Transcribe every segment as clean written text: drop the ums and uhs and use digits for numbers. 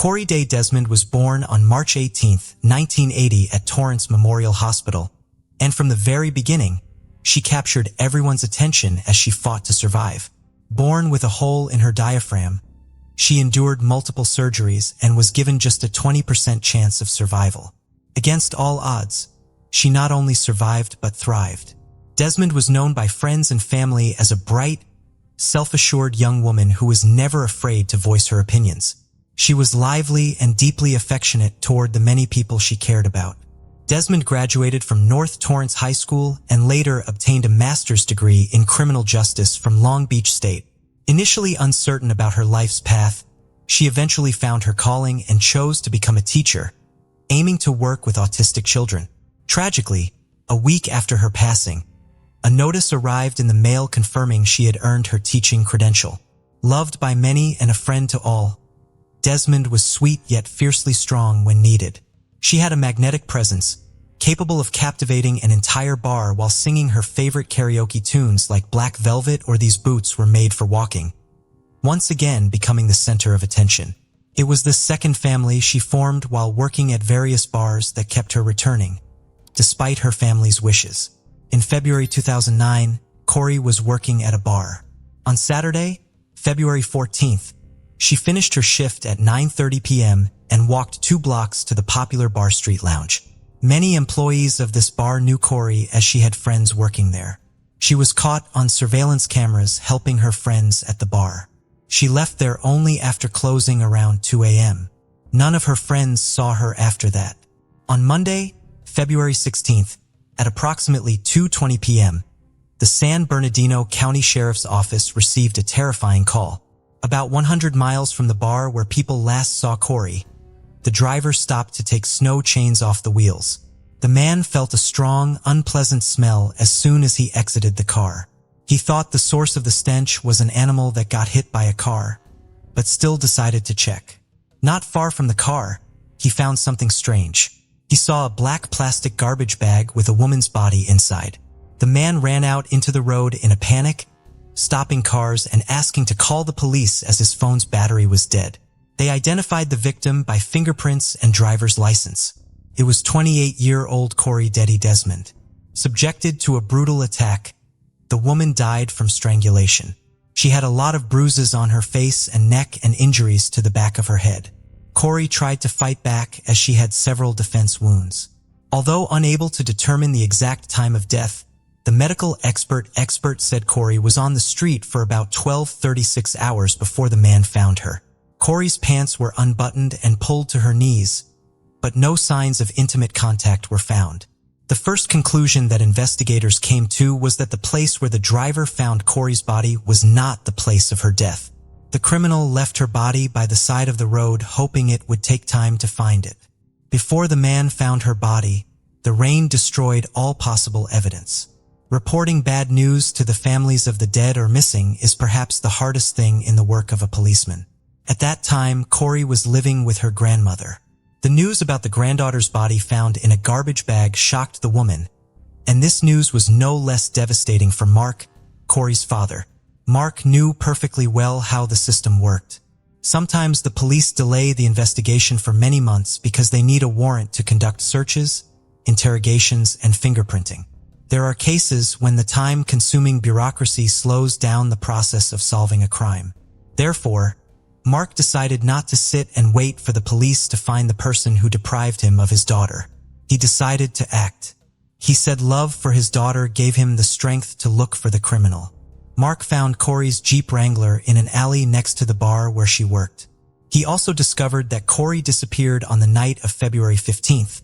Corey Day Desmond was born on March 18, 1980 at Torrance Memorial Hospital, and from the very beginning, she captured everyone's attention as she fought to survive. Born with a hole in her diaphragm, she endured multiple surgeries and was given just a 20% chance of survival. Against all odds, she not only survived but thrived. Desmond was known by friends and family as a bright, self-assured young woman who was never afraid to voice her opinions. She was lively and deeply affectionate toward the many people she cared about. Desmond graduated from North Torrance High School and later obtained a master's degree in criminal justice from Long Beach State. Initially uncertain about her life's path, she eventually found her calling and chose to become a teacher, aiming to work with autistic children. Tragically, a week after her passing, a notice arrived in the mail confirming she had earned her teaching credential. Loved by many and a friend to all, Desmond was sweet yet fiercely strong when needed. She had a magnetic presence, capable of captivating an entire bar while singing her favorite karaoke tunes like Black Velvet or These Boots Were Made for Walking, once again becoming the center of attention. It was this second family she formed while working at various bars that kept her returning, despite her family's wishes. In February 2009, Corey was working at a bar. On Saturday, February 14th, she finished her shift at 9:30 p.m. and walked 2 blocks to the popular Bar Street Lounge. Many employees of this bar knew Corey as she had friends working there. She was caught on surveillance cameras helping her friends at the bar. She left there only after closing around 2 a.m. None of her friends saw her after that. On Monday, February 16th, at approximately 2:20 p.m., the San Bernardino County Sheriff's Office received a terrifying call. About 100 miles from the bar where people last saw Corey, the driver stopped to take snow chains off the wheels. The man felt a strong, unpleasant smell as soon as he exited the car. He thought the source of the stench was an animal that got hit by a car, but still decided to check. Not far from the car, he found something strange. He saw a black plastic garbage bag with a woman's body inside. The man ran out into the road in a panic, stopping cars and asking to call the police as his phone's battery was dead. They identified the victim by fingerprints and driver's license. It was 28-year-old Corey Day Desmond. Subjected to a brutal attack, the woman died from strangulation. She had a lot of bruises on her face and neck and injuries to the back of her head. Corey tried to fight back as she had several defense wounds. Although unable to determine the exact time of death, the medical expert said Corey was on the street for about 12:36 hours before the man found her. Corey's pants were unbuttoned and pulled to her knees, but no signs of intimate contact were found. The first conclusion that investigators came to was that the place where the driver found Corey's body was not the place of her death. The criminal left her body by the side of the road, hoping it would take time to find it. Before the man found her body, the rain destroyed all possible evidence. Reporting bad news to the families of the dead or missing is perhaps the hardest thing in the work of a policeman. At that time, Corey was living with her grandmother. The news about the granddaughter's body found in a garbage bag shocked the woman, and this news was no less devastating for Mark, Corey's father. Mark knew perfectly well how the system worked. Sometimes the police delay the investigation for many months because they need a warrant to conduct searches, interrogations, and fingerprinting. There are cases when the time-consuming bureaucracy slows down the process of solving a crime. Therefore, Mark decided not to sit and wait for the police to find the person who deprived him of his daughter. He decided to act. He said love for his daughter gave him the strength to look for the criminal. Mark found Corey's Jeep Wrangler in an alley next to the bar where she worked. He also discovered that Corey disappeared on the night of February 15th,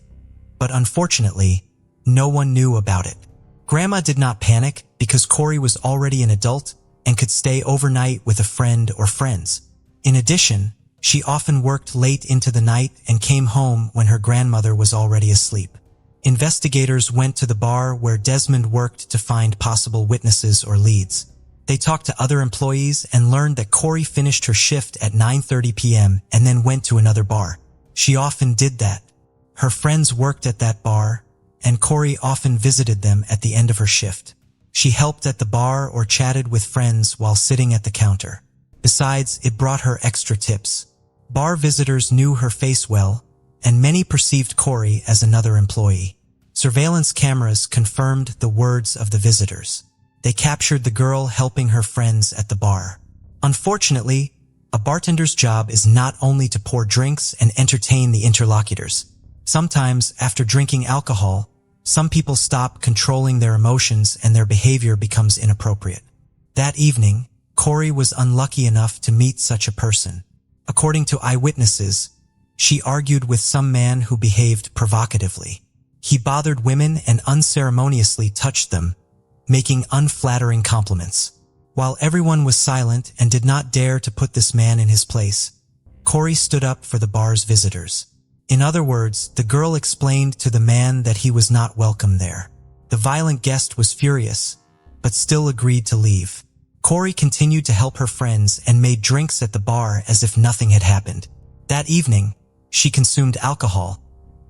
but unfortunately, no one knew about it. Grandma did not panic because Corey was already an adult and could stay overnight with a friend or friends. In addition, she often worked late into the night and came home when her grandmother was already asleep. Investigators went to the bar where Desmond worked to find possible witnesses or leads. They talked to other employees and learned that Corey finished her shift at 9:30 p.m. and then went to another bar. She often did that. Her friends worked at that bar, and Corey often visited them at the end of her shift. She helped at the bar or chatted with friends while sitting at the counter. Besides, it brought her extra tips. Bar visitors knew her face well, and many perceived Corey as another employee. Surveillance cameras confirmed the words of the visitors. They captured the girl helping her friends at the bar. Unfortunately, a bartender's job is not only to pour drinks and entertain the interlocutors. Sometimes, after drinking alcohol, some people stop controlling their emotions and their behavior becomes inappropriate. That evening, Corey was unlucky enough to meet such a person. According to eyewitnesses, she argued with some man who behaved provocatively. He bothered women and unceremoniously touched them, making unflattering compliments. While everyone was silent and did not dare to put this man in his place, Corey stood up for the bar's visitors. In other words, the girl explained to the man that he was not welcome there. The violent guest was furious, but still agreed to leave. Corey continued to help her friends and made drinks at the bar as if nothing had happened. That evening, she consumed alcohol,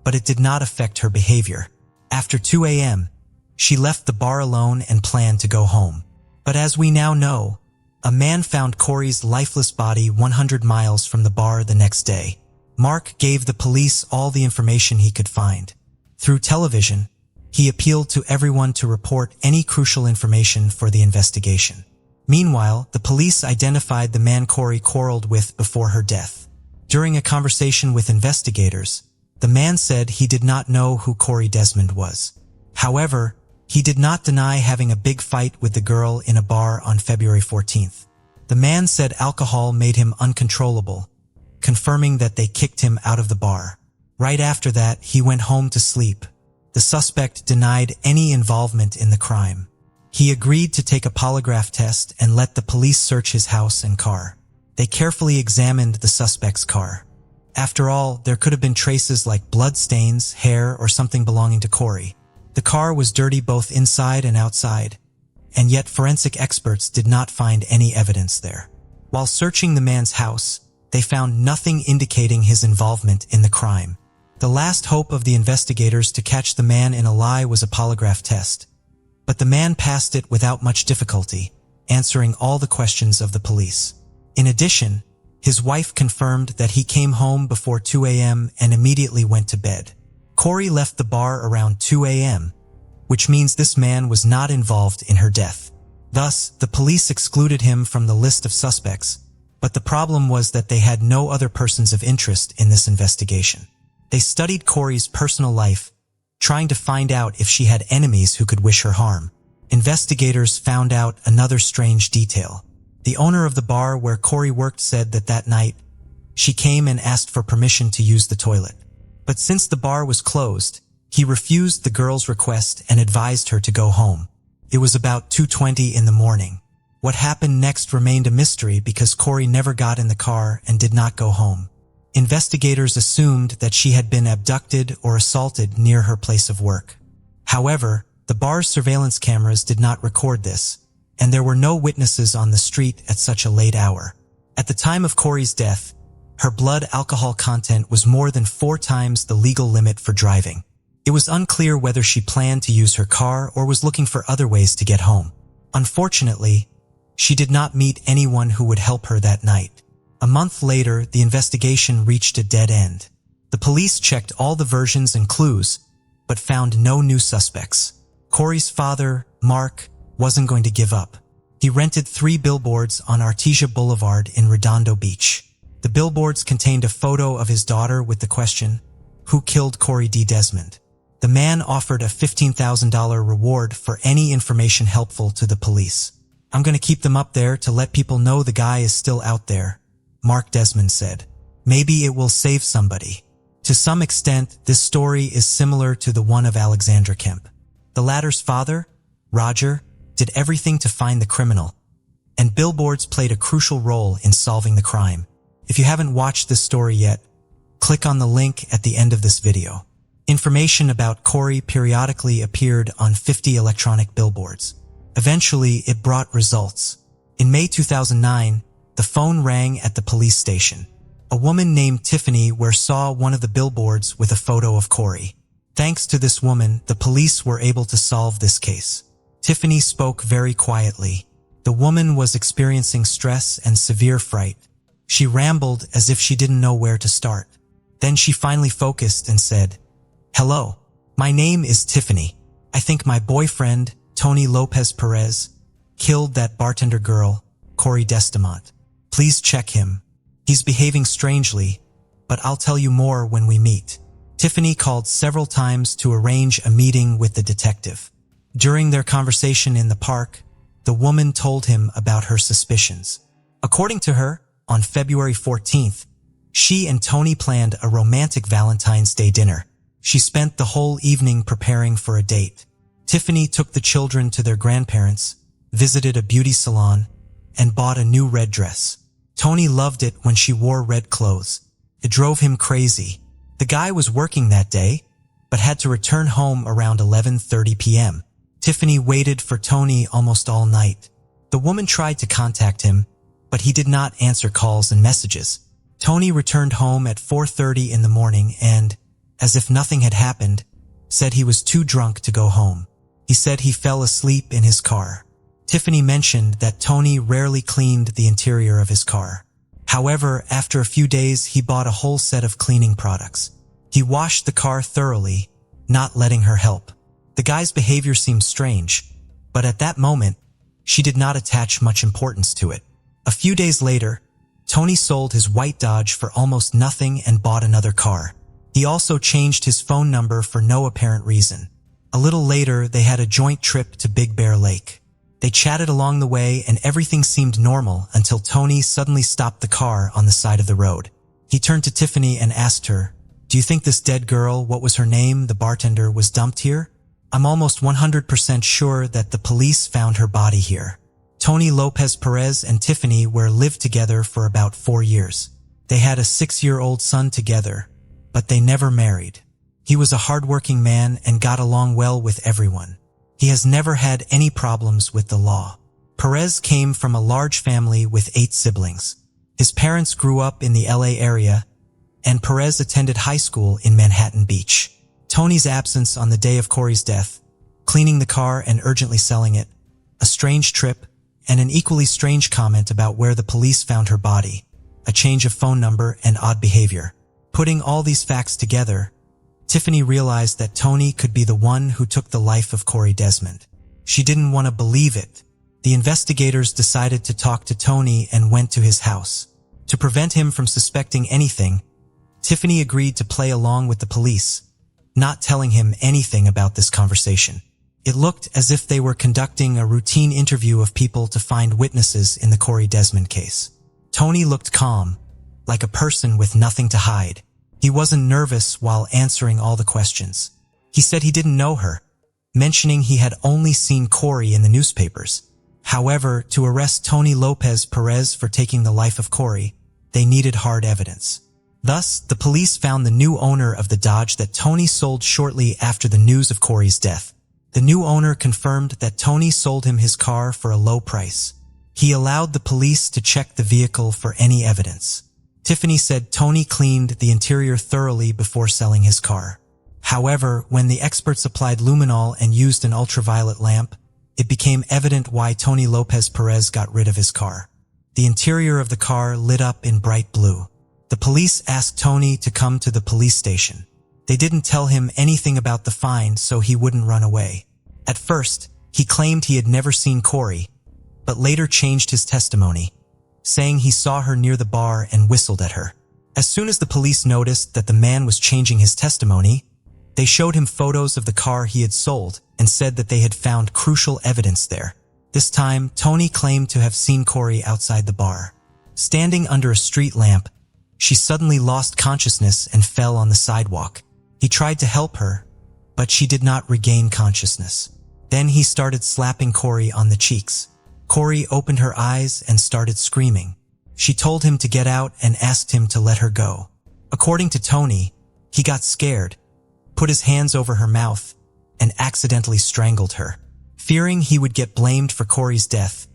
but it did not affect her behavior. After 2 a.m., she left the bar alone and planned to go home. But as we now know, a man found Corey's lifeless body 100 miles from the bar the next day. Mark gave the police all the information he could find. Through television, he appealed to everyone to report any crucial information for the investigation. Meanwhile, the police identified the man Corey quarreled with before her death. During a conversation with investigators, the man said he did not know who Corey Desmond was. However, he did not deny having a big fight with the girl in a bar on February 14th. The man said alcohol made him uncontrollable, confirming that they kicked him out of the bar. Right after that, he went home to sleep. The suspect denied any involvement in the crime. He agreed to take a polygraph test and let the police search his house and car. They carefully examined the suspect's car. After all, there could have been traces like blood stains, hair, or something belonging to Corey. The car was dirty both inside and outside, and yet forensic experts did not find any evidence there. While searching the man's house, they found nothing indicating his involvement in the crime. The last hope of the investigators to catch the man in a lie was a polygraph test, but the man passed it without much difficulty, answering all the questions of the police. In addition, his wife confirmed that he came home before 2 a.m. and immediately went to bed. Corey left the bar around 2 a.m., which means this man was not involved in her death. Thus, the police excluded him from the list of suspects, but the problem was that they had no other persons of interest in this investigation. They studied Corey's personal life, trying to find out if she had enemies who could wish her harm. Investigators found out another strange detail. The owner of the bar where Corey worked said that that night, she came and asked for permission to use the toilet. But since the bar was closed, he refused the girl's request and advised her to go home. It was about 2:20 in the morning. What happened next remained a mystery because Corey never got in the car and did not go home. Investigators assumed that she had been abducted or assaulted near her place of work. However, the bar's surveillance cameras did not record this, and there were no witnesses on the street at such a late hour. At the time of Corey's death, her blood alcohol content was more than 4 times the legal limit for driving. It was unclear whether she planned to use her car or was looking for other ways to get home. Unfortunately, she did not meet anyone who would help her that night. A month later, the investigation reached a dead end. The police checked all the versions and clues, but found no new suspects. Corey's father, Mark, wasn't going to give up. He rented 3 billboards on Artesia Boulevard in Redondo Beach. The billboards contained a photo of his daughter with the question, "Who killed Corey D. Desmond?" The man offered a $15,000 reward for any information helpful to the police. "I'm going to keep them up there to let people know the guy is still out there," Mark Desmond said. "Maybe it will save somebody." To some extent, this story is similar to the one of Alexandra Kemp. The latter's father, Roger, did everything to find the criminal, and billboards played a crucial role in solving the crime. If you haven't watched this story yet, click on the link at the end of this video. Information about Corey periodically appeared on 50 electronic billboards. Eventually, it brought results. In May 2009, the phone rang at the police station. A woman named Tiffany saw one of the billboards with a photo of Corey. Thanks to this woman, the police were able to solve this case. Tiffany spoke very quietly. The woman was experiencing stress and severe fright. She rambled as if she didn't know where to start. Then she finally focused and said, "Hello, my name is Tiffany. I think my boyfriend, Tony Lopez Perez, killed that bartender girl, Corey Desmond. Please check him. He's behaving strangely, but I'll tell you more when we meet." Tiffany called several times to arrange a meeting with the detective. During their conversation in the park, the woman told him about her suspicions. According to her, on February 14th, she and Tony planned a romantic Valentine's Day dinner. She spent the whole evening preparing for a date. Tiffany took the children to their grandparents, visited a beauty salon, and bought a new red dress. Tony loved it when she wore red clothes. It drove him crazy. The guy was working that day, but had to return home around 11:30 p.m. Tiffany waited for Tony almost all night. The woman tried to contact him, but he did not answer calls and messages. Tony returned home at 4:30 in the morning and, as if nothing had happened, said he was too drunk to go home. He said he fell asleep in his car. Tiffany mentioned that Tony rarely cleaned the interior of his car. However, after a few days, he bought a whole set of cleaning products. He washed the car thoroughly, not letting her help. The guy's behavior seemed strange, but at that moment, she did not attach much importance to it. A few days later, Tony sold his white Dodge for almost nothing and bought another car. He also changed his phone number for no apparent reason. A little later, they had a joint trip to Big Bear Lake. They chatted along the way and everything seemed normal until Tony suddenly stopped the car on the side of the road. He turned to Tiffany and asked her, "Do you think this dead girl, what was her name, the bartender, was dumped here? I'm almost 100% sure that the police found her body here." Tony Lopez Perez and Tiffany lived together for about 4 years. They had a 6-year-old son together, but they never married. He was a hardworking man and got along well with everyone. He has never had any problems with the law. Perez came from a large family with 8 siblings. His parents grew up in the LA area, and Perez attended high school in Manhattan Beach. Tony's absence on the day of Corey's death, cleaning the car and urgently selling it, a strange trip, and an equally strange comment about where the police found her body, a change of phone number, and odd behavior. Putting all these facts together, Tiffany realized that Tony could be the one who took the life of Corey Desmond. She didn't want to believe it. The investigators decided to talk to Tony and went to his house. To prevent him from suspecting anything, Tiffany agreed to play along with the police, not telling him anything about this conversation. It looked as if they were conducting a routine interview of people to find witnesses in the Corey Desmond case. Tony looked calm, like a person with nothing to hide. He wasn't nervous while answering all the questions. He said he didn't know her, mentioning he had only seen Corey in the newspapers. However, to arrest Tony Lopez Perez for taking the life of Corey, they needed hard evidence. Thus, the police found the new owner of the Dodge that Tony sold shortly after the news of Corey's death. The new owner confirmed that Tony sold him his car for a low price. He allowed the police to check the vehicle for any evidence. Tiffany said Tony cleaned the interior thoroughly before selling his car. However, when the experts applied luminol and used an ultraviolet lamp, it became evident why Tony Lopez Perez got rid of his car. The interior of the car lit up in bright blue. The police asked Tony to come to the police station. They didn't tell him anything about the find so he wouldn't run away. At first, he claimed he had never seen Corey, but later changed his testimony, saying he saw her near the bar and whistled at her. As soon as the police noticed that the man was changing his testimony, they showed him photos of the car he had sold and said that they had found crucial evidence there. This time, Tony claimed to have seen Corey outside the bar. Standing under a street lamp, she suddenly lost consciousness and fell on the sidewalk. He tried to help her, but she did not regain consciousness. Then he started slapping Corey on the cheeks. Corey opened her eyes and started screaming. She told him to get out and asked him to let her go. According to Tony, he got scared, put his hands over her mouth, and accidentally strangled her. Fearing he would get blamed for Corey's death,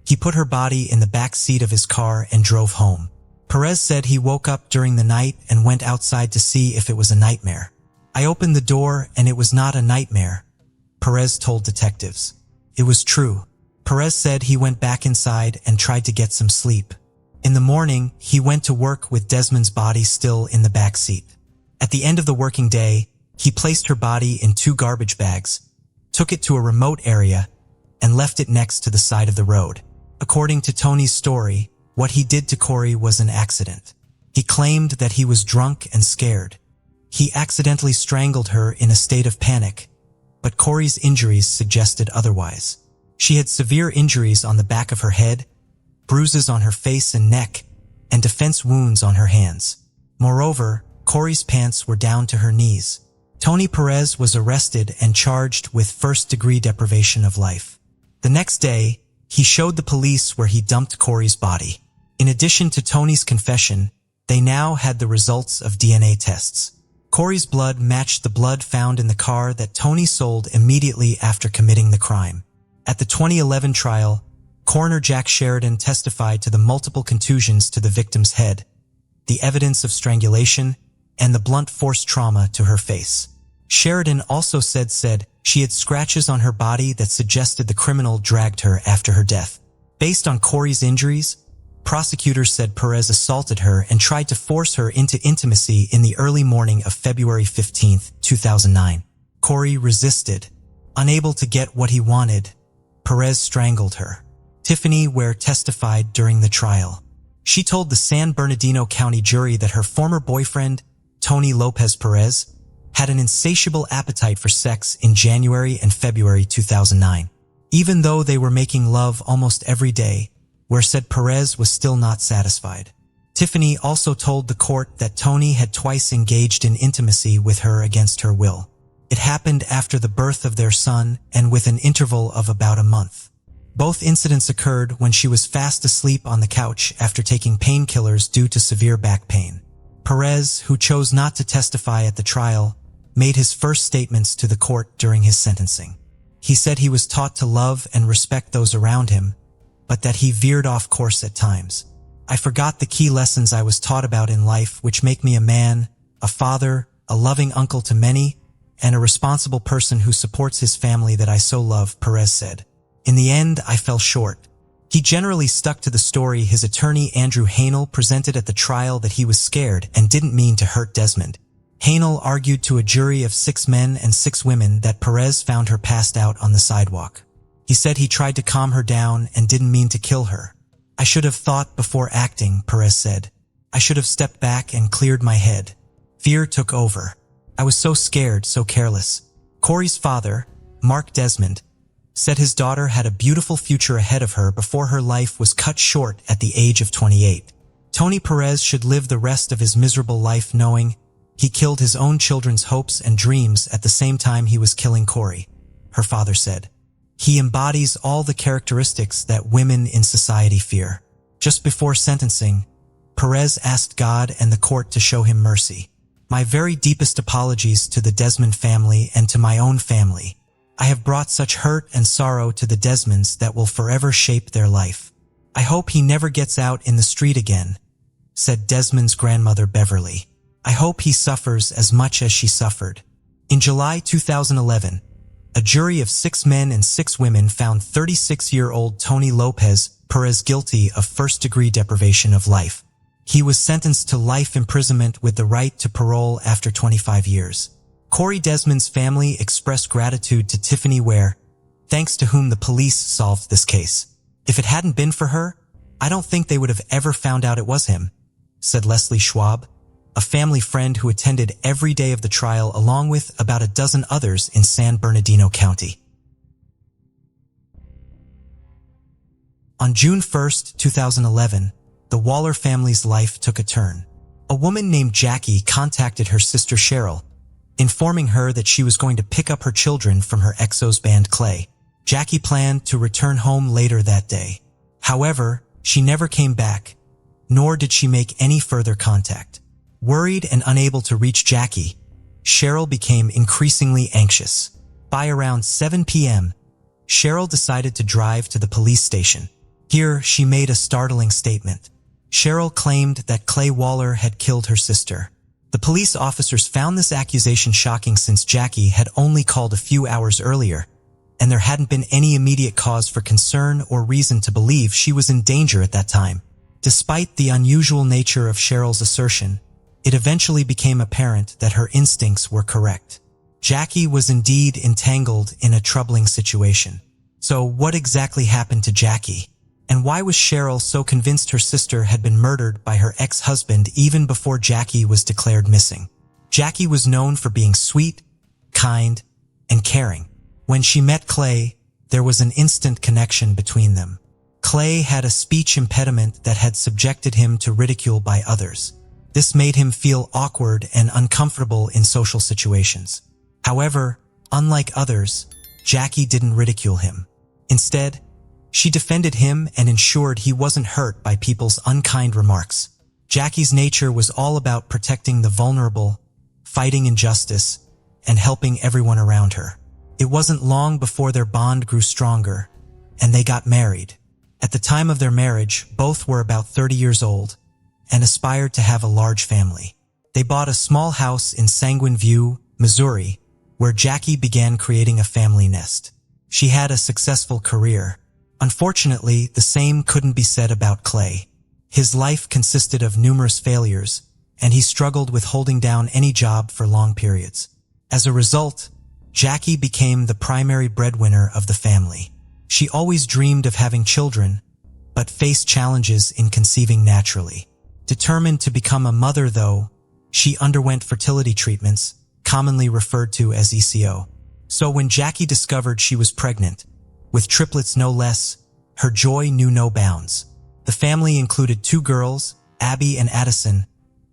he put her body in the back seat of his car and drove home. Perez said he woke up during the night and went outside to see if it was a nightmare. "I opened the door and it was not a nightmare," Perez told detectives. It was true. Perez said he went back inside and tried to get some sleep. In the morning, he went to work with Desmond's body still in the back seat. At the end of the working day, he placed her body in 2 garbage bags, took it to a remote area, and left it next to the side of the road. According to Tony's story, what he did to Corey was an accident. He claimed that he was drunk and scared. He accidentally strangled her in a state of panic, but Corey's injuries suggested otherwise. She had severe injuries on the back of her head, bruises on her face and neck, and defense wounds on her hands. Moreover, Corey's pants were down to her knees. Tony Perez was arrested and charged with first-degree deprivation of life. The next day, he showed the police where he dumped Corey's body. In addition to Tony's confession, they now had the results of DNA tests. Corey's blood matched the blood found in the car that Tony sold immediately after committing the crime. At the 2011 trial, Coroner Jack Sheridan testified to the multiple contusions to the victim's head, the evidence of strangulation, and the blunt force trauma to her face. Sheridan also said she had scratches on her body that suggested the criminal dragged her after her death. Based on Corey's injuries, prosecutors said Perez assaulted her and tried to force her into intimacy in the early morning of February 15, 2009. Corey resisted. Unable to get what he wanted, Perez strangled her. Tiffany Ware testified during the trial. She told the San Bernardino County jury that her former boyfriend, Tony Lopez Perez, had an insatiable appetite for sex in January and February 2009. Even though they were making love almost every day, Ware said Perez was still not satisfied. Tiffany also told the court that Tony had twice engaged in intimacy with her against her will. It happened after the birth of their son and with an interval of about a month. Both incidents occurred when she was fast asleep on the couch after taking painkillers due to severe back pain. Perez, who chose not to testify at the trial, made his first statements to the court during his sentencing. He said he was taught to love and respect those around him, but that he veered off course at times. I forgot the key lessons I was taught about in life, which make me a man, a father, a loving uncle to many, and a responsible person who supports his family that I so love, Perez said. In the end, I fell short. He generally stuck to the story his attorney Andrew Hanel presented at the trial that he was scared and didn't mean to hurt Desmond. Hanel argued to a jury of 6 men and 6 women that Perez found her passed out on the sidewalk. He said he tried to calm her down and didn't mean to kill her. I should have thought before acting, Perez said. I should have stepped back and cleared my head. Fear took over. I was so scared, so careless. Corey's father, Mark Desmond, said his daughter had a beautiful future ahead of her before her life was cut short at the age of 28. Tony Perez should live the rest of his miserable life knowing he killed his own children's hopes and dreams at the same time he was killing Corey, her father said. He embodies all the characteristics that women in society fear. Just before sentencing, Perez asked God and the court to show him mercy. My very deepest apologies to the Desmond family and to my own family. I have brought such hurt and sorrow to the Desmonds that will forever shape their life. I hope he never gets out in the street again, said Desmond's grandmother Beverly. I hope he suffers as much as she suffered. In July 2011, a jury of 6 men and 6 women found 36-year-old Tony Lopez Perez guilty of first-degree deprivation of life. He was sentenced to life imprisonment with the right to parole after 25 years. Corey Desmond's family expressed gratitude to Tiffany Ware, thanks to whom the police solved this case. If it hadn't been for her, I don't think they would have ever found out it was him, said Leslie Schwab, a family friend who attended every day of the trial along with about a dozen others in San Bernardino County. On June 1, 2011, the Waller family's life took a turn. A woman named Jackie contacted her sister Cheryl, informing her that she was going to pick up her children from her exo's band Clay. Jackie planned to return home later that day. However, she never came back, nor did she make any further contact. Worried and unable to reach Jackie, Cheryl became increasingly anxious. By around 7 p.m., Cheryl decided to drive to the police station. Here, she made a startling statement. Cheryl claimed that Clay Waller had killed her sister. The police officers found this accusation shocking since Jackie had only called a few hours earlier, and there hadn't been any immediate cause for concern or reason to believe she was in danger at that time. Despite the unusual nature of Cheryl's assertion, it eventually became apparent that her instincts were correct. Jackie was indeed entangled in a troubling situation. So what exactly happened to Jackie? And why was Cheryl so convinced her sister had been murdered by her ex-husband even before Jackie was declared missing? Jackie was known for being sweet, kind, and caring. When she met Clay, there was an instant connection between them. Clay had a speech impediment that had subjected him to ridicule by others. This made him feel awkward and uncomfortable in social situations. However, unlike others, Jackie didn't ridicule him. Instead, she defended him and ensured he wasn't hurt by people's unkind remarks. Jackie's nature was all about protecting the vulnerable, fighting injustice, and helping everyone around her. It wasn't long before their bond grew stronger, and they got married. At the time of their marriage, both were about 30 years old and aspired to have a large family. They bought a small house in Sanguine View, Missouri, where Jackie began creating a family nest. She had a successful career. Unfortunately, the same couldn't be said about Clay. His life consisted of numerous failures, and he struggled with holding down any job for long periods. As a result, Jackie became the primary breadwinner of the family. She always dreamed of having children, but faced challenges in conceiving naturally. Determined to become a mother, though, she underwent fertility treatments, commonly referred to as ECO. So when Jackie discovered she was pregnant, with triplets no less, her joy knew no bounds. The family included 2 girls, Abby and Addison,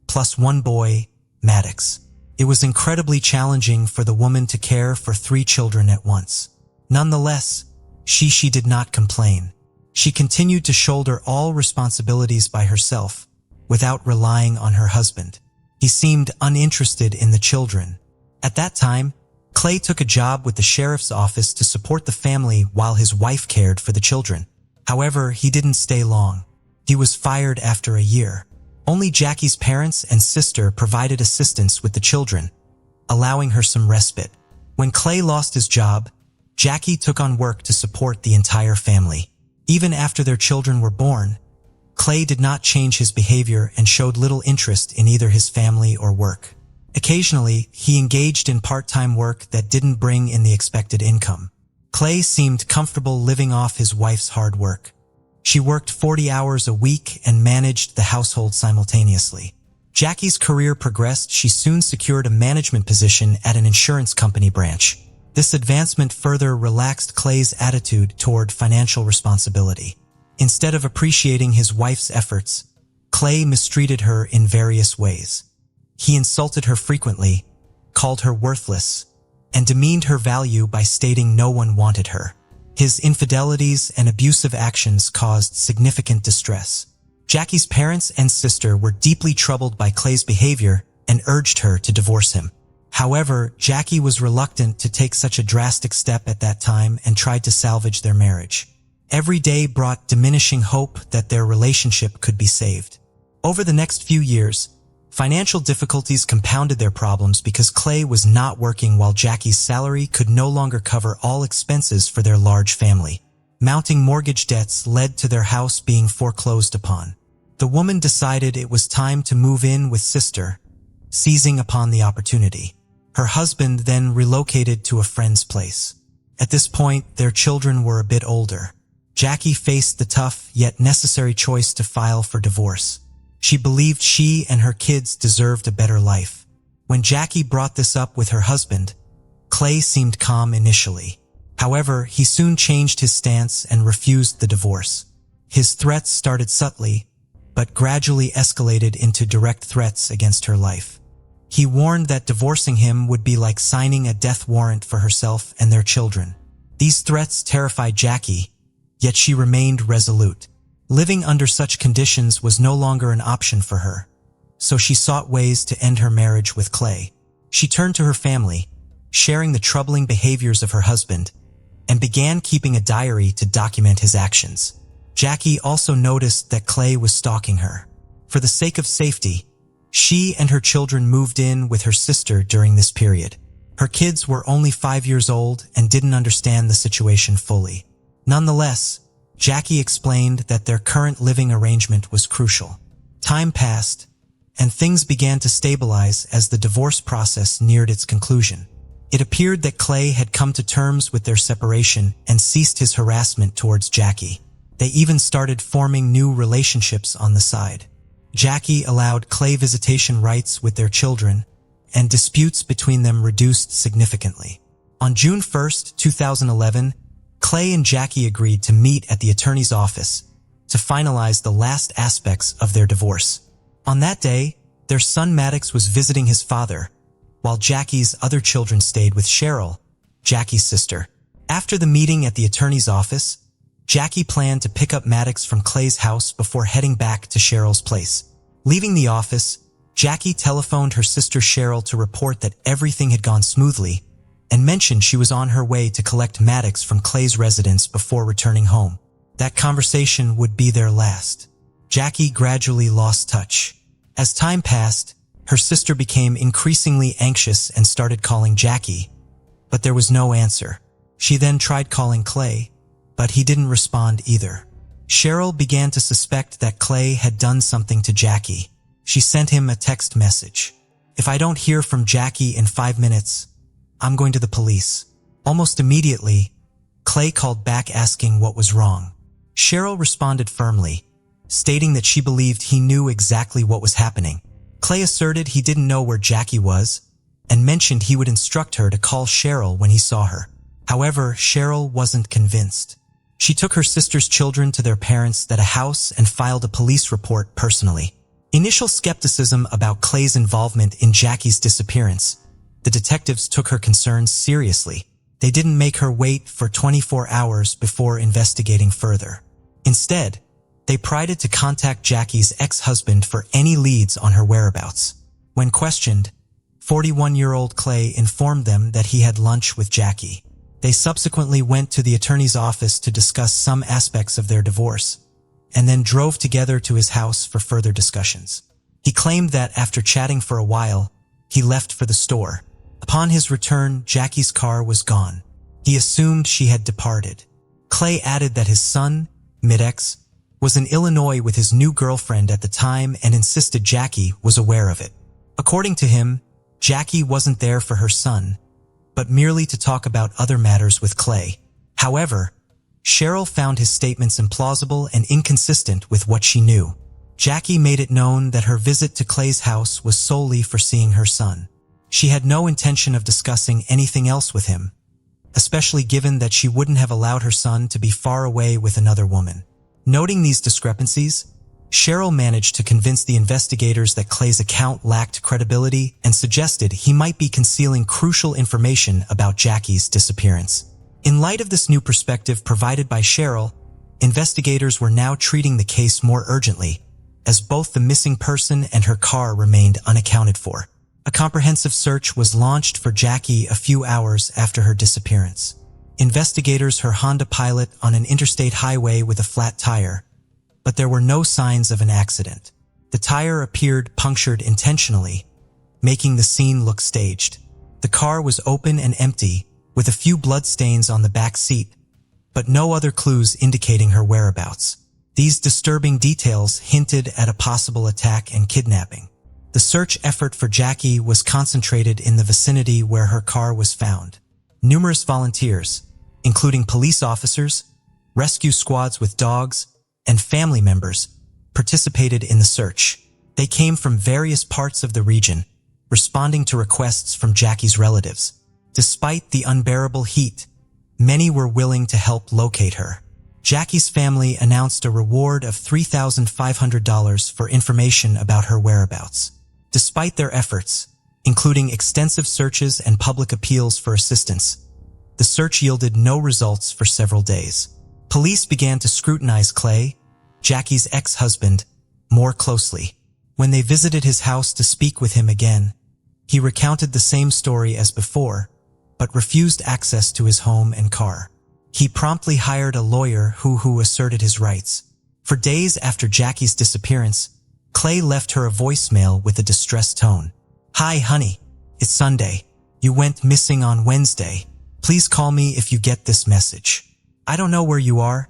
plus 1 boy, Maddox. It was incredibly challenging for the woman to care for 3 children at once. Nonetheless, she did not complain. She continued to shoulder all responsibilities by herself, without relying on her husband. He seemed uninterested in the children. At that time, Clay took a job with the sheriff's office to support the family while his wife cared for the children. However, he didn't stay long. He was fired after a year. Only Jackie's parents and sister provided assistance with the children, allowing her some respite. When Clay lost his job, Jackie took on work to support the entire family. Even after their children were born, Clay did not change his behavior and showed little interest in either his family or work. Occasionally, he engaged in part-time work that didn't bring in the expected income. Clay seemed comfortable living off his wife's hard work. She worked 40 hours a week and managed the household simultaneously. Jackie's career progressed. She soon secured a management position at an insurance company branch. This advancement further relaxed Clay's attitude toward financial responsibility. Instead of appreciating his wife's efforts, Clay mistreated her in various ways. He insulted her frequently, called her worthless, and demeaned her value by stating no one wanted her. His infidelities and abusive actions caused significant distress. Jackie's parents and sister were deeply troubled by Clay's behavior and urged her to divorce him. However, Jackie was reluctant to take such a drastic step at that time and tried to salvage their marriage. Every day brought diminishing hope that their relationship could be saved. Over the next few years, financial difficulties compounded their problems because Clay was not working while Jackie's salary could no longer cover all expenses for their large family. Mounting mortgage debts led to their house being foreclosed upon. The woman decided it was time to move in with sister, seizing upon the opportunity. Her husband then relocated to a friend's place. At this point, their children were a bit older. Jackie faced the tough yet necessary choice to file for divorce. She believed she and her kids deserved a better life. When Jackie brought this up with her husband, Clay seemed calm initially. However, he soon changed his stance and refused the divorce. His threats started subtly, but gradually escalated into direct threats against her life. He warned that divorcing him would be like signing a death warrant for herself and their children. These threats terrified Jackie, yet she remained resolute. Living under such conditions was no longer an option for her, so she sought ways to end her marriage with Clay. She turned to her family, sharing the troubling behaviors of her husband, and began keeping a diary to document his actions. Jackie also noticed that Clay was stalking her. For the sake of safety, she and her children moved in with her sister during this period. Her kids were only 5 years old and didn't understand the situation fully. Nonetheless, Jackie explained that their current living arrangement was crucial. Time passed, and things began to stabilize as the divorce process neared its conclusion. It appeared that Clay had come to terms with their separation and ceased his harassment towards Jackie. They even started forming new relationships on the side. Jackie allowed Clay visitation rights with their children, and disputes between them reduced significantly. On June 1, 2011, Clay and Jackie agreed to meet at the attorney's office to finalize the last aspects of their divorce. On that day, their son Maddox was visiting his father, while Jackie's other children stayed with Cheryl, Jackie's sister. After the meeting at the attorney's office, Jackie planned to pick up Maddox from Clay's house before heading back to Cheryl's place. Leaving the office, Jackie telephoned her sister Cheryl to report that everything had gone smoothly and mentioned she was on her way to collect Maddox from Clay's residence before returning home. That conversation would be their last. Jackie gradually lost touch. As time passed, her sister became increasingly anxious and started calling Jackie, but there was no answer. She then tried calling Clay, but he didn't respond either. Cheryl began to suspect that Clay had done something to Jackie. She sent him a text message. "If I don't hear from Jackie in 5 minutes, I'm going to the police." Almost immediately, Clay called back asking what was wrong. Cheryl responded firmly, stating that she believed he knew exactly what was happening. Clay asserted he didn't know where Jackie was and mentioned he would instruct her to call Cheryl when he saw her. However, Cheryl wasn't convinced. She took her sister's children to their parents at a house and filed a police report personally. Initial skepticism about Clay's involvement in Jackie's disappearance. The detectives took her concerns seriously. They didn't make her wait for 24 hours before investigating further. Instead, they pried to contact Jackie's ex-husband for any leads on her whereabouts. When questioned, 41-year-old Clay informed them that he had lunch with Jackie. They subsequently went to the attorney's office to discuss some aspects of their divorce, and then drove together to his house for further discussions. He claimed that after chatting for a while, he left for the store. Upon his return, Jackie's car was gone. He assumed she had departed. Clay added that his son, Maddox, was in Illinois with his new girlfriend at the time and insisted Jackie was aware of it. According to him, Jackie wasn't there for her son, but merely to talk about other matters with Clay. However, Cheryl found his statements implausible and inconsistent with what she knew. Jackie made it known that her visit to Clay's house was solely for seeing her son. She had no intention of discussing anything else with him, especially given that she wouldn't have allowed her son to be far away with another woman. Noting these discrepancies, Cheryl managed to convince the investigators that Clay's account lacked credibility and suggested he might be concealing crucial information about Jackie's disappearance. In light of this new perspective provided by Cheryl, investigators were now treating the case more urgently, as both the missing person and her car remained unaccounted for. A comprehensive search was launched for Jackie a few hours after her disappearance. Investigators heard her Honda Pilot on an interstate highway with a flat tire, but there were no signs of an accident. The tire appeared punctured intentionally, making the scene look staged. The car was open and empty, with a few bloodstains on the back seat, but no other clues indicating her whereabouts. These disturbing details hinted at a possible attack and kidnapping. The search effort for Jackie was concentrated in the vicinity where her car was found. Numerous volunteers, including police officers, rescue squads with dogs, and family members, participated in the search. They came from various parts of the region, responding to requests from Jackie's relatives. Despite the unbearable heat, many were willing to help locate her. Jackie's family announced a reward of $3,500 for information about her whereabouts. Despite their efforts, including extensive searches and public appeals for assistance, the search yielded no results for several days. Police began to scrutinize Clay, Jackie's ex-husband, more closely. When they visited his house to speak with him again, he recounted the same story as before, but refused access to his home and car. He promptly hired a lawyer who asserted his rights. For days after Jackie's disappearance, Clay left her a voicemail with a distressed tone. "Hi, honey. It's Sunday. You went missing on Wednesday. Please call me if you get this message. I don't know where you are,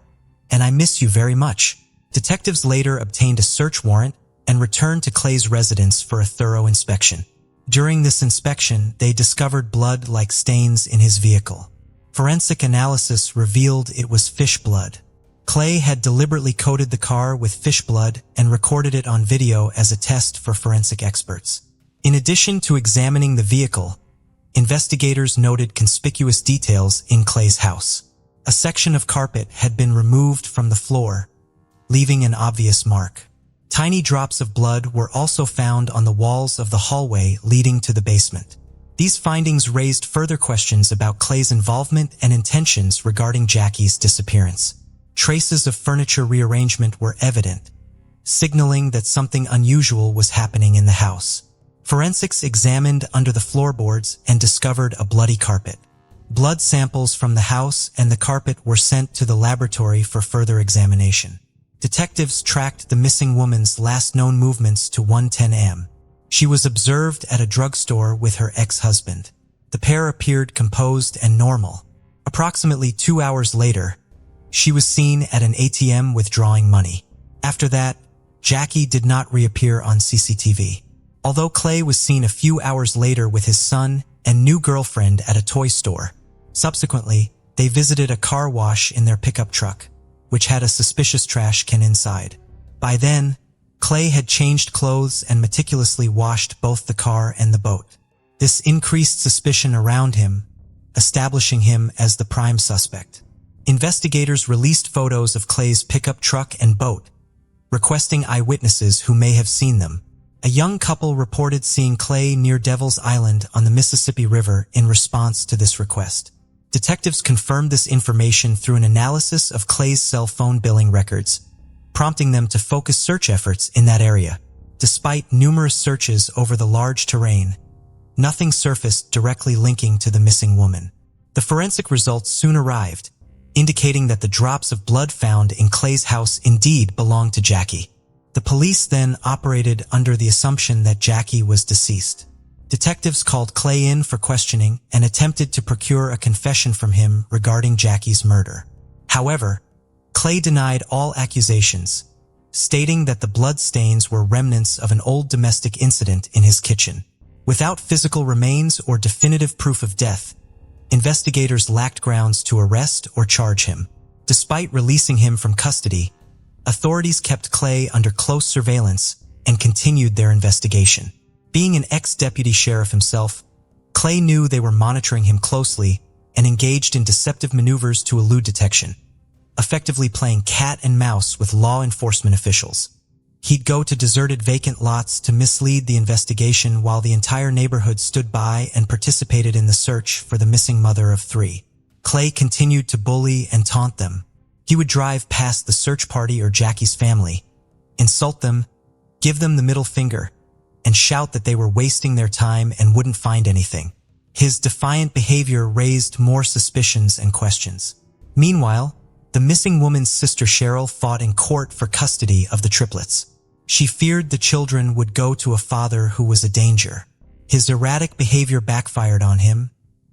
and I miss you very much." Detectives later obtained a search warrant and returned to Clay's residence for a thorough inspection. During this inspection, they discovered blood-like stains in his vehicle. Forensic analysis revealed it was fish blood. Clay had deliberately coated the car with fish blood and recorded it on video as a test for forensic experts. In addition to examining the vehicle, investigators noted conspicuous details in Clay's house. A section of carpet had been removed from the floor, leaving an obvious mark. Tiny drops of blood were also found on the walls of the hallway leading to the basement. These findings raised further questions about Clay's involvement and intentions regarding Jackie's disappearance. Traces of furniture rearrangement were evident, signaling that something unusual was happening in the house. Forensics examined under the floorboards and discovered a bloody carpet. Blood samples from the house and the carpet were sent to the laboratory for further examination. Detectives tracked the missing woman's last known movements to 1:10 a.m. She was observed at a drugstore with her ex-husband. The pair appeared composed and normal. Approximately 2 hours later, she was seen at an ATM withdrawing money. After that, Jackie did not reappear on CCTV. Although Clay was seen a few hours later with his son and new girlfriend at a toy store. Subsequently, they visited a car wash in their pickup truck, which had a suspicious trash can inside. By then, Clay had changed clothes and meticulously washed both the car and the boat. This increased suspicion around him, establishing him as the prime suspect. Investigators released photos of Clay's pickup truck and boat, requesting eyewitnesses who may have seen them. A young couple reported seeing Clay near Devil's Island on the Mississippi River in response to this request. Detectives confirmed this information through an analysis of Clay's cell phone billing records, prompting them to focus search efforts in that area. Despite numerous searches over the large terrain, nothing surfaced directly linking to the missing woman. The forensic results soon arrived, indicating that the drops of blood found in Clay's house indeed belonged to Jackie. The police then operated under the assumption that Jackie was deceased. Detectives called Clay in for questioning and attempted to procure a confession from him regarding Jackie's murder. However, Clay denied all accusations, stating that the blood stains were remnants of an old domestic incident in his kitchen. Without physical remains or definitive proof of death, investigators lacked grounds to arrest or charge him. Despite releasing him from custody, authorities kept Clay under close surveillance and continued their investigation. Being an ex-deputy sheriff himself, Clay knew they were monitoring him closely and engaged in deceptive maneuvers to elude detection, effectively playing cat and mouse with law enforcement officials. He'd go to deserted vacant lots to mislead the investigation while the entire neighborhood stood by and participated in the search for the missing mother of 3. Clay continued to bully and taunt them. He would drive past the search party or Jackie's family, insult them, give them the middle finger, and shout that they were wasting their time and wouldn't find anything. His defiant behavior raised more suspicions and questions. Meanwhile, the missing woman's sister Cheryl fought in court for custody of the triplets. She feared the children would go to a father who was a danger. His erratic behavior backfired on him,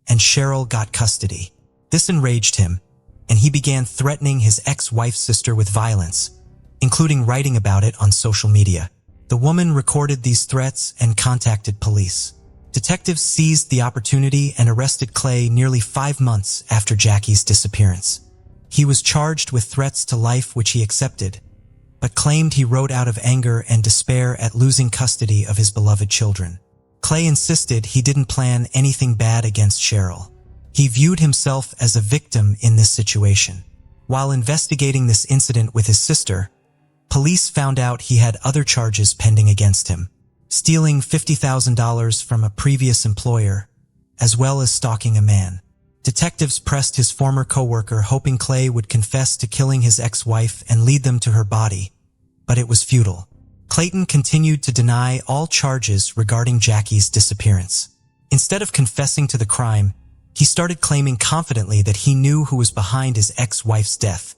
and Cheryl got custody. This enraged him, and he began threatening his ex-wife's sister with violence, including writing about it on social media. The woman recorded these threats and contacted police. Detectives seized the opportunity and arrested Clay nearly 5 months after Jackie's disappearance. He was charged with threats to life, which he accepted, but claimed he wrote out of anger and despair at losing custody of his beloved children. Clay insisted he didn't plan anything bad against Cheryl. He viewed himself as a victim in this situation. While investigating this incident with his sister, police found out he had other charges pending against him, stealing $50,000 from a previous employer, as well as stalking a man. Detectives pressed his former coworker, hoping Clay would confess to killing his ex-wife and lead them to her body, but it was futile. Clayton continued to deny all charges regarding Jackie's disappearance. Instead of confessing to the crime, he started claiming confidently that he knew who was behind his ex-wife's death,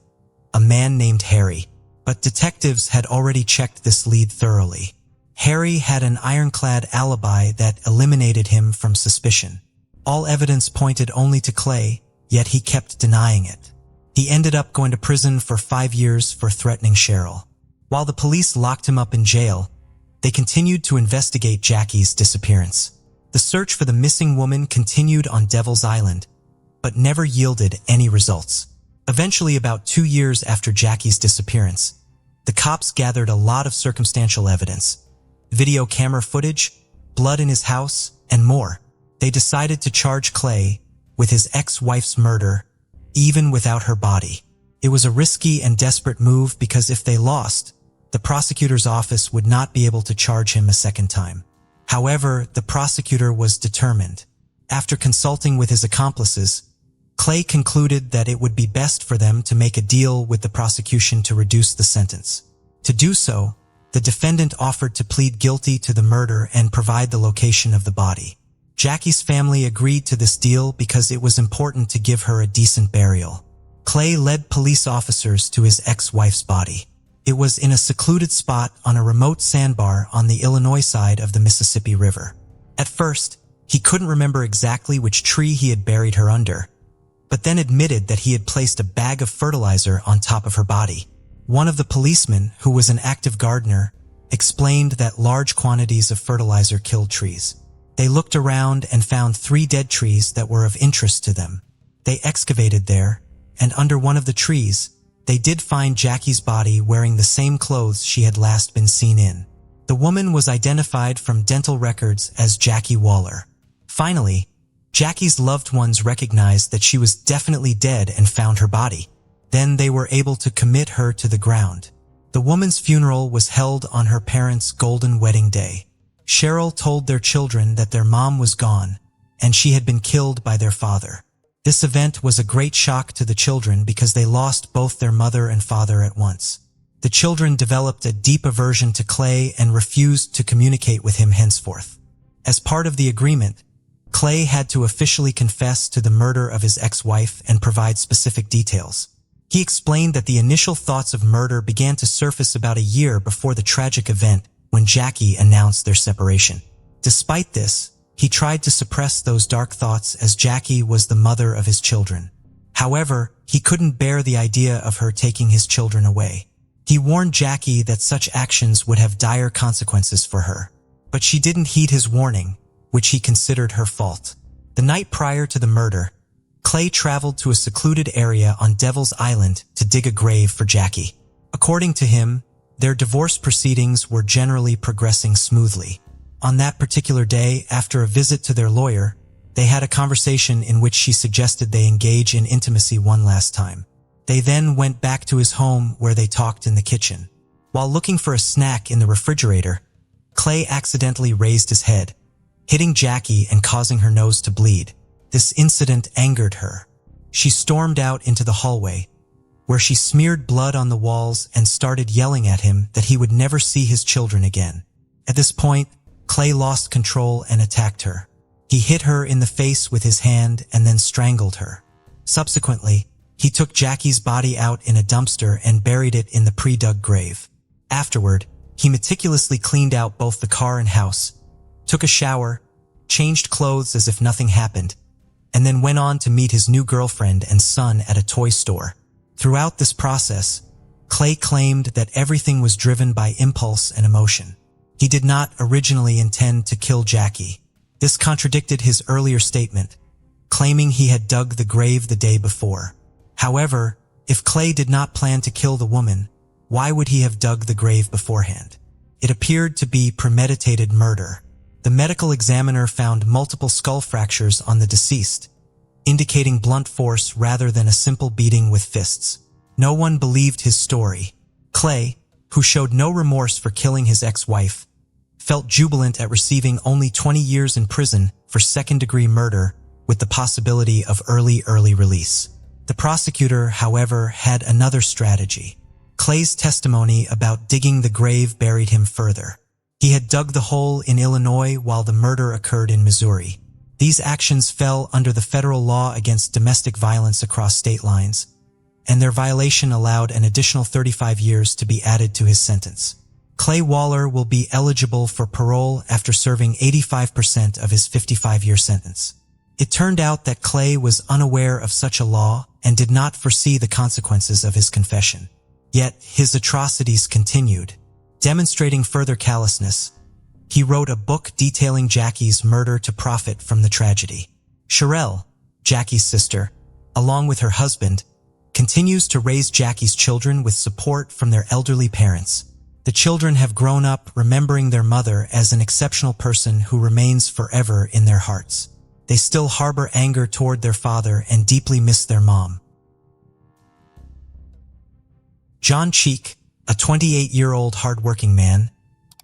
a man named Harry. But detectives had already checked this lead thoroughly. Harry had an ironclad alibi that eliminated him from suspicion. All evidence pointed only to Clay, yet he kept denying it. He ended up going to prison for 5 years for threatening Cheryl. While the police locked him up in jail, they continued to investigate Jackie's disappearance. The search for the missing woman continued on Devil's Island, but never yielded any results. Eventually, about 2 years after Jackie's disappearance, the cops gathered a lot of circumstantial evidence: video camera footage, blood in his house, and more. They decided to charge Clay with his ex-wife's murder, even without her body. It was a risky and desperate move because if they lost, the prosecutor's office would not be able to charge him a second time. However, the prosecutor was determined. After consulting with his accomplices, Clay concluded that it would be best for them to make a deal with the prosecution to reduce the sentence. To do so, the defendant offered to plead guilty to the murder and provide the location of the body. Jackie's family agreed to this deal because it was important to give her a decent burial. Clay led police officers to his ex-wife's body. It was in a secluded spot on a remote sandbar on the Illinois side of the Mississippi River. At first, he couldn't remember exactly which tree he had buried her under, but then admitted that he had placed a bag of fertilizer on top of her body. One of the policemen, who was an active gardener, explained that large quantities of fertilizer killed trees. They looked around and found 3 dead trees that were of interest to them. They excavated there, and under one of the trees, they did find Jackie's body wearing the same clothes she had last been seen in. The woman was identified from dental records as Jackie Waller. Finally, Jackie's loved ones recognized that she was definitely dead and found her body. Then they were able to commit her to the ground. The woman's funeral was held on her parents' golden wedding day. Cheryl told their children that their mom was gone and she had been killed by their father. This event was a great shock to the children because they lost both their mother and father at once. The children developed a deep aversion to Clay and refused to communicate with him henceforth. As part of the agreement, Clay had to officially confess to the murder of his ex-wife and provide specific details. He explained that the initial thoughts of murder began to surface about a year before the tragic event when Jackie announced their separation. Despite this, he tried to suppress those dark thoughts as Jackie was the mother of his children. However, he couldn't bear the idea of her taking his children away. He warned Jackie that such actions would have dire consequences for her. But she didn't heed his warning, which he considered her fault. The night prior to the murder, Clay traveled to a secluded area on Devil's Island to dig a grave for Jackie. According to him, their divorce proceedings were generally progressing smoothly. On that particular day, after a visit to their lawyer, they had a conversation in which she suggested they engage in intimacy one last time. They then went back to his home where they talked in the kitchen. While looking for a snack in the refrigerator, Clay accidentally raised his head, hitting Jackie and causing her nose to bleed. This incident angered her. She stormed out into the hallway, where she smeared blood on the walls and started yelling at him that he would never see his children again. At this point, Clay lost control and attacked her. He hit her in the face with his hand and then strangled her. Subsequently, he took Jackie's body out in a dumpster and buried it in the pre-dug grave. Afterward, he meticulously cleaned out both the car and house, took a shower, changed clothes as if nothing happened, and then went on to meet his new girlfriend and son at a toy store. Throughout this process, Clay claimed that everything was driven by impulse and emotion. He did not originally intend to kill Jackie. This contradicted his earlier statement, claiming he had dug the grave the day before. However, if Clay did not plan to kill the woman, why would he have dug the grave beforehand? It appeared to be premeditated murder. The medical examiner found multiple skull fractures on the deceased, indicating blunt force rather than a simple beating with fists. No one believed his story. Clay, who showed no remorse for killing his ex-wife, felt jubilant at receiving only 20 years in prison for second-degree murder with the possibility of early release. The prosecutor, however, had another strategy. Clay's testimony about digging the grave buried him further. He had dug the hole in Illinois while the murder occurred in Missouri. These actions fell under the federal law against domestic violence across state lines, and their violation allowed an additional 35 years to be added to his sentence. Clay Waller will be eligible for parole after serving 85% of his 55-year sentence. It turned out that Clay was unaware of such a law and did not foresee the consequences of his confession. Yet, his atrocities continued. Demonstrating further callousness, he wrote a book detailing Jackie's murder to profit from the tragedy. Sherelle, Jackie's sister, along with her husband, continues to raise Jackie's children with support from their elderly parents. The children have grown up remembering their mother as an exceptional person who remains forever in their hearts. They still harbor anger toward their father and deeply miss their mom. John Cheek, a 28-year-old hardworking man,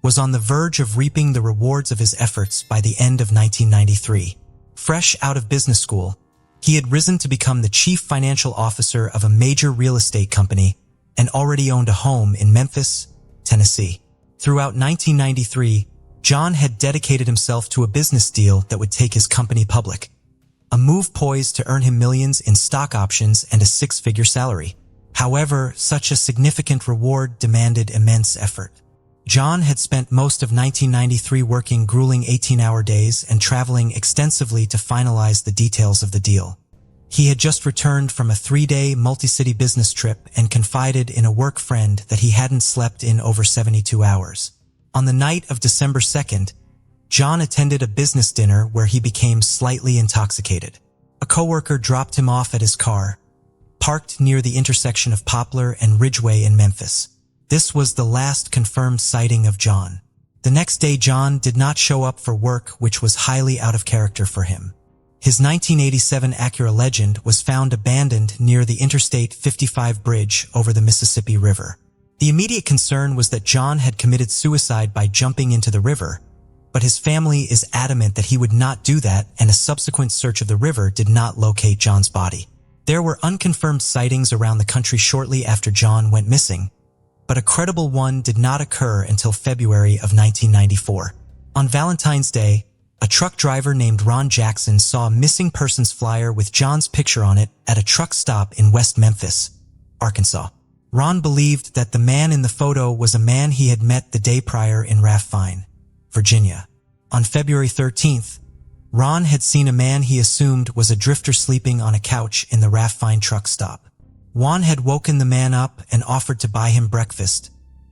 was on the verge of reaping the rewards of his efforts by the end of 1993. Fresh out of business school, he had risen to become the chief financial officer of a major real estate company and already owned a home in Memphis, Tennessee. Throughout 1993, John had dedicated himself to a business deal that would take his company public, a move poised to earn him millions in stock options and a six-figure salary. However, such a significant reward demanded immense effort. John had spent most of 1993 working grueling 18-hour days and traveling extensively to finalize the details of the deal. He had just returned from a 3-day multi-city business trip and confided in a work friend that he hadn't slept in over 72 hours. On the night of December 2nd, John attended a business dinner where he became slightly intoxicated. A coworker dropped him off at his car, parked near the intersection of Poplar and Ridgeway in Memphis. This was the last confirmed sighting of John. The next day, John did not show up for work, which was highly out of character for him. His 1987 Acura Legend was found abandoned near the Interstate 55 bridge over the Mississippi River. The immediate concern was that John had committed suicide by jumping into the river, but his family is adamant that he would not do that, and a subsequent search of the river did not locate John's body. There were unconfirmed sightings around the country shortly after John went missing, but a credible one did not occur until February of 1994. On Valentine's Day, a truck driver named Ron Jackson saw a missing persons flyer with John's picture on it at a truck stop in West Memphis, Arkansas. Ron believed that the man in the photo was a man he had met the day prior in Raffine, Virginia. On February 13th, Ron had seen a man he assumed was a drifter sleeping on a couch in the Raffine truck stop. Juan had woken the man up and offered to buy him breakfast,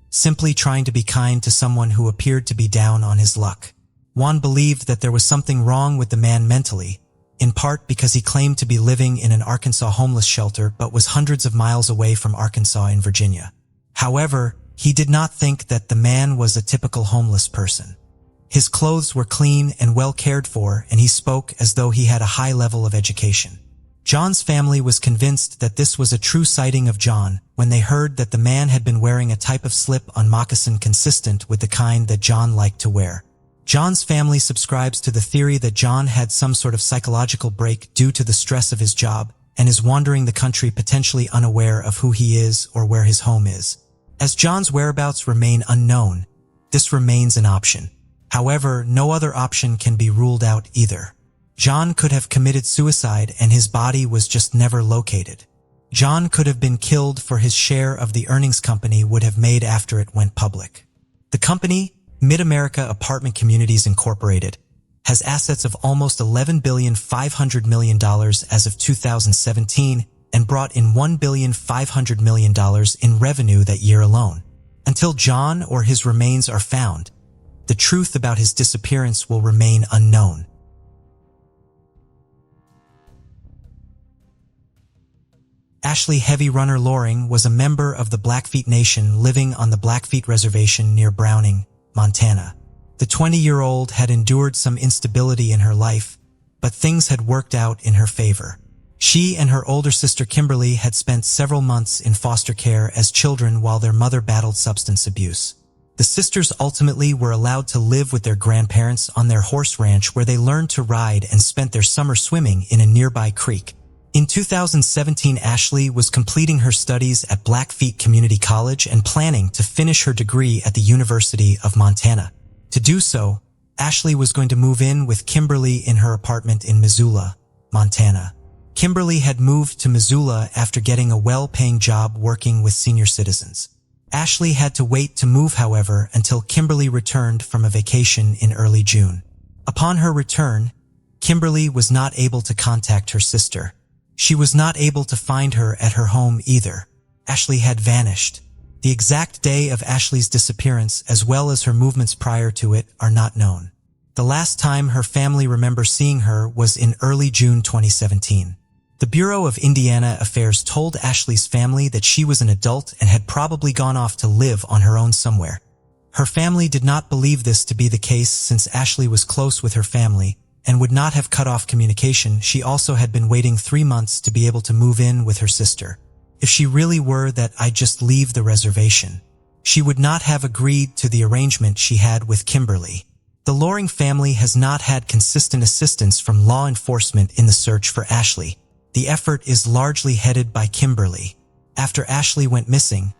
simply trying to be kind to someone who appeared to be down on his luck. Juan believed that there was something wrong with the man mentally, in part because he claimed to be living in an Arkansas homeless shelter but was hundreds of miles away from Arkansas in Virginia. However, he did not think that the man was a typical homeless person. His clothes were clean and well cared for, and he spoke as though he had a high level of education. John's family was convinced that this was a true sighting of John when they heard that the man had been wearing a type of slip-on moccasin consistent with the kind that John liked to wear. John's family subscribes to the theory that John had some sort of psychological break due to the stress of his job and is wandering the country potentially unaware of who he is or where his home is. As John's whereabouts remain unknown, this remains an option. However, no other option can be ruled out either. John could have committed suicide and his body was just never located. John could have been killed for his share of the earnings company would have made after it went public. The company, Mid-America Apartment Communities Incorporated, has assets of almost $11.5 billion as of 2017 and brought in $1.5 billion in revenue that year alone. Until John or his remains are found, the truth about his disappearance will remain unknown. Ashley Heavy Runner Loring was a member of the Blackfeet Nation living on the Blackfeet Reservation near Browning, Montana. The 20-year-old had endured some instability in her life, but things had worked out in her favor. She and her older sister Kimberly had spent several months in foster care as children while their mother battled substance abuse. The sisters ultimately were allowed to live with their grandparents on their horse ranch where they learned to ride and spent their summer swimming in a nearby creek. In 2017, Ashley was completing her studies at Blackfeet Community College and planning to finish her degree at the University of Montana. To do so, Ashley was going to move in with Kimberly in her apartment in Missoula, Montana. Kimberly had moved to Missoula after getting a well-paying job working with senior citizens. Ashley had to wait to move, however, until Kimberly returned from a vacation in early June. Upon her return, Kimberly was not able to contact her sister. She was not able to find her at her home either. Ashley had vanished. The exact day of Ashley's disappearance, as well as her movements prior to it, are not known. The last time her family remember seeing her was in early June 2017. The Bureau of Indiana Affairs told Ashley's family that she was an adult and had probably gone off to live on her own somewhere. Her family did not believe this to be the case since Ashley was close with her family and would not have cut off communication. She also had been waiting 3 months to be able to move in with her sister. If she really were that I'd just leave the reservation, she would not have agreed to the arrangement she had with Kimberly. The Loring family has not had consistent assistance from law enforcement in the search for Ashley. The effort is largely headed by Kimberly. After Ashley went missing,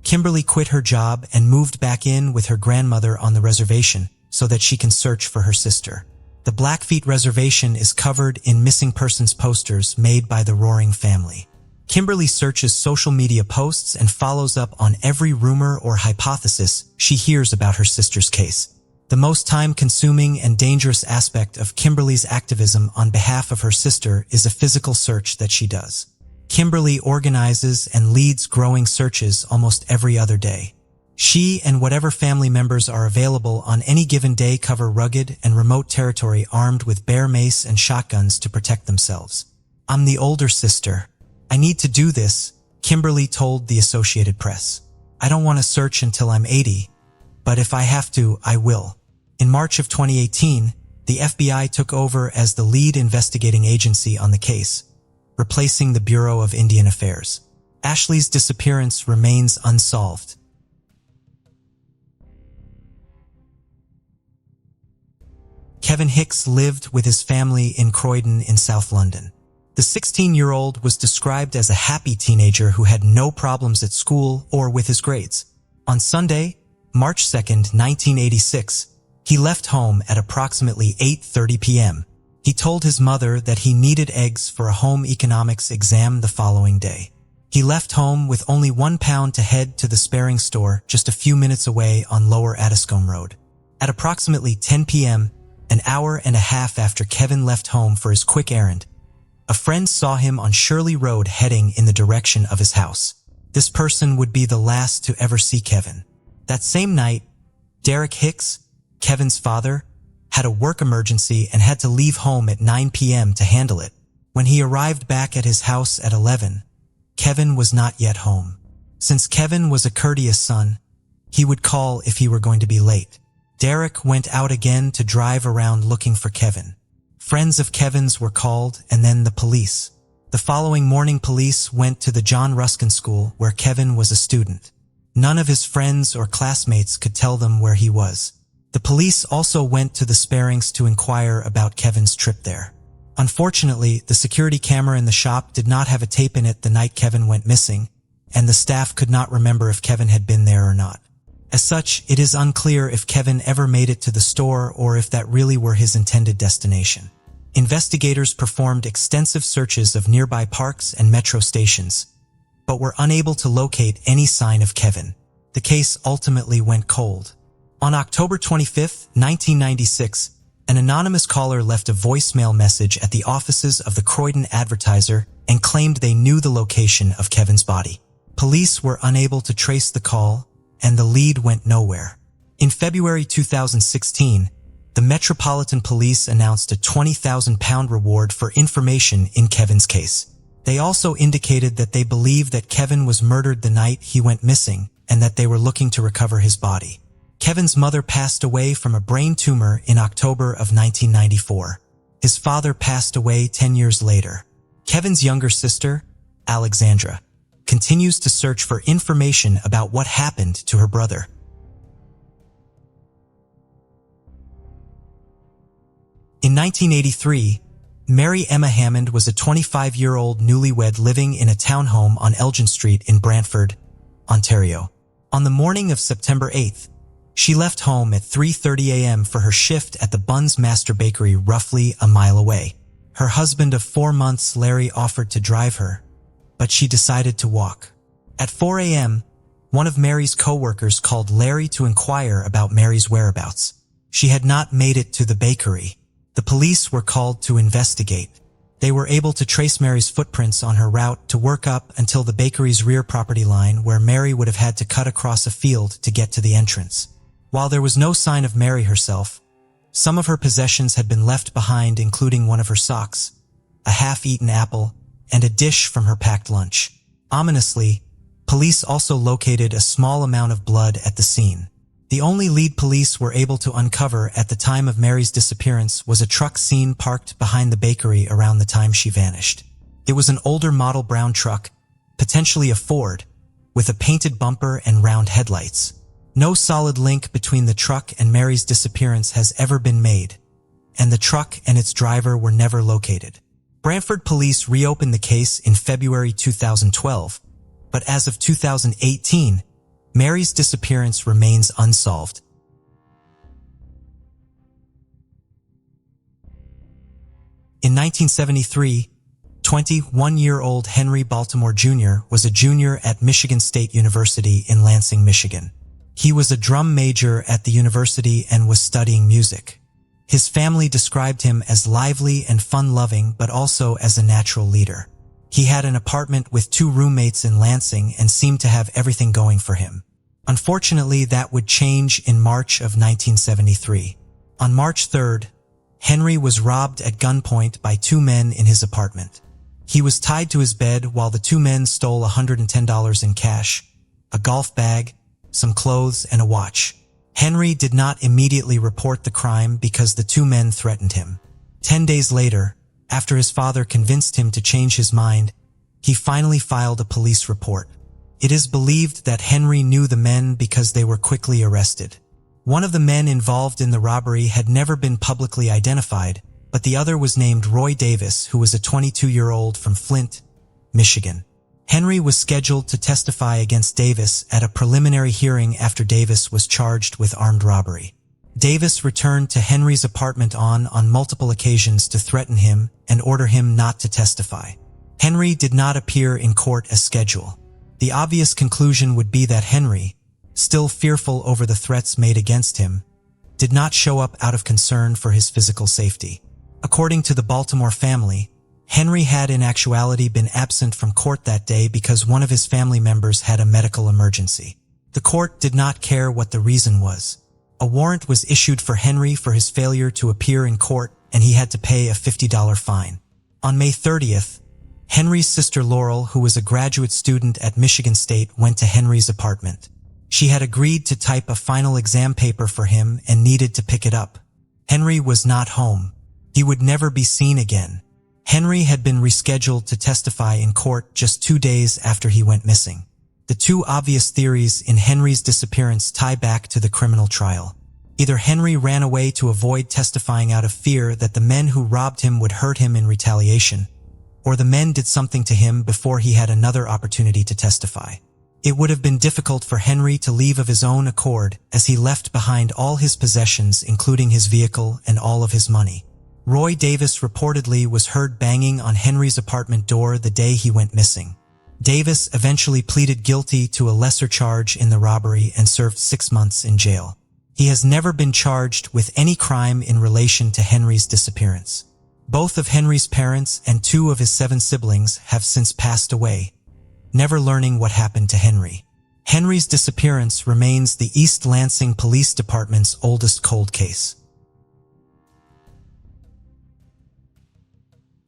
Kimberly quit her job and moved back in with her grandmother on the reservation so that she can search for her sister. The Blackfeet Reservation is covered in missing persons posters made by the Loring family. Kimberly searches social media posts and follows up on every rumor or hypothesis she hears about her sister's case. The most time-consuming and dangerous aspect of Kimberly's activism on behalf of her sister is a physical search that she does. Kimberly organizes and leads growing searches almost every other day. She and whatever family members are available on any given day cover rugged and remote territory armed with bear mace and shotguns to protect themselves. "I'm the older sister. I need to do this," Kimberly told the Associated Press. "I don't want to search until I'm 80, but if I have to, I will." In March of 2018, the FBI took over as the lead investigating agency on the case, replacing the Bureau of Indian Affairs. Ashley's disappearance remains unsolved. Kevin Hicks lived with his family in Croydon in South London. The 16-year-old was described as a happy teenager who had no problems at school or with his grades. On Sunday, March 2, 1986, he left home at approximately 8:30 p.m. He told his mother that he needed eggs for a home economics exam the following day. He left home with only £1 to head to the Sparing store just a few minutes away on Lower Addiscombe Road. At approximately 10 p.m., an hour and a half after Kevin left home for his quick errand, a friend saw him on Shirley Road heading in the direction of his house. This person would be the last to ever see Kevin. That same night, Derek Hicks, Kevin's father, had a work emergency and had to leave home at 9 p.m. to handle it. When he arrived back at his house at 11, Kevin was not yet home. Since Kevin was a courteous son, he would call if he were going to be late. Derek went out again to drive around looking for Kevin. Friends of Kevin's were called and then the police. The following morning, police went to the John Ruskin School where Kevin was a student. None of his friends or classmates could tell them where he was. The police also went to the Sparings to inquire about Kevin's trip there. Unfortunately, the security camera in the shop did not have a tape in it the night Kevin went missing, and the staff could not remember if Kevin had been there or not. As such, it is unclear if Kevin ever made it to the store or if that really were his intended destination. Investigators performed extensive searches of nearby parks and metro stations, but were unable to locate any sign of Kevin. The case ultimately went cold. On October 25, 1996, an anonymous caller left a voicemail message at the offices of the Croydon Advertiser and claimed they knew the location of Kevin's body. Police were unable to trace the call, and the lead went nowhere. In February 2016, the Metropolitan Police announced a £20,000 reward for information in Kevin's case. They also indicated that they believed that Kevin was murdered the night he went missing and that they were looking to recover his body. Kevin's mother passed away from a brain tumor in October of 1994. His father passed away 10 years later. Kevin's younger sister, Alexandra, continues to search for information about what happened to her brother. In 1983, Mary Emma Hammond was a 25-year-old newlywed living in a townhome on Elgin Street in Brantford, Ontario. On the morning of September 8th, she left home at 3:30 a.m. for her shift at the Buns Master Bakery roughly a mile away. Her husband of 4 months, Larry, offered to drive her, but she decided to walk. At 4 a.m., one of Mary's co-workers called Larry to inquire about Mary's whereabouts. She had not made it to the bakery. The police were called to investigate. They were able to trace Mary's footprints on her route to work up until the bakery's rear property line, where Mary would have had to cut across a field to get to the entrance. While there was no sign of Mary herself, some of her possessions had been left behind, including one of her socks, a half-eaten apple, and a dish from her packed lunch. Ominously, police also located a small amount of blood at the scene. The only lead police were able to uncover at the time of Mary's disappearance was a truck seen parked behind the bakery around the time she vanished. It was an older model brown truck, potentially a Ford, with a painted bumper and round headlights. No solid link between the truck and Mary's disappearance has ever been made, and the truck and its driver were never located. Brantford police reopened the case in February 2012, but as of 2018, Mary's disappearance remains unsolved. In 1973, 21-year-old Henry Baltimore Jr. was a junior at Michigan State University in Lansing, Michigan. He was a drum major at the university and was studying music. His family described him as lively and fun-loving, but also as a natural leader. He had an apartment with 2 roommates in Lansing and seemed to have everything going for him. Unfortunately, that would change in March of 1973. On March 3rd, Henry was robbed at gunpoint by 2 men in his apartment. He was tied to his bed while the 2 men stole $110 in cash, a golf bag, some clothes, and a watch. Henry did not immediately report the crime because the 2 men threatened him. 10 days later, after his father convinced him to change his mind, he finally filed a police report. It is believed that Henry knew the men because they were quickly arrested. One of the men involved in the robbery had never been publicly identified, but the other was named Roy Davis, who was a 22-year-old from Flint, Michigan. Henry was scheduled to testify against Davis at a preliminary hearing after Davis was charged with armed robbery. Davis returned to Henry's apartment on multiple occasions to threaten him and order him not to testify. Henry did not appear in court as scheduled. The obvious conclusion would be that Henry, still fearful over the threats made against him, did not show up out of concern for his physical safety. According to the Baltimore family, Henry had in actuality been absent from court that day because one of his family members had a medical emergency. The court did not care what the reason was. A warrant was issued for Henry for his failure to appear in court, and he had to pay a $50 fine. On May 30th, Henry's sister Laurel, who was a graduate student at Michigan State, went to Henry's apartment. She had agreed to type a final exam paper for him and needed to pick it up. Henry was not home. He would never be seen again. Henry had been rescheduled to testify in court just 2 days after he went missing. The 2 obvious theories in Henry's disappearance tie back to the criminal trial. Either Henry ran away to avoid testifying out of fear that the men who robbed him would hurt him in retaliation, or the men did something to him before he had another opportunity to testify. It would have been difficult for Henry to leave of his own accord, as he left behind all his possessions, including his vehicle and all of his money. Roy Davis reportedly was heard banging on Henry's apartment door the day he went missing. Davis eventually pleaded guilty to a lesser charge in the robbery and served 6 months in jail. He has never been charged with any crime in relation to Henry's disappearance. Both of Henry's parents and 2 of his 7 siblings have since passed away, never learning what happened to Henry. Henry's disappearance remains the East Lansing Police Department's oldest cold case.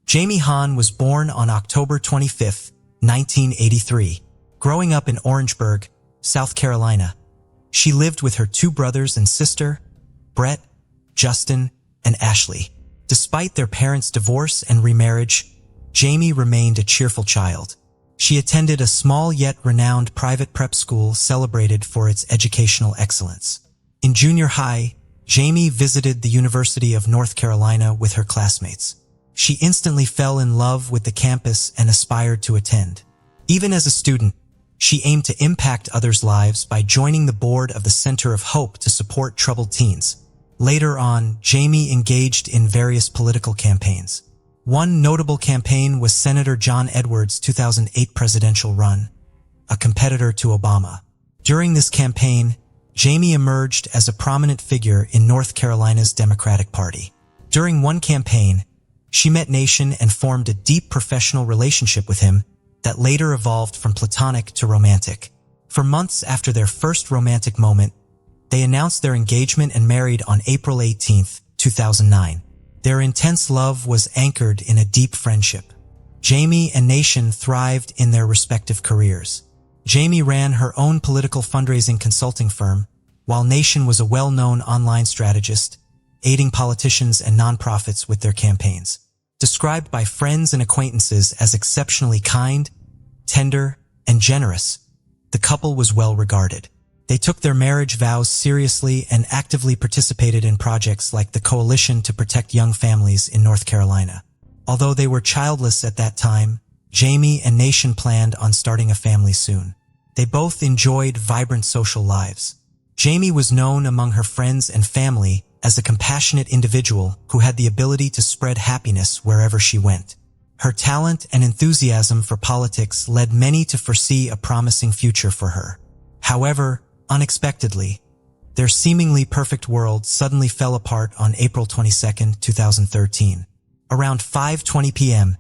Jamie Hahn was born on October 25, 1983. Growing up in Orangeburg, South Carolina, she lived with her 2 brothers and sister, Brett, Justin, and Ashley. Despite their parents' divorce and remarriage, Jamie remained a cheerful child. She attended a small yet renowned private prep school celebrated for its educational excellence. In junior high, Jamie visited the University of North Carolina with her classmates. She instantly fell in love with the campus and aspired to attend. Even as a student, she aimed to impact others' lives by joining the board of the Center of Hope to support troubled teens. Later on, Jamie engaged in various political campaigns. One notable campaign was Senator John Edwards' 2008 presidential run, a competitor to Obama. During this campaign, Jamie emerged as a prominent figure in North Carolina's Democratic Party. During one campaign, She met Nation and formed a deep professional relationship with him that later evolved from platonic to romantic. For months after their first romantic moment, they announced their engagement and married on April 18, 2009. Their intense love was anchored in a deep friendship. Jamie and Nation thrived in their respective careers. Jamie ran her own political fundraising consulting firm, while Nation was a well-known online strategist, aiding politicians and nonprofits with their campaigns. Described by friends and acquaintances as exceptionally kind, tender, and generous, the couple was well regarded. They took their marriage vows seriously and actively participated in projects like the Coalition to Protect Young Families in North Carolina. Although they were childless at that time, Jamie and Nation planned on starting a family soon. They both enjoyed vibrant social lives. Jamie was known among her friends and family as a compassionate individual who had the ability to spread happiness wherever she went. Her talent and enthusiasm for politics led many to foresee a promising future for her. However, unexpectedly, their seemingly perfect world suddenly fell apart on April 22, 2013. Around 5:20 p.m.,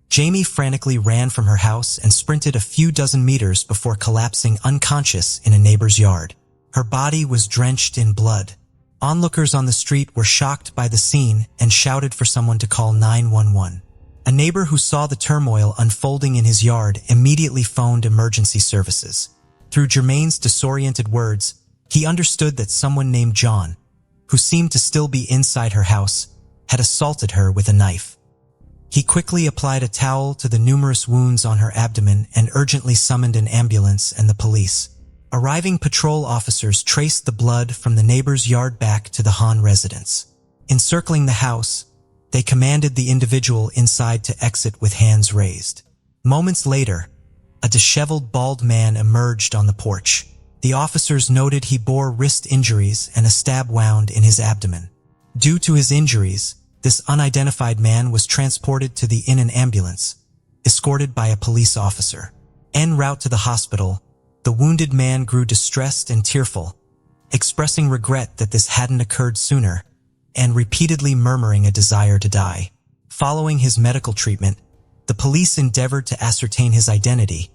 Jamie frantically ran from her house and sprinted a few dozen meters before collapsing unconscious in a neighbor's yard. Her body was drenched in blood. Onlookers on the street were shocked by the scene and shouted for someone to call 911. A neighbor who saw the turmoil unfolding in his yard immediately phoned emergency services. Through Jermaine's disoriented words, he understood that someone named John, who seemed to still be inside her house, had assaulted her with a knife. He quickly applied a towel to the numerous wounds on her abdomen and urgently summoned an ambulance and the police. Arriving patrol officers traced the blood from the neighbor's yard back to the Hahn residence. Encircling the house, they commanded the individual inside to exit with hands raised. Moments later, a disheveled bald man emerged on the porch. The officers noted he bore wrist injuries and a stab wound in his abdomen. Due to his injuries, this unidentified man was transported to the inn in an ambulance, escorted by a police officer. En route to the hospital, the wounded man grew distressed and tearful, expressing regret that this hadn't occurred sooner, and repeatedly murmuring a desire to die. Following his medical treatment, the police endeavored to ascertain his identity,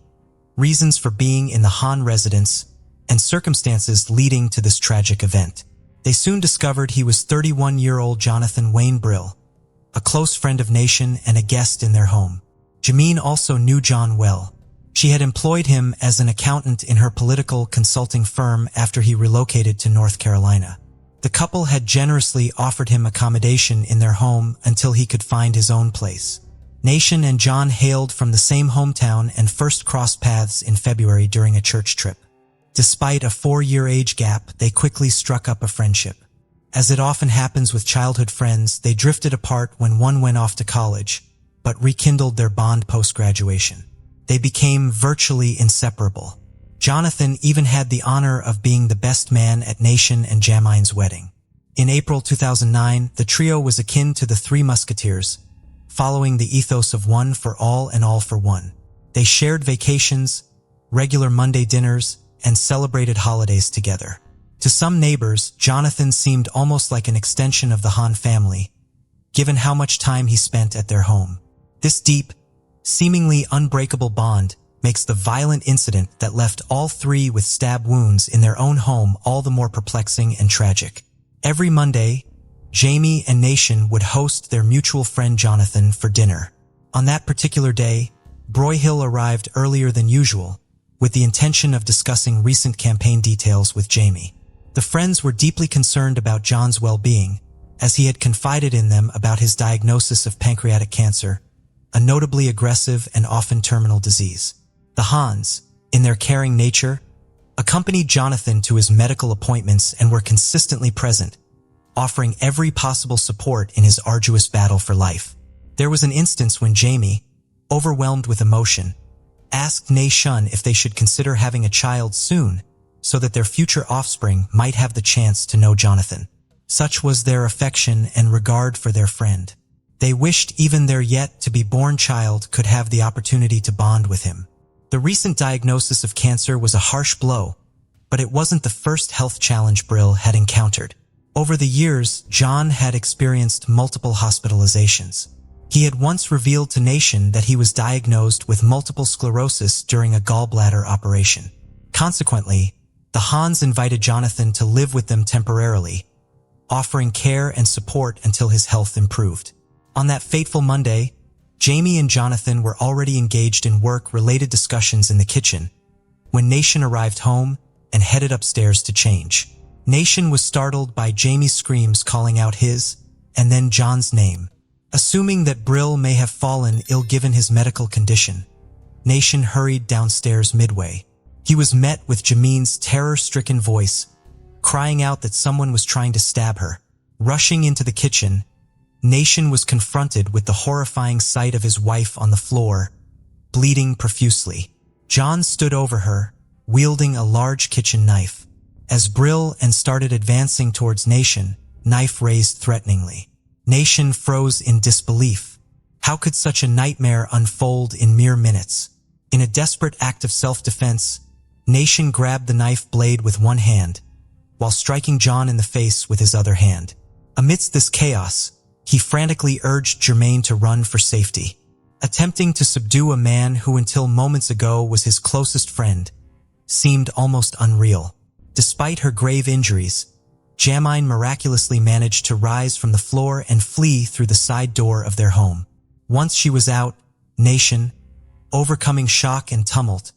reasons for being in the Hahn residence, and circumstances leading to this tragic event. They soon discovered he was 31-year-old Jonathan Wayne Brill, a close friend of Nation and a guest in their home. Jermaine also knew John well. She had employed him as an accountant in her political consulting firm after he relocated to North Carolina. The couple had generously offered him accommodation in their home until he could find his own place. Nation and John hailed from the same hometown and first crossed paths in February during a church trip. Despite a 4-year age gap, they quickly struck up a friendship. As it often happens with childhood friends, they drifted apart when one went off to college, but rekindled their bond post-graduation. They became virtually inseparable. Jonathan even had the honor of being the best man at Nation and Jamine's wedding. In April 2009, the trio was akin to the Three Musketeers, following the ethos of one for all and all for one. They shared vacations, regular Monday dinners, and celebrated holidays together. To some neighbors, Jonathan seemed almost like an extension of the Hahn family, given how much time he spent at their home. This deep, seemingly unbreakable bond makes the violent incident that left all three with stab wounds in their own home all the more perplexing and tragic. Every Monday, Jamie and Nation would host their mutual friend Jonathan for dinner. On that particular day, Broyhill arrived earlier than usual, with the intention of discussing recent campaign details with Jamie. The friends were deeply concerned about John's well-being, as he had confided in them about his diagnosis of pancreatic cancer, a notably aggressive and often terminal disease. The Hahns, in their caring nature, accompanied Jonathan to his medical appointments and were consistently present, offering every possible support in his arduous battle for life. There was an instance when Jamie, overwhelmed with emotion, asked Nation if they should consider having a child soon so that their future offspring might have the chance to know Jonathan. Such was their affection and regard for their friend. They wished even their yet-to-be-born child could have the opportunity to bond with him. The recent diagnosis of cancer was a harsh blow, but it wasn't the first health challenge Brill had encountered. Over the years, John had experienced multiple hospitalizations. He had once revealed to Nation that he was diagnosed with multiple sclerosis during a gallbladder operation. Consequently, the Hans invited Jonathan to live with them temporarily, offering care and support until his health improved. On that fateful Monday, Jamie and Jonathan were already engaged in work-related discussions in the kitchen when Nation arrived home and headed upstairs to change. Nation was startled by Jamie's screams calling out his and then John's name. Assuming that Brill may have fallen ill given his medical condition, Nation hurried downstairs midway. He was met with Jamine's terror-stricken voice, crying out that someone was trying to stab her. Rushing into the kitchen, Nation was confronted with the horrifying sight of his wife on the floor, bleeding profusely. John stood over her, wielding a large kitchen knife. As Brill and started advancing towards Nation, knife raised threateningly. Nation froze in disbelief. How could such a nightmare unfold in mere minutes? In a desperate act of self-defense, Nation grabbed the knife blade with one hand, while striking John in the face with his other hand. Amidst this chaos, he frantically urged Jermaine to run for safety. Attempting to subdue a man who until moments ago was his closest friend seemed almost unreal. Despite her grave injuries, Jamine miraculously managed to rise from the floor and flee through the side door of their home. Once she was out, Nation, overcoming shock and tumult,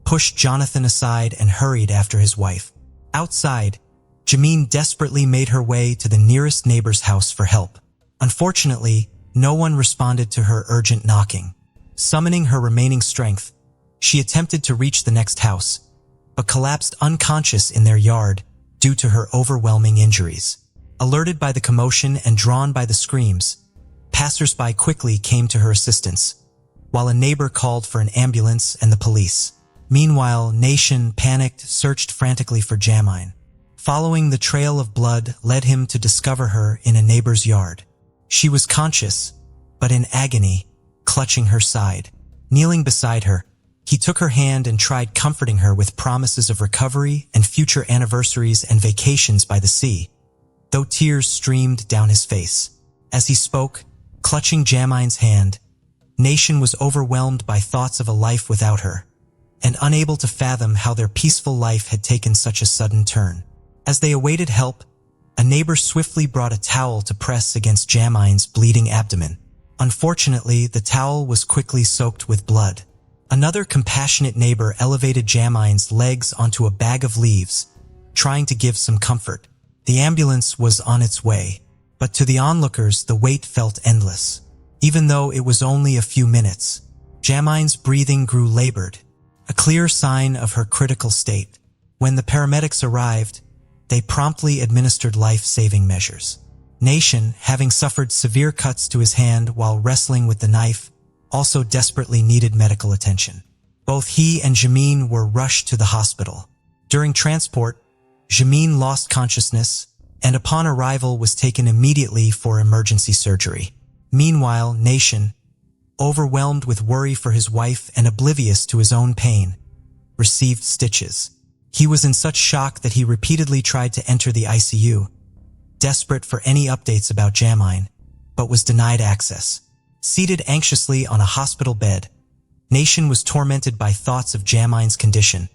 pushed Jonathan aside and hurried after his wife. Outside, Jamine desperately made her way to the nearest neighbor's house for help. Unfortunately, no one responded to her urgent knocking. Summoning her remaining strength, she attempted to reach the next house, but collapsed unconscious in their yard due to her overwhelming injuries. Alerted by the commotion and drawn by the screams, passers-by quickly came to her assistance, while a neighbor called for an ambulance and the police. Meanwhile, Nation, panicked, searched frantically for Jamine. Following the trail of blood led him to discover her in a neighbor's yard. She was conscious, but in agony, clutching her side. Kneeling beside her, he took her hand and tried comforting her with promises of recovery and future anniversaries and vacations by the sea, though tears streamed down his face. As he spoke, clutching Jamine's hand, Nation was overwhelmed by thoughts of a life without her, and unable to fathom how their peaceful life had taken such a sudden turn. As they awaited help, a neighbor swiftly brought a towel to press against Jamine's bleeding abdomen. Unfortunately, the towel was quickly soaked with blood. Another compassionate neighbor elevated Jamine's legs onto a bag of leaves, trying to give some comfort. The ambulance was on its way, but to the onlookers the wait felt endless. Even though it was only a few minutes, Jamine's breathing grew labored, a clear sign of her critical state. When the paramedics arrived, they promptly administered life-saving measures. Nation, having suffered severe cuts to his hand while wrestling with the knife, also desperately needed medical attention. Both he and Jamine were rushed to the hospital. During transport, Jamine lost consciousness and upon arrival was taken immediately for emergency surgery. Meanwhile, Nation, overwhelmed with worry for his wife and oblivious to his own pain, received stitches. He was in such shock that he repeatedly tried to enter the ICU, desperate for any updates about Jamine, but was denied access. Seated anxiously on a hospital bed, Nation was tormented by thoughts of Jamine's condition,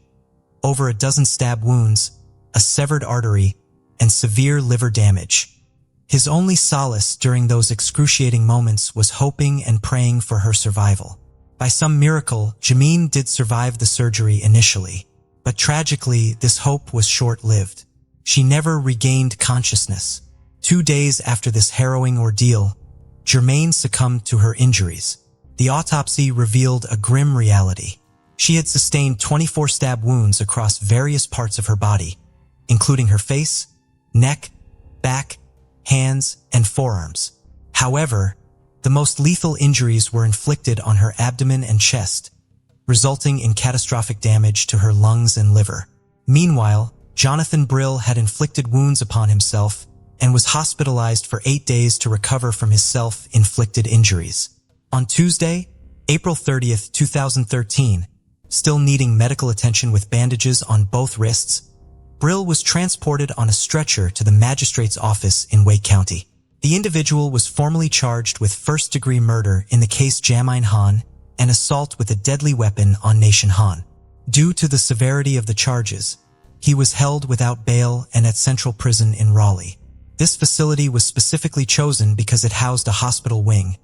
over a dozen stab wounds, a severed artery, and severe liver damage. His only solace during those excruciating moments was hoping and praying for her survival. By some miracle, Jamine did survive the surgery initially, but tragically, this hope was short-lived. She never regained consciousness. 2 days after this harrowing ordeal, Jermaine succumbed to her injuries. The autopsy revealed a grim reality. She had sustained 24 stab wounds across various parts of her body, including her face, neck, back, hands, and forearms. However, the most lethal injuries were inflicted on her abdomen and chest, resulting in catastrophic damage to her lungs and liver. Meanwhile, Jonathan Brill had inflicted wounds upon himself and was hospitalized for 8 days to recover from his self-inflicted injuries. On Tuesday, April 30th, 2013, still needing medical attention with bandages on both wrists, Brill was transported on a stretcher to the magistrate's office in Wake County. The individual was formally charged with first-degree murder in the case Jamin Han and assault with a deadly weapon on Nation Han. Due to the severity of the charges, he was held without bail and at Central Prison in Raleigh. This facility was specifically chosen because it housed a hospital wing,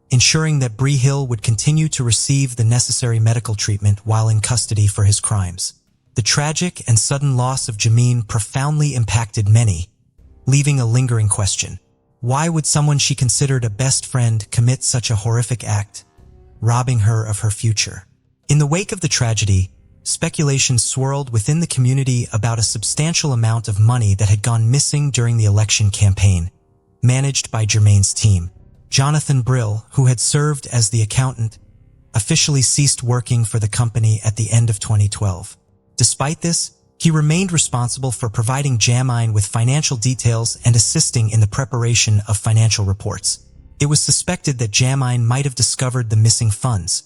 ensuring that Bree Hill would continue to receive the necessary medical treatment while in custody for his crimes. The tragic and sudden loss of Jamin profoundly impacted many, leaving a lingering question. Why would someone she considered a best friend commit such a horrific act, robbing her of her future? In the wake of the tragedy, speculation swirled within the community about a substantial amount of money that had gone missing during the election campaign, managed by Jermaine's team. Jonathan Brill, who had served as the accountant, officially ceased working for the company at the end of 2012. Despite this, he remained responsible for providing Jamin with financial details and assisting in the preparation of financial reports. It was suspected that Jamin might have discovered the missing funds,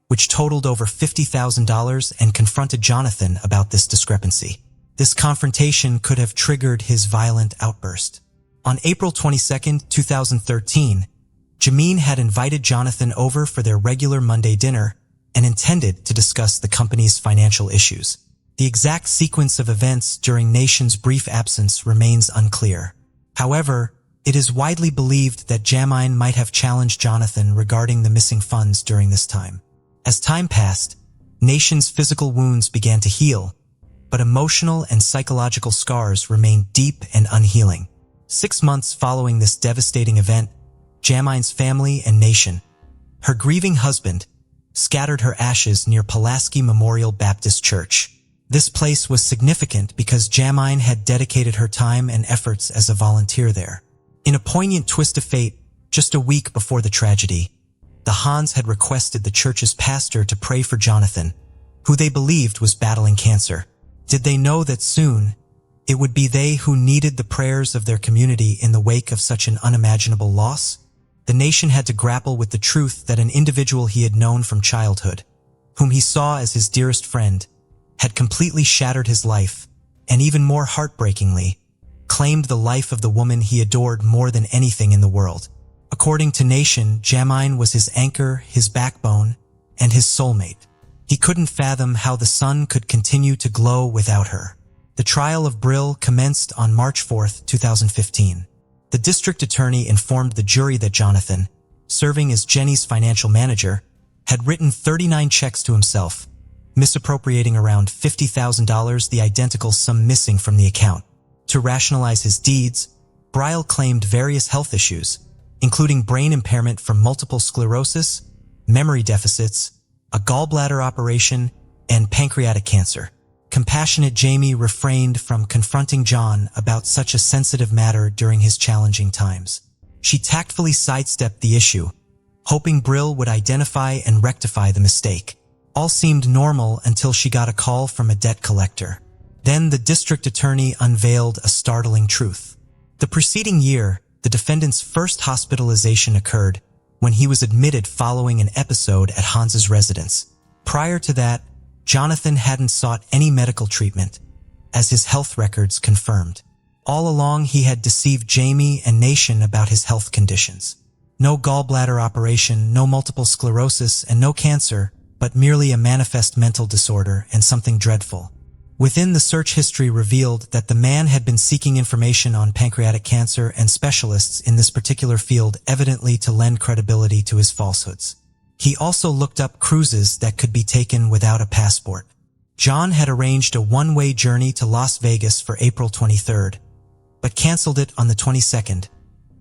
which totaled over $50,000, and confronted Jonathan about this discrepancy. This confrontation could have triggered his violent outburst. On April 22, 2013, Jamin had invited Jonathan over for their regular Monday dinner and intended to discuss the company's financial issues. The exact sequence of events during Nation's brief absence remains unclear. However, it is widely believed that Jamin might have challenged Jonathan regarding the missing funds during this time. As time passed, Nation's physical wounds began to heal, but emotional and psychological scars remained deep and unhealing. 6 months following this devastating event, Jamin's family and Nation, her grieving husband, scattered her ashes near Pulaski Memorial Baptist Church. This place was significant because Jamin had dedicated her time and efforts as a volunteer there. In a poignant twist of fate, just a week before the tragedy, the Hans had requested the church's pastor to pray for Jonathan, who they believed was battling cancer. Did they know that soon, it would be they who needed the prayers of their community in the wake of such an unimaginable loss? The Nation had to grapple with the truth that an individual he had known from childhood, whom he saw as his dearest friend, had completely shattered his life, and even more heartbreakingly, claimed the life of the woman he adored more than anything in the world. According to Nation, Jamin was his anchor, his backbone, and his soulmate. He couldn't fathom how the sun could continue to glow without her. The trial of Brill commenced on March 4, 2015. The district attorney informed the jury that Jonathan, serving as Jenny's financial manager, had written 39 checks to himself, misappropriating around $50,000, the identical sum missing from the account. To rationalize his deeds, Brill claimed various health issues, including brain impairment from multiple sclerosis, memory deficits, a gallbladder operation, and pancreatic cancer. Compassionate Jamie refrained from confronting John about such a sensitive matter during his challenging times. She tactfully sidestepped the issue, hoping Brill would identify and rectify the mistake. All seemed normal until she got a call from a debt collector. Then the district attorney unveiled a startling truth. The preceding year, the defendant's first hospitalization occurred when he was admitted following an episode at Hans's residence. Prior to that, Jonathan hadn't sought any medical treatment, as his health records confirmed. All along, he had deceived Jamie and Nation about his health conditions. No gallbladder operation, no multiple sclerosis, and no cancer, but merely a manifest mental disorder and something dreadful. Within the search history revealed that the man had been seeking information on pancreatic cancer and specialists in this particular field, evidently to lend credibility to his falsehoods. He also looked up cruises that could be taken without a passport. John had arranged a one-way journey to Las Vegas for April 23rd, but canceled it on the 22nd,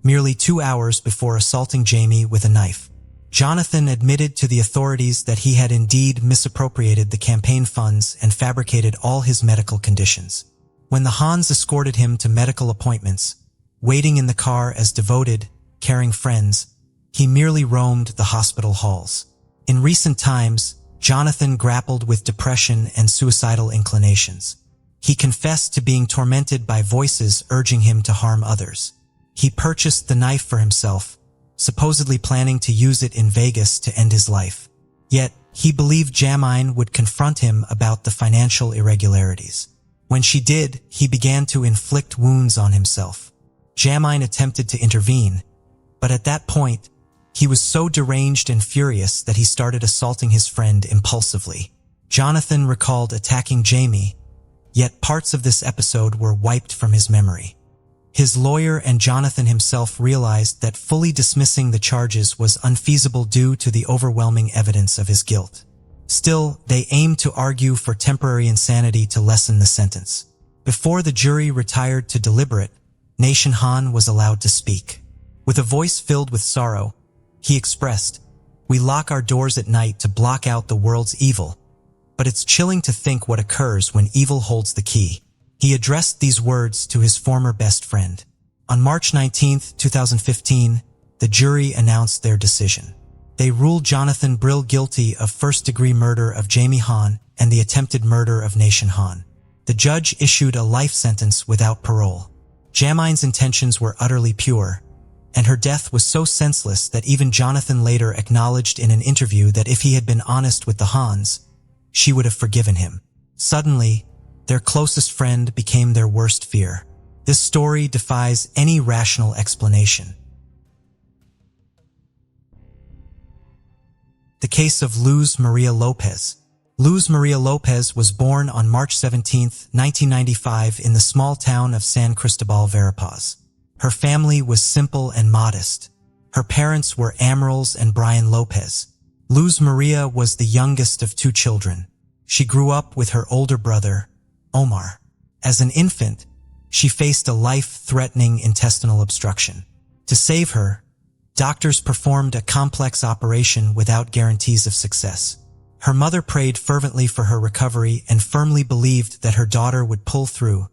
merely 2 hours before assaulting Jamie with a knife. Jonathan admitted to the authorities that he had indeed misappropriated the campaign funds and fabricated all his medical conditions. When the Hans escorted him to medical appointments, waiting in the car as devoted, caring friends, he merely roamed the hospital halls. In recent times, Jonathan grappled with depression and suicidal inclinations. He confessed to being tormented by voices urging him to harm others. He purchased the knife for himself, supposedly planning to use it in Vegas to end his life. Yet, he believed Jamin would confront him about the financial irregularities. When she did, he began to inflict wounds on himself. Jamine attempted to intervene, but at that point, he was so deranged and furious that he started assaulting his friend impulsively. Jonathan recalled attacking Jamie, yet parts of this episode were wiped from his memory. His lawyer and Jonathan himself realized that fully dismissing the charges was unfeasible due to the overwhelming evidence of his guilt. Still, they aimed to argue for temporary insanity to lessen the sentence. Before the jury retired to deliberate, Nation Han was allowed to speak. With a voice filled with sorrow, he expressed, "We lock our doors at night to block out the world's evil, but it's chilling to think what occurs when evil holds the key." He addressed these words to his former best friend. On March 19, 2015, the jury announced their decision. They ruled Jonathan Brill guilty of first-degree murder of Jamie Han and the attempted murder of Nation Han. The judge issued a life sentence without parole. Jamine's intentions were utterly pure, and her death was so senseless that even Jonathan later acknowledged in an interview that if he had been honest with the Hans, she would have forgiven him. Suddenly, their closest friend became their worst fear. This story defies any rational explanation. The case of Luz Maria Lopez. Luz Maria Lopez was born on March 17, 1995 in the small town of San Cristobal Verapaz. Her family was simple and modest. Her parents were Amarils and Brian Lopez. Luz Maria was the youngest of two children. She grew up with her older brother, Omar. As an infant, she faced a life-threatening intestinal obstruction. To save her, doctors performed a complex operation without guarantees of success. Her mother prayed fervently for her recovery and firmly believed that her daughter would pull through,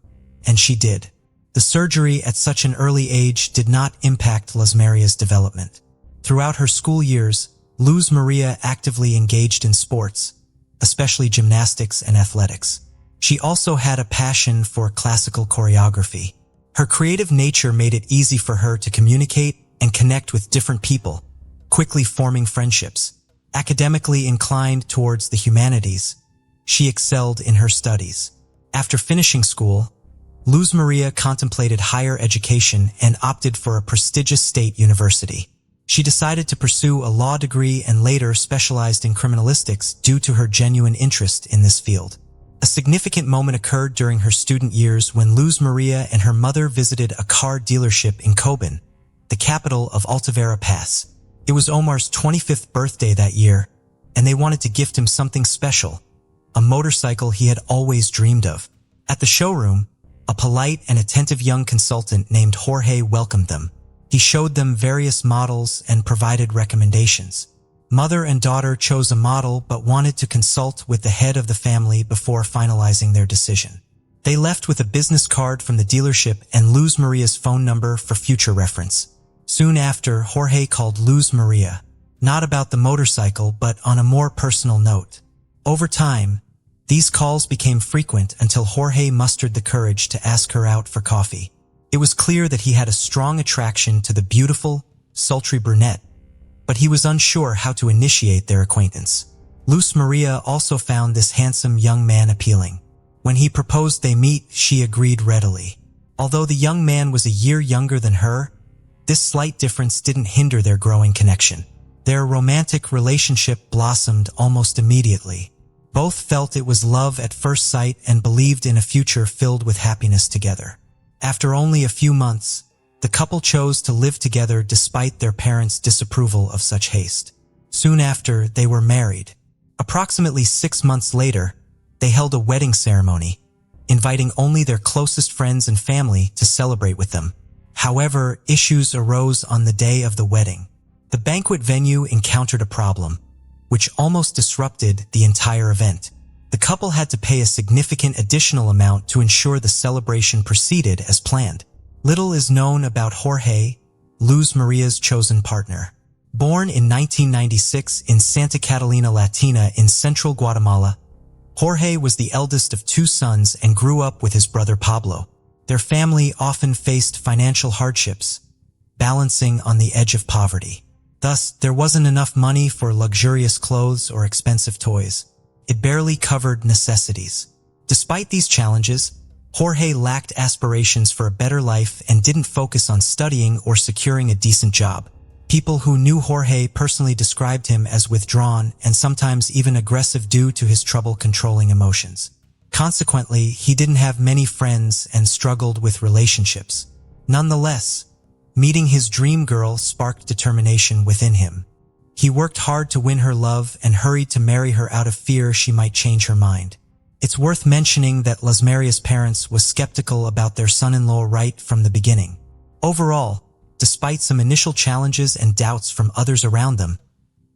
and she did. The surgery at such an early age did not impact Luz Maria's development. Throughout her school years, Luz Maria actively engaged in sports, especially gymnastics and athletics. She also had a passion for classical choreography. Her creative nature made it easy for her to communicate and connect with different people, quickly forming friendships. Academically inclined towards the humanities, she excelled in her studies. After finishing school, Luz Maria contemplated higher education and opted for a prestigious state university. She decided to pursue a law degree and later specialized in criminalistics due to her genuine interest in this field. A significant moment occurred during her student years when Luz Maria and her mother visited a car dealership in Coban, the capital of Alta Verapaz. It was Omar's 25th birthday that year, and they wanted to gift him something special, a motorcycle he had always dreamed of. At the showroom, a polite and attentive young consultant named Jorge welcomed them. He showed them various models and provided recommendations. Mother and daughter chose a model but wanted to consult with the head of the family before finalizing their decision. They left with a business card from the dealership and Luz Maria's phone number for future reference. Soon after, Jorge called Luz Maria, not about the motorcycle but on a more personal note. Over time, these calls became frequent until Jorge mustered the courage to ask her out for coffee. It was clear that he had a strong attraction to the beautiful, sultry brunette, but he was unsure how to initiate their acquaintance. Luz Maria also found this handsome young man appealing. When he proposed they meet, she agreed readily. Although the young man was a year younger than her, this slight difference didn't hinder their growing connection. Their romantic relationship blossomed almost immediately. Both felt it was love at first sight and believed in a future filled with happiness together. After only a few months, the couple chose to live together despite their parents' disapproval of such haste. Soon after, they were married. Approximately 6 months later, they held a wedding ceremony, inviting only their closest friends and family to celebrate with them. However, issues arose on the day of the wedding. The banquet venue encountered a problem, which almost disrupted the entire event. The couple had to pay a significant additional amount to ensure the celebration proceeded as planned. Little is known about Jorge, Luz Maria's chosen partner. Born in 1996 in Santa Catalina Latina in central Guatemala, Jorge was the eldest of 2 sons and grew up with his brother Pablo. Their family often faced financial hardships, balancing on the edge of poverty. Thus, there wasn't enough money for luxurious clothes or expensive toys. It barely covered necessities. Despite these challenges, Jorge lacked aspirations for a better life and didn't focus on studying or securing a decent job. People who knew Jorge personally described him as withdrawn and sometimes even aggressive due to his trouble controlling emotions. Consequently, he didn't have many friends and struggled with relationships. Nonetheless, meeting his dream girl sparked determination within him. He worked hard to win her love and hurried to marry her out of fear she might change her mind. It's worth mentioning that Maria's parents was skeptical about their son-in-law right from the beginning. Overall, despite some initial challenges and doubts from others around them,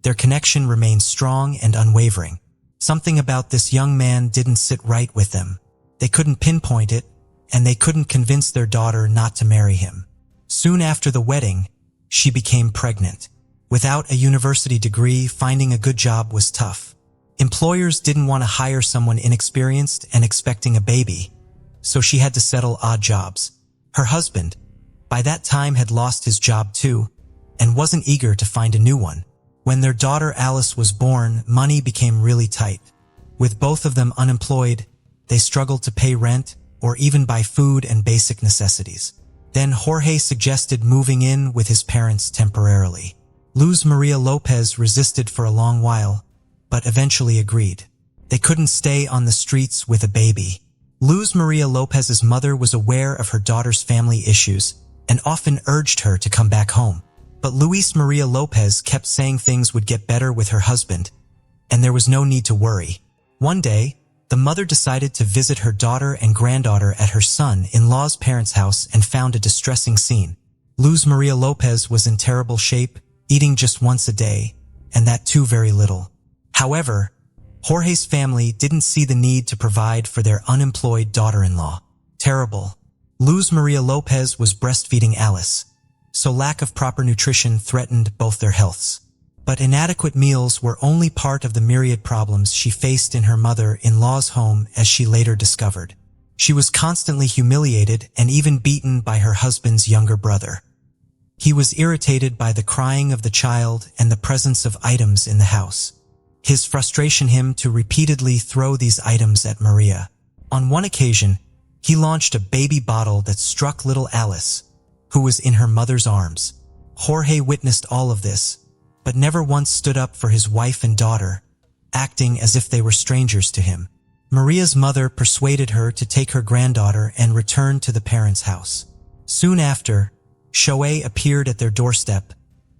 their connection remained strong and unwavering. Something about this young man didn't sit right with them. They couldn't pinpoint it, and they couldn't convince their daughter not to marry him. Soon after the wedding, she became pregnant. Without a university degree, finding a good job was tough. Employers didn't want to hire someone inexperienced and expecting a baby, so she had to settle odd jobs. Her husband, by that time, had lost his job too, and wasn't eager to find a new one. When their daughter Alice was born, money became really tight. With both of them unemployed, they struggled to pay rent or even buy food and basic necessities. Then Jorge suggested moving in with his parents temporarily. Luz Maria Lopez resisted for a long while, but eventually agreed. They couldn't stay on the streets with a baby. Luz Maria Lopez's mother was aware of her daughter's family issues and often urged her to come back home. But Luis Maria Lopez kept saying things would get better with her husband, and there was no need to worry. One day, the mother decided to visit her daughter and granddaughter at her son-in-law's parents' house and found a distressing scene. Luz Maria Lopez was in terrible shape, eating just once a day, and that too very little. However, Jorge's family didn't see the need to provide for their unemployed daughter-in-law. Terrible. Luz Maria Lopez was breastfeeding Alice, so lack of proper nutrition threatened both their healths. But inadequate meals were only part of the myriad problems she faced in her mother-in-law's home, as she later discovered. She was constantly humiliated and even beaten by her husband's younger brother. He was irritated by the crying of the child and the presence of items in the house. His frustration him to repeatedly throw these items at Maria. On one occasion, he launched a baby bottle that struck little Alice, who was in her mother's arms. Jorge witnessed all of this, but never once stood up for his wife and daughter, acting as if they were strangers to him. Maria's mother persuaded her to take her granddaughter and return to the parents' house. Soon after, Shoei appeared at their doorstep,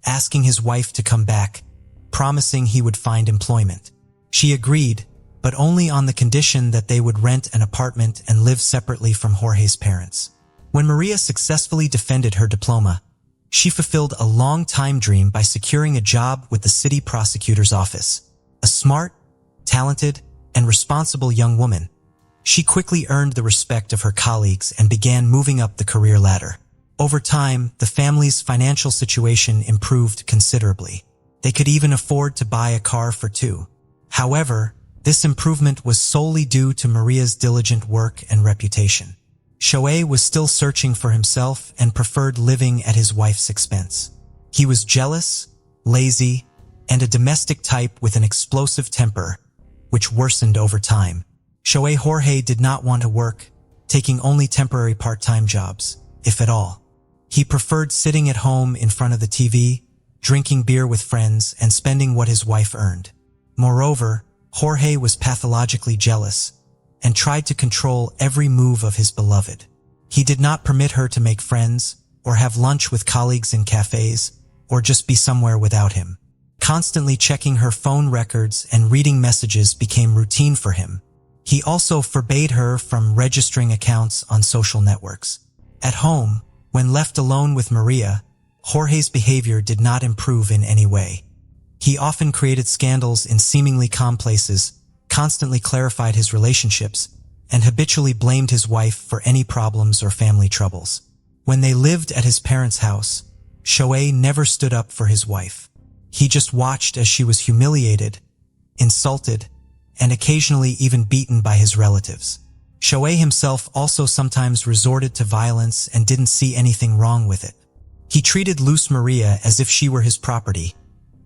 asking his wife to come back, promising he would find employment. She agreed, but only on the condition that they would rent an apartment and live separately from Jorge's parents. When Maria successfully defended her diploma, she fulfilled a long-time dream by securing a job with the city prosecutor's office. A smart, talented, and responsible young woman, she quickly earned the respect of her colleagues and began moving up the career ladder. Over time, the family's financial situation improved considerably. They could even afford to buy a car for two. However, this improvement was solely due to Maria's diligent work and reputation. Shoei was still searching for himself and preferred living at his wife's expense. He was jealous, lazy, and a domestic type with an explosive temper, which worsened over time. Shoei Jorge did not want to work, taking only temporary part-time jobs, if at all. He preferred sitting at home in front of the TV, drinking beer with friends, and spending what his wife earned. Moreover, Jorge was pathologically jealous and tried to control every move of his beloved. He did not permit her to make friends or have lunch with colleagues in cafes or just be somewhere without him. Constantly checking her phone records and reading messages became routine for him. He also forbade her from registering accounts on social networks. At home, when left alone with Maria, Jorge's behavior did not improve in any way. He often created scandals in seemingly calm places, constantly clarified his relationships, and habitually blamed his wife for any problems or family troubles. When they lived at his parents' house, Shoei never stood up for his wife. He just watched as she was humiliated, insulted, and occasionally even beaten by his relatives. Shoei himself also sometimes resorted to violence and didn't see anything wrong with it. He treated Luz Maria as if she were his property,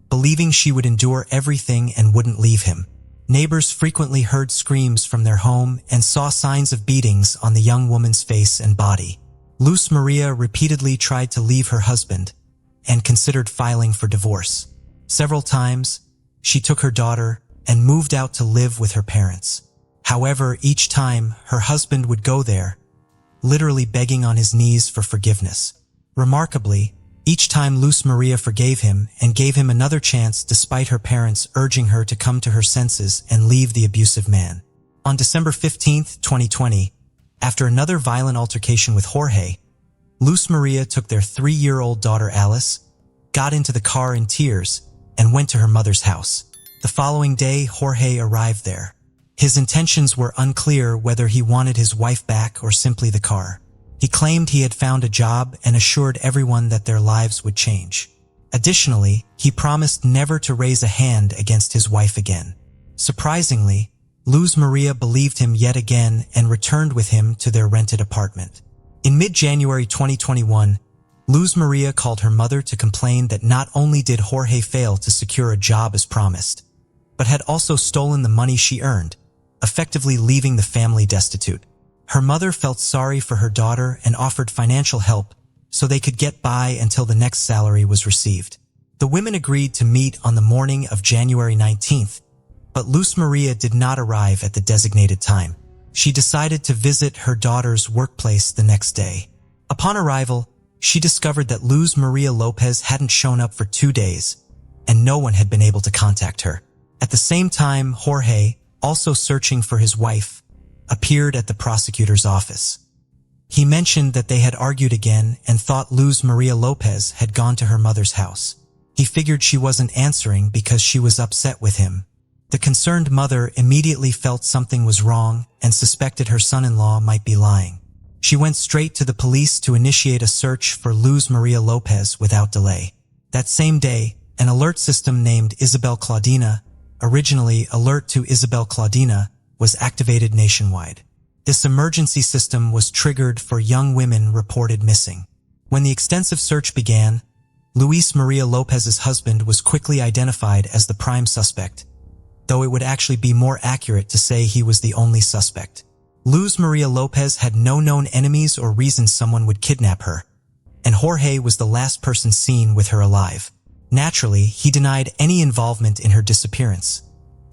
believing she would endure everything and wouldn't leave him. Neighbors frequently heard screams from their home and saw signs of beatings on the young woman's face and body. Luz Maria repeatedly tried to leave her husband and considered filing for divorce. Several times, she took her daughter and moved out to live with her parents. However, each time her husband would go there, literally begging on his knees for forgiveness. Remarkably, each time Luz Maria forgave him and gave him another chance despite her parents urging her to come to her senses and leave the abusive man. On December 15, 2020, after another violent altercation with Jorge, Luz Maria took their 3-year-old daughter Alice, got into the car in tears, and went to her mother's house. The following day, Jorge arrived there. His intentions were unclear whether he wanted his wife back or simply the car. He claimed he had found a job and assured everyone that their lives would change. Additionally, he promised never to raise a hand against his wife again. Surprisingly, Luz Maria believed him yet again and returned with him to their rented apartment. In mid-January 2021, Luz Maria called her mother to complain that not only did Jorge fail to secure a job as promised, but had also stolen the money she earned, effectively leaving the family destitute. Her mother felt sorry for her daughter and offered financial help so they could get by until the next salary was received. The women agreed to meet on the morning of January 19th, but Luz Maria did not arrive at the designated time. She decided to visit her daughter's workplace the next day. Upon arrival, she discovered that Luz Maria Lopez hadn't shown up for 2 days, and no one had been able to contact her. At the same time, Jorge, also searching for his wife, appeared at the prosecutor's office. He mentioned that they had argued again and thought Luz Maria Lopez had gone to her mother's house. He figured she wasn't answering because she was upset with him. The concerned mother immediately felt something was wrong and suspected her son-in-law might be lying. She went straight to the police to initiate a search for Luz Maria Lopez without delay. That same day, an alert system named Isabel Claudina, originally Alert to Isabel Claudina, was activated nationwide. This emergency system was triggered for young women reported missing. When the extensive search began, Luz Maria Lopez's husband was quickly identified as the prime suspect, though it would actually be more accurate to say he was the only suspect. Luz Maria Lopez had no known enemies or reasons someone would kidnap her, and Jorge was the last person seen with her alive. Naturally, he denied any involvement in her disappearance,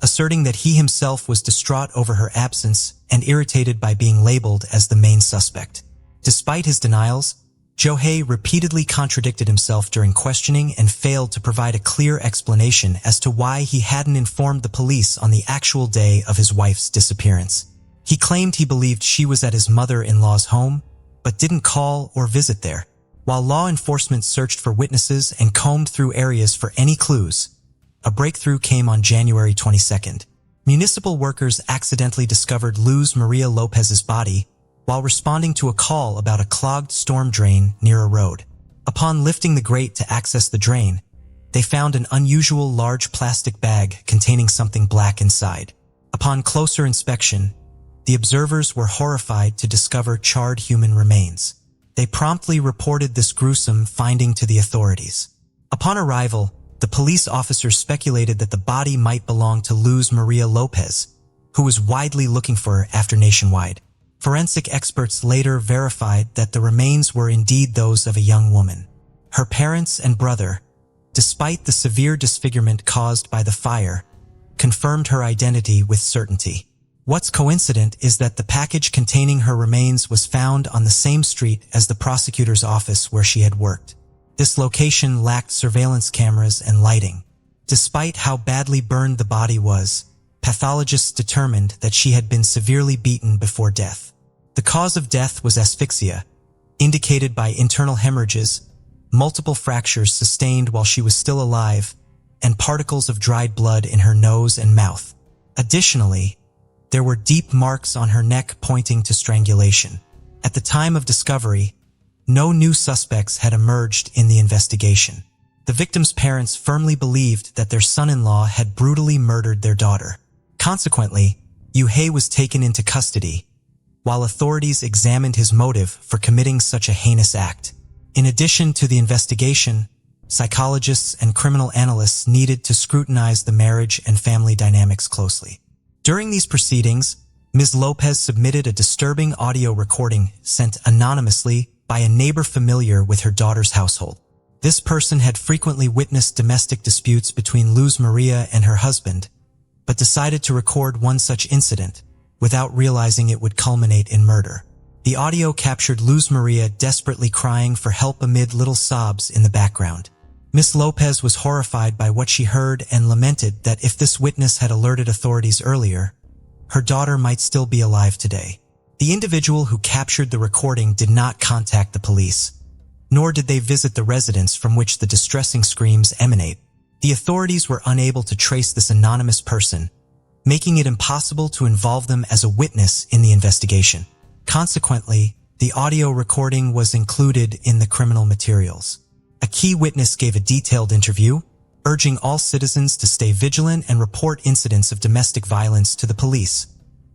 asserting that he himself was distraught over her absence and irritated by being labeled as the main suspect. Despite his denials, Jorge repeatedly contradicted himself during questioning and failed to provide a clear explanation as to why he hadn't informed the police on the actual day of his wife's disappearance. He claimed he believed she was at his mother-in-law's home, but didn't call or visit there. While law enforcement searched for witnesses and combed through areas for any clues, a breakthrough came on January 22nd. Municipal workers accidentally discovered Luz Maria Lopez's body while responding to a call about a clogged storm drain near a road. Upon lifting the grate to access the drain, they found an unusual large plastic bag containing something black inside. Upon closer inspection, the observers were horrified to discover charred human remains. They promptly reported this gruesome finding to the authorities. Upon arrival, the police officers speculated that the body might belong to Luz Maria Lopez, who was widely looking for her after Nationwide. Forensic experts later verified that the remains were indeed those of a young woman. Her parents and brother, despite the severe disfigurement caused by the fire, confirmed her identity with certainty. What's coincident is that the package containing her remains was found on the same street as the prosecutor's office where she had worked. This location lacked surveillance cameras and lighting. Despite how badly burned the body was, pathologists determined that she had been severely beaten before death. The cause of death was asphyxia, indicated by internal hemorrhages, multiple fractures sustained while she was still alive, and particles of dried blood in her nose and mouth. Additionally, there were deep marks on her neck pointing to strangulation. At the time of discovery, no new suspects had emerged in the investigation. The victim's parents firmly believed that their son-in-law had brutally murdered their daughter. Consequently, Jorge was taken into custody, while authorities examined his motive for committing such a heinous act. In addition to the investigation, psychologists and criminal analysts needed to scrutinize the marriage and family dynamics closely. During these proceedings, Ms. Lopez submitted a disturbing audio recording sent anonymously by a neighbor familiar with her daughter's household. This person had frequently witnessed domestic disputes between Luz Maria and her husband, but decided to record one such incident without realizing it would culminate in murder. The audio captured Luz Maria desperately crying for help amid little sobs in the background. Ms. Lopez was horrified by what she heard and lamented that if this witness had alerted authorities earlier, her daughter might still be alive today. The individual who captured the recording did not contact the police, nor did they visit the residence from which the distressing screams emanate. The authorities were unable to trace this anonymous person, making it impossible to involve them as a witness in the investigation. Consequently, the audio recording was included in the criminal materials. A key witness gave a detailed interview, urging all citizens to stay vigilant and report incidents of domestic violence to the police,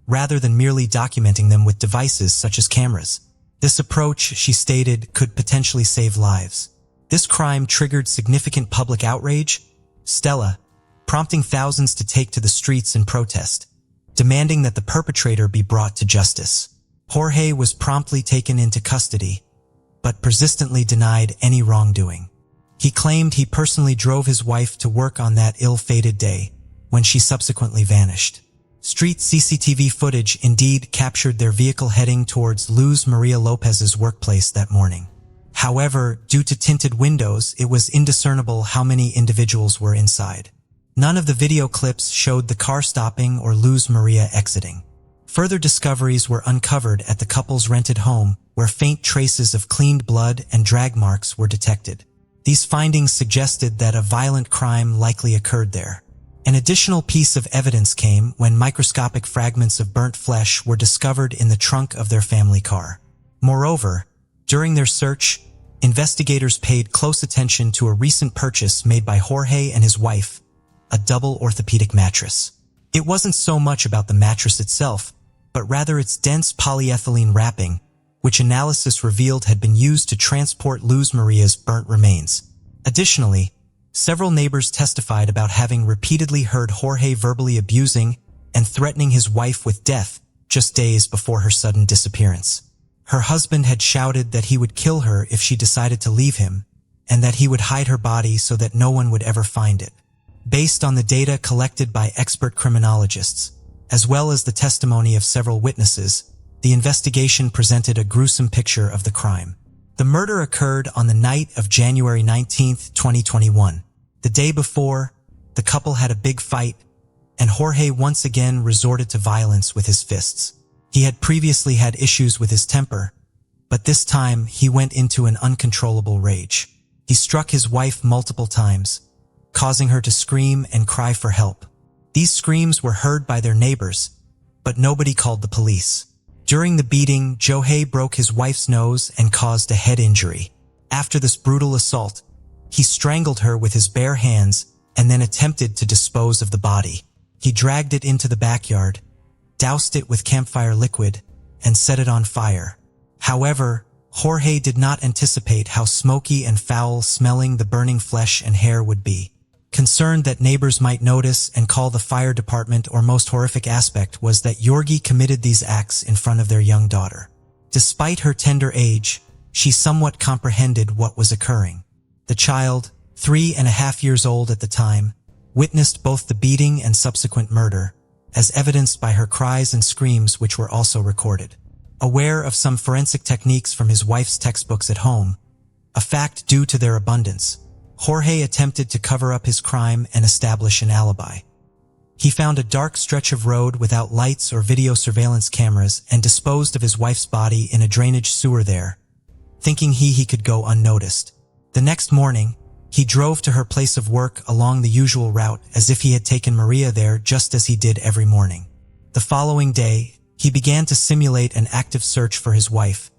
rather than merely documenting them with devices such as cameras. This approach, she stated, could potentially save lives. This crime triggered significant public outrage, prompting thousands to take to the streets in protest, demanding that the perpetrator be brought to justice. Jorge was promptly taken into custody, but persistently denied any wrongdoing. He claimed he personally drove his wife to work on that ill-fated day, when she subsequently vanished. Street CCTV footage indeed captured their vehicle heading towards Luz Maria Lopez's workplace that morning. However, due to tinted windows, it was indiscernible how many individuals were inside. None of the video clips showed the car stopping or Luz Maria exiting. Further discoveries were uncovered at the couple's rented home, where faint traces of cleaned blood and drag marks were detected. These findings suggested that a violent crime likely occurred there. An additional piece of evidence came when microscopic fragments of burnt flesh were discovered in the trunk of their family car. Moreover, during their search, investigators paid close attention to a recent purchase made by Jorge and his wife, a double orthopedic mattress. It wasn't so much about the mattress itself, but rather its dense polyethylene wrapping, which analysis revealed had been used to transport Luz Maria's burnt remains. Additionally, several neighbors testified about having repeatedly heard Jorge verbally abusing and threatening his wife with death just days before her sudden disappearance. Her husband had shouted that he would kill her if she decided to leave him, and that he would hide her body so that no one would ever find it. Based on the data collected by expert criminologists, as well as the testimony of several witnesses, the investigation presented a gruesome picture of the crime. The murder occurred on the night of January 19, 2021. The day before, the couple had a big fight, and Jorge once again resorted to violence with his fists. He had previously had issues with his temper, but this time he went into an uncontrollable rage. He struck his wife multiple times, causing her to scream and cry for help. These screams were heard by their neighbors, but nobody called the police. During the beating, Jorge broke his wife's nose and caused a head injury. After this brutal assault, he strangled her with his bare hands and then attempted to dispose of the body. He dragged it into the backyard, doused it with campfire liquid, and set it on fire. However, Jorge did not anticipate how smoky and foul-smelling the burning flesh and hair would be. Concerned that neighbors might notice and call the fire department, or most horrific aspect was that Jorge committed these acts in front of their young daughter. Despite her tender age, she somewhat comprehended what was occurring. The child, 3.5 years old at the time, witnessed both the beating and subsequent murder, as evidenced by her cries and screams, which were also recorded. Aware of some forensic techniques from his wife's textbooks at home, a fact due to their abundance, Jorge attempted to cover up his crime and establish an alibi. He found a dark stretch of road without lights or video surveillance cameras and disposed of his wife's body in a drainage sewer there, thinking he could go unnoticed. The next morning, he drove to her place of work along the usual route as if he had taken Maria there, just as he did every morning. The following day, he began to simulate an active search for his wife,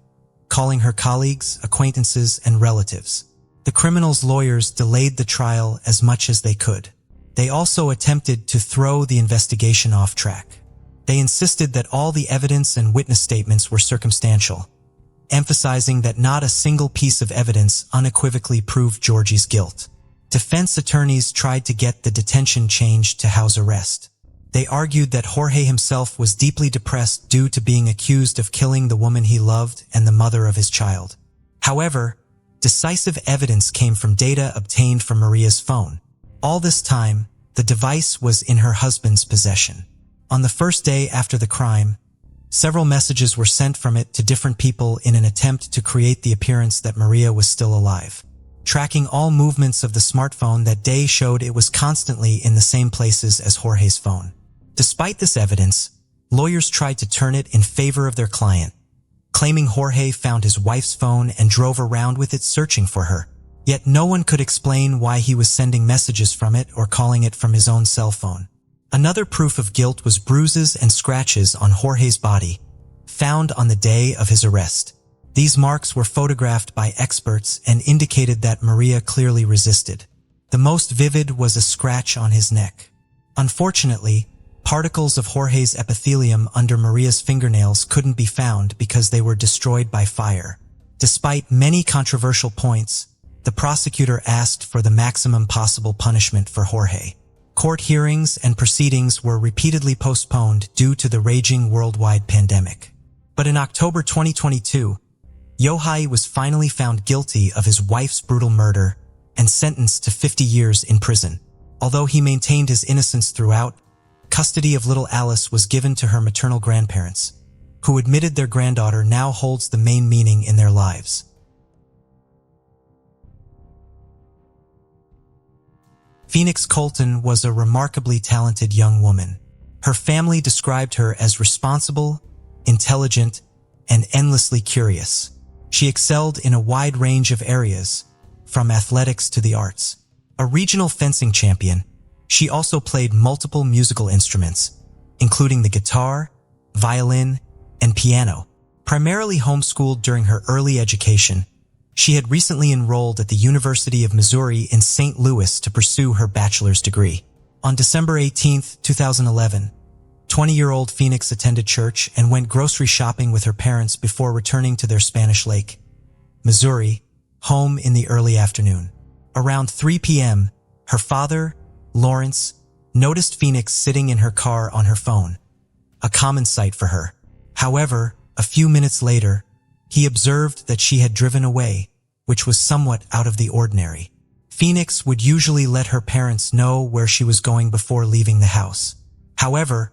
calling her colleagues, acquaintances, and relatives. The criminal's lawyers delayed the trial as much as they could. They also attempted to throw the investigation off track. They insisted that all the evidence and witness statements were circumstantial, emphasizing that not a single piece of evidence unequivocally proved Jorge's guilt. Defense attorneys tried to get the detention changed to house arrest. They argued that Jorge himself was deeply depressed due to being accused of killing the woman he loved and the mother of his child. However, decisive evidence came from data obtained from Maria's phone. All this time, the device was in her husband's possession. On the first day after the crime, several messages were sent from it to different people in an attempt to create the appearance that Maria was still alive. Tracking all movements of the smartphone that day showed it was constantly in the same places as Jorge's phone. Despite this evidence, lawyers tried to turn it in favor of their client, claiming Jorge found his wife's phone and drove around with it searching for her. Yet no one could explain why he was sending messages from it or calling it from his own cell phone. Another proof of guilt was bruises and scratches on Jorge's body, found on the day of his arrest. These marks were photographed by experts and indicated that Maria clearly resisted. The most vivid was a scratch on his neck. Unfortunately, particles of Jorge's epithelium under Maria's fingernails couldn't be found because they were destroyed by fire. Despite many controversial points, the prosecutor asked for the maximum possible punishment for Jorge. Court hearings and proceedings were repeatedly postponed due to the raging worldwide pandemic. But in October 2022, Yohai was finally found guilty of his wife's brutal murder and sentenced to 50 years in prison. Although he maintained his innocence throughout, custody of little Alice was given to her maternal grandparents, who admitted their granddaughter now holds the main meaning in their lives. Phoenix Colton was a remarkably talented young woman. Her family described her as responsible, intelligent, and endlessly curious. She excelled in a wide range of areas, from athletics to the arts. A regional fencing champion, she also played multiple musical instruments, including the guitar, violin, and piano. Primarily homeschooled during her early education, she had recently enrolled at the University of Missouri in St. Louis to pursue her bachelor's degree. On December 18, 2011, 20-year-old Phoenix attended church and went grocery shopping with her parents before returning to their Spanish Lake, Missouri, home in the early afternoon. Around 3 p.m., her father, Lawrence, noticed Phoenix sitting in her car on her phone, a common sight for her. However, a few minutes later, he observed that she had driven away, which was somewhat out of the ordinary. Phoenix would usually let her parents know where she was going before leaving the house. However,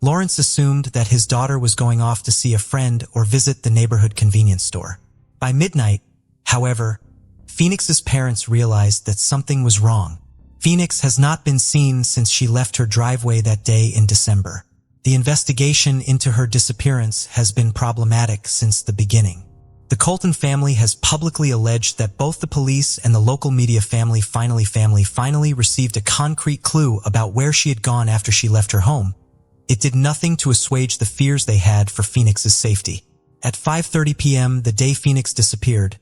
Lawrence assumed that his daughter was going off to see a friend or visit the neighborhood convenience store. By midnight, however, Phoenix's parents realized that something was wrong. Phoenix has not been seen since she left her driveway that day in December. The investigation into her disappearance has been problematic since the beginning. The Colton family has publicly alleged that both the police and the local media family finally received a concrete clue about where she had gone after she left her home. It did nothing to assuage the fears they had for Phoenix's safety. At 5:30 p.m. the day Phoenix disappeared,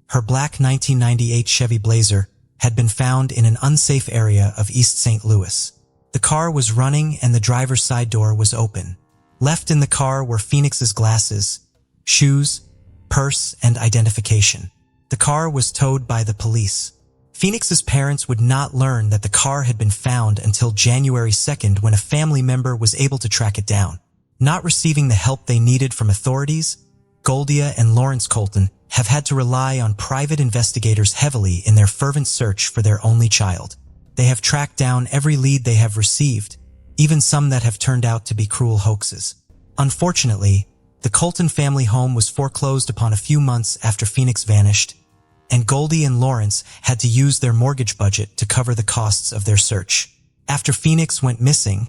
her black 1998 Chevy Blazer had been found in an unsafe area of East St. Louis. The car was running and the driver's side door was open. Left in the car were Phoenix's glasses, shoes, purse, and identification. The car was towed by the police. Phoenix's parents would not learn that the car had been found until January 2nd when a family member was able to track it down. Not receiving the help they needed from authorities, Goldia and Lawrence Colton have had to rely on private investigators heavily in their fervent search for their only child. They have tracked down every lead they have received, even some that have turned out to be cruel hoaxes. Unfortunately, the Colton family home was foreclosed upon a few months after Phoenix vanished, and Goldie and Lawrence had to use their mortgage budget to cover the costs of their search. After Phoenix went missing,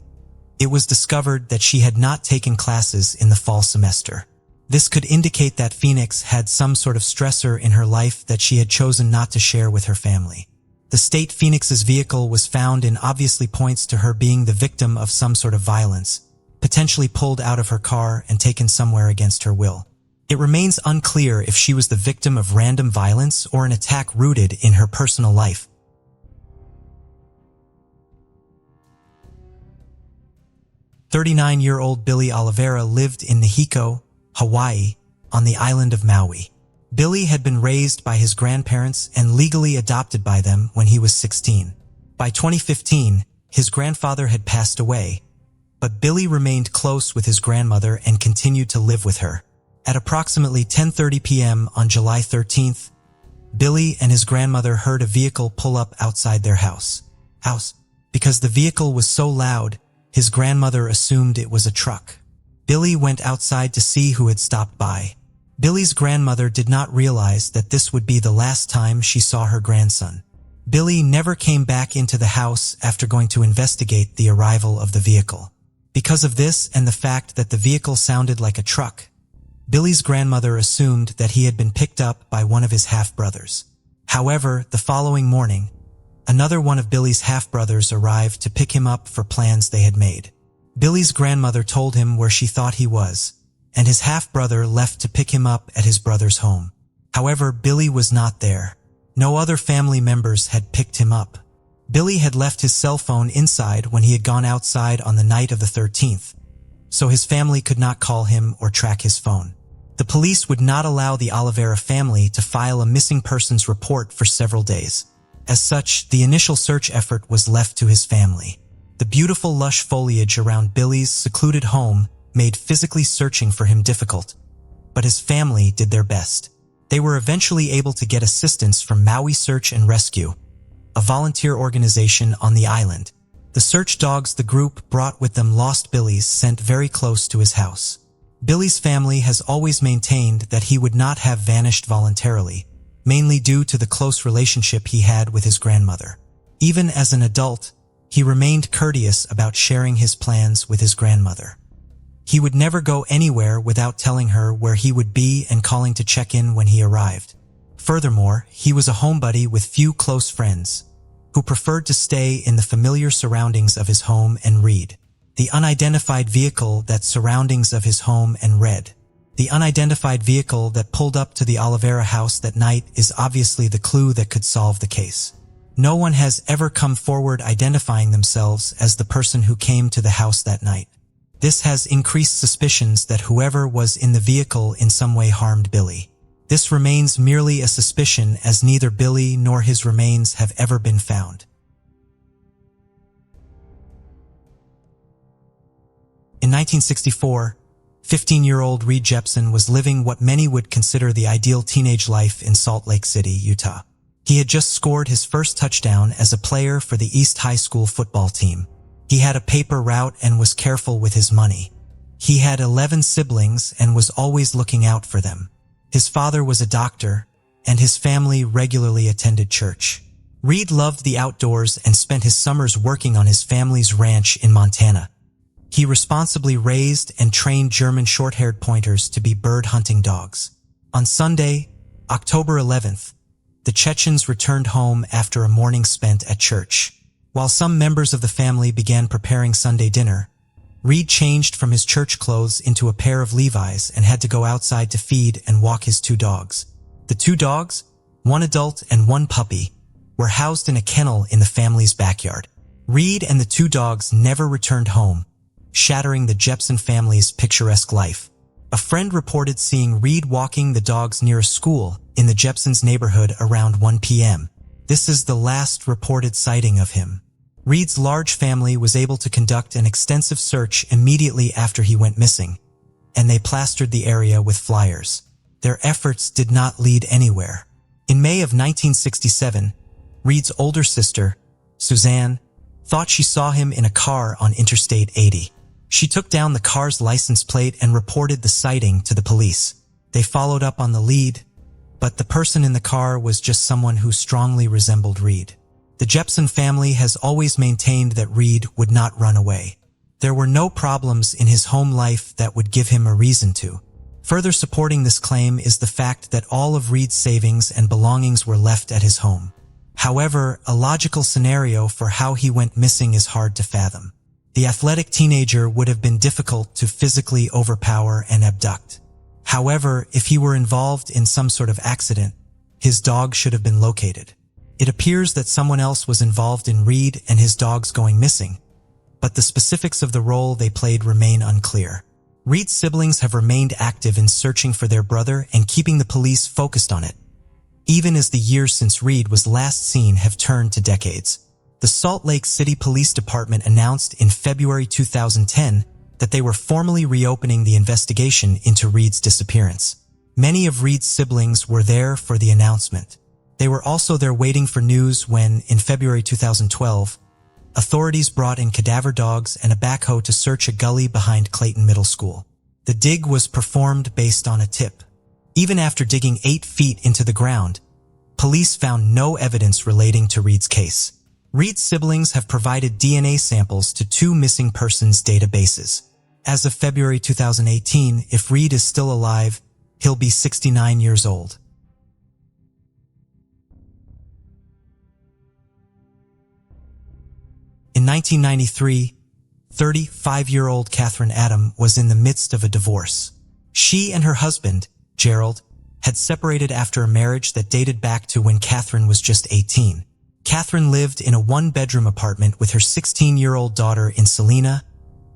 it was discovered that she had not taken classes in the fall semester. This could indicate that Phoenix had some sort of stressor in her life that she had chosen not to share with her family. The state Phoenix's vehicle was found in obviously points to her being the victim of some sort of violence, potentially pulled out of her car and taken somewhere against her will. It remains unclear if she was the victim of random violence or an attack rooted in her personal life. "39-year-old Billy Oliveira lived in Nahiko, Hawaii, on the island of Maui. Billy had been raised by his grandparents and legally adopted by them when he was 16. By 2015, his grandfather had passed away, but Billy remained close with his grandmother and continued to live with her. At approximately 10:30 p.m. on July 13th, Billy and his grandmother heard a vehicle pull up outside their house. Because the vehicle was so loud, his grandmother assumed it was a truck. Billy went outside to see who had stopped by. Billy's grandmother did not realize that this would be the last time she saw her grandson. Billy never came back into the house after going to investigate the arrival of the vehicle. Because of this and the fact that the vehicle sounded like a truck, Billy's grandmother assumed that he had been picked up by one of his half-brothers. However, the following morning, another one of Billy's half-brothers arrived to pick him up for plans they had made. Billy's grandmother told him where she thought he was, and his half-brother left to pick him up at his brother's home. However, Billy was not there. No other family members had picked him up. Billy had left his cell phone inside when he had gone outside on the night of the 13th, so his family could not call him or track his phone. The police would not allow the Oliveira family to file a missing persons report for several days. As such, the initial search effort was left to his family. The beautiful lush foliage around Billy's secluded home made physically searching for him difficult, but his family did their best. They were eventually able to get assistance from Maui Search and Rescue, a volunteer organization on the island. The search dogs the group brought with them lost Billy's sent very close to his house. Billy's family has always maintained that he would not have vanished voluntarily, mainly due to the close relationship he had with his grandmother. Even as an adult, he remained courteous about sharing his plans with his grandmother. He would never go anywhere without telling her where he would be and calling to check in when he arrived. Furthermore, he was a homebody with few close friends, who preferred to stay in the familiar surroundings of his home and read. The unidentified vehicle that surroundings of his home and read. The unidentified vehicle that pulled up to the Oliveira house that night is obviously the clue that could solve the case. No one has ever come forward identifying themselves as the person who came to the house that night. This has increased suspicions that whoever was in the vehicle in some way harmed Billy. This remains merely a suspicion as neither Billy nor his remains have ever been found. In 1964, 15-year-old Reed Jepson was living what many would consider the ideal teenage life in Salt Lake City, Utah. He had just scored his first touchdown as a player for the East High School football team. He had a paper route and was careful with his money. He had 11 siblings and was always looking out for them. His father was a doctor, and his family regularly attended church. Reed loved the outdoors and spent his summers working on his family's ranch in Montana. He responsibly raised and trained German short-haired pointers to be bird-hunting dogs. On Sunday, October 11th, the Chechens returned home after a morning spent at church. While some members of the family began preparing Sunday dinner, Reed changed from his church clothes into a pair of Levi's and had to go outside to feed and walk his two dogs. The two dogs, one adult and one puppy, were housed in a kennel in the family's backyard. Reed and the two dogs never returned home, shattering the Jepson family's picturesque life. A friend reported seeing Reed walking the dogs near a school in the Jepsons' neighborhood around 1 p.m. This is the last reported sighting of him. Reed's large family was able to conduct an extensive search immediately after he went missing, and they plastered the area with flyers. Their efforts did not lead anywhere. In May of 1967, Reed's older sister, Suzanne, thought she saw him in a car on Interstate 80. She took down the car's license plate and reported the sighting to the police. They followed up on the lead, but the person in the car was just someone who strongly resembled Reed. The Jepson family has always maintained that Reed would not run away. There were no problems in his home life that would give him a reason to. Further supporting this claim is the fact that all of Reed's savings and belongings were left at his home. However, a logical scenario for how he went missing is hard to fathom. The athletic teenager would have been difficult to physically overpower and abduct. However, if he were involved in some sort of accident, his dog should have been located. It appears that someone else was involved in Reed and his dogs going missing, but the specifics of the role they played remain unclear. Reed's siblings have remained active in searching for their brother and keeping the police focused on it, even as the years since Reed was last seen have turned to decades. The Salt Lake City Police Department announced in February 2010 that they were formally reopening the investigation into Reed's disappearance. Many of Reed's siblings were there for the announcement. They were also there waiting for news when, in February 2012, authorities brought in cadaver dogs and a backhoe to search a gully behind Clayton Middle School. The dig was performed based on a tip. Even after digging 8 feet into the ground, police found no evidence relating to Reed's case. Reed's siblings have provided DNA samples to 2 missing persons databases. As of February 2018, if Reed is still alive, he'll be 69 years old. In 1993, 35-year-old Catherine Adam was in the midst of a divorce. She and her husband, Gerald, had separated after a marriage that dated back to when Catherine was just 18. Catherine lived in a 1-bedroom apartment with her 16-year-old daughter in Salina,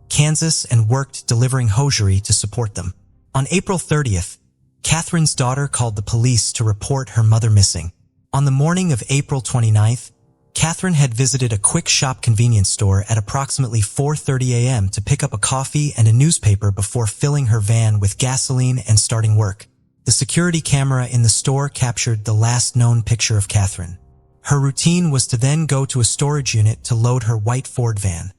Kansas, and worked delivering hosiery to support them. On April 30th, Catherine's daughter called the police to report her mother missing. On the morning of April 29th, Catherine had visited a quick shop convenience store at approximately 4:30 a.m. to pick up a coffee and a newspaper before filling her van with gasoline and starting work. The security camera in the store captured the last known picture of Catherine. Her routine was to then go to a storage unit to load her white Ford van,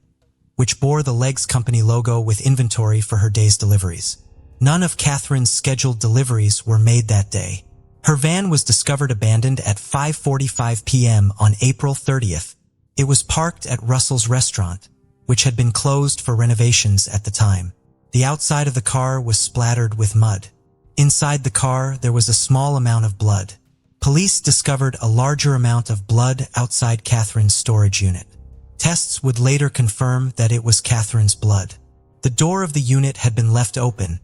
which bore the Legs Company logo with inventory for her day's deliveries. None of Catherine's scheduled deliveries were made that day. Her van was discovered abandoned at 5:45 p.m. on April 30th. It was parked at Russell's restaurant, which had been closed for renovations at the time. The outside of the car was splattered with mud. Inside the car, there was a small amount of blood. Police discovered a larger amount of blood outside Catherine's storage unit. Tests would later confirm that it was Catherine's blood. The door of the unit had been left open,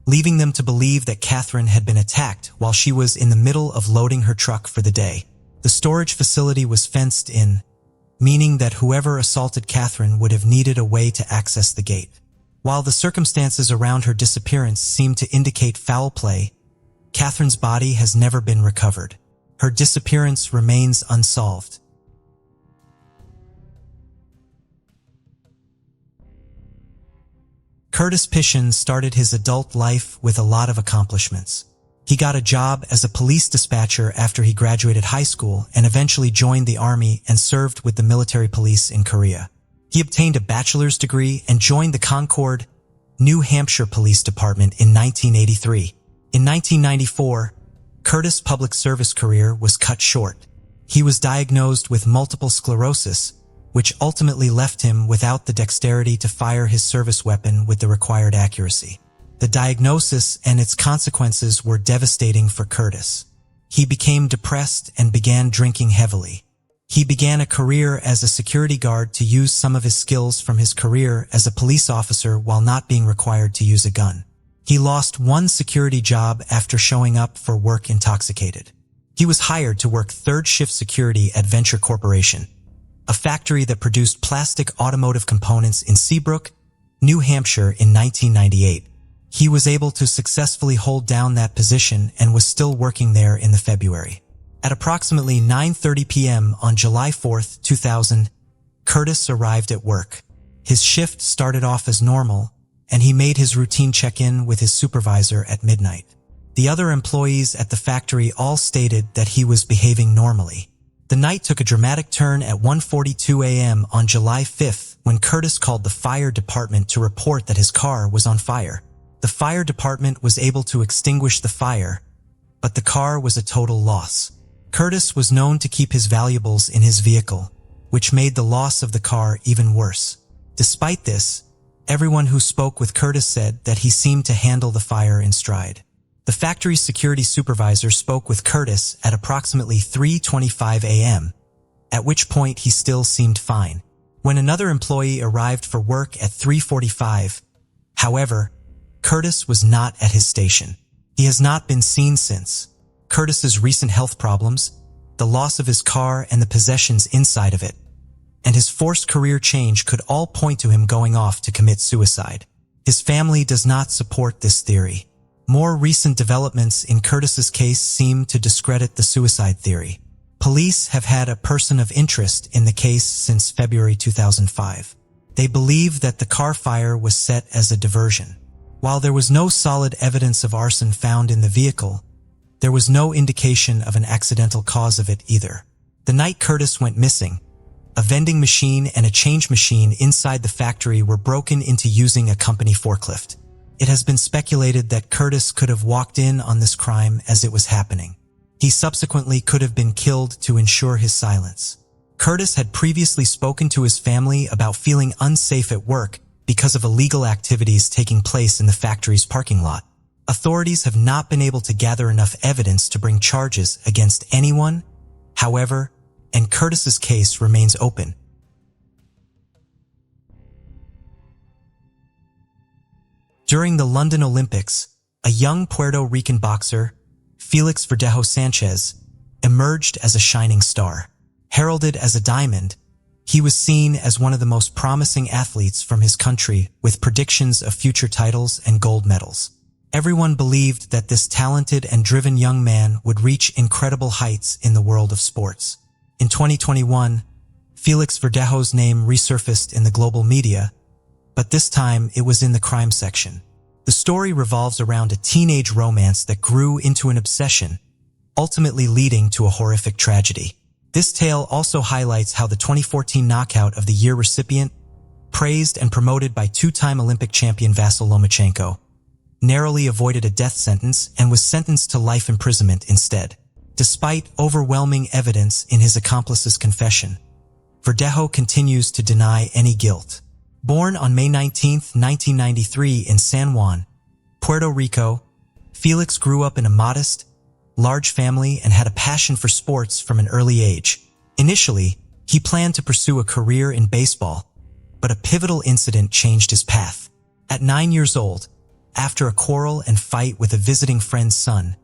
leaving them to believe that Catherine had been attacked while she was in the middle of loading her truck for the day. The storage facility was fenced in, meaning that whoever assaulted Catherine would have needed a way to access the gate. While the circumstances around her disappearance seem to indicate foul play, Catherine's body has never been recovered. Her disappearance remains unsolved. Curtis Pishin started his adult life with a lot of accomplishments. He got a job as a police dispatcher after he graduated high school and eventually joined the Army and served with the military police in Korea. He obtained a bachelor's degree and joined the Concord, New Hampshire Police Department in 1983. In 1994, Curtis' public service career was cut short. He was diagnosed with multiple sclerosis, which ultimately left him without the dexterity to fire his service weapon with the required accuracy. The diagnosis and its consequences were devastating for Curtis. He became depressed and began drinking heavily. He began a career as a security guard to use some of his skills from his career as a police officer while not being required to use a gun. He lost one security job after showing up for work intoxicated. He was hired to work third-shift security at Venture Corporation, a factory that produced plastic automotive components in Seabrook, New Hampshire in 1998. He was able to successfully hold down that position and was still working there in the February. At approximately 9:30 p.m. on July 4, 2000, Curtis arrived at work. His shift started off as normal, and he made his routine check-in with his supervisor at midnight. The other employees at the factory all stated that he was behaving normally. The night took a dramatic turn at 1:42 a.m. on July 5th when Curtis called the fire department to report that his car was on fire. The fire department was able to extinguish the fire, but the car was a total loss. Curtis was known to keep his valuables in his vehicle, which made the loss of the car even worse. Despite this, everyone who spoke with Curtis said that he seemed to handle the fire in stride. The factory's security supervisor spoke with Curtis at approximately 3:25 a.m., at which point he still seemed fine. When another employee arrived for work at 3:45, however, Curtis was not at his station. He has not been seen since. Curtis's recent health problems, the loss of his car and the possessions inside of it, and his forced career change could all point to him going off to commit suicide. His family does not support this theory. More recent developments in Curtis's case seem to discredit the suicide theory. Police have had a person of interest in the case since February 2005. They believe that the car fire was set as a diversion. While there was no solid evidence of arson found in the vehicle, there was no indication of an accidental cause of it either. The night Curtis went missing, a vending machine and a change machine inside the factory were broken into using a company forklift. It has been speculated that Curtis could have walked in on this crime as it was happening. He subsequently could have been killed to ensure his silence. Curtis had previously spoken to his family about feeling unsafe at work because of illegal activities taking place in the factory's parking lot. Authorities have not been able to gather enough evidence to bring charges against anyone, however, and Curtis's case remains open. During the London Olympics, a young Puerto Rican boxer, Felix Verdejo Sanchez, emerged as a shining star. Heralded as a diamond, he was seen as one of the most promising athletes from his country with predictions of future titles and gold medals. Everyone believed that this talented and driven young man would reach incredible heights in the world of sports. In 2021, Felix Verdejo's name resurfaced in the global media, but this time it was in the crime section. The story revolves around a teenage romance that grew into an obsession, ultimately leading to a horrific tragedy. This tale also highlights how the 2014 Knockout of the Year recipient, praised and promoted by two-time Olympic champion Vasyl Lomachenko, narrowly avoided a death sentence and was sentenced to life imprisonment instead. Despite overwhelming evidence in his accomplice's confession, Verdejo continues to deny any guilt. Born on May 19, 1993 in San Juan, Puerto Rico, Felix grew up in a modest, large family and had a passion for sports from an early age. Initially, he planned to pursue a career in baseball, but a pivotal incident changed his path. At 9 years old, after a quarrel and fight with a visiting friend's son,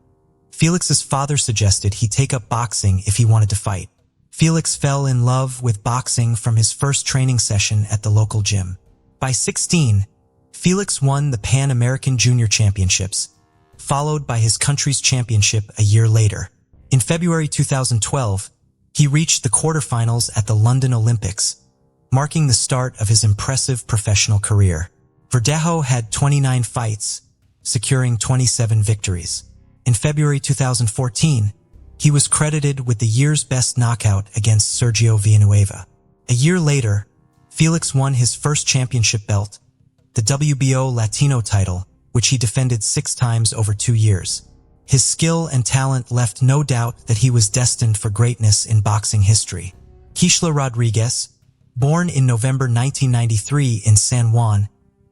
Felix's father suggested he take up boxing if he wanted to fight. Felix fell in love with boxing from his first training session at the local gym. By 16, Felix won the Pan American Junior Championships, followed by his country's championship a year later. In February 2012, he reached the quarterfinals at the London Olympics, marking the start of his impressive professional career. Verdejo had 29 fights, securing 27 victories. In February 2014, he was credited with the year's best knockout against Sergio Villanueva. A year later, Felix won his first championship belt, the WBO Latino title, which he defended 6 times over 2 years. His skill and talent left no doubt that he was destined for greatness in boxing history. Kishla Rodriguez, born in November 1993 in San Juan,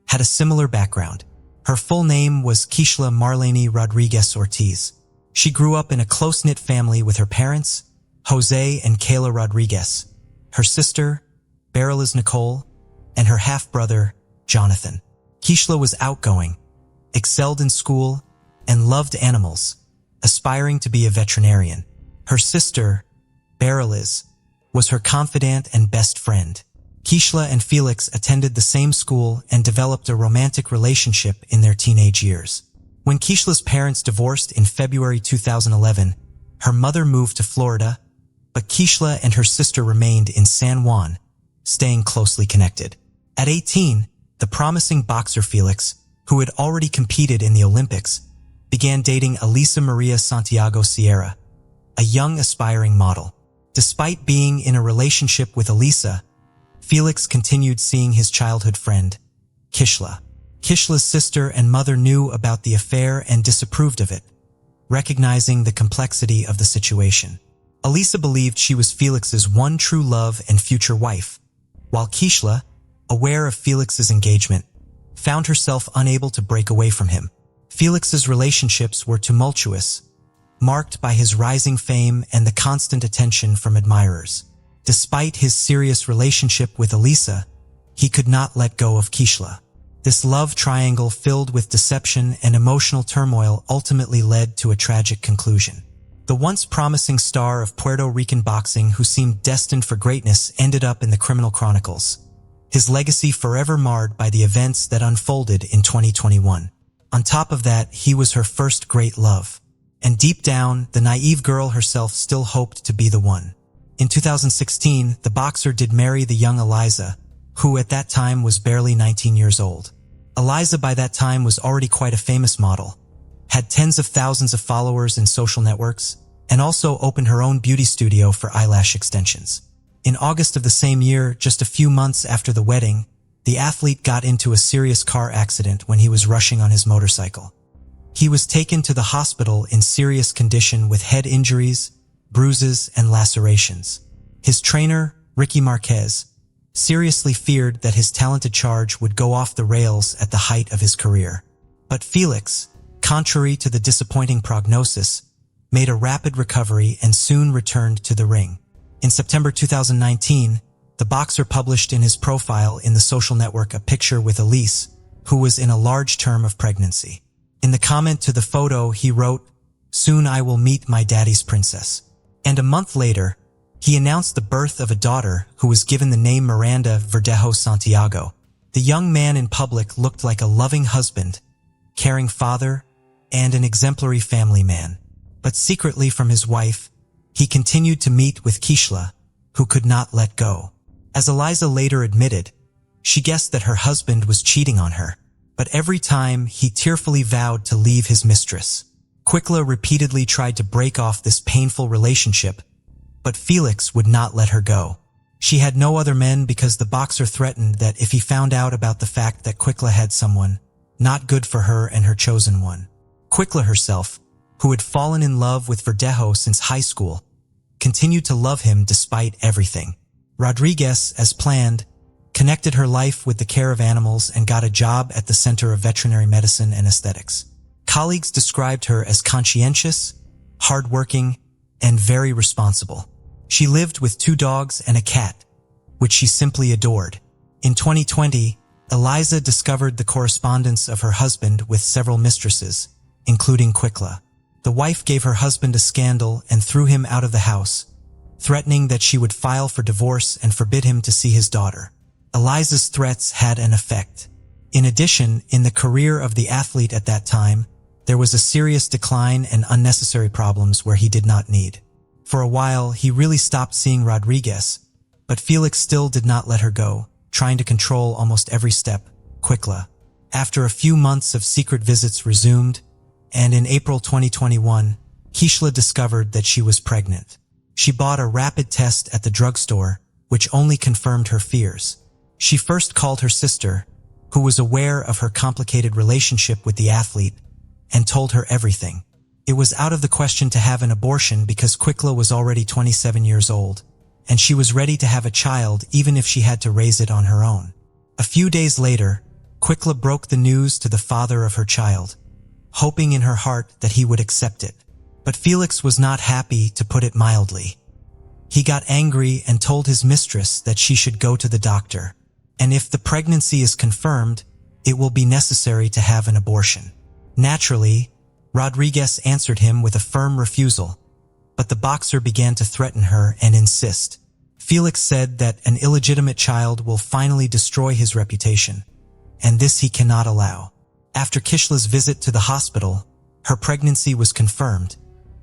had a similar background. Her full name was Kishla Marlene Rodriguez Ortiz. She grew up in a close-knit family with her parents, Jose and Kayla Rodriguez, her sister, Bereliz Nicole, and her half-brother, Jonathan. Kishla was outgoing, excelled in school, and loved animals, aspiring to be a veterinarian. Her sister, Bereliz, was her confidant and best friend. Kishla and Felix attended the same school and developed a romantic relationship in their teenage years. When Kishla's parents divorced in February 2011, her mother moved to Florida, but Kishla and her sister remained in San Juan, staying closely connected. At 18, the promising boxer Felix, who had already competed in the Olympics, began dating Elisa Maria Santiago Sierra, a young aspiring model. Despite being in a relationship with Elisa, Felix continued seeing his childhood friend, Kishla. Kishla's sister and mother knew about the affair and disapproved of it, recognizing the complexity of the situation. Elisa believed she was Felix's one true love and future wife, while Kishla, aware of Felix's engagement, found herself unable to break away from him. Felix's relationships were tumultuous, marked by his rising fame and the constant attention from admirers. Despite his serious relationship with Elisa, he could not let go of Kishla. This love triangle filled with deception and emotional turmoil ultimately led to a tragic conclusion. The once promising star of Puerto Rican boxing who seemed destined for greatness ended up in the criminal chronicles, his legacy forever marred by the events that unfolded in 2021. On top of that, he was her first great love. and deep down, the naive girl herself still hoped to be the one. In 2016, the boxer did marry the young Eliza, who at that time was barely 19 years old. Eliza by that time was already quite a famous model, had tens of thousands of followers in social networks, and also opened her own beauty studio for eyelash extensions. In August of the same year, just a few months after the wedding, the athlete got into a serious car accident when he was rushing on his motorcycle. He was taken to the hospital in serious condition with head injuries, bruises, and lacerations. His trainer, Ricky Marquez, seriously feared that his talented charge would go off the rails at the height of his career. But Felix, contrary to the disappointing prognosis, made a rapid recovery and soon returned to the ring. In September 2019, the boxer published in his profile in the social network a picture with Elise, who was in a large term of pregnancy. In the comment to the photo, he wrote, "Soon I will meet my daddy's princess." And a month later, he announced the birth of a daughter who was given the name Miranda Verdejo Santiago. The young man in public looked like a loving husband, caring father, and an exemplary family man. But secretly from his wife, he continued to meet with Kishla, who could not let go. As Eliza later admitted, she guessed that her husband was cheating on her, but every time he tearfully vowed to leave his mistress. Kishla repeatedly tried to break off this painful relationship, but Felix would not let her go. She had no other men because the boxer threatened that if he found out about the fact that Kishla had someone, not good for her and her chosen one. Kishla herself, who had fallen in love with Verdejo since high school, continued to love him despite everything. Rodriguez, as planned, connected her life with the care of animals and got a job at the Center of Veterinary Medicine and Aesthetics. Colleagues described her as conscientious, hardworking, and very responsible. She lived with 2 dogs and a cat, which she simply adored. In 2020, Eliza discovered the correspondence of her husband with several mistresses, including Kishla. The wife gave her husband a scandal and threw him out of the house, threatening that she would file for divorce and forbid him to see his daughter. Eliza's threats had an effect. In addition, in the career of the athlete at that time, there was a serious decline and unnecessary problems where he did not need. For a while, he really stopped seeing Rodriguez, but Felix still did not let her go, trying to control almost every step. Kishla. After a few months of secret visits resumed, and in April 2021, Kishla discovered that she was pregnant. She bought a rapid test at the drugstore, which only confirmed her fears. She first called her sister, who was aware of her complicated relationship with the athlete, and told her everything. It was out of the question to have an abortion because Kishla was already 27 years old, and she was ready to have a child even if she had to raise it on her own. A few days later, Kishla broke the news to the father of her child, hoping in her heart that he would accept it. But Felix was not happy, to put it mildly. He got angry and told his mistress that she should go to the doctor, and if the pregnancy is confirmed, it will be necessary to have an abortion. Naturally, Rodriguez answered him with a firm refusal, but the boxer began to threaten her and insist. Felix said that an illegitimate child will finally destroy his reputation, and this he cannot allow. After Kishla's visit to the hospital, her pregnancy was confirmed,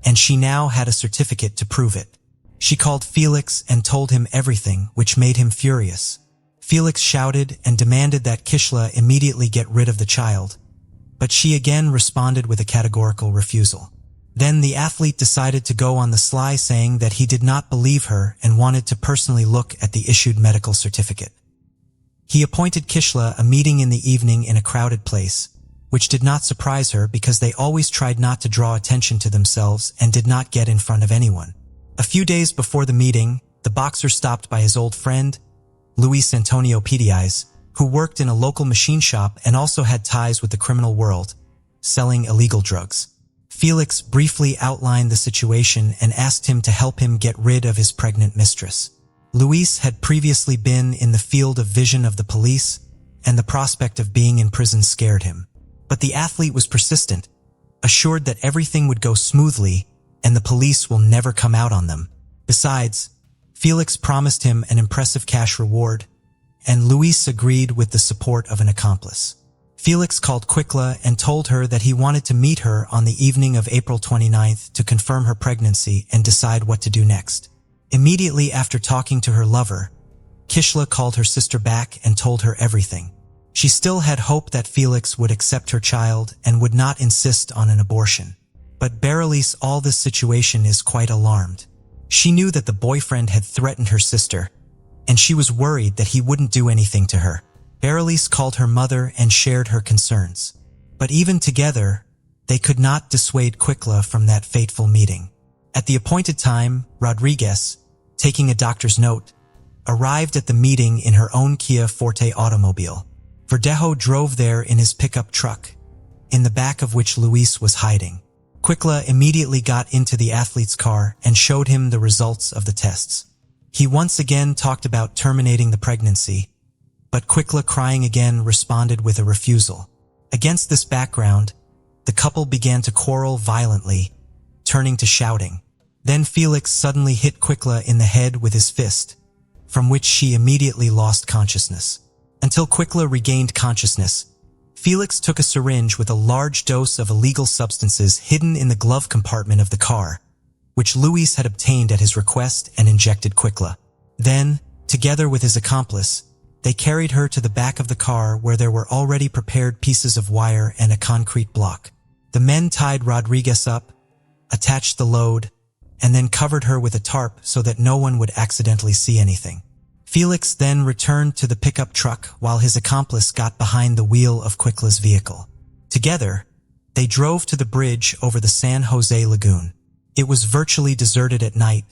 and she now had a certificate to prove it. She called Felix and told him everything, which made him furious. Felix shouted and demanded that Kishla immediately get rid of the child, but she again responded with a categorical refusal. Then the athlete decided to go on the sly, saying that he did not believe her and wanted to personally look at the issued medical certificate. He appointed Kishla a meeting in the evening in a crowded place, which did not surprise her because they always tried not to draw attention to themselves and did not get in front of anyone. A few days before the meeting, the boxer stopped by his old friend, Luis Antonio Perez, who worked in a local machine shop and also had ties with the criminal world, selling illegal drugs. Felix briefly outlined the situation and asked him to help him get rid of his pregnant mistress. Luis had previously been in the field of vision of the police, and the prospect of being in prison scared him. But the athlete was persistent, assured that everything would go smoothly and the police will never come out on them. Besides, Felix promised him an impressive cash reward, and Luis agreed with the support of an accomplice. Felix called Quicla and told her that he wanted to meet her on the evening of April 29th to confirm her pregnancy and decide what to do next. Immediately after talking to her lover, Kishla called her sister back and told her everything. She still had hope that Felix would accept her child and would not insist on an abortion. But Berenice, all this situation is quite alarmed. She knew that the boyfriend had threatened her sister, and she was worried that he wouldn't do anything to her. Berenice called her mother and shared her concerns. But even together, they could not dissuade Quicla from that fateful meeting. At the appointed time, Rodriguez, taking a doctor's note, arrived at the meeting in her own Kia Forte automobile. Verdejo drove there in his pickup truck, in the back of which Luis was hiding. Quicla immediately got into the athlete's car and showed him the results of the tests. He once again talked about terminating the pregnancy, but Quicla, crying again, responded with a refusal. Against this background, the couple began to quarrel violently, turning to shouting. Then Felix suddenly hit Quicla in the head with his fist, from which she immediately lost consciousness. Until Quicla regained consciousness, Felix took a syringe with a large dose of illegal substances hidden in the glove compartment of the car, which Luis had obtained at his request, and injected Quicla. Then, together with his accomplice, they carried her to the back of the car where there were already prepared pieces of wire and a concrete block. The men tied Rodriguez up, attached the load, and then covered her with a tarp so that no one would accidentally see anything. Felix then returned to the pickup truck while his accomplice got behind the wheel of Quicla's vehicle. Together, they drove to the bridge over the San Jose Lagoon. It was virtually deserted at night,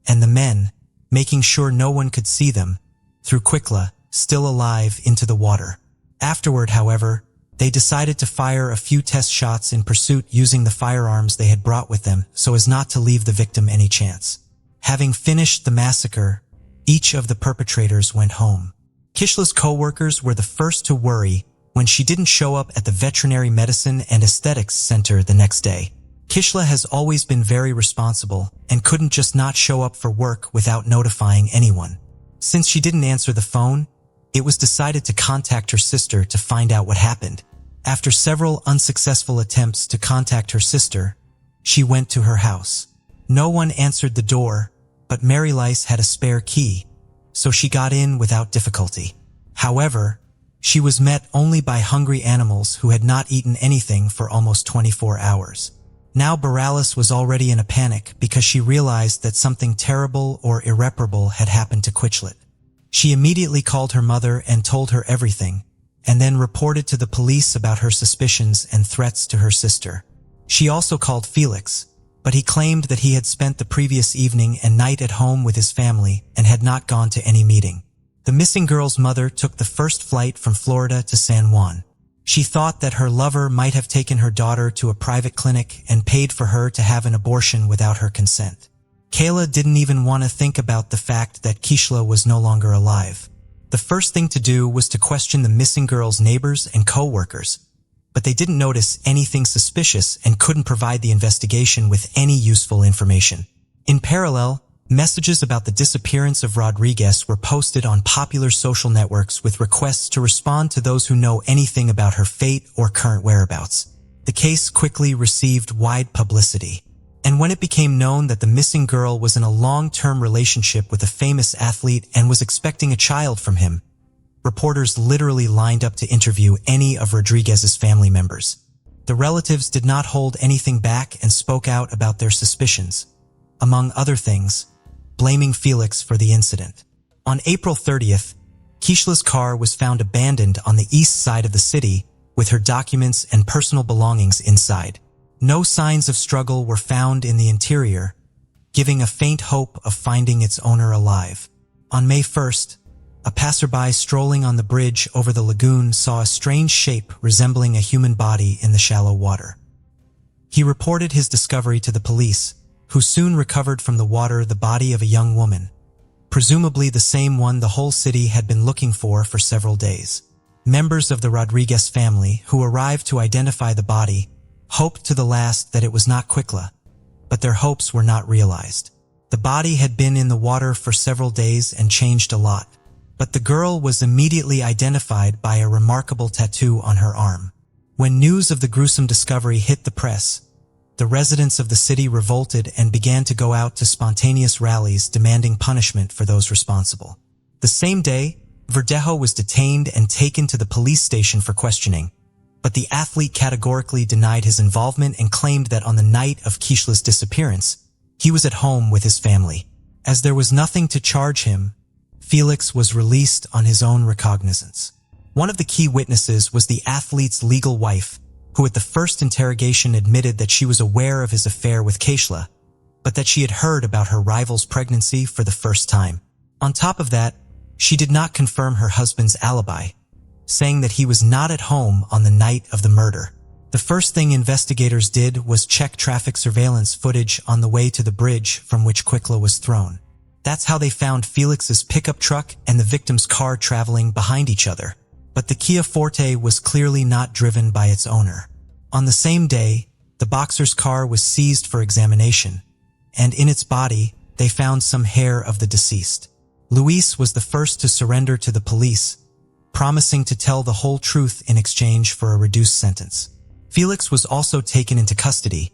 and the men, making sure no one could see them, threw Quicla, still alive, into the water. Afterward, however, they decided to fire a few test shots in pursuit using the firearms they had brought with them so as not to leave the victim any chance. Having finished the massacre, each of the perpetrators went home. Kishla's co-workers were the first to worry when she didn't show up at the Veterinary Medicine and Aesthetics Center the next day. Kishla has always been very responsible and couldn't just not show up for work without notifying anyone. Since she didn't answer the phone, it was decided to contact her sister to find out what happened. After several unsuccessful attempts to contact her sister, she went to her house. No one answered the door, but Mary Lice had a spare key, so she got in without difficulty. However, she was met only by hungry animals who had not eaten anything for almost 24 hours. Now Berenice was already in a panic because she realized that something terrible or irreparable had happened to Quicla. She immediately called her mother and told her everything, and then reported to the police about her suspicions and threats to her sister. She also called Felix, but he claimed that he had spent the previous evening and night at home with his family and had not gone to any meeting. The missing girl's mother took the first flight from Florida to San Juan. She thought that her lover might have taken her daughter to a private clinic and paid for her to have an abortion without her consent. Kayla didn't even want to think about the fact that Kishla was no longer alive. The first thing to do was to question the missing girl's neighbors and co-workers, but they didn't notice anything suspicious and couldn't provide the investigation with any useful information. In parallel, messages about the disappearance of Rodriguez were posted on popular social networks with requests to respond to those who know anything about her fate or current whereabouts. The case quickly received wide publicity, and when it became known that the missing girl was in a long-term relationship with a famous athlete and was expecting a child from him, reporters literally lined up to interview any of Rodriguez's family members. The relatives did not hold anything back and spoke out about their suspicions, among other things, blaming Felix for the incident. On April 30th, Kishla's car was found abandoned on the east side of the city with her documents and personal belongings inside. No signs of struggle were found in the interior, giving a faint hope of finding its owner alive. On May 1st, a passerby strolling on the bridge over the lagoon saw a strange shape resembling a human body in the shallow water. He reported his discovery to the police, who soon recovered from the water the body of a young woman, presumably the same one the whole city had been looking for several days. Members of the Rodriguez family, who arrived to identify the body, hoped to the last that it was not Quicla, but their hopes were not realized. The body had been in the water for several days and changed a lot, But the girl was immediately identified by a remarkable tattoo on her arm. When news of the gruesome discovery hit the press, the residents of the city revolted and began to go out to spontaneous rallies demanding punishment for those responsible. The same day, Verdejo was detained and taken to the police station for questioning, but the athlete categorically denied his involvement and claimed that on the night of Kishla's disappearance, he was at home with his family. As there was nothing to charge him, Felix was released on his own recognizance. One of the key witnesses was the athlete's legal wife, who at the first interrogation admitted that she was aware of his affair with Kishla, but that she had heard about her rival's pregnancy for the first time. On top of that, she did not confirm her husband's alibi, saying that he was not at home on the night of the murder. The first thing investigators did was check traffic surveillance footage on the way to the bridge from which Kishla was thrown. That's how they found Felix's pickup truck and the victim's car traveling behind each other. But the Kia Forte was clearly not driven by its owner. On the same day, the boxer's car was seized for examination, and in its body, they found some hair of the deceased. Luis was the first to surrender to the police, promising to tell the whole truth in exchange for a reduced sentence. Felix was also taken into custody,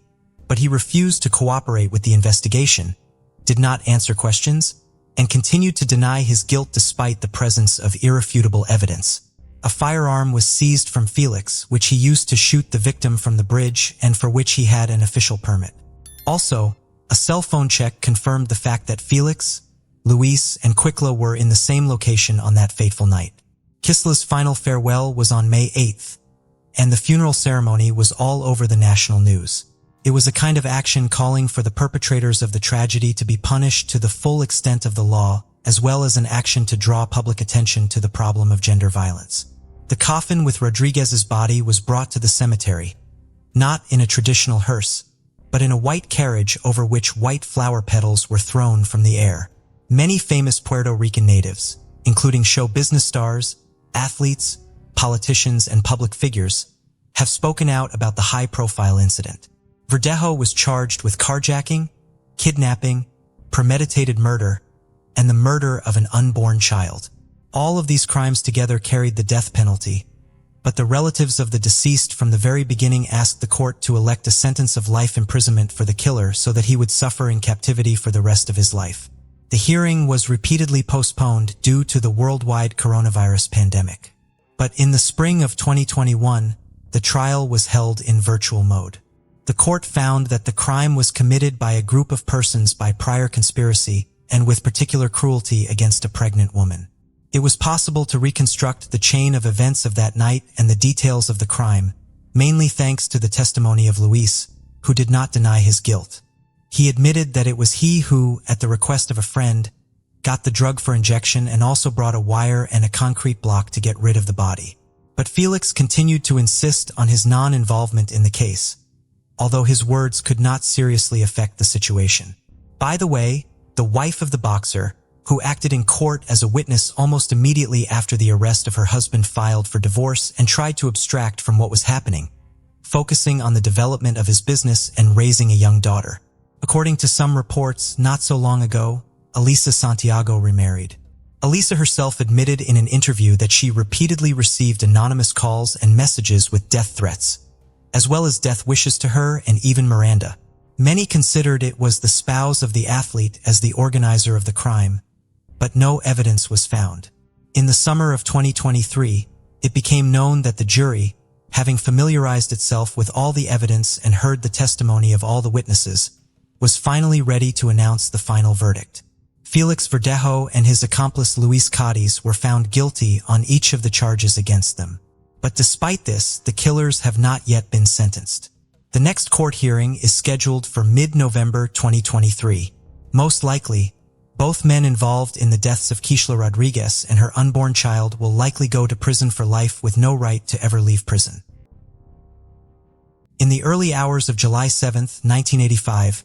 but he refused to cooperate with the investigation, did not answer questions, and continued to deny his guilt despite the presence of irrefutable evidence. A firearm was seized from Felix, which he used to shoot the victim from the bridge and for which he had an official permit. Also, a cell phone check confirmed the fact that Felix, Luis, and Kishla were in the same location on that fateful night. Kishla's final farewell was on May 8th, and the funeral ceremony was all over the national news. It was a kind of action calling for the perpetrators of the tragedy to be punished to the full extent of the law, as well as an action to draw public attention to the problem of gender violence. The coffin with Rodriguez's body was brought to the cemetery, not in a traditional hearse, but in a white carriage over which white flower petals were thrown from the air. Many famous Puerto Rican natives, including show business stars, athletes, politicians, and public figures, have spoken out about the high-profile incident. Verdejo was charged with carjacking, kidnapping, premeditated murder, and the murder of an unborn child. All of these crimes together carried the death penalty, but the relatives of the deceased from the very beginning asked the court to elect a sentence of life imprisonment for the killer so that he would suffer in captivity for the rest of his life. The hearing was repeatedly postponed due to the worldwide coronavirus pandemic. But in the spring of 2021, the trial was held in virtual mode. The court found that the crime was committed by a group of persons by prior conspiracy and with particular cruelty against a pregnant woman. It was possible to reconstruct the chain of events of that night and the details of the crime, mainly thanks to the testimony of Luis, who did not deny his guilt. He admitted that it was he who, at the request of a friend, got the drug for injection and also brought a wire and a concrete block to get rid of the body. But Felix continued to insist on his non-involvement in the case, although his words could not seriously affect the situation. By the way, the wife of the boxer, who acted in court as a witness almost immediately after the arrest of her husband, filed for divorce and tried to abstract from what was happening, focusing on the development of his business and raising a young daughter. According to some reports, not so long ago, Elisa Santiago remarried. Elisa herself admitted in an interview that she repeatedly received anonymous calls and messages with death threats, as well as death wishes to her and even Miranda. Many considered it was the spouse of the athlete as the organizer of the crime, but no evidence was found. In the summer of 2023, it became known that the jury, having familiarized itself with all the evidence and heard the testimony of all the witnesses, was finally ready to announce the final verdict. Felix Verdejo and his accomplice Luis Cadiz were found guilty on each of the charges against them. But despite this, the killers have not yet been sentenced. The next court hearing is scheduled for mid-November 2023. Most likely, both men involved in the deaths of Kishla Rodriguez and her unborn child will likely go to prison for life with no right to ever leave prison. In the early hours of July 7, 1985,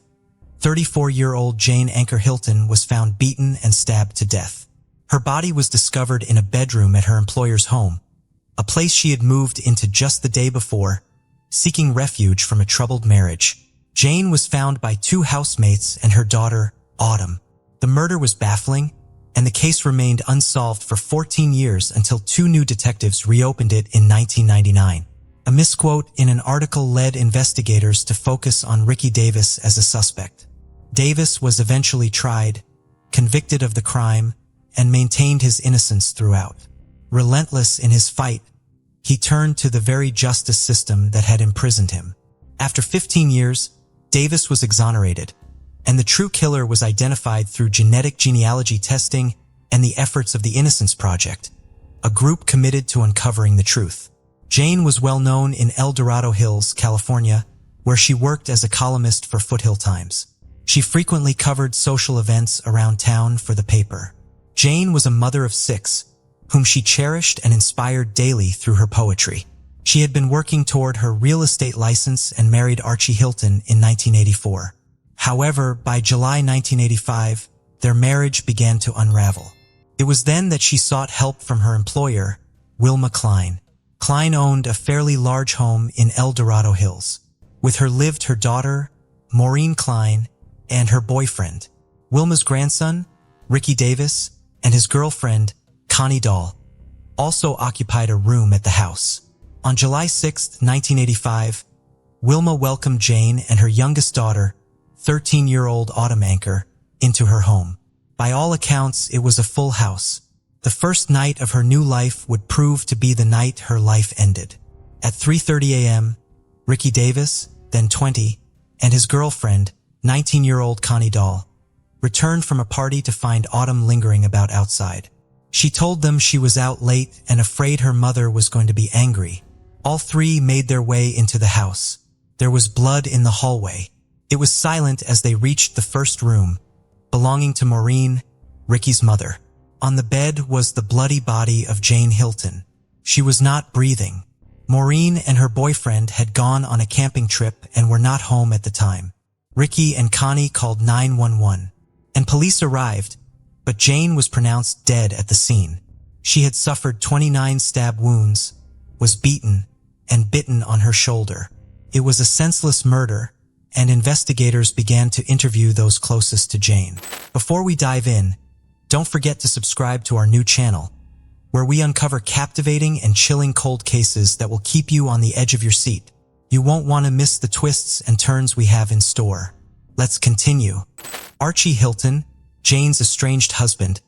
34-year-old Jane Anchor Hilton was found beaten and stabbed to death. Her body was discovered in a bedroom at her employer's home, a place she had moved into just the day before, seeking refuge from a troubled marriage. Jane was found by two housemates and her daughter, Autumn. The murder was baffling, and the case remained unsolved for 14 years until two new detectives reopened it in 1999. A misquote in an article led investigators to focus on Ricky Davis as a suspect. Davis was eventually tried, convicted of the crime, and maintained his innocence throughout. Relentless in his fight, he turned to the very justice system that had imprisoned him. After 15 years, Davis was exonerated, and the true killer was identified through genetic genealogy testing and the efforts of the Innocence Project, a group committed to uncovering the truth. Jane was well known in El Dorado Hills, California, where she worked as a columnist for Foothill Times. She frequently covered social events around town for the paper. Jane was a mother of 6, whom she cherished and inspired daily through her poetry. She had been working toward her real estate license and married Archie Hilton in 1984. However, by July 1985, their marriage began to unravel. It was then that she sought help from her employer, Wilma Klein. Klein owned a fairly large home in El Dorado Hills. With her lived her daughter, Maureen Klein, and her boyfriend, Wilma's grandson, Ricky Davis, and his girlfriend, Connie Dahl, also occupied a room at the house. On July 6, 1985, Wilma welcomed Jane and her youngest daughter, 13-year-old Autumn Anchor, into her home. By all accounts, it was a full house. The first night of her new life would prove to be the night her life ended. At 3:30 a.m., Ricky Davis, then 20, and his girlfriend, 19-year-old Connie Dahl, returned from a party to find Autumn lingering about outside. She told them she was out late and afraid her mother was going to be angry. All three made their way into the house. There was blood in the hallway. It was silent as they reached the first room, belonging to Maureen, Ricky's mother. On the bed was the bloody body of Jane Hilton. She was not breathing. Maureen and her boyfriend had gone on a camping trip and were not home at the time. Ricky and Connie called 911, and police arrived, but Jane was pronounced dead at the scene. She had suffered 29 stab wounds, was beaten, and bitten on her shoulder. It was a senseless murder, and investigators began to interview those closest to Jane. Before we dive in, don't forget to subscribe to our new channel, where we uncover captivating and chilling cold cases that will keep you on the edge of your seat. You won't want to miss the twists and turns we have in store. Let's continue. Archie Hilton, Jane's estranged husband,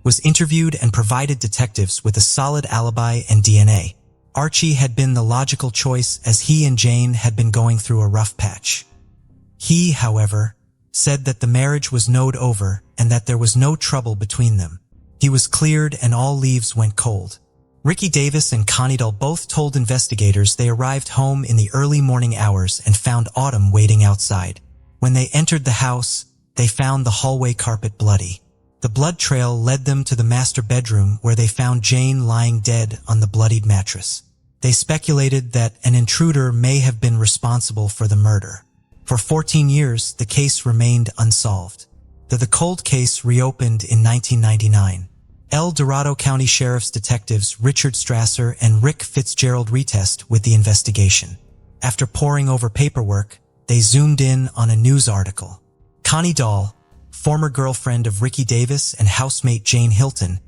was interviewed and provided detectives with a solid alibi and DNA. Archie had been the logical choice as he and Jane had been going through a rough patch. He, however, said that the marriage was snowed over and that there was no trouble between them. He was cleared and all leaves went cold. Ricky Davis and Connie Dahl both told investigators they arrived home in the early morning hours and found Autumn waiting outside. When they entered the house, they found the hallway carpet bloody. The blood trail led them to the master bedroom where they found Jane lying dead on the bloodied mattress. They speculated that an intruder may have been responsible for the murder. For 14 years, the case remained unsolved. The cold case reopened in 1999. El Dorado County Sheriff's detectives Richard Strasser and Rick Fitzgerald retest with the investigation. After poring over paperwork, they zoomed in on a news article. Connie Dahl, former girlfriend of Ricky Davis and housemate Jane Hilton,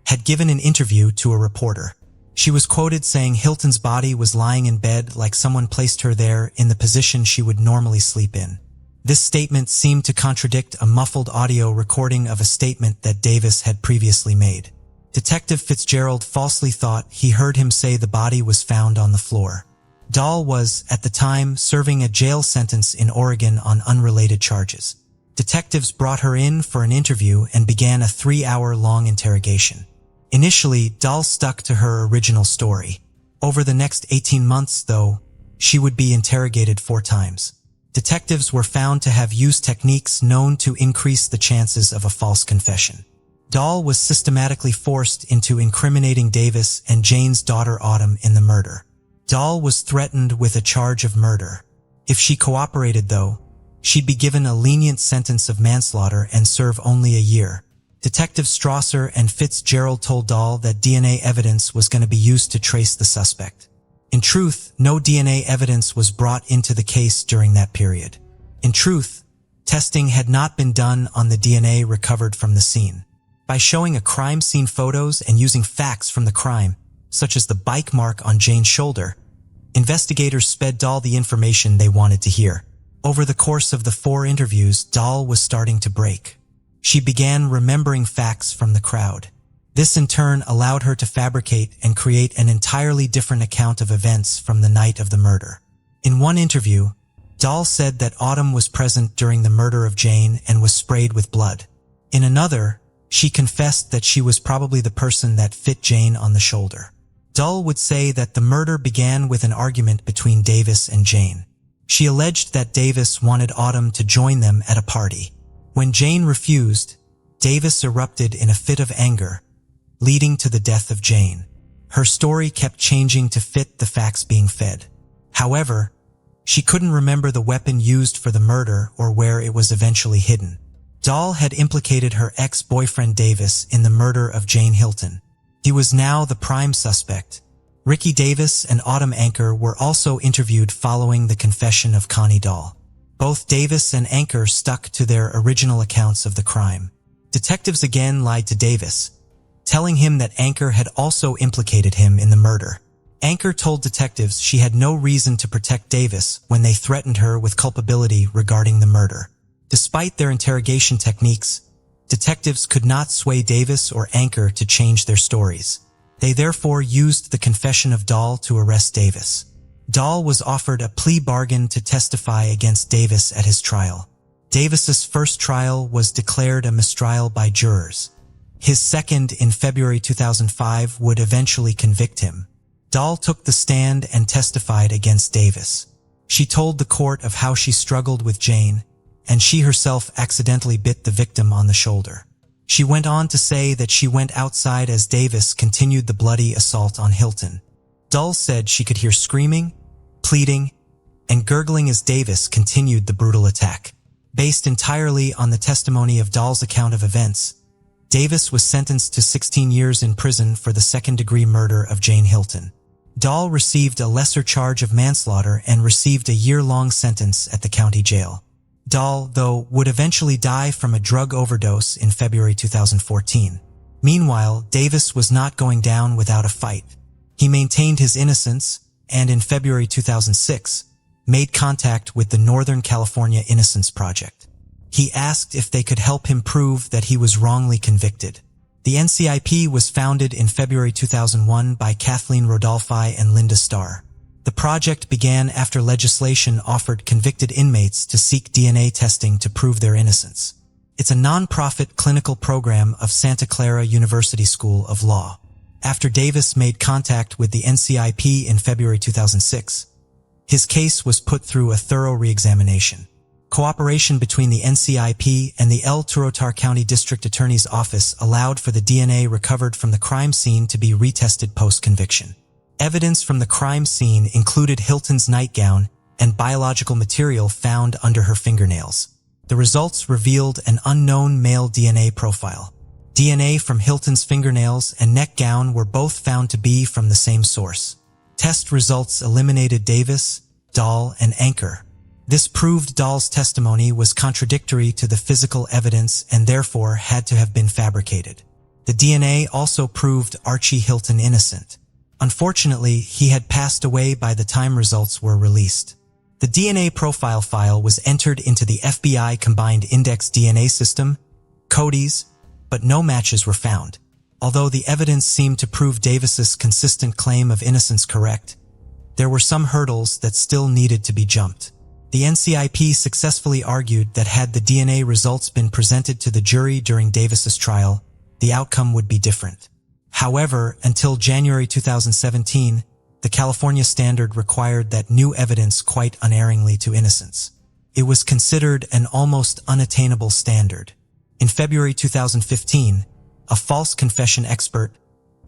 had given an interview to a reporter. She was quoted saying Hilton's body was lying in bed like someone placed her there in the position she would normally sleep in. This statement seemed to contradict a muffled audio recording of a statement that Davis had previously made. Detective Fitzgerald falsely thought he heard him say the body was found on the floor. Dahl was, at the time, serving a jail sentence in Oregon on unrelated charges. Detectives brought her in for an interview and began a 3-hour-long interrogation. Initially, Dahl stuck to her original story. Over the next 18 months, though, she would be interrogated 4 times. Detectives were found to have used techniques known to increase the chances of a false confession. Dahl was systematically forced into incriminating Davis and Jane's daughter Autumn in the murder. Dahl was threatened with a charge of murder. If she cooperated, though, she'd be given a lenient sentence of manslaughter and serve only a year. Detective Strasser and Fitzgerald told Dahl that DNA evidence was going to be used to trace the suspect. In truth, no DNA evidence was brought into the case during that period. In truth, testing had not been done on the DNA recovered from the scene. By showing a crime scene photos and using facts from the crime, such as the bike mark on Jane's shoulder, investigators sped Dahl the information they wanted to hear. Over the course of the 4 interviews, Dahl was starting to break. She began remembering facts from the crowd. This in turn allowed her to fabricate and create an entirely different account of events from the night of the murder. In one interview, Dahl said that Autumn was present during the murder of Jane and was sprayed with blood. In another, she confessed that she was probably the person that fit Jane on the shoulder. Dahl would say that the murder began with an argument between Davis and Jane. She alleged that Davis wanted Autumn to join them at a party. When Jane refused, Davis erupted in a fit of anger, leading to the death of Jane. Her story kept changing to fit the facts being fed. However, she couldn't remember the weapon used for the murder or where it was eventually hidden. Dahl had implicated her ex-boyfriend Davis in the murder of Jane Hilton. He was now the prime suspect. Ricky Davis and Autumn Anker were also interviewed following the confession of Connie Dahl. Both Davis and Anker stuck to their original accounts of the crime. Detectives again lied to Davis, telling him that Anker had also implicated him in the murder. Anker told detectives she had no reason to protect Davis when they threatened her with culpability regarding the murder. Despite their interrogation techniques, detectives could not sway Davis or Anker to change their stories. They therefore used the confession of Dahl to arrest Davis. Dahl was offered a plea bargain to testify against Davis at his trial. Davis's first trial was declared a mistrial by jurors. His second, in February 2005, would eventually convict him. Dahl took the stand and testified against Davis. She told the court of how she struggled with Jane, and she herself accidentally bit the victim on the shoulder. She went on to say that she went outside as Davis continued the bloody assault on Hilton. Dahl said she could hear screaming, pleading, and gurgling as Davis continued the brutal attack. Based entirely on the testimony of Dahl's account of events, Davis was sentenced to 16 years in prison for the second-degree murder of Jane Hilton. Dahl received a lesser charge of manslaughter and received a year-long sentence at the county jail. Dahl, though, would eventually die from a drug overdose in February 2014. Meanwhile, Davis was not going down without a fight. He maintained his innocence and, in February 2006, made contact with the Northern California Innocence Project. He asked if they could help him prove that he was wrongly convicted. The NCIP was founded in February 2001 by Kathleen Rodolphi and Linda Starr. The project began after legislation offered convicted inmates to seek DNA testing to prove their innocence. It's a non-profit clinical program of Santa Clara University School of Law. After Davis made contact with the NCIP in February 2006, his case was put through a thorough re-examination. Cooperation between the NCIP and the El Turotar County District Attorney's Office allowed for the DNA recovered from the crime scene to be retested post-conviction. Evidence from the crime scene included Hilton's nightgown and biological material found under her fingernails. The results revealed an unknown male DNA profile. DNA from Hilton's fingernails and neck gown were both found to be from the same source. Test results eliminated Davis, Dahl, and Anker. This proved Dahl's testimony was contradictory to the physical evidence and therefore had to have been fabricated. The DNA also proved Archie Hilton innocent. Unfortunately, he had passed away by the time results were released. The DNA profile file was entered into the FBI Combined Index DNA system, CODIS, but no matches were found. Although the evidence seemed to prove Davis's consistent claim of innocence correct, there were some hurdles that still needed to be jumped. The NCIP successfully argued that had the DNA results been presented to the jury during Davis's trial, the outcome would be different. However, until January 2017, the California standard required that new evidence quite unerringly to innocence. It was considered an almost unattainable standard. In February 2015, a false confession expert,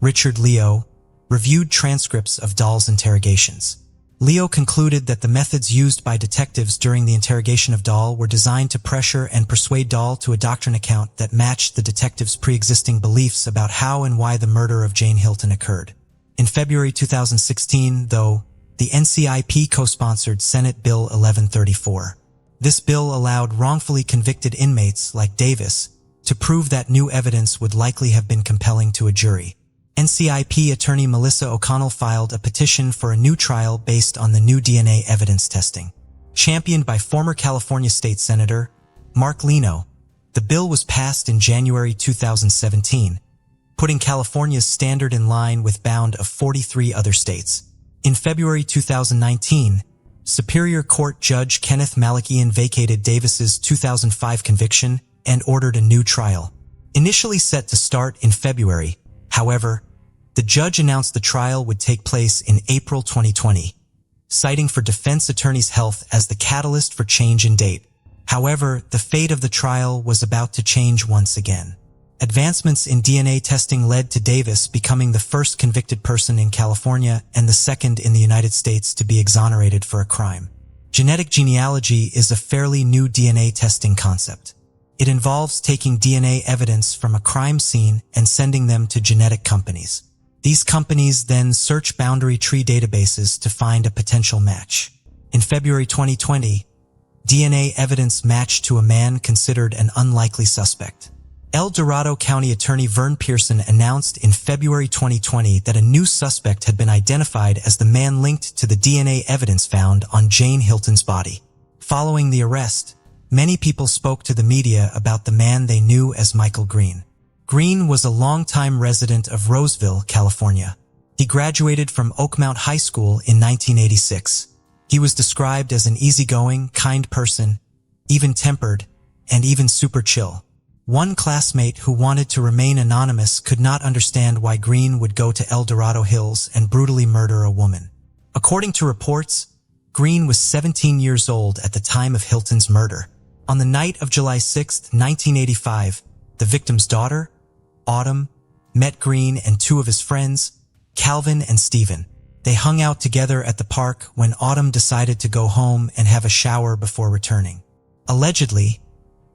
Richard Leo, reviewed transcripts of Dahl's interrogations. Leo concluded that the methods used by detectives during the interrogation of Dahl were designed to pressure and persuade Dahl to a doctrine account that matched the detectives' pre-existing beliefs about how and why the murder of Jane Hilton occurred. In February 2016, though, the NCIP co-sponsored Senate Bill 1134. This bill allowed wrongfully convicted inmates like Davis to to prove that new evidence would likely have been compelling to a jury. NCIP attorney Melissa O'Connell filed a petition for a new trial based on the new DNA evidence testing. Championed by former California State Senator Mark Leno, the bill was passed in January 2017, putting California's standard in line with bound of 43 other states. In February 2019, Superior Court Judge Kenneth Malakian vacated Davis's 2005 conviction and ordered a new trial. Initially set to start in February, however, the judge announced the trial would take place in April 2020, citing for defense attorneys' health as the catalyst for change in date. However, the fate of the trial was about to change once again. Advancements in DNA testing led to Davis becoming the first convicted person in California and the second in the United States to be exonerated for a crime. Genetic genealogy is a fairly new DNA testing concept. It involves taking DNA evidence from a crime scene and sending them to genetic companies. These companies then search boundary tree databases to find a potential match. In February 2020, DNA evidence matched to a man considered an unlikely suspect. El Dorado County Attorney Vern Pearson announced in February 2020 that a new suspect had been identified as the man linked to the DNA evidence found on Jane Hilton's body. Following the arrest, many people spoke to the media about the man they knew as Michael Green. Green was a longtime resident of Roseville, California. He graduated from Oakmount High School in 1986. He was described as an easygoing, kind person, even-tempered, and even super chill. One classmate who wanted to remain anonymous could not understand why Green would go to El Dorado Hills and brutally murder a woman. According to reports, Green was 17 years old at the time of Hilton's murder. On the night of July 6, 1985, the victim's daughter, Autumn, met Green and two of his friends, Calvin and Stephen. They hung out together at the park when Autumn decided to go home and have a shower before returning. Allegedly,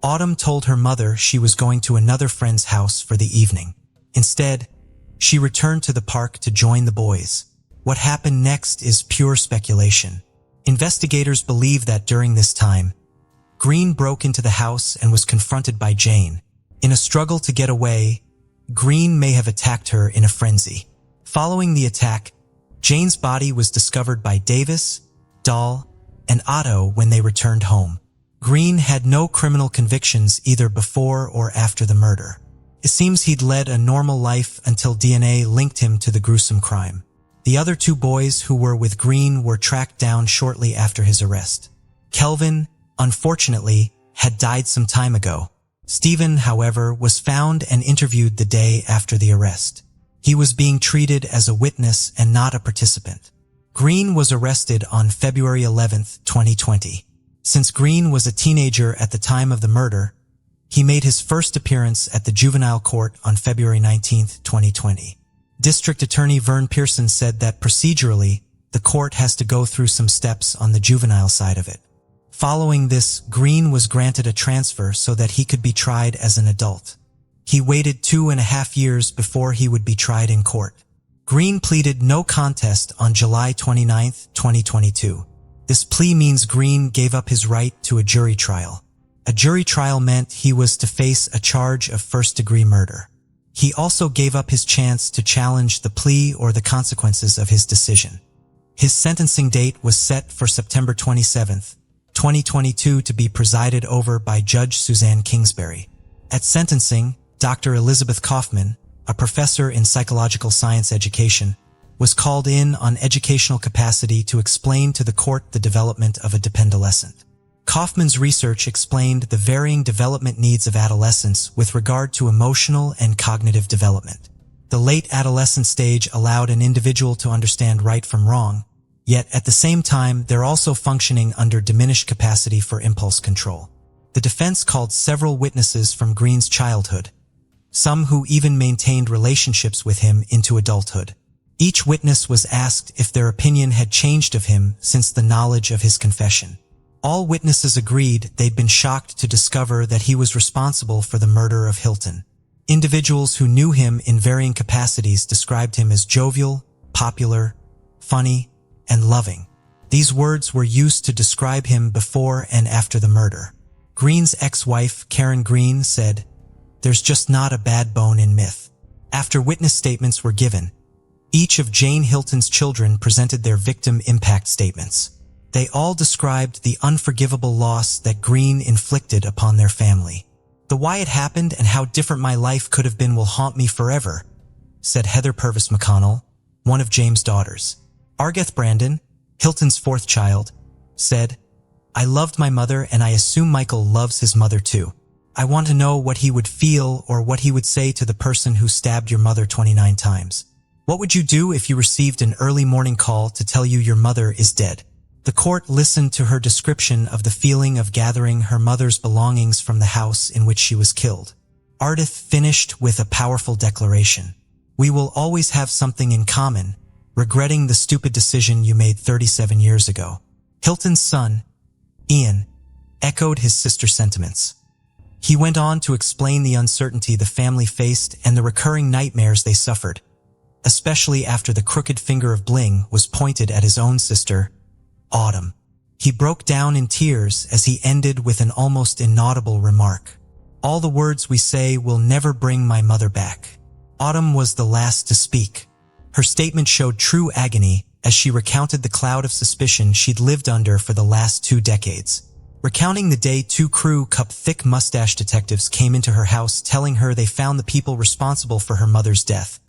Autumn told her mother she was going to another friend's house for the evening. Instead, she returned to the park to join the boys. What happened next is pure speculation. Investigators believe that during this time, Green broke into the house and was confronted by Jane. In a struggle to get away, Green may have attacked her in a frenzy. Following the attack, Jane's body was discovered by Davis, Dahl, and Otto when they returned home. Green had no criminal convictions either before or after the murder. It seems he'd led a normal life until DNA linked him to the gruesome crime. The other two boys who were with Green were tracked down shortly after his arrest. Kelvin, unfortunately, had died some time ago. Stephen, however, was found and interviewed the day after the arrest. He was being treated as a witness and not a participant. Green was arrested on February 11, 2020. Since Green was a teenager at the time of the murder, he made his first appearance at the juvenile court on February 19, 2020. District Attorney Vern Pearson said that procedurally, the court has to go through some steps on the juvenile side of it. Following this, Green was granted a transfer so that he could be tried as an adult. He waited 2.5 years before he would be tried in court. Green pleaded no contest on July 29, 2022. This plea means Green gave up his right to a jury trial. A jury trial meant he was to face a charge of first-degree murder. He also gave up his chance to challenge the plea or the consequences of his decision. His sentencing date was set for September 27, 2022 to be presided over by Judge Suzanne Kingsbury. At sentencing, Dr. Elizabeth Kaufman, a professor in psychological science education, was called in on educational capacity to explain to the court the development of a dependolescent. Kaufman's research explained the varying development needs of adolescents with regard to emotional and cognitive development. The late adolescent stage allowed an individual to understand right from wrong, yet at the same time they're also functioning under diminished capacity for impulse control. The defense called several witnesses from Green's childhood, some who even maintained relationships with him into adulthood. Each witness was asked if their opinion had changed of him since the knowledge of his confession. All witnesses agreed they'd been shocked to discover that he was responsible for the murder of Hilton. Individuals who knew him in varying capacities described him as jovial, popular, funny, and loving. These words were used to describe him before and after the murder. Green's ex-wife, Karen Green, said, there's just not a bad bone in myth. After witness statements were given, each of Jane Hilton's children presented their victim impact statements. They all described the unforgivable loss that Green inflicted upon their family. "The why it happened and how different my life could have been will haunt me forever," said Heather Purvis McConnell, one of James' daughters. Argeth Brandon, Hilton's fourth child, said, "I loved my mother and I assume Michael loves his mother too. I want to know what he would feel or what he would say to the person who stabbed your mother 29 times. What would you do if you received an early morning call to tell you your mother is dead?" The court listened to her description of the feeling of gathering her mother's belongings from the house in which she was killed. Ardith finished with a powerful declaration. "We will always have something in common, regretting the stupid decision you made 37 years ago." Hilton's son, Ian, echoed his sister's sentiments. He went on to explain the uncertainty the family faced and the recurring nightmares they suffered, especially after the crooked finger of Bling was pointed at his own sister, Autumn. He broke down in tears as he ended with an almost inaudible remark. "All the words we say will never bring my mother back." Autumn was the last to speak. Her statement showed true agony as she recounted the cloud of suspicion she'd lived under for the last 2 decades. Recounting the day 2 crew-cut thick mustache detectives came into her house telling her they found the people responsible for her mother's death.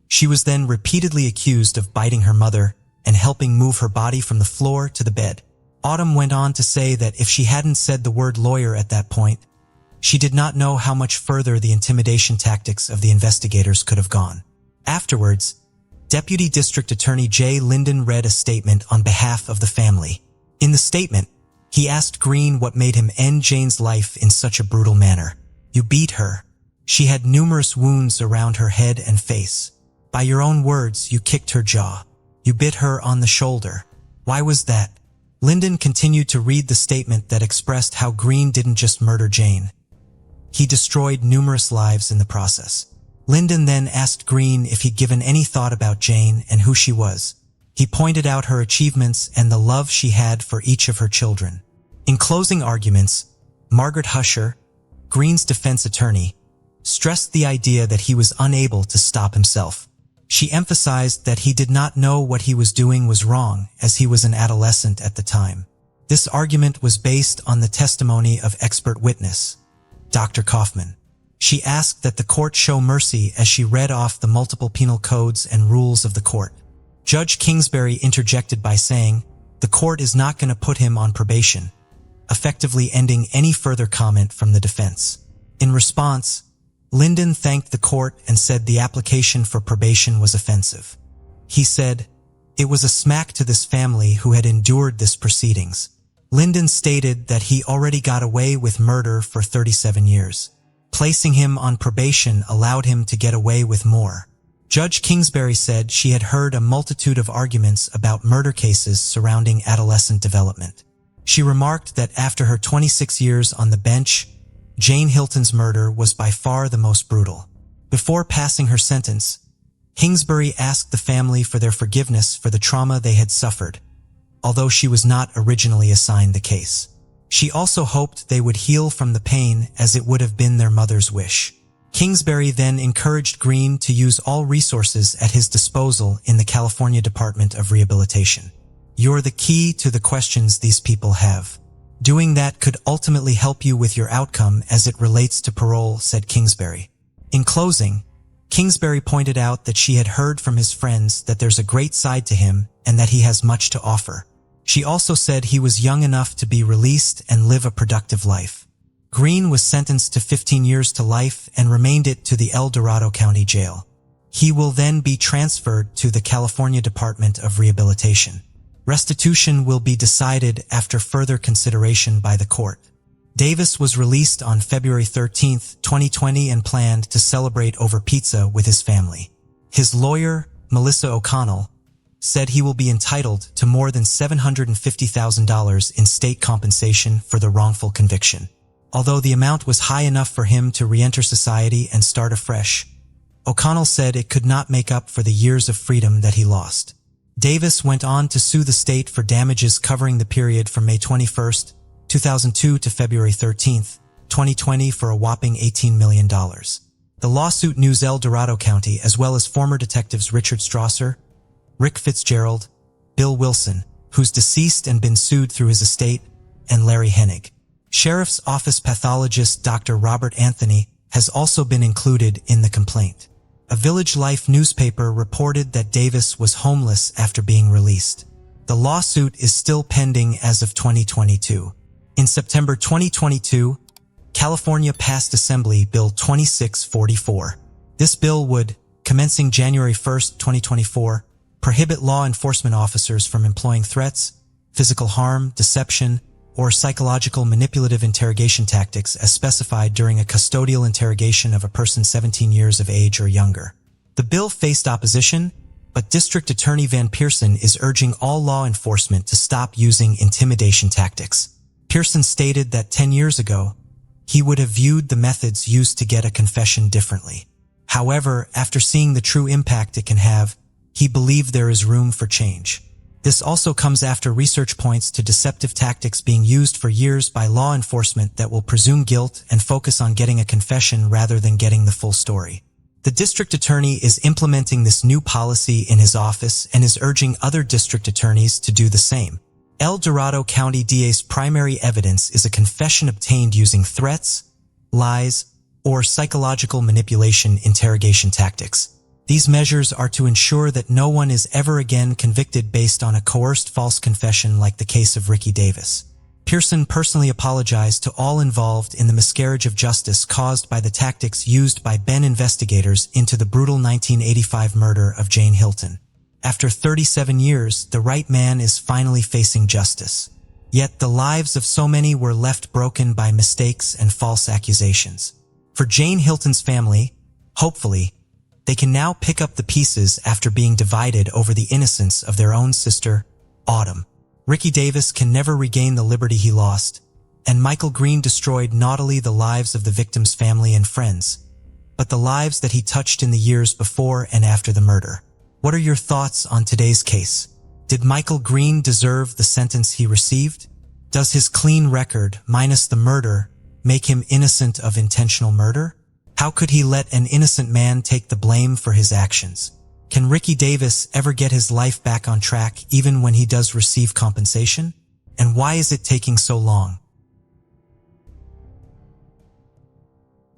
She was then repeatedly accused of biting her mother and helping move her body from the floor to the bed. Autumn went on to say that if she hadn't said the word lawyer at that point, she did not know how much further the intimidation tactics of the investigators could have gone. Afterwards, Deputy District Attorney Jay Linden read a statement on behalf of the family. In the statement, he asked Green what made him end Jane's life in such a brutal manner. "You beat her. She had numerous wounds around her head and face. By your own words, you kicked her jaw. You bit her on the shoulder. Why was that?" Linden continued to read the statement that expressed how Green didn't just murder Jane. He destroyed numerous lives in the process. Linden then asked Green if he'd given any thought about Jane and who she was. He pointed out her achievements and the love she had for each of her children. In closing arguments, Margaret Husher, Green's defense attorney, stressed the idea that he was unable to stop himself. She emphasized that he did not know what he was doing was wrong, as he was an adolescent at the time. This argument was based on the testimony of expert witness, Dr. Kaufman. She asked that the court show mercy as she read off the multiple penal codes and rules of the court. Judge Kingsbury interjected by saying, "The court is not going to put him on probation," effectively ending any further comment from the defense. In response, Linden thanked the court and said the application for probation was offensive. He said, "It was a smack to this family who had endured this proceedings." Linden stated that he already got away with murder for 37 years. Placing him on probation allowed him to get away with more. Judge Kingsbury said she had heard a multitude of arguments about murder cases surrounding adolescent development. She remarked that after her 26 years on the bench, Jane Hilton's murder was by far the most brutal. Before passing her sentence, Kingsbury asked the family for their forgiveness for the trauma they had suffered, although she was not originally assigned the case. She also hoped they would heal from the pain as it would have been their mother's wish. Kingsbury then encouraged Green to use all resources at his disposal in the California Department of Rehabilitation. "You're the key to the questions these people have. Doing that could ultimately help you with your outcome as it relates to parole," said Kingsbury. In closing, Kingsbury pointed out that she had heard from his friends that there's a great side to him and that he has much to offer. She also said he was young enough to be released and live a productive life. Green was sentenced to 15 years to life and remained it to the El Dorado County Jail. He will then be transferred to the California Department of Rehabilitation. Restitution will be decided after further consideration by the court. Davis was released on February 13, 2020 and planned to celebrate over pizza with his family. His lawyer, Melissa O'Connell, said he will be entitled to more than $750,000 in state compensation for the wrongful conviction. Although the amount was high enough for him to re-enter society and start afresh, O'Connell said it could not make up for the years of freedom that he lost. Davis went on to sue the state for damages covering the period from May 21, 2002 to February 13, 2020 for a whopping $18 million. The lawsuit sues El Dorado County as well as former detectives Richard Strasser, Rick Fitzgerald, Bill Wilson, who's deceased and been sued through his estate, and Larry Hennig. Sheriff's Office pathologist Dr. Robert Anthony has also been included in the complaint. A Village Life newspaper reported that Davis was homeless after being released. The lawsuit is still pending as of 2022. In September 2022, California passed Assembly Bill 2644. This bill would, commencing January 1, 2024, prohibit law enforcement officers from employing threats, physical harm, deception, or psychological manipulative interrogation tactics as specified during a custodial interrogation of a person 17 years of age or younger. The bill faced opposition, but District Attorney Van Pearson is urging all law enforcement to stop using intimidation tactics. Pearson stated that 10 years ago, he would have viewed the methods used to get a confession differently. However, after seeing the true impact it can have, he believed there is room for change. This also comes after research points to deceptive tactics being used for years by law enforcement that will presume guilt and focus on getting a confession rather than getting the full story. The district attorney is implementing this new policy in his office and is urging other district attorneys to do the same. El Dorado County DA's primary evidence is a confession obtained using threats, lies, or psychological manipulation interrogation tactics. These measures are to ensure that no one is ever again convicted based on a coerced false confession like the case of Ricky Davis. Pearson personally apologized to all involved in the miscarriage of justice caused by the tactics used by Ben investigators into the brutal 1985 murder of Jane Hilton. After 37 years, the right man is finally facing justice. Yet the lives of so many were left broken by mistakes and false accusations. For Jane Hilton's family, hopefully, they can now pick up the pieces after being divided over the innocence of their own sister, Autumn. Ricky Davis can never regain the liberty he lost, and Michael Green destroyed not only the lives of the victim's family and friends, but the lives that he touched in the years before and after the murder. What are your thoughts on today's case? Did Michael Green deserve the sentence he received? Does his clean record, minus the murder, make him innocent of intentional murder? How could he let an innocent man take the blame for his actions? Can Ricky Davis ever get his life back on track even when he does receive compensation? And why is it taking so long?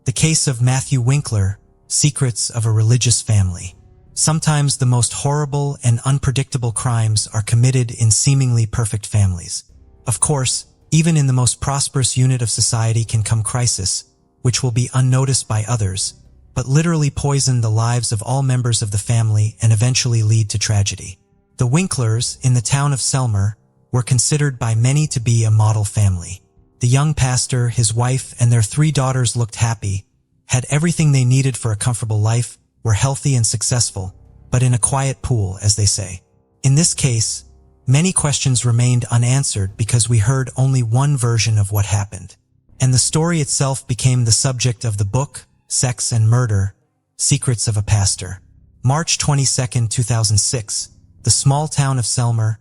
The case of Matthew Winkler, Secrets of a Religious Family. Sometimes the most horrible and unpredictable crimes are committed in seemingly perfect families. Of course, even in the most prosperous unit of society can come crisis, which will be unnoticed by others, but literally poison the lives of all members of the family and eventually lead to tragedy. The Winklers, in the town of Selmer, were considered by many to be a model family. The young pastor, his wife, and their 3 daughters looked happy, had everything they needed for a comfortable life, were healthy and successful, but in a quiet pool, as they say. In this case, many questions remained unanswered because we heard only one version of what happened. And the story itself became the subject of the book, Sex and Murder, Secrets of a Pastor. March 22, 2006, the small town of Selmer,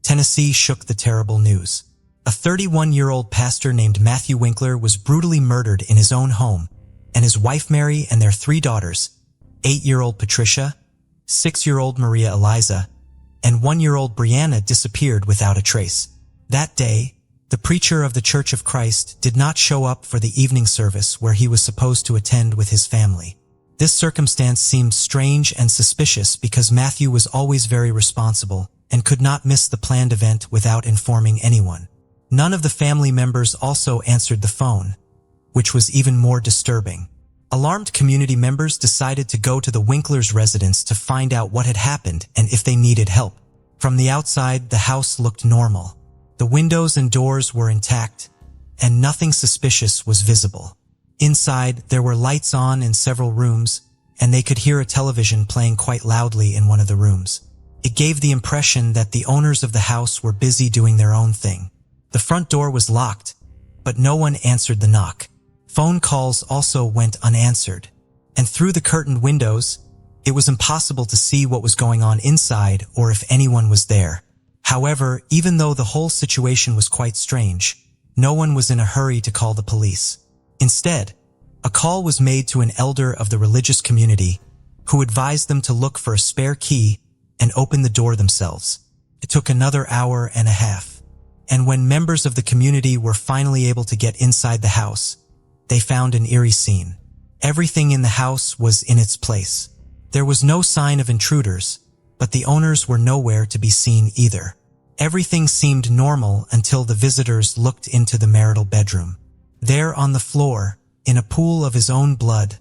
Tennessee shook the terrible news. A 31-year-old pastor named Matthew Winkler was brutally murdered in his own home, and his wife Mary and their 3 daughters, 8-year-old Patricia, 6-year-old Maria Eliza, and 1-year-old Brianna disappeared without a trace. That day, the preacher of the Church of Christ did not show up for the evening service where he was supposed to attend with his family. This circumstance seemed strange and suspicious because Matthew was always very responsible and could not miss the planned event without informing anyone. None of the family members also answered the phone, which was even more disturbing. Alarmed community members decided to go to the Winklers' residence to find out what had happened and if they needed help. From the outside, the house looked normal. The windows and doors were intact, and nothing suspicious was visible. Inside, there were lights on in several rooms, and they could hear a television playing quite loudly in one of the rooms. It gave the impression that the owners of the house were busy doing their own thing. The front door was locked, but no one answered the knock. Phone calls also went unanswered, and through the curtained windows, it was impossible to see what was going on inside or if anyone was there. However, even though the whole situation was quite strange, no one was in a hurry to call the police. Instead, a call was made to an elder of the religious community who advised them to look for a spare key and open the door themselves. It took another hour and a half, and when members of the community were finally able to get inside the house, they found an eerie scene. Everything in the house was in its place. There was no sign of intruders, but the owners were nowhere to be seen either. Everything seemed normal until the visitors looked into the marital bedroom. There on the floor, in a pool of his own blood,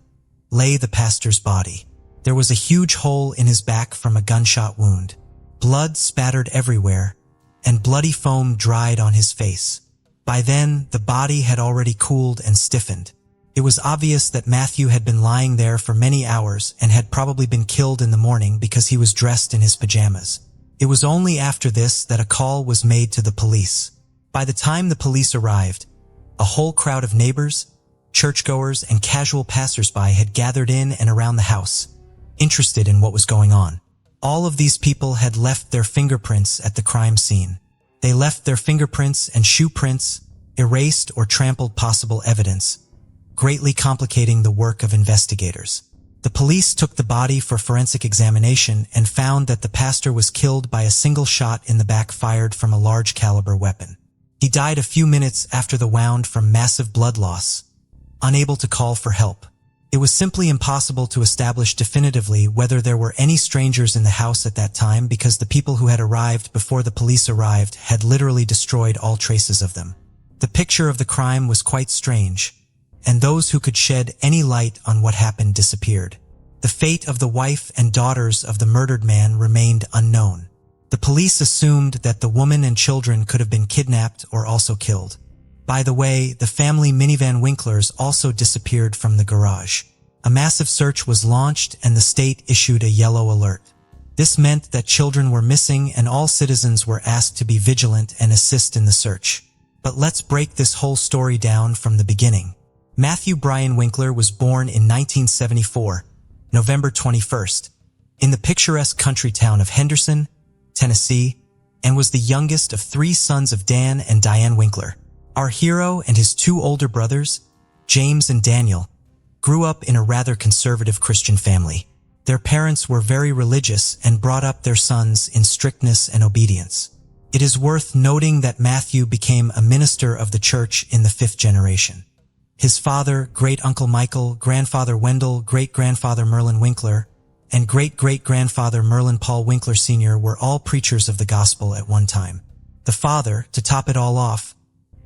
lay the pastor's body. There was a huge hole in his back from a gunshot wound. Blood spattered everywhere, and bloody foam dried on his face. By then, the body had already cooled and stiffened. It was obvious that Matthew had been lying there for many hours and had probably been killed in the morning because he was dressed in his pajamas. It was only after this that a call was made to the police. By the time the police arrived, a whole crowd of neighbors, churchgoers, and casual passersby had gathered in and around the house, interested in what was going on. All of these people had left their fingerprints at the crime scene. They left their fingerprints and shoe prints, erased or trampled possible evidence, greatly complicating the work of investigators. The police took the body for forensic examination and found that the pastor was killed by a single shot in the back fired from a large caliber weapon. He died a few minutes after the wound from massive blood loss, unable to call for help. It was simply impossible to establish definitively whether there were any strangers in the house at that time because the people who had arrived before the police arrived had literally destroyed all traces of them. The picture of the crime was quite strange, and those who could shed any light on what happened disappeared. The fate of the wife and daughters of the murdered man remained unknown. The police assumed that the woman and children could have been kidnapped or also killed. By the way, the family minivan Winklers also disappeared from the garage. A massive search was launched and the state issued a yellow alert. This meant that children were missing and all citizens were asked to be vigilant and assist in the search. But let's break this whole story down from the beginning. Matthew Brian Winkler was born in 1974, November 21st, in the picturesque country town of Henderson, Tennessee, and was the youngest of 3 sons of Dan and Diane Winkler. Our hero and his 2 older brothers, James and Daniel, grew up in a rather conservative Christian family. Their parents were very religious and brought up their sons in strictness and obedience. It is worth noting that Matthew became a minister of the church in the 5th generation. His father, great-uncle Michael, grandfather Wendell, great-grandfather Merlin Winkler, and great-great-grandfather Merlin Paul Winkler Sr. were all preachers of the gospel at one time. The father, to top it all off,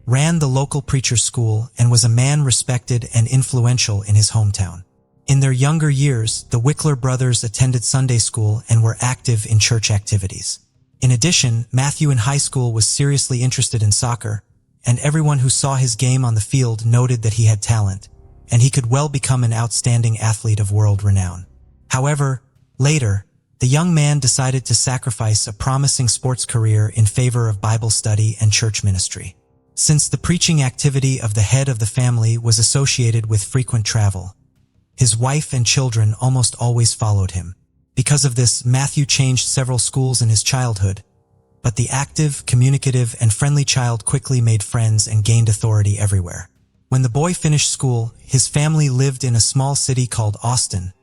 ran the local preacher's school and was a man respected and influential in his hometown. In their younger years, the Winkler brothers attended Sunday school and were active in church activities. In addition, Matthew in high school was seriously interested in soccer, and everyone who saw his game on the field noted that he had talent, and he could well become an outstanding athlete of world renown. However, later, the young man decided to sacrifice a promising sports career in favor of Bible study and church ministry. Since the preaching activity of the head of the family was associated with frequent travel, his wife and children almost always followed him. Because of this, Matthew changed several schools in his childhood, but the active, communicative, and friendly child quickly made friends and gained authority everywhere. When the boy finished school, his family lived in a small city called Austin,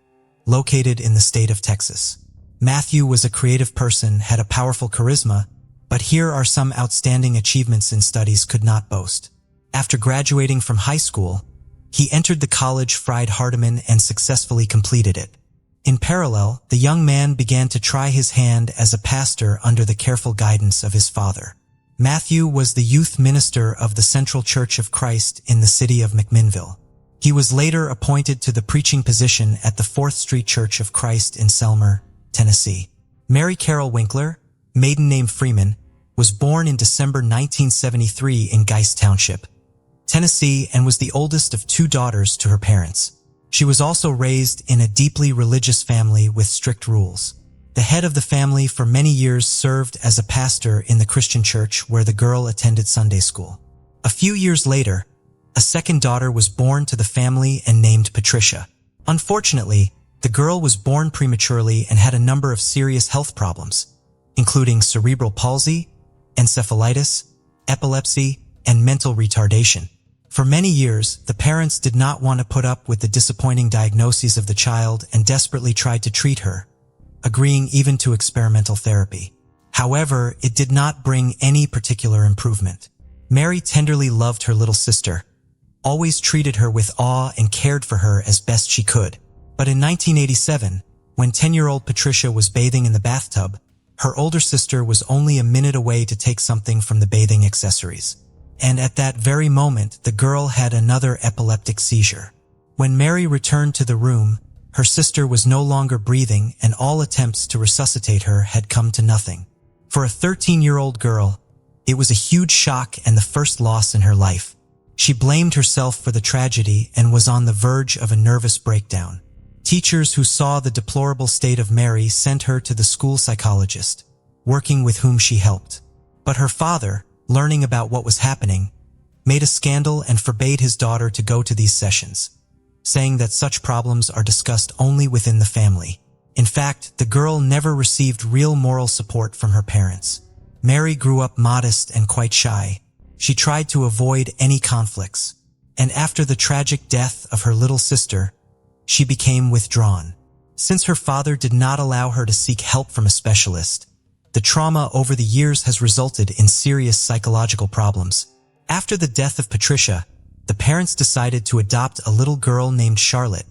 located in the state of Texas. Matthew was a creative person, had a powerful charisma, but here are some outstanding achievements in studies could not boast. After graduating from high school, he entered the college Freed-Hardeman and successfully completed it. In parallel, the young man began to try his hand as a pastor under the careful guidance of his father. Matthew was the youth minister of the Central Church of Christ in the city of McMinnville. He was later appointed to the preaching position at the 4th Street Church of Christ in Selmer, Tennessee. Mary Carol Winkler, maiden name Freeman, was born in December 1973 in Geist Township, Tennessee, and was the oldest of 2 daughters to her parents. She was also raised in a deeply religious family with strict rules. The head of the family for many years served as a pastor in the Christian church where the girl attended Sunday school. A few years later, a second daughter was born to the family and named Patricia. Unfortunately, the girl was born prematurely and had a number of serious health problems, including cerebral palsy, encephalitis, epilepsy, and mental retardation. For many years, the parents did not want to put up with the disappointing diagnoses of the child and desperately tried to treat her, agreeing even to experimental therapy. However, it did not bring any particular improvement. Mary tenderly loved her little sister, always treated her with awe and cared for her as best she could. But in 1987, when 10-year-old Patricia was bathing in the bathtub, her older sister was only a minute away to take something from the bathing accessories. And at that very moment, the girl had another epileptic seizure. When Mary returned to the room, her sister was no longer breathing and all attempts to resuscitate her had come to nothing. For a 13-year-old girl, it was a huge shock and the first loss in her life. She blamed herself for the tragedy and was on the verge of a nervous breakdown. Teachers who saw the deplorable state of Mary sent her to the school psychologist, working with whom she helped. But her father, learning about what was happening, made a scandal and forbade his daughter to go to these sessions, saying that such problems are discussed only within the family. In fact, the girl never received real moral support from her parents. Mary grew up modest and quite shy. She tried to avoid any conflicts, and after the tragic death of her little sister, she became withdrawn. Since her father did not allow her to seek help from a specialist, the trauma over the years has resulted in serious psychological problems. After the death of Patricia, the parents decided to adopt a little girl named Charlotte,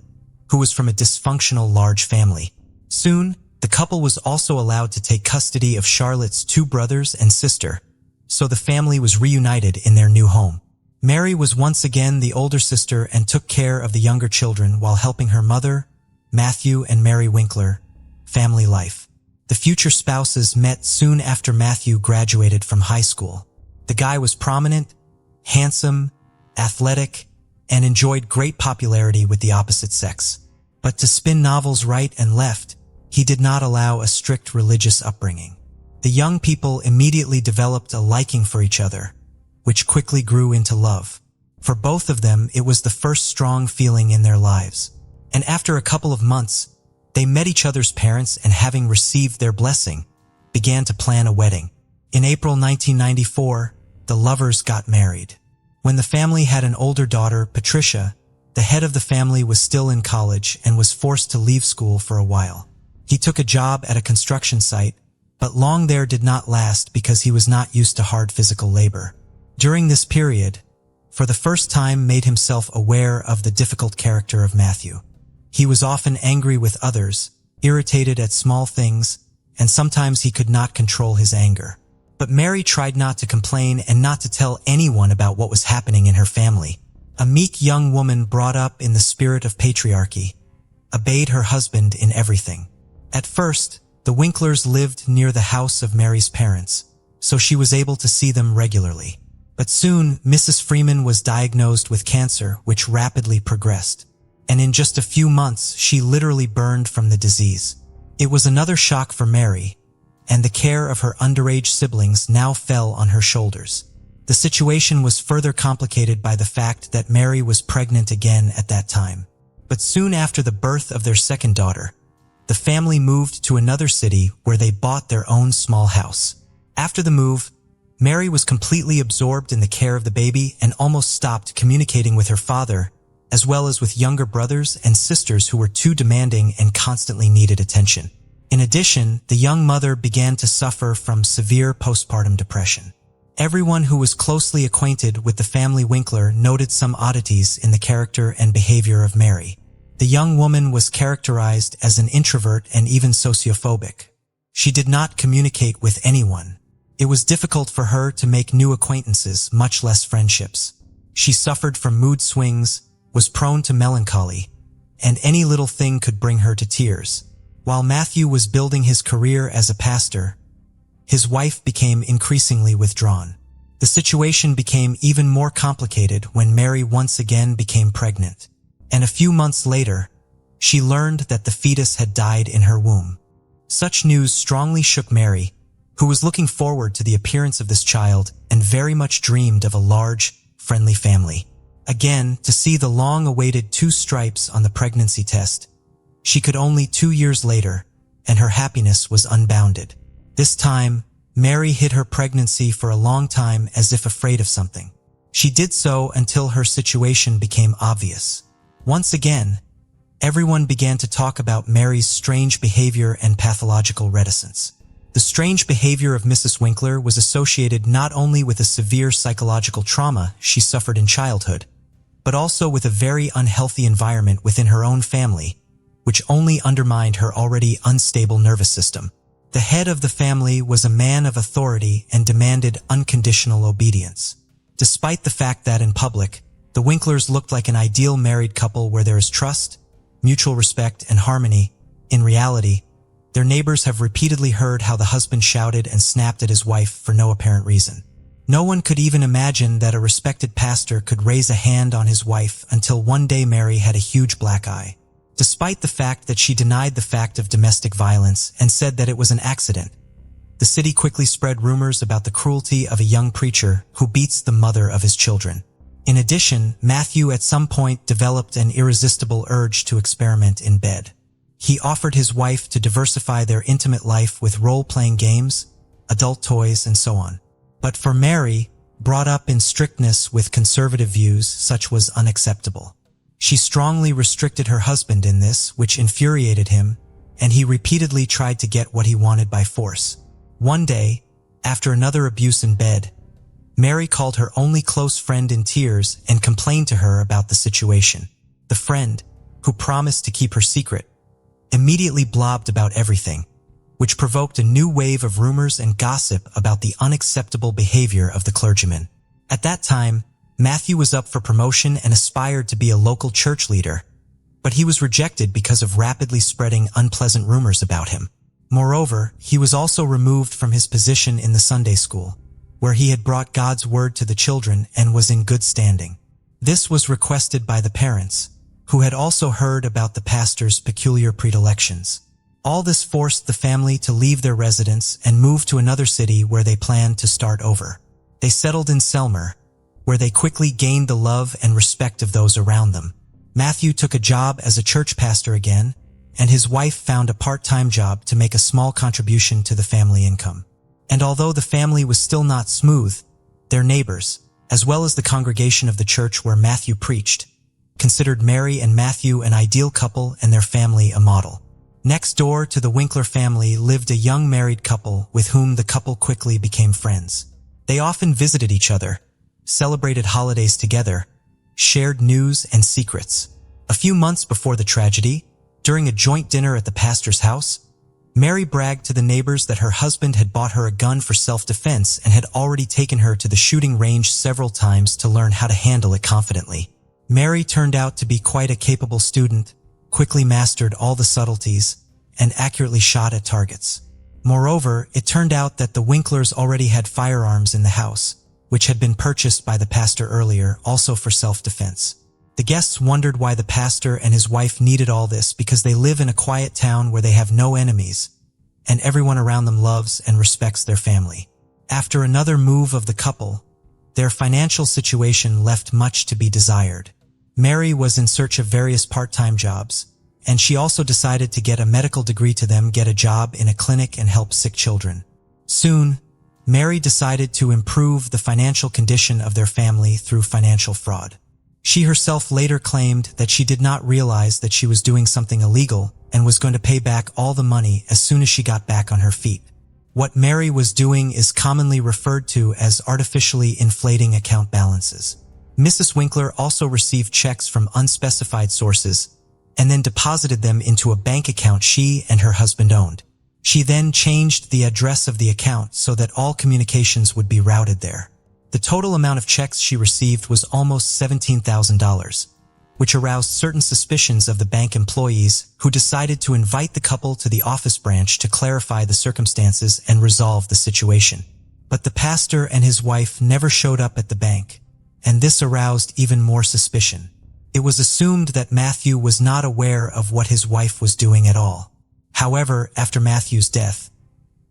who was from a dysfunctional large family. Soon, the couple was also allowed to take custody of Charlotte's 2 brothers and sister, so the family was reunited in their new home. Mary was once again the older sister and took care of the younger children while helping her mother, Matthew and Mary Winkler, family life. The future spouses met soon after Matthew graduated from high school. The guy was prominent, handsome, athletic, and enjoyed great popularity with the opposite sex. But to spin novels right and left, he did not allow a strict religious upbringing. The young people immediately developed a liking for each other, which quickly grew into love. For both of them, it was the first strong feeling in their lives. And after a couple of months, they met each other's parents and, having received their blessing, began to plan a wedding. In April 1994, the lovers got married. When the family had an older daughter, Patricia, the head of the family was still in college and was forced to leave school for a while. He took a job at a construction site, but long there did not last because he was not used to hard physical labor. During this period, for the first time, made himself aware of the difficult character of Matthew. He was often angry with others, irritated at small things, and sometimes he could not control his anger. But Mary tried not to complain and not to tell anyone about what was happening in her family. A meek young woman brought up in the spirit of patriarchy, obeyed her husband in everything. At first, the Winklers lived near the house of Mary's parents, so she was able to see them regularly. But soon, Mrs. Freeman was diagnosed with cancer, which rapidly progressed. And in just a few months, she literally burned from the disease. It was another shock for Mary, and the care of her underage siblings now fell on her shoulders. The situation was further complicated by the fact that Mary was pregnant again at that time. But soon after the birth of their second daughter, the family moved to another city where they bought their own small house. After the move, Mary was completely absorbed in the care of the baby and almost stopped communicating with her father, as well as with younger brothers and sisters who were too demanding and constantly needed attention. In addition, the young mother began to suffer from severe postpartum depression. Everyone who was closely acquainted with the family Winkler noted some oddities in the character and behavior of Mary. The young woman was characterized as an introvert and even sociophobic. She did not communicate with anyone. It was difficult for her to make new acquaintances, much less friendships. She suffered from mood swings, was prone to melancholy, and any little thing could bring her to tears. While Matthew was building his career as a pastor, his wife became increasingly withdrawn. The situation became even more complicated when Mary once again became pregnant. And a few months later, she learned that the fetus had died in her womb. Such news strongly shook Mary, who was looking forward to the appearance of this child and very much dreamed of a large, friendly family. Again, to see the long-awaited 2 stripes on the pregnancy test, she could only 2 years later, and her happiness was unbounded. This time, Mary hid her pregnancy for a long time as if afraid of something. She did so until her situation became obvious. Once again, everyone began to talk about Mary's strange behavior and pathological reticence. The strange behavior of Mrs. Winkler was associated not only with a severe psychological trauma she suffered in childhood, but also with a very unhealthy environment within her own family, which only undermined her already unstable nervous system. The head of the family was a man of authority and demanded unconditional obedience. Despite the fact that in public, the Winklers looked like an ideal married couple where there is trust, mutual respect, and harmony, in reality, their neighbors have repeatedly heard how the husband shouted and snapped at his wife for no apparent reason. No one could even imagine that a respected pastor could raise a hand on his wife until one day Mary had a huge black eye. Despite the fact that she denied the fact of domestic violence and said that it was an accident, the city quickly spread rumors about the cruelty of a young preacher who beats the mother of his children. In addition, Matthew at some point developed an irresistible urge to experiment in bed. He offered his wife to diversify their intimate life with role-playing games, adult toys, and so on. But for Mary, brought up in strictness with conservative views, such was unacceptable. She strongly restricted her husband in this, which infuriated him, and he repeatedly tried to get what he wanted by force. One day, after another abuse in bed, Mary called her only close friend in tears and complained to her about the situation. The friend, who promised to keep her secret, immediately blobbed about everything, which provoked a new wave of rumors and gossip about the unacceptable behavior of the clergyman. At that time, Matthew was up for promotion and aspired to be a local church leader, but he was rejected because of rapidly spreading unpleasant rumors about him. Moreover, he was also removed from his position in the Sunday school, where he had brought God's word to the children and was in good standing. This was requested by the parents, who had also heard about the pastor's peculiar predilections. All this forced the family to leave their residence and move to another city where they planned to start over. They settled in Selmer, where they quickly gained the love and respect of those around them. Matthew took a job as a church pastor again, and his wife found a part-time job to make a small contribution to the family income. And although the family was still not smooth, their neighbors, as well as the congregation of the church where Matthew preached, considered Mary and Matthew an ideal couple and their family a model. Next door to the Winkler family lived a young married couple with whom the couple quickly became friends. They often visited each other, celebrated holidays together, shared news and secrets. A few months before the tragedy, during a joint dinner at the pastor's house, Mary bragged to the neighbors that her husband had bought her a gun for self-defense and had already taken her to the shooting range several times to learn how to handle it confidently. Mary turned out to be quite a capable student, quickly mastered all the subtleties, and accurately shot at targets. Moreover, it turned out that the Winklers already had firearms in the house, which had been purchased by the pastor earlier, also for self-defense. The guests wondered why the pastor and his wife needed all this because they live in a quiet town where they have no enemies, and everyone around them loves and respects their family. After another move of the couple, their financial situation left much to be desired. Mary was in search of various part-time jobs, and she also decided to get a medical degree to them, get a job in a clinic and help sick children. Soon, Mary decided to improve the financial condition of their family through financial fraud. She herself later claimed that she did not realize that she was doing something illegal and was going to pay back all the money as soon as she got back on her feet. What Mary was doing is commonly referred to as artificially inflating account balances. Mrs. Winkler also received checks from unspecified sources and then deposited them into a bank account she and her husband owned. She then changed the address of the account so that all communications would be routed there. The total amount of checks she received was almost $17,000, which aroused certain suspicions of the bank employees who decided to invite the couple to the office branch to clarify the circumstances and resolve the situation. But the pastor and his wife never showed up at the bank, and this aroused even more suspicion. It was assumed that Matthew was not aware of what his wife was doing at all. However, after Matthew's death,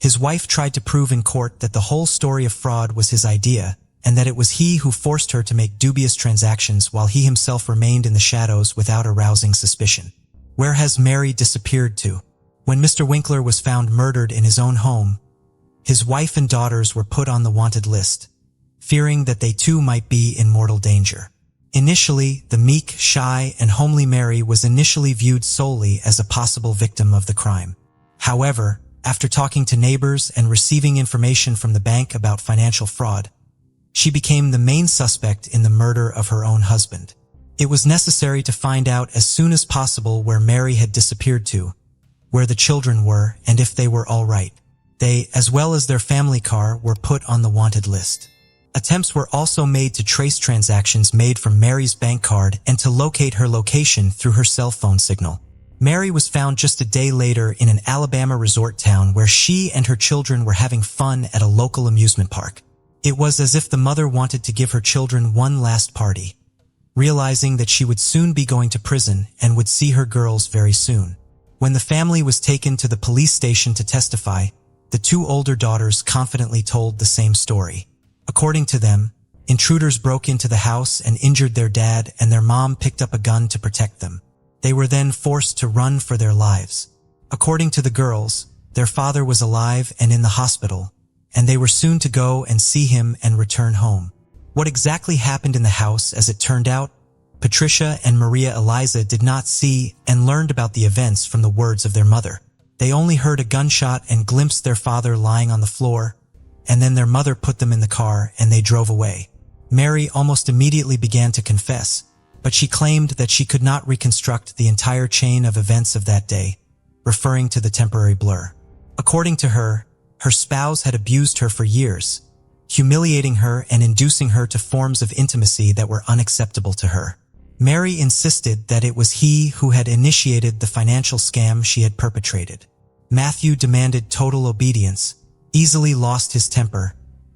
his wife tried to prove in court that the whole story of fraud was his idea, and that it was he who forced her to make dubious transactions while he himself remained in the shadows without arousing suspicion. Where has Mary disappeared to? When Mr. Winkler was found murdered in his own home, his wife and daughters were put on the wanted list, fearing that they too might be in mortal danger. Initially, the meek, shy, and homely Mary was initially viewed solely as a possible victim of the crime. However, after talking to neighbors and receiving information from the bank about financial fraud, she became the main suspect in the murder of her own husband. It was necessary to find out as soon as possible where Mary had disappeared to, where the children were, and if they were all right. They, as well as their family car, were put on the wanted list. Attempts were also made to trace transactions made from Mary's bank card and to locate her location through her cell phone signal. Mary was found just a day later in an Alabama resort town where she and her children were having fun at a local amusement park. It was as if the mother wanted to give her children one last party, realizing that she would soon be going to prison and would see her girls very soon. When the family was taken to the police station to testify, the two older daughters confidently told the same story. According to them, intruders broke into the house and injured their dad, and their mom picked up a gun to protect them. They were then forced to run for their lives. According to the girls, their father was alive and in the hospital, and they were soon to go and see him and return home. What exactly happened in the house, as it turned out, Patricia and Maria Eliza did not see and learned about the events from the words of their mother. They only heard a gunshot and glimpsed their father lying on the floor, and then their mother put them in the car and they drove away. Mary almost immediately began to confess, but she claimed that she could not reconstruct the entire chain of events of that day, referring to the temporary blur. According to her, her spouse had abused her for years, humiliating her and inducing her to forms of intimacy that were unacceptable to her. Mary insisted that it was he who had initiated the financial scam she had perpetrated. Matthew demanded total obedience, easily lost his temper,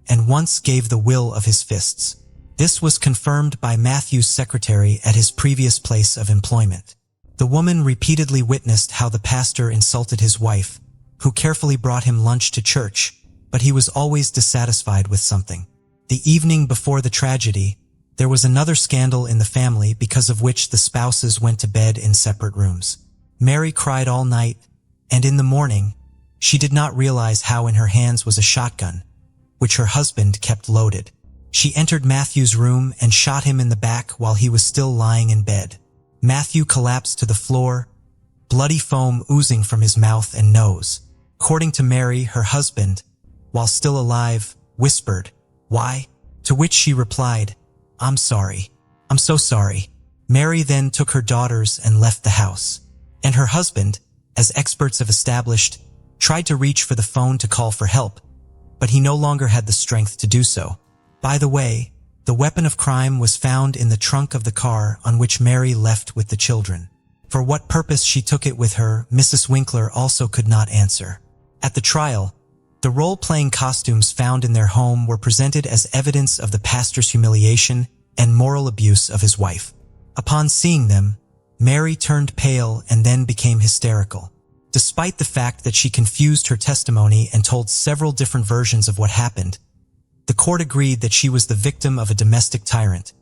and once gave the will of his fists. This was confirmed by Matthew's secretary at his previous place of employment. The woman repeatedly witnessed how the pastor insulted his wife, who carefully brought him lunch to church, but he was always dissatisfied with something. The evening before the tragedy, there was another scandal in the family because of which the spouses went to bed in separate rooms. Mary cried all night, and in the morning, she did not realize how in her hands was a shotgun, which her husband kept loaded. She entered Matthew's room and shot him in the back while he was still lying in bed. Matthew collapsed to the floor, bloody foam oozing from his mouth and nose. According to Mary, her husband, while still alive, whispered, "Why?" To which she replied, "I'm sorry. I'm so sorry." Mary then took her daughters and left the house. And her husband, as experts have established, tried to reach for the phone to call for help, but he no longer had the strength to do so. By the way, the weapon of crime was found in the trunk of the car on which Mary left with the children. For what purpose she took it with her, Mrs. Winkler also could not answer. At the trial, the role-playing costumes found in their home were presented as evidence of the pastor's humiliation and moral abuse of his wife. Upon seeing them, Mary turned pale and then became hysterical. Despite the fact that she confused her testimony and told several different versions of what happened, the court agreed that she was the victim of a domestic tyrant,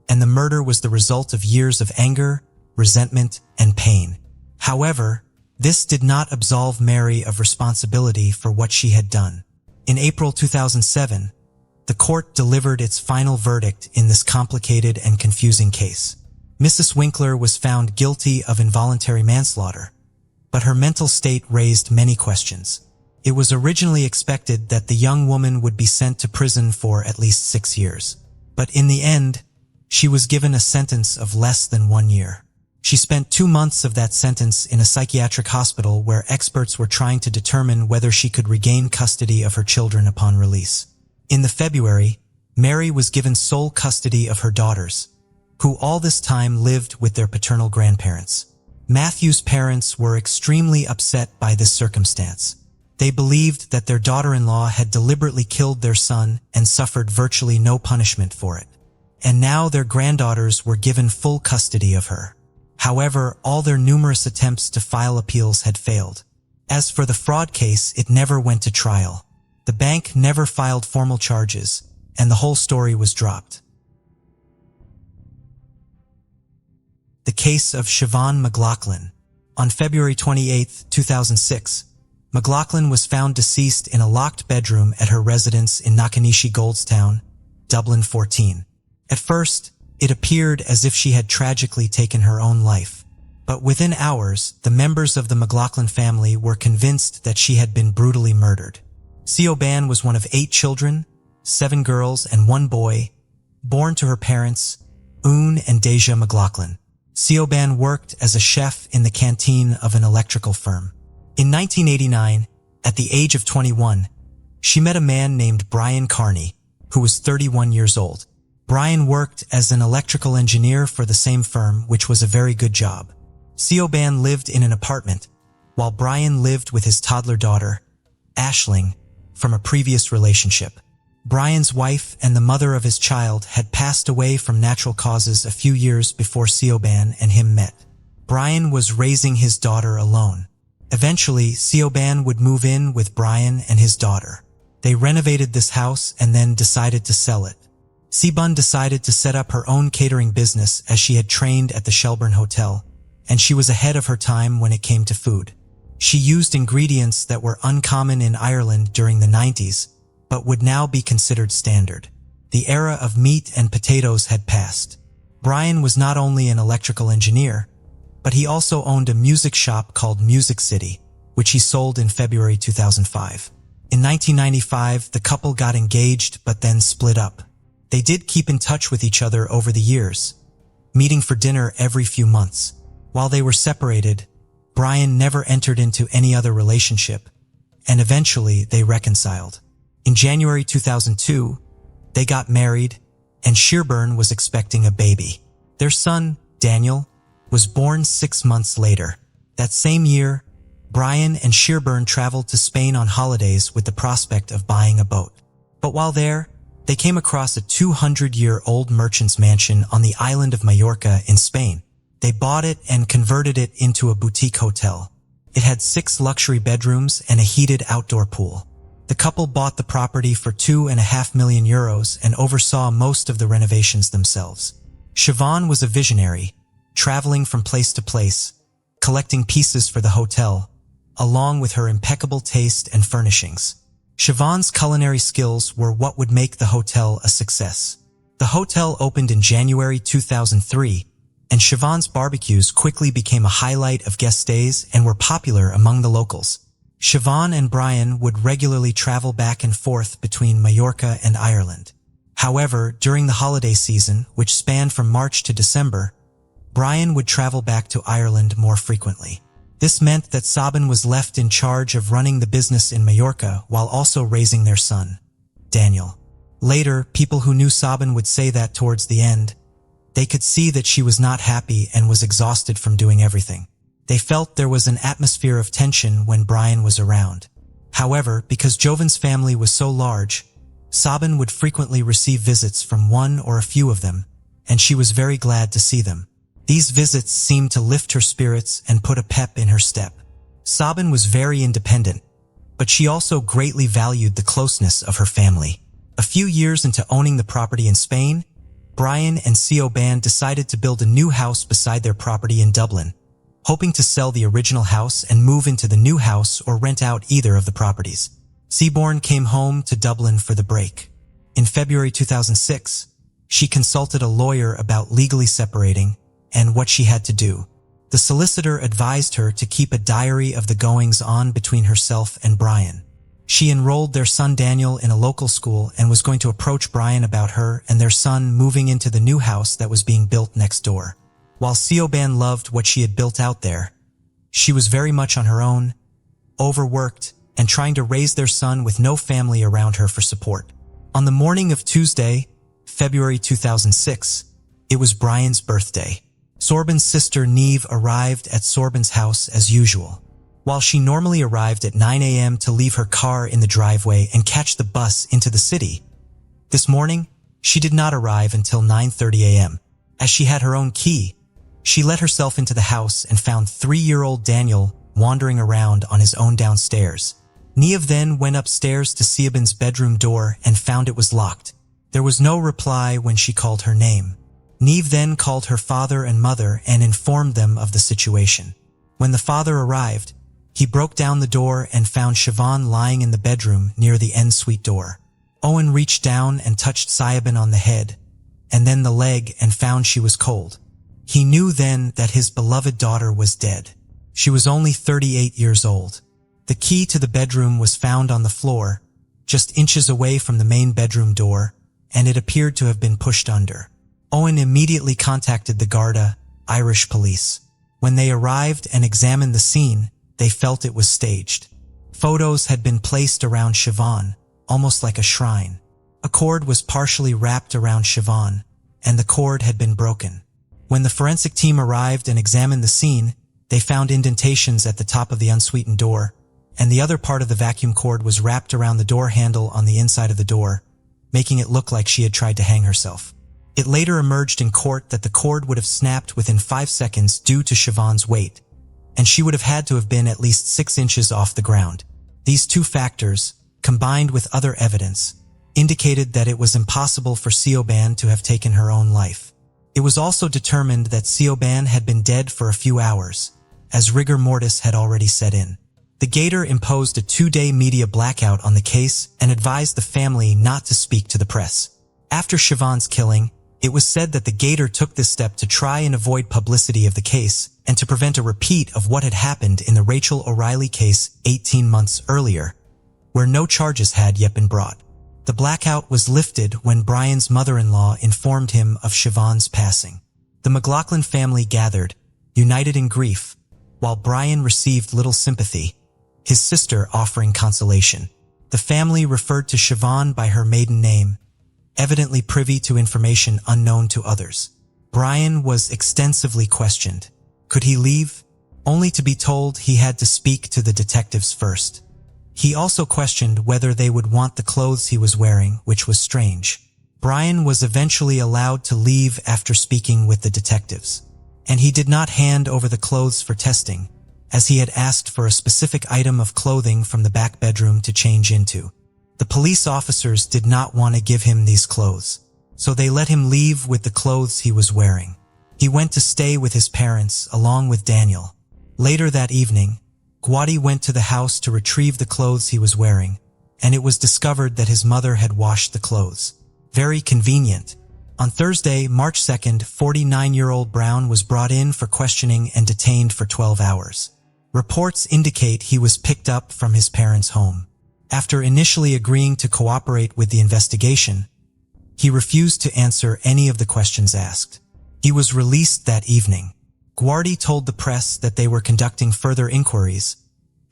and the murder was the result of years of anger, resentment, and pain. However, this did not absolve Mary of responsibility for what she had done. In April 2007, the court delivered its final verdict in this complicated and confusing case. Mrs. Winkler was found guilty of involuntary manslaughter, but her mental state raised many questions. It was originally expected that the young woman would be sent to prison for at least 6 years. But in the end, she was given a sentence of less than 1 year. She spent 2 months of that sentence in a psychiatric hospital where experts were trying to determine whether she could regain custody of her children upon release. In the February, Mary was given sole custody of her daughters, who all this time lived with their paternal grandparents. Matthew's parents were extremely upset by this circumstance. They believed that their daughter-in-law had deliberately killed their son and suffered virtually no punishment for it. And now their granddaughters were given full custody of her. However, all their numerous attempts to file appeals had failed. As for the fraud case, it never went to trial. The bank never filed formal charges, and the whole story was dropped. The case of Siobhan McLaughlin. On February 28, 2006, McLaughlin was found deceased in a locked bedroom at her residence in Nakanishi Goldstown, Dublin 14. At first, it appeared as if she had tragically taken her own life. But within hours, the members of the McLaughlin family were convinced that she had been brutally murdered. Siobhan was one of 8 children, 7 girls and 1 boy, born to her parents, Oon and Deja McLaughlin. Siobhan worked as a chef in the canteen of an electrical firm. In 1989, at the age of 21, she met a man named Brian Carney, who was 31 years old. Brian worked as an electrical engineer for the same firm, which was a very good job. Siobhan lived in an apartment, while Brian lived with his toddler daughter, Aisling, from a previous relationship. Brian's wife and the mother of his child had passed away from natural causes a few years before Siobhan and him met. Brian was raising his daughter alone. Eventually, Siobhan would move in with Brian and his daughter. They renovated this house and then decided to sell it. Siobhan decided to set up her own catering business as she had trained at the Shelburne Hotel, and she was ahead of her time when it came to food. She used ingredients that were uncommon in Ireland during the 90s, but would now be considered standard. The era of meat and potatoes had passed. Brian was not only an electrical engineer, but he also owned a music shop called Music City, which he sold in February 2005. In 1995, the couple got engaged but then split up. They did keep in touch with each other over the years, meeting for dinner every few months. While they were separated, Brian never entered into any other relationship, and eventually they reconciled. In January 2002, they got married, and Shelburne was expecting a baby. Their son, Daniel, was born 6 months later. That same year, Brian and Shelburne traveled to Spain on holidays with the prospect of buying a boat. But while there, they came across a 200-year-old merchant's mansion on the island of Majorca in Spain. They bought it and converted it into a boutique hotel. It had 6 luxury bedrooms and a heated outdoor pool. The couple bought the property for €2.5 million and oversaw most of the renovations themselves. Siobhan was a visionary, traveling from place to place, collecting pieces for the hotel, along with her impeccable taste and furnishings. Siobhan's culinary skills were what would make the hotel a success. The hotel opened in January 2003, and Siobhan's barbecues quickly became a highlight of guest stays and were popular among the locals. Siobhan and Brian would regularly travel back and forth between Majorca and Ireland. However, during the holiday season, which spanned from March to December, Brian would travel back to Ireland more frequently. This meant that Siobhan was left in charge of running the business in Majorca while also raising their son, Daniel. Later, people who knew Siobhan would say that towards the end, they could see that she was not happy and was exhausted from doing everything. They felt there was an atmosphere of tension when Brian was around. However, because Jovan's family was so large, Siobhan would frequently receive visits from one or a few of them, and she was very glad to see them. These visits seemed to lift her spirits and put a pep in her step. Siobhan was very independent, but she also greatly valued the closeness of her family. A few years into owning the property in Spain, Brian and Siobhan decided to build a new house beside their property in Dublin, hoping to sell the original house and move into the new house or rent out either of the properties. Siobhan came home to Dublin for the break. In February 2006, she consulted a lawyer about legally separating and what she had to do. The solicitor advised her to keep a diary of the goings-on between herself and Brian. She enrolled their son Daniel in a local school and was going to approach Brian about her and their son moving into the new house that was being built next door. While Siobhan loved what she had built out there, she was very much on her own, overworked, and trying to raise their son with no family around her for support. On the morning of Tuesday, February 2006, it was Brian's birthday. Siobhan's sister Niamh arrived at Siobhan's house as usual. While she normally arrived at 9 a.m. to leave her car in the driveway and catch the bus into the city, this morning, she did not arrive until 9:30 a.m. As she had her own key, she let herself into the house and found 3-year-old Daniel wandering around on his own downstairs. Niamh then went upstairs to Siobhan's bedroom door and found it was locked. There was no reply when she called her name. Niamh then called her father and mother and informed them of the situation. When the father arrived, he broke down the door and found Siobhan lying in the bedroom near the ensuite door. Owen reached down and touched Siobhan on the head, and then the leg, and found she was cold. He knew then that his beloved daughter was dead. She was only 38 years old. The key to the bedroom was found on the floor, just inches away from the main bedroom door, and it appeared to have been pushed under. Owen immediately contacted the Garda, Irish police. When they arrived and examined the scene, they felt it was staged. Photos had been placed around Siobhan, almost like a shrine. A cord was partially wrapped around Siobhan, and the cord had been broken. When the forensic team arrived and examined the scene, they found indentations at the top of the unsweetened door, and the other part of the vacuum cord was wrapped around the door handle on the inside of the door, making it look like she had tried to hang herself. It later emerged in court that the cord would have snapped within 5 seconds due to Siobhan's weight, and she would have had to have been at least 6 inches off the ground. These two factors, combined with other evidence, indicated that it was impossible for Siobhan to have taken her own life. It was also determined that Siobhan had been dead for a few hours, as rigor mortis had already set in. The Gator imposed a 2-day media blackout on the case and advised the family not to speak to the press. After Siobhan's killing, it was said that the Gator took this step to try and avoid publicity of the case and to prevent a repeat of what had happened in the Rachel O'Reilly case 18 months earlier, where no charges had yet been brought. The blackout was lifted when Brian's mother-in-law informed him of Siobhan's passing. The McLaughlin family gathered, united in grief, while Brian received little sympathy, his sister offering consolation. The family referred to Siobhan by her maiden name, evidently privy to information unknown to others. Brian was extensively questioned. Could he leave? Only to be told he had to speak to the detectives first. He also questioned whether they would want the clothes he was wearing, which was strange. Brian was eventually allowed to leave after speaking with the detectives, and he did not hand over the clothes for testing, as he had asked for a specific item of clothing from the back bedroom to change into. The police officers did not want to give him these clothes, so they let him leave with the clothes he was wearing. He went to stay with his parents along with Daniel. Later that evening, Gwadi went to the house to retrieve the clothes he was wearing, and it was discovered that his mother had washed the clothes. Very convenient. On Thursday, March 2nd, 49-year-old Brown was brought in for questioning and detained for 12 hours. Reports indicate he was picked up from his parents' home. After initially agreeing to cooperate with the investigation, he refused to answer any of the questions asked. He was released that evening. Gwadi told the press that they were conducting further inquiries,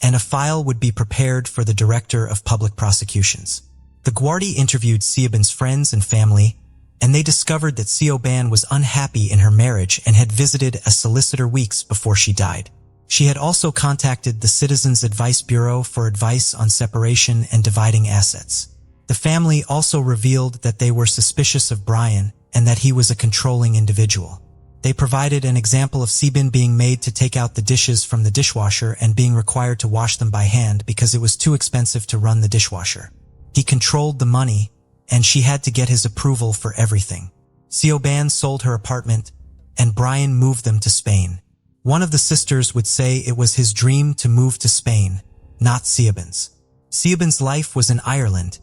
and a file would be prepared for the Director of Public Prosecutions. The Gwadi interviewed Siobhan's friends and family, and they discovered that Siobhan was unhappy in her marriage and had visited a solicitor weeks before she died. She had also contacted the Citizens Advice Bureau for advice on separation and dividing assets. The family also revealed that they were suspicious of Brian and that he was a controlling individual. They provided an example of Siobhan being made to take out the dishes from the dishwasher and being required to wash them by hand because it was too expensive to run the dishwasher. He controlled the money, and she had to get his approval for everything. Siobhan sold her apartment, and Brian moved them to Spain. One of the sisters would say it was his dream to move to Spain, not Siobhan's. Siobhan's life was in Ireland,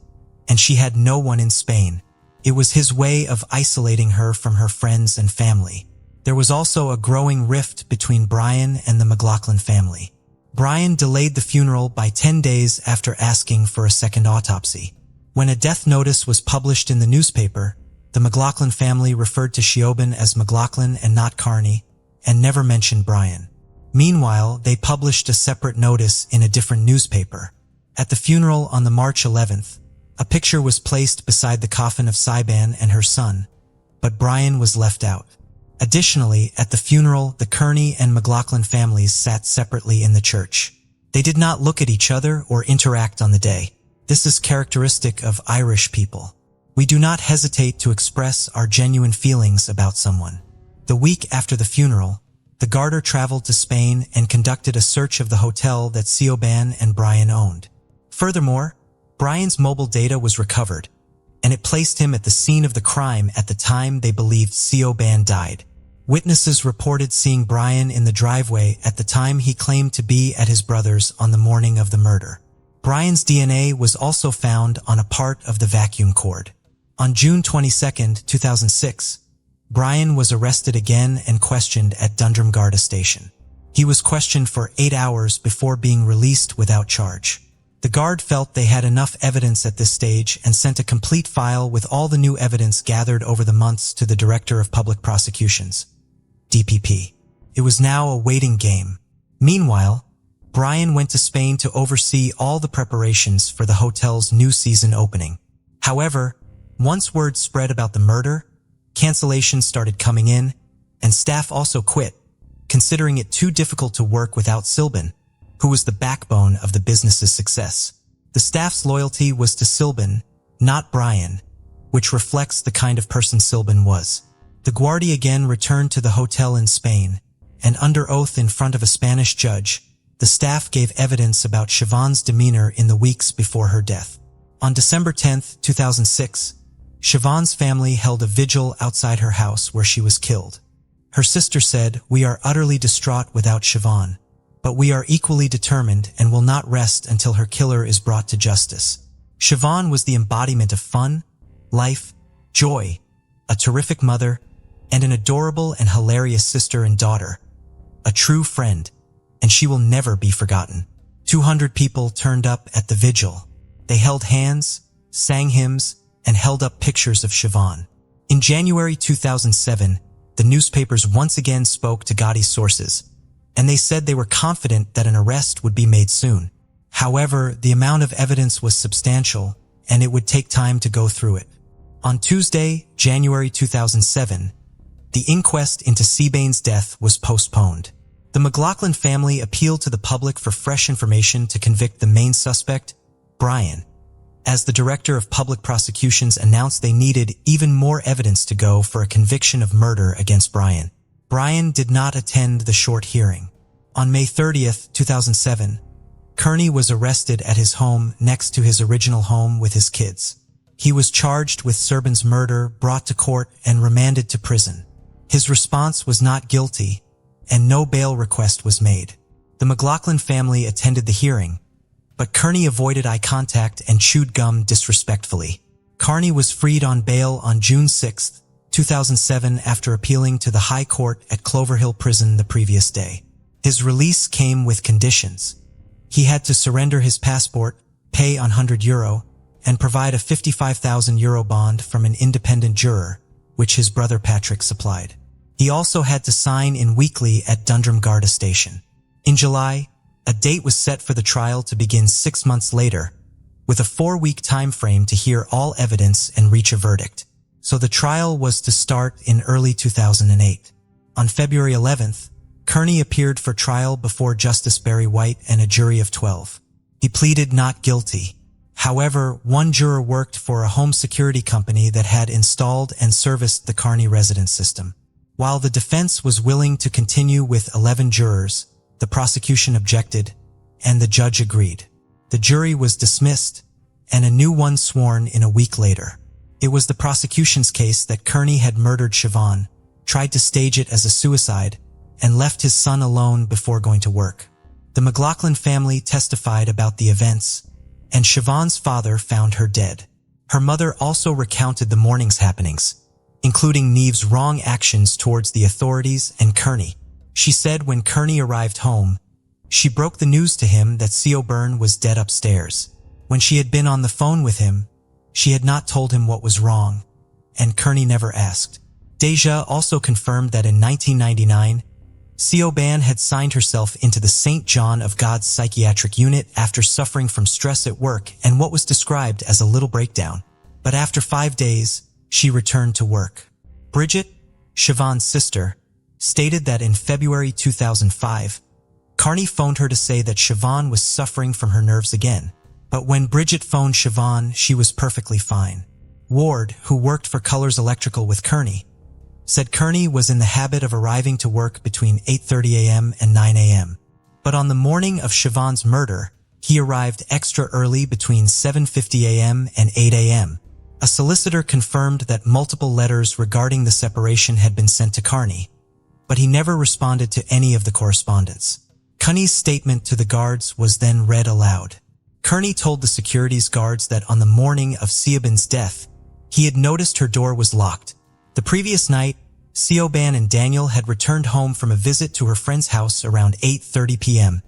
and she had no one in Spain. It was his way of isolating her from her friends and family. There was also a growing rift between Brian and the McLaughlin family. Brian delayed the funeral by 10 days after asking for a second autopsy. When a death notice was published in the newspaper, the McLaughlin family referred to Siobhan as McLaughlin and not Carney, and never mentioned Brian. Meanwhile, they published a separate notice in a different newspaper. At the funeral on the March 11th, a picture was placed beside the coffin of Siobhan and her son, but Brian was left out. Additionally, at the funeral, the Kearney and McLaughlin families sat separately in the church. They did not look at each other or interact on the day. This is characteristic of Irish people. We do not hesitate to express our genuine feelings about someone. The week after the funeral, the Garter traveled to Spain and conducted a search of the hotel that Siobhan and Brian owned. Furthermore, Brian's mobile data was recovered, and it placed him at the scene of the crime at the time they believed Siobhan died. Witnesses reported seeing Brian in the driveway at the time he claimed to be at his brother's on the morning of the murder. Brian's DNA was also found on a part of the vacuum cord. On June 22, 2006, Brian was arrested again and questioned at Dundrum Garda Station. He was questioned for 8 hours before being released without charge. The guard felt they had enough evidence at this stage and sent a complete file with all the new evidence gathered over the months to the Director of Public Prosecutions, DPP. It was now a waiting game. Meanwhile, Brian went to Spain to oversee all the preparations for the hotel's new season opening. However, once word spread about the murder, cancellations started coming in, and staff also quit, considering it too difficult to work without Silbin, who was the backbone of the business's success. The staff's loyalty was to Silbin, not Brian, which reflects the kind of person Silbin was. The Guardia again returned to the hotel in Spain, and under oath in front of a Spanish judge, the staff gave evidence about Siobhan's demeanor in the weeks before her death. On December 10, 2006, Siobhan's family held a vigil outside her house where she was killed. Her sister said, "We are utterly distraught without Siobhan, but we are equally determined and will not rest until her killer is brought to justice." Siobhan was the embodiment of fun, life, joy, a terrific mother, and an adorable and hilarious sister and daughter, a true friend, and she will never be forgotten. 200 people turned up at the vigil. They held hands, sang hymns, and held up pictures of Siobhan. In January 2007, the newspapers once again spoke to Gotti's sources, and they said they were confident that an arrest would be made soon. However, the amount of evidence was substantial, and it would take time to go through it. On Tuesday, January 2007, the inquest into Seabane's death was postponed. The McLaughlin family appealed to the public for fresh information to convict the main suspect, Brian, as the Director of Public Prosecutions announced they needed even more evidence to go for a conviction of murder against Brian. Brian did not attend the short hearing. On May 30, 2007, Kearney was arrested at his home next to his original home with his kids. He was charged with Serban's murder, brought to court, and remanded to prison. His response was not guilty, and no bail request was made. The McLaughlin family attended the hearing, but Kearney avoided eye contact and chewed gum disrespectfully. Kearney was freed on bail on June 6, 2007 after appealing to the High Court at Clover Hill Prison the previous day. His release came with conditions. He had to surrender his passport, pay €100, and provide a €55,000 bond from an independent juror, which his brother Patrick supplied. He also had to sign in weekly at Dundrum Garda Station. In July, a date was set for the trial to begin 6 months later, with a 4-week time frame to hear all evidence and reach a verdict. So the trial was to start in early 2008. On February 11th, Kearney appeared for trial before Justice Barry White and a jury of 12. He pleaded not guilty. However, one juror worked for a home security company that had installed and serviced the Kearney residence system. While the defense was willing to continue with 11 jurors, the prosecution objected, and the judge agreed. The jury was dismissed, and a new one sworn in a week later. It was the prosecution's case that Kearney had murdered Siobhan, tried to stage it as a suicide, and left his son alone before going to work. The McLaughlin family testified about the events, and Siobhan's father found her dead. Her mother also recounted the morning's happenings, including Neve's wrong actions towards the authorities and Kearney. She said when Kearney arrived home, she broke the news to him that C.O. Byrne was dead upstairs. When she had been on the phone with him, she had not told him what was wrong, and Kearney never asked. Deja also confirmed that in 1999, C.O. Byrne had signed herself into the St. John of God's psychiatric unit after suffering from stress at work and what was described as a little breakdown. But after 5 days, she returned to work. Bridget, Siobhan's sister, stated that in February 2005, Kearney phoned her to say that Siobhan was suffering from her nerves again. But when Bridget phoned Siobhan, she was perfectly fine. Ward, who worked for Colors Electrical with Kearney, said Kearney was in the habit of arriving to work between 8:30 a.m. and 9 a.m. But on the morning of Siobhan's murder, he arrived extra early between 7:50 a.m. and 8 a.m. A solicitor confirmed that multiple letters regarding the separation had been sent to Kearney, but he never responded to any of the correspondence. Kearney's statement to the guards was then read aloud. Kearney told the securities guards that on the morning of Siobhan's death, he had noticed her door was locked. The previous night, Siobhan and Daniel had returned home from a visit to her friend's house around 8:30 p.m.,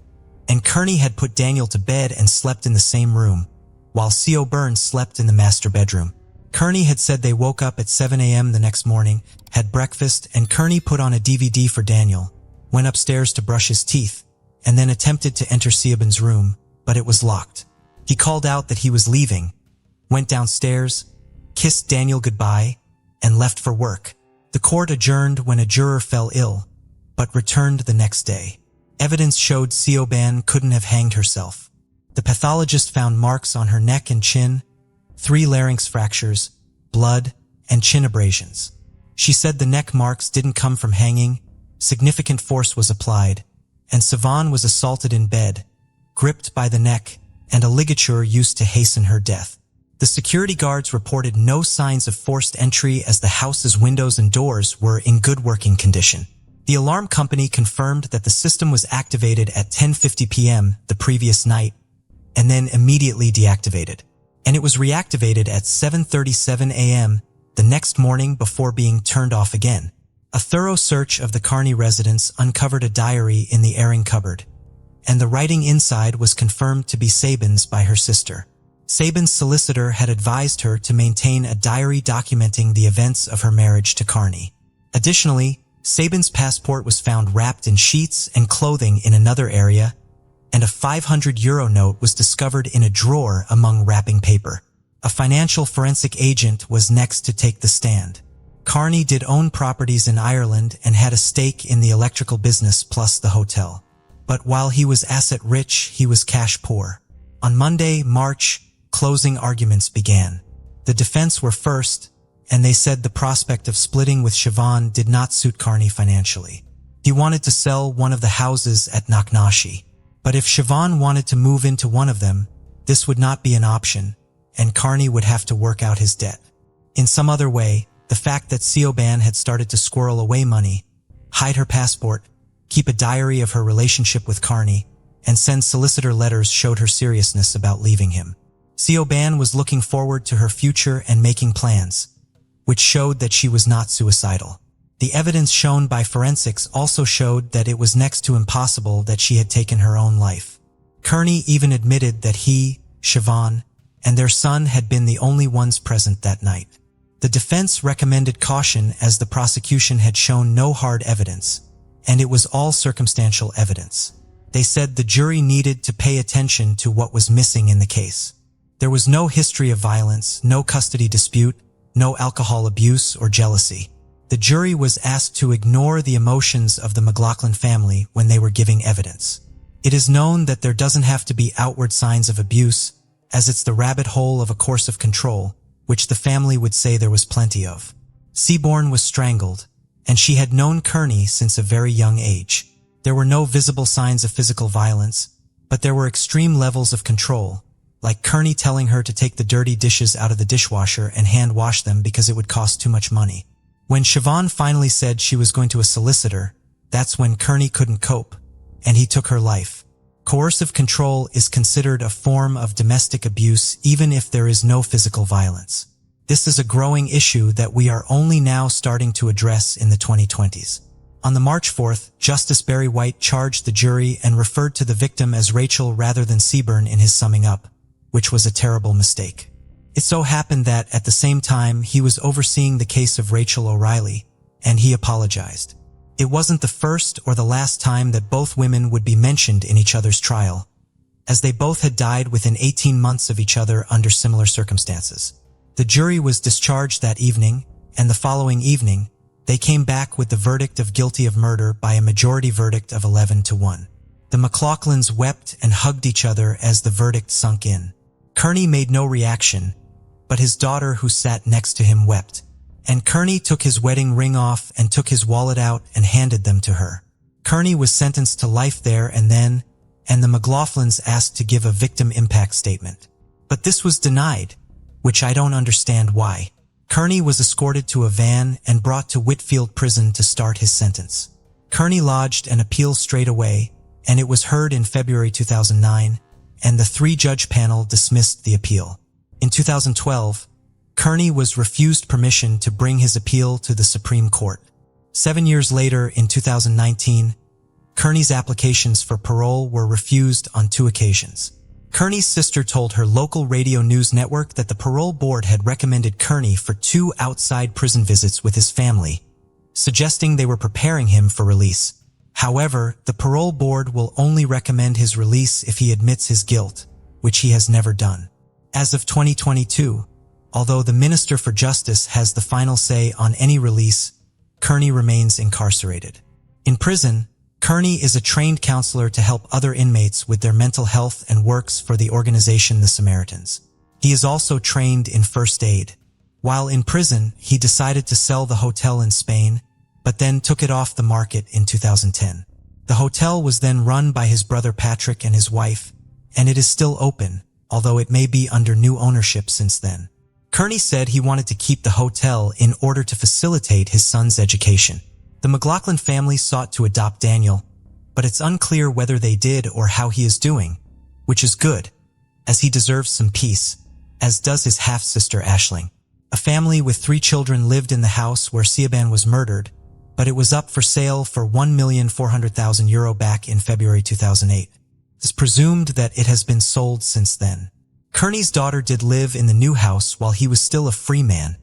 and Kearney had put Daniel to bed and slept in the same room, while Siobhan slept in the master bedroom. Kearney had said they woke up at 7 a.m. the next morning, had breakfast, and Kearney put on a DVD for Daniel, went upstairs to brush his teeth, and then attempted to enter Siobhan's room, but it was locked. He called out that he was leaving, went downstairs, kissed Daniel goodbye, and left for work. The court adjourned when a juror fell ill, but returned the next day. Evidence showed Siobhan couldn't have hanged herself. The pathologist found marks on her neck and chin, 3 larynx fractures, blood, and chin abrasions. She said the neck marks didn't come from hanging, significant force was applied, and Siobhan was assaulted in bed, gripped by the neck, and a ligature used to hasten her death. The security guards reported no signs of forced entry as the house's windows and doors were in good working condition. The alarm company confirmed that the system was activated at 10:50 p.m. the previous night, and then immediately deactivated. And it was reactivated at 7:37 a.m. the next morning before being turned off again. A thorough search of the Kearney residence uncovered a diary in the airing cupboard, and the writing inside was confirmed to be Sabin's by her sister. Sabin's solicitor had advised her to maintain a diary documenting the events of her marriage to Kearney. Additionally, Sabin's passport was found wrapped in sheets and clothing in another area, and a €500 note was discovered in a drawer among wrapping paper. A financial forensic agent was next to take the stand. Kearney did own properties in Ireland and had a stake in the electrical business plus the hotel. But while he was asset-rich, he was cash-poor. On Monday, March, closing arguments began. The defense were first, and they said the prospect of splitting with Siobhan did not suit Kearney financially. He wanted to sell one of the houses at Knocknashie, but if Siobhan wanted to move into one of them, this would not be an option, and Kearney would have to work out his debt. In some other way, the fact that Siobhan had started to squirrel away money, hide her passport, keep a diary of her relationship with Kearney, and send solicitor letters showed her seriousness about leaving him. Siobhan was looking forward to her future and making plans, which showed that she was not suicidal. The evidence shown by forensics also showed that it was next to impossible that she had taken her own life. Kearney even admitted that he, Siobhan, and their son had been the only ones present that night. The defense recommended caution as the prosecution had shown no hard evidence, and it was all circumstantial evidence. They said the jury needed to pay attention to what was missing in the case. There was no history of violence, no custody dispute, no alcohol abuse or jealousy. The jury was asked to ignore the emotions of the McLaughlin family when they were giving evidence. It is known that there doesn't have to be outward signs of abuse, as it's the rabbit hole of a course of control, which the family would say there was plenty of. Seaborn was strangled, and she had known Kearney since a very young age. There were no visible signs of physical violence, but there were extreme levels of control, like Kearney telling her to take the dirty dishes out of the dishwasher and hand wash them because it would cost too much money. When Siobhan finally said she was going to a solicitor, that's when Kearney couldn't cope, and he took her life. Coercive control is considered a form of domestic abuse even if there is no physical violence. This is a growing issue that we are only now starting to address in the 2020s. On the March 4th, Justice Barry White charged the jury and referred to the victim as Rachel rather than Seaborn in his summing up, which was a terrible mistake. It so happened that, at the same time, he was overseeing the case of Rachel O'Reilly, and he apologized. It wasn't the first or the last time that both women would be mentioned in each other's trial, as they both had died within 18 months of each other under similar circumstances. The jury was discharged that evening, and the following evening, they came back with the verdict of guilty of murder by a majority verdict of 11-1. The McLaughlins wept and hugged each other as the verdict sunk in. Kearney made no reaction, but his daughter who sat next to him wept, and Kearney took his wedding ring off and took his wallet out and handed them to her. Kearney was sentenced to life there and then, and the McLaughlins asked to give a victim impact statement. But this was denied, which I don't understand why. Kearney was escorted to a van and brought to Whitfield Prison to start his sentence. Kearney lodged an appeal straight away, and it was heard in February 2009, and the three-judge panel dismissed the appeal. In 2012, Kearney was refused permission to bring his appeal to the Supreme Court. 7 years later, in 2019, Kearney's applications for parole were refused on 2 occasions. Kearney's sister told her local radio news network that the parole board had recommended Kearney for 2 outside prison visits with his family, suggesting they were preparing him for release. However, the parole board will only recommend his release if he admits his guilt, which he has never done. As of 2022, although the Minister for Justice has the final say on any release, Kearney remains incarcerated. In prison, Kearney is a trained counselor to help other inmates with their mental health and works for the organization The Samaritans. He is also trained in first aid. While in prison, he decided to sell the hotel in Spain, but then took it off the market in 2010. The hotel was then run by his brother Patrick and his wife, and it is still open, although it may be under new ownership since then. Kearney said he wanted to keep the hotel in order to facilitate his son's education. The McLaughlin family sought to adopt Daniel, but it's unclear whether they did or how he is doing, which is good, as he deserves some peace, as does his half-sister Aisling. A family with 3 children lived in the house where Siaban was murdered, but it was up for sale for €1,400,000 back in February 2008. It's presumed that it has been sold since then. Kearney's daughter did live in the new house while he was still a free man,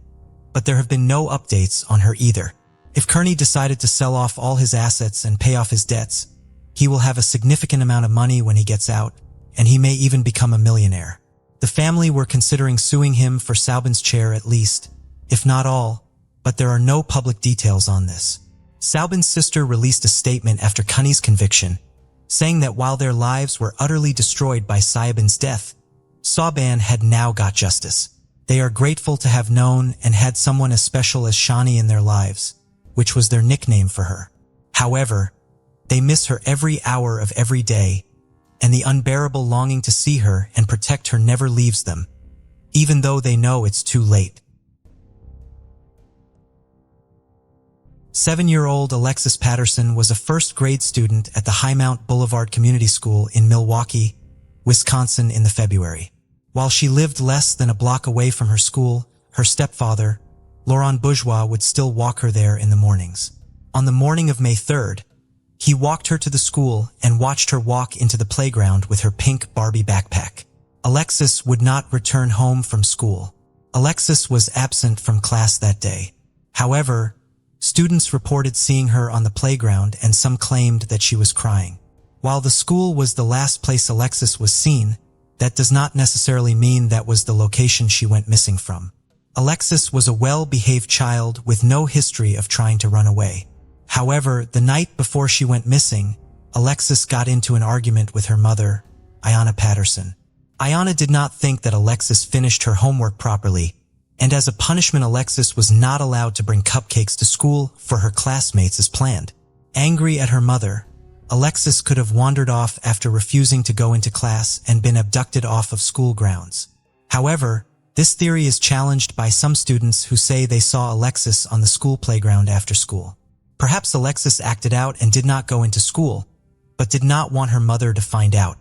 but there have been no updates on her either. If Kearney decided to sell off all his assets and pay off his debts, he will have a significant amount of money when he gets out, and he may even become a millionaire. The family were considering suing him for Sauben's share at least, if not all, but there are no public details on this. Sauben's sister released a statement after Kearney's conviction, saying that while their lives were utterly destroyed by Sauben's death, Sauben had now got justice. They are grateful to have known and had someone as special as Shani in their lives, which was their nickname for her. However, they miss her every hour of every day, and the unbearable longing to see her and protect her never leaves them, even though they know it's too late. 7-year-old Alexis Patterson was a first-grade student at the Highmount Boulevard Community School in Milwaukee, Wisconsin in February. While she lived less than a block away from her school, her stepfather, Laurent Bourgeois, would still walk her there in the mornings. On the morning of May 3rd, he walked her to the school and watched her walk into the playground with her pink Barbie backpack. Alexis would not return home from school. Alexis was absent from class that day. However, students reported seeing her on the playground and some claimed that she was crying. While the school was the last place Alexis was seen, that does not necessarily mean that was the location she went missing from. Alexis was a well-behaved child with no history of trying to run away. However, the night before she went missing, Alexis got into an argument with her mother, Ayanna Patterson. Ayanna did not think that Alexis finished her homework properly, and as a punishment Alexis was not allowed to bring cupcakes to school for her classmates as planned. Angry at her mother, Alexis could have wandered off after refusing to go into class and been abducted off of school grounds. However, this theory is challenged by some students who say they saw Alexis on the school playground after school. Perhaps Alexis acted out and did not go into school, but did not want her mother to find out,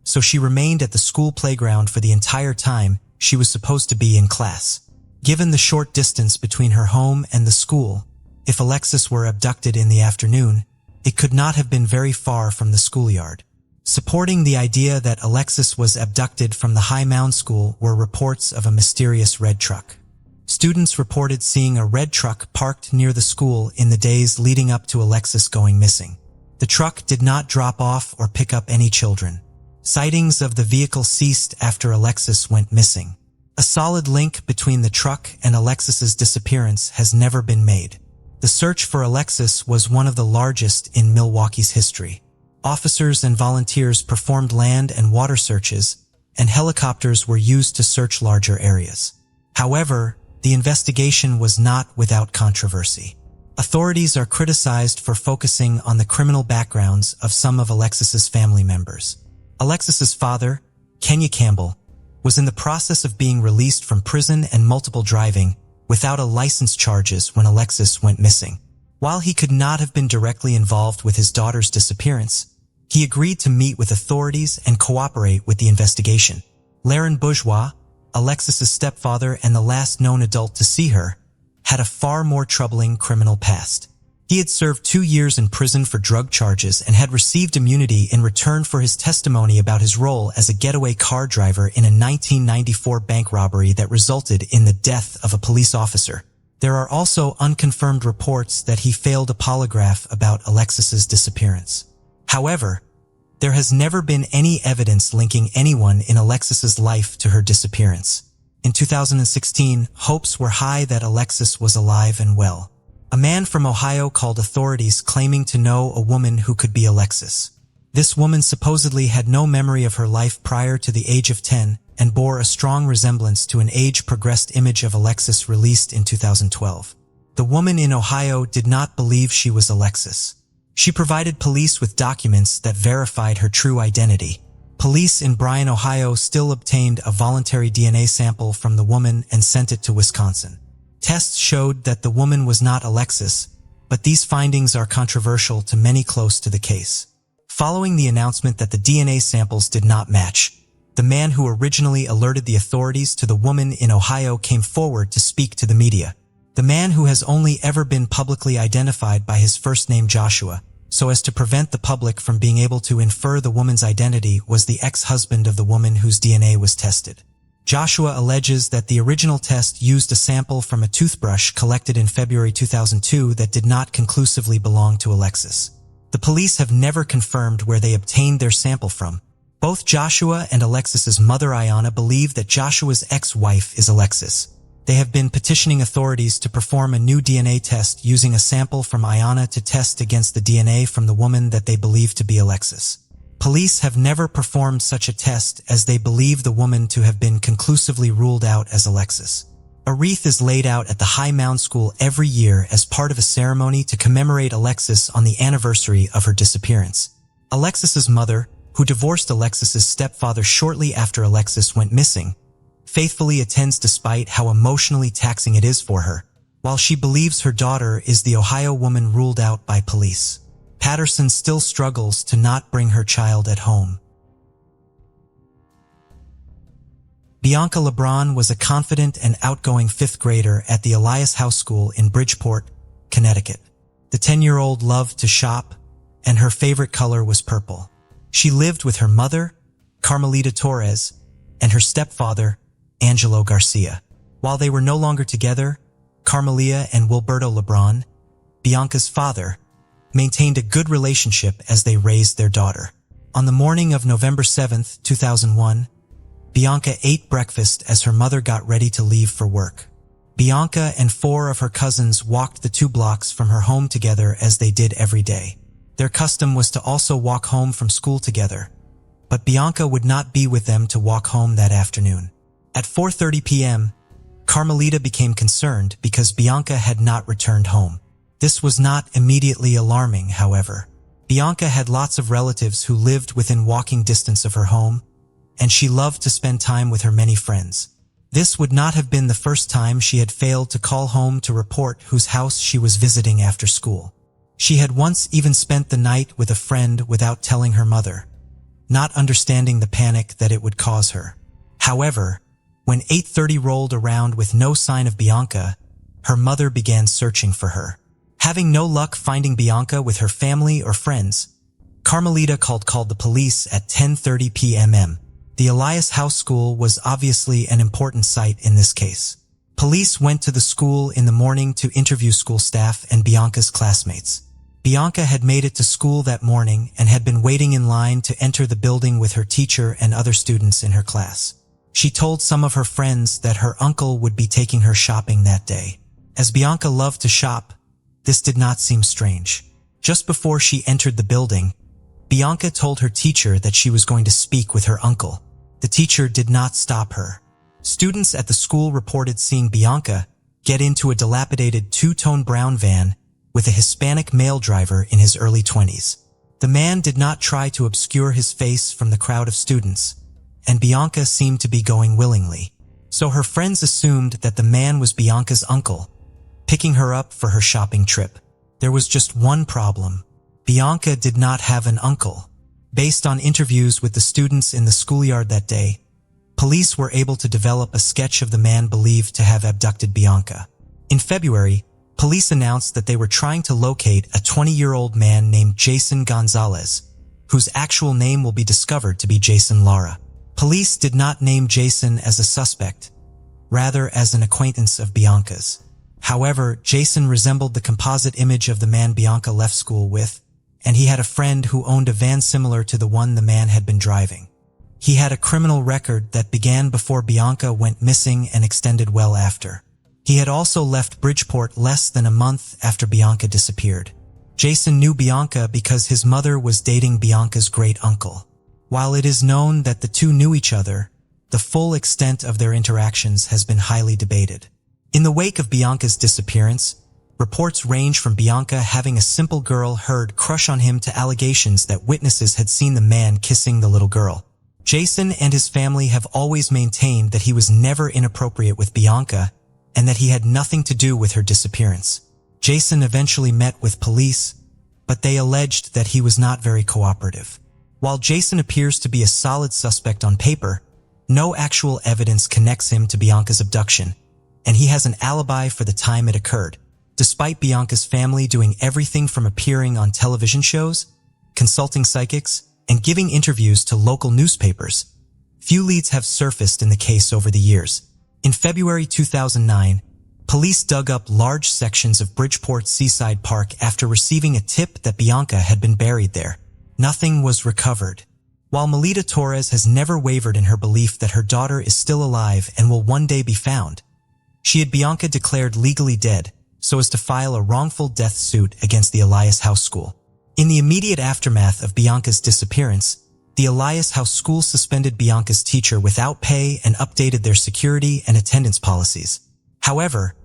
so she remained at the school playground for the entire time she was supposed to be in class. Given the short distance between her home and the school, if Alexis were abducted in the afternoon, it could not have been very far from the schoolyard. Supporting the idea that Alexis was abducted from the High Mound School were reports of a mysterious red truck. Students reported seeing a red truck parked near the school in the days leading up to Alexis going missing. The truck did not drop off or pick up any children. Sightings of the vehicle ceased after Alexis went missing. A solid link between the truck and Alexis's disappearance has never been made. The search for Alexis was one of the largest in Milwaukee's history. Officers and volunteers performed land and water searches, and helicopters were used to search larger areas. However, the investigation was not without controversy. Authorities are criticized for focusing on the criminal backgrounds of some of Alexis's family members. Alexis's father, Kenya Campbell, was in the process of being released from prison and multiple driving without a license charges when Alexis went missing. While he could not have been directly involved with his daughter's disappearance, He agreed to meet with authorities and cooperate with the investigation. Laurent Bourgeois, Alexis's stepfather and the last known adult to see her, had a far more troubling criminal past. He had served 2 years in prison for drug charges and had received immunity in return for his testimony about his role as a getaway car driver in a 1994 bank robbery that resulted in the death of a police officer. There are also unconfirmed reports that he failed a polygraph about Alexis's disappearance. However, there has never been any evidence linking anyone in Alexis's life to her disappearance. In 2016, hopes were high that Alexis was alive and well. A man from Ohio called authorities claiming to know a woman who could be Alexis. This woman supposedly had no memory of her life prior to the age of 10 and bore a strong resemblance to an age-progressed image of Alexis released in 2012. The woman in Ohio did not believe she was Alexis. She provided police with documents that verified her true identity. Police in Bryan, Ohio still obtained a voluntary DNA sample from the woman and sent it to Wisconsin. Tests showed that the woman was not Alexis, but these findings are controversial to many close to the case. Following the announcement that the DNA samples did not match, the man who originally alerted the authorities to the woman in Ohio came forward to speak to the media. The man, who has only ever been publicly identified by his first name Joshua, so as to prevent the public from being able to infer the woman's identity, was the ex-husband of the woman whose DNA was tested. Joshua alleges that the original test used a sample from a toothbrush collected in February 2002 that did not conclusively belong to Alexis. The police have never confirmed where they obtained their sample from. Both Joshua and Alexis's mother Ayanna believe that Joshua's ex-wife is Alexis. They have been petitioning authorities to perform a new DNA test using a sample from Ayanna to test against the DNA from the woman that they believe to be Alexis. Police have never performed such a test as they believe the woman to have been conclusively ruled out as Alexis. A wreath is laid out at the High Mound School every year as part of a ceremony to commemorate Alexis on the anniversary of her disappearance. Alexis's mother, who divorced Alexis's stepfather shortly after Alexis went missing, faithfully attends despite how emotionally taxing it is for her, while she believes her daughter is the Ohio woman ruled out by police. Patterson still struggles to not bring her child at home. Bianca LeBron was a confident and outgoing 5th grader at the Elias House School in Bridgeport, Connecticut. The 10-year-old loved to shop, and her favorite color was purple. She lived with her mother, Carmelita Torres, and her stepfather, Angelo Garcia. While they were no longer together, Carmelita and Wilberto LeBron, Bianca's father, maintained a good relationship as they raised their daughter. On the morning of November 7, 2001, Bianca ate breakfast as her mother got ready to leave for work. Bianca and 4 of her cousins walked the 2 blocks from her home together as they did every day. Their custom was to also walk home from school together, but Bianca would not be with them to walk home that afternoon. At 4:30 p.m., Carmelita became concerned because Bianca had not returned home. This was not immediately alarming, however. Bianca had lots of relatives who lived within walking distance of her home, and she loved to spend time with her many friends. This would not have been the first time she had failed to call home to report whose house she was visiting after school. She had once even spent the night with a friend without telling her mother, not understanding the panic that it would cause her. However, when 8:30 rolled around with no sign of Bianca, her mother began searching for her. Having no luck finding Bianca with her family or friends, Carmelita called the police at 10:30 p.m. The Elias House School was obviously an important site in this case. Police went to the school in the morning to interview school staff and Bianca's classmates. Bianca had made it to school that morning and had been waiting in line to enter the building with her teacher and other students in her class. She told some of her friends that her uncle would be taking her shopping that day. As Bianca loved to shop, this did not seem strange. Just before she entered the building, Bianca told her teacher that she was going to speak with her uncle. The teacher did not stop her. Students at the school reported seeing Bianca get into a dilapidated 2-tone brown van with a Hispanic male driver in his early 20s. The man did not try to obscure his face from the crowd of students, and Bianca seemed to be going willingly. So her friends assumed that the man was Bianca's uncle, picking her up for her shopping trip. There was just one problem. Bianca did not have an uncle. Based on interviews with the students in the schoolyard that day, police were able to develop a sketch of the man believed to have abducted Bianca. In February, police announced that they were trying to locate a 20-year-old man named Jason Gonzalez, whose actual name will be discovered to be Jason Lara. Police did not name Jason as a suspect, rather as an acquaintance of Bianca's. However, Jason resembled the composite image of the man Bianca left school with, and he had a friend who owned a van similar to the one the man had been driving. He had a criminal record that began before Bianca went missing and extended well after. He had also left Bridgeport less than a month after Bianca disappeared. Jason knew Bianca because his mother was dating Bianca's great-uncle. While it is known that the two knew each other, the full extent of their interactions has been highly debated. In the wake of Bianca's disappearance, reports range from Bianca having a simple girl heard crush on him to allegations that witnesses had seen the man kissing the little girl. Jason and his family have always maintained that he was never inappropriate with Bianca and that he had nothing to do with her disappearance. Jason eventually met with police, but they alleged that he was not very cooperative. While Jason appears to be a solid suspect on paper, no actual evidence connects him to Bianca's abduction, and he has an alibi for the time it occurred. Despite Bianca's family doing everything from appearing on television shows, consulting psychics, and giving interviews to local newspapers, few leads have surfaced in the case over the years. In February 2009, police dug up large sections of Bridgeport's Seaside Park after receiving a tip that Bianca had been buried there. Nothing was recovered. While Melita Torres has never wavered in her belief that her daughter is still alive and will one day be found, she had Bianca declared legally dead so as to file a wrongful death suit against the Elias House School. In the immediate aftermath of Bianca's disappearance, the Elias House School suspended Bianca's teacher without pay and updated their security and attendance policies. However,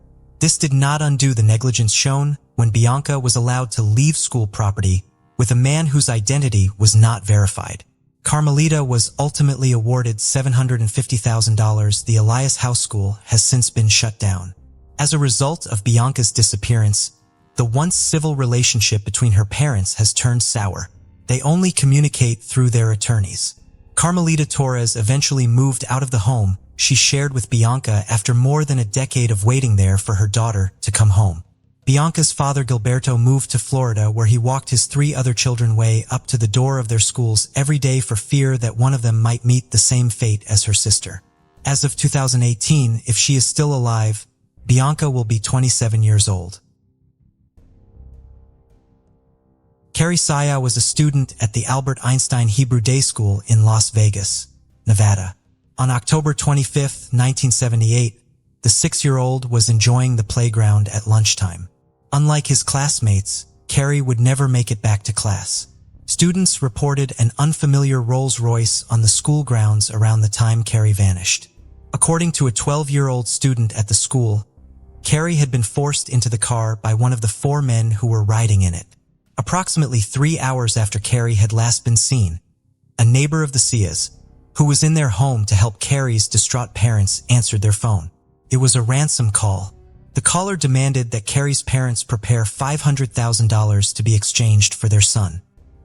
this did not undo the negligence shown when Bianca was allowed to leave school property with a man whose identity was not verified. Carmelita was ultimately awarded $750,000. The Elias House School has since been shut down. As a result of Bianca's disappearance, the once civil relationship between her parents has turned sour. They only communicate through their attorneys. Carmelita Torres eventually moved out of the home she shared with Bianca after more than a decade of waiting there for her daughter to come home. Bianca's father Gilberto moved to Florida, where he walked his 3 other children way up to the door of their schools every day for fear that one of them might meet the same fate as her sister. As of 2018, if she is still alive, Bianca will be 27 years old. Carrie Saya was a student at the Albert Einstein Hebrew Day School in Las Vegas, Nevada. On October 25, 1978, the 6-year-old was enjoying the playground at lunchtime. Unlike his classmates, Carrie would never make it back to class. Students reported an unfamiliar Rolls-Royce on the school grounds around the time Carrie vanished. According to a 12-year-old student at the school, Carrie had been forced into the car by one of the 4 men who were riding in it. Approximately 3 hours after Carrie had last been seen, a neighbor of the Sias, who was in their home to help Carrie's distraught parents, answered their phone. It was a ransom call. The caller demanded that Carrie's parents prepare $500,000 to be exchanged for their son.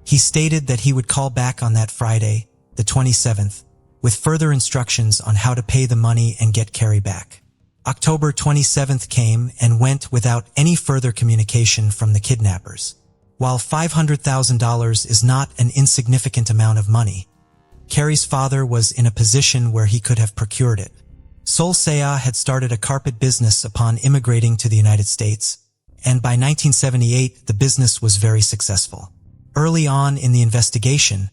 He stated that he would call back on that Friday, the 27th, with further instructions on how to pay the money and get Carrie back. October 27th came and went without any further communication from the kidnappers. While $500,000 is not an insignificant amount of money, Carrie's father was in a position where he could have procured it. Sol Saya had started a carpet business upon immigrating to the United States, and by 1978 the business was very successful. Early on in the investigation,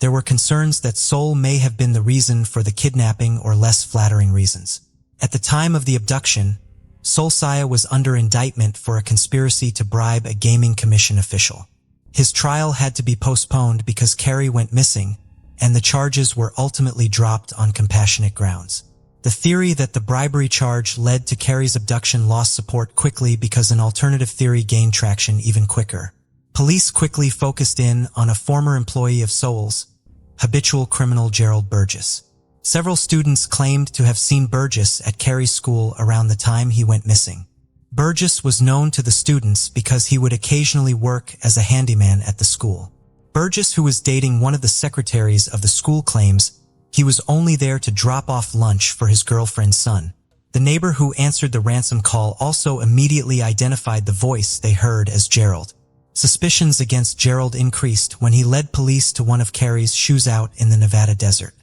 there were concerns that Sol may have been the reason for the kidnapping or less flattering reasons. At the time of the abduction, Sol Saya was under indictment for a conspiracy to bribe a gaming commission official. His trial had to be postponed because Carrie went missing, and the charges were ultimately dropped on compassionate grounds. The theory that the bribery charge led to Carrie's abduction lost support quickly because an alternative theory gained traction even quicker. Police quickly focused in on a former employee of Sol's, habitual criminal Gerald Burgess. Several students claimed to have seen Burgess at Carrie's school around the time he went missing. Burgess was known to the students because he would occasionally work as a handyman at the school. Burgess, who was dating one of the secretaries of the school, claims he was only there to drop off lunch for his girlfriend's son. The neighbor who answered the ransom call also immediately identified the voice they heard as Gerald. Suspicions against Gerald increased when he led police to one of Carrie's shootouts in the Nevada desert.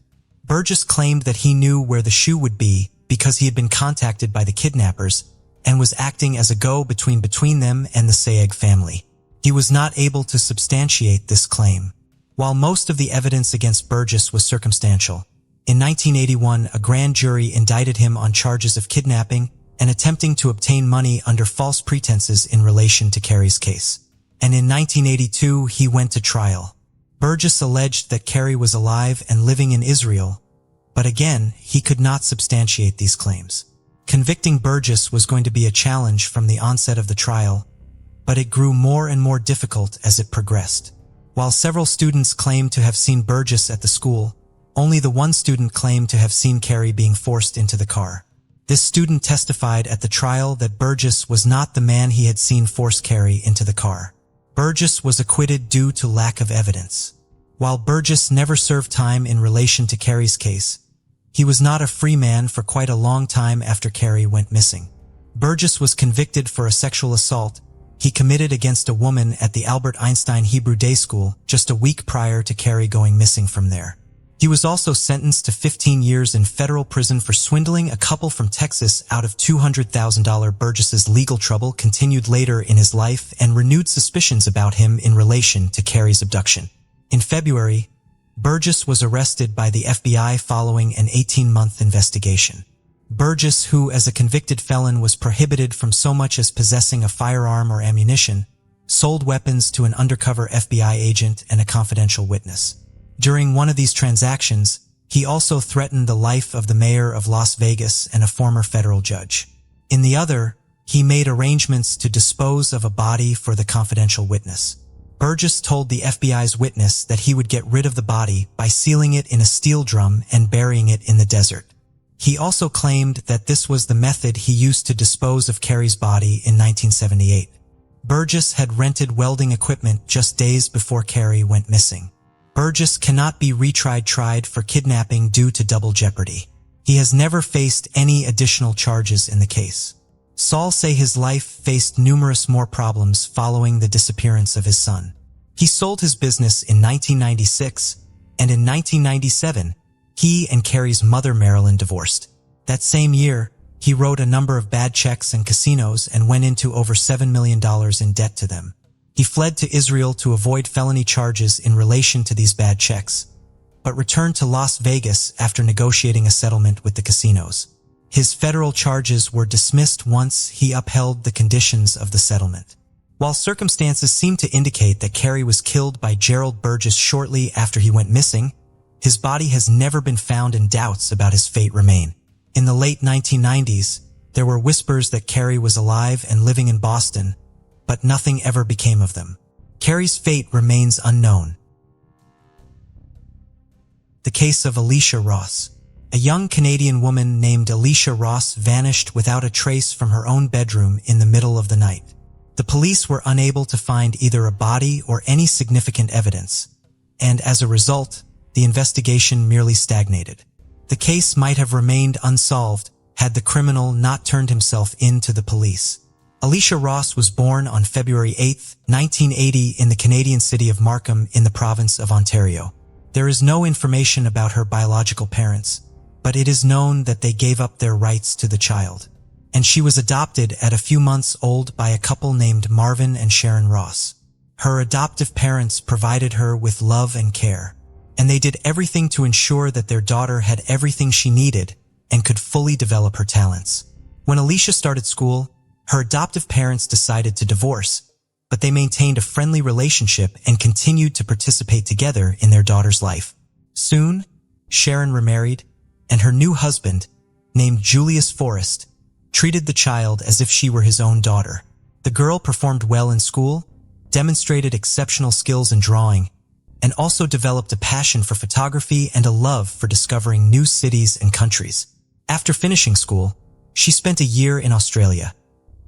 Burgess claimed that he knew where the shoe would be because he had been contacted by the kidnappers and was acting as a go-between between them and the Sayegh family. He was not able to substantiate this claim. While most of the evidence against Burgess was circumstantial, in 1981 a grand jury indicted him on charges of kidnapping and attempting to obtain money under false pretenses in relation to Carrie's case. And in 1982 he went to trial. Burgess alleged that Carrie was alive and living in Israel, but again, he could not substantiate these claims. Convicting Burgess was going to be a challenge from the onset of the trial, but it grew more and more difficult as it progressed. While several students claimed to have seen Burgess at the school, only the one student claimed to have seen Carrie being forced into the car. This student testified at the trial that Burgess was not the man he had seen force Carrie into the car. Burgess was acquitted due to lack of evidence. While Burgess never served time in relation to Carrie's case, he was not a free man for quite a long time after Carrie went missing. Burgess was convicted for a sexual assault he committed against a woman at the Albert Einstein Hebrew Day School just a week prior to Carrie going missing from there. He was also sentenced to 15 years in federal prison for swindling a couple from Texas out of $200,000. Burgess's legal trouble continued later in his life and renewed suspicions about him in relation to Carrie's abduction. In February, Burgess was arrested by the FBI following an 18-month investigation. Burgess, who as a convicted felon was prohibited from so much as possessing a firearm or ammunition, sold weapons to an undercover FBI agent and a confidential witness. During one of these transactions, he also threatened the life of the mayor of Las Vegas and a former federal judge. In the other, he made arrangements to dispose of a body for the confidential witness. Burgess told the FBI's witness that he would get rid of the body by sealing it in a steel drum and burying it in the desert. He also claimed that this was the method he used to dispose of Carrie's body in 1978. Burgess had rented welding equipment just days before Carrie went missing. Burgess cannot be tried for kidnapping due to double jeopardy. He has never faced any additional charges in the case. Saul say his life faced numerous more problems following the disappearance of his son. He sold his business in 1996, and in 1997, he and Carrie's mother Marilyn divorced. That same year, he wrote a number of bad checks and casinos and went into over $7 million in debt to them. He fled to Israel to avoid felony charges in relation to these bad checks, but returned to Las Vegas after negotiating a settlement with the casinos. His federal charges were dismissed once he upheld the conditions of the settlement. While circumstances seem to indicate that Carrie was killed by Gerald Burgess shortly after he went missing, his body has never been found and doubts about his fate remain. In the late 1990s, there were whispers that Carrie was alive and living in Boston, but nothing ever became of them. Carrie's fate remains unknown. The case of Alicia Ross. A young Canadian woman named Alicia Ross vanished without a trace from her own bedroom in the middle of the night. The police were unable to find either a body or any significant evidence, and as a result, the investigation merely stagnated. The case might have remained unsolved had the criminal not turned himself in to the police. Alicia Ross was born on February 8, 1980 in the Canadian city of Markham in the province of Ontario. There is no information about her biological parents, but it is known that they gave up their rights to the child, and she was adopted at a few months old by a couple named Marvin and Sharon Ross. Her adoptive parents provided her with love and care, and they did everything to ensure that their daughter had everything she needed and could fully develop her talents. When Alicia started school, her adoptive parents decided to divorce, but they maintained a friendly relationship and continued to participate together in their daughter's life. Soon, Sharon remarried, and her new husband, named Julius Forrest, treated the child as if she were his own daughter. The girl performed well in school, demonstrated exceptional skills in drawing, and also developed a passion for photography and a love for discovering new cities and countries. After finishing school, she spent a year in Australia,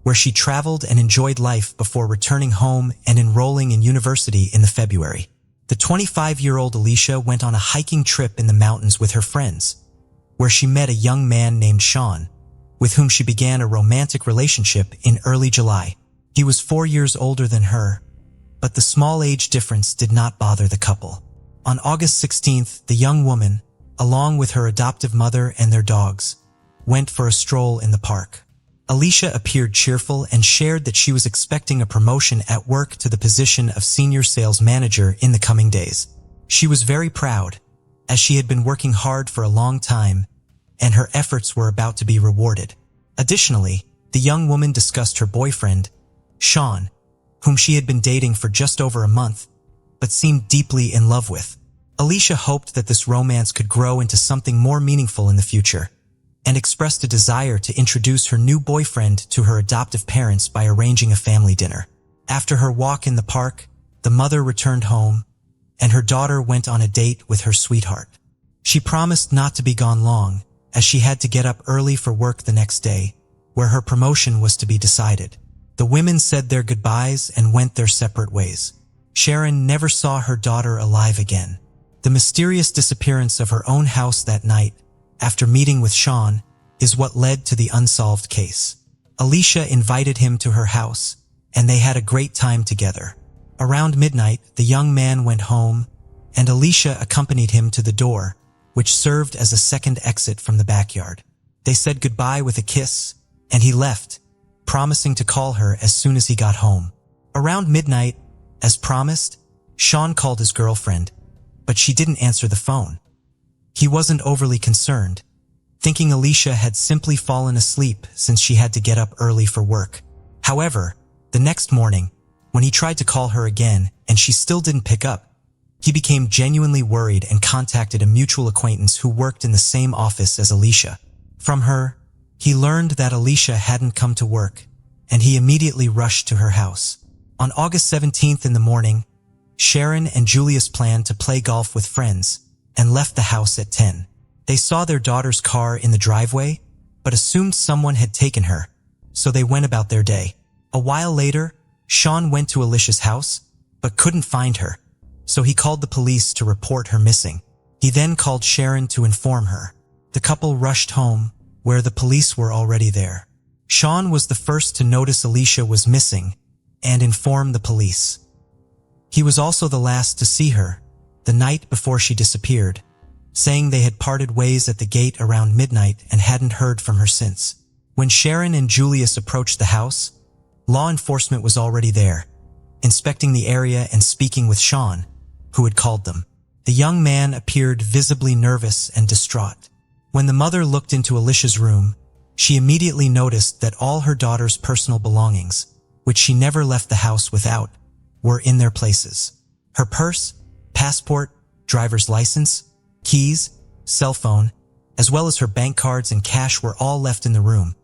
where she traveled and enjoyed life before returning home and enrolling in university in February. The 25-year-old Alicia went on a hiking trip in the mountains with her friends, where she met a young man named Sean, with whom she began a romantic relationship in early July. He was 4 years older than her, but the small age difference did not bother the couple. On August 16th, the young woman, along with her adoptive mother and their dogs, went for a stroll in the park. Alicia appeared cheerful and shared that she was expecting a promotion at work to the position of senior sales manager in the coming days. She was very proud, as she had been working hard for a long time, and her efforts were about to be rewarded. Additionally, the young woman discussed her boyfriend, Sean, whom she had been dating for just over a month, but seemed deeply in love with. Alicia hoped that this romance could grow into something more meaningful in the future, and expressed a desire to introduce her new boyfriend to her adoptive parents by arranging a family dinner. After her walk in the park, the mother returned home, and her daughter went on a date with her sweetheart. She promised not to be gone long, as she had to get up early for work the next day, where her promotion was to be decided. The women said their goodbyes and went their separate ways. Sharon never saw her daughter alive again. The mysterious disappearance of her own house that night, after meeting with Sean, is what led to the unsolved case. Alicia invited him to her house, and they had a great time together. Around midnight, the young man went home, and Alicia accompanied him to the door, which served as a second exit from the backyard. They said goodbye with a kiss, and he left, promising to call her as soon as he got home. Around midnight, as promised, Sean called his girlfriend, but she didn't answer the phone. He wasn't overly concerned, thinking Alicia had simply fallen asleep since she had to get up early for work. However, the next morning, when he tried to call her again and she still didn't pick up, he became genuinely worried and contacted a mutual acquaintance who worked in the same office as Alicia. From her, he learned that Alicia hadn't come to work, and he immediately rushed to her house. On August 17th in the morning, Sharon and Julius planned to play golf with friends and left the house at 10. They saw their daughter's car in the driveway, but assumed someone had taken her, so they went about their day. A while later, Sean went to Alicia's house, but couldn't find her, so he called the police to report her missing. He then called Sharon to inform her. The couple rushed home, where the police were already there. Sean was the first to notice Alicia was missing and inform the police. He was also the last to see her, the night before she disappeared, saying they had parted ways at the gate around midnight and hadn't heard from her since. When Sharon and Julius approached the house, law enforcement was already there, inspecting the area and speaking with Sean, who had called them. The young man appeared visibly nervous and distraught. When the mother looked into Alicia's room, she immediately noticed that all her daughter's personal belongings, which she never left the house without, were in their places. Her purse, passport, driver's license, keys, cell phone, as well as her bank cards and cash were all left in the room,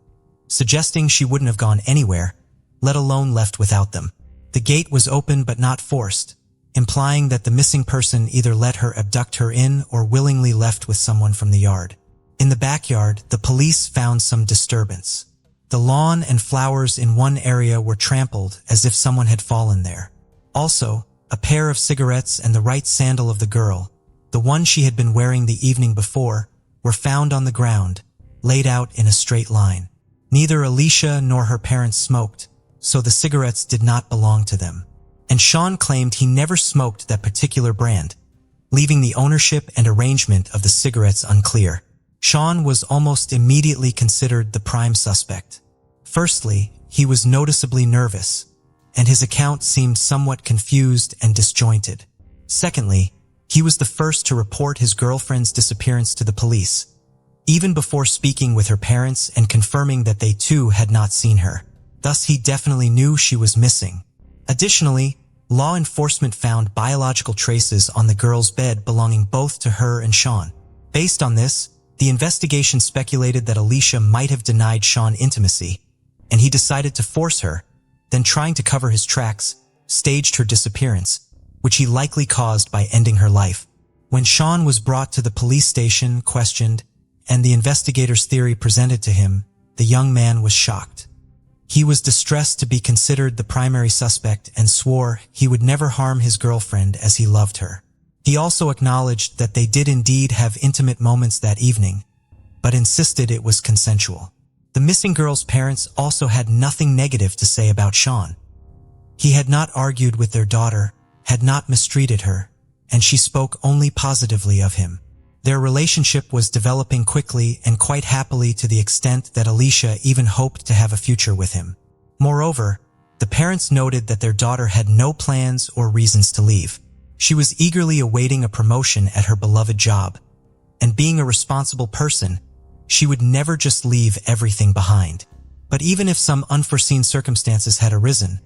suggesting she wouldn't have gone anywhere, let alone left without them. The gate was open but not forced, implying that the missing person either let her abduct her in or willingly left with someone from the yard. In the backyard, the police found some disturbance. The lawn and flowers in one area were trampled as if someone had fallen there. Also, a pair of cigarettes and the right sandal of the girl, the one she had been wearing the evening before, were found on the ground, laid out in a straight line. Neither Alicia nor her parents smoked, so the cigarettes did not belong to them. And Sean claimed he never smoked that particular brand, leaving the ownership and arrangement of the cigarettes unclear. Sean was almost immediately considered the prime suspect. Firstly, he was noticeably nervous, and his account seemed somewhat confused and disjointed. Secondly, he was the first to report his girlfriend's disappearance to the police, even before speaking with her parents and confirming that they too had not seen her. Thus, he definitely knew she was missing. Additionally, law enforcement found biological traces on the girl's bed belonging both to her and Sean. Based on this, the investigation speculated that Alicia might have denied Sean intimacy, and he decided to force her, then trying to cover his tracks, staged her disappearance, which he likely caused by ending her life. When Sean was brought to the police station, questioned, and the investigator's theory presented to him, the young man was shocked. He was distressed to be considered the primary suspect and swore he would never harm his girlfriend as he loved her. He also acknowledged that they did indeed have intimate moments that evening, but insisted it was consensual. The missing girl's parents also had nothing negative to say about Sean. He had not argued with their daughter, had not mistreated her, and she spoke only positively of him. Their relationship was developing quickly and quite happily, to the extent that Alicia even hoped to have a future with him. Moreover, the parents noted that their daughter had no plans or reasons to leave. She was eagerly awaiting a promotion at her beloved job, and being a responsible person, she would never just leave everything behind. But even if some unforeseen circumstances had arisen,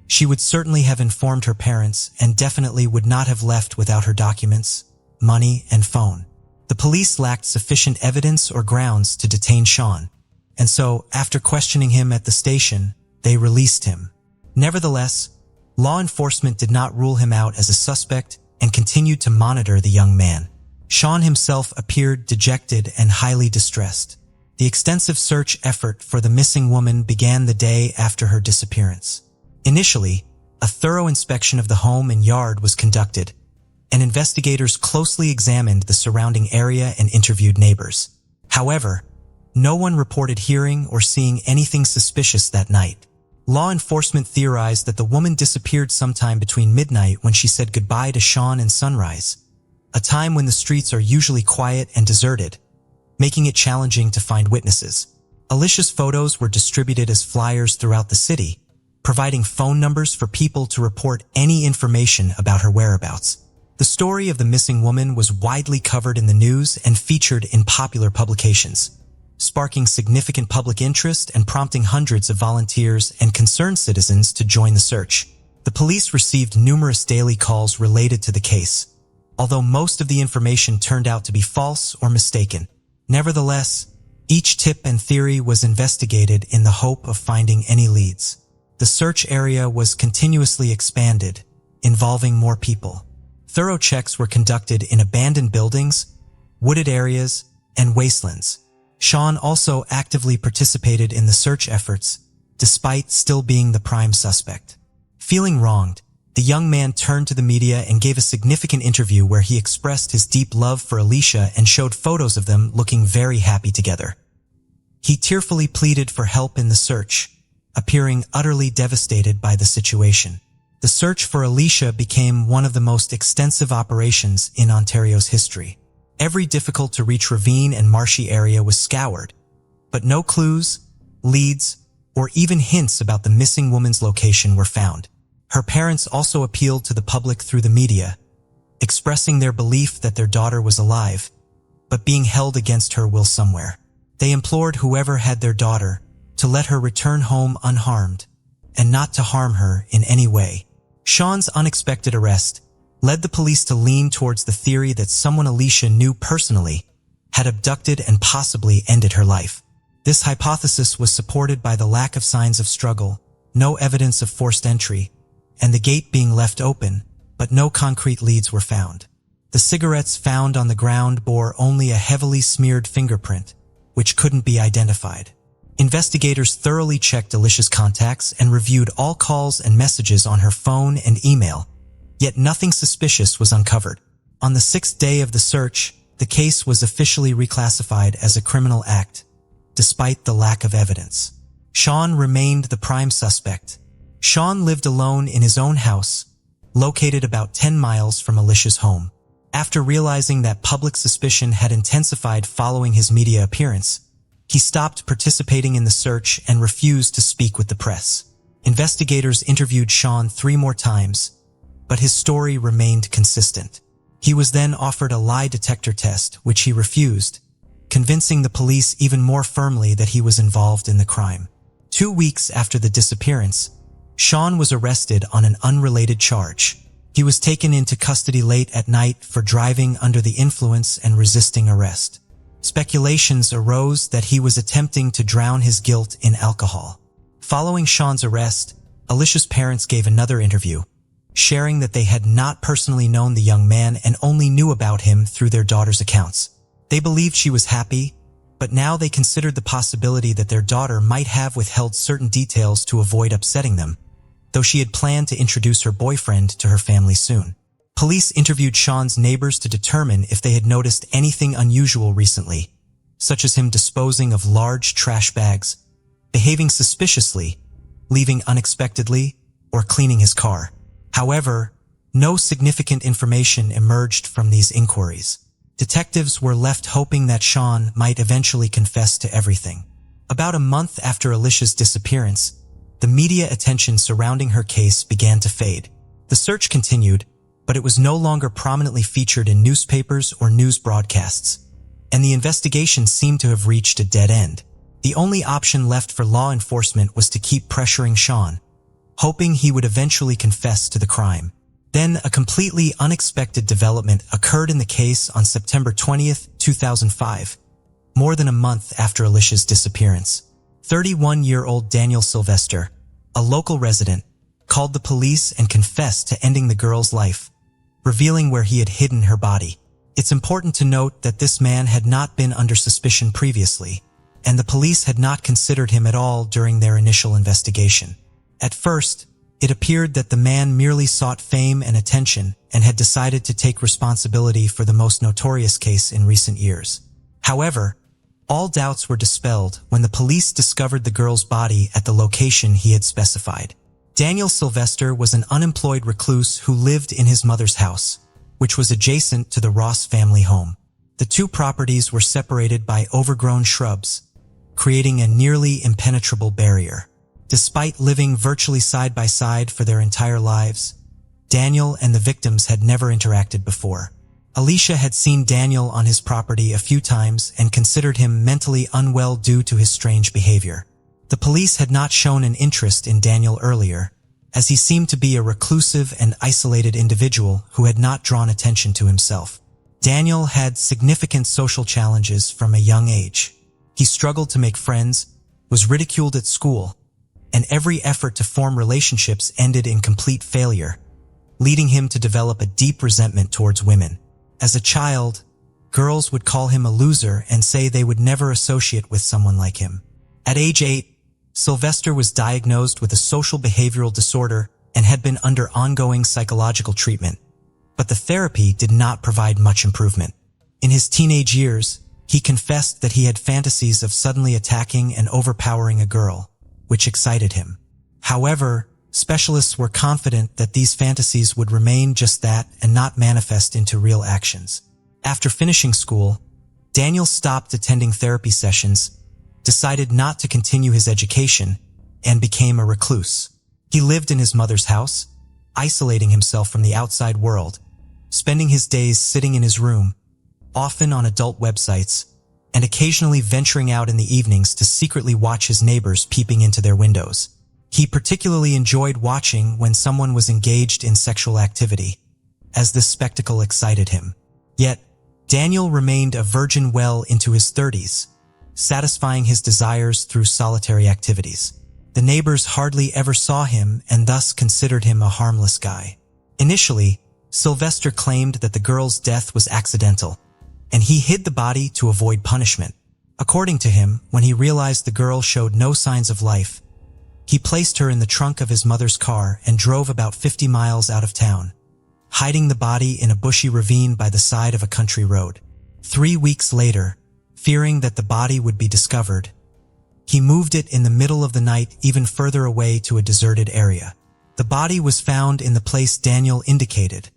she would certainly have informed her parents and definitely would not have left without her documents, money, and phone. The police lacked sufficient evidence or grounds to detain Sean, and so, after questioning him at the station, they released him. Nevertheless, law enforcement did not rule him out as a suspect and continued to monitor the young man. Sean himself appeared dejected and highly distressed. The extensive search effort for the missing woman began the day after her disappearance. Initially, a thorough inspection of the home and yard was conducted, and investigators closely examined the surrounding area and interviewed neighbors. However, no one reported hearing or seeing anything suspicious that night. Law enforcement theorized that the woman disappeared sometime between midnight when she said goodbye to Sean and sunrise, a time when the streets are usually quiet and deserted, making it challenging to find witnesses. Alicia's photos were distributed as flyers throughout the city, providing phone numbers for people to report any information about her whereabouts. The story of the missing woman was widely covered in the news and featured in popular publications, sparking significant public interest and prompting hundreds of volunteers and concerned citizens to join the search. The police received numerous daily calls related to the case, although most of the information turned out to be false or mistaken. Nevertheless, each tip and theory was investigated in the hope of finding any leads. The search area was continuously expanded, involving more people. Thorough checks were conducted in abandoned buildings, wooded areas, and wastelands. Sean also actively participated in the search efforts, despite still being the prime suspect. Feeling wronged, the young man turned to the media and gave a significant interview where he expressed his deep love for Alicia and showed photos of them looking very happy together. He tearfully pleaded for help in the search, appearing utterly devastated by the situation. The search for Alicia became one of the most extensive operations in Ontario's history. Every difficult-to-reach ravine and marshy area was scoured, but no clues, leads, or even hints about the missing woman's location were found. Her parents also appealed to the public through the media, expressing their belief that their daughter was alive, but being held against her will somewhere. They implored whoever had their daughter to let her return home unharmed and not to harm her in any way. Sean's unexpected arrest led the police to lean towards the theory that someone Alicia knew personally had abducted and possibly ended her life. This hypothesis was supported by the lack of signs of struggle, no evidence of forced entry, and the gate being left open, but no concrete leads were found. The cigarettes found on the ground bore only a heavily smeared fingerprint, which couldn't be identified. Investigators thoroughly checked Alicia's contacts and reviewed all calls and messages on her phone and email, yet nothing suspicious was uncovered. On the 6th day of the search, the case was officially reclassified as a criminal act, despite the lack of evidence. Sean remained the prime suspect. Sean lived alone in his own house, located about 10 miles from Alicia's home. After realizing that public suspicion had intensified following his media appearance, he stopped participating in the search and refused to speak with the press. Investigators interviewed Sean 3 more times, but his story remained consistent. He was then offered a lie detector test, which he refused, convincing the police even more firmly that he was involved in the crime. 2 weeks after the disappearance, Sean was arrested on an unrelated charge. He was taken into custody late at night for driving under the influence and resisting arrest. Speculations arose that he was attempting to drown his guilt in alcohol. Following Sean's arrest, Alicia's parents gave another interview, sharing that they had not personally known the young man and only knew about him through their daughter's accounts. They believed she was happy, but now they considered the possibility that their daughter might have withheld certain details to avoid upsetting them, though she had planned to introduce her boyfriend to her family soon. Police interviewed Sean's neighbors to determine if they had noticed anything unusual recently, such as him disposing of large trash bags, behaving suspiciously, leaving unexpectedly, or cleaning his car. However, no significant information emerged from these inquiries. Detectives were left hoping that Sean might eventually confess to everything. About a month after Alicia's disappearance, the media attention surrounding her case began to fade. The search continued, but it was no longer prominently featured in newspapers or news broadcasts, and the investigation seemed to have reached a dead end. The only option left for law enforcement was to keep pressuring Sean, hoping he would eventually confess to the crime. Then a completely unexpected development occurred in the case on September 20th, 2005, more than a month after Alicia's disappearance. 31-year-old Daniel Sylvester, a local resident, called the police and confessed to ending the girl's life, revealing where he had hidden her body. It's important to note that this man had not been under suspicion previously, and the police had not considered him at all during their initial investigation. At first, it appeared that the man merely sought fame and attention and had decided to take responsibility for the most notorious case in recent years. However, all doubts were dispelled when the police discovered the girl's body at the location he had specified. Daniel Sylvester was an unemployed recluse who lived in his mother's house, which was adjacent to the Ross family home. The two properties were separated by overgrown shrubs, creating a nearly impenetrable barrier. Despite living virtually side by side for their entire lives, Daniel and the victims had never interacted before. Alicia had seen Daniel on his property a few times and considered him mentally unwell due to his strange behavior. The police had not shown an interest in Daniel earlier, as he seemed to be a reclusive and isolated individual who had not drawn attention to himself. Daniel had significant social challenges from a young age. He struggled to make friends, was ridiculed at school, and every effort to form relationships ended in complete failure, leading him to develop a deep resentment towards women. As a child, girls would call him a loser and say they would never associate with someone like him. At age 8, Sylvester was diagnosed with a social behavioral disorder and had been under ongoing psychological treatment, but the therapy did not provide much improvement. In his teenage years, he confessed that he had fantasies of suddenly attacking and overpowering a girl, which excited him. However, specialists were confident that these fantasies would remain just that and not manifest into real actions. After finishing school, Daniel stopped attending therapy sessions, decided not to continue his education, and became a recluse. He lived in his mother's house, isolating himself from the outside world, spending his days sitting in his room, often on adult websites, and occasionally venturing out in the evenings to secretly watch his neighbors peeping into their windows. He particularly enjoyed watching when someone was engaged in sexual activity, as this spectacle excited him. Yet, Daniel remained a virgin well into his 30s, satisfying his desires through solitary activities. The neighbors hardly ever saw him and thus considered him a harmless guy. Initially, Sylvester claimed that the girl's death was accidental, and he hid the body to avoid punishment. According to him, when he realized the girl showed no signs of life, he placed her in the trunk of his mother's car and drove about 50 miles out of town, hiding the body in a bushy ravine by the side of a country road. 3 weeks later, fearing that the body would be discovered, he moved it in the middle of the night even further away to a deserted area. The body was found in the place Daniel indicated,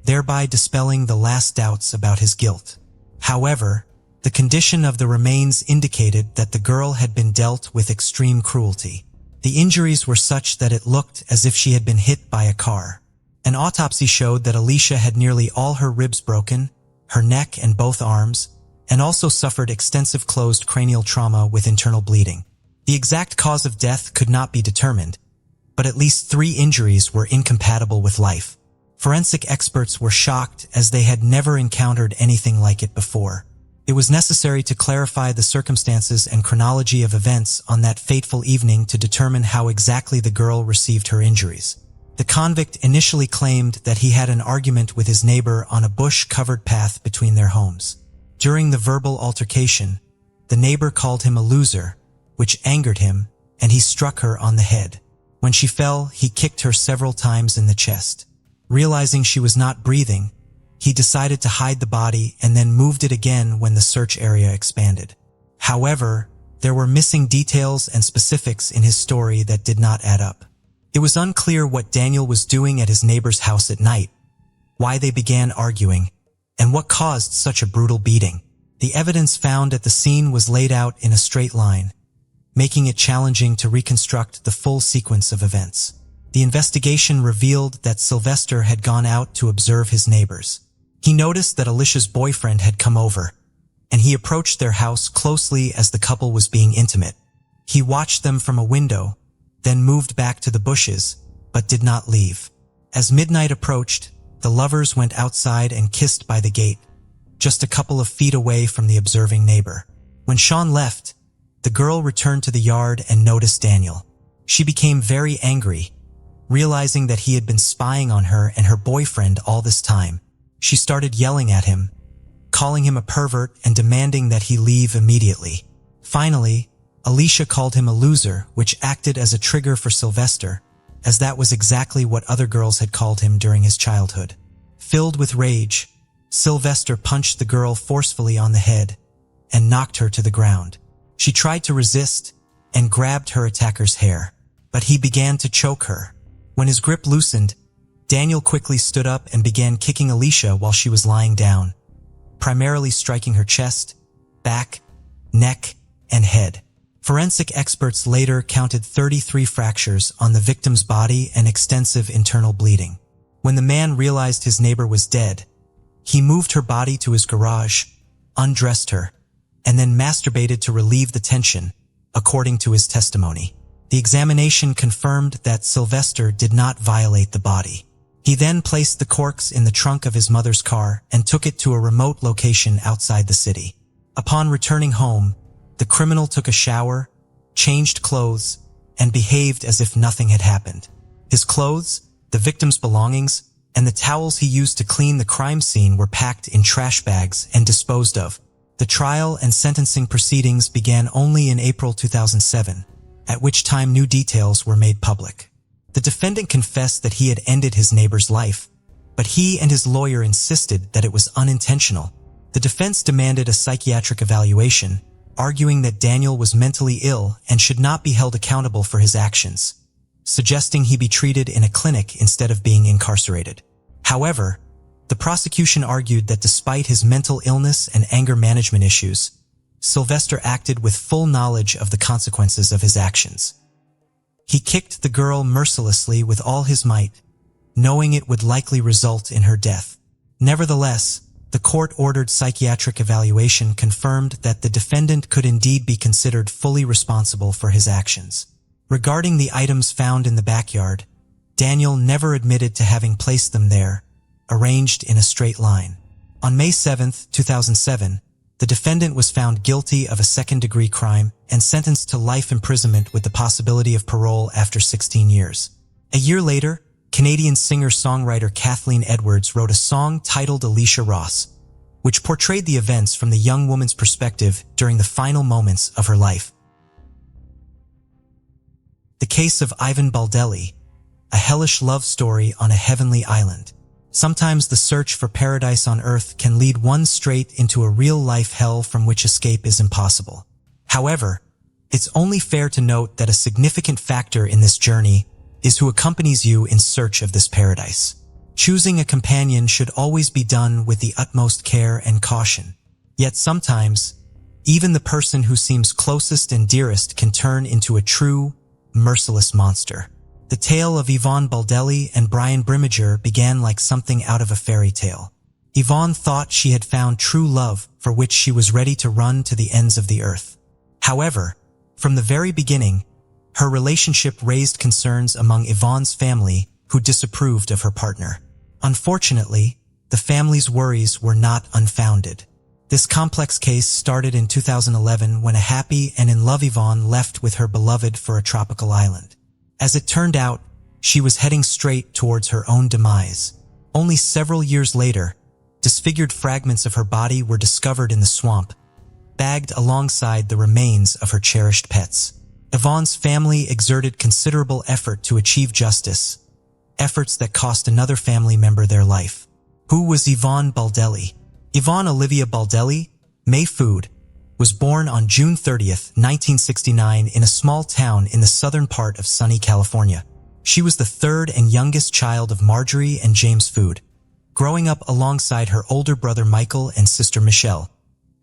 thereby dispelling the last doubts about his guilt. However, the condition of the remains indicated that the girl had been dealt with extreme cruelty. The injuries were such that it looked as if she had been hit by a car. An autopsy showed that Alicia had nearly all her ribs broken, her neck and both arms, and also suffered extensive closed cranial trauma with internal bleeding. The exact cause of death could not be determined, but at least 3 injuries were incompatible with life. Forensic experts were shocked as they had never encountered anything like it before. It was necessary to clarify the circumstances and chronology of events on that fateful evening to determine how exactly the girl received her injuries. The convict initially claimed that he had an argument with his neighbor on a bush-covered path between their homes. During the verbal altercation, The neighbor called him a loser, which angered him, and he struck her on the head. When she fell, he kicked her several times in the chest. Realizing she was not breathing, he decided to hide the body and then moved it again when the search area expanded. However, there were missing details and specifics in his story that did not add up. It was unclear what Daniel was doing at his neighbor's house at night, why they began arguing, and what caused such a brutal beating. The evidence found at the scene was laid out in a straight line, making it challenging to reconstruct the full sequence of events. The investigation revealed that Sylvester had gone out to observe his neighbors. He noticed that Alicia's boyfriend had come over, and he approached their house closely as the couple was being intimate. He watched them from a window, then moved back to the bushes, but did not leave. As midnight approached, the lovers went outside and kissed by the gate, just a couple of feet away from the observing neighbor. When Sean left, the girl returned to the yard and noticed Daniel. She became very angry, realizing that he had been spying on her and her boyfriend all this time. She started yelling at him, calling him a pervert and demanding that he leave immediately. Finally, Alicia called him a loser, which acted as a trigger for Sylvester, as that was exactly what other girls had called him during his childhood. Filled with rage, Sylvester punched the girl forcefully on the head and knocked her to the ground. She tried to resist and grabbed her attacker's hair, but he began to choke her. When his grip loosened, Daniel quickly stood up and began kicking Alicia while she was lying down, primarily striking her chest, back, neck, and head. Forensic experts later counted 33 fractures on the victim's body and extensive internal bleeding. When the man realized his neighbor was dead, he moved her body to his garage, undressed her, and then masturbated to relieve the tension, according to his testimony. The examination confirmed that Sylvester did not violate the body. He then placed the corpse in the trunk of his mother's car and took it to a remote location outside the city. Upon returning home, the criminal took a shower, changed clothes, and behaved as if nothing had happened. His clothes, the victim's belongings, and the towels he used to clean the crime scene were packed in trash bags and disposed of. The trial and sentencing proceedings began only in April 2007, at which time new details were made public. The defendant confessed that he had ended his neighbor's life, but he and his lawyer insisted that it was unintentional. The defense demanded a psychiatric evaluation, arguing that Daniel was mentally ill and should not be held accountable for his actions, suggesting he be treated in a clinic instead of being incarcerated. However, the prosecution argued that despite his mental illness and anger management issues, Sylvester acted with full knowledge of the consequences of his actions. He kicked the girl mercilessly with all his might, knowing it would likely result in her death. Nevertheless, the court-ordered psychiatric evaluation confirmed that the defendant could indeed be considered fully responsible for his actions. Regarding the items found in the backyard, Daniel never admitted to having placed them there, arranged in a straight line. On May 7, 2007, the defendant was found guilty of a second-degree crime and sentenced to life imprisonment with the possibility of parole after 16 years. A year later, Canadian singer-songwriter Kathleen Edwards wrote a song titled Alicia Ross, which portrayed the events from the young woman's perspective during the final moments of her life. The case of Ivan Baldelli, a hellish love story on a heavenly island. Sometimes the search for paradise on Earth can lead one straight into a real-life hell from which escape is impossible. However, it's only fair to note that a significant factor in this journey is who accompanies you in search of this paradise. Choosing a companion should always be done with the utmost care and caution. Yet sometimes, even the person who seems closest and dearest can turn into a true, merciless monster. The tale of Yvonne Baldelli and Brian Brimmager began like something out of a fairy tale. Yvonne thought she had found true love for which she was ready to run to the ends of the earth. However, from the very beginning, her relationship raised concerns among Yvonne's family who disapproved of her partner. Unfortunately, the family's worries were not unfounded. This complex case started in 2011 when a happy and in love Yvonne left with her beloved for a tropical island. As it turned out, she was heading straight towards her own demise. Only several years later, disfigured fragments of her body were discovered in the swamp, bagged alongside the remains of her cherished pets. Yvonne's family exerted considerable effort to achieve justice, efforts that cost another family member their life. Who was Yvonne Baldelli? Yvonne Olivia Baldelli, May Food, was born on June 30th, 1969 in a small town in the southern part of sunny California. She was the third and youngest child of Marjorie and James Food, growing up alongside her older brother Michael and sister Michelle,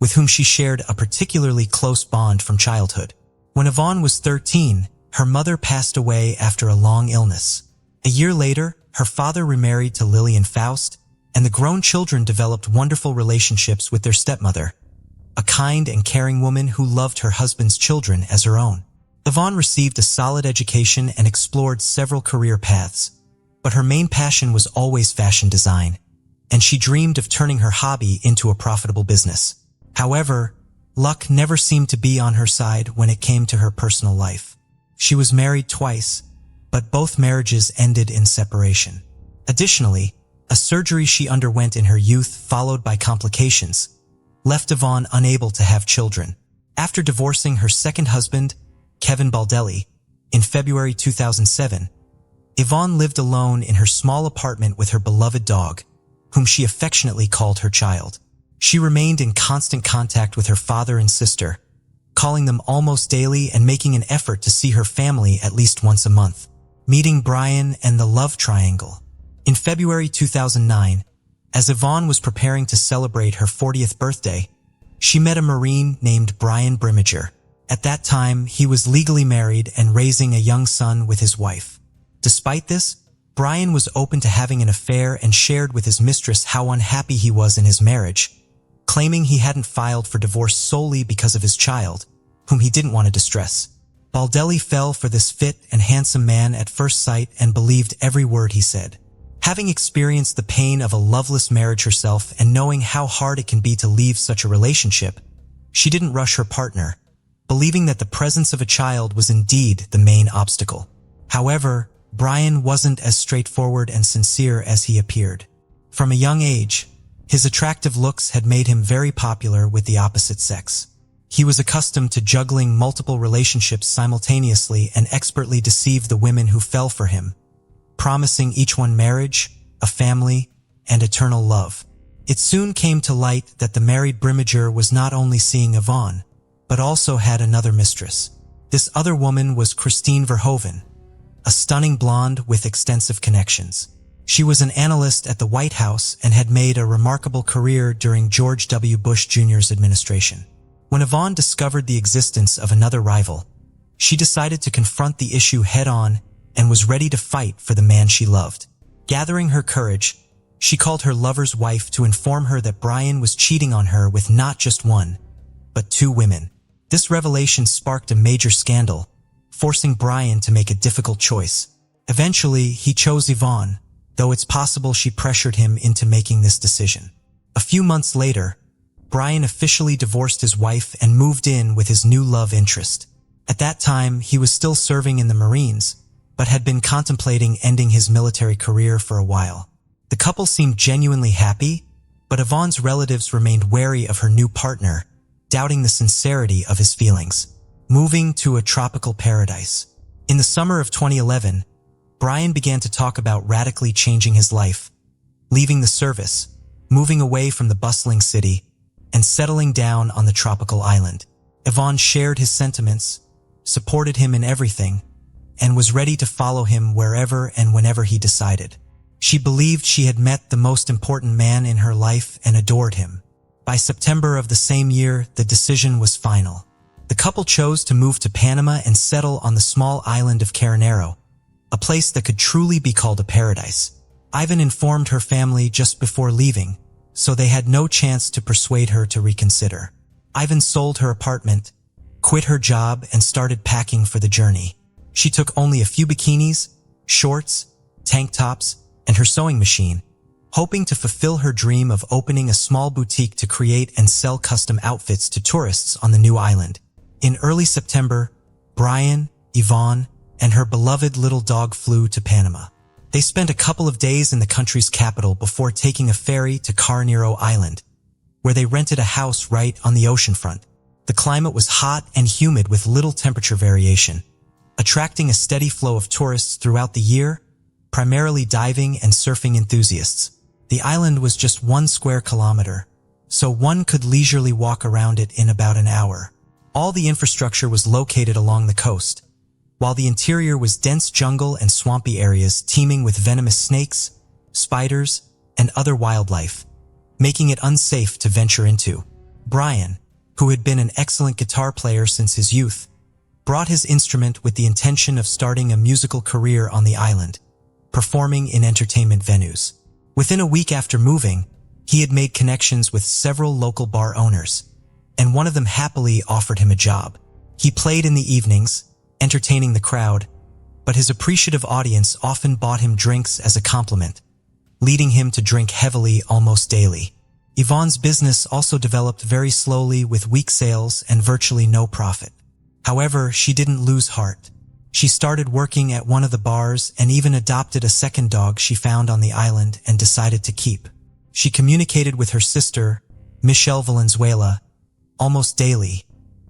with whom she shared a particularly close bond from childhood. When Yvonne was 13, her mother passed away after a long illness. A year later, her father remarried to Lillian Faust, and the grown children developed wonderful relationships with their stepmother, a kind and caring woman who loved her husband's children as her own. Yvonne received a solid education and explored several career paths, but her main passion was always fashion design, and she dreamed of turning her hobby into a profitable business. However, luck never seemed to be on her side when it came to her personal life. She was married twice, but both marriages ended in separation. Additionally, a surgery she underwent in her youth, followed by complications, left Yvonne unable to have children. After divorcing her second husband, Kevin Baldelli, in February 2007, Yvonne lived alone in her small apartment with her beloved dog, whom she affectionately called her child. She remained in constant contact with her father and sister, calling them almost daily and making an effort to see her family at least once a month. Meeting Brian and the love triangle. In February 2009, as Yvonne was preparing to celebrate her 40th birthday, she met a Marine named Brian Brimmager. At that time, he was legally married and raising a young son with his wife. Despite this, Brian was open to having an affair and shared with his mistress how unhappy he was in his marriage, claiming he hadn't filed for divorce solely because of his child, whom he didn't want to distress. Baldelli fell for this fit and handsome man at first sight and believed every word he said. Having experienced the pain of a loveless marriage herself and knowing how hard it can be to leave such a relationship, she didn't rush her partner, believing that the presence of a child was indeed the main obstacle. However, Brian wasn't as straightforward and sincere as he appeared. From a young age, his attractive looks had made him very popular with the opposite sex. He was accustomed to juggling multiple relationships simultaneously and expertly deceived the women who fell for him, promising each one marriage, a family, and eternal love. It soon came to light that the married Brimmager was not only seeing Yvonne, but also had another mistress. This other woman was Christine Verhoeven, a stunning blonde with extensive connections. She was an analyst at the White House and had made a remarkable career during George W. Bush Jr.'s administration. When Yvonne discovered the existence of another rival, she decided to confront the issue head-on and was ready to fight for the man she loved. Gathering her courage, she called her lover's wife to inform her that Brian was cheating on her with not just one, but two women. This revelation sparked a major scandal, forcing Brian to make a difficult choice. Eventually, he chose Yvonne, though it's possible she pressured him into making this decision. A few months later, Brian officially divorced his wife and moved in with his new love interest. At that time, he was still serving in the Marines, but had been contemplating ending his military career for a while. The couple seemed genuinely happy, but Yvonne's relatives remained wary of her new partner, doubting the sincerity of his feelings. Moving to a tropical paradise. In the summer of 2011, Brian began to talk about radically changing his life, leaving the service, moving away from the bustling city, and settling down on the tropical island. Yvonne shared his sentiments, supported him in everything, and was ready to follow him wherever and whenever he decided. She believed she had met the most important man in her life and adored him. By September of the same year, the decision was final. The couple chose to move to Panama and settle on the small island of Caranero, a place that could truly be called a paradise. Ivan informed her family just before leaving, so they had no chance to persuade her to reconsider. Ivan sold her apartment, quit her job, and started packing for the journey. She took only a few bikinis, shorts, tank tops, and her sewing machine, hoping to fulfill her dream of opening a small boutique to create and sell custom outfits to tourists on the new island. In early September, Brian, Yvonne, and her beloved little dog flew to Panama. They spent a couple of days in the country's capital before taking a ferry to Caranero Island, where they rented a house right on the oceanfront. The climate was hot and humid with little temperature variation, attracting a steady flow of tourists throughout the year, primarily diving and surfing enthusiasts. The island was just 1 square kilometer, so one could leisurely walk around it in about an hour. All the infrastructure was located along the coast, while the interior was dense jungle and swampy areas teeming with venomous snakes, spiders, and other wildlife, making it unsafe to venture into. Brian, who had been an excellent guitar player since his youth, brought his instrument with the intention of starting a musical career on the island, performing in entertainment venues. Within a week after moving, he had made connections with several local bar owners, and one of them happily offered him a job. He played in the evenings, entertaining the crowd, but his appreciative audience often bought him drinks as a compliment, leading him to drink heavily almost daily. Yvonne's business also developed very slowly with weak sales and virtually no profit. However, she didn't lose heart. She started working at one of the bars and even adopted a second dog she found on the island and decided to keep. She communicated with her sister, Michelle Valenzuela, almost daily,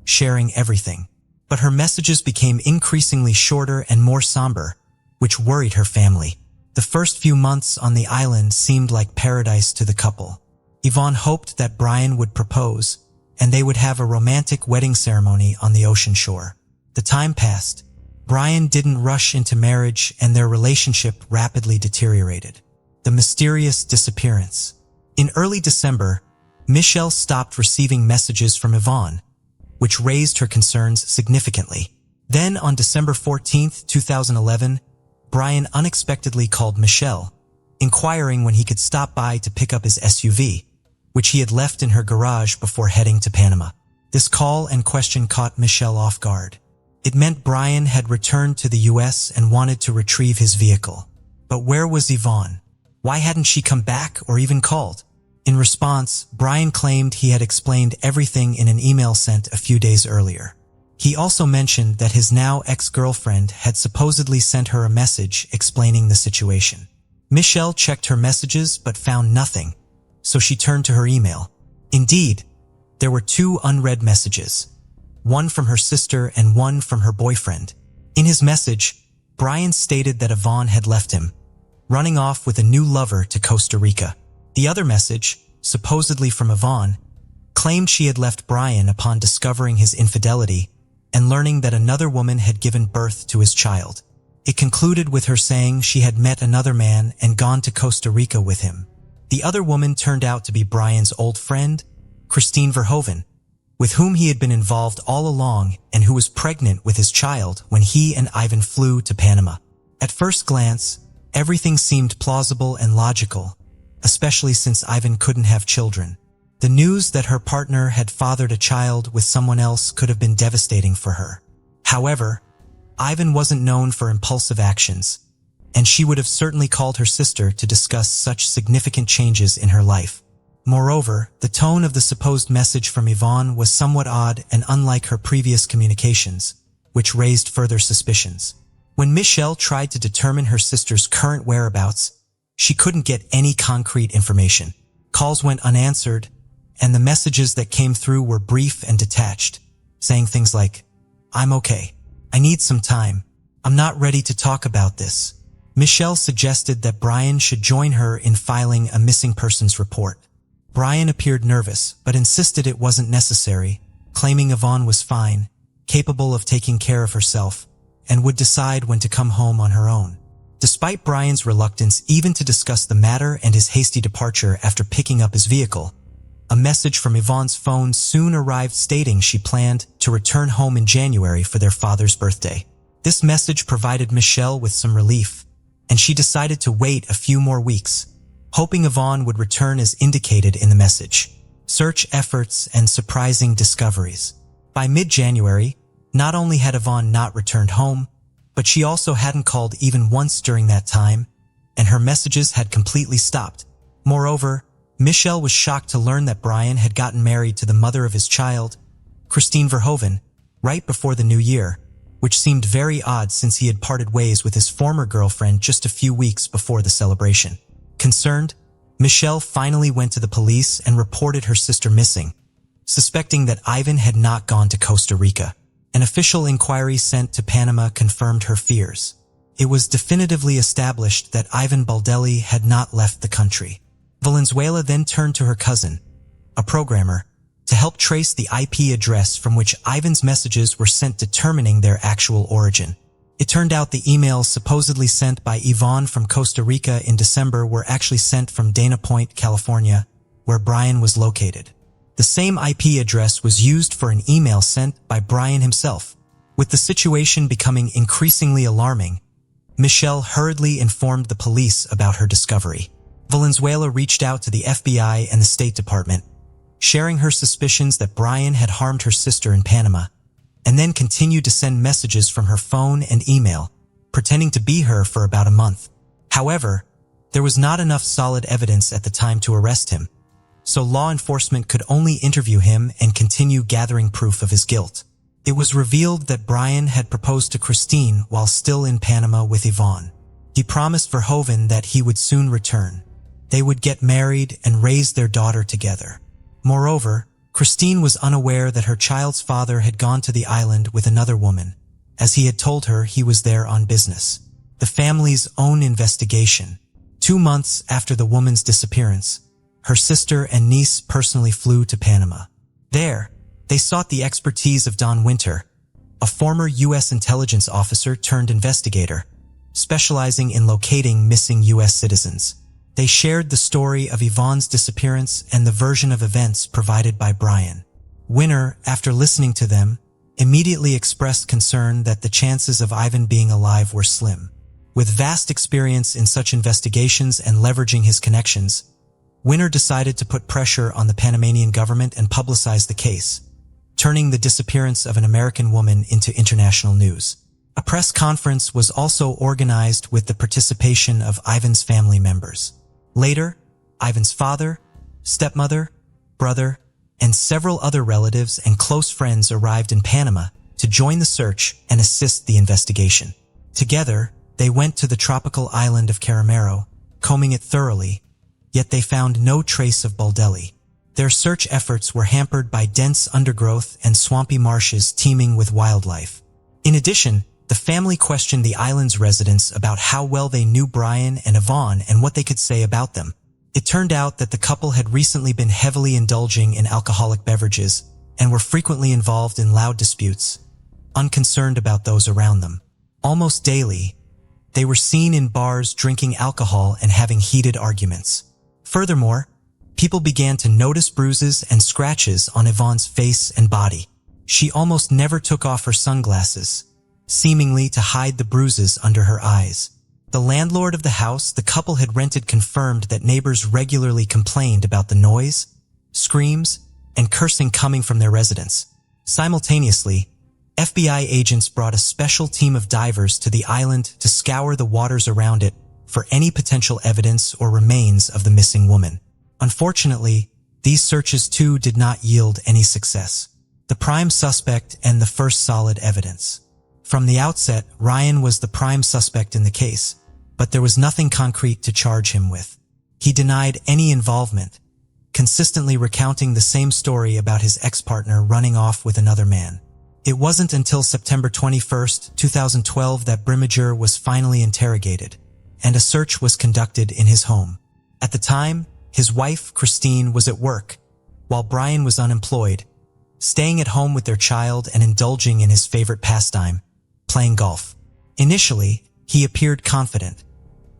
sharing everything. But her messages became increasingly shorter and more somber, which worried her family. The first few months on the island seemed like paradise to the couple. Yvonne hoped that Brian would propose, and they would have a romantic wedding ceremony on the ocean shore. The time passed. Brian didn't rush into marriage, and their relationship rapidly deteriorated. The mysterious disappearance. In early December, Michelle stopped receiving messages from Yvonne, which raised her concerns significantly. Then, on December 14, 2011, Brian unexpectedly called Michelle, inquiring when he could stop by to pick up his SUV, which he had left in her garage before heading to Panama. This call and question caught Michelle off guard. It meant Brian had returned to the US and wanted to retrieve his vehicle. But where was Yvonne? Why hadn't she come back or even called? In response, Brian claimed he had explained everything in an email sent a few days earlier. He also mentioned that his now ex-girlfriend had supposedly sent her a message explaining the situation. Michelle checked her messages but found nothing, so she turned to her email. Indeed, there were 2 unread messages, one from her sister and one from her boyfriend. In his message, Brian stated that Yvonne had left him, running off with a new lover to Costa Rica. The other message, supposedly from Yvonne, claimed she had left Brian upon discovering his infidelity and learning that another woman had given birth to his child. It concluded with her saying she had met another man and gone to Costa Rica with him. The other woman turned out to be Brian's old friend, Christine Verhoeven, with whom he had been involved all along and who was pregnant with his child when he and Ivan flew to Panama. At first glance, everything seemed plausible and logical, especially since Ivan couldn't have children. The news that her partner had fathered a child with someone else could have been devastating for her. However, Ivan wasn't known for impulsive actions, and she would have certainly called her sister to discuss such significant changes in her life. Moreover, the tone of the supposed message from Yvonne was somewhat odd and unlike her previous communications, which raised further suspicions. When Michelle tried to determine her sister's current whereabouts, she couldn't get any concrete information. Calls went unanswered, and the messages that came through were brief and detached, saying things like, "I'm okay. I need some time. I'm not ready to talk about this." Michelle suggested that Brian should join her in filing a missing persons report. Brian appeared nervous, but insisted it wasn't necessary, claiming Yvonne was fine, capable of taking care of herself, and would decide when to come home on her own. Despite Brian's reluctance even to discuss the matter and his hasty departure after picking up his vehicle, a message from Yvonne's phone soon arrived stating she planned to return home in January for their father's birthday. This message provided Michelle with some relief, and she decided to wait a few more weeks, hoping Yvonne would return as indicated in the message. Search efforts and surprising discoveries. By mid-January, not only had Yvonne not returned home, but she also hadn't called even once during that time, and her messages had completely stopped. Moreover, Michelle was shocked to learn that Brian had gotten married to the mother of his child, Christine Verhoeven, right before the new year, which seemed very odd since he had parted ways with his former girlfriend just a few weeks before the celebration. Concerned, Michelle finally went to the police and reported her sister missing, suspecting that Ivan had not gone to Costa Rica. An official inquiry sent to Panama confirmed her fears. It was definitively established that Ivan Baldelli had not left the country. Valenzuela then turned to her cousin, a programmer, to help trace the IP address from which Ivan's messages were sent, determining their actual origin. It turned out the emails supposedly sent by Yvonne from Costa Rica in December were actually sent from Dana Point, California, where Brian was located. The same IP address was used for an email sent by Brian himself. With the situation becoming increasingly alarming, Michelle hurriedly informed the police about her discovery. Valenzuela reached out to the FBI and the State Department, sharing her suspicions that Brian had harmed her sister in Panama, and then continued to send messages from her phone and email, pretending to be her for about a month. However, there was not enough solid evidence at the time to arrest him, so law enforcement could only interview him and continue gathering proof of his guilt. It was revealed that Brian had proposed to Christine while still in Panama with Yvonne. He promised Verhoeven that he would soon return. They would get married and raise their daughter together. Moreover, Christine was unaware that her child's father had gone to the island with another woman, as he had told her he was there on business. The family's own investigation. 2 months after the woman's disappearance, her sister and niece personally flew to Panama. There, they sought the expertise of Don Winter, a former U.S. intelligence officer turned investigator, specializing in locating missing U.S. citizens. They shared the story of Yvonne's disappearance and the version of events provided by Brian. Winter, after listening to them, immediately expressed concern that the chances of Ivan being alive were slim. With vast experience in such investigations and leveraging his connections, Winter decided to put pressure on the Panamanian government and publicize the case, turning the disappearance of an American woman into international news. A press conference was also organized with the participation of Ivan's family members. Later, Ivan's father, stepmother, brother, and several other relatives and close friends arrived in Panama to join the search and assist the investigation. Together, they went to the tropical island of Caramero, combing it thoroughly, yet they found no trace of Baldelli. Their search efforts were hampered by dense undergrowth and swampy marshes teeming with wildlife. In addition, the family questioned the island's residents about how well they knew Brian and Yvonne and what they could say about them. It turned out that the couple had recently been heavily indulging in alcoholic beverages and were frequently involved in loud disputes, unconcerned about those around them. Almost daily, they were seen in bars drinking alcohol and having heated arguments. Furthermore, people began to notice bruises and scratches on Yvonne's face and body. She almost never took off her sunglasses, seemingly to hide the bruises under her eyes. The landlord of the house the couple had rented confirmed that neighbors regularly complained about the noise, screams, and cursing coming from their residence. Simultaneously, FBI agents brought a special team of divers to the island to scour the waters around it for any potential evidence or remains of the missing woman. Unfortunately, these searches too did not yield any success. The prime suspect and the first solid evidence. From the outset, Ryan was the prime suspect in the case, but there was nothing concrete to charge him with. He denied any involvement, consistently recounting the same story about his ex-partner running off with another man. It wasn't until September 21, 2012 that Brimmager was finally interrogated, and a search was conducted in his home. At the time, his wife, Christine, was at work, while Brian was unemployed, staying at home with their child and indulging in his favorite pastime, playing golf. Initially, he appeared confident,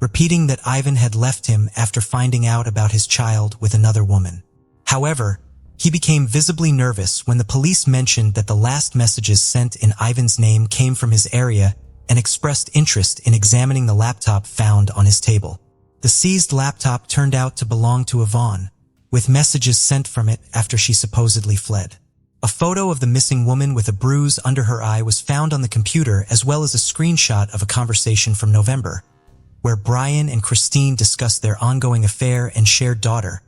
repeating that Ivan had left him after finding out about his child with another woman. However, he became visibly nervous when the police mentioned that the last messages sent in Ivan's name came from his area and expressed interest in examining the laptop found on his table. The seized laptop turned out to belong to Yvonne, with messages sent from it after she supposedly fled. A photo of the missing woman with a bruise under her eye was found on the computer, as well as a screenshot of a conversation from November, where Brian and Christine discussed their ongoing affair and shared daughter,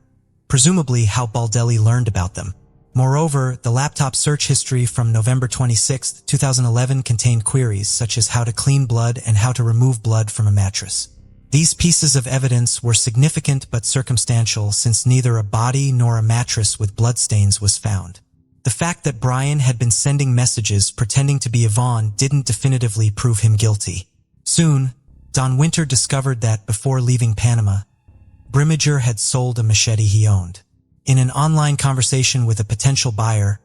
presumably how Baldelli learned about them. Moreover, the laptop search history from November 26, 2011 contained queries such as how to clean blood and how to remove blood from a mattress. These pieces of evidence were significant but circumstantial, since neither a body nor a mattress with bloodstains was found. The fact that Brian had been sending messages pretending to be Yvonne didn't definitively prove him guilty. Soon, Don Winter discovered that before leaving Panama, Brimmager had sold a machete he owned. In an online conversation with a potential buyer,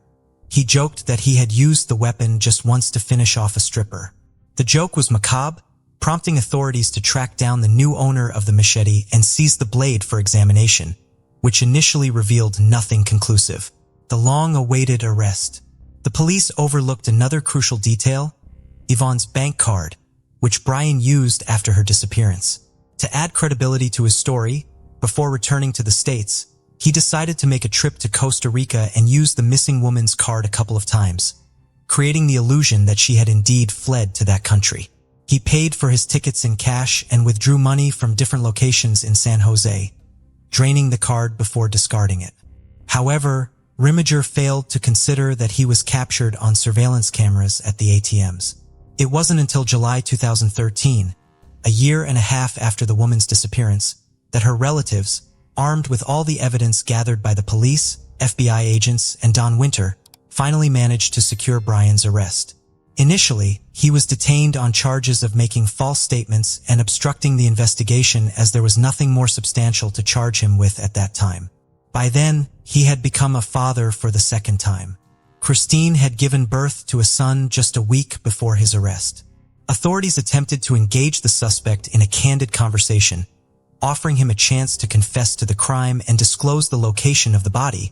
he joked that he had used the weapon just once to finish off a stripper. The joke was macabre, prompting authorities to track down the new owner of the machete and seize the blade for examination, which initially revealed nothing conclusive. The long-awaited arrest. The police overlooked another crucial detail, Yvonne's bank card, which Brian used after her disappearance. To add credibility to his story, before returning to the States, he decided to make a trip to Costa Rica and use the missing woman's card a couple of times, creating the illusion that she had indeed fled to that country. He paid for his tickets in cash and withdrew money from different locations in San Jose, draining the card before discarding it. However, Brimmager failed to consider that he was captured on surveillance cameras at the ATMs. It wasn't until July 2013, a year and a half after the woman's disappearance, that her relatives, armed with all the evidence gathered by the police, FBI agents, and Don Winter, finally managed to secure Brian's arrest. Initially, he was detained on charges of making false statements and obstructing the investigation, as there was nothing more substantial to charge him with at that time. By then, he had become a father for the second time. Christine had given birth to a son just a week before his arrest. Authorities attempted to engage the suspect in a candid conversation, offering him a chance to confess to the crime and disclose the location of the body,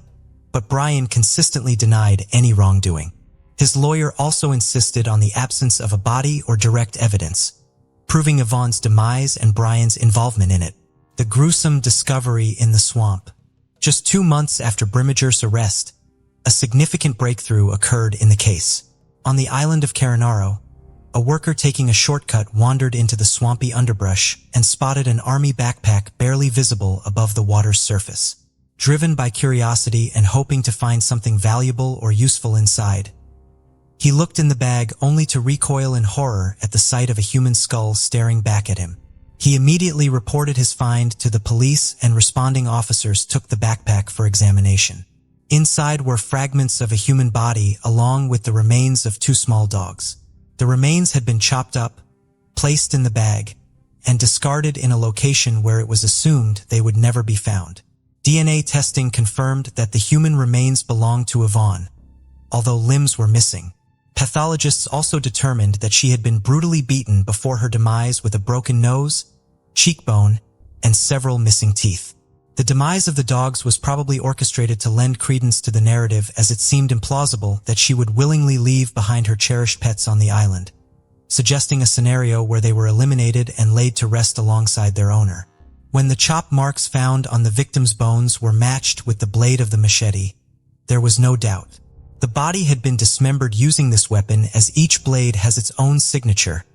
but Brian consistently denied any wrongdoing. His lawyer also insisted on the absence of a body or direct evidence, proving Yvonne's demise and Brian's involvement in it. The gruesome discovery in the swamp. Just 2 months after Brimmager's arrest, a significant breakthrough occurred in the case. On the island of Carinaro, a worker taking a shortcut wandered into the swampy underbrush and spotted an army backpack barely visible above the water's surface. Driven by curiosity and hoping to find something valuable or useful inside, he looked in the bag only to recoil in horror at the sight of a human skull staring back at him. He immediately reported his find to the police, and responding officers took the backpack for examination. Inside were fragments of a human body along with the remains of 2 small dogs. The remains had been chopped up, placed in the bag, and discarded in a location where it was assumed they would never be found. DNA testing confirmed that the human remains belonged to Yvonne, although limbs were missing. Pathologists also determined that she had been brutally beaten before her demise with a broken nose, cheekbone, and several missing teeth. The demise of the dogs was probably orchestrated to lend credence to the narrative, as it seemed implausible that she would willingly leave behind her cherished pets on the island, suggesting a scenario where they were eliminated and laid to rest alongside their owner. When the chop marks found on the victim's bones were matched with the blade of the machete, there was no doubt. The body had been dismembered using this weapon, as each blade has its own signature,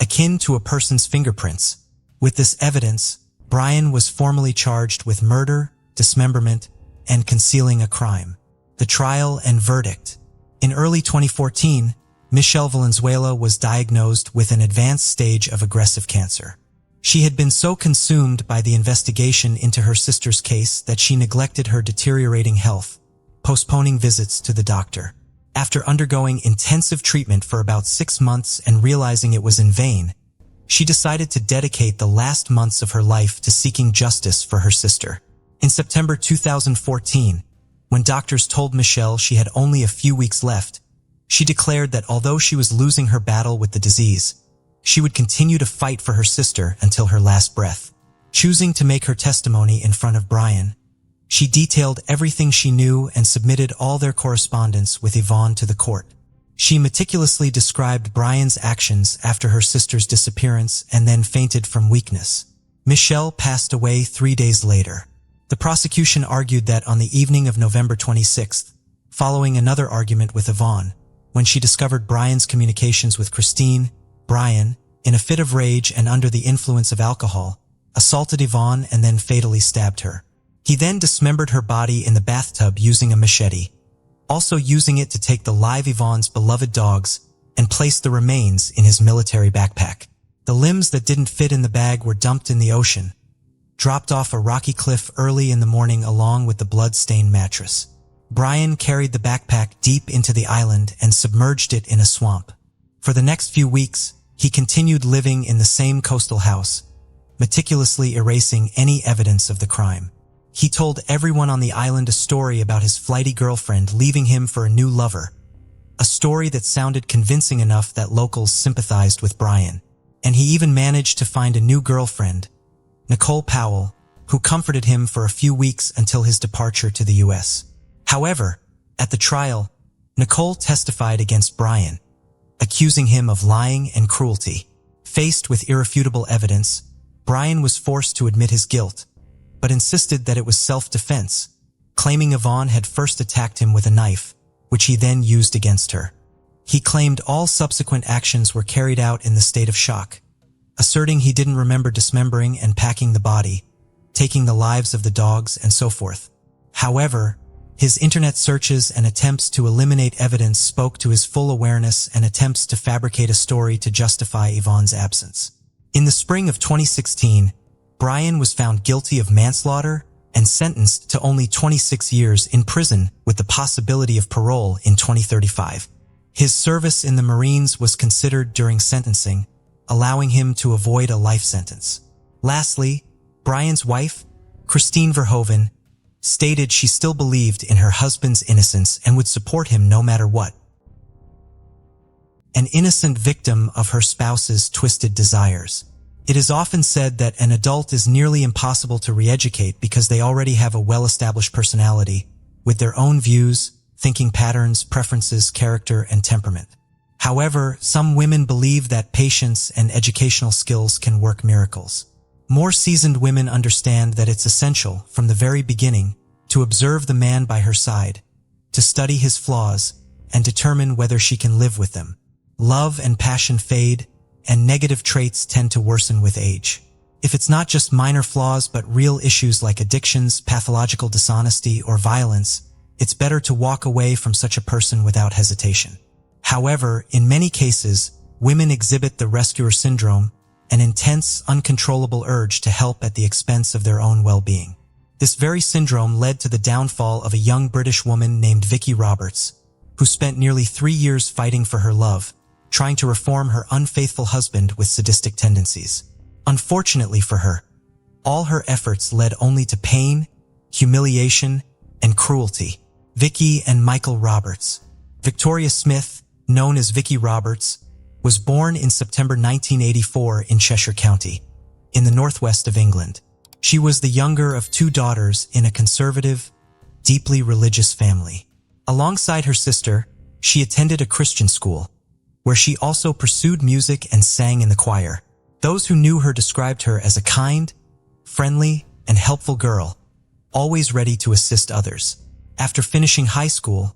akin to a person's fingerprints. With this evidence, Brian was formally charged with murder, dismemberment, and concealing a crime. The trial and verdict. In early 2014, Michelle Valenzuela was diagnosed with an advanced stage of aggressive cancer. She had been so consumed by the investigation into her sister's case that she neglected her deteriorating health, postponing visits to the doctor. After undergoing intensive treatment for about 6 months and realizing it was in vain, she decided to dedicate the last months of her life to seeking justice for her sister. In September 2014, when doctors told Michelle she had only a few weeks left, she declared that although she was losing her battle with the disease, she would continue to fight for her sister until her last breath. Choosing to make her testimony in front of Brian, she detailed everything she knew and submitted all their correspondence with Yvonne to the court. She meticulously described Brian's actions after her sister's disappearance and then fainted from weakness. Michelle passed away 3 days later. The prosecution argued that on the evening of November 26th, following another argument with Yvonne, when she discovered Brian's communications with Christine, Brian, in a fit of rage and under the influence of alcohol, assaulted Yvonne and then fatally stabbed her. He then dismembered her body in the bathtub using a machete, also using it to take the live Yvonne's beloved dogs and place the remains in his military backpack. The limbs that didn't fit in the bag were dumped in the ocean, dropped off a rocky cliff early in the morning along with the blood-stained mattress. Brian carried the backpack deep into the island and submerged it in a swamp. For the next few weeks, he continued living in the same coastal house, meticulously erasing any evidence of the crime. He told everyone on the island a story about his flighty girlfriend leaving him for a new lover, a story that sounded convincing enough that locals sympathized with Brian. And he even managed to find a new girlfriend, Nicole Powell, who comforted him for a few weeks until his departure to the U.S. However, at the trial, Nicole testified against Brian, accusing him of lying and cruelty. Faced with irrefutable evidence, Brian was forced to admit his guilt, but insisted that it was self-defense, claiming Yvonne had first attacked him with a knife, which he then used against her. He claimed all subsequent actions were carried out in the state of shock, asserting he didn't remember dismembering and packing the body, taking the lives of the dogs, and so forth. However, his internet searches and attempts to eliminate evidence spoke to his full awareness and attempts to fabricate a story to justify Yvonne's absence. In the spring of 2016, Brian was found guilty of manslaughter and sentenced to only 26 years in prison with the possibility of parole in 2035. His service in the Marines was considered during sentencing, allowing him to avoid a life sentence. Lastly, Brian's wife, Christine Verhoeven, stated she still believed in her husband's innocence and would support him no matter what. An innocent victim of her spouse's twisted desires. It is often said that an adult is nearly impossible to re-educate because they already have a well-established personality, with their own views, thinking patterns, preferences, character, and temperament. However, some women believe that patience and educational skills can work miracles. More seasoned women understand that it's essential, from the very beginning, to observe the man by her side, to study his flaws, and determine whether she can live with them. Love and passion fade, and negative traits tend to worsen with age. If it's not just minor flaws but real issues like addictions, pathological dishonesty, or violence, it's better to walk away from such a person without hesitation. However, in many cases, women exhibit the rescuer syndrome, an intense, uncontrollable urge to help at the expense of their own well-being. This very syndrome led to the downfall of a young British woman named Vicky Roberts, who spent nearly 3 years fighting for her love, trying to reform her unfaithful husband with sadistic tendencies. Unfortunately for her, all her efforts led only to pain, humiliation, and cruelty. Vicky and Michael Roberts. Victoria Smith, known as Vicky Roberts, was born in September 1984 in Cheshire County, in the northwest of England. She was the younger of 2 daughters in a conservative, deeply religious family. Alongside her sister, she attended a Christian school, where she also pursued music and sang in the choir. Those who knew her described her as a kind, friendly, and helpful girl, always ready to assist others. After finishing high school,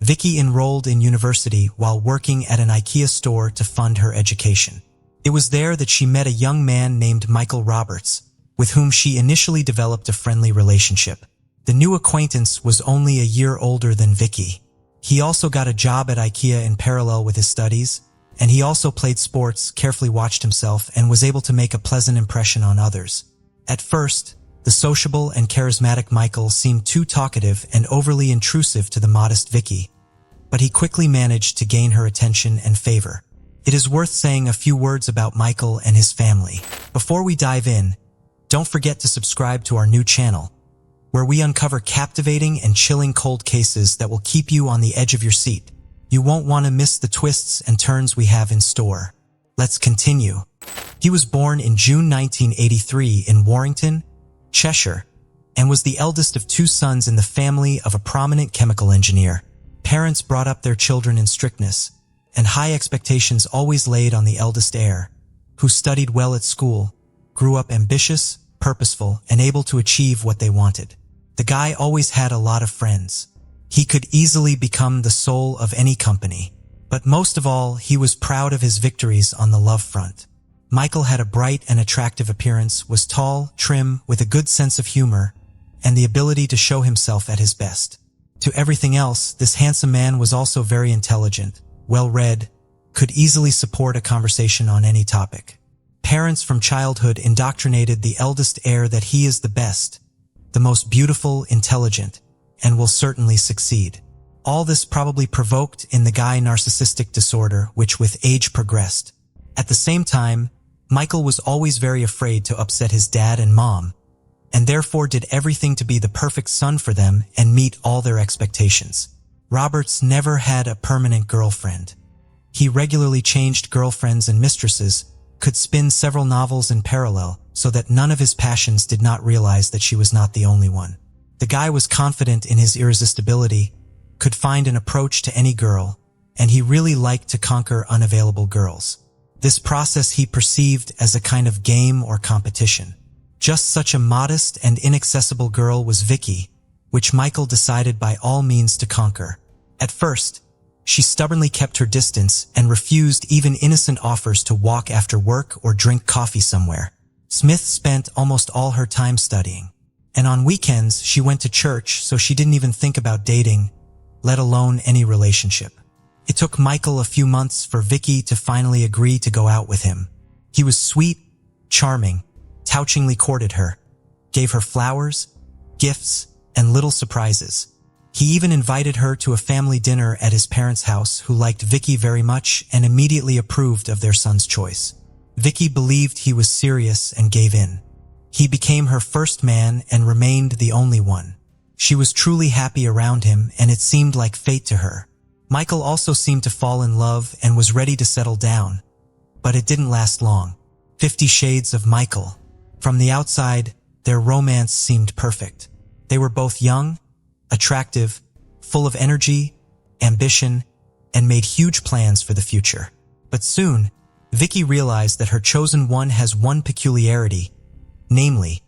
Vicky enrolled in university while working at an IKEA store to fund her education. It was there that she met a young man named Michael Roberts, with whom she initially developed a friendly relationship. The new acquaintance was only a year older than Vicky. He also got a job at IKEA in parallel with his studies, and he also played sports, carefully watched himself, and was able to make a pleasant impression on others. At first, the sociable and charismatic Michael seemed too talkative and overly intrusive to the modest Vicky, but he quickly managed to gain her attention and favor. It is worth saying a few words about Michael and his family. Before we dive in, don't forget to subscribe to our new channel, where we uncover captivating and chilling cold cases that will keep you on the edge of your seat. You won't want to miss the twists and turns we have in store. Let's continue. He was born in June 1983 in Warrington, Cheshire, and was the eldest of 2 sons in the family of a prominent chemical engineer. Parents brought up their children in strictness, and high expectations always laid on the eldest heir, who studied well at school, grew up ambitious, purposeful, and able to achieve what they wanted. The guy always had a lot of friends. He could easily become the soul of any company. But most of all, he was proud of his victories on the love front. Michael had a bright and attractive appearance, was tall, trim, with a good sense of humor, and the ability to show himself at his best. To everything else, this handsome man was also very intelligent, well-read, could easily support a conversation on any topic. Parents from childhood indoctrinated the eldest heir that he is the best, the most beautiful, intelligent, and will certainly succeed. All this probably provoked in the guy narcissistic disorder, which with age progressed. At the same time, Michael was always very afraid to upset his dad and mom, and therefore did everything to be the perfect son for them and meet all their expectations. Roberts never had a permanent girlfriend. He regularly changed girlfriends and mistresses, could spin several novels in parallel, so that none of his passions did not realize that she was not the only one. The guy was confident in his irresistibility, could find an approach to any girl, and he really liked to conquer unavailable girls. This process he perceived as a kind of game or competition. Just such a modest and inaccessible girl was Vicky, which Michael decided by all means to conquer. At first, she stubbornly kept her distance and refused even innocent offers to walk after work or drink coffee somewhere. Smith spent almost all her time studying, and on weekends she went to church, so she didn't even think about dating, let alone any relationship. It took Michael a few months for Vicky to finally agree to go out with him. He was sweet, charming, touchingly courted her, gave her flowers, gifts, and little surprises. He even invited her to a family dinner at his parents' house, who liked Vicky very much and immediately approved of their son's choice. Vicky believed he was serious and gave in. He became her first man and remained the only one. She was truly happy around him, and it seemed like fate to her. Michael also seemed to fall in love and was ready to settle down, but it didn't last long. 50 Shades of Michael. From the outside, their romance seemed perfect. They were both young, attractive, full of energy, ambition, and made huge plans for the future. But soon, Vicky realized that her chosen one has one peculiarity, namely,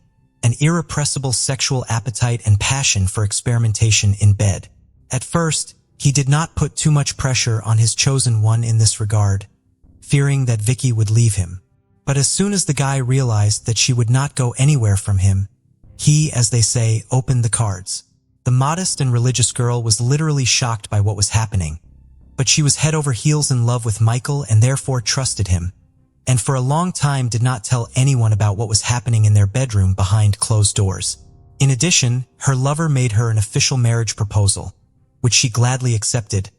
an irrepressible sexual appetite and passion for experimentation in bed. At first, he did not put too much pressure on his chosen one in this regard, fearing that Vicky would leave him. But as soon as the guy realized that she would not go anywhere from him, he, as they say, opened the cards. The modest and religious girl was literally shocked by what was happening, but she was head over heels in love with Michael and therefore trusted him, and for a long time did not tell anyone about what was happening in their bedroom behind closed doors. In addition, her lover made her an official marriage proposal, which she gladly accepted,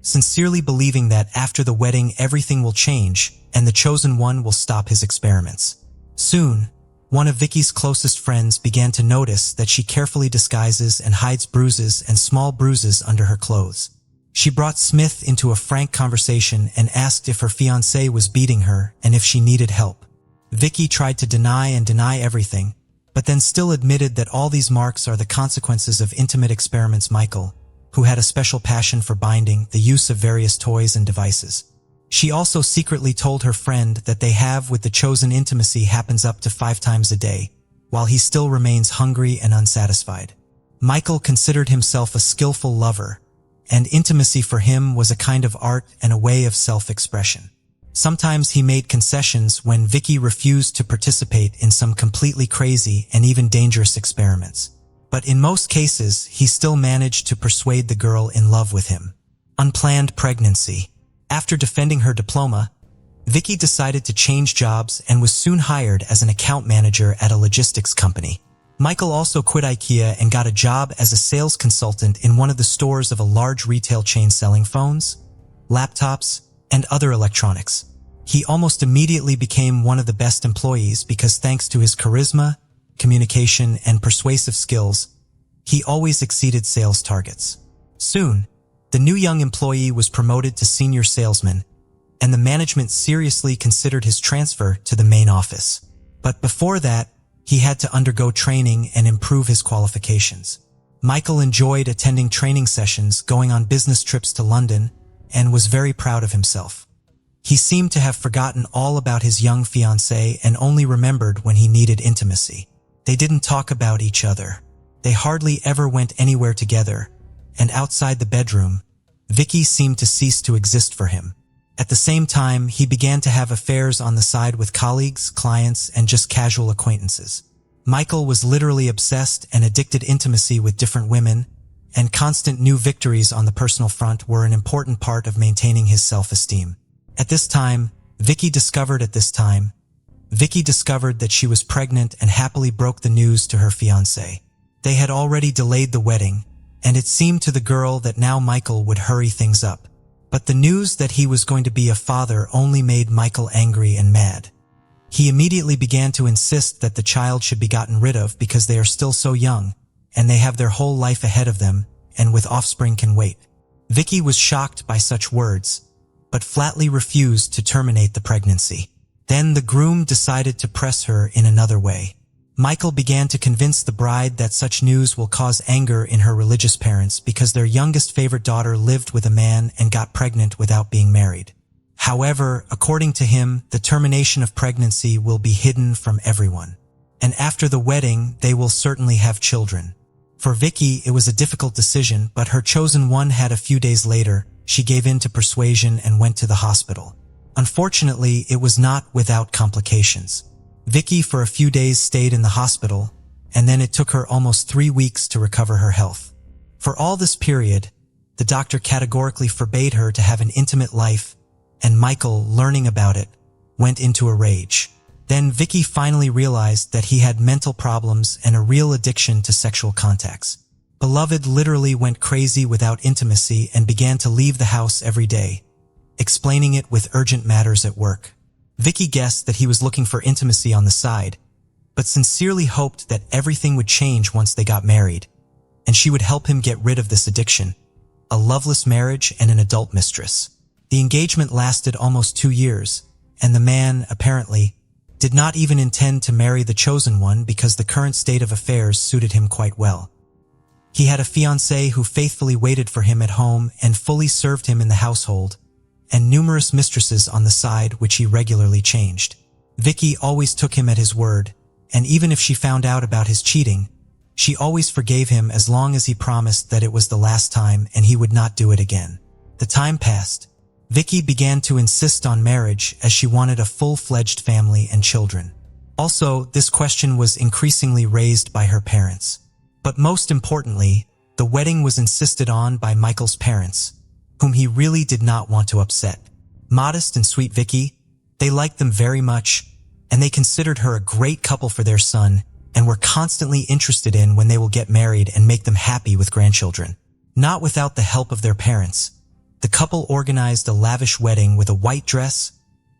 sincerely believing that after the wedding everything will change and the chosen one will stop his experiments. Soon, one of Vicky's closest friends began to notice that she carefully disguises and hides bruises and small bruises under her clothes. She brought Smith into a frank conversation and asked if her fiancé was beating her and if she needed help. Vicky tried to deny everything, but then still admitted that all these marks are the consequences of intimate experiments. Michael, who had a special passion for binding, the use of various toys and devices. She also secretly told her friend that they have with the chosen intimacy happens up to 5 times a day, while he still remains hungry and unsatisfied. Michael considered himself a skillful lover, and intimacy for him was a kind of art and a way of self-expression. Sometimes he made concessions when Vicky refused to participate in some completely crazy and even dangerous experiments. But in most cases, he still managed to persuade the girl in love with him. Unplanned pregnancy. After defending her diploma, Vicky decided to change jobs and was soon hired as an account manager at a logistics company. Michael also quit IKEA and got a job as a sales consultant in one of the stores of a large retail chain selling phones, laptops, and other electronics. He almost immediately became one of the best employees because thanks to his charisma, communication, and persuasive skills, he always exceeded sales targets. Soon, the new young employee was promoted to senior salesman, and the management seriously considered his transfer to the main office. But before that, he had to undergo training and improve his qualifications. Michael enjoyed attending training sessions, going on business trips to London, and was very proud of himself. He seemed to have forgotten all about his young fiancée and only remembered when he needed intimacy. They didn't talk about each other. They hardly ever went anywhere together, and outside the bedroom, Vicky seemed to cease to exist for him. At the same time, he began to have affairs on the side with colleagues, clients, and just casual acquaintances. Michael was literally obsessed and addicted intimacy with different women, and constant new victories on the personal front were an important part of maintaining his self-esteem. At this time, Vicky discovered that she was pregnant and happily broke the news to her fiancé. They had already delayed the wedding, and it seemed to the girl that now Michael would hurry things up. But the news that he was going to be a father only made Michael angry and mad. He immediately began to insist that the child should be gotten rid of because they are still so young, and they have their whole life ahead of them, and with offspring can wait. Vicky was shocked by such words, but flatly refused to terminate the pregnancy. Then the groom decided to press her in another way. Michael began to convince the bride that such news will cause anger in her religious parents because their youngest favorite daughter lived with a man and got pregnant without being married. However, according to him, the termination of pregnancy will be hidden from everyone. And after the wedding, they will certainly have children. For Vicky, it was a difficult decision, but her chosen one had a few days later, she gave in to persuasion and went to the hospital. Unfortunately, it was not without complications. Vicky for a few days stayed in the hospital, and then it took her almost 3 weeks to recover her health. For all this period, the doctor categorically forbade her to have an intimate life, and Michael, learning about it, went into a rage. Then Vicky finally realized that he had mental problems and a real addiction to sexual contacts. Beloved literally went crazy without intimacy and began to leave the house every day, explaining it with urgent matters at work. Vicky guessed that he was looking for intimacy on the side, but sincerely hoped that everything would change once they got married, and she would help him get rid of this addiction, a loveless marriage and an adult mistress. The engagement lasted almost 2 years, and the man, apparently, did not even intend to marry the chosen one because the current state of affairs suited him quite well. He had a fiancée who faithfully waited for him at home and fully served him in the household, and numerous mistresses on the side which he regularly changed. Vicky always took him at his word, and even if she found out about his cheating, she always forgave him as long as he promised that it was the last time and he would not do it again. The time passed. Vicky began to insist on marriage as she wanted a full-fledged family and children. Also, this question was increasingly raised by her parents. But most importantly, the wedding was insisted on by Michael's parents, whom he really did not want to upset. Modest and sweet Vicky, they liked them very much, and they considered her a great couple for their son and were constantly interested in when they will get married and make them happy with grandchildren. Not without the help of their parents, the couple organized a lavish wedding with a white dress,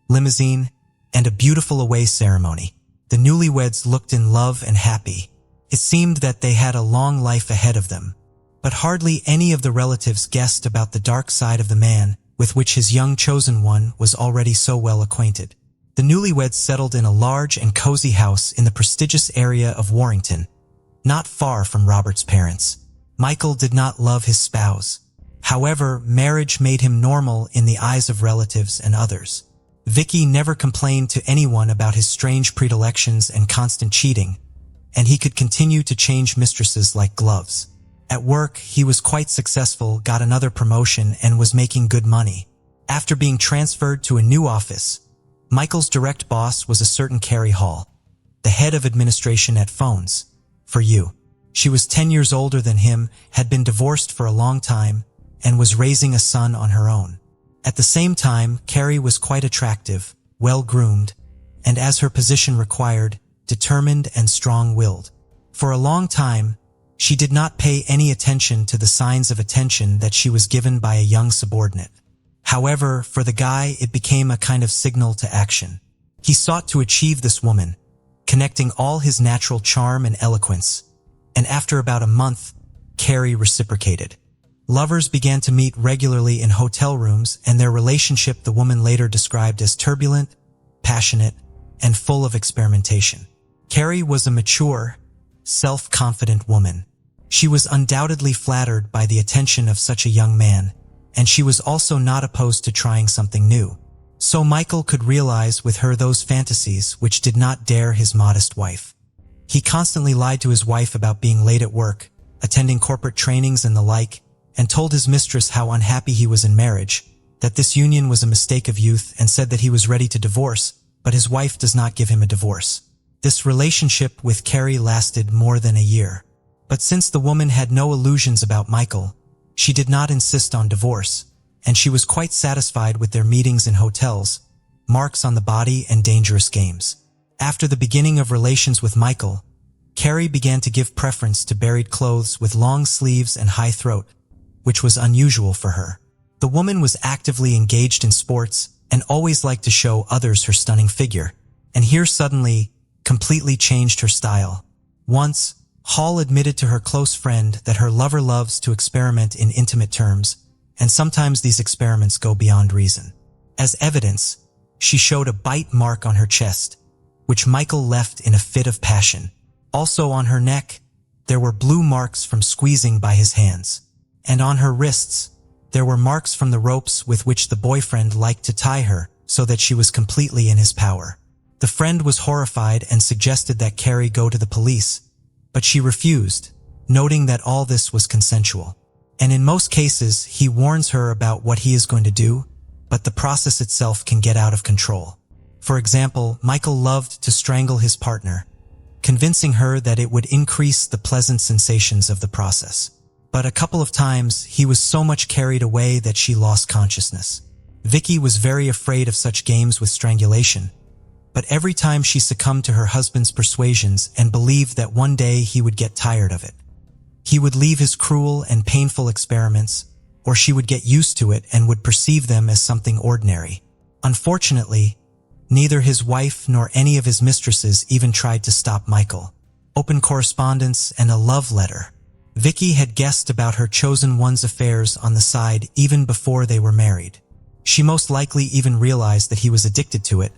limousine, and a beautiful away ceremony. The newlyweds looked in love and happy. It seemed that they had a long life ahead of them, but hardly any of the relatives guessed about the dark side of the man with which his young chosen one was already so well acquainted. The newlyweds settled in a large and cozy house in the prestigious area of Warrington, not far from Robert's parents. Michael did not love his spouse. However, marriage made him normal in the eyes of relatives and others. Vicky never complained to anyone about his strange predilections and constant cheating, and he could continue to change mistresses like gloves. At work, he was quite successful, got another promotion, and was making good money. After being transferred to a new office, Michael's direct boss was a certain Carrie Hall, the head of administration at Phones, for You. She was 10 years older than him, had been divorced for a long time, and was raising a son on her own. At the same time, Carrie was quite attractive, well-groomed, and as her position required, determined and strong-willed. For a long time, she did not pay any attention to the signs of attention that she was given by a young subordinate. However, for the guy, it became a kind of signal to action. He sought to achieve this woman, connecting all his natural charm and eloquence, and after about a month, Carrie reciprocated. Lovers began to meet regularly in hotel rooms, and their relationship the woman later described as turbulent, passionate, and full of experimentation. Carrie was a mature, self-confident woman. She was undoubtedly flattered by the attention of such a young man, and she was also not opposed to trying something new. So Michael could realize with her those fantasies which did not dare his modest wife. He constantly lied to his wife about being late at work, attending corporate trainings and the like, and told his mistress how unhappy he was in marriage, that this union was a mistake of youth, and said that he was ready to divorce, but his wife does not give him a divorce. This relationship with Carrie lasted more than a year. But since the woman had no illusions about Michael, she did not insist on divorce, and she was quite satisfied with their meetings in hotels, marks on the body, and dangerous games. After the beginning of relations with Michael, Carrie began to give preference to buried clothes with long sleeves and high throat, which was unusual for her. The woman was actively engaged in sports and always liked to show others her stunning figure, and here suddenly completely changed her style. Once, Hall admitted to her close friend that her lover loves to experiment in intimate terms, and sometimes these experiments go beyond reason. As evidence, she showed a bite mark on her chest, which Michael left in a fit of passion. Also on her neck, there were blue marks from squeezing by his hands. And on her wrists, there were marks from the ropes with which the boyfriend liked to tie her so that she was completely in his power. The friend was horrified and suggested that Carrie go to the police, but she refused, noting that all this was consensual. And in most cases, he warns her about what he is going to do, but the process itself can get out of control. For example, Michael loved to strangle his partner, convincing her that it would increase the pleasant sensations of the process. But a couple of times, he was so much carried away that she lost consciousness. Vicky was very afraid of such games with strangulation, but every time she succumbed to her husband's persuasions and believed that one day he would get tired of it. He would leave his cruel and painful experiments, or she would get used to it and would perceive them as something ordinary. Unfortunately, neither his wife nor any of his mistresses even tried to stop Michael. Open correspondence and a love letter. Vicky had guessed about her chosen one's affairs on the side even before they were married. She most likely even realized that he was addicted to it,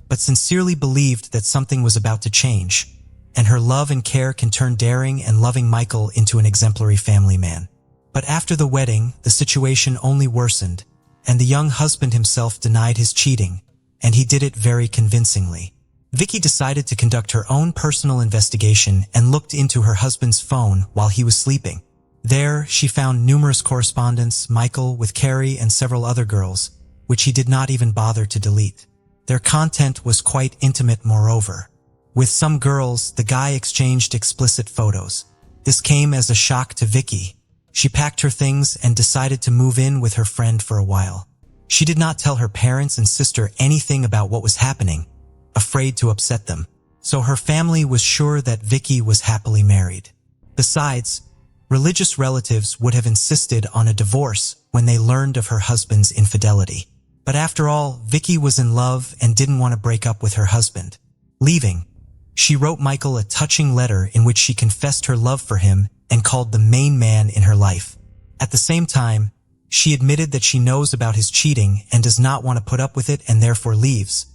but sincerely believed that something was about to change, and her love and care can turn daring and loving Michael into an exemplary family man. But after the wedding, the situation only worsened, and the young husband himself denied his cheating, and he did it very convincingly. Vicky decided to conduct her own personal investigation and looked into her husband's phone while he was sleeping. There, she found numerous correspondence, Michael with Carrie and several other girls, which he did not even bother to delete. Their content was quite intimate moreover. With some girls, the guy exchanged explicit photos. This came as a shock to Vicky. She packed her things and decided to move in with her friend for a while. She did not tell her parents and sister anything about what was happening, afraid to upset them, so her family was sure that Vicky was happily married. Besides, religious relatives would have insisted on a divorce when they learned of her husband's infidelity. But after all, Vicky was in love and didn't want to break up with her husband. Leaving, she wrote Michael a touching letter in which she confessed her love for him and called the main man in her life. At the same time, she admitted that she knows about his cheating and does not want to put up with it and therefore leaves,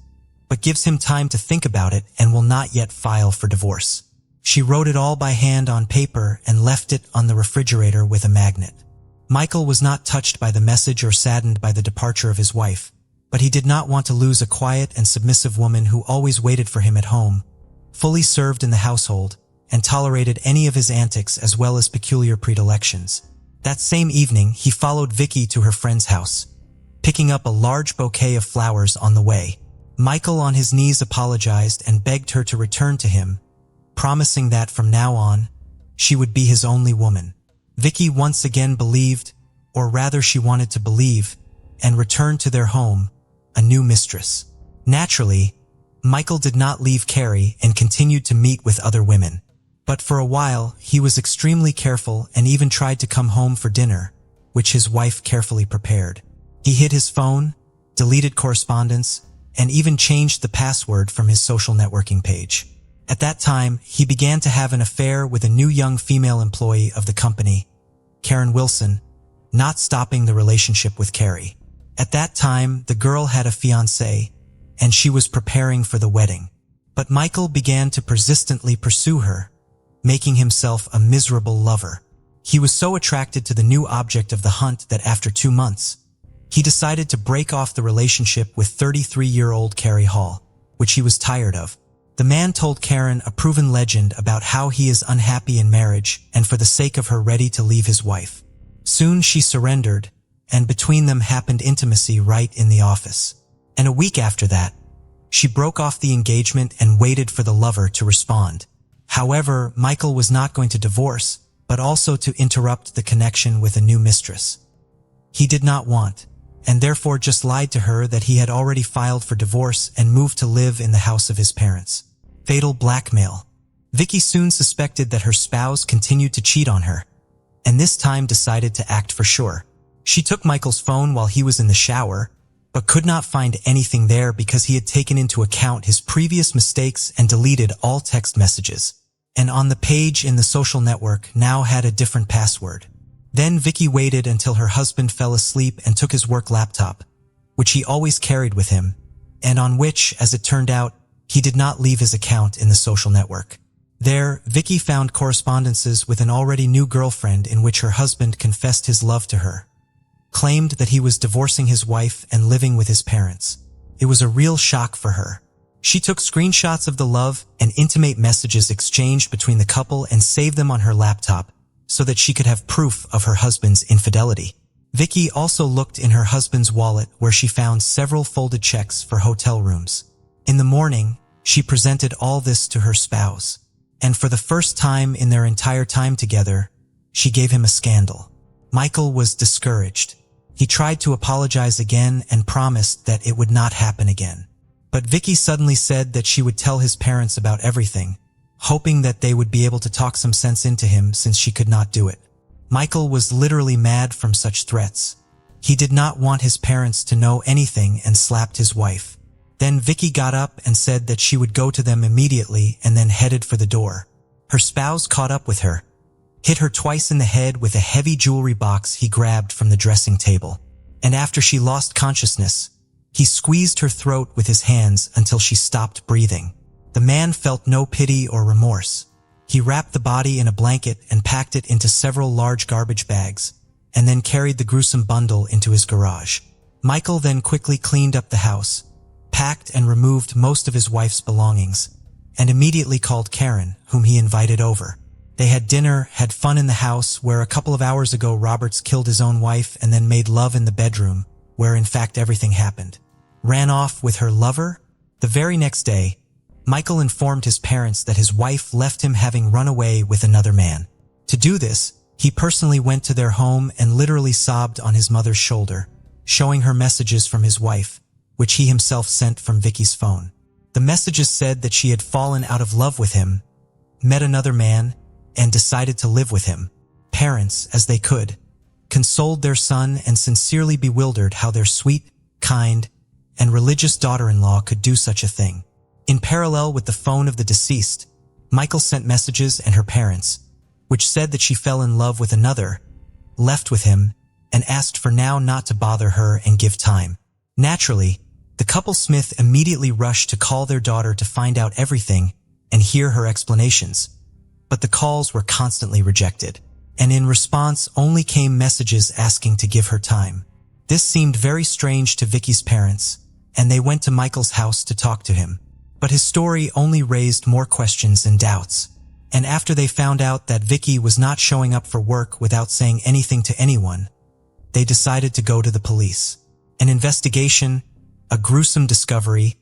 but gives him time to think about it and will not yet file for divorce. She wrote it all by hand on paper and left it on the refrigerator with a magnet. Michael was not touched by the message or saddened by the departure of his wife, but he did not want to lose a quiet and submissive woman who always waited for him at home, fully served in the household, and tolerated any of his antics as well as peculiar predilections. That same evening, he followed Vicky to her friend's house, picking up a large bouquet of flowers on the way. Michael on his knees apologized and begged her to return to him, promising that from now on, she would be his only woman. Vicky once again believed, or rather she wanted to believe, and returned to their home, a new mistress. Naturally, Michael did not leave Carrie and continued to meet with other women. But for a while, he was extremely careful and even tried to come home for dinner, which his wife carefully prepared. He hid his phone, deleted correspondence, and even changed the password from his social networking page. At that time, he began to have an affair with a new young female employee of the company, Karen Wilson, not stopping the relationship with Carrie. At that time, the girl had a fiancé, and she was preparing for the wedding. But Michael began to persistently pursue her, making himself a miserable lover. He was so attracted to the new object of the hunt that after 2 months, he decided to break off the relationship with 33-year-old Carrie Hall, which he was tired of. The man told Karen a proven legend about how he is unhappy in marriage and for the sake of her ready to leave his wife. Soon she surrendered, and between them happened intimacy right in the office. And a week after that, she broke off the engagement and waited for the lover to respond. However, Michael was not going to divorce, but also to interrupt the connection with a new mistress. He did not want, and therefore just lied to her that he had already filed for divorce and moved to live in the house of his parents. Fatal blackmail. Vicky soon suspected that her spouse continued to cheat on her, and this time decided to act for sure. She took Michael's phone while he was in the shower, but could not find anything there because he had taken into account his previous mistakes and deleted all text messages. And on the page in the social network now had a different password. Then Vicky waited until her husband fell asleep and took his work laptop, which he always carried with him, and on which, as it turned out, he did not leave his account in the social network. There, Vicky found correspondences with an already new girlfriend in which her husband confessed his love to her, claimed that he was divorcing his wife and living with his parents. It was a real shock for her. She took screenshots of the love and intimate messages exchanged between the couple and saved them on her laptop so that she could have proof of her husband's infidelity. Vicky also looked in her husband's wallet where she found several folded checks for hotel rooms. In the morning, she presented all this to her spouse, and for the first time in their entire time together, she gave him a scandal. Michael was discouraged. He tried to apologize again and promised that it would not happen again. But Vicky suddenly said that she would tell his parents about everything, hoping that they would be able to talk some sense into him since she could not do it. Michael was literally mad from such threats. He did not want his parents to know anything and slapped his wife. Then Vicky got up and said that she would go to them immediately and then headed for the door. Her spouse caught up with her, hit her twice in the head with a heavy jewelry box he grabbed from the dressing table, and after she lost consciousness, he squeezed her throat with his hands until she stopped breathing. The man felt no pity or remorse. He wrapped the body in a blanket and packed it into several large garbage bags, and then carried the gruesome bundle into his garage. Michael then quickly cleaned up the house, packed and removed most of his wife's belongings, and immediately called Karen, whom he invited over. They had dinner, had fun in the house where a couple of hours ago Roberts killed his own wife and then made love in the bedroom, where in fact everything happened. Ran off with her lover? The very next day, Michael informed his parents that his wife left him having run away with another man. To do this, he personally went to their home and literally sobbed on his mother's shoulder, showing her messages from his wife, which he himself sent from Vicky's phone. The messages said that she had fallen out of love with him, met another man, and decided to live with him. Parents, as they could, consoled their son and sincerely bewildered how their sweet, kind, and religious daughter-in-law could do such a thing. In parallel with the phone of the deceased, Michael sent messages and her parents, which said that she fell in love with another, left with him, and asked for now not to bother her and give time. Naturally, the couple Smith immediately rushed to call their daughter to find out everything and hear her explanations. But the calls were constantly rejected, and in response only came messages asking to give her time. This seemed very strange to Vicky's parents, and they went to Michael's house to talk to him. But his story only raised more questions and doubts, and after they found out that Vicky was not showing up for work without saying anything to anyone, they decided to go to the police. An investigation, a gruesome discovery,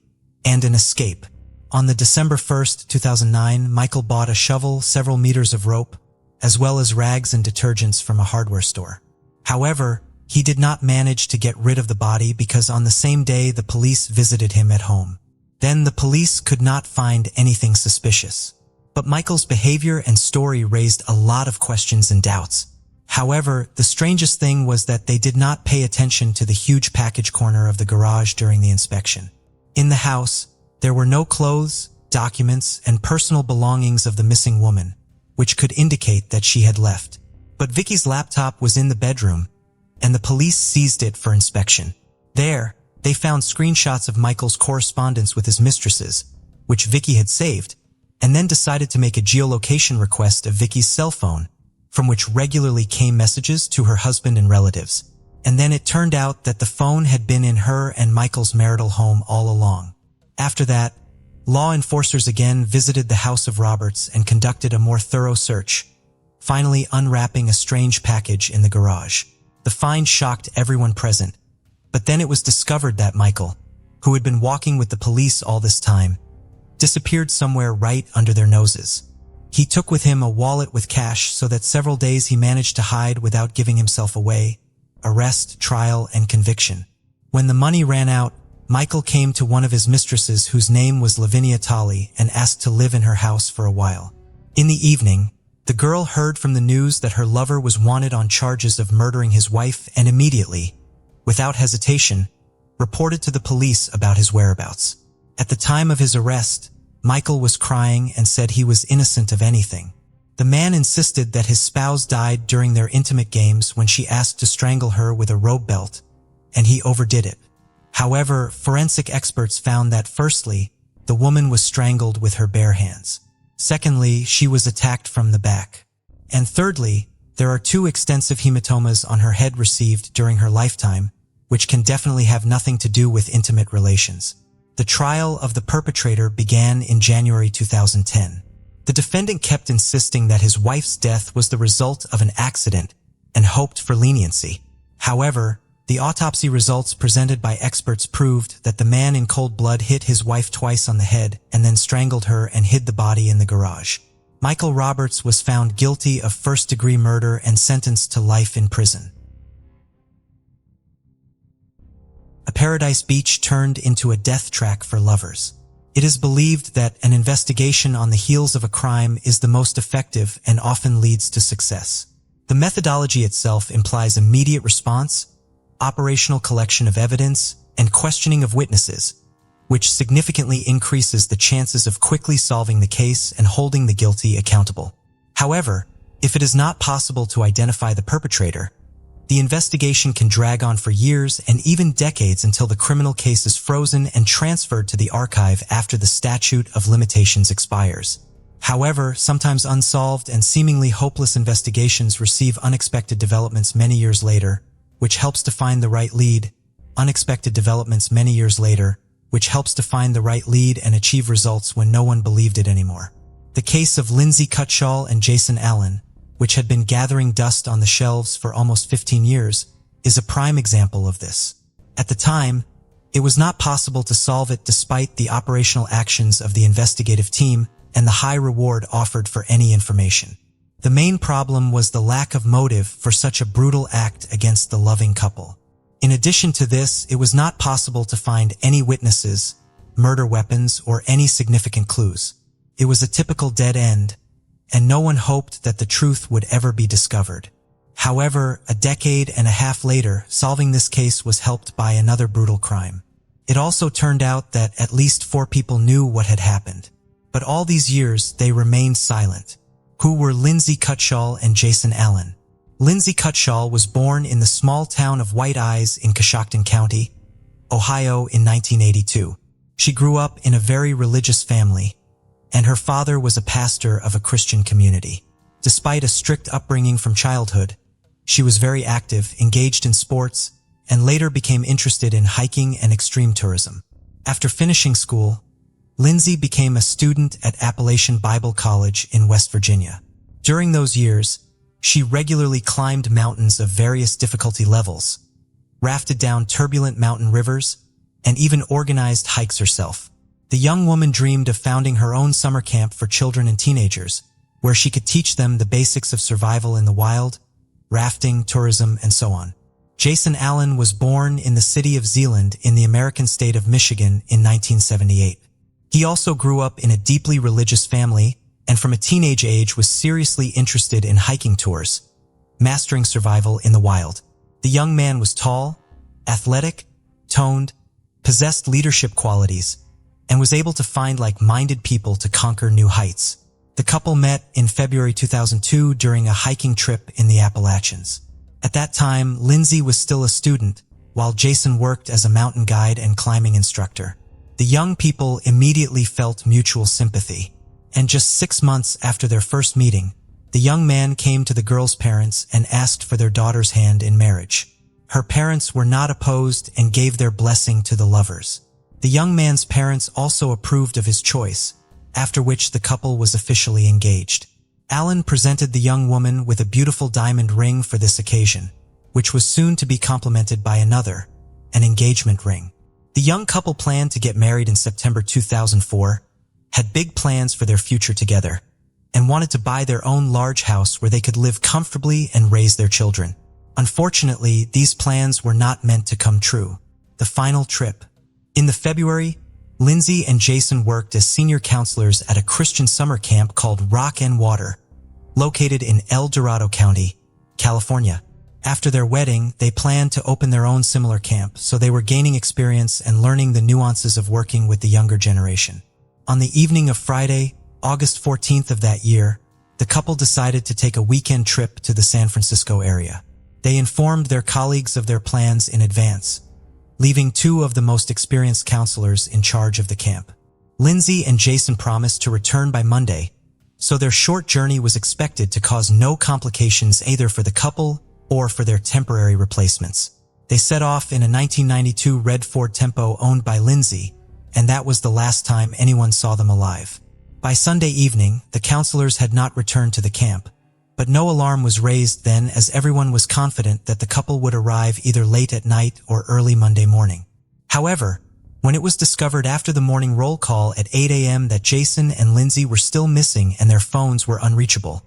and an escape. On the December 1st, 2009, Michael bought a shovel, several meters of rope, as well as rags and detergents from a hardware store. However, he did not manage to get rid of the body because on the same day the police visited him at home. Then the police could not find anything suspicious. But Michael's behavior and story raised a lot of questions and doubts. However, the strangest thing was that they did not pay attention to the huge package corner of the garage during the inspection. In the house, there were no clothes, documents, and personal belongings of the missing woman, which could indicate that she had left. But Vicky's laptop was in the bedroom, and the police seized it for inspection. There, they found screenshots of Michael's correspondence with his mistresses, which Vicky had saved, and then decided to make a geolocation request of Vicky's cell phone, from which regularly came messages to her husband and relatives. And then it turned out that the phone had been in her and Michael's marital home all along. After that, law enforcers again visited the house of Roberts and conducted a more thorough search, finally unwrapping a strange package in the garage. The find shocked everyone present, but then it was discovered that Michael, who had been walking with the police all this time, disappeared somewhere right under their noses. He took with him a wallet with cash so that several days he managed to hide without giving himself away, arrest, trial, and conviction. When the money ran out, Michael came to one of his mistresses whose name was Lavinia Tolley and asked to live in her house for a while. In the evening, the girl heard from the news that her lover was wanted on charges of murdering his wife and immediately, without hesitation, reported to the police about his whereabouts. At the time of his arrest, Michael was crying and said he was innocent of anything. The man insisted that his spouse died during their intimate games when she asked to strangle her with a rope belt, and he overdid it. However, forensic experts found that firstly, the woman was strangled with her bare hands. Secondly, she was attacked from the back. And thirdly, there are 2 extensive hematomas on her head received during her lifetime, which can definitely have nothing to do with intimate relations. The trial of the perpetrator began in January 2010. The defendant kept insisting that his wife's death was the result of an accident and hoped for leniency. However, the autopsy results presented by experts proved that the man in cold blood hit his wife twice on the head and then strangled her and hid the body in the garage. Michael Roberts was found guilty of first-degree murder and sentenced to life in prison. A Paradise Beach turned into a death track for lovers. It is believed that an investigation on the heels of a crime is the most effective and often leads to success. The methodology itself implies immediate response, operational collection of evidence, and questioning of witnesses, which significantly increases the chances of quickly solving the case and holding the guilty accountable. However, if it is not possible to identify the perpetrator, the investigation can drag on for years and even decades until the criminal case is frozen and transferred to the archive after the statute of limitations expires. However, sometimes unsolved and seemingly hopeless investigations receive unexpected developments many years later, which helps to find the right lead, and achieve results when no one believed it anymore. The case of Lindsay Cutshall and Jason Allen, which had been gathering dust on the shelves for almost 15 years, is a prime example of this. At the time, it was not possible to solve it despite the operational actions of the investigative team and the high reward offered for any information. The main problem was the lack of motive for such a brutal act against the loving couple. In addition to this, it was not possible to find any witnesses, murder weapons, or any significant clues. It was a typical dead end, and no one hoped that the truth would ever be discovered. However, a decade and a half later, solving this case was helped by another brutal crime. It also turned out that at least 4 people knew what had happened. But all these years, they remained silent. Who were Lindsay Cutshall and Jason Allen? Lindsay Cutshall was born in the small town of White Eyes in Coshocton County, Ohio in 1982. She grew up in a very religious family, and her father was a pastor of a Christian community. Despite a strict upbringing from childhood, she was very active, engaged in sports, and later became interested in hiking and extreme tourism. After finishing school, Lindsay became a student at Appalachian Bible College in West Virginia. During those years, she regularly climbed mountains of various difficulty levels, rafted down turbulent mountain rivers, and even organized hikes herself. The young woman dreamed of founding her own summer camp for children and teenagers, where she could teach them the basics of survival in the wild, rafting, tourism, and so on. Jason Allen was born in the city of Zeeland in the American state of Michigan in 1978. He also grew up in a deeply religious family and from a teenage age was seriously interested in hiking tours, mastering survival in the wild. The young man was tall, athletic, toned, possessed leadership qualities, and was able to find like-minded people to conquer new heights. The couple met in February 2002 during a hiking trip in the Appalachians. At that time, Lindsay was still a student, while Jason worked as a mountain guide and climbing instructor. The young people immediately felt mutual sympathy, and just 6 months after their first meeting, the young man came to the girl's parents and asked for their daughter's hand in marriage. Her parents were not opposed and gave their blessing to the lovers. The young man's parents also approved of his choice, after which the couple was officially engaged. Allen presented the young woman with a beautiful diamond ring for this occasion, which was soon to be complemented by another, an engagement ring. The young couple planned to get married in September 2004, had big plans for their future together, and wanted to buy their own large house where they could live comfortably and raise their children. Unfortunately, these plans were not meant to come true. The final trip. In the February Lindsay and Jason worked as senior counselors at a Christian summer camp called Rock and Water, located in El Dorado County, California. After their wedding, they planned to open their own similar camp, so they were gaining experience and learning the nuances of working with the younger generation. On the evening of Friday, August 14th of that year, the couple decided to take a weekend trip to the San Francisco area. They informed their colleagues of their plans in advance, leaving two of the most experienced counselors in charge of the camp. Lindsay and Jason promised to return by Monday, so their short journey was expected to cause no complications either for the couple or for their temporary replacements. They set off in a 1992 red Ford Tempo owned by Lindsay, and that was the last time anyone saw them alive. By Sunday evening, the counselors had not returned to the camp, but no alarm was raised then as everyone was confident that the couple would arrive either late at night or early Monday morning. However, when it was discovered after the morning roll call at 8 a.m. that Jason and Lindsay were still missing and their phones were unreachable,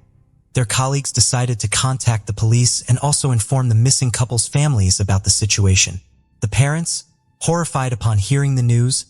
their colleagues decided to contact the police and also inform the missing couple's families about the situation. The parents, horrified upon hearing the news,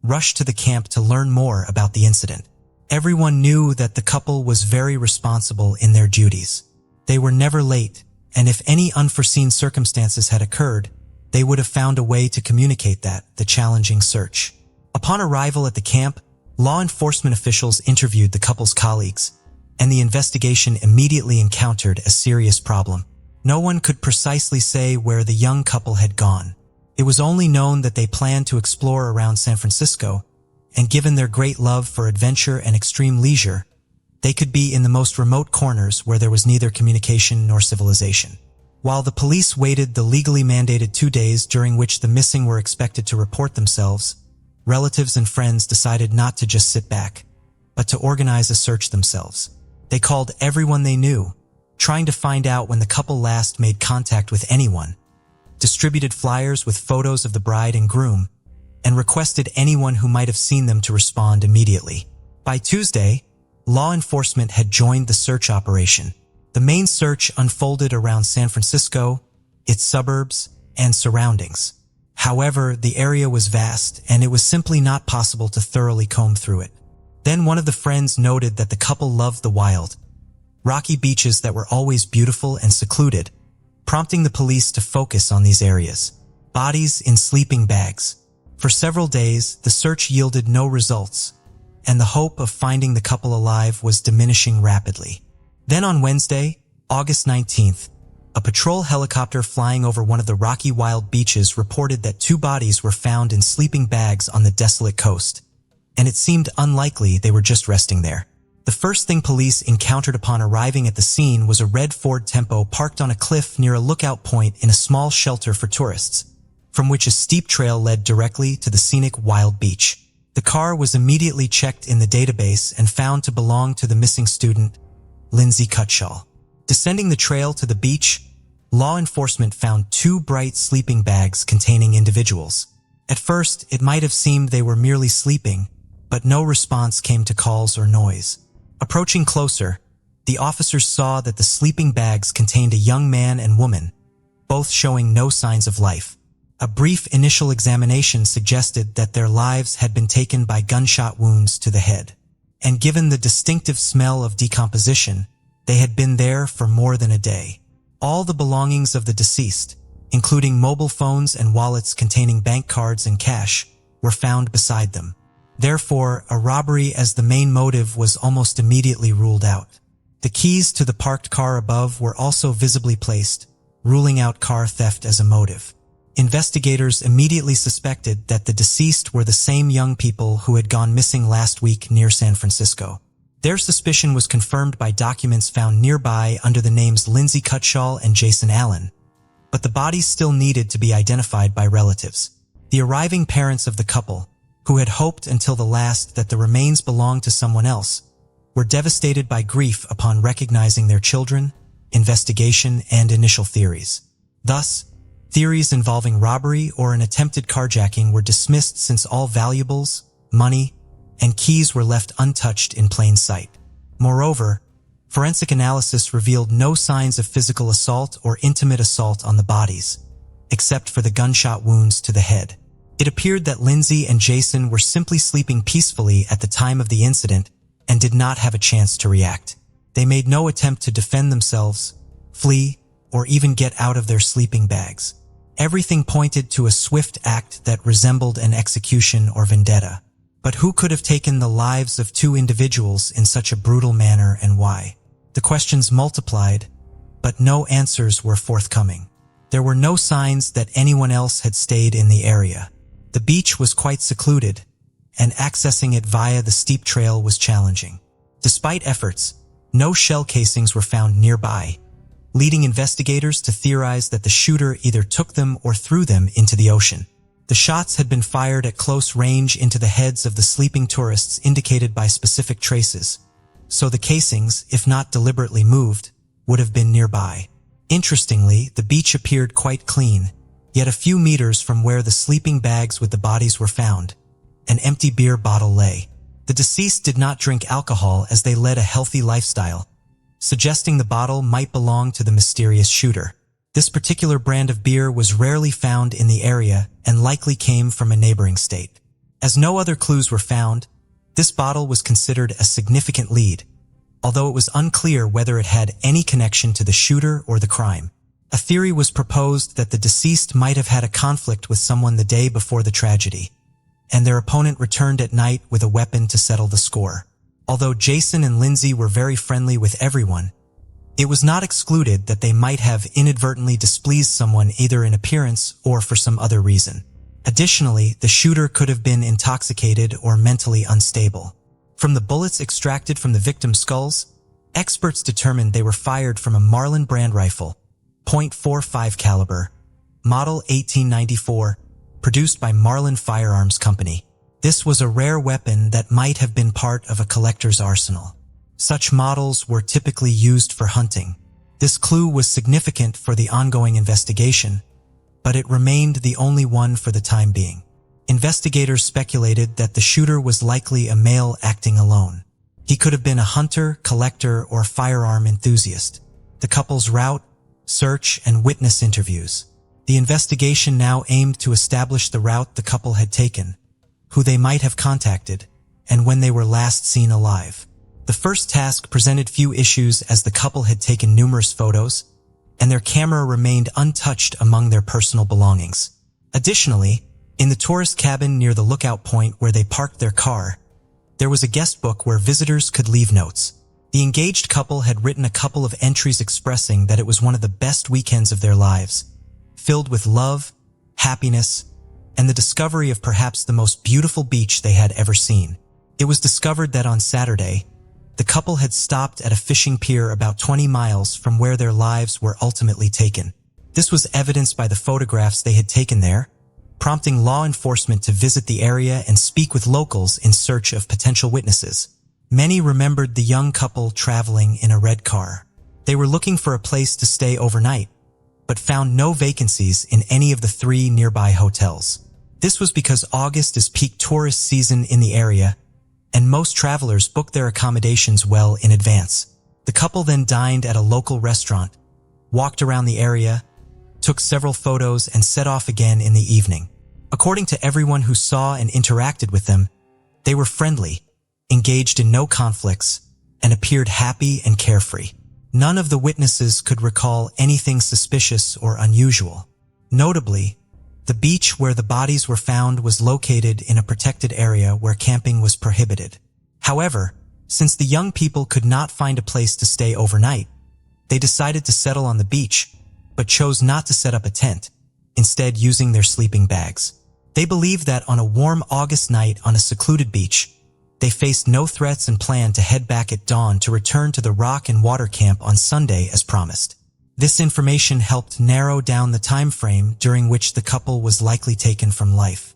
rushed to the camp to learn more about the incident. Everyone knew that the couple was very responsible in their duties. They were never late, and if any unforeseen circumstances had occurred, they would have found a way to communicate the challenging search. Upon arrival at the camp, law enforcement officials interviewed the couple's colleagues, and the investigation immediately encountered a serious problem. No one could precisely say where the young couple had gone. It was only known that they planned to explore around San Francisco, and given their great love for adventure and extreme leisure, they could be in the most remote corners where there was neither communication nor civilization. While the police waited the legally mandated 2 days during which the missing were expected to report themselves, relatives and friends decided not to just sit back, but to organize a search themselves. They called everyone they knew, trying to find out when the couple last made contact with anyone, distributed flyers with photos of the bride and groom, and requested anyone who might have seen them to respond immediately. By Tuesday, law enforcement had joined the search operation. The main search unfolded around San Francisco, its suburbs, and surroundings. However, the area was vast, and it was simply not possible to thoroughly comb through it. Then one of the friends noted that the couple loved the wild, rocky beaches that were always beautiful and secluded, prompting the police to focus on these areas. Bodies in sleeping bags. For several days, the search yielded no results, and the hope of finding the couple alive was diminishing rapidly. Then on Wednesday, August 19th, a patrol helicopter flying over one of the rocky wild beaches reported that 2 bodies were found in sleeping bags on the desolate coast, and it seemed unlikely they were just resting there. The first thing police encountered upon arriving at the scene was a red Ford Tempo parked on a cliff near a lookout point in a small shelter for tourists, from which a steep trail led directly to the scenic wild beach. The car was immediately checked in the database and found to belong to the missing student, Lindsay Cutshall. Descending the trail to the beach, law enforcement found 2 bright sleeping bags containing individuals. At first, it might have seemed they were merely sleeping, but no response came to calls or noise. Approaching closer, the officers saw that the sleeping bags contained a young man and woman, both showing no signs of life. A brief initial examination suggested that their lives had been taken by gunshot wounds to the head. And given the distinctive smell of decomposition, they had been there for more than a day. All the belongings of the deceased, including mobile phones and wallets containing bank cards and cash, were found beside them. Therefore, a robbery as the main motive was almost immediately ruled out. The keys to the parked car above were also visibly placed, ruling out car theft as a motive. Investigators immediately suspected that the deceased were the same young people who had gone missing last week near San Francisco. Their suspicion was confirmed by documents found nearby under the names Lindsay Cutshall and Jason Allen, but the bodies still needed to be identified by relatives. The arriving parents of the couple, who had hoped until the last that the remains belonged to someone else, were devastated by grief upon recognizing their children, investigation, and initial theories. Thus, theories involving robbery or an attempted carjacking were dismissed since all valuables, money, and keys were left untouched in plain sight. Moreover, forensic analysis revealed no signs of physical assault or intimate assault on the bodies, except for the gunshot wounds to the head. It appeared that Lindsay and Jason were simply sleeping peacefully at the time of the incident and did not have a chance to react. They made no attempt to defend themselves, flee, or even get out of their sleeping bags. Everything pointed to a swift act that resembled an execution or vendetta. But who could have taken the lives of two individuals in such a brutal manner and why? The questions multiplied, but no answers were forthcoming. There were no signs that anyone else had stayed in the area. The beach was quite secluded, and accessing it via the steep trail was challenging. Despite efforts, no shell casings were found nearby, leading investigators to theorize that the shooter either took them or threw them into the ocean. The shots had been fired at close range into the heads of the sleeping tourists indicated by specific traces, so the casings, if not deliberately moved, would have been nearby. Interestingly, the beach appeared quite clean, yet a few meters from where the sleeping bags with the bodies were found, an empty beer bottle lay. The deceased did not drink alcohol as they led a healthy lifestyle, suggesting the bottle might belong to the mysterious shooter. This particular brand of beer was rarely found in the area and likely came from a neighboring state. As no other clues were found, this bottle was considered a significant lead, although it was unclear whether it had any connection to the shooter or the crime. A theory was proposed that the deceased might have had a conflict with someone the day before the tragedy, and their opponent returned at night with a weapon to settle the score. Although Jason and Lindsay were very friendly with everyone, it was not excluded that they might have inadvertently displeased someone either in appearance or for some other reason. Additionally, the shooter could have been intoxicated or mentally unstable. From the bullets extracted from the victim's skulls, experts determined they were fired from a Marlin brand rifle, .45 caliber, model 1894, produced by Marlin Firearms Company. This was a rare weapon that might have been part of a collector's arsenal. Such models were typically used for hunting. This clue was significant for the ongoing investigation, but it remained the only one for the time being. Investigators speculated that the shooter was likely a male acting alone. He could have been a hunter, collector, or firearm enthusiast. The couple's route, search, and witness interviews. The investigation now aimed to establish the route the couple had taken, who they might have contacted, and when they were last seen alive. The first task presented few issues as the couple had taken numerous photos, and their camera remained untouched among their personal belongings. Additionally, in the tourist cabin near the lookout point where they parked their car, there was a guest book where visitors could leave notes. The engaged couple had written a couple of entries expressing that it was one of the best weekends of their lives, filled with love, happiness, and the discovery of perhaps the most beautiful beach they had ever seen. It was discovered that on Saturday, the couple had stopped at a fishing pier about 20 miles from where their lives were ultimately taken. This was evidenced by the photographs they had taken there, prompting law enforcement to visit the area and speak with locals in search of potential witnesses. Many remembered the young couple traveling in a red car. They were looking for a place to stay overnight, but found no vacancies in any of the 3 nearby hotels. This was because August is peak tourist season in the area, and most travelers book their accommodations well in advance. The couple then dined at a local restaurant, walked around the area, took several photos, and set off again in the evening. According to everyone who saw and interacted with them, they were friendly, engaged in no conflicts, and appeared happy and carefree. None of the witnesses could recall anything suspicious or unusual. Notably, the beach where the bodies were found was located in a protected area where camping was prohibited. However, since the young people could not find a place to stay overnight, they decided to settle on the beach, but chose not to set up a tent, instead using their sleeping bags. They believed that on a warm August night on a secluded beach, they faced no threats and planned to head back at dawn to return to the rock and water camp on Sunday as promised. This information helped narrow down the time frame during which the couple was likely taken from life.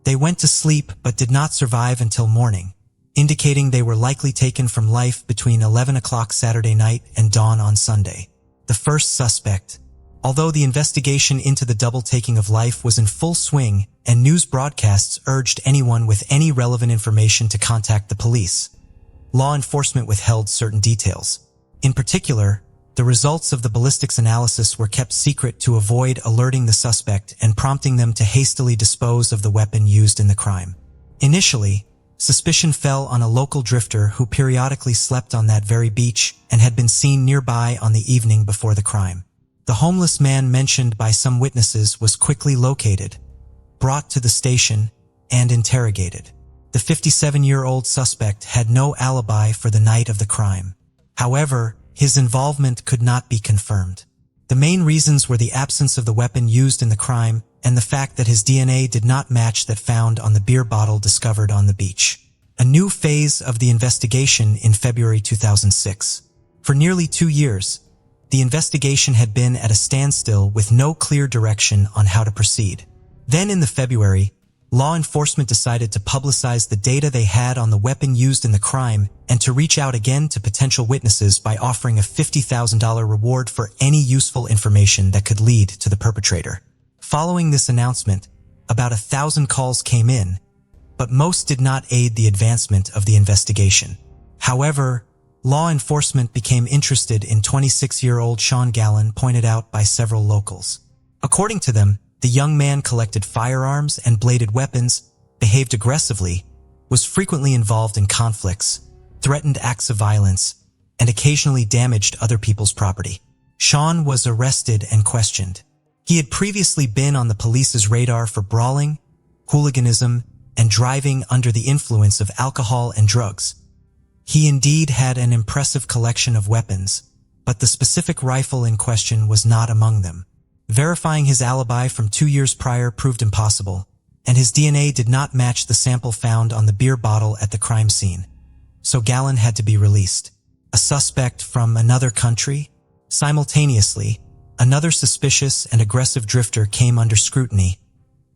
They went to sleep but did not survive until morning, indicating they were likely taken from life between 11 o'clock Saturday night and dawn on Sunday. The first suspect. Although the investigation into the double taking of life was in full swing and news broadcasts urged anyone with any relevant information to contact the police, law enforcement withheld certain details. In particular, The results of the ballistics analysis were kept secret to avoid alerting the suspect and prompting them to hastily dispose of the weapon used in the crime. Initially, suspicion fell on a local drifter who periodically slept on that very beach and had been seen nearby on the evening before the crime. The homeless man mentioned by some witnesses was quickly located, brought to the station, and interrogated. The 57-year-old suspect had no alibi for the night of the crime. However, his involvement could not be confirmed. The main reasons were the absence of the weapon used in the crime and the fact that his DNA did not match that found on the beer bottle discovered on the beach. A new phase of the investigation in February 2006. For nearly 2 years, the investigation had been at a standstill with no clear direction on how to proceed. Then in February, law enforcement decided to publicize the data they had on the weapon used in the crime and to reach out again to potential witnesses by offering a $50,000 reward for any useful information that could lead to the perpetrator. Following this announcement, about 1,000 calls came in, but most did not aid the advancement of the investigation. However, law enforcement became interested in 26-year-old Sean Gallen, pointed out by several locals. According to them, the young man collected firearms and bladed weapons, behaved aggressively, was frequently involved in conflicts, threatened acts of violence, and occasionally damaged other people's property. Sean was arrested and questioned. He had previously been on the police's radar for brawling, hooliganism, and driving under the influence of alcohol and drugs. He indeed had an impressive collection of weapons, but the specific rifle in question was not among them. Verifying his alibi from 2 years prior proved impossible, and his DNA did not match the sample found on the beer bottle at the crime scene. So Gallen had to be released. A suspect from another country? Simultaneously, another suspicious and aggressive drifter came under scrutiny,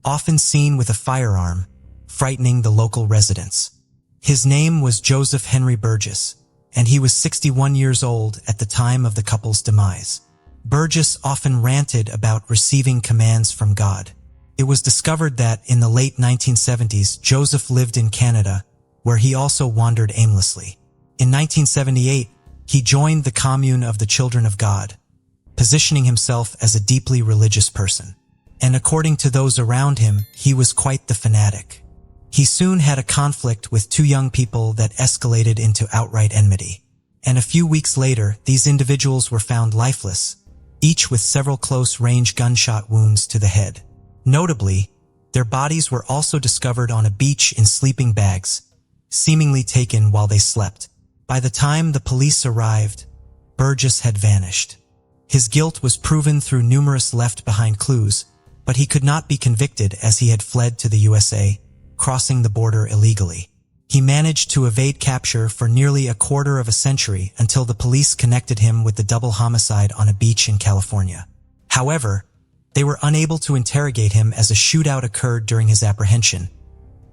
often seen with a firearm, frightening the local residents. His name was Joseph Henry Burgess, and he was 61 years old at the time of the couple's demise. Burgess often ranted about receiving commands from God. It was discovered that in the late 1970s, Joseph lived in Canada, where he also wandered aimlessly. In 1978, he joined the Commune of the Children of God, positioning himself as a deeply religious person. And according to those around him, he was quite the fanatic. He soon had a conflict with 2 young people that escalated into outright enmity. And a few weeks later, these individuals were found lifeless, each with several close-range gunshot wounds to the head. Notably, their bodies were also discovered on a beach in sleeping bags, seemingly taken while they slept. By the time the police arrived, Burgess had vanished. His guilt was proven through numerous left-behind clues, but he could not be convicted as he had fled to the USA, crossing the border illegally. He managed to evade capture for nearly a quarter of a century until the police connected him with the double homicide on a beach in California. However, they were unable to interrogate him as a shootout occurred during his apprehension,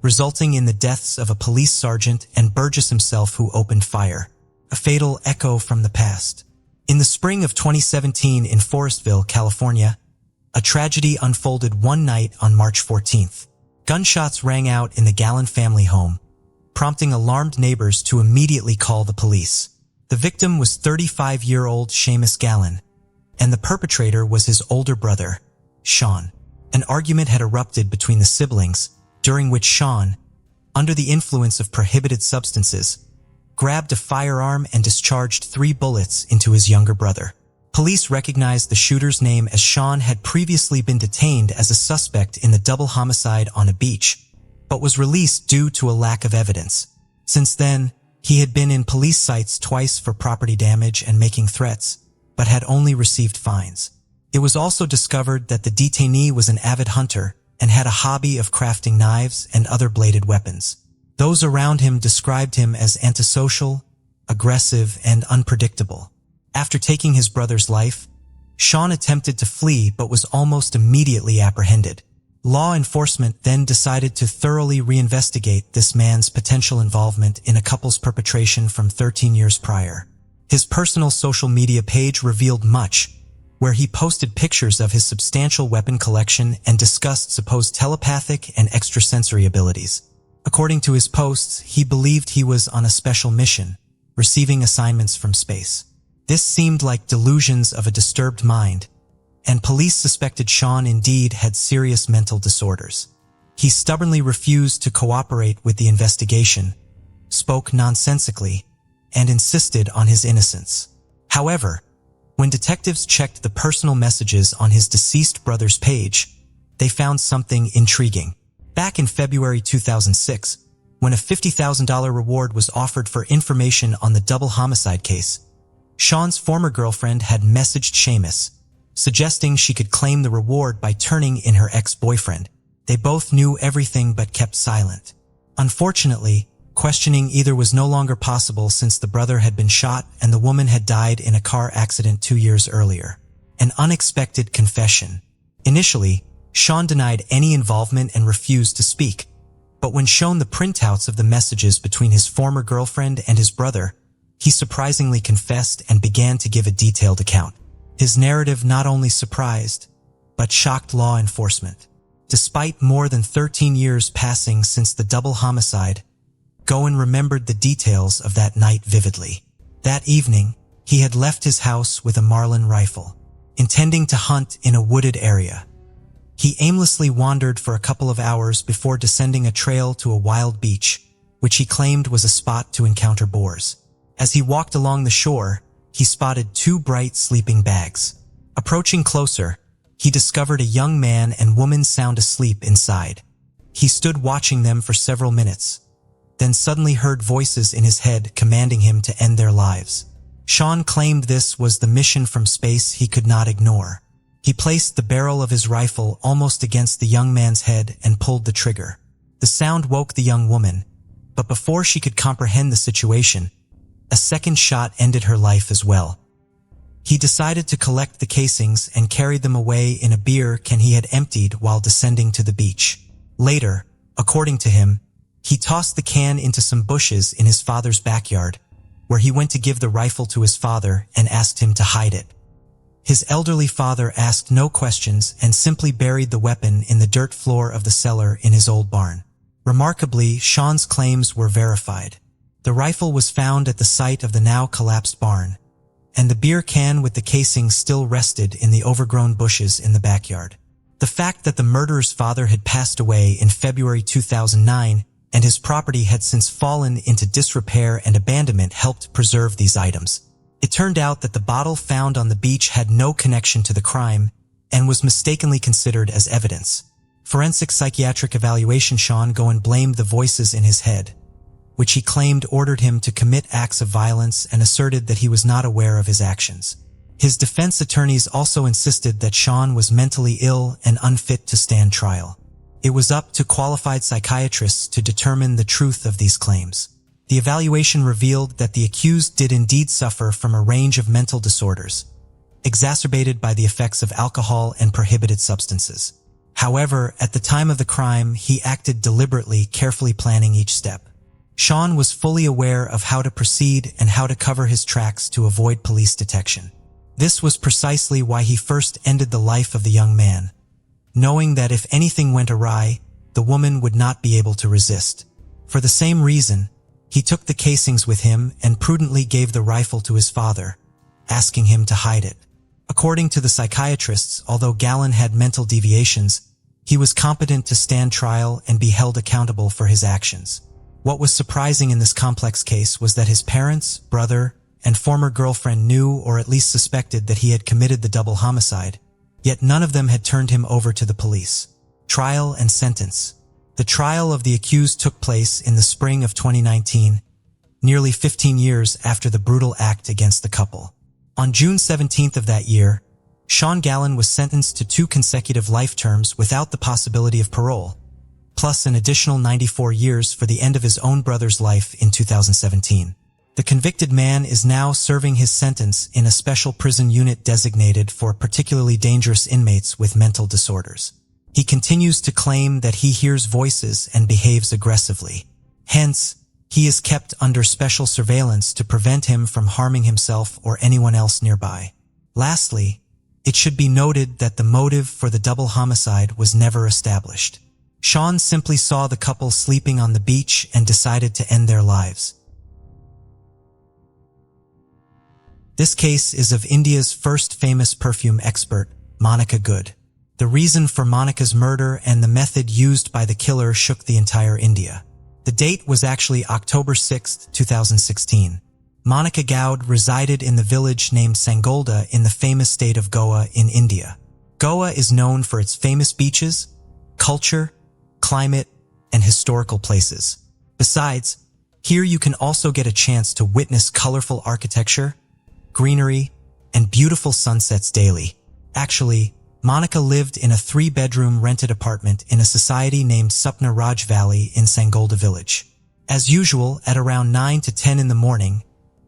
resulting in the deaths of a police sergeant and Burgess himself, who opened fire, a fatal echo from the past. In the spring of 2017 in Forestville, California, a tragedy unfolded one night on March 14th. Gunshots rang out in the Gallen family home, prompting alarmed neighbors to immediately call the police. The victim was 35-year-old Seamus Gallen, and the perpetrator was his older brother, Sean. An argument had erupted between the siblings, during which Sean, under the influence of prohibited substances, grabbed a firearm and discharged 3 bullets into his younger brother. Police recognized the shooter's name as Sean had previously been detained as a suspect in the double homicide on a beach, but was released due to a lack of evidence. Since then, he had been in police sites twice for property damage and making threats, but had only received fines. It was also discovered that the detainee was an avid hunter and had a hobby of crafting knives and other bladed weapons. Those around him described him as antisocial, aggressive, and unpredictable. After taking his brother's life, Sean attempted to flee but was almost immediately apprehended. Law enforcement then decided to thoroughly reinvestigate this man's potential involvement in a couple's perpetration from 13 years prior. His personal social media page revealed much, where he posted pictures of his substantial weapon collection and discussed supposed telepathic and extrasensory abilities. According to his posts, he believed he was on a special mission, receiving assignments from space. This seemed like delusions of a disturbed mind, and police suspected Sean indeed had serious mental disorders. He stubbornly refused to cooperate with the investigation, spoke nonsensically, and insisted on his innocence. However, when detectives checked the personal messages on his deceased brother's page, they found something intriguing. Back in February 2006, when a $50,000 reward was offered for information on the double homicide case, Sean's former girlfriend had messaged Seamus, suggesting she could claim the reward by turning in her ex-boyfriend. They both knew everything but kept silent. Unfortunately, questioning either was no longer possible since the brother had been shot and the woman had died in a car accident 2 years earlier. An unexpected confession. Initially, Sean denied any involvement and refused to speak, but when shown the printouts of the messages between his former girlfriend and his brother, he surprisingly confessed and began to give a detailed account. His narrative not only surprised, but shocked law enforcement. Despite more than 13 years passing since the double homicide, Gowen remembered the details of that night vividly. That evening, he had left his house with a Marlin rifle, intending to hunt in a wooded area. He aimlessly wandered for a couple of hours before descending a trail to a wild beach, which he claimed was a spot to encounter boars. As he walked along the shore, he spotted 2 bright sleeping bags. Approaching closer, he discovered a young man and woman sound asleep inside. He stood watching them for several minutes, then suddenly heard voices in his head commanding him to end their lives. Sean claimed this was the mission from space he could not ignore. He placed the barrel of his rifle almost against the young man's head and pulled the trigger. The sound woke the young woman, but before she could comprehend the situation, a second shot ended her life as well. He decided to collect the casings and carried them away in a beer can he had emptied while descending to the beach. Later, according to him, he tossed the can into some bushes in his father's backyard, where he went to give the rifle to his father and asked him to hide it. His elderly father asked no questions and simply buried the weapon in the dirt floor of the cellar in his old barn. Remarkably, Sean's claims were verified. The rifle was found at the site of the now collapsed barn, and the beer can with the casing still rested in the overgrown bushes in the backyard. The fact that the murderer's father had passed away in February 2009 and his property had since fallen into disrepair and abandonment helped preserve these items. It turned out that the bottle found on the beach had no connection to the crime and was mistakenly considered as evidence. Forensic psychiatric evaluation Sean Gowen blamed the voices in his head, which he claimed ordered him to commit acts of violence, and asserted that he was not aware of his actions. His defense attorneys also insisted that Sean was mentally ill and unfit to stand trial. It was up to qualified psychiatrists to determine the truth of these claims. The evaluation revealed that the accused did indeed suffer from a range of mental disorders, exacerbated by the effects of alcohol and prohibited substances. However, at the time of the crime, he acted deliberately, carefully planning each step. Sean was fully aware of how to proceed and how to cover his tracks to avoid police detection. This was precisely why he first ended the life of the young man, knowing that if anything went awry, the woman would not be able to resist. For the same reason, he took the casings with him and prudently gave the rifle to his father, asking him to hide it. According to the psychiatrists, although Gallen had mental deviations, he was competent to stand trial and be held accountable for his actions. What was surprising in this complex case was that his parents, brother, and former girlfriend knew or at least suspected that he had committed the double homicide, yet none of them had turned him over to the police. Trial and sentence. The trial of the accused took place in the spring of 2019, nearly 15 years after the brutal act against the couple. On June 17th of that year, Sean Gallen was sentenced to 2 consecutive life terms without the possibility of parole, plus an additional 94 years for the end of his own brother's life in 2017. The convicted man is now serving his sentence in a special prison unit designated for particularly dangerous inmates with mental disorders. He continues to claim that he hears voices and behaves aggressively. Hence, he is kept under special surveillance to prevent him from harming himself or anyone else nearby. Lastly, it should be noted that the motive for the double homicide was never established. Sean simply saw the couple sleeping on the beach and decided to end their lives. This case is of India's first famous perfume expert, Monica Good. The reason for Monica's murder and the method used by the killer shook the entire India. The date was actually October 6, 2016. Monica Goud resided in the village named Sangolda in the famous state of Goa in India. Goa is known for its famous beaches, culture, climate, and historical places. Besides, here you can also get a chance to witness colorful architecture, greenery, and beautiful sunsets daily. Actually, Monica lived in a 3-bedroom rented apartment in a society named Supna Raj Valley in Sangolda village. As usual, at around 9 to 10 in the morning,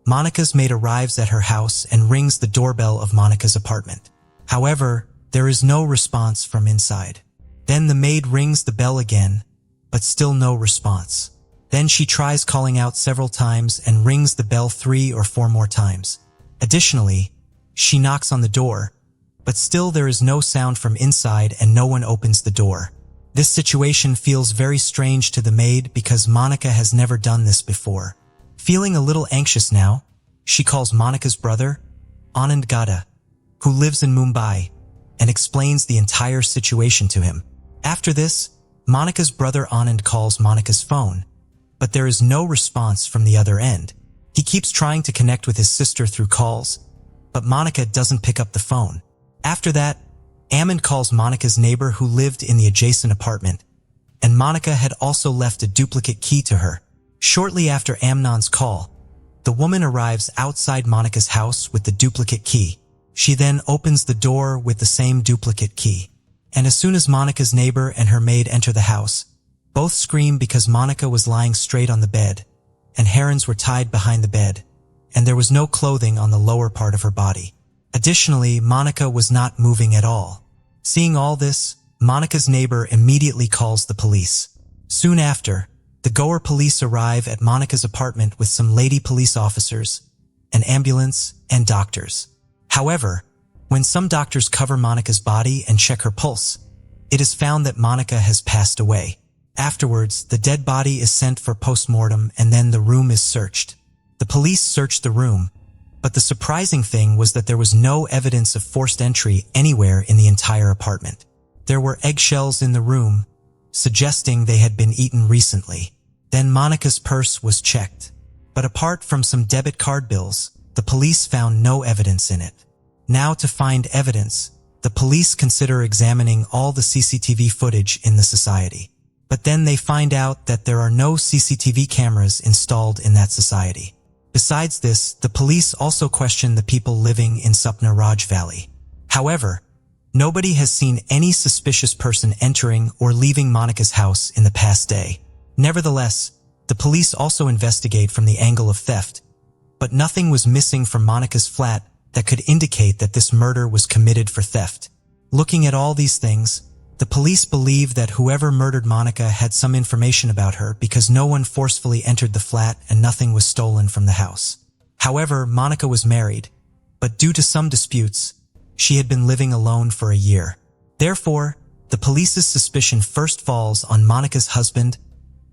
Monica's maid arrives at her house and rings the doorbell of Monica's apartment. However, there is no response from inside. Then the maid rings the bell again, but still no response. Then she tries calling out several times and rings the bell 3 or 4 more times. Additionally, she knocks on the door, but still there is no sound from inside and no one opens the door. This situation feels very strange to the maid because Monica has never done this before. Feeling a little anxious now, she calls Monica's brother, Anand Gada, who lives in Mumbai, and explains the entire situation to him. After this, Monica's brother Anand calls Monica's phone, but there is no response from the other end. He keeps trying to connect with his sister through calls, but Monica doesn't pick up the phone. After that, Amand calls Monica's neighbor who lived in the adjacent apartment, and Monica had also left a duplicate key to her. Shortly after Amnon's call, the woman arrives outside Monica's house with the duplicate key. She then opens the door with the same duplicate key. And as soon as Monica's neighbor and her maid enter the house, both scream because Monica was lying straight on the bed, and herons were tied behind the bed, and there was no clothing on the lower part of her body. Additionally, Monica was not moving at all. Seeing all this, Monica's neighbor immediately calls the police. Soon after, the Goa police arrive at Monica's apartment with some lady police officers, an ambulance, and doctors. However, when some doctors cover Monica's body and check her pulse, it is found that Monica has passed away. Afterwards, the dead body is sent for post-mortem and then the room is searched. The police searched the room, but the surprising thing was that there was no evidence of forced entry anywhere in the entire apartment. There were eggshells in the room, suggesting they had been eaten recently. Then Monica's purse was checked, but apart from some debit card bills, the police found no evidence in it. Now, to find evidence, the police consider examining all the CCTV footage in the society. But then they find out that there are no CCTV cameras installed in that society. Besides this, the police also question the people living in Supna Raj Valley. However, nobody has seen any suspicious person entering or leaving Monica's house in the past day. Nevertheless, the police also investigate from the angle of theft, but nothing was missing from Monica's flat that could indicate that this murder was committed for theft. Looking at all these things, the police believe that whoever murdered Monica had some information about her because no one forcefully entered the flat and nothing was stolen from the house. However, Monica was married, but due to some disputes, she had been living alone for a year. Therefore, the police's suspicion first falls on Monica's husband,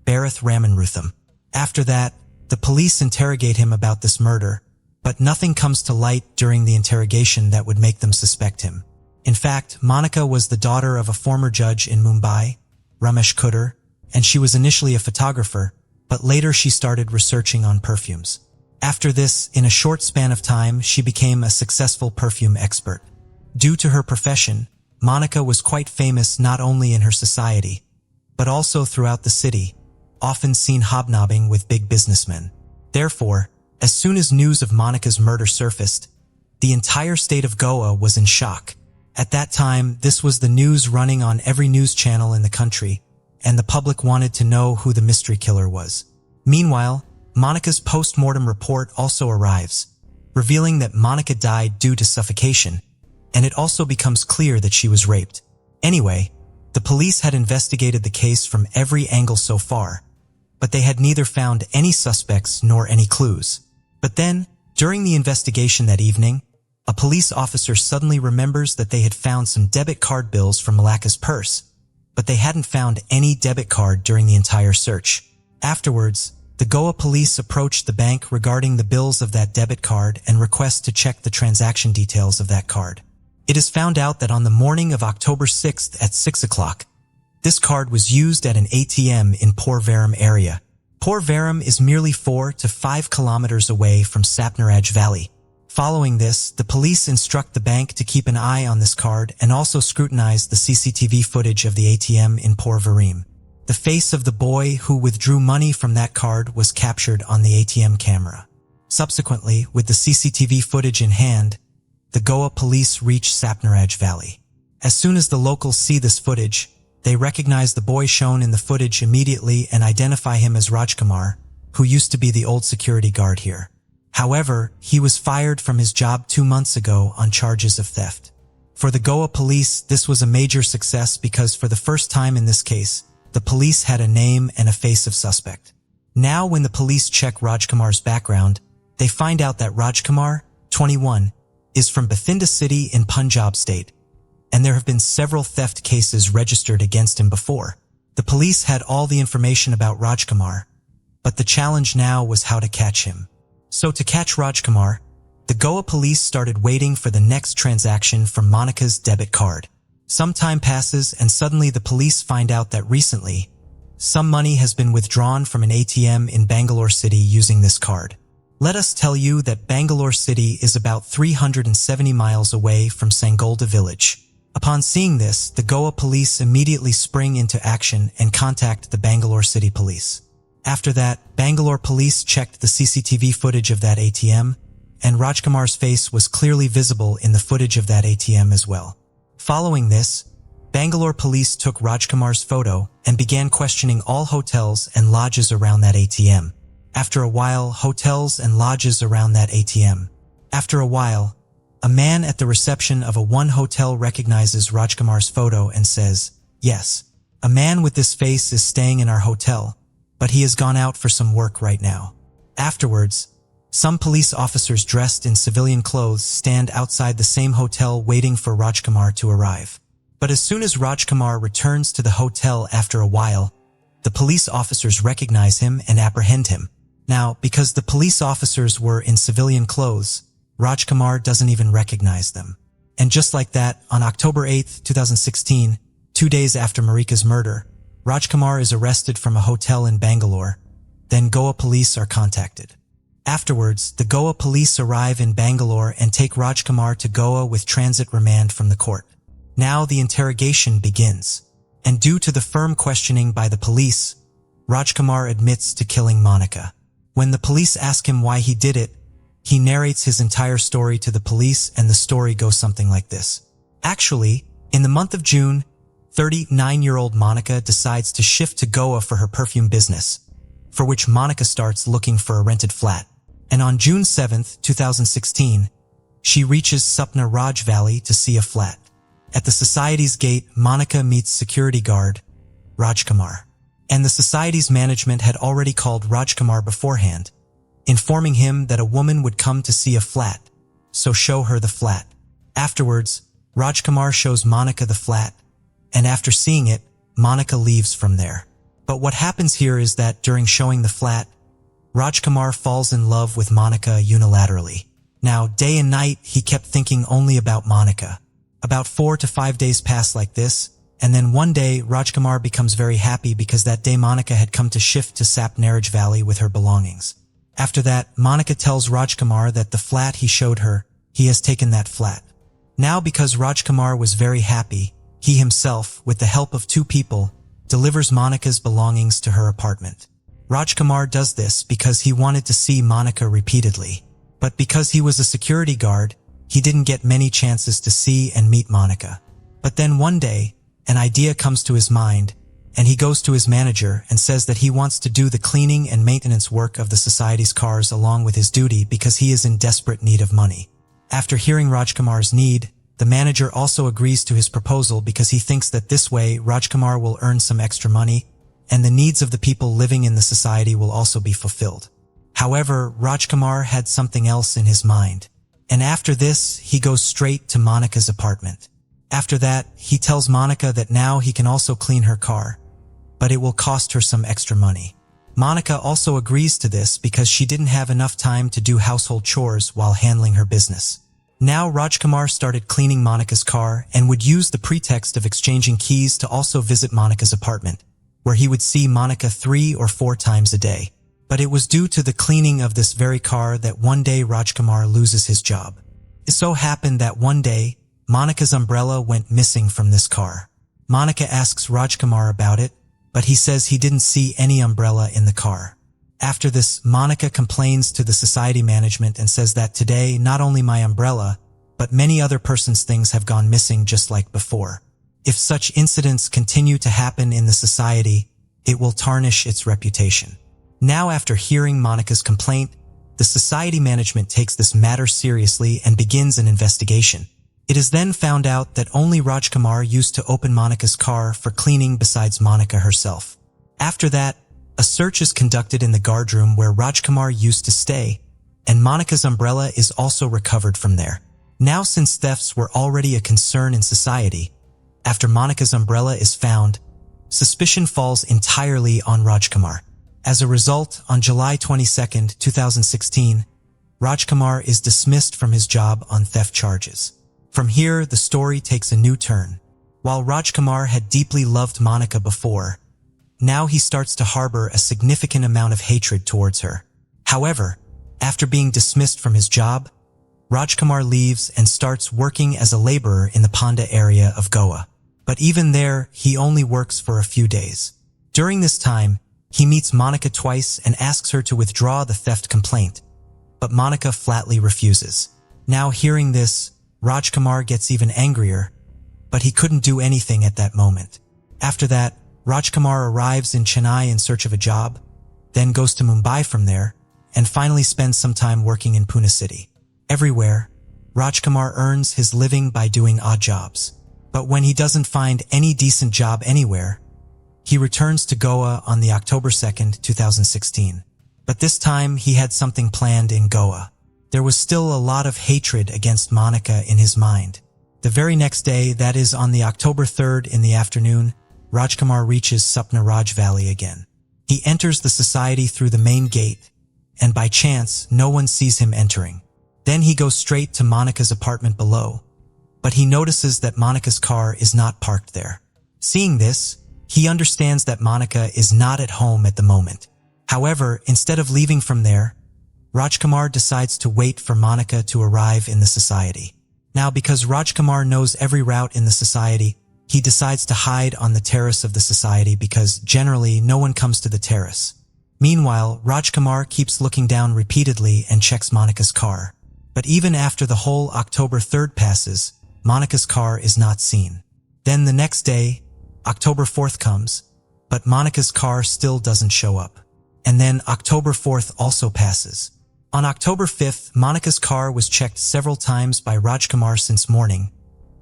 Bharat Ramanrutham. After that, the police interrogate him about this murder, but nothing comes to light during the interrogation that would make them suspect him. In fact, Monica was the daughter of a former judge in Mumbai, Ramesh Kutter, and she was initially a photographer, but later she started researching on perfumes. After this, in a short span of time, she became a successful perfume expert. Due to her profession, Monica was quite famous not only in her society, but also throughout the city, often seen hobnobbing with big businessmen. Therefore, as soon as news of Monica's murder surfaced, the entire state of Goa was in shock. At that time, this was the news running on every news channel in the country, and the public wanted to know who the mystery killer was. Meanwhile, Monica's post-mortem report also arrives, revealing that Monica died due to suffocation, and it also becomes clear that she was raped. Anyway, the police had investigated the case from every angle so far, but they had neither found any suspects nor any clues. But then, during the investigation that evening, a police officer suddenly remembers that they had found some debit card bills from Malaka's purse, but they hadn't found any debit card during the entire search. Afterwards, the Goa police approached the bank regarding the bills of that debit card and request to check the transaction details of that card. It is found out that on the morning of October 6th at 6 o'clock, this card was used at an ATM in Porvaram area. Porvaram is merely 4 to 5 kilometers away from Sapnaraj Valley. Following this, the police instruct the bank to keep an eye on this card and also scrutinize the CCTV footage of the ATM in Porvaram. The face of the boy who withdrew money from that card was captured on the ATM camera. Subsequently, with the CCTV footage in hand, the Goa police reach Sapnaraj Valley. As soon as the locals see this footage, they recognize the boy shown in the footage immediately and identify him as Rajkumar, who used to be the old security guard here. However, he was fired from his job 2 months ago on charges of theft. For the Goa police, this was a major success because for the first time in this case, the police had a name and a face of suspect. Now when the police check Rajkumar's background, they find out that Rajkumar, 21, is from Bathinda city in Punjab state, and there have been several theft cases registered against him before. The police had all the information about Rajkumar, but the challenge now was how to catch him. So to catch Rajkumar, the Goa police started waiting for the next transaction from Monica's debit card. Some time passes and suddenly the police find out that recently, some money has been withdrawn from an ATM in Bangalore city using this card. Let us tell you that Bangalore city is about 370 miles away from Sangolda village. Upon seeing this, the Goa police immediately spring into action and contact the Bangalore city police. After that, Bangalore police checked the CCTV footage of that ATM, and Rajkumar's face was clearly visible in the footage of that ATM as well. Following this, Bangalore police took Rajkumar's photo and began questioning all hotels and lodges around that ATM. After a while, hotels and lodges around that ATM. After a while, a man at the reception of one hotel recognizes Rajkumar's photo and says, "Yes, a man with this face is staying in our hotel, but he has gone out for some work right now." Afterwards, some police officers dressed in civilian clothes stand outside the same hotel waiting for Rajkumar to arrive. But as soon as Rajkumar returns to the hotel after a while, the police officers recognize him and apprehend him. Now, because the police officers were in civilian clothes, Rajkumar doesn't even recognize them. And just like that, on October 8, 2016, 2 days after Marika's murder, Rajkumar is arrested from a hotel in Bangalore. Then Goa police are contacted. Afterwards, the Goa police arrive in Bangalore and take Rajkumar to Goa with transit remand from the court. Now the interrogation begins. And due to the firm questioning by the police, Rajkumar admits to killing Monica. When the police ask him why he did it, he narrates his entire story to the police, and the story goes something like this. Actually, in the month of June, 39-year-old Monica decides to shift to Goa for her perfume business, for which Monica starts looking for a rented flat. And on June 7, 2016, she reaches Sapnaraj Valley to see a flat. At the society's gate, Monica meets security guard Rajkumar. And the society's management had already called Rajkumar beforehand, informing him that a woman would come to see a flat, so show her the flat. Afterwards, Rajkumar shows Monica the flat, and after seeing it, Monica leaves from there. But what happens here is that during showing the flat, Rajkumar falls in love with Monica unilaterally. Now, day and night, he kept thinking only about Monica. About 4 to 5 days pass like this, and then one day, Rajkumar becomes very happy because that day Monica had come to shift to Sapnaraj Valley with her belongings. After that, Monica tells Rajkumar that the flat he showed her, he has taken that flat. Now because Rajkumar was very happy, he himself, with the help of 2 people, delivers Monica's belongings to her apartment. Rajkumar does this because he wanted to see Monica repeatedly. But because he was a security guard, he didn't get many chances to see and meet Monica. But then one day, an idea comes to his mind, and he goes to his manager and says that he wants to do the cleaning and maintenance work of the society's cars along with his duty because he is in desperate need of money. After hearing Rajkumar's need, the manager also agrees to his proposal because he thinks that this way Rajkumar will earn some extra money, and the needs of the people living in the society will also be fulfilled. However, Rajkumar had something else in his mind. And after this, he goes straight to Monica's apartment. After that, he tells Monica that now he can also clean her car, but it will cost her some extra money. Monica also agrees to this because she didn't have enough time to do household chores while handling her business. Now Rajkumar started cleaning Monica's car and would use the pretext of exchanging keys to also visit Monica's apartment, where he would see Monica 3 or 4 times a day. But it was due to the cleaning of this very car that one day Rajkumar loses his job. It so happened that one day, Monica's umbrella went missing from this car. Monica asks Rajkumar about it, but he says he didn't see any umbrella in the car. After this, Monica complains to the society management and says that today, not only my umbrella, but many other persons' things have gone missing just like before. If such incidents continue to happen in the society, it will tarnish its reputation. Now, after hearing Monica's complaint, the society management takes this matter seriously and begins an investigation. It is then found out that only Rajkumar used to open Monica's car for cleaning besides Monica herself. After that, a search is conducted in the guardroom where Rajkumar used to stay, and Monica's umbrella is also recovered from there. Now, since thefts were already a concern in society, after Monica's umbrella is found, suspicion falls entirely on Rajkumar. As a result, on July 22, 2016, Rajkumar is dismissed from his job on theft charges. From here, the story takes a new turn. While Rajkumar had deeply loved Monica before, now he starts to harbor a significant amount of hatred towards her. However, after being dismissed from his job, Rajkumar leaves and starts working as a laborer in the Ponda area of Goa. But even there, he only works for a few days. During this time, he meets Monica twice and asks her to withdraw the theft complaint, but Monica flatly refuses. Now, hearing this, Rajkumar gets even angrier, but he couldn't do anything at that moment. After that, Rajkumar arrives in Chennai in search of a job, then goes to Mumbai from there, and finally spends some time working in Pune city. Everywhere, Rajkumar earns his living by doing odd jobs. But when he doesn't find any decent job anywhere, he returns to Goa on the October 2nd, 2016. But this time, he had something planned in Goa. There was still a lot of hatred against Monica in his mind. The very next day, that is on the October 3rd in the afternoon, Rajkumar reaches Sapna Raj Valley again. He enters the society through the main gate, and by chance, no one sees him entering. Then he goes straight to Monica's apartment below, but he notices that Monica's car is not parked there. Seeing this, he understands that Monica is not at home at the moment. However, instead of leaving from there, Rajkumar decides to wait for Monica to arrive in the society. Now, because Rajkumar knows every route in the society, he decides to hide on the terrace of the society because generally no one comes to the terrace. Meanwhile, Rajkumar keeps looking down repeatedly and checks Monica's car. But even after the whole October 3rd passes, Monica's car is not seen. Then the next day, October 4th comes, but Monica's car still doesn't show up. And then October 4th also passes. On October 5th, Monica's car was checked several times by Rajkumar since morning,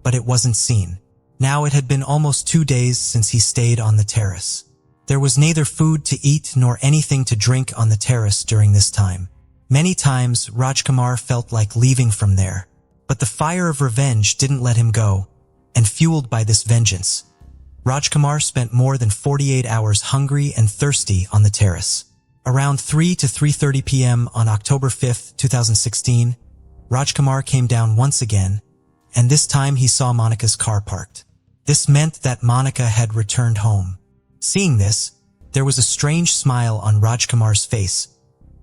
but it wasn't seen. Now it had been almost 2 days since he stayed on the terrace. There was neither food to eat nor anything to drink on the terrace during this time. Many times, Rajkumar felt like leaving from there, but the fire of revenge didn't let him go, and fueled by this vengeance, Rajkumar spent more than 48 hours hungry and thirsty on the terrace. Around 3 to 3:30 p.m. on October 5th, 2016, Rajkumar came down once again, and this time he saw Monica's car parked. This meant that Monica had returned home. Seeing this, there was a strange smile on Rajkumar's face,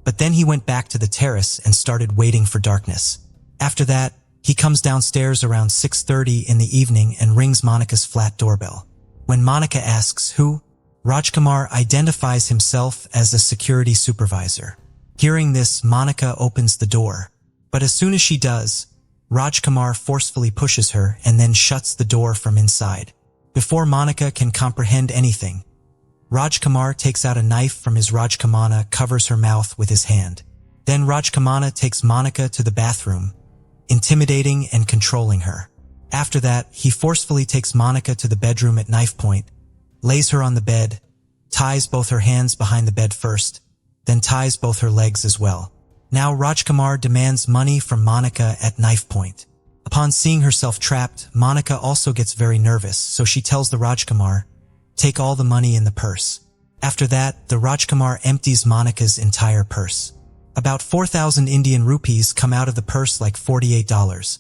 but then he went back to the terrace and started waiting for darkness. After that, he comes downstairs around 6:30 in the evening and rings Monica's flat doorbell. When Monica asks who, Rajkumar identifies himself as a security supervisor. Hearing this, Monica opens the door, but as soon as she does, Rajkumar forcefully pushes her and then shuts the door from inside. Before Monica can comprehend anything, Rajkumar takes out a knife from his Rajkamana, covers her mouth with his hand. Then Rajkamana takes Monica to the bathroom, intimidating and controlling her. After that, he forcefully takes Monica to the bedroom at knife point, lays her on the bed, ties both her hands behind the bed first, then ties both her legs as well. Now Rajkumar demands money from Monica at knife point. Upon seeing herself trapped, Monica also gets very nervous, so she tells the Rajkumar, "Take all the money in the purse." After that, the Rajkumar empties Monica's entire purse. About 4,000 Indian rupees come out of the purse like $48.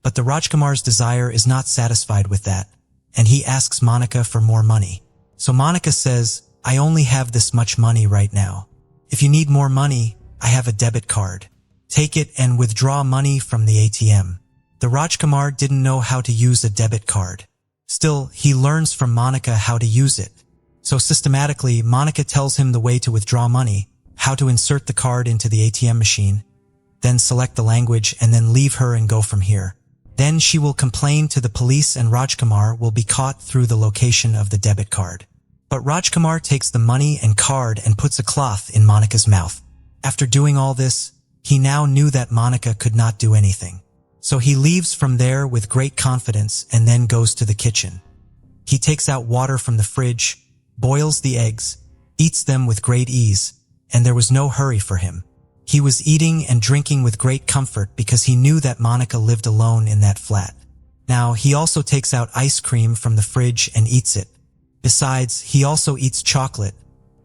But the Rajkumar's desire is not satisfied with that, and he asks Monica for more money. So Monica says, "I only have this much money right now. If you need more money, I have a debit card. Take it and withdraw money from the ATM." The Rajkumar didn't know how to use a debit card. Still, he learns from Monica how to use it. So systematically, Monica tells him the way to withdraw money, how to insert the card into the ATM machine, then select the language and then leave her and go from here. Then she will complain to the police and Rajkumar will be caught through the location of the debit card. But Rajkumar takes the money and card and puts a cloth in Monica's mouth. After doing all this, he now knew that Monica could not do anything. So he leaves from there with great confidence and then goes to the kitchen. He takes out water from the fridge, boils the eggs, eats them with great ease, and there was no hurry for him. He was eating and drinking with great comfort because he knew that Monica lived alone in that flat. Now, he also takes out ice cream from the fridge and eats it. Besides, he also eats chocolate,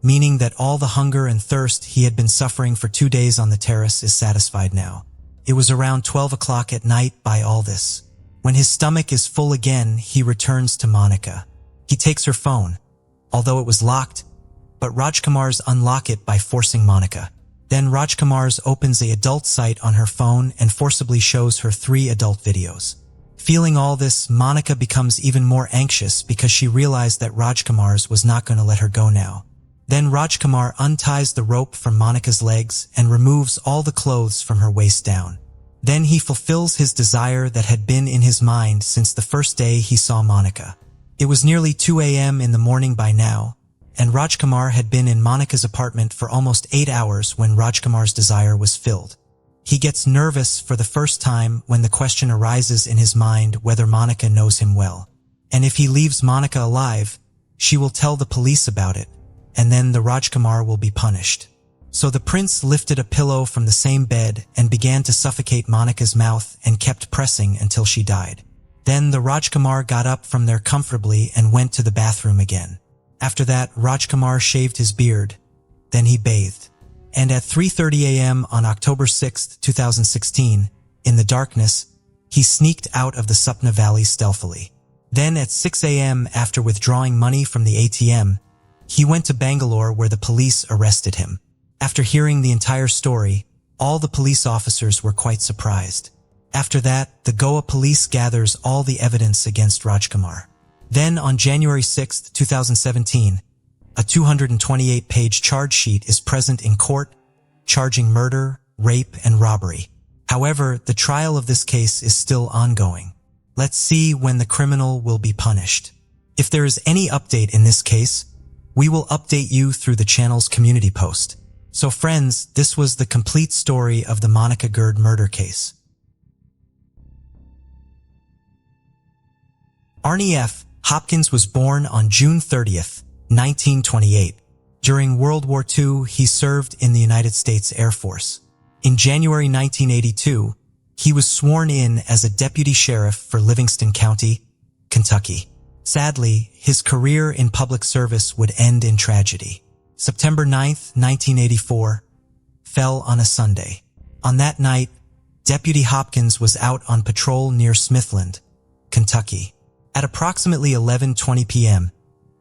meaning that all the hunger and thirst he had been suffering for 2 days on the terrace is satisfied now. It was around 12 o'clock at night by all this. When his stomach is full again, he returns to Monica. He takes her phone, although it was locked, but Rajkumar's unlock it by forcing Monica. Then Rajkumar's opens an adult site on her phone and forcibly shows her 3 adult videos. Feeling all this, Monica becomes even more anxious because she realized that Rajkumar's was not going to let her go now. Then Rajkumar unties the rope from Monica's legs and removes all the clothes from her waist down. Then he fulfills his desire that had been in his mind since the first day he saw Monica. It was nearly 2 a.m. in the morning by now, and Rajkumar had been in Monica's apartment for almost 8 hours when Rajkumar's desire was filled. He gets nervous for the first time when the question arises in his mind whether Monica knows him well. And if he leaves Monica alive, she will tell the police about it, and then the Rajkumar will be punished. So the prince lifted a pillow from the same bed and began to suffocate Monica's mouth and kept pressing until she died. Then the Rajkumar got up from there comfortably and went to the bathroom again. After that, Rajkumar shaved his beard. Then he bathed. And at 3:30 a.m. on October 6, 2016, in the darkness, he sneaked out of the Supna Valley stealthily. Then at 6 a.m. after withdrawing money from the ATM, he went to Bangalore where the police arrested him. After hearing the entire story, all the police officers were quite surprised. After that, the Goa police gathers all the evidence against Rajkumar. Then on January 6, 2017, a 228-page charge sheet is present in court, charging murder, rape, and robbery. However, the trial of this case is still ongoing. Let's see when the criminal will be punished. If there is any update in this case, we will update you through the channel's community post. So friends, this was the complete story of the Monica Gurd murder case. Arnie F. Hopkins was born on June 30th, 1928. During World War II, he served in the United States Air Force. In January 1982, he was sworn in as a deputy sheriff for Livingston County, Kentucky. Sadly, his career in public service would end in tragedy. September 9th, 1984, fell on a Sunday. On that night, Deputy Hopkins was out on patrol near Smithland, Kentucky. At approximately 11:20 p.m.,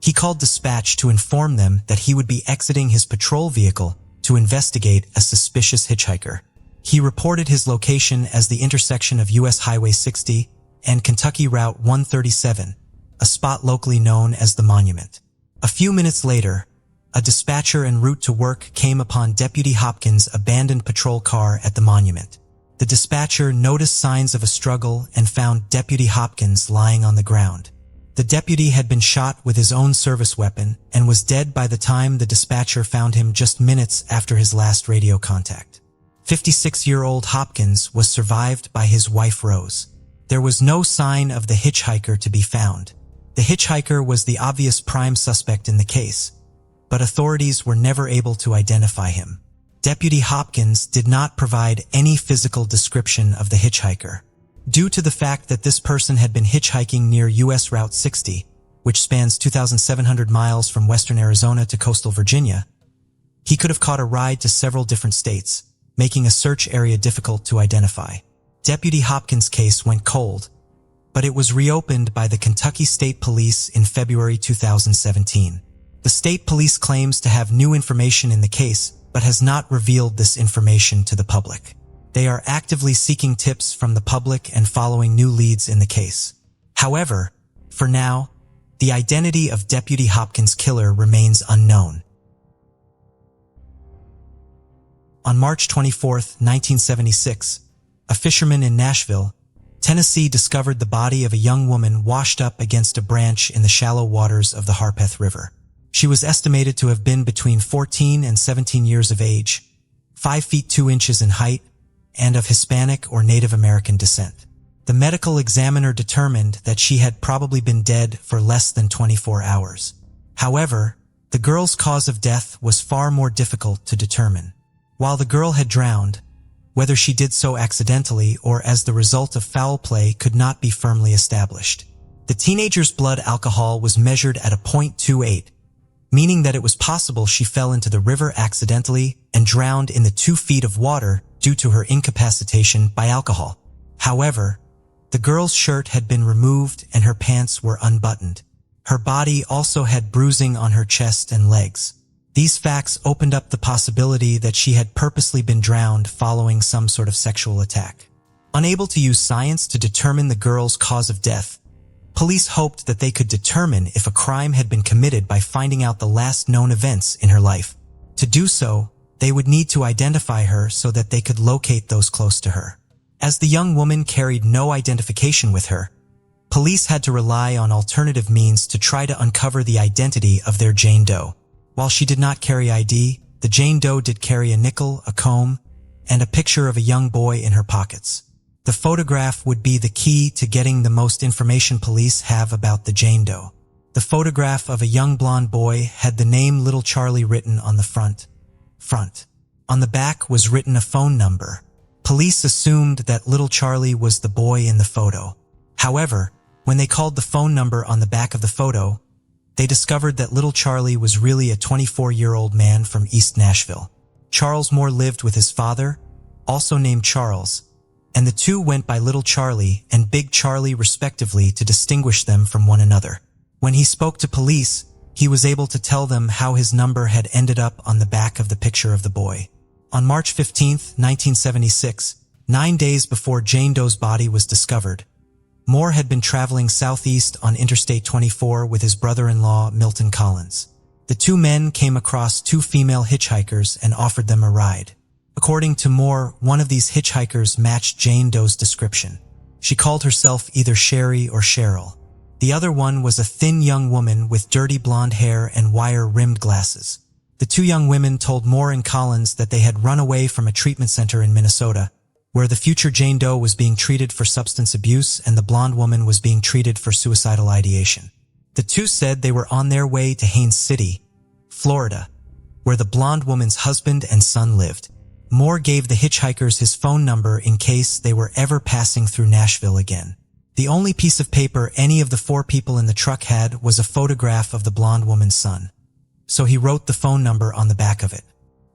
he called dispatch to inform them that he would be exiting his patrol vehicle to investigate a suspicious hitchhiker. He reported his location as the intersection of U.S. Highway 60 and Kentucky Route 137, a spot locally known as the Monument. A few minutes later, a dispatcher en route to work came upon Deputy Hopkins' abandoned patrol car at the Monument. The dispatcher noticed signs of a struggle and found Deputy Hopkins lying on the ground. The deputy had been shot with his own service weapon and was dead by the time the dispatcher found him just minutes after his last radio contact. 56-year-old Hopkins was survived by his wife Rose. There was no sign of the hitchhiker to be found. The hitchhiker was the obvious prime suspect in the case, but authorities were never able to identify him. Deputy Hopkins did not provide any physical description of the hitchhiker. Due to the fact that this person had been hitchhiking near U.S. Route 60, which spans 2,700 miles from western Arizona to coastal Virginia, he could have caught a ride to several different states, making a search area difficult to identify. Deputy Hopkins' case went cold, but it was reopened by the Kentucky State Police in February 2017. The state police claims to have new information in the case, but has not revealed this information to the public. They are actively seeking tips from the public and following new leads in the case. However, for now, the identity of Deputy Hopkins' killer remains unknown. On March 24, 1976, a fisherman in Nashville, Tennessee discovered the body of a young woman washed up against a branch in the shallow waters of the Harpeth River. She was estimated to have been between 14 and 17 years of age, 5 feet 2 inches in height, and of Hispanic or Native American descent. The medical examiner determined that she had probably been dead for less than 24 hours. However, the girl's cause of death was far more difficult to determine. While the girl had drowned, whether she did so accidentally or as the result of foul play could not be firmly established. The teenager's blood alcohol was measured at a 0.28, meaning that it was possible she fell into the river accidentally and drowned in the 2 feet of water due to her incapacitation by alcohol. However, the girl's shirt had been removed and her pants were unbuttoned. Her body also had bruising on her chest and legs. These facts opened up the possibility that she had purposely been drowned following some sort of sexual attack. Unable to use science to determine the girl's cause of death, police hoped that they could determine if a crime had been committed by finding out the last known events in her life. To do so, they would need to identify her so that they could locate those close to her. As the young woman carried no identification with her, police had to rely on alternative means to try to uncover the identity of their Jane Doe. While she did not carry ID, the Jane Doe did carry a nickel, a comb, and a picture of a young boy in her pockets. The photograph would be the key to getting the most information police have about the Jane Doe. The photograph of a young blonde boy had the name Little Charlie written on the front. On the back was written a phone number. Police assumed that Little Charlie was the boy in the photo. However, when they called the phone number on the back of the photo, they discovered that Little Charlie was really a 24-year-old man from East Nashville. Charles Moore lived with his father, also named Charles, and the two went by Little Charlie and Big Charlie respectively to distinguish them from one another. When he spoke to police, he was able to tell them how his number had ended up on the back of the picture of the boy. On March 15, 1976, 9 days before Jane Doe's body was discovered, Moore had been traveling southeast on Interstate 24 with his brother-in-law, Milton Collins. The two men came across two female hitchhikers and offered them a ride. According to Moore, one of these hitchhikers matched Jane Doe's description. She called herself either Sherry or Cheryl. The other one was a thin young woman with dirty blonde hair and wire-rimmed glasses. The two young women told Moore and Collins that they had run away from a treatment center in Minnesota, where the future Jane Doe was being treated for substance abuse and the blonde woman was being treated for suicidal ideation. The two said they were on their way to Haines City, Florida, where the blonde woman's husband and son lived. Moore gave the hitchhikers his phone number in case they were ever passing through Nashville again. The only piece of paper any of the four people in the truck had was a photograph of the blonde woman's son, so he wrote the phone number on the back of it.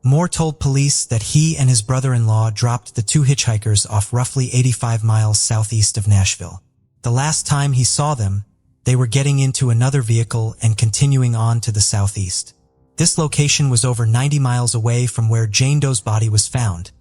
Moore told police that he and his brother-in-law dropped the two hitchhikers off roughly 85 miles southeast of Nashville. The last time he saw them, they were getting into another vehicle and continuing on to the southeast. This location was over 90 miles away from where Jane Doe's body was found,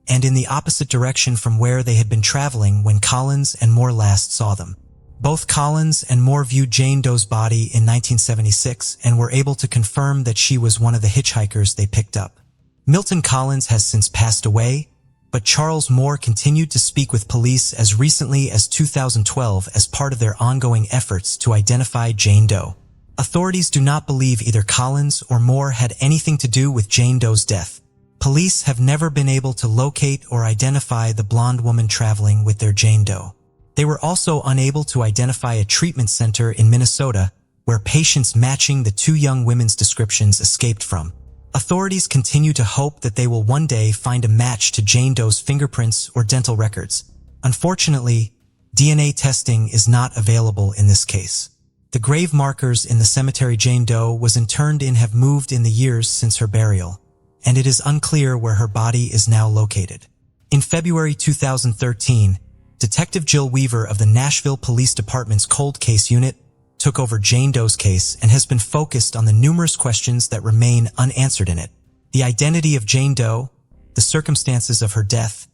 and in the opposite direction from where they had been traveling when Collins and Moore last saw them. Both Collins and Moore viewed Jane Doe's body in 1976 and were able to confirm that she was one of the hitchhikers they picked up. Milton Collins has since passed away, but Charles Moore continued to speak with police as recently as 2012 as part of their ongoing efforts to identify Jane Doe. Authorities do not believe either Collins or Moore had anything to do with Jane Doe's death. Police have never been able to locate or identify the blonde woman traveling with their Jane Doe. They were also unable to identify a treatment center in Minnesota where patients matching the two young women's descriptions escaped from. Authorities continue to hope that they will one day find a match to Jane Doe's fingerprints or dental records. Unfortunately, DNA testing is not available in this case. The grave markers in the cemetery Jane Doe was interned in have moved in the years since her burial, and it is unclear where her body is now located. In February 2013, Detective Jill Weaver of the Nashville Police Department's Cold Case Unit took over Jane Doe's case and has been focused on the numerous questions that remain unanswered in it. The identity of Jane Doe, the circumstances of her death,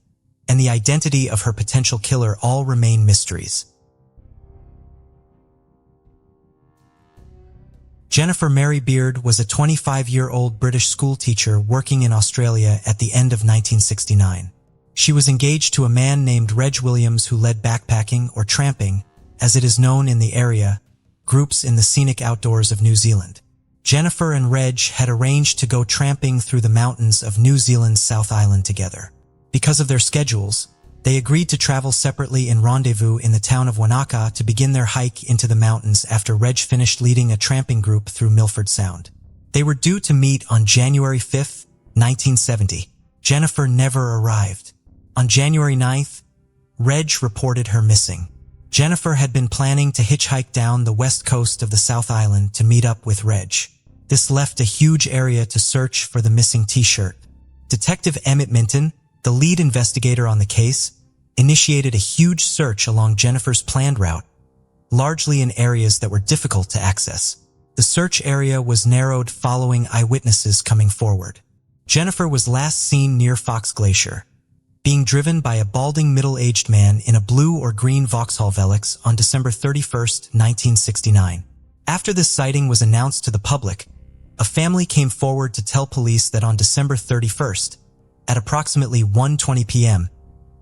and the identity of her potential killer all remain mysteries. Jennifer Mary Beard was a 25-year-old British schoolteacher working in Australia at the end of 1969. She was engaged to a man named Reg Williams who led backpacking or tramping, as it is known in the area, groups in the scenic outdoors of New Zealand. Jennifer and Reg had arranged to go tramping through the mountains of New Zealand's South Island together. Because of their schedules, they agreed to travel separately and rendezvous in the town of Wanaka to begin their hike into the mountains after Reg finished leading a tramping group through Milford Sound. They were due to meet on January 5, 1970. Jennifer never arrived. On January 9th, Reg reported her missing. Jennifer had been planning to hitchhike down the west coast of the South Island to meet up with Reg. This left a huge area to search for the missing t-shirt. Detective Emmett Minton, the lead investigator on the case, initiated a huge search along Jennifer's planned route, largely in areas that were difficult to access. The search area was narrowed following eyewitnesses coming forward. Jennifer was last seen near Fox Glacier, being driven by a balding middle-aged man in a blue or green Vauxhall Velux on December 31, 1969. After this sighting was announced to the public, a family came forward to tell police that on December 31st, at approximately 1:20 p.m.,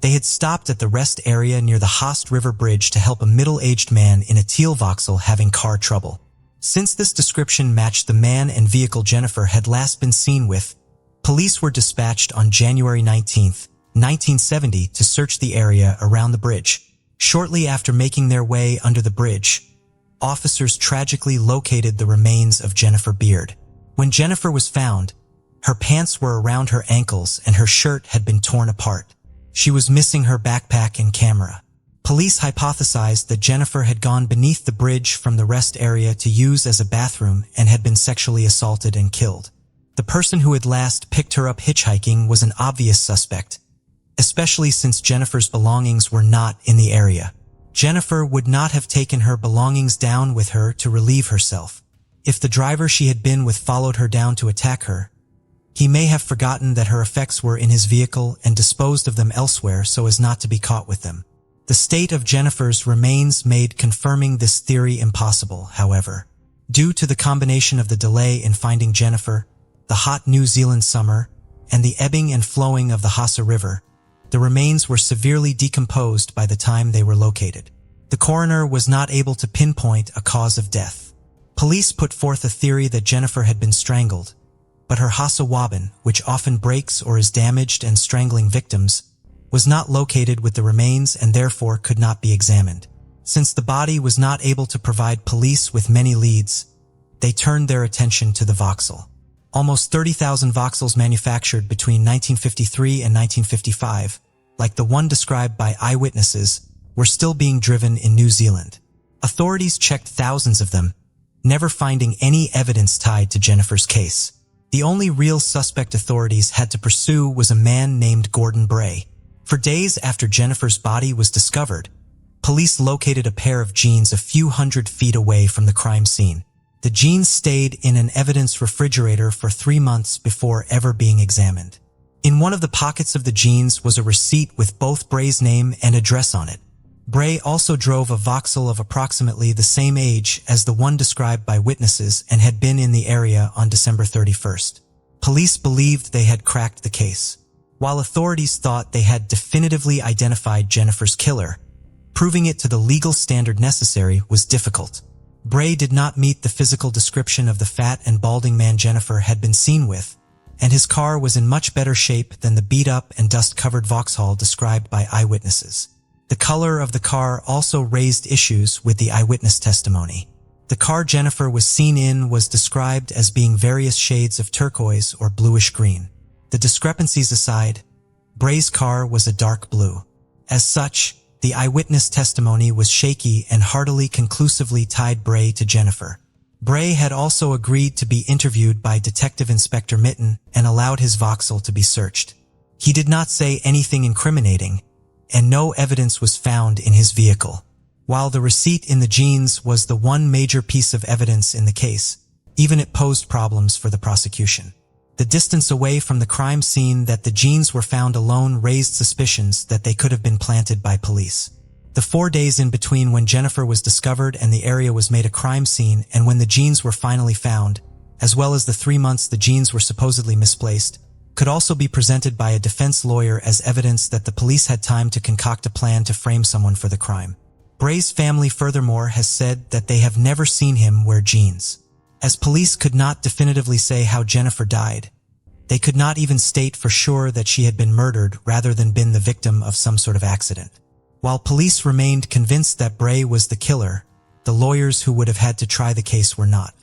they had stopped at the rest area near the Haast River Bridge to help a middle-aged man in a teal Vauxhall having car trouble. Since this description matched the man and vehicle Jennifer had last been seen with, police were dispatched on January 19, 1970 to search the area around the bridge. Shortly after making their way under the bridge, officers tragically located the remains of Jennifer Beard. When Jennifer was found, her pants were around her ankles and her shirt had been torn apart. She was missing her backpack and camera. Police hypothesized that Jennifer had gone beneath the bridge from the rest area to use as a bathroom and had been sexually assaulted and killed. The person who had last picked her up hitchhiking was an obvious suspect, especially since Jennifer's belongings were not in the area. Jennifer would not have taken her belongings down with her to relieve herself. If the driver she had been with followed her down to attack her, he may have forgotten that her effects were in his vehicle and disposed of them elsewhere so as not to be caught with them. The state of Jennifer's remains made confirming this theory impossible, however. Due to the combination of the delay in finding Jennifer, the hot New Zealand summer, and the ebbing and flowing of the Haast River, the remains were severely decomposed by the time they were located. The coroner was not able to pinpoint a cause of death. Police put forth a theory that Jennifer had been strangled, but her hasa wabin, which often breaks or is damaged and strangling victims, was not located with the remains and therefore could not be examined. Since the body was not able to provide police with many leads, they turned their attention to the Vauxhall. Almost 30,000 Vauxhalls manufactured between 1953 and 1955, like the one described by eyewitnesses, were still being driven in New Zealand. Authorities checked thousands of them, never finding any evidence tied to Jennifer's case. The only real suspect authorities had to pursue was a man named Gordon Bray. For days after Jennifer's body was discovered, police located a pair of jeans a few hundred feet away from the crime scene. The jeans stayed in an evidence refrigerator for 3 months before ever being examined. In one of the pockets of the jeans was a receipt with both Bray's name and address on it. Bray also drove a Vauxhall of approximately the same age as the one described by witnesses and had been in the area on December 31st. Police believed they had cracked the case. While authorities thought they had definitively identified Jennifer's killer, proving it to the legal standard necessary was difficult. Bray did not meet the physical description of the fat and balding man Jennifer had been seen with, and his car was in much better shape than the beat-up and dust-covered Vauxhall described by eyewitnesses. The color of the car also raised issues with the eyewitness testimony. The car Jennifer was seen in was described as being various shades of turquoise or bluish green. The discrepancies aside, Bray's car was a dark blue. As such, The eyewitness testimony was shaky and hardly conclusively tied Bray to Jennifer. Bray had also agreed to be interviewed by Detective Inspector Mitten and allowed his Vauxhall to be searched. He did not say anything incriminating, and no evidence was found in his vehicle. While the receipt in the jeans was the one major piece of evidence in the case, even it posed problems for the prosecution. The distance away from the crime scene that the jeans were found alone raised suspicions that they could have been planted by police. The 4 days in between when Jennifer was discovered and the area was made a crime scene and when the jeans were finally found, as well as the 3 months the jeans were supposedly misplaced, could also be presented by a defense lawyer as evidence that the police had time to concoct a plan to frame someone for the crime. Bray's family furthermore has said that they have never seen him wear jeans. As police could not definitively say how Jennifer died, they could not even state for sure that she had been murdered rather than been the victim of some sort of accident. While police remained convinced that Bray was the killer, the lawyers who would have had to try the case were not.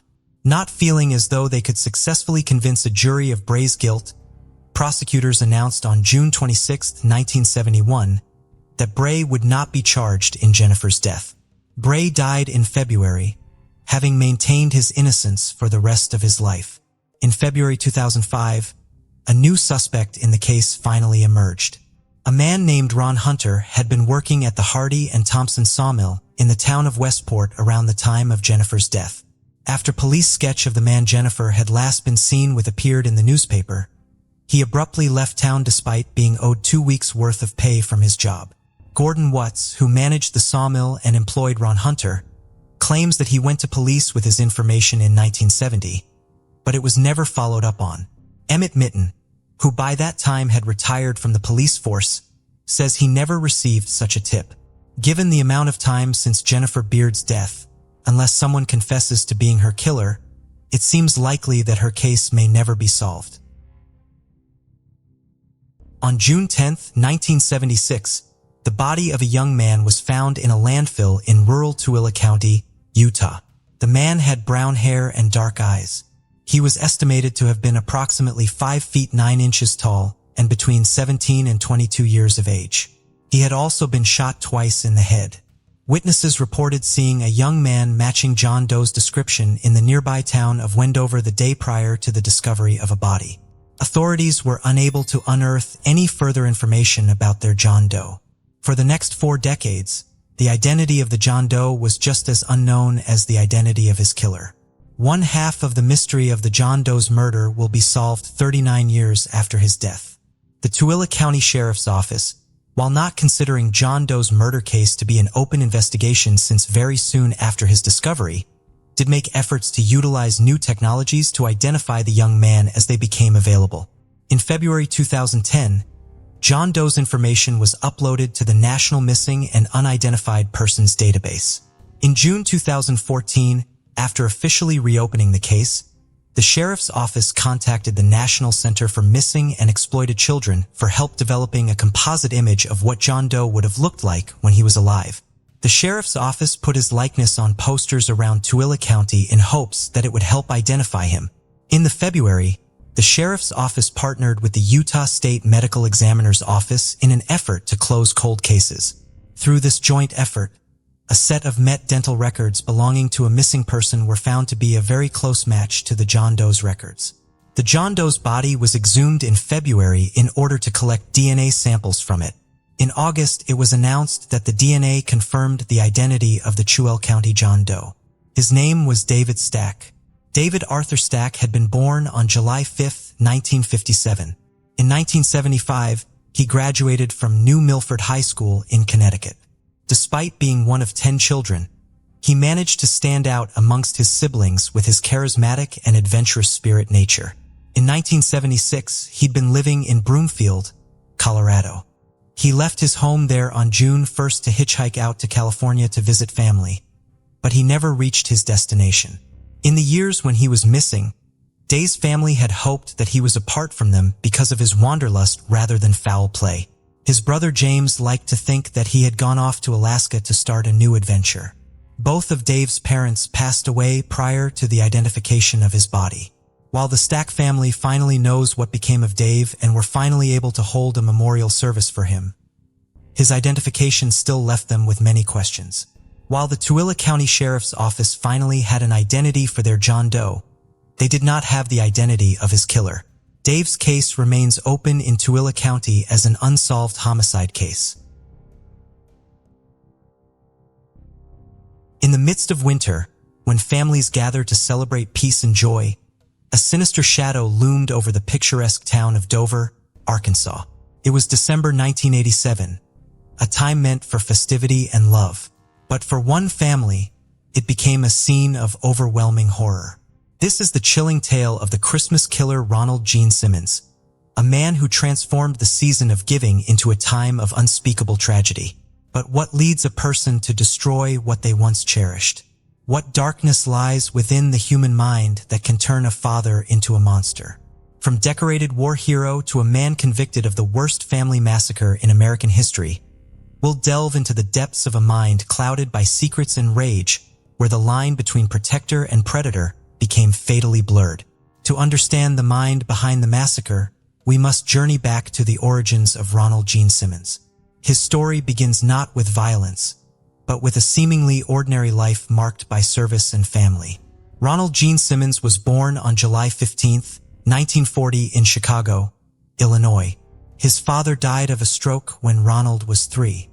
Not feeling as though they could successfully convince a jury of Bray's guilt, prosecutors announced on June 26, 1971, that Bray would not be charged in Jennifer's death. Bray died in February, having maintained his innocence for the rest of his life. In February 2005, a new suspect in the case finally emerged. A man named Ron Hunter had been working at the Hardy and Thompson sawmill in the town of Westport around the time of Jennifer's death. After police sketch of the man Jennifer had last been seen with appeared in the newspaper, he abruptly left town despite being owed 2 weeks' worth of pay from his job. Gordon Watts, who managed the sawmill and employed Ron Hunter, claims that he went to police with his information in 1970, but it was never followed up on. Emmett Mitten, who by that time had retired from the police force, says he never received such a tip. Given the amount of time since Jennifer Beard's death, unless someone confesses to being her killer, it seems likely that her case may never be solved. On June 10, 1976, the body of a young man was found in a landfill in rural Tooele County, Utah. The man had brown hair and dark eyes. He was estimated to have been approximately 5 feet 9 inches tall and between 17 and 22 years of age. He had also been shot twice in the head. Witnesses reported seeing a young man matching John Doe's description in the nearby town of Wendover the day prior to the discovery of a body. Authorities were unable to unearth any further information about their John Doe. For the next 4 decades, the identity of the John Doe was just as unknown as the identity of his killer. One half of the mystery of the John Doe's murder will be solved 39 years after his death. The Tooele County Sheriff's Office, while not considering John Doe's murder case to be an open investigation since very soon after his discovery, did make efforts to utilize new technologies to identify the young man as they became available. In February 2010, John Doe's information was uploaded to the National Missing and Unidentified Persons Database. In June 2014, after officially reopening the case, the Sheriff's Office contacted the National Center for Missing and Exploited Children for help developing a composite image of what John Doe would have looked like when he was alive. The Sheriff's Office put his likeness on posters around Tooele County in hopes that it would help identify him. In February, the Sheriff's Office partnered with the Utah State Medical Examiner's Office in an effort to close cold cases. Through this joint effort, a set of Met dental records belonging to a missing person were found to be a very close match to the John Doe's records. The John Doe's body was exhumed in February in order to collect DNA samples from it. In August, it was announced that the DNA confirmed the identity of the Tooele County John Doe. His name was David Stack. David Arthur Stack had been born on July 5, 1957. In 1975, he graduated from New Milford High School in Connecticut. Despite being one of 10 children, he managed to stand out amongst his siblings with his charismatic and adventurous spirit nature. In 1976, he'd been living in Broomfield, Colorado. He left his home there on June 1st to hitchhike out to California to visit family, but he never reached his destination. In the years when he was missing, Day's family had hoped that he was apart from them because of his wanderlust rather than foul play. His brother James liked to think that he had gone off to Alaska to start a new adventure. Both of Dave's parents passed away prior to the identification of his body. While the Stack family finally knows what became of Dave and were finally able to hold a memorial service for him, his identification still left them with many questions. While the Tooele County Sheriff's Office finally had an identity for their John Doe, they did not have the identity of his killer. Dave's case remains open in Tooele County as an unsolved homicide case. In the midst of winter, when families gathered to celebrate peace and joy, a sinister shadow loomed over the picturesque town of Dover, Arkansas. It was December 1987, a time meant for festivity and love. But for one family, it became a scene of overwhelming horror. This is the chilling tale of the Christmas killer Ronald Gene Simmons, a man who transformed the season of giving into a time of unspeakable tragedy. But what leads a person to destroy what they once cherished? What darkness lies within the human mind that can turn a father into a monster? From decorated war hero to a man convicted of the worst family massacre in American history, we'll delve into the depths of a mind clouded by secrets and rage, where the line between protector and predator became fatally blurred. To understand the mind behind the massacre, we must journey back to the origins of Ronald Gene Simmons. His story begins not with violence, but with a seemingly ordinary life marked by service and family. Ronald Gene Simmons was born on July 15, 1940 in Chicago, Illinois. His father died of a stroke when Ronald was 3.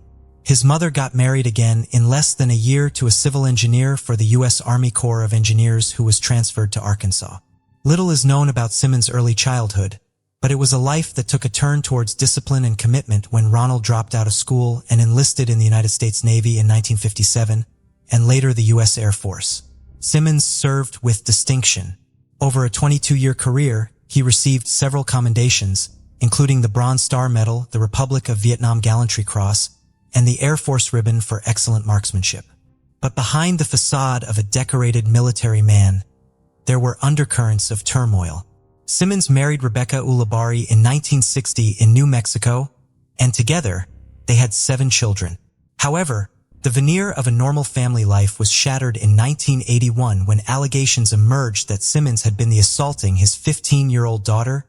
His mother got married again in less than a year to a civil engineer for the U.S. Army Corps of Engineers who was transferred to Arkansas. Little is known about Simmons' early childhood, but it was a life that took a turn towards discipline and commitment when Ronald dropped out of school and enlisted in the United States Navy in 1957 and later the U.S. Air Force. Simmons served with distinction. Over a 22-year career, he received several commendations, including the Bronze Star Medal, the Republic of Vietnam Gallantry Cross, and the Air Force Ribbon for excellent marksmanship. But behind the facade of a decorated military man, there were undercurrents of turmoil. Simmons married Rebecca Ulibarri in 1960 in New Mexico, and together, they had 7 children. However, the veneer of a normal family life was shattered in 1981 when allegations emerged that Simmons had been assaulting his 15-year-old daughter,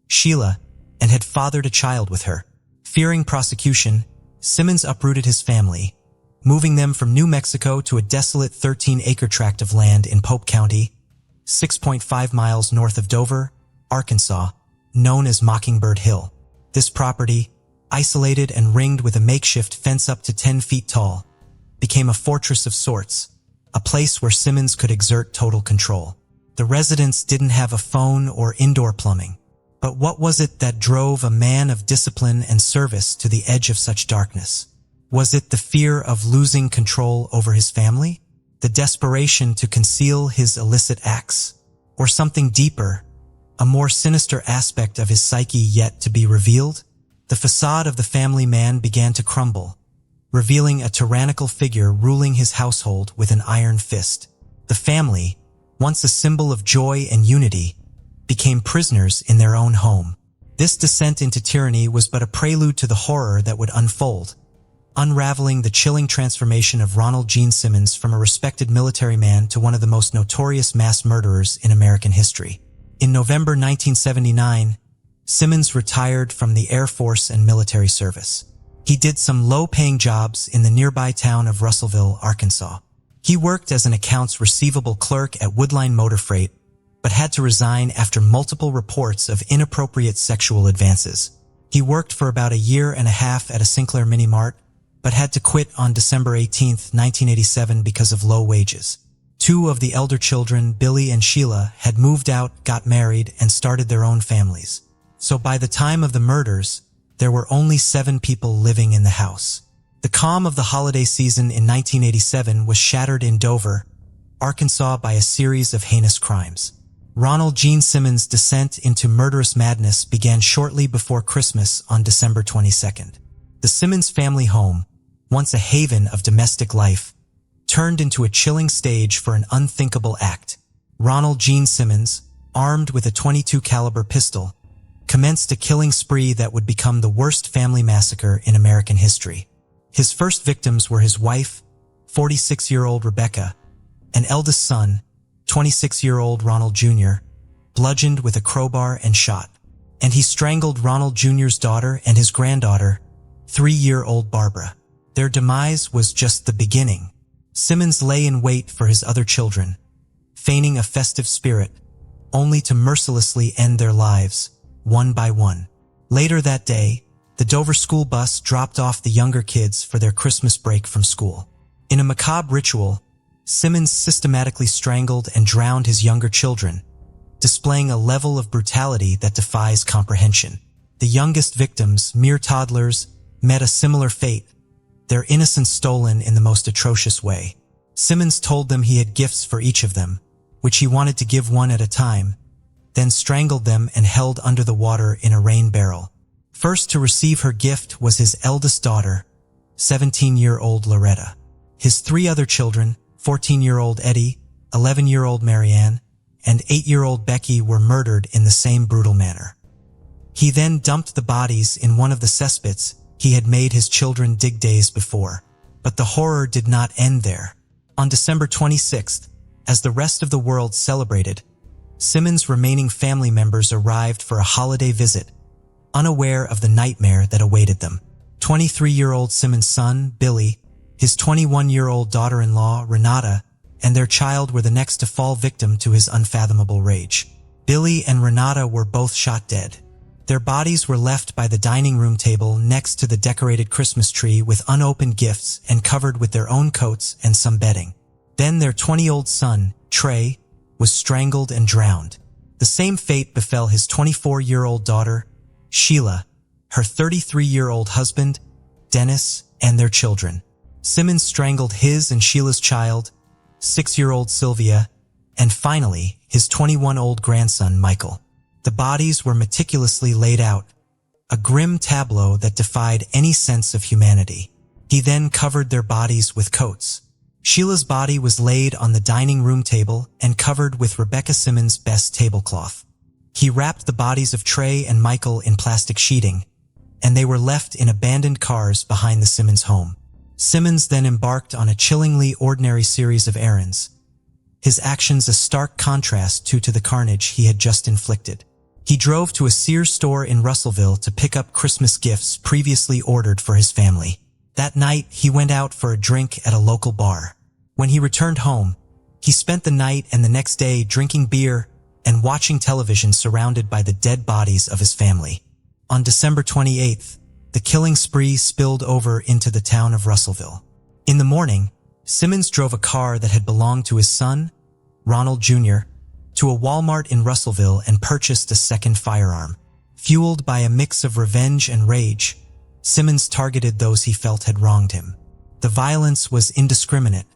Sheila, and had fathered a child with her. Fearing prosecution, Simmons uprooted his family, moving them from New Mexico to a desolate 13-acre tract of land in Pope County, 6.5 miles north of Dover, Arkansas, known as Mockingbird Hill. This property, isolated and ringed with a makeshift fence up to 10 feet tall, became a fortress of sorts, a place where Simmons could exert total control. The residents didn't have a phone or indoor plumbing. But what was it that drove a man of discipline and service to the edge of such darkness? Was it the fear of losing control over his family? The desperation to conceal his illicit acts? Or something deeper, a more sinister aspect of his psyche yet to be revealed? The facade of the family man began to crumble, revealing a tyrannical figure ruling his household with an iron fist. The family, once a symbol of joy and unity, became prisoners in their own home. This descent into tyranny was but a prelude to the horror that would unfold, unraveling the chilling transformation of Ronald Gene Simmons from a respected military man to one of the most notorious mass murderers in American history. In November 1979, Simmons retired from the Air Force and military service. He did some low-paying jobs in the nearby town of Russellville, Arkansas. He worked as an accounts receivable clerk at Woodline Motor Freight, but had to resign after multiple reports of inappropriate sexual advances. He worked for about a year and a half at a Sinclair Mini Mart, but had to quit on December 18, 1987 because of low wages. 2 of the elder children, Billy and Sheila, had moved out, got married, and started their own families. So by the time of the murders, there were only 7 people living in the house. The calm of the holiday season in 1987 was shattered in Dover, Arkansas by a series of heinous crimes. Ronald Gene Simmons' descent into murderous madness began shortly before Christmas on December 22nd. The Simmons family home, once a haven of domestic life, turned into a chilling stage for an unthinkable act. Ronald Gene Simmons, armed with a .22 caliber pistol, commenced a killing spree that would become the worst family massacre in American history. His first victims were his wife, 46-year-old Rebecca, an eldest son, 26-year-old Ronald Jr., bludgeoned with a crowbar and shot. And he strangled Ronald Jr.'s daughter and his granddaughter, 3-year-old Barbara. Their demise was just the beginning. Simmons lay in wait for his other children, feigning a festive spirit, only to mercilessly end their lives, one by one. Later that day, the Dover school bus dropped off the younger kids for their Christmas break from school. In a macabre ritual, Simmons systematically strangled and drowned his younger children, displaying a level of brutality that defies comprehension. The youngest victims, mere toddlers, met a similar fate, their innocence stolen in the most atrocious way. Simmons told them he had gifts for each of them, which he wanted to give one at a time, then strangled them and held under the water in a rain barrel. First to receive her gift was his eldest daughter, 17-year-old Loretta. His 3 other children, 14-year-old Eddie, 11-year-old Marianne, and 8-year-old Becky were murdered in the same brutal manner. He then dumped the bodies in one of the cesspits he had made his children dig days before. But the horror did not end there. On December 26th, as the rest of the world celebrated, Simmons' remaining family members arrived for a holiday visit, unaware of the nightmare that awaited them. 23-year-old Simmons' son, Billy, his 21-year-old daughter-in-law, Renata, and their child were the next to fall victim to his unfathomable rage. Billy and Renata were both shot dead. Their bodies were left by the dining room table next to the decorated Christmas tree with unopened gifts and covered with their own coats and some bedding. Then their 20-year-old son, Trey, was strangled and drowned. The same fate befell his 24-year-old daughter, Sheila, her 33-year-old husband, Dennis, and their children. Simmons strangled his and Sheila's child, 6-year-old Sylvia, and finally, his 21-year-old grandson, Michael. The bodies were meticulously laid out, a grim tableau that defied any sense of humanity. He then covered their bodies with coats. Sheila's body was laid on the dining room table and covered with Rebecca Simmons' best tablecloth. He wrapped the bodies of Trey and Michael in plastic sheeting, and they were left in abandoned cars behind the Simmons home. Simmons then embarked on a chillingly ordinary series of errands, his actions a stark contrast to the carnage he had just inflicted. He drove to a Sears store in Russellville to pick up Christmas gifts previously ordered for his family. That night, he went out for a drink at a local bar. When he returned home, he spent the night and the next day drinking beer and watching television surrounded by the dead bodies of his family. On December 28th, the killing spree spilled over into the town of Russellville. In the morning, Simmons drove a car that had belonged to his son, Ronald Jr., to a Walmart in Russellville and purchased a second firearm. Fueled by a mix of revenge and rage, Simmons targeted those he felt had wronged him. The violence was indiscriminate,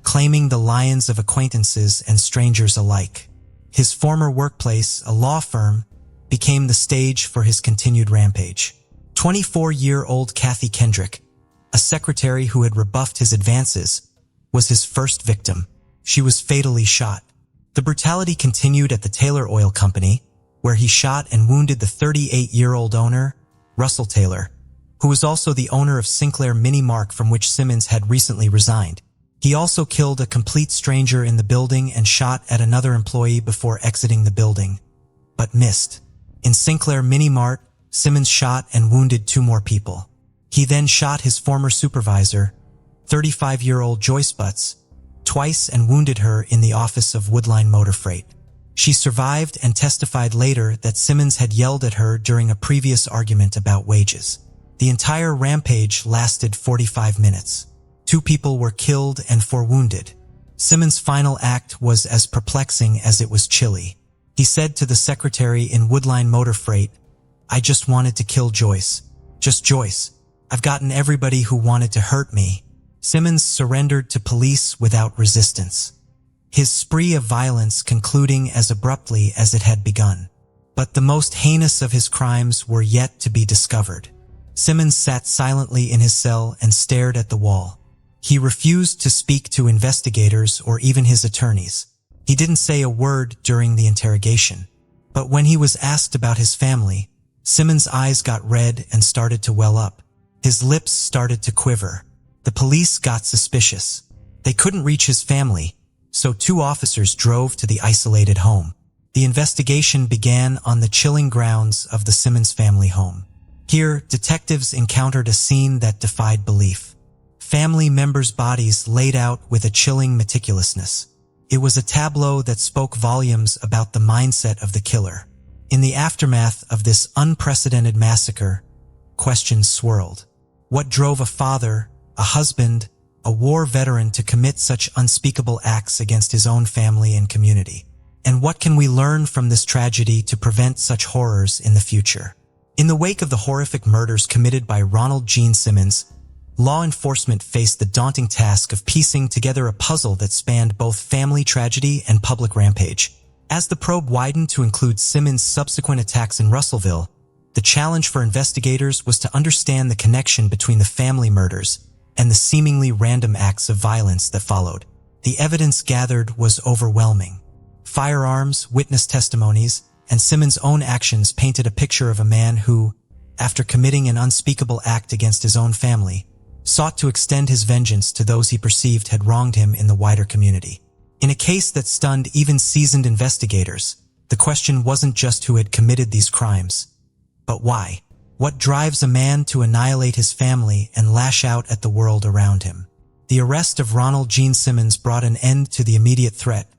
claiming the lives of acquaintances and strangers alike. His former workplace, a law firm, became the stage for his continued rampage. 24-year-old Kathy Kendrick, a secretary who had rebuffed his advances, was his first victim. She was fatally shot. The brutality continued at the Taylor Oil Company, where he shot and wounded the 38-year-old owner, Russell Taylor, who was also the owner of Sinclair Mini Mark from which Simmons had recently resigned. He also killed a complete stranger in the building and shot at another employee before exiting the building, but missed. In Sinclair Mini Mart, Simmons shot and wounded 2 more people. He then shot his former supervisor, 35-year-old Joyce Butts, twice and wounded her in the office of Woodline Motor Freight. She survived and testified later that Simmons had yelled at her during a previous argument about wages. The entire rampage lasted 45 minutes. 2 people were killed and 4 wounded. Simmons' final act was as perplexing as it was chilly. He said to the secretary in Woodline Motor Freight, "I just wanted to kill Joyce. Just Joyce. I've gotten everybody who wanted to hurt me." Simmons surrendered to police without resistance, his spree of violence concluding as abruptly as it had begun. But the most heinous of his crimes were yet to be discovered. Simmons sat silently in his cell and stared at the wall. He refused to speak to investigators or even his attorneys. He didn't say a word during the interrogation. But when he was asked about his family, Simmons' eyes got red and started to well up. His lips started to quiver. The police got suspicious. They couldn't reach his family, so 2 officers drove to the isolated home. The investigation began on the chilling grounds of the Simmons family home. Here, detectives encountered a scene that defied belief. Family members' bodies laid out with a chilling meticulousness. It was a tableau that spoke volumes about the mindset of the killer. In the aftermath of this unprecedented massacre, questions swirled. What drove a father, a husband, a war veteran to commit such unspeakable acts against his own family and community? And what can we learn from this tragedy to prevent such horrors in the future? In the wake of the horrific murders committed by Ronald Gene Simmons, law enforcement faced the daunting task of piecing together a puzzle that spanned both family tragedy and public rampage. As the probe widened to include Simmons' subsequent attacks in Russellville, the challenge for investigators was to understand the connection between the family murders and the seemingly random acts of violence that followed. The evidence gathered was overwhelming. Firearms, witness testimonies, and Simmons' own actions painted a picture of a man who, after committing an unspeakable act against his own family, sought to extend his vengeance to those he perceived had wronged him in the wider community. In a case that stunned even seasoned investigators, the question wasn't just who had committed these crimes, but why. What drives a man to annihilate his family and lash out at the world around him? The arrest of Ronald Gene Simmons brought an end to the immediate threat,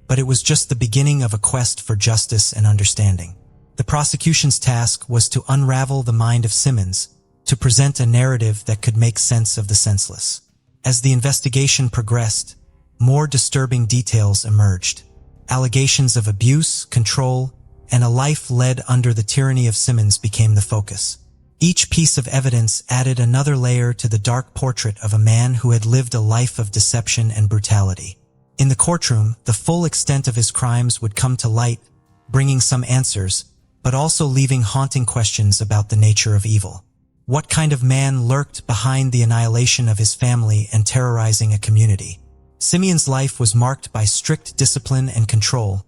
but it was just the beginning of a quest for justice and understanding. The prosecution's task was to unravel the mind of Simmons, to present a narrative that could make sense of the senseless. As the investigation progressed, more disturbing details emerged. Allegations of abuse, control, and a life led under the tyranny of Simmons became the focus. Each piece of evidence added another layer to the dark portrait of a man who had lived a life of deception and brutality. In the courtroom, the full extent of his crimes would come to light, bringing some answers, but also leaving haunting questions about the nature of evil. What kind of man lurked behind the annihilation of his family and terrorizing a community? Simeon's life was marked by strict discipline and control,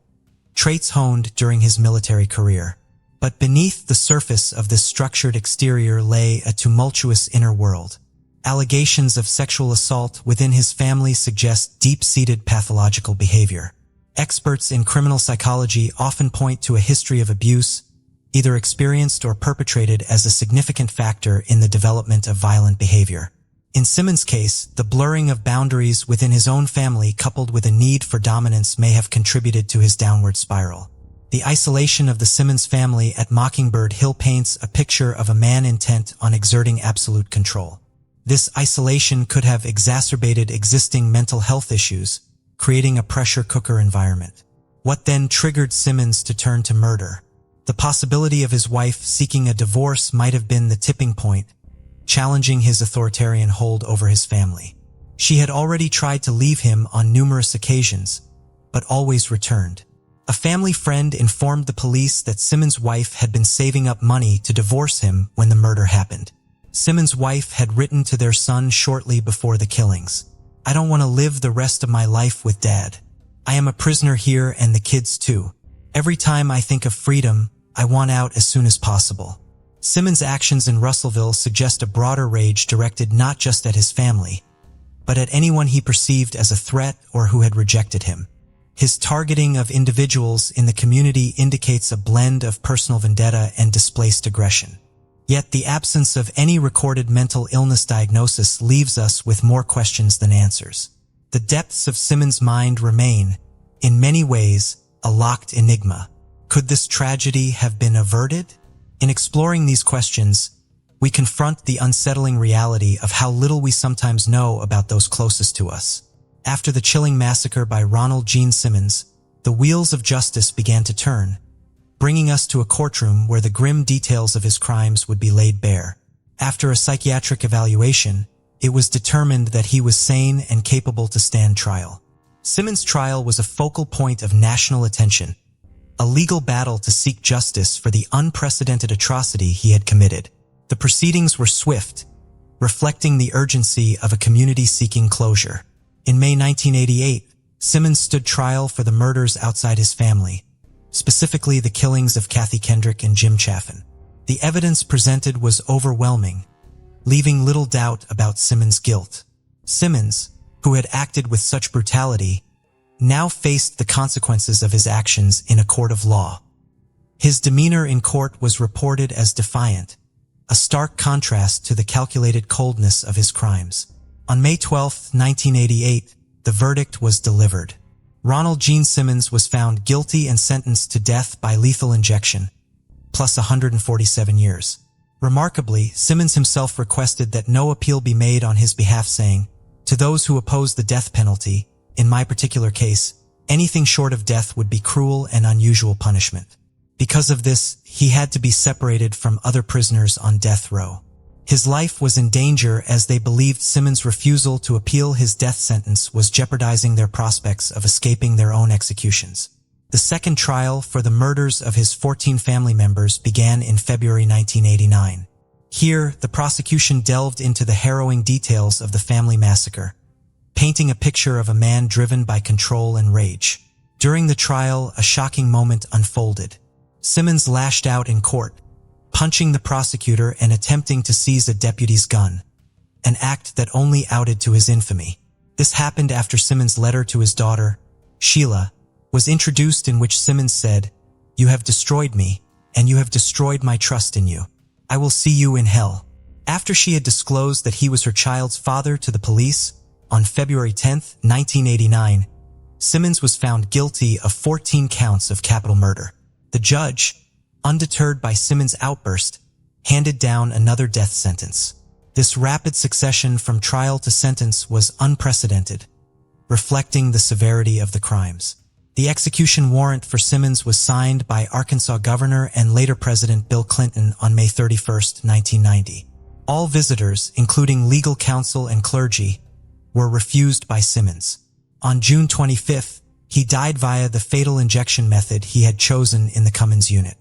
traits honed during his military career. But beneath the surface of this structured exterior lay a tumultuous inner world. Allegations of sexual assault within his family suggest deep-seated pathological behavior. Experts in criminal psychology often point to a history of abuse, either experienced or perpetrated, as a significant factor in the development of violent behavior. In Simmons' case, the blurring of boundaries within his own family coupled with a need for dominance may have contributed to his downward spiral. The isolation of the Simmons family at Mockingbird Hill paints a picture of a man intent on exerting absolute control. This isolation could have exacerbated existing mental health issues, creating a pressure cooker environment. What then triggered Simmons to turn to murder? The possibility of his wife seeking a divorce might have been the tipping point, challenging his authoritarian hold over his family. She had already tried to leave him on numerous occasions, but always returned. A family friend informed the police that Simmons' wife had been saving up money to divorce him when the murder happened. Simmons' wife had written to their son shortly before the killings, "I don't want to live the rest of my life with Dad. I am a prisoner here and the kids too. Every time I think of freedom, I want out as soon as possible." Simmons' actions in Russellville suggest a broader rage directed not just at his family, but at anyone he perceived as a threat or who had rejected him. His targeting of individuals in the community indicates a blend of personal vendetta and displaced aggression. Yet the absence of any recorded mental illness diagnosis leaves us with more questions than answers. The depths of Simmons' mind remain, in many ways, a locked enigma. Could this tragedy have been averted? In exploring these questions, we confront the unsettling reality of how little we sometimes know about those closest to us. After the chilling massacre by Ronald Gene Simmons, the wheels of justice began to turn, bringing us to a courtroom where the grim details of his crimes would be laid bare. After a psychiatric evaluation, it was determined that he was sane and capable to stand trial. Simmons' trial was a focal point of national attention, a legal battle to seek justice for the unprecedented atrocity he had committed. The proceedings were swift, reflecting the urgency of a community seeking closure. In May 1988, Simmons stood trial for the murders outside his family, specifically the killings of Kathy Kendrick and Jim Chaffin. The evidence presented was overwhelming, leaving little doubt about Simmons' guilt. Simmons, who had acted with such brutality, now faced the consequences of his actions in a court of law. His demeanor in court was reported as defiant, a stark contrast to the calculated coldness of his crimes. On May 12, 1988, the verdict was delivered. Ronald Gene Simmons was found guilty and sentenced to death by lethal injection, plus 147 years. Remarkably, Simmons himself requested that no appeal be made on his behalf, saying, "To those who oppose the death penalty, in my particular case, anything short of death would be cruel and unusual punishment." Because of this, he had to be separated from other prisoners on death row. His life was in danger as they believed Simmons' refusal to appeal his death sentence was jeopardizing their prospects of escaping their own executions. The second trial for the murders of his 14 family members began in February 1989. Here, the prosecution delved into the harrowing details of the family massacre, painting a picture of a man driven by control and rage. During the trial, a shocking moment unfolded. Simmons lashed out in court, punching the prosecutor and attempting to seize a deputy's gun, an act that only outed to his infamy. This happened after Simmons' letter to his daughter, Sheila, was introduced, in which Simmons said, "You have destroyed me, and you have destroyed my trust in you. I will see you in hell." After she had disclosed that he was her child's father to the police, on February 10, 1989, Simmons was found guilty of 14 counts of capital murder. The judge, undeterred by Simmons' outburst, handed down another death sentence. This rapid succession from trial to sentence was unprecedented, reflecting the severity of the crimes. The execution warrant for Simmons was signed by Arkansas Governor and later President Bill Clinton on May 31, 1990. All visitors, including legal counsel and clergy, were refused by Simmons. On June 25th, he died via the fatal injection method he had chosen in the Cummins unit.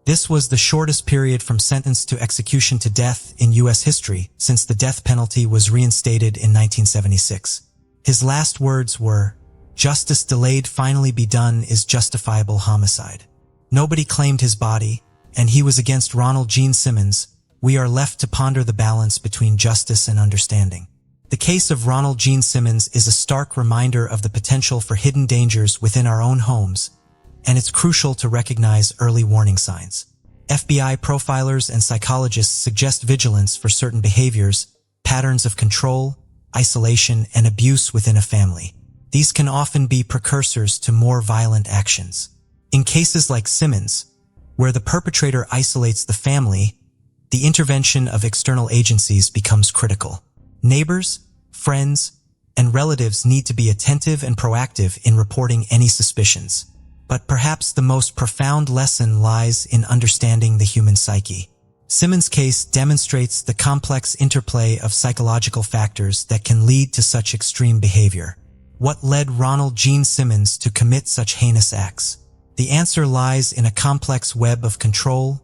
This was the shortest period from sentence to execution to death in U.S. history since the death penalty was reinstated in 1976. His last words were, "Justice delayed finally be done is justifiable homicide." Nobody claimed his body, and he was against Ronald Gene Simmons. We are left to ponder the balance between justice and understanding. The case of Ronald Gene Simmons is a stark reminder of the potential for hidden dangers within our own homes, and it's crucial to recognize early warning signs. FBI profilers and psychologists suggest vigilance for certain behaviors, patterns of control, isolation, and abuse within a family. These can often be precursors to more violent actions. In cases like Simmons, where the perpetrator isolates the family, the intervention of external agencies becomes critical. Neighbors, friends, and relatives need to be attentive and proactive in reporting any suspicions. But perhaps the most profound lesson lies in understanding the human psyche. Simmons' case demonstrates the complex interplay of psychological factors that can lead to such extreme behavior. What led Ronald Gene Simmons to commit such heinous acts? The answer lies in a complex web of control,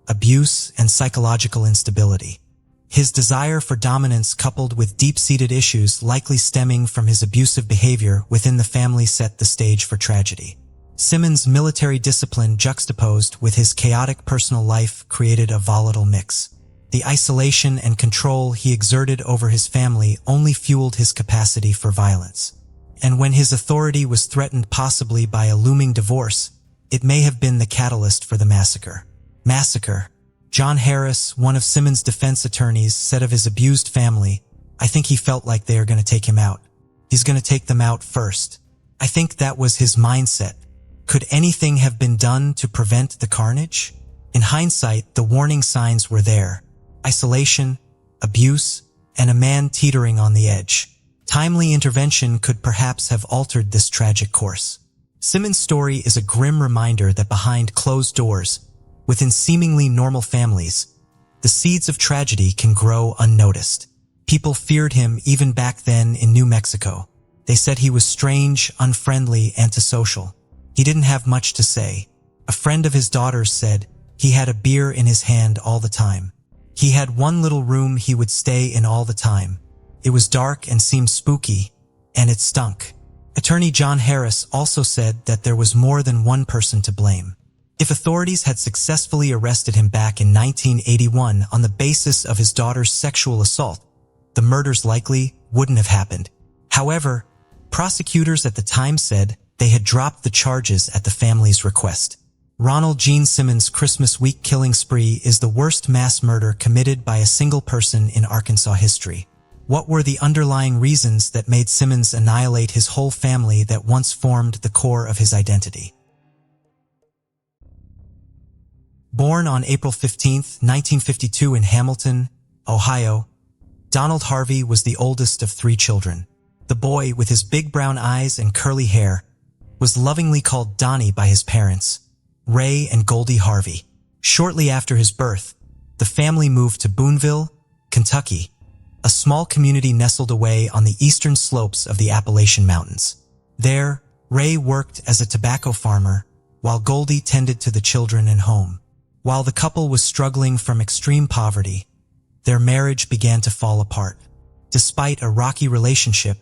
abuse, and psychological instability. His desire for dominance coupled with deep-seated issues likely stemming from his abusive behavior within the family set the stage for tragedy. Simmons' military discipline juxtaposed with his chaotic personal life created a volatile mix. The isolation and control he exerted over his family only fueled his capacity for violence. And when his authority was threatened possibly by a looming divorce, it may have been the catalyst for the massacre. John Harris, one of Simmons' defense attorneys, said of his abused family, "I think he felt like they are going to take him out. He's going to take them out first." I think that was his mindset. Could anything have been done to prevent the carnage? In hindsight, the warning signs were there: isolation, abuse, and a man teetering on the edge. Timely intervention could perhaps have altered this tragic course. Simmons' story is a grim reminder that behind closed doors, within seemingly normal families, the seeds of tragedy can grow unnoticed. People feared him even back then in New Mexico. They said he was strange, unfriendly, antisocial. He didn't have much to say. A friend of his daughter's said he had a beer in his hand all the time. He had one little room he would stay in all the time. It was dark and seemed spooky, and it stunk. Attorney John Harris also said that there was more than one person to blame. If authorities had successfully arrested him back in 1981 on the basis of his daughter's sexual assault, the murders likely wouldn't have happened. However, prosecutors at the time said they had dropped the charges at the family's request. Ronald Gene Simmons' Christmas week killing spree is the worst mass murder committed by a single person in Arkansas history. What were the underlying reasons that made Simmons annihilate his whole family that once formed the core of his identity? Born on April 15, 1952 in Hamilton, Ohio, Donald Harvey was the oldest of 3 children. The boy, with his big brown eyes and curly hair, was lovingly called Donnie by his parents, Ray and Goldie Harvey. Shortly after his birth, the family moved to Boonville, Kentucky, a small community nestled away on the eastern slopes of the Appalachian Mountains. There, Ray worked as a tobacco farmer, while Goldie tended to the children and home. While the couple was struggling from extreme poverty, their marriage began to fall apart. Despite a rocky relationship,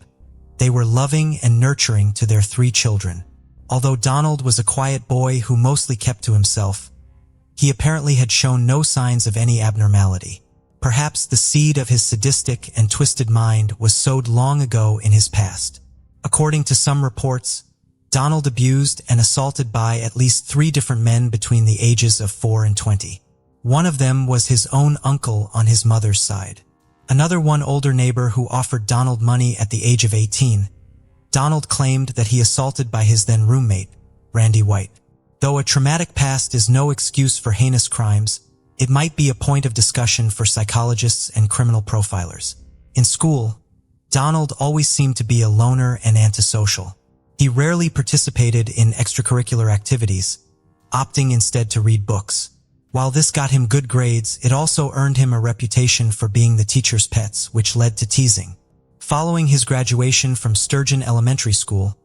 they were loving and nurturing to their 3 children. Although Donald was a quiet boy who mostly kept to himself, he apparently had shown no signs of any abnormality. Perhaps the seed of his sadistic and twisted mind was sowed long ago in his past. According to some reports, Donald abused and assaulted by at least 3 different men between the ages of 4 and 20. One of them was his own uncle on his mother's side. Another one older neighbor who offered Donald money at the age of 18. Donald claimed that he assaulted by his then roommate, Randy White. Though a traumatic past is no excuse for heinous crimes, it might be a point of discussion for psychologists and criminal profilers. In school, Donald always seemed to be a loner and antisocial. He rarely participated in extracurricular activities, opting instead to read books. While this got him good grades, it also earned him a reputation for being the teacher's pets, which led to teasing. Following his graduation from Sturgeon Elementary School,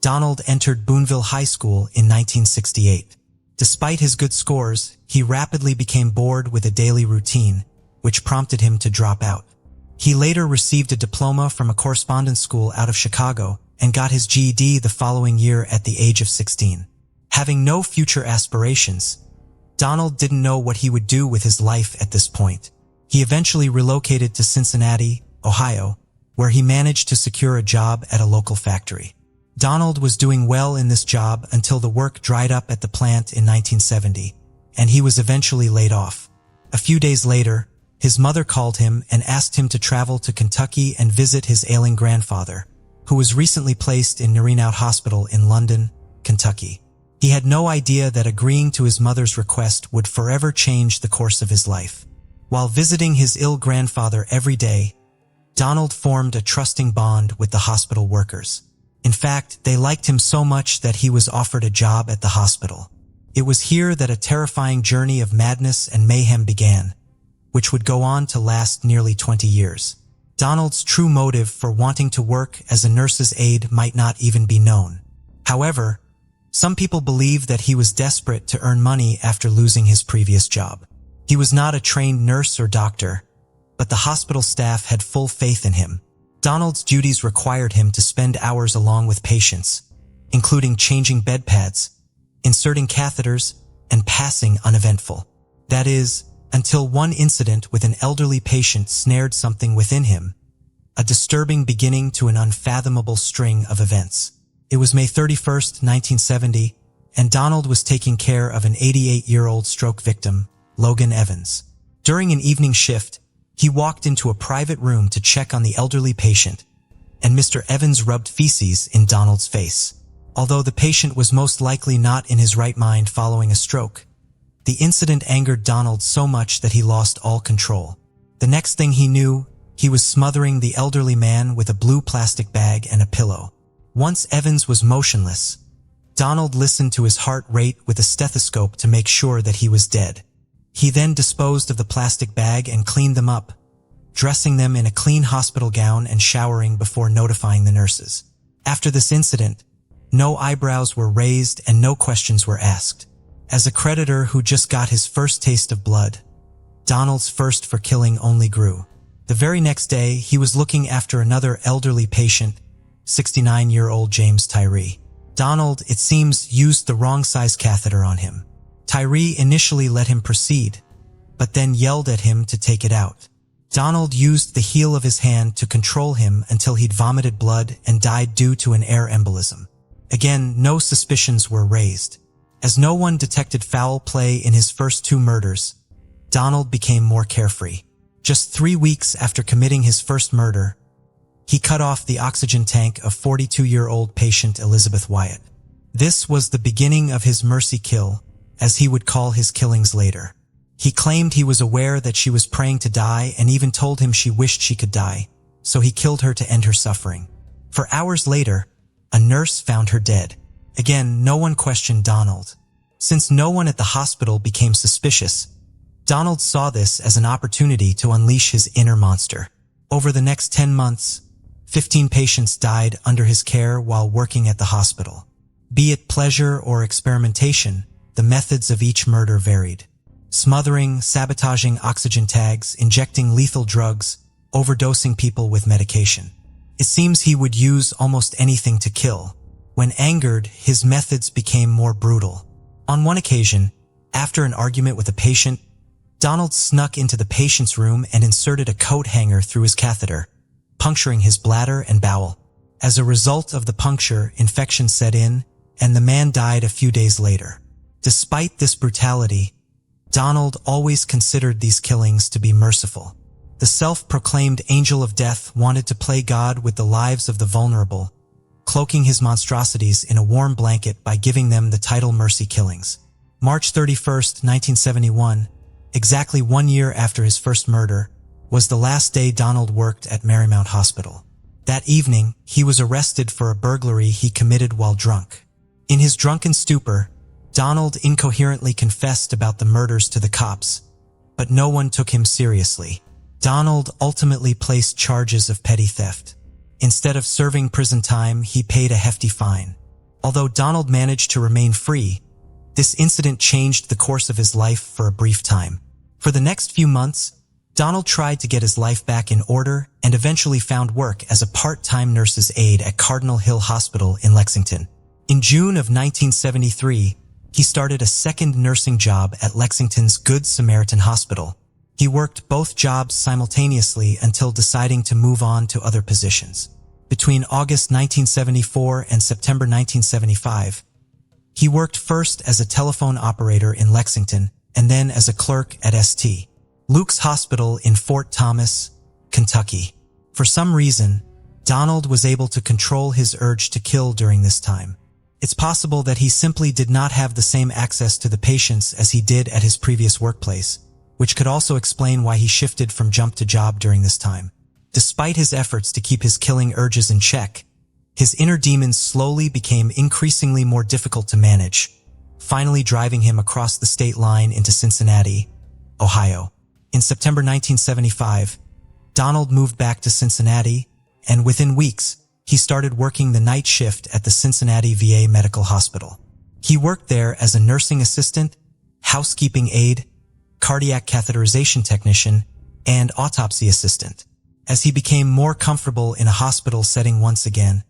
Donald entered Boonville High School in 1968. Despite his good scores, he rapidly became bored with a daily routine, which prompted him to drop out. He later received a diploma from a correspondence school out of Chicago and got his GED the following year at the age of 16. Having no future aspirations, Donald didn't know what he would do with his life at this point. He eventually relocated to Cincinnati, Ohio, where he managed to secure a job at a local factory. Donald was doing well in this job until the work dried up at the plant in 1970, and he was eventually laid off. A few days later, his mother called him and asked him to travel to Kentucky and visit his ailing grandfather, who was recently placed in Nerinout Hospital in London, Kentucky. He had no idea that agreeing to his mother's request would forever change the course of his life. While visiting his ill grandfather every day, Donald formed a trusting bond with the hospital workers. In fact, they liked him so much that he was offered a job at the hospital. It was here that a terrifying journey of madness and mayhem began, which would go on to last nearly 20 years. Donald's true motive for wanting to work as a nurse's aide might not even be known. However, some people believe that he was desperate to earn money after losing his previous job. He was not a trained nurse or doctor, but the hospital staff had full faith in him. Donald's duties required him to spend hours along with patients, including changing bed pads, inserting catheters, and passing uneventful. That is, until one incident with an elderly patient snared something within him, a disturbing beginning to an unfathomable string of events. It was May 31st, 1970, and Donald was taking care of an 88-year-old stroke victim, Logan Evans. During an evening shift, he walked into a private room to check on the elderly patient, and Mr. Evans rubbed feces in Donald's face. Although the patient was most likely not in his right mind following a stroke, the incident angered Donald so much that he lost all control. The next thing he knew, he was smothering the elderly man with a blue plastic bag and a pillow. Once Evans was motionless, Donald listened to his heart rate with a stethoscope to make sure that he was dead. He then disposed of the plastic bag and cleaned them up, dressing them in a clean hospital gown and showering before notifying the nurses. After this incident, no eyebrows were raised and no questions were asked. As a creditor who just got his first taste of blood, Donald's thirst for killing only grew. The very next day, he was looking after another elderly patient, 69-year-old James Tyree. Donald, it seems, used the wrong size catheter on him. Tyree initially let him proceed, but then yelled at him to take it out. Donald used the heel of his hand to control him until he'd vomited blood and died due to an air embolism. Again, no suspicions were raised. As no one detected foul play in his first 2 murders, Donald became more carefree. Just 3 weeks after committing his first murder, he cut off the oxygen tank of 42-year-old patient Elizabeth Wyatt. This was the beginning of his mercy kill, as he would call his killings later. He claimed he was aware that she was praying to die and even told him she wished she could die, so he killed her to end her suffering. For hours later, a nurse found her dead. Again, no one questioned Donald. Since no one at the hospital became suspicious, Donald saw this as an opportunity to unleash his inner monster. Over the next 10 months, 15 patients died under his care while working at the hospital. Be it pleasure or experimentation, the methods of each murder varied. Smothering, sabotaging oxygen tags, injecting lethal drugs, overdosing people with medication. It seems he would use almost anything to kill. When angered, his methods became more brutal. On one occasion, after an argument with a patient, Donald snuck into the patient's room and inserted a coat hanger through his catheter, puncturing his bladder and bowel. As a result of the puncture, infection set in, and the man died a few days later. Despite this brutality, Donald always considered these killings to be merciful. The self-proclaimed angel of death wanted to play God with the lives of the vulnerable, cloaking his monstrosities in a warm blanket by giving them the title Mercy Killings. March 31, 1971, exactly 1 year after his first murder, was the last day Donald worked at Marymount Hospital. That evening, he was arrested for a burglary he committed while drunk. In his drunken stupor, Donald incoherently confessed about the murders to the cops, but no one took him seriously. Donald ultimately placed charges of petty theft. Instead of serving prison time, he paid a hefty fine. Although Donald managed to remain free, this incident changed the course of his life for a brief time. For the next few months, Donald tried to get his life back in order and eventually found work as a part-time nurse's aide at Cardinal Hill Hospital in Lexington. In June of 1973, he started a second nursing job at Lexington's Good Samaritan Hospital. He worked both jobs simultaneously until deciding to move on to other positions. Between August 1974 and September 1975, he worked first as a telephone operator in Lexington and then as a clerk at St. Luke's Hospital in Fort Thomas, Kentucky. For some reason, Donald was able to control his urge to kill during this time. It's possible that he simply did not have the same access to the patients as he did at his previous workplace, which could also explain why he shifted from job to job during this time. Despite his efforts to keep his killing urges in check, his inner demons slowly became increasingly more difficult to manage, finally driving him across the state line into Cincinnati, Ohio. In September 1975, Donald moved back to Cincinnati, and within weeks, he started working the night shift at the Cincinnati VA Medical Hospital. He worked there as a nursing assistant, housekeeping aide, cardiac catheterization technician, and autopsy assistant. As he became more comfortable in a hospital setting once again,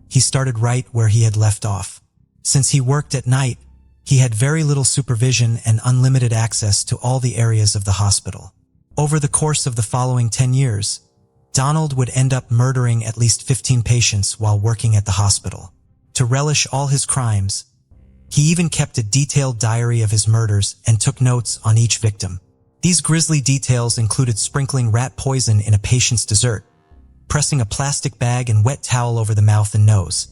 he started right where he had left off. Since he worked at night, he had very little supervision and unlimited access to all the areas of the hospital. Over the course of the following 10 years, Donald would end up murdering at least 15 patients while working at the hospital. To relish all his crimes, he even kept a detailed diary of his murders and took notes on each victim. These grisly details included sprinkling rat poison in a patient's dessert, pressing a plastic bag and wet towel over the mouth and nose,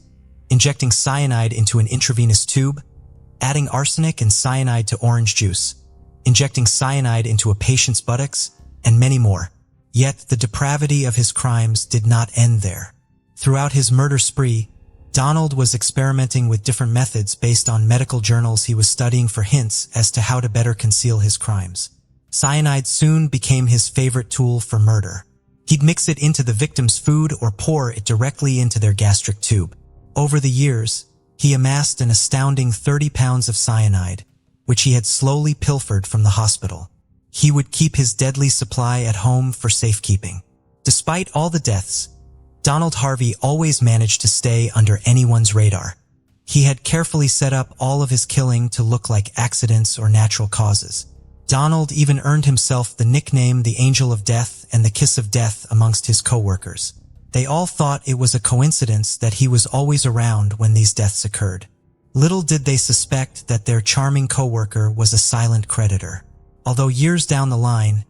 injecting cyanide into an intravenous tube, adding arsenic and cyanide to orange juice, injecting cyanide into a patient's buttocks, and many more. Yet the depravity of his crimes did not end there. Throughout his murder spree, Donald was experimenting with different methods based on medical journals he was studying for hints as to how to better conceal his crimes. Cyanide soon became his favorite tool for murder. He'd mix it into the victim's food or pour it directly into their gastric tube. Over the years, he amassed an astounding 30 pounds of cyanide, which he had slowly pilfered from the hospital. He would keep his deadly supply at home for safekeeping. Despite all the deaths, Donald Harvey always managed to stay under anyone's radar. He had carefully set up all of his killing to look like accidents or natural causes. Donald even earned himself the nickname the Angel of Death and the Kiss of Death amongst his co-workers. They all thought it was a coincidence that he was always around when these deaths occurred. Little did they suspect that their charming coworker was a silent creditor. Although years down the line,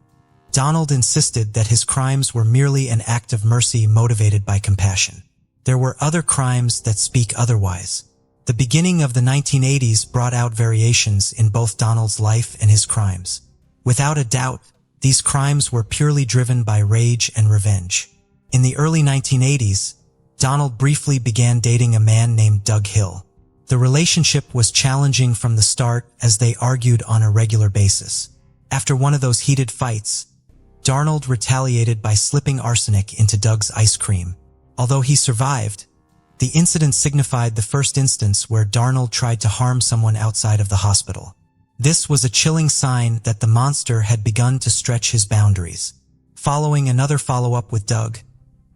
Donald insisted that his crimes were merely an act of mercy motivated by compassion. There were other crimes that speak otherwise. The beginning of the 1980s brought out variations in both Donald's life and his crimes. Without a doubt, these crimes were purely driven by rage and revenge. In the early 1980s, Donald briefly began dating a man named Doug Hill. The relationship was challenging from the start as they argued on a regular basis. After one of those heated fights, Donald retaliated by slipping arsenic into Doug's ice cream. Although he survived, the incident signified the first instance where Donald tried to harm someone outside of the hospital. This was a chilling sign that the monster had begun to stretch his boundaries. Following another follow-up with Doug,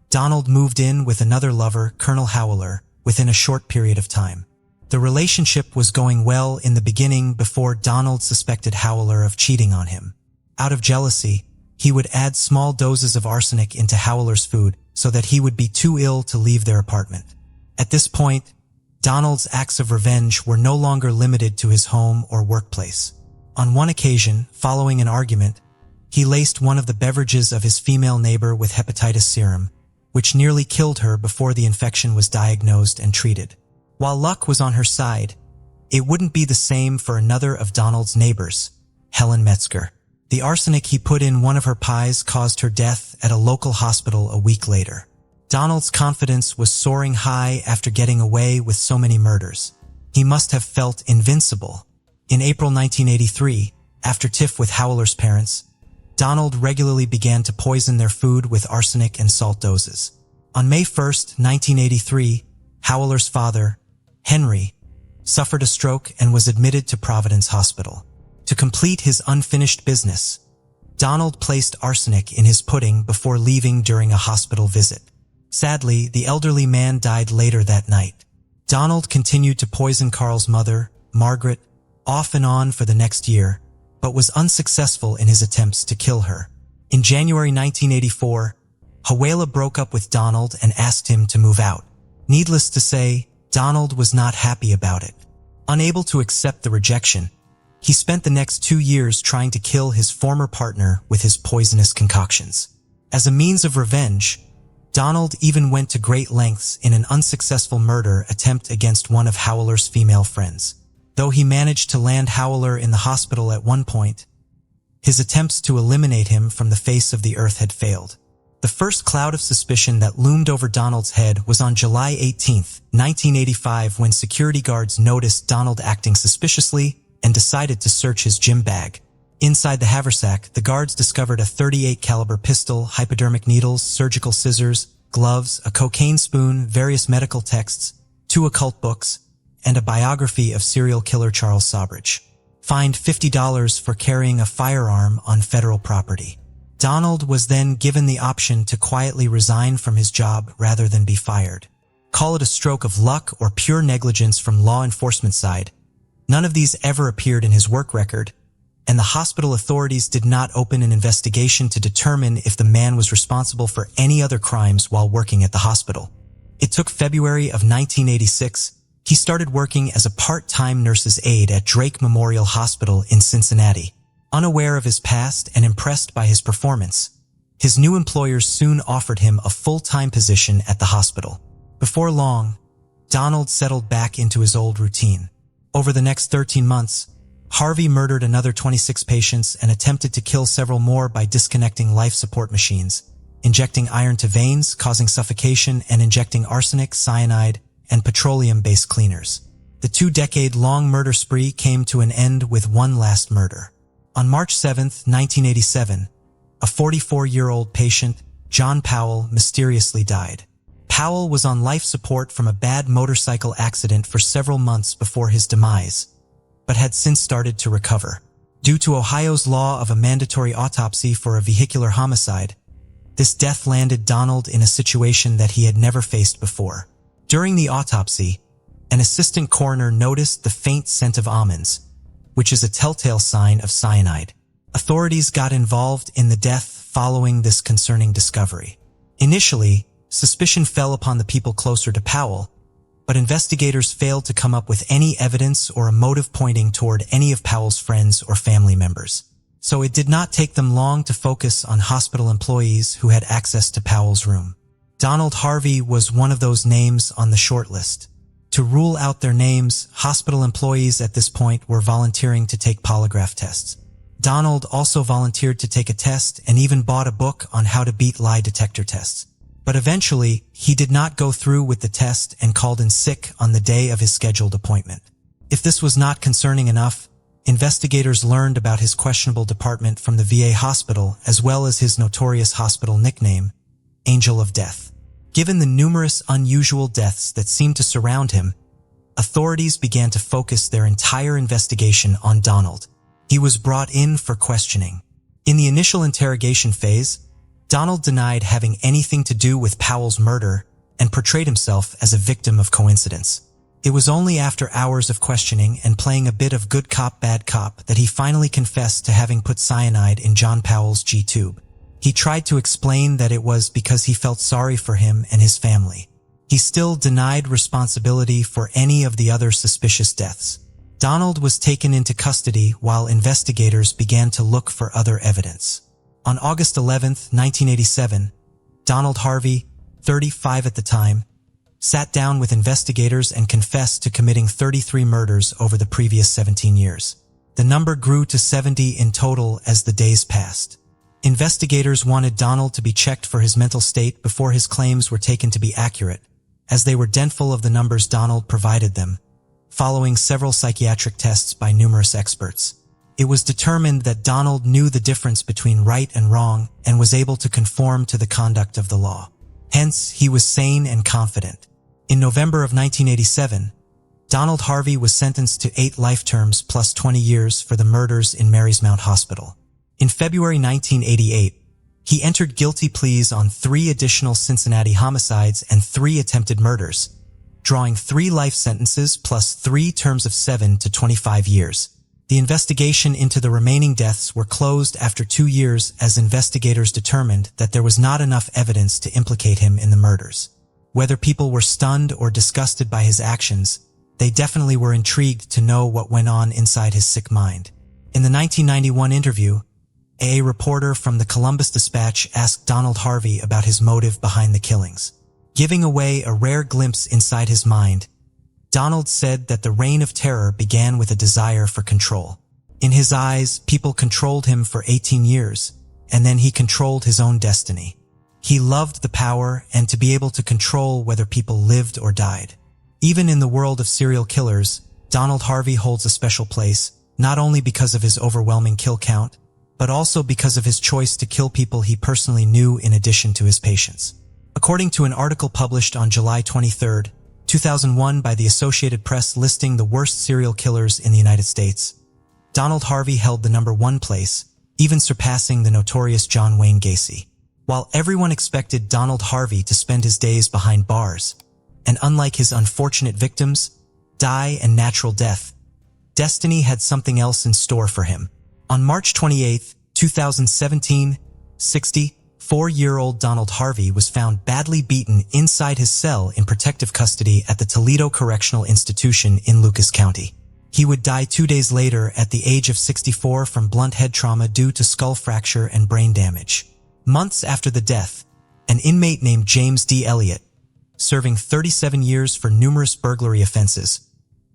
Donald moved in with another lover, Colonel Howler, within a short period of time. The relationship was going well in the beginning before Donald suspected Howler of cheating on him. Out of jealousy, he would add small doses of arsenic into Howler's food so that he would be too ill to leave their apartment. At this point, Donald's acts of revenge were no longer limited to his home or workplace. On one occasion, following an argument, he laced one of the beverages of his female neighbor with hepatitis serum, which nearly killed her before the infection was diagnosed and treated. While luck was on her side, it wouldn't be the same for another of Donald's neighbors, Helen Metzger. The arsenic he put in one of her pies caused her death at a local hospital a week later. Donald's confidence was soaring high after getting away with so many murders. He must have felt invincible. In April 1983, after tiff with Howler's parents, Donald regularly began to poison their food with arsenic and salt doses. On May 1, 1983, Howler's father, Henry, suffered a stroke and was admitted to Providence Hospital. To complete his unfinished business, Donald placed arsenic in his pudding before leaving during a hospital visit. Sadly, the elderly man died later that night. Donald continued to poison Carl's mother, Margaret, off and on for the next year, but was unsuccessful in his attempts to kill her. In January 1984, Hawela broke up with Donald and asked him to move out. Needless to say, Donald was not happy about it. Unable to accept the rejection, he spent the next 2 years trying to kill his former partner with his poisonous concoctions. As a means of revenge, Donald even went to great lengths in an unsuccessful murder attempt against one of Howler's female friends. Though he managed to land Howler in the hospital at one point, his attempts to eliminate him from the face of the earth had failed. The first cloud of suspicion that loomed over Donald's head was on July 18, 1985, when security guards noticed Donald acting suspiciously and decided to search his gym bag. Inside the haversack, the guards discovered a .38 caliber pistol, hypodermic needles, surgical scissors, gloves, a cocaine spoon, various medical texts, 2 occult books, and a biography of serial killer Charles Sobridge. Fined $50 for carrying a firearm on federal property. Donald was then given the option to quietly resign from his job rather than be fired. Call it a stroke of luck or pure negligence from law enforcement side, none of these ever appeared in his work record, and the hospital authorities did not open an investigation to determine if the man was responsible for any other crimes while working at the hospital. It took February of 1986. He started working as a part-time nurse's aide at Drake Memorial Hospital in Cincinnati. Unaware of his past and impressed by his performance, his new employers soon offered him a full-time position at the hospital. Before long, Donald settled back into his old routine. Over the next 13 months, Harvey murdered another 26 patients and attempted to kill several more by disconnecting life support machines, injecting iron to veins, causing suffocation, and injecting arsenic, cyanide, and petroleum-based cleaners. The 2-decade-long murder spree came to an end with one last murder. On March 7, 1987, a 44-year-old patient, John Powell, mysteriously died. Powell was on life support from a bad motorcycle accident for several months before his demise, but had since started to recover. Due to Ohio's law of a mandatory autopsy for a vehicular homicide, this death landed Donald in a situation that he had never faced before. During the autopsy, an assistant coroner noticed the faint scent of almonds, which is a telltale sign of cyanide. Authorities got involved in the death following this concerning discovery. Initially, suspicion fell upon the people closer to Powell, but investigators failed to come up with any evidence or a motive pointing toward any of Powell's friends or family members. So it did not take them long to focus on hospital employees who had access to Powell's room. Donald Harvey was one of those names on the short list. To rule out their names, hospital employees at this point were volunteering to take polygraph tests. Donald also volunteered to take a test and even bought a book on how to beat lie detector tests. But eventually, he did not go through with the test and called in sick on the day of his scheduled appointment. If this was not concerning enough, investigators learned about his questionable department from the VA hospital as well as his notorious hospital nickname, Angel of Death. Given the numerous unusual deaths that seemed to surround him, authorities began to focus their entire investigation on Donald. He was brought in for questioning. In the initial interrogation phase, Donald denied having anything to do with Powell's murder and portrayed himself as a victim of coincidence. It was only after hours of questioning and playing a bit of good cop, bad cop that he finally confessed to having put cyanide in John Powell's G-tube. He tried to explain that it was because he felt sorry for him and his family. He still denied responsibility for any of the other suspicious deaths. Donald was taken into custody while investigators began to look for other evidence. On August 11, 1987, Donald Harvey, 35 at the time, sat down with investigators and confessed to committing 33 murders over the previous 17 years. The number grew to 70 in total as the days passed. Investigators wanted Donald to be checked for his mental state before his claims were taken to be accurate, as they were doubtful of the numbers Donald provided them, following several psychiatric tests by numerous experts. It was determined that Donald knew the difference between right and wrong and was able to conform to the conduct of the law. Hence, he was sane and confident. In November of 1987, Donald Harvey was sentenced to 8 life terms plus 20 years for the murders in Marymount Hospital. In February 1988, he entered guilty pleas on 3 additional Cincinnati homicides and 3 attempted murders, drawing 3 life sentences plus 3 terms of 7 to 25 years. The investigation into the remaining deaths were closed after 2 years as investigators determined that there was not enough evidence to implicate him in the murders. Whether people were stunned or disgusted by his actions, they definitely were intrigued to know what went on inside his sick mind. In the 1991 interview, a reporter from the Columbus Dispatch asked Donald Harvey about his motive behind the killings. Giving away a rare glimpse inside his mind, Donald said that the reign of terror began with a desire for control. In his eyes, people controlled him for 18 years, and then he controlled his own destiny. He loved the power and to be able to control whether people lived or died. Even in the world of serial killers, Donald Harvey holds a special place, not only because of his overwhelming kill count, but also because of his choice to kill people he personally knew in addition to his patients. According to an article published on July 23, 2001 by the Associated Press listing the worst serial killers in the United States, Donald Harvey held the number 1 place, even surpassing the notorious John Wayne Gacy. While everyone expected Donald Harvey to spend his days behind bars, and unlike his unfortunate victims, die a natural death, destiny had something else in store for him. On March 28, 2017, 64-year-old Donald Harvey was found badly beaten inside his cell in protective custody at the Toledo Correctional Institution in Lucas County. He would die 2 days later at the age of 64 from blunt head trauma due to skull fracture and brain damage. Months after the death, an inmate named James D. Elliott, serving 37 years for numerous burglary offenses,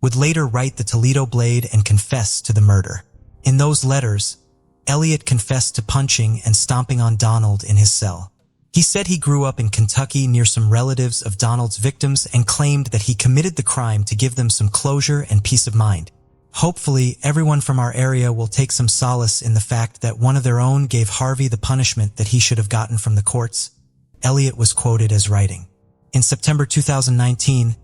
would later write the Toledo Blade and confess to the murder. In those letters, Elliott confessed to punching and stomping on Donald in his cell. He said he grew up in Kentucky near some relatives of Donald's victims and claimed that he committed the crime to give them some closure and peace of mind. Hopefully, everyone from our area will take some solace in the fact that one of their own gave Harvey the punishment that he should have gotten from the courts, Elliott was quoted as writing. In September 2019,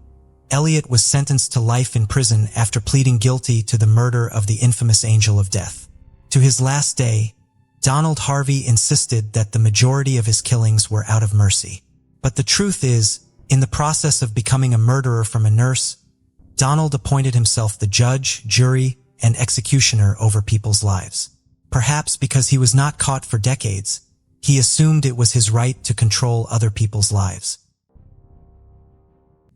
Elliott was sentenced to life in prison after pleading guilty to the murder of the infamous Angel of Death. To his last day, Donald Harvey insisted that the majority of his killings were out of mercy. But the truth is, in the process of becoming a murderer from a nurse, Donald appointed himself the judge, jury, and executioner over people's lives. Perhaps because he was not caught for decades, he assumed it was his right to control other people's lives.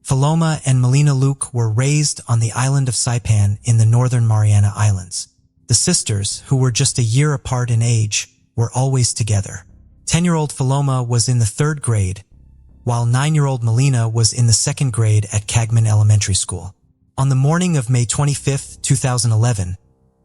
Paloma and Melina Luke were raised on the island of Saipan in the Northern Mariana Islands. The sisters, who were just a year apart in age, were always together. 10-year-old Paloma was in the 3rd grade, while 9-year-old Melina was in the 2nd grade at Cagman Elementary School. On the morning of May 25, 2011,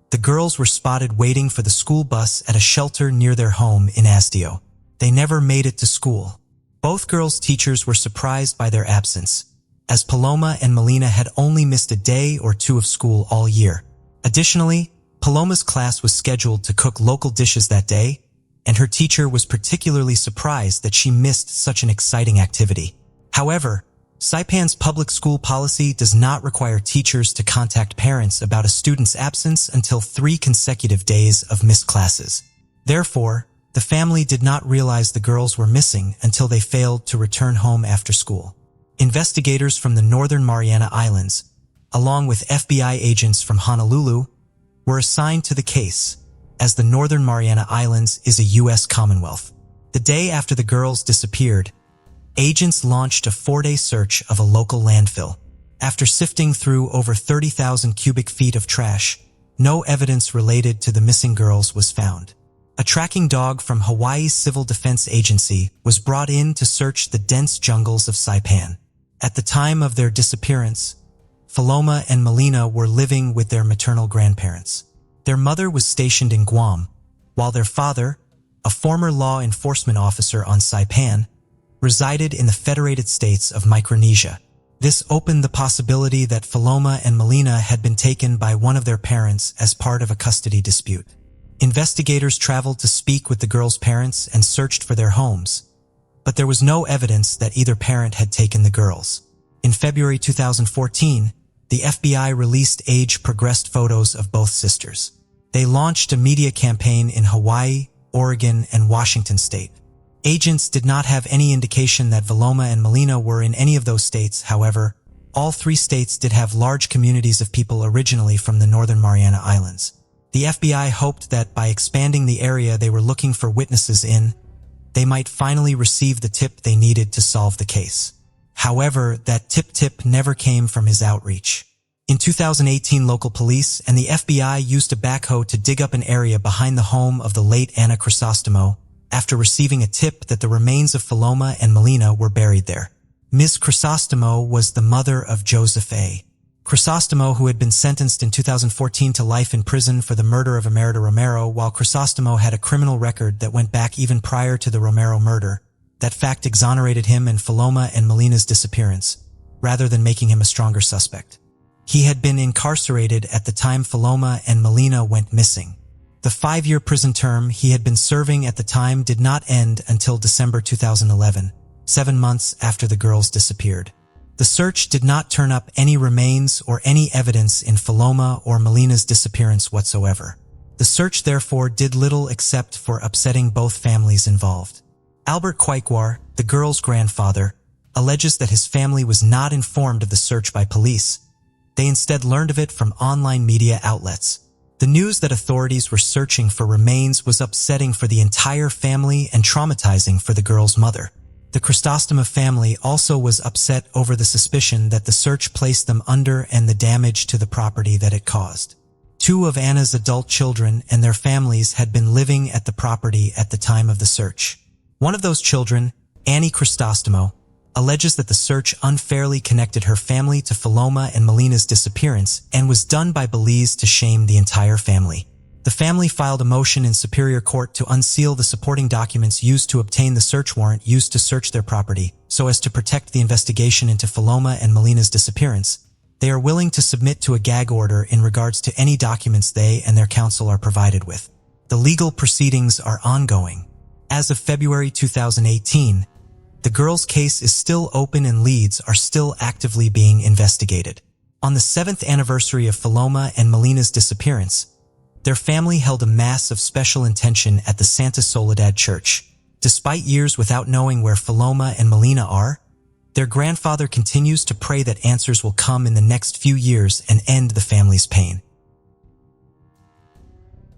the girls were spotted waiting for the school bus at a shelter near their home in Asdio. They never made it to school. Both girls' teachers were surprised by their absence, as Paloma and Melina had only missed a day or two of school all year. Additionally, Paloma's class was scheduled to cook local dishes that day, and her teacher was particularly surprised that she missed such an exciting activity. However, Saipan's public school policy does not require teachers to contact parents about a student's absence until 3 consecutive days of missed classes. Therefore, the family did not realize the girls were missing until they failed to return home after school. Investigators from the Northern Mariana Islands, along with FBI agents from Honolulu, were assigned to the case, as the Northern Mariana Islands is a U.S. Commonwealth. The day after the girls disappeared, agents launched a 4-day search of a local landfill. After sifting through over 30,000 cubic feet of trash, no evidence related to the missing girls was found. A tracking dog from Hawaii's Civil Defense Agency was brought in to search the dense jungles of Saipan. At the time of their disappearance, Paloma and Melina were living with their maternal grandparents. Their mother was stationed in Guam, while their father, a former law enforcement officer on Saipan, resided in the Federated States of Micronesia. This opened the possibility that Paloma and Melina had been taken by one of their parents as part of a custody dispute. Investigators traveled to speak with the girls' parents and searched for their homes, but there was no evidence that either parent had taken the girls. In February 2014, the FBI released age-progressed photos of both sisters. They launched a media campaign in Hawaii, Oregon, and Washington state. Agents did not have any indication that Paloma and Melina were in any of those states. However, all 3 states did have large communities of people originally from the Northern Mariana Islands. The FBI hoped that by expanding the area they were looking for witnesses in, they might finally receive the tip they needed to solve the case. However, that tip never came from his outreach. In 2018, local police and the FBI used a backhoe to dig up an area behind the home of the late Anna Crisostomo after receiving a tip that the remains of Paloma and Melina were buried there. Ms. Crisostomo was the mother of Joseph A. Crisostomo, who had been sentenced in 2014 to life in prison for the murder of Emerita Romero. While Crisostomo had a criminal record that went back even prior to the Romero murder, that fact exonerated him and Paloma and Melina's disappearance, rather than making him a stronger suspect. He had been incarcerated at the time Paloma and Melina went missing. The 5-year prison term he had been serving at the time did not end until December 2011, 7 months after the girls disappeared. The search did not turn up any remains or any evidence in Paloma or Melina's disappearance whatsoever. The search therefore did little except for upsetting both families involved. Albert Kwaikwar, the girl's grandfather, alleges that his family was not informed of the search by police. They instead learned of it from online media outlets. The news that authorities were searching for remains was upsetting for the entire family and traumatizing for the girl's mother. The Crisostomo family also was upset over the suspicion that the search placed them under and the damage to the property that it caused. 2 of Anna's adult children and their families had been living at the property at the time of the search. One of those children, Annie Crisostomo, alleges that the search unfairly connected her family to Paloma and Melina's disappearance and was done by Belize to shame the entire family. The family filed a motion in Superior Court to unseal the supporting documents used to obtain the search warrant used to search their property, so as to protect the investigation into Paloma and Melina's disappearance. They are willing to submit to a gag order in regards to any documents they and their counsel are provided with. The legal proceedings are ongoing. As of February 2018, the girl's case is still open and leads are still actively being investigated. On the 7th anniversary of Paloma and Melina's disappearance, their family held a mass of special intention at the Santa Soledad Church. Despite years without knowing where Paloma and Melina are, their grandfather continues to pray that answers will come in the next few years and end the family's pain.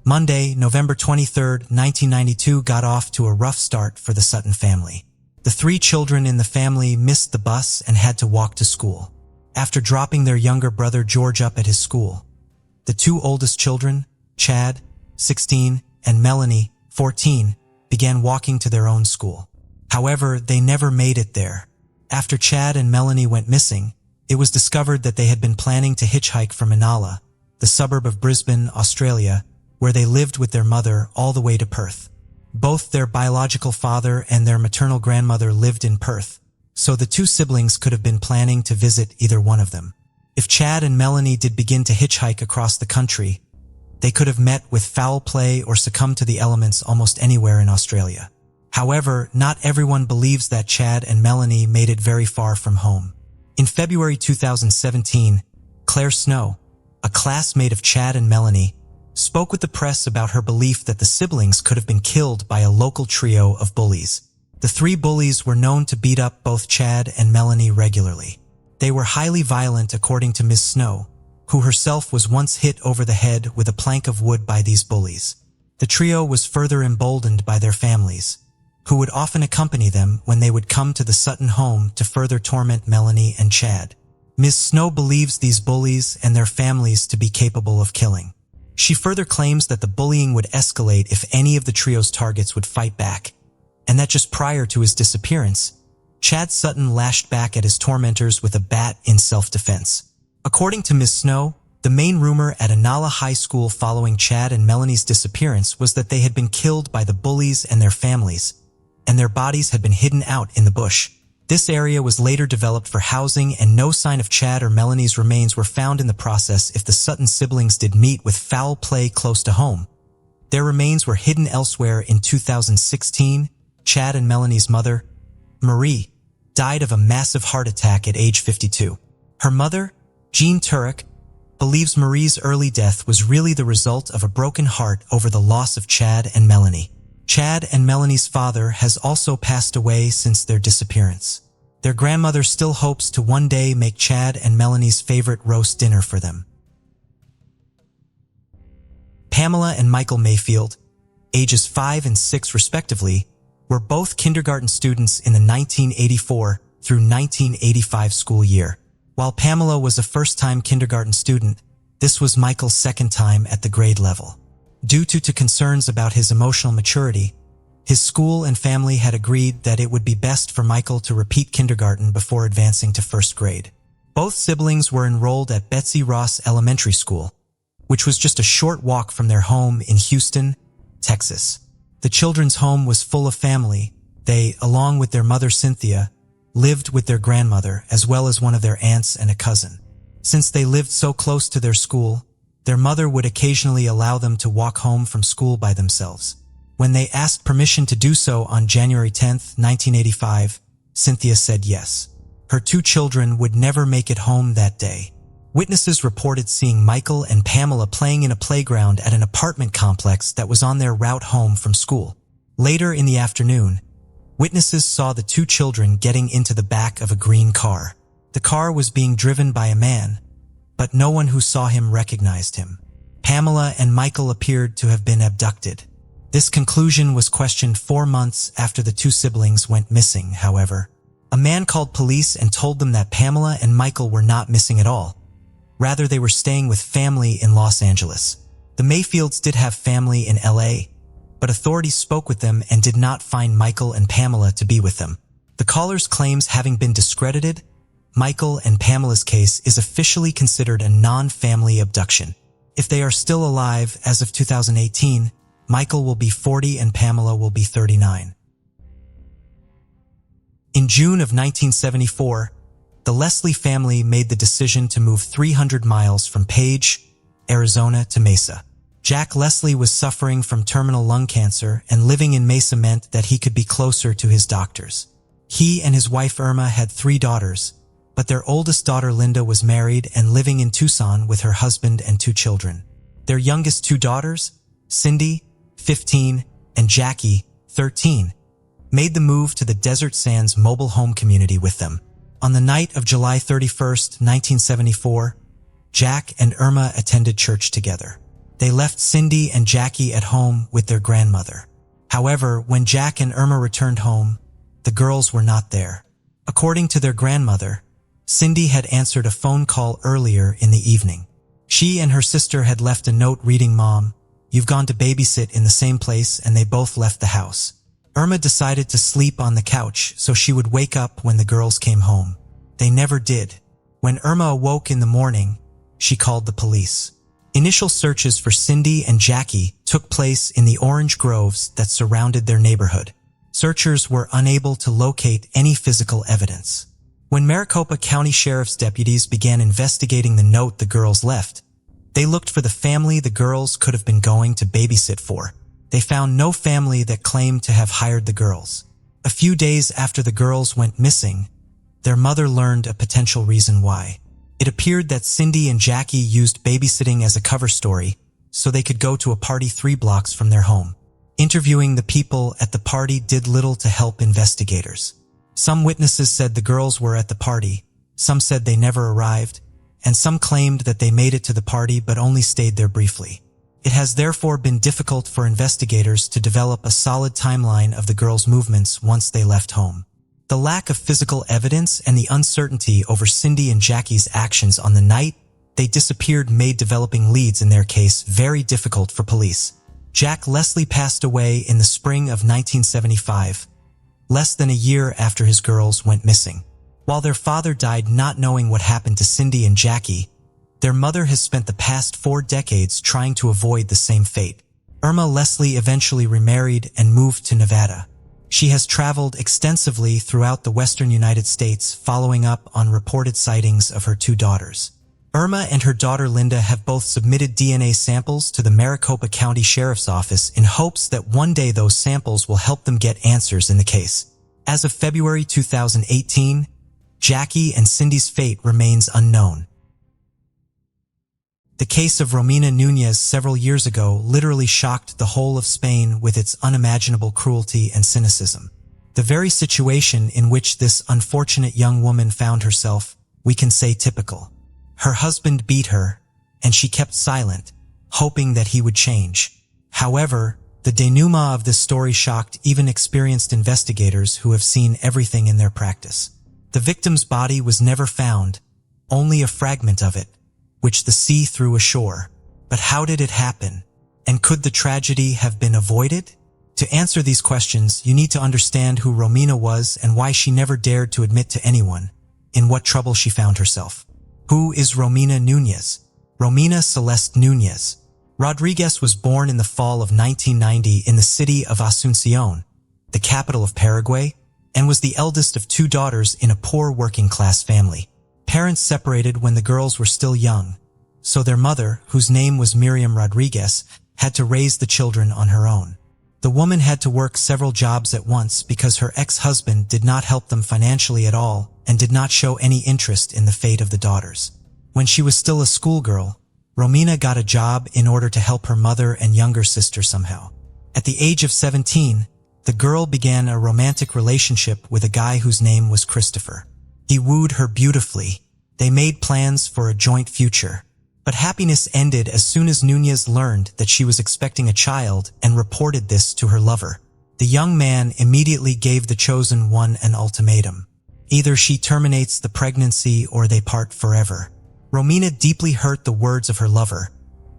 Monday, November 23, 1992 got off to a rough start for the Sutton family. The The 3 children in the family missed the bus and had to walk to school. After dropping their younger brother George up at his school, the 2 oldest children, Chad, 16, and Melanie, 14, began walking to their own school. However, they never made it there. After Chad and Melanie went missing, it was discovered that they had been planning to hitchhike from Inala, the suburb of Brisbane, Australia, where they lived with their mother all the way to Perth. Both their biological father and their maternal grandmother lived in Perth, so the 2 siblings could have been planning to visit either one of them. If Chad and Melanie did begin to hitchhike across the country, they could have met with foul play or succumbed to the elements almost anywhere in Australia. However, not everyone believes that Chad and Melanie made it very far from home. In February 2017, Claire Snow, a classmate of Chad and Melanie, spoke with the press about her belief that the siblings could have been killed by a local trio of bullies. The 3 bullies were known to beat up both Chad and Melanie regularly. They were highly violent, according to Ms. Snow, who herself was once hit over the head with a plank of wood by these bullies. The trio was further emboldened by their families, who would often accompany them when they would come to the Sutton home to further torment Melanie and Chad. Ms. Snow believes these bullies and their families to be capable of killing. She further claims that the bullying would escalate if any of the trio's targets would fight back, and that just prior to his disappearance, Chad Sutton lashed back at his tormentors with a bat in self-defense. According to Ms. Snow, the main rumor at Inala High School following Chad and Melanie's disappearance was that they had been killed by the bullies and their families, and their bodies had been hidden out in the bush. This area was later developed for housing, and no sign of Chad or Melanie's remains were found in the process. If the Sutton siblings did meet with foul play close to home, their remains were hidden elsewhere. In 2016, Chad and Melanie's mother, Marie, died of a massive heart attack at age 52. Her mother, Jean Turek, believes Marie's early death was really the result of a broken heart over the loss of Chad and Melanie. Chad and Melanie's father has also passed away since their disappearance. Their grandmother still hopes to one day make Chad and Melanie's favorite roast dinner for them. Pamela and Michael Mayfield, ages 5 and 6 respectively, were both kindergarten students in the 1984 through 1985 school year. While Pamela was a first-time kindergarten student, this was Michael's second time at the grade level. Due to concerns about his emotional maturity, his school and family had agreed that it would be best for Michael to repeat kindergarten before advancing to first grade. Both siblings were enrolled at Betsy Ross Elementary School, which was just a short walk from their home in Houston, Texas. The children's home was full of family. They, along with their mother Cynthia, lived with their grandmother as well as one of their aunts and a cousin. Since they lived so close to their school, their mother would occasionally allow them to walk home from school by themselves. When they asked permission to do so on January 10, 1985, Cynthia said yes. Her 2 children would never make it home that day. Witnesses reported seeing Michael and Pamela playing in a playground at an apartment complex that was on their route home from school. Later in the afternoon, witnesses saw the 2 children getting into the back of a green car. The car was being driven by a man, but no one who saw him recognized him. Pamela and Michael appeared to have been abducted. This conclusion was questioned 4 months after the 2 siblings went missing, however. A man called police and told them that Pamela and Michael were not missing at all. Rather, they were staying with family in Los Angeles. The Mayfields did have family in LA, but authorities spoke with them and did not find Michael and Pamela to be with them. The caller's claims having been discredited, Michael and Pamela's case is officially considered a non-family abduction. If they are still alive as of 2018, Michael will be 40 and Pamela will be 39. In June of 1974, the Leslie family made the decision to move 300 miles from Page, Arizona to Mesa. Jack Leslie was suffering from terminal lung cancer, and living in Mesa meant that he could be closer to his doctors. He and his wife Irma had 3 daughters, but their oldest daughter Linda was married and living in Tucson with her husband and 2 children. Their youngest 2 daughters, Cindy, 15, and Jackie, 13, made the move to the Desert Sands mobile home community with them. On the night of July 31st, 1974, Jack and Irma attended church together. They left Cindy and Jackie at home with their grandmother. However, when Jack and Irma returned home, The girls were not there. According to their grandmother, Cindy had answered a phone call earlier in the evening. She and her sister had left a note reading, "Mom, you've gone to babysit in the same place," and they both left the house. Irma decided to sleep on the couch so she would wake up when the girls came home. They never did. When Irma awoke in the morning, she called the police. Initial searches for Cindy and Jackie took place in the orange groves that surrounded their neighborhood. Searchers were unable to locate any physical evidence. When Maricopa County Sheriff's deputies began investigating the note the girls left, they looked for the family the girls could have been going to babysit for. They found no family that claimed to have hired the girls. A few days after the girls went missing, their mother learned a potential reason why. It appeared that Cindy and Jackie used babysitting as a cover story so they could go to a party 3 blocks from their home. Interviewing the people at the party did little to help investigators. Some witnesses said the girls were at the party, some said they never arrived, and some claimed that they made it to the party but only stayed there briefly. It has therefore been difficult for investigators to develop a solid timeline of the girls' movements once they left home. The lack of physical evidence and the uncertainty over Cindy and Jackie's actions on the night they disappeared made developing leads in their case very difficult for police. Jack Leslie passed away in the spring of 1975, less than a year after his girls went missing. While their father died not knowing what happened to Cindy and Jackie, their mother has spent the past 4 decades trying to avoid the same fate. Irma Leslie eventually remarried and moved to Nevada. She has traveled extensively throughout the western United States, following up on reported sightings of her 2 daughters. Irma and her daughter Linda have both submitted DNA samples to the Maricopa County Sheriff's Office in hopes that one day those samples will help them get answers in the case. As of February 2018, Jackie and Cindy's fate remains unknown. The case of Romina Nunez several years ago literally shocked the whole of Spain with its unimaginable cruelty and cynicism. The very situation in which this unfortunate young woman found herself, we can say typical. Her husband beat her, and she kept silent, hoping that he would change. However, the denouement of this story shocked even experienced investigators who have seen everything in their practice. The victim's body was never found, only a fragment of it, which the sea threw ashore. But how did it happen? And could the tragedy have been avoided? To answer these questions, you need to understand who Romina was and why she never dared to admit to anyone in what trouble she found herself. Who is Romina Nunez? Romina Celeste Nunez Rodriguez was born in the fall of 1990 in the city of Asunción, the capital of Paraguay, and was the eldest of 2 daughters in a poor working-class family. Parents separated when the girls were still young, so their mother, whose name was Miriam Rodriguez, had to raise the children on her own. The woman had to work several jobs at once because her ex-husband did not help them financially at all and did not show any interest in the fate of the daughters. When she was still a schoolgirl, Romina got a job in order to help her mother and younger sister somehow. At the age of 17, the girl began a romantic relationship with a guy whose name was Christopher. He wooed her beautifully. They made plans for a joint future. But happiness ended as soon as Nunez learned that she was expecting a child and reported this to her lover. The young man immediately gave the chosen one an ultimatum. Either she terminates the pregnancy or they part forever. Romina deeply hurt the words of her lover,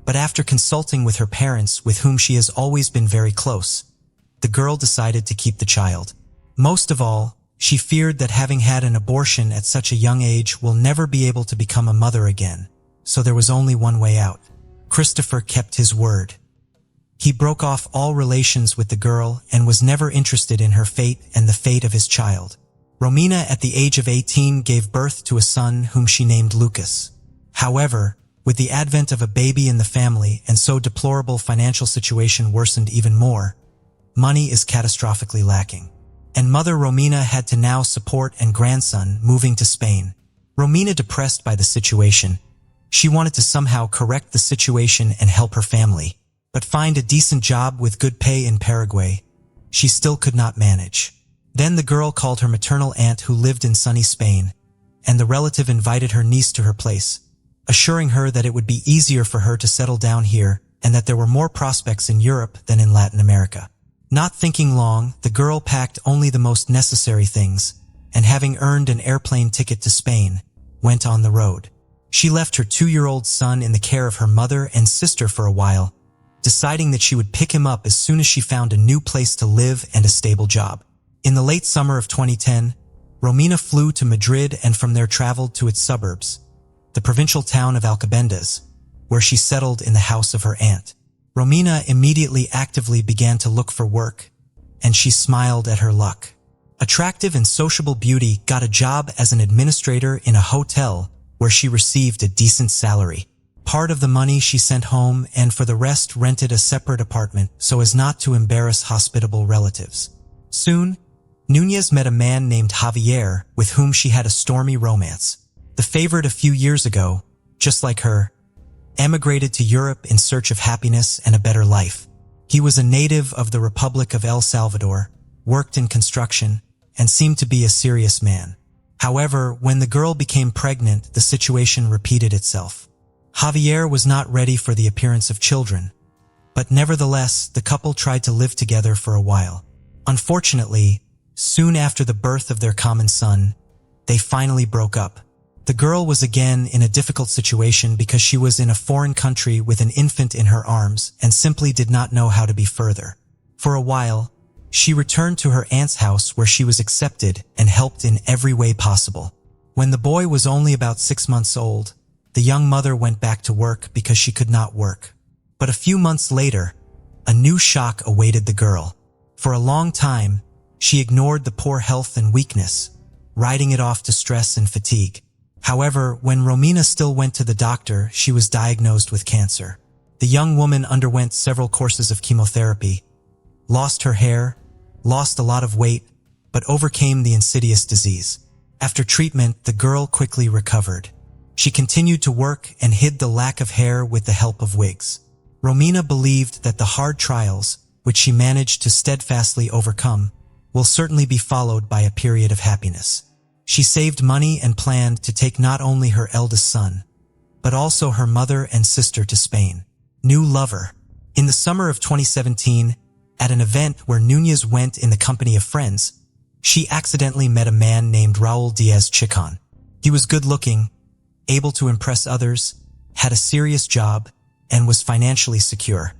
but after consulting with her parents, with whom she has always been very close, the girl decided to keep the child. Most of all, she feared that having had an abortion at such a young age will never be able to become a mother again, so there was only one way out. Christopher kept his word. He broke off all relations with the girl and was never interested in her fate and the fate of his child. Romina, at the age of 18, gave birth to a son whom she named Lucas. However, with the advent of a baby in the family and so deplorable financial situation worsened even more, money is catastrophically lacking. And mother Romina had to now support and grandson moving to Spain. Romina, depressed by the situation, she wanted to somehow correct the situation and help her family, but find a decent job with good pay in Paraguay. She still could not manage. Then the girl called her maternal aunt who lived in sunny Spain, and the relative invited her niece to her place, assuring her that it would be easier for her to settle down here and that there were more prospects in Europe than in Latin America. Not thinking long, the girl packed only the most necessary things, and having earned an airplane ticket to Spain, went on the road. She left her 2-year-old son in the care of her mother and sister for a while, deciding that she would pick him up as soon as she found a new place to live and a stable job. In the late summer of 2010, Romina flew to Madrid and from there traveled to its suburbs, the provincial town of Alcobendas, where she settled in the house of her aunt. Romina immediately actively began to look for work, and she smiled at her luck. Attractive and sociable beauty got a job as an administrator in a hotel where she received a decent salary. Part of the money she sent home and for the rest rented a separate apartment so as not to embarrass hospitable relatives. Soon, Núñez met a man named Javier with whom she had a stormy romance. The favorite a few years ago, just like her, emigrated to Europe in search of happiness and a better life. He was a native of the Republic of El Salvador, worked in construction, and seemed to be a serious man. However, when the girl became pregnant, the situation repeated itself. Javier was not ready for the appearance of children, but nevertheless, the couple tried to live together for a while. Unfortunately, soon after the birth of their common son, they finally broke up. The girl was again in a difficult situation because she was in a foreign country with an infant in her arms and simply did not know how to be further. For a while, she returned to her aunt's house where she was accepted and helped in every way possible. When the boy was only about 6 months old, the young mother went back to work because she could not work. But a few months later, a new shock awaited the girl. For a long time, she ignored the poor health and weakness, writing it off to stress and fatigue. However, when Romina still went to the doctor, she was diagnosed with cancer. The young woman underwent several courses of chemotherapy, lost her hair, lost a lot of weight, but overcame the insidious disease. After treatment, the girl quickly recovered. She continued to work and hid the lack of hair with the help of wigs. Romina believed that the hard trials, which she managed to steadfastly overcome, will certainly be followed by a period of happiness. She saved money and planned to take not only her eldest son, but also her mother and sister to Spain. New lover. In the summer of 2017, at an event where Núñez went in the company of friends, she accidentally met a man named Raúl Díaz-Chicón. He was good-looking, able to impress others, had a serious job, and was financially secure.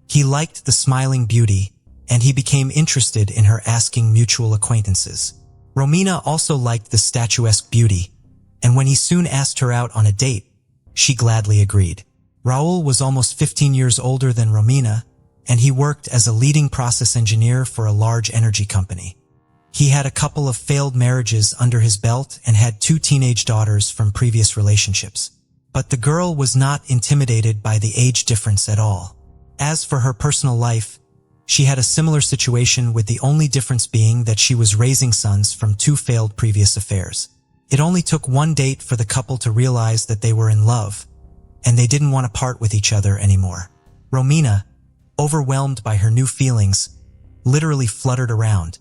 He liked the smiling beauty, and he became interested in her, asking mutual acquaintances. Romina also liked the statuesque beauty, and when he soon asked her out on a date, she gladly agreed. Raúl was almost 15 years older than Romina, and he worked as a leading process engineer for a large energy company. He had a couple of failed marriages under his belt and had 2 teenage daughters from previous relationships. But the girl was not intimidated by the age difference at all. As for her personal life, she had a similar situation, with the only difference being that she was raising sons from 2 failed previous affairs. It only took one date for the couple to realize that they were in love, and they didn't want to part with each other anymore. Romina, overwhelmed by her new feelings, literally fluttered around,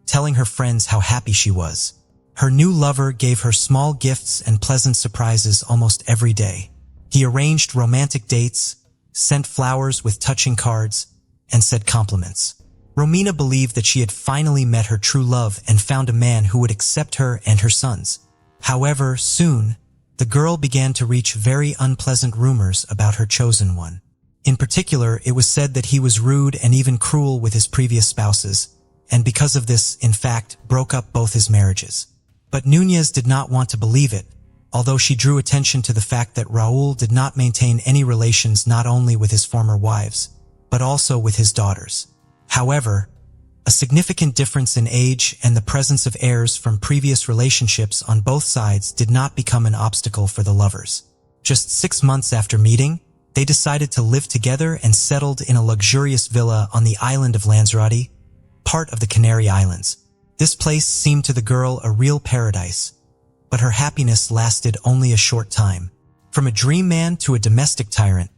telling her friends how happy she was. Her new lover gave her small gifts and pleasant surprises almost every day. He arranged romantic dates, sent flowers with touching cards, and said compliments. Romina believed that she had finally met her true love and found a man who would accept her and her sons. However, soon, the girl began to reach very unpleasant rumors about her chosen one. In particular, it was said that he was rude and even cruel with his previous spouses, and because of this, in fact, broke up both his marriages. But Núñez did not want to believe it, although she drew attention to the fact that Raúl did not maintain any relations not only with his former wives, but also with his daughters. However, a significant difference in age and the presence of heirs from previous relationships on both sides did not become an obstacle for the lovers. Just 6 months after meeting, they decided to live together and settled in a luxurious villa on the island of Lanzarote, part of the Canary Islands. This place seemed to the girl a real paradise, but her happiness lasted only a short time. From a dream man to a domestic tyrant,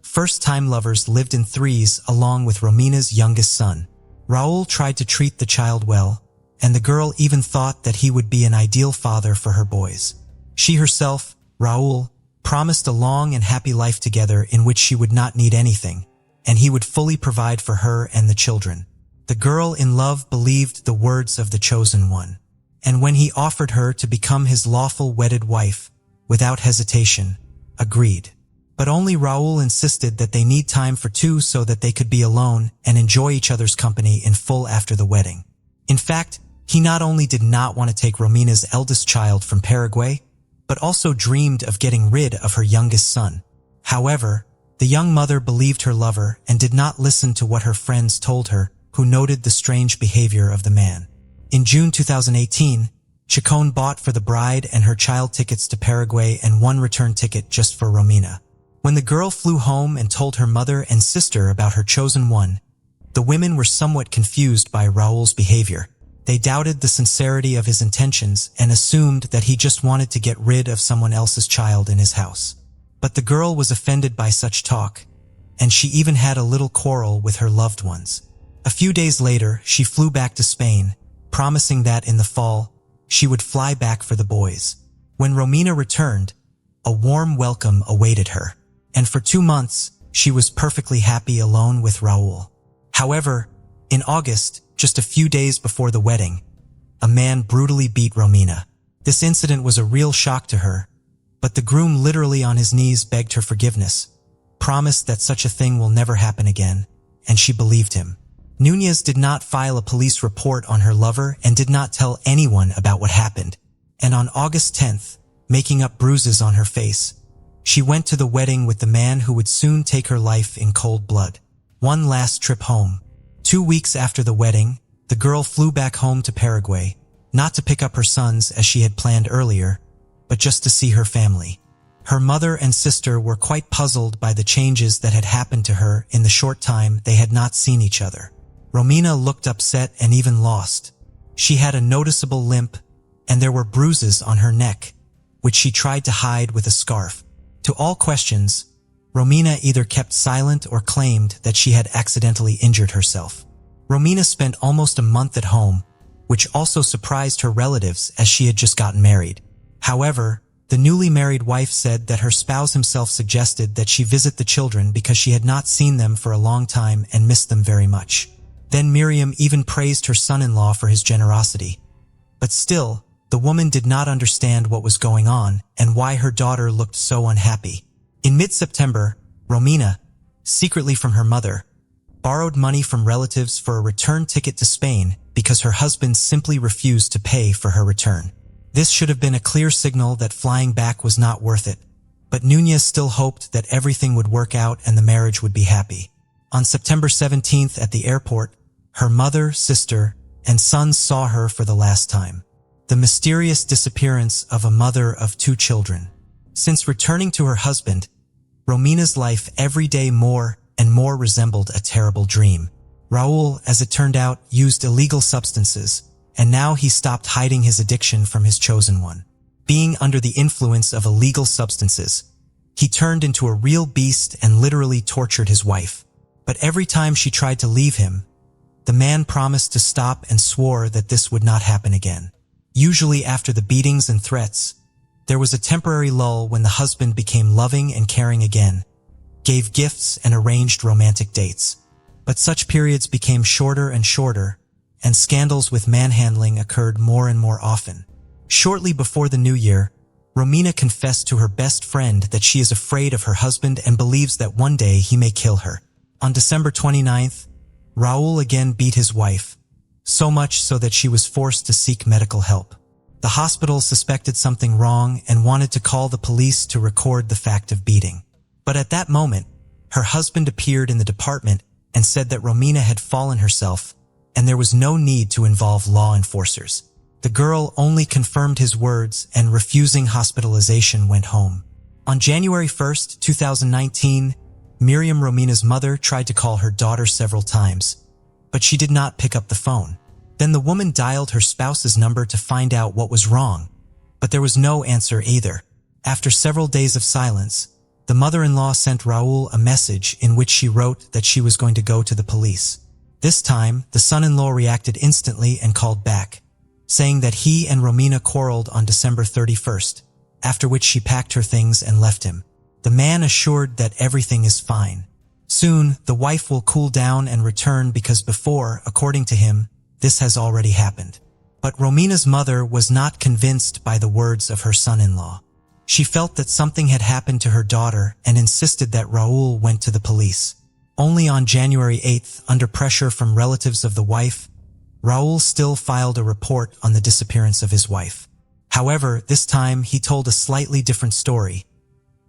first-time lovers lived in threes along with Romina's youngest son. Raúl tried to treat the child well, and the girl even thought that he would be an ideal father for her boys. She herself, Raúl, promised a long and happy life together in which she would not need anything, and he would fully provide for her and the children. The girl in love believed the words of the chosen one, and when he offered her to become his lawful wedded wife, without hesitation, agreed. But only Raul insisted that they need time for two so that they could be alone and enjoy each other's company in full after the wedding. In fact, he not only did not want to take Romina's eldest child from Paraguay, but also dreamed of getting rid of her youngest son. However, the young mother believed her lover and did not listen to what her friends told her, who noted the strange behavior of the man. In June 2018, Chacon bought for the bride and her child tickets to Paraguay and one return ticket just for Romina. When the girl flew home and told her mother and sister about her chosen one, the women were somewhat confused by Raul's behavior. They doubted the sincerity of his intentions and assumed that he just wanted to get rid of someone else's child in his house. But the girl was offended by such talk, and she even had a little quarrel with her loved ones. A few days later, she flew back to Spain, promising that in the fall, she would fly back for the boys. When Romina returned, a warm welcome awaited her, and for 2 months, she was perfectly happy alone with Raul. However, in August, just a few days before the wedding, a man brutally beat Romina. This incident was a real shock to her, but the groom literally on his knees begged her forgiveness, promised that such a thing will never happen again, and she believed him. Núñez did not file a police report on her lover and did not tell anyone about what happened, and on August 10th, making up bruises on her face, she went to the wedding with the man who would soon take her life in cold blood. One last trip home. 2 weeks after the wedding, the girl flew back home to Paraguay, not to pick up her sons as she had planned earlier, but just to see her family. Her mother and sister were quite puzzled by the changes that had happened to her in the short time they had not seen each other. Romina looked upset and even lost. She had a noticeable limp, and there were bruises on her neck, which she tried to hide with a scarf. To all questions, Romina either kept silent or claimed that she had accidentally injured herself. Romina spent almost a month at home, which also surprised her relatives as she had just gotten married. However, the newly married wife said that her spouse himself suggested that she visit the children because she had not seen them for a long time and missed them very much. Then Miriam even praised her son-in-law for his generosity. But still, the woman did not understand what was going on and why her daughter looked so unhappy. In mid-September, Romina, secretly from her mother, borrowed money from relatives for a return ticket to Spain because her husband simply refused to pay for her return. This should have been a clear signal that flying back was not worth it, but Núñez still hoped that everything would work out and the marriage would be happy. On September 17th at the airport, her mother, sister, and sons saw her for the last time. The mysterious disappearance of a mother of 2 children. Since returning to her husband, Romina's life every day more and more resembled a terrible dream. Raul, as it turned out, used illegal substances, and now he stopped hiding his addiction from his chosen one. Being under the influence of illegal substances, he turned into a real beast and literally tortured his wife. But every time she tried to leave him, the man promised to stop and swore that this would not happen again. Usually after the beatings and threats, there was a temporary lull when the husband became loving and caring again, gave gifts and arranged romantic dates. But such periods became shorter and shorter, and scandals with manhandling occurred more and more often. Shortly before the new year, Romina confessed to her best friend that she is afraid of her husband and believes that one day he may kill her. On December 29th, Raul again beat his wife, so much so that she was forced to seek medical help. The hospital suspected something wrong and wanted to call the police to record the fact of beating. But at that moment, her husband appeared in the department and said that Romina had fallen herself, and there was no need to involve law enforcers. The girl only confirmed his words and, refusing hospitalization, went home. On January 1st, 2019, Miriam, Romina's mother, tried to call her daughter several times, but she did not pick up the phone. Then the woman dialed her spouse's number to find out what was wrong, but there was no answer either. After several days of silence, the mother-in-law sent Raul a message in which she wrote that she was going to go to the police. This time, the son-in-law reacted instantly and called back, saying that he and Romina quarreled on December 31st, after which she packed her things and left him. The man assured that everything is fine. Soon, the wife will cool down and return because before, according to him, this has already happened. But Romina's mother was not convinced by the words of her son-in-law. She felt that something had happened to her daughter and insisted that Raul went to the police. Only on January 8th, under pressure from relatives of the wife, Raul still filed a report on the disappearance of his wife. However, this time he told a slightly different story,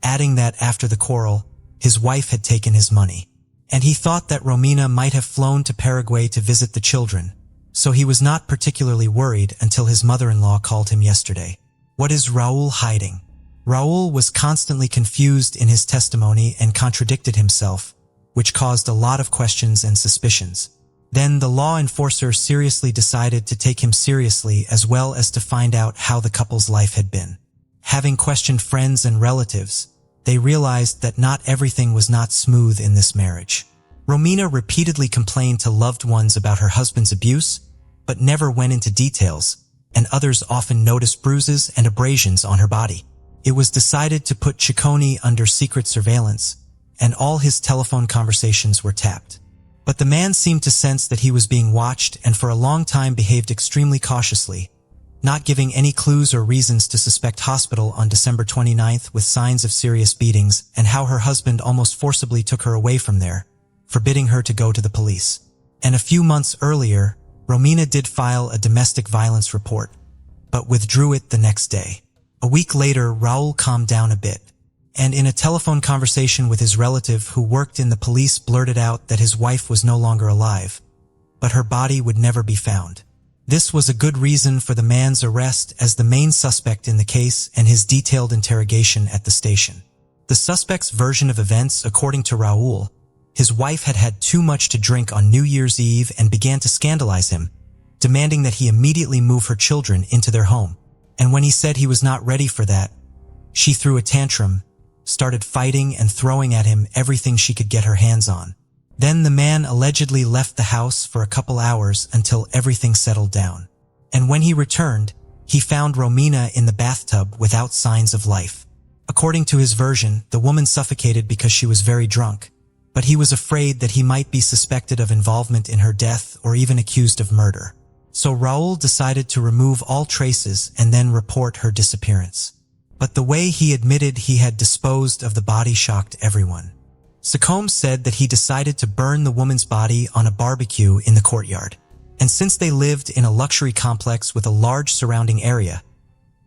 adding that after the quarrel, his wife had taken his money, and he thought that Romina might have flown to Paraguay to visit the children, so he was not particularly worried until his mother-in-law called him yesterday. What is Raul hiding? Raul was constantly confused in his testimony and contradicted himself, which caused a lot of questions and suspicions. Then the law enforcer seriously decided to take him seriously as well as to find out how the couple's life had been. Having questioned friends and relatives, they realized that not everything was not smooth in this marriage. Romina repeatedly complained to loved ones about her husband's abuse, but never went into details, and others often noticed bruises and abrasions on her body. It was decided to put Ciccone under secret surveillance, and all his telephone conversations were tapped. But the man seemed to sense that he was being watched and for a long time behaved extremely cautiously, not giving any clues or reasons to suspect hospital on December 29th with signs of serious beatings and how her husband almost forcibly took her away from there, forbidding her to go to the police. And a few months earlier, Romina did file a domestic violence report, but withdrew it the next day. A week later, Raul calmed down a bit, and in a telephone conversation with his relative who worked in the police blurted out that his wife was no longer alive, but her body would never be found. This was a good reason for the man's arrest as the main suspect in the case and his detailed interrogation at the station. The suspect's version of events, according to Raul, his wife had had too much to drink on New Year's Eve and began to scandalize him, demanding that he immediately move her children into their home. And when he said he was not ready for that, she threw a tantrum, started fighting and throwing at him everything she could get her hands on. Then the man allegedly left the house for a couple hours until everything settled down. And when he returned, he found Romina in the bathtub without signs of life. According to his version, the woman suffocated because she was very drunk, but he was afraid that he might be suspected of involvement in her death or even accused of murder. So Raul decided to remove all traces and then report her disappearance. But the way he admitted he had disposed of the body shocked everyone. Ciccone said that he decided to burn the woman's body on a barbecue in the courtyard. And since they lived in a luxury complex with a large surrounding area,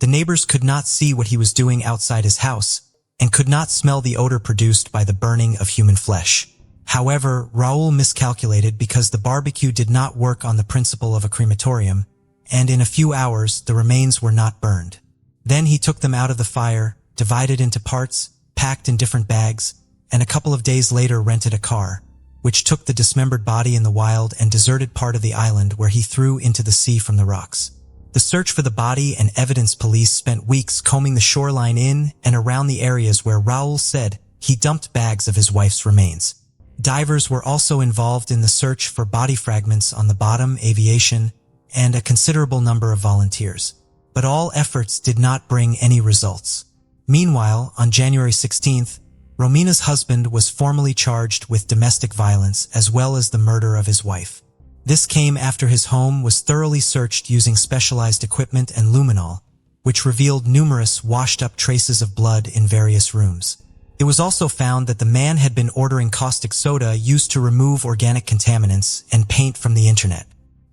the neighbors could not see what he was doing outside his house and could not smell the odor produced by the burning of human flesh. However, Raul miscalculated because the barbecue did not work on the principle of a crematorium, and in a few hours the remains were not burned. Then he took them out of the fire, divided into parts, packed in different bags, and a couple of days later rented a car, which took the dismembered body in the wild and deserted part of the island where he threw into the sea from the rocks. The search for the body and evidence police spent weeks combing the shoreline in and around the areas where Raul said he dumped bags of his wife's remains. Divers were also involved in the search for body fragments on the bottom, aviation, and a considerable number of volunteers. But all efforts did not bring any results. Meanwhile, on January 16th, Romina's husband was formally charged with domestic violence as well as the murder of his wife. This came after his home was thoroughly searched using specialized equipment and luminol, which revealed numerous washed-up traces of blood in various rooms. It was also found that the man had been ordering caustic soda used to remove organic contaminants and paint from the internet.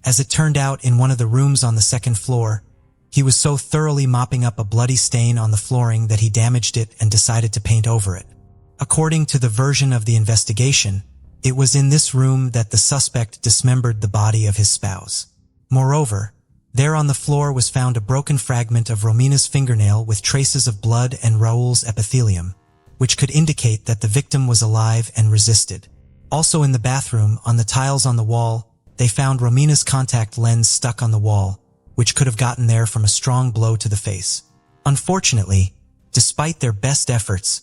As it turned out, in one of the rooms on the second floor, he was so thoroughly mopping up a bloody stain on the flooring that he damaged it and decided to paint over it. According to the version of the investigation, it was in this room that the suspect dismembered the body of his spouse. Moreover, there on the floor was found a broken fragment of Romina's fingernail with traces of blood and Raul's epithelium, which could indicate that the victim was alive and resisted. Also in the bathroom, on the tiles on the wall, they found Romina's contact lens stuck on the wall, which could have gotten there from a strong blow to the face. Unfortunately, despite their best efforts,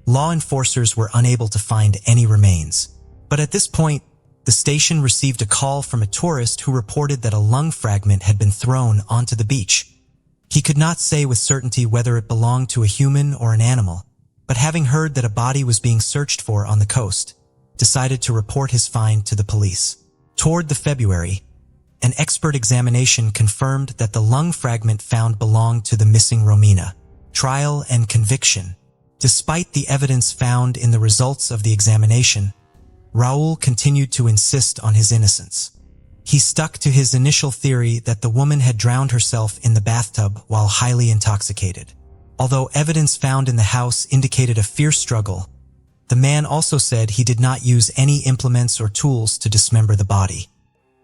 law enforcers were unable to find any remains. But at this point, the station received a call from a tourist who reported that a lung fragment had been thrown onto the beach. He could not say with certainty whether it belonged to a human or an animal, but having heard that a body was being searched for on the coast, decided to report his find to the police. Toward the February, an expert examination confirmed that the lung fragment found belonged to the missing Romina. Trial and conviction. Despite the evidence found in the results of the examination, Raul continued to insist on his innocence. He stuck to his initial theory that the woman had drowned herself in the bathtub while highly intoxicated. Although evidence found in the house indicated a fierce struggle, the man also said he did not use any implements or tools to dismember the body.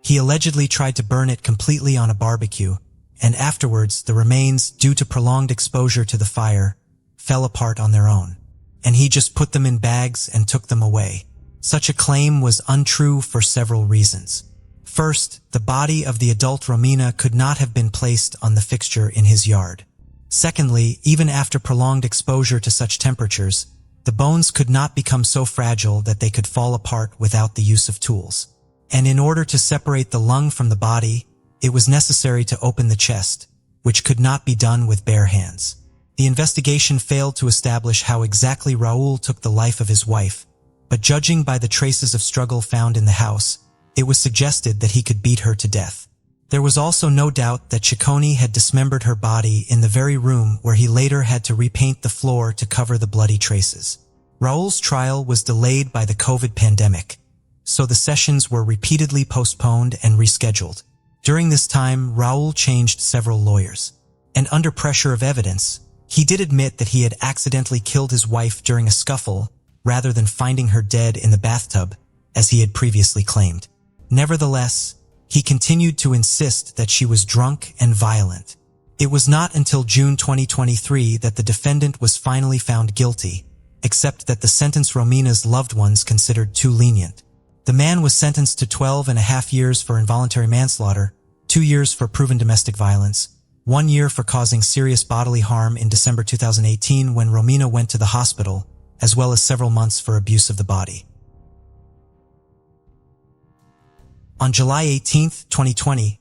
He allegedly tried to burn it completely on a barbecue, and afterwards the remains, due to prolonged exposure to the fire, fell apart on their own, and he just put them in bags and took them away. Such a claim was untrue for several reasons. First, the body of the adult Romina could not have been placed on the fixture in his yard. Secondly, even after prolonged exposure to such temperatures, the bones could not become so fragile that they could fall apart without the use of tools. And in order to separate the lung from the body, it was necessary to open the chest, which could not be done with bare hands. The investigation failed to establish how exactly Raul took the life of his wife, but judging by the traces of struggle found in the house, it was suggested that he could beat her to death. There was also no doubt that Ciccone had dismembered her body in the very room where he later had to repaint the floor to cover the bloody traces. Raul's trial was delayed by the COVID pandemic, so the sessions were repeatedly postponed and rescheduled. During this time, Raul changed several lawyers, and under pressure of evidence, he did admit that he had accidentally killed his wife during a scuffle rather than finding her dead in the bathtub, as he had previously claimed. Nevertheless, he continued to insist that she was drunk and violent. It was not until June 2023 that the defendant was finally found guilty, except that the sentence Romina's loved ones considered too lenient. The man was sentenced to 12.5 years for involuntary manslaughter, 2 years for proven domestic violence, 1 year for causing serious bodily harm in December 2018 when Romina went to the hospital, as well as several months for abuse of the body. On July 18, 2020,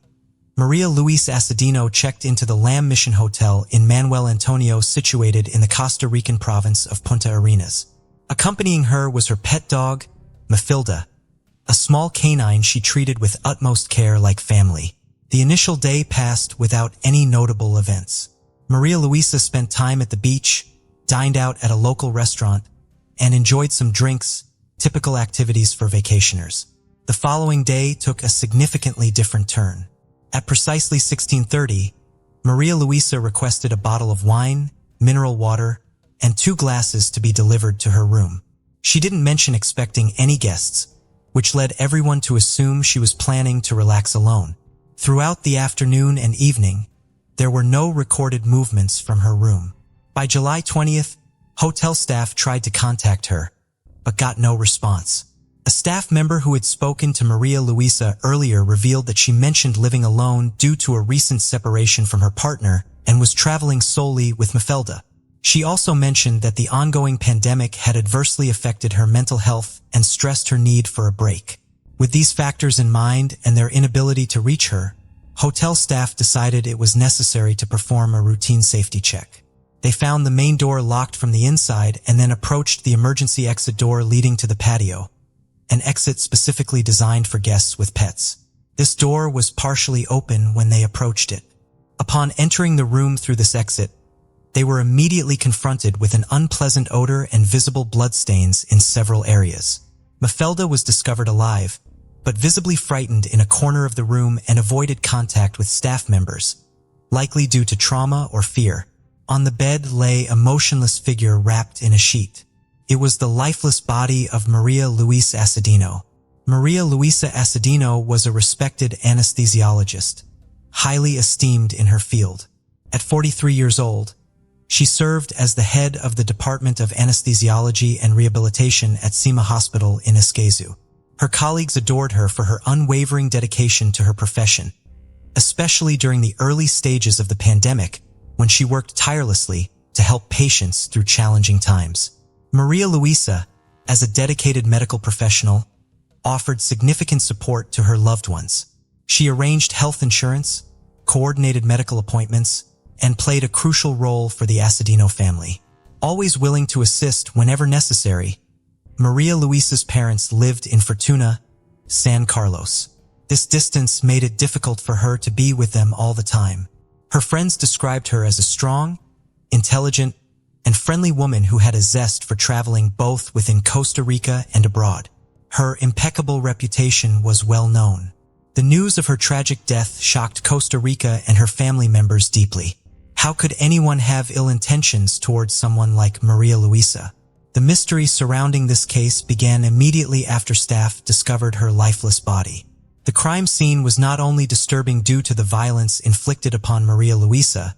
Maria Luisa Asedino checked into the Lamb Mission Hotel in Manuel Antonio, situated in the Costa Rican province of Punta Arenas. Accompanying her was her pet dog, Mafilda, a small canine she treated with utmost care like family. The initial day passed without any notable events. Maria Luisa spent time at the beach, dined out at a local restaurant, and enjoyed some drinks, typical activities for vacationers. The following day took a significantly different turn. At precisely 16:30, Maria Luisa requested a bottle of wine, mineral water, and 2 glasses to be delivered to her room. She didn't mention expecting any guests, which led everyone to assume she was planning to relax alone. Throughout the afternoon and evening, there were no recorded movements from her room. By July 20th, hotel staff tried to contact her, but got no response. A staff member who had spoken to Maria Luisa earlier revealed that she mentioned living alone due to a recent separation from her partner and was traveling solely with Mafilda. She also mentioned that the ongoing pandemic had adversely affected her mental health and stressed her need for a break. With these factors in mind and their inability to reach her, hotel staff decided it was necessary to perform a routine safety check. They found the main door locked from the inside and then approached the emergency exit door leading to the patio, an exit specifically designed for guests with pets. This door was partially open when they approached it. Upon entering the room through this exit, they were immediately confronted with an unpleasant odor and visible bloodstains in several areas. Mafilda was discovered alive, but visibly frightened in a corner of the room and avoided contact with staff members, likely due to trauma or fear. On the bed lay a motionless figure wrapped in a sheet. It was the lifeless body of Maria Luisa Asedino. Maria Luisa Asedino was a respected anesthesiologist, highly esteemed in her field. At 43 years old, she served as the head of the Department of Anesthesiology and Rehabilitation at Sima Hospital in Esquezu. Her colleagues adored her for her unwavering dedication to her profession, especially during the early stages of the pandemic when she worked tirelessly to help patients through challenging times. Maria Luisa, as a dedicated medical professional, offered significant support to her loved ones. She arranged health insurance, coordinated medical appointments, and played a crucial role for the Asedino family. Always willing to assist whenever necessary, Maria Luisa's parents lived in Fortuna, San Carlos. This distance made it difficult for her to be with them all the time. Her friends described her as a strong, intelligent, and friendly woman who had a zest for traveling both within Costa Rica and abroad. Her impeccable reputation was well known. The news of her tragic death shocked Costa Rica and her family members deeply. How could anyone have ill intentions towards someone like Maria Luisa? The mystery surrounding this case began immediately after staff discovered her lifeless body. The crime scene was not only disturbing due to the violence inflicted upon Maria Luisa,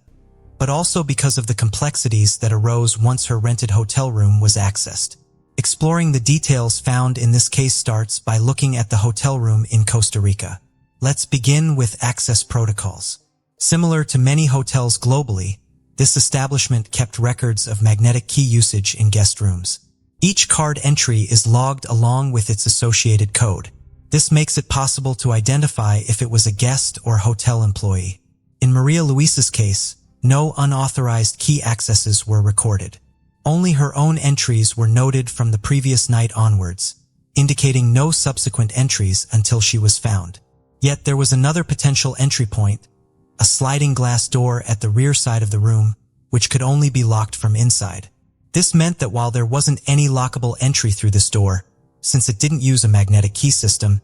but also because of the complexities that arose once her rented hotel room was accessed. Exploring the details found in this case starts by looking at the hotel room in Costa Rica. Let's begin with access protocols. Similar to many hotels globally, this establishment kept records of magnetic key usage in guest rooms. Each card entry is logged along with its associated code. This makes it possible to identify if it was a guest or hotel employee. In Maria Luisa's case, no unauthorized key accesses were recorded. Only her own entries were noted from the previous night onwards, indicating no subsequent entries until she was found. Yet there was another potential entry point, a sliding glass door at the rear side of the room, which could only be locked from inside. This meant that while there wasn't any lockable entry through this door, since it didn't use a magnetic key system,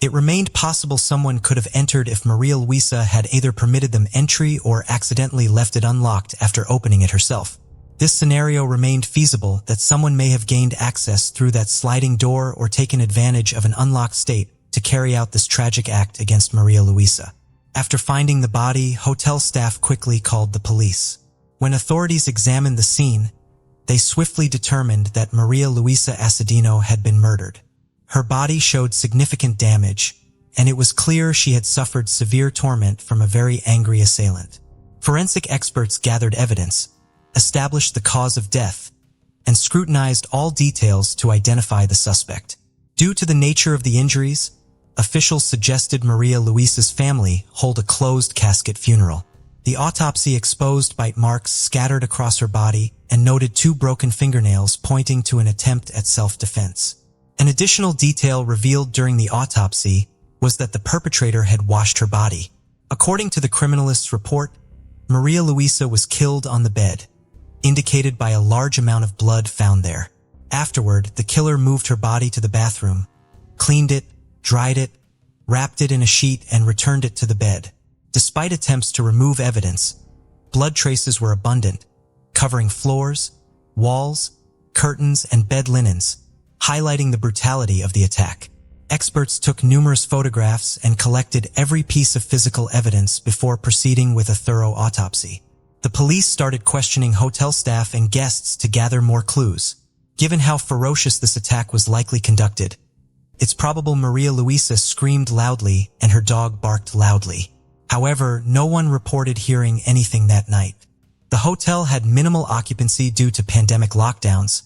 it remained possible someone could have entered if Maria Luisa had either permitted them entry or accidentally left it unlocked after opening it herself. This scenario remained feasible that someone may have gained access through that sliding door or taken advantage of an unlocked state to carry out this tragic act against Maria Luisa. After finding the body, hotel staff quickly called the police. When authorities examined the scene, they swiftly determined that Maria Luisa Acidino had been murdered. Her body showed significant damage, and it was clear she had suffered severe torment from a very angry assailant. Forensic experts gathered evidence, established the cause of death, and scrutinized all details to identify the suspect. Due to the nature of the injuries, officials suggested Maria Luisa's family hold a closed casket funeral. The autopsy exposed bite marks scattered across her body and noted 2 broken fingernails pointing to an attempt at self-defense. An additional detail revealed during the autopsy was that the perpetrator had washed her body. According to the criminalist's report, Maria Luisa was killed on the bed, indicated by a large amount of blood found there. Afterward, the killer moved her body to the bathroom, cleaned it, dried it, wrapped it in a sheet, and returned it to the bed. Despite attempts to remove evidence, blood traces were abundant, covering floors, walls, curtains, and bed linens, highlighting the brutality of the attack. Experts took numerous photographs and collected every piece of physical evidence before proceeding with a thorough autopsy. The police started questioning hotel staff and guests to gather more clues. Given how ferocious this attack was likely conducted, it's probable Maria Luisa screamed loudly and her dog barked loudly. However, no one reported hearing anything that night. The hotel had minimal occupancy due to pandemic lockdowns,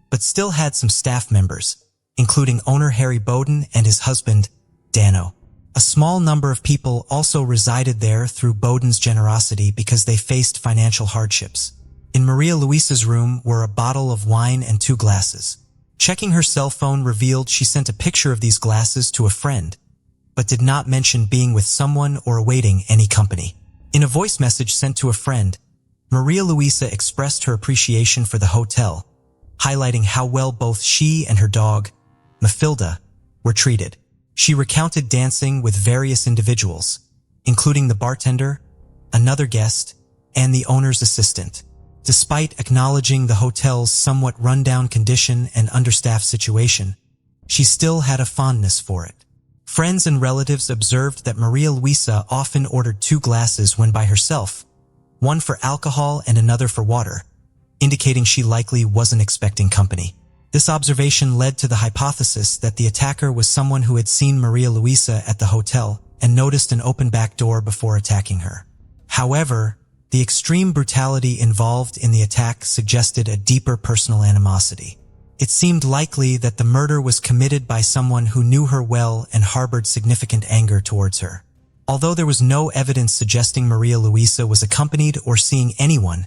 but still had some staff members, including owner Harry Bowden and his husband, Dano. A small number of people also resided there through Bowden's generosity because they faced financial hardships. In Maria Luisa's room were a bottle of wine and 2 glasses. Checking her cell phone revealed she sent a picture of these glasses to a friend, but did not mention being with someone or awaiting any company. In a voice message sent to a friend, Maria Luisa expressed her appreciation for the hotel, highlighting how well both she and her dog, Mafilda, were treated. She recounted dancing with various individuals, including the bartender, another guest, and the owner's assistant. Despite acknowledging the hotel's somewhat rundown condition and understaffed situation, she still had a fondness for it. Friends and relatives observed that Maria Luisa often ordered 2 glasses when by herself, one for alcohol and another for water, indicating she likely wasn't expecting company. This observation led to the hypothesis that the attacker was someone who had seen Maria Luisa at the hotel and noticed an open back door before attacking her. However, the extreme brutality involved in the attack suggested a deeper personal animosity. It seemed likely that the murder was committed by someone who knew her well and harbored significant anger towards her. Although there was no evidence suggesting Maria Luisa was accompanied or seeing anyone,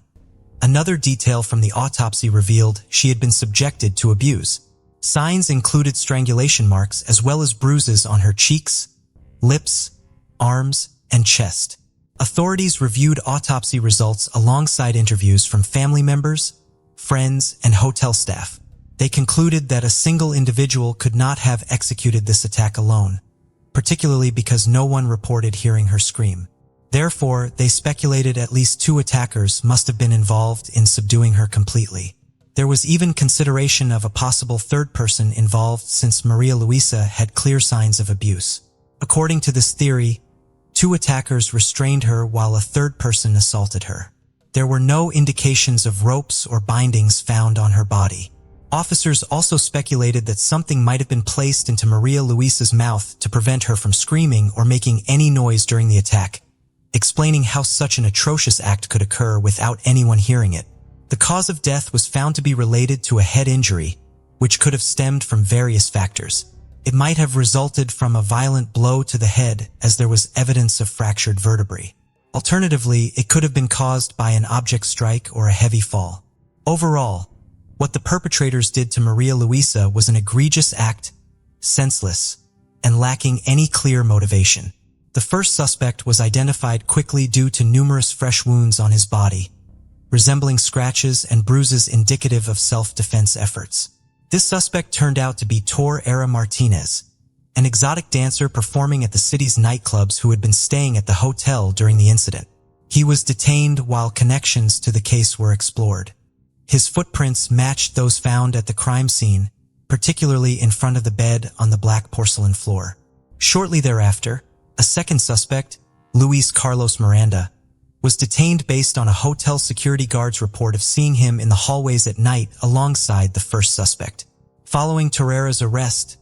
another detail from the autopsy revealed she had been subjected to abuse. Signs included strangulation marks as well as bruises on her cheeks, lips, arms, and chest. Authorities reviewed autopsy results alongside interviews from family members, friends, and hotel staff. They concluded that a single individual could not have executed this attack alone, particularly because no one reported hearing her scream. Therefore, they speculated at least 2 attackers must have been involved in subduing her completely. There was even consideration of a possible third person involved since Maria Luisa had clear signs of abuse. According to this theory, 2 attackers restrained her while a third person assaulted her. There were no indications of ropes or bindings found on her body. Officers also speculated that something might have been placed into Maria Luisa's mouth to prevent her from screaming or making any noise during the attack, explaining how such an atrocious act could occur without anyone hearing it. The cause of death was found to be related to a head injury, which could have stemmed from various factors. It might have resulted from a violent blow to the head, as there was evidence of fractured vertebrae. Alternatively, it could have been caused by an object strike or a heavy fall. Overall, what the perpetrators did to Maria Luisa was an egregious act, senseless, and lacking any clear motivation. The first suspect was identified quickly due to numerous fresh wounds on his body, resembling scratches and bruises indicative of self-defense efforts. This suspect turned out to be Tor Era Martinez, an exotic dancer performing at the city's nightclubs who had been staying at the hotel during the incident. He was detained while connections to the case were explored. His footprints matched those found at the crime scene, particularly in front of the bed on the black porcelain floor. Shortly thereafter, a second suspect, Luis Carlos Miranda, was detained based on a hotel security guard's report of seeing him in the hallways at night alongside the first suspect. Following Torreira's arrest,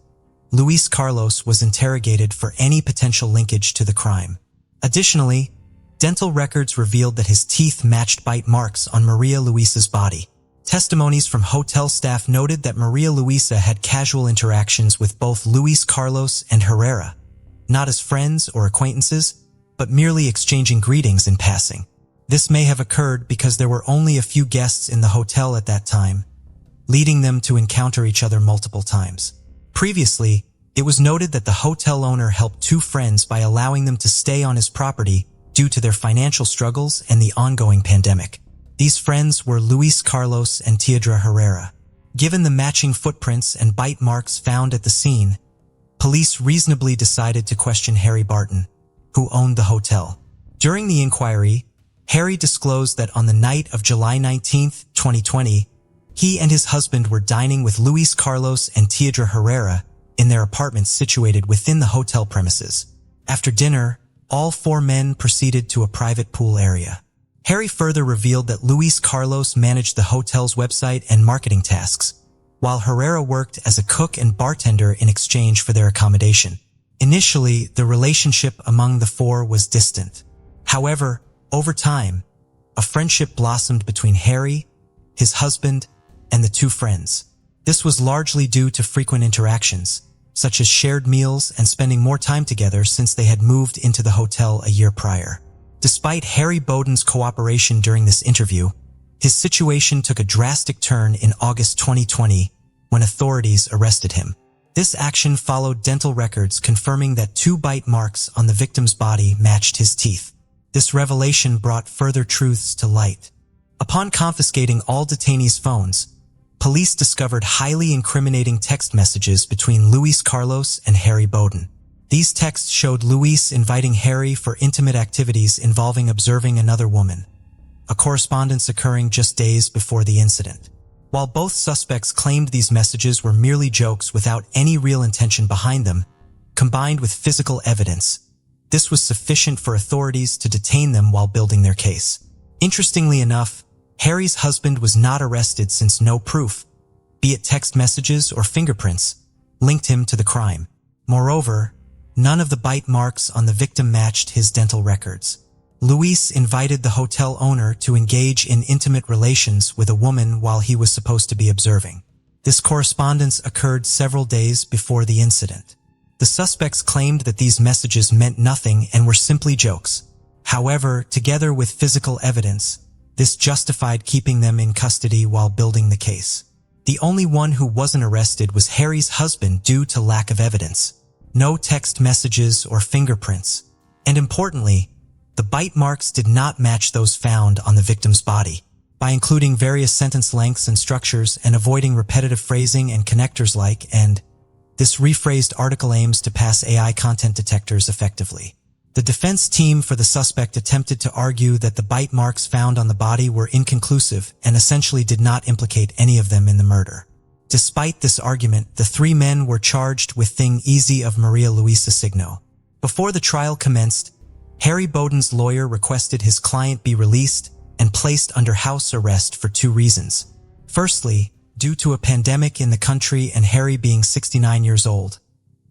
Luis Carlos was interrogated for any potential linkage to the crime. Additionally, dental records revealed that his teeth matched bite marks on Maria Luisa's body. Testimonies from hotel staff noted that Maria Luisa had casual interactions with both Luis Carlos and Herrera, not as friends or acquaintances, but merely exchanging greetings in passing. This may have occurred because there were only a few guests in the hotel at that time, leading them to encounter each other multiple times. Previously, it was noted that the hotel owner helped 2 friends by allowing them to stay on his property due to their financial struggles and the ongoing pandemic. These friends were Luis Carlos and Teodra Herrera. Given the matching footprints and bite marks found at the scene, police reasonably decided to question Harry Barton, who owned the hotel. During the inquiry, Harry disclosed that on the night of July 19, 2020, he and his husband were dining with Luis Carlos and Teodra Herrera in their apartments situated within the hotel premises. After dinner, all 4 men proceeded to a private pool area. Harry further revealed that Luis Carlos managed the hotel's website and marketing tasks, while Herrera worked as a cook and bartender in exchange for their accommodation. Initially, the relationship among the 4 was distant. However, over time, a friendship blossomed between Harry, his husband, and the 2 friends. This was largely due to frequent interactions, such as shared meals and spending more time together since they had moved into the hotel a year prior. Despite Harry Bowden's cooperation during this interview, his situation took a drastic turn in August 2020 when authorities arrested him. This action followed dental records confirming that 2 bite marks on the victim's body matched his teeth. This revelation brought further truths to light. Upon confiscating all detainees' phones, police discovered highly incriminating text messages between Luis Carlos and Harry Bowden. These texts showed Luis inviting Harry for intimate activities involving observing another woman, a correspondence occurring just days before the incident. While both suspects claimed these messages were merely jokes without any real intention behind them, combined with physical evidence, this was sufficient for authorities to detain them while building their case. Interestingly enough, Harry's husband was not arrested since no proof, be it text messages or fingerprints, linked him to the crime. Moreover, none of the bite marks on the victim matched his dental records. Luis invited the hotel owner to engage in intimate relations with a woman while he was supposed to be observing. This correspondence occurred several days before the incident. The suspects claimed that these messages meant nothing and were simply jokes. However, together with physical evidence, this justified keeping them in custody while building the case. The only one who wasn't arrested was Harry's husband due to lack of evidence. No text messages or fingerprints. And importantly, the bite marks did not match those found on the victim's body. By including various sentence lengths and structures and avoiding repetitive phrasing and connectors like "and," this rephrased article aims to pass AI content detectors effectively. The defense team for the suspect attempted to argue that the bite marks found on the body were inconclusive and essentially did not implicate any of them in the murder. Despite this argument, the three men were charged with Thing Easy of Maria Luisa Signo. Before the trial commenced, Harry Bowden's lawyer requested his client be released and placed under house arrest for two reasons. Firstly, due to a pandemic in the country and Harry being 69 years old,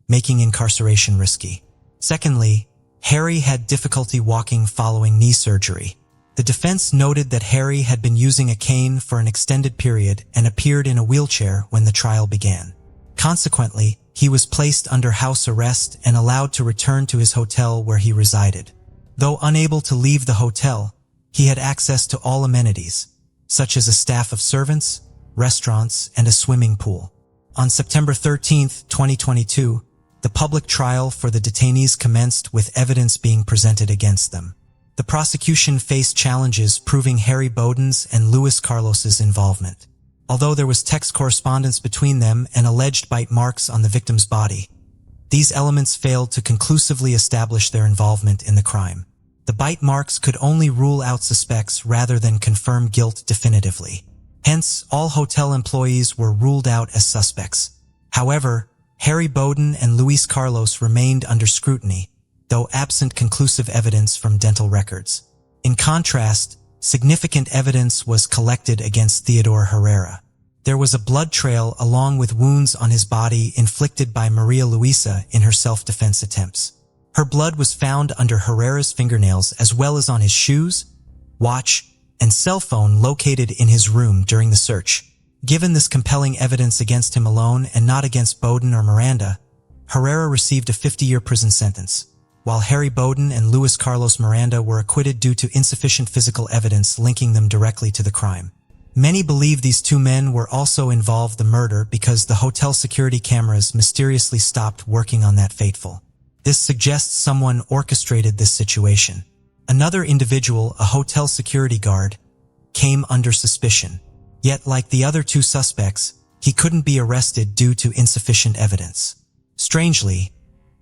making incarceration risky. Secondly, Harry had difficulty walking following knee surgery. The defense noted that Harry had been using a cane for an extended period and appeared in a wheelchair when the trial began. Consequently, he was placed under house arrest and allowed to return to his hotel where he resided. Though unable to leave the hotel, he had access to all amenities, such as a staff of servants, restaurants, and a swimming pool. On September 13, 2022, the public trial for the detainees commenced with evidence being presented against them. The prosecution faced challenges proving Harry Bowden's and Luis Carlos's involvement. Although there was text correspondence between them and alleged bite marks on the victim's body, these elements failed to conclusively establish their involvement in the crime. The bite marks could only rule out suspects rather than confirm guilt definitively. Hence, all hotel employees were ruled out as suspects. However, Harry Bowden and Luis Carlos remained under scrutiny, though absent conclusive evidence from dental records. In contrast, significant evidence was collected against Theodore Herrera. There was a blood trail along with wounds on his body inflicted by Maria Luisa in her self-defense attempts. Her blood was found under Herrera's fingernails as well as on his shoes, watch, and cell phone located in his room during the search. Given this compelling evidence against him alone and not against Bowden or Miranda, Herrera received a 50-year prison sentence, while Harry Bowden and Luis Carlos Miranda were acquitted due to insufficient physical evidence linking them directly to the crime. Many believe these two men were also involved in the murder because the hotel security cameras mysteriously stopped working on that fateful. This suggests someone orchestrated this situation. Another individual, a hotel security guard, came under suspicion. Yet, like the other two suspects, he couldn't be arrested due to insufficient evidence. Strangely,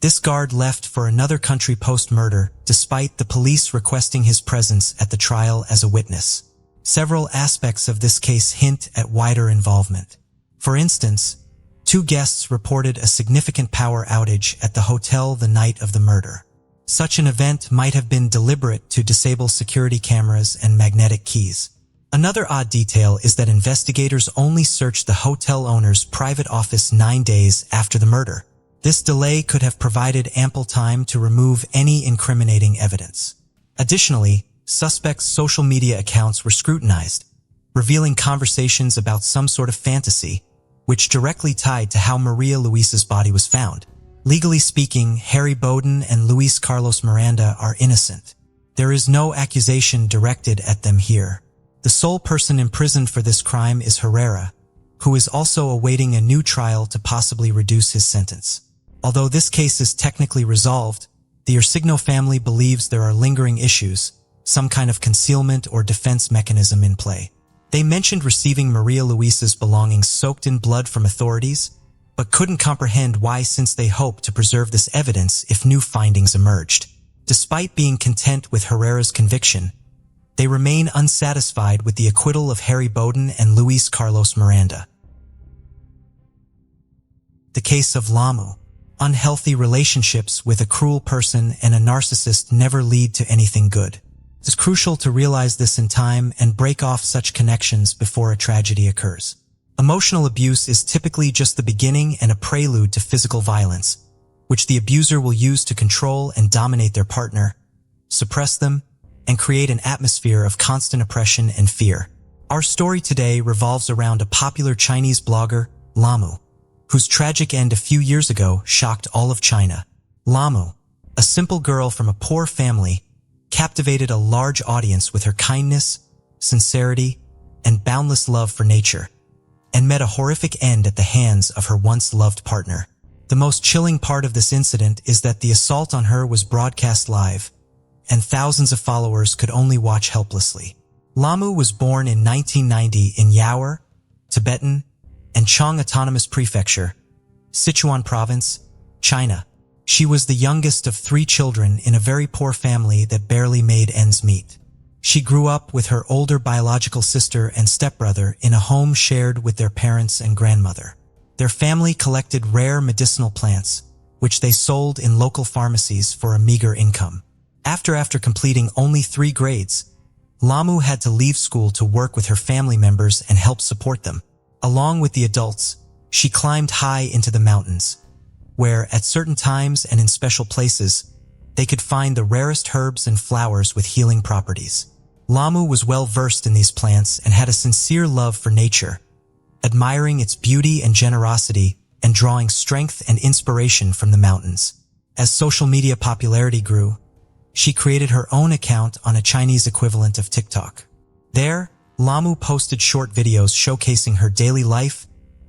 this guard left for another country post-murder, despite the police requesting his presence at the trial as a witness. Several aspects of this case hint at wider involvement. For instance, two guests reported a significant power outage at the hotel the night of the murder. Such an event might have been deliberate to disable security cameras and magnetic keys. Another odd detail is that investigators only searched the hotel owner's private office 9 days after the murder. This delay could have provided ample time to remove any incriminating evidence. Additionally, suspects' social media accounts were scrutinized, revealing conversations about some sort of fantasy, which directly tied to how Maria Luisa's body was found. Legally speaking, Harry Bowden and Luis Carlos Miranda are innocent. There is no accusation directed at them here. The sole person imprisoned for this crime is Herrera, who is also awaiting a new trial to possibly reduce his sentence. Although this case is technically resolved, the Ersigno family believes there are lingering issues, some kind of concealment or defense mechanism in play. They mentioned receiving Maria Luisa's belongings soaked in blood from authorities, but couldn't comprehend why, since they hoped to preserve this evidence if new findings emerged. Despite being content with Herrera's conviction, they remain unsatisfied with the acquittal of Harry Bowden and Luis Carlos Miranda. The case of Lamu. Unhealthy relationships with a cruel person and a narcissist never lead to anything good. It's crucial to realize this in time and break off such connections before a tragedy occurs. Emotional abuse is typically just the beginning and a prelude to physical violence, which the abuser will use to control and dominate their partner, suppress them, and create an atmosphere of constant oppression and fear. Our story today revolves around a popular Chinese blogger, Lamu, whose tragic end a few years ago shocked all of China. Lamu, a simple girl from a poor family, captivated a large audience with her kindness, sincerity, and boundless love for nature. and met a horrific end at the hands of her once-loved partner. The most chilling part of this incident is that the assault on her was broadcast live, and thousands of followers could only watch helplessly. Lamu was born in 1990 in Yaour, Tibetan, and Chang Autonomous Prefecture, Sichuan Province, China. She was the youngest of 3 children in a very poor family that barely made ends meet. She grew up with her older biological sister and stepbrother in a home shared with their parents and grandmother. Their family collected rare medicinal plants, which they sold in local pharmacies for a meager income. After completing only 3 grades, Lamu had to leave school to work with her family members and help support them. Along with the adults, she climbed high into the mountains, where, at certain times and in special places, they could find the rarest herbs and flowers with healing properties. Lamu was well versed in these plants and had a sincere love for nature, admiring its beauty and generosity and drawing strength and inspiration from the mountains. As social media popularity grew, she created her own account on a Chinese equivalent of TikTok. There, Lamu posted short videos showcasing her daily life,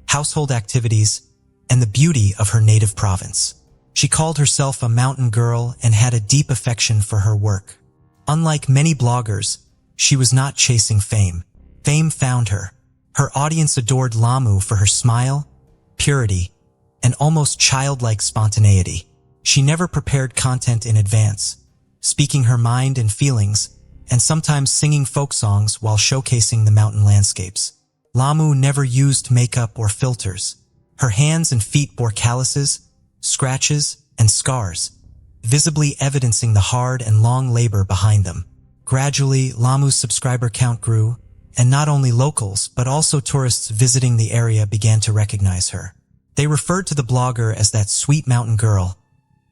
household activities, and the beauty of her native province. She called herself a mountain girl and had a deep affection for her work. Unlike many bloggers, she was not chasing fame. Fame found her. Her audience adored Lamu for her smile, purity, and almost childlike spontaneity. She never prepared content in advance, speaking her mind and feelings, and sometimes singing folk songs while showcasing the mountain landscapes. Lamu never used makeup or filters. Her hands and feet bore calluses, scratches, and scars, visibly evidencing the hard and long labor behind them. Gradually, Lamu's subscriber count grew, and not only locals but also tourists visiting the area began to recognize her. They referred to the blogger as that sweet mountain girl,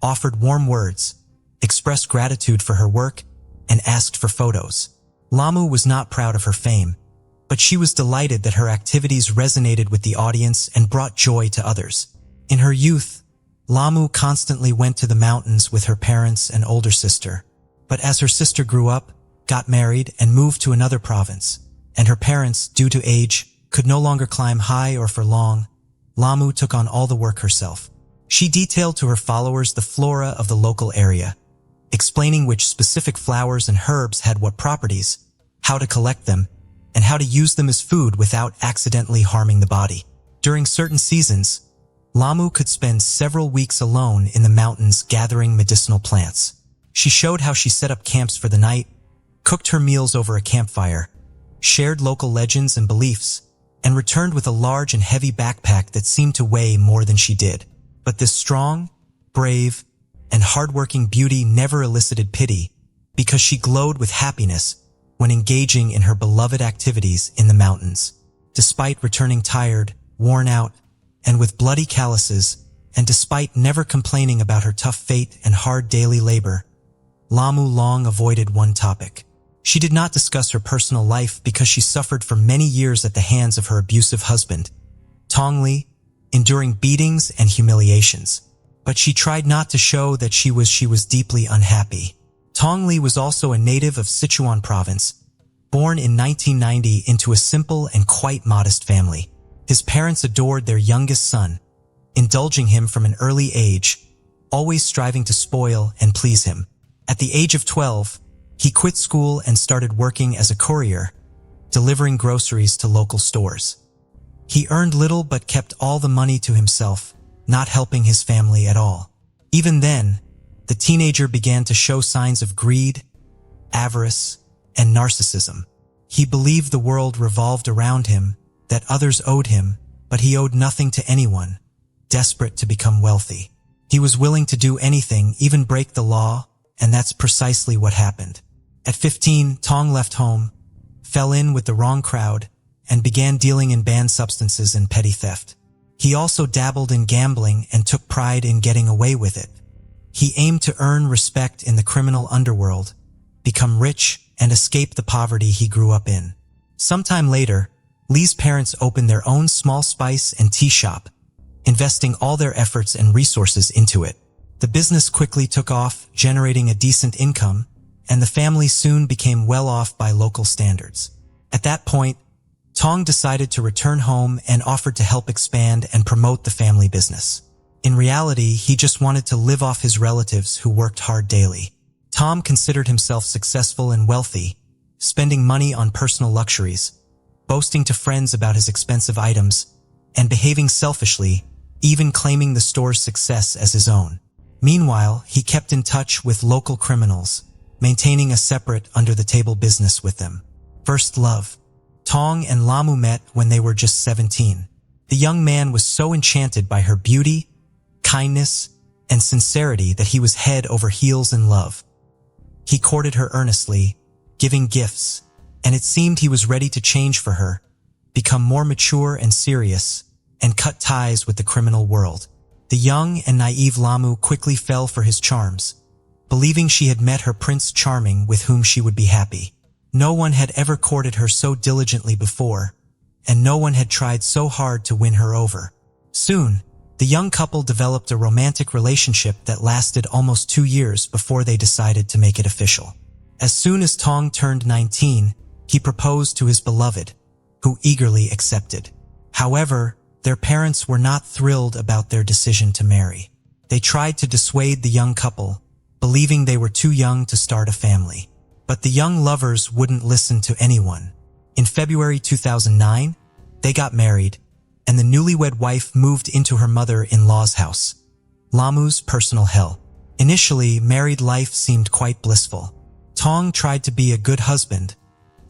offered warm words, expressed gratitude for her work, and asked for photos. Lamu was not proud of her fame, but she was delighted that her activities resonated with the audience and brought joy to others. In her youth, Lamu constantly went to the mountains with her parents and older sister. But as her sister grew up, got married, and moved to another province, and her parents, due to age, could no longer climb high or for long, Lamu took on all the work herself. She detailed to her followers the flora of the local area, explaining which specific flowers and herbs had what properties, how to collect them, and how to use them as food without accidentally harming the body. During certain seasons, Lamu could spend several weeks alone in the mountains gathering medicinal plants. She showed how she set up camps for the night, cooked her meals over a campfire, shared local legends and beliefs, and returned with a large and heavy backpack that seemed to weigh more than she did. But this strong, brave, and hardworking beauty never elicited pity, because she glowed with happiness when engaging in her beloved activities in the mountains. Despite returning tired, worn out, and with bloody calluses, and despite never complaining about her tough fate and hard daily labor, Lamu long avoided one topic. She did not discuss her personal life because she suffered for many years at the hands of her abusive husband, Tongli, enduring beatings and humiliations. But she tried not to show that she was deeply unhappy. Tongli was also a native of Sichuan Province, born in 1990 into a simple and quite modest family. His parents adored their youngest son, indulging him from an early age, always striving to spoil and please him. At the age of 12, he quit school and started working as a courier, delivering groceries to local stores. He earned little but kept all the money to himself, not helping his family at all. Even then, the teenager began to show signs of greed, avarice, and narcissism. He believed the world revolved around him, that others owed him, but he owed nothing to anyone, desperate to become wealthy. He was willing to do anything, even break the law, and that's precisely what happened. At 15, Tong left home, fell in with the wrong crowd, and began dealing in banned substances and petty theft. He also dabbled in gambling and took pride in getting away with it. He aimed to earn respect in the criminal underworld, become rich, and escape the poverty he grew up in. Sometime later, Lee's parents opened their own small spice and tea shop, investing all their efforts and resources into it. The business quickly took off, generating a decent income, and the family soon became well off by local standards. At that point, Tong decided to return home and offered to help expand and promote the family business. In reality, he just wanted to live off his relatives who worked hard daily. Tom considered himself successful and wealthy, spending money on personal luxuries, boasting to friends about his expensive items, and behaving selfishly, even claiming the store's success as his own. Meanwhile, he kept in touch with local criminals, maintaining a separate under-the-table business with them. First love. Tong and Lamu met when they were just 17. The young man was so enchanted by her beauty, kindness, and sincerity that he was head over heels in love. He courted her earnestly, giving gifts, and it seemed he was ready to change for her, become more mature and serious, and cut ties with the criminal world. The young and naive Lamu quickly fell for his charms, believing she had met her Prince Charming with whom she would be happy. No one had ever courted her so diligently before, and no one had tried so hard to win her over. Soon, the young couple developed a romantic relationship that lasted almost 2 years before they decided to make it official. As soon as Tong turned 19, he proposed to his beloved, who eagerly accepted. However, their parents were not thrilled about their decision to marry. They tried to dissuade the young couple, believing they were too young to start a family. But the young lovers wouldn't listen to anyone. In February 2009, they got married, and the newlywed wife moved into her mother-in-law's house, Lamu's personal hell. Initially, married life seemed quite blissful. Tong tried to be a good husband,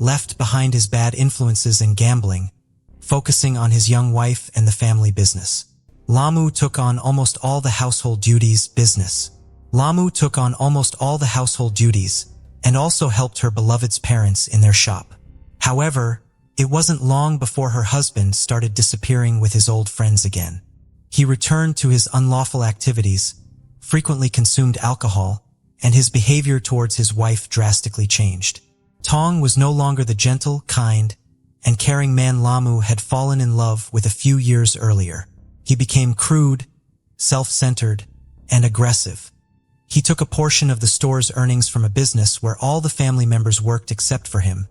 left behind his bad influences and gambling, focusing on his young wife and the family business. Lamu took on almost all the household duties and also helped her beloved's parents in their shop. However, it wasn't long before her husband started disappearing with his old friends again. He returned to his unlawful activities, frequently consumed alcohol, and his behavior towards his wife drastically changed. Tong was no longer the gentle, kind, and caring man Lamu had fallen in love with a few years earlier. He became crude, self-centered, and aggressive. He took a portion of the store's earnings from a business where all the family members worked except for him,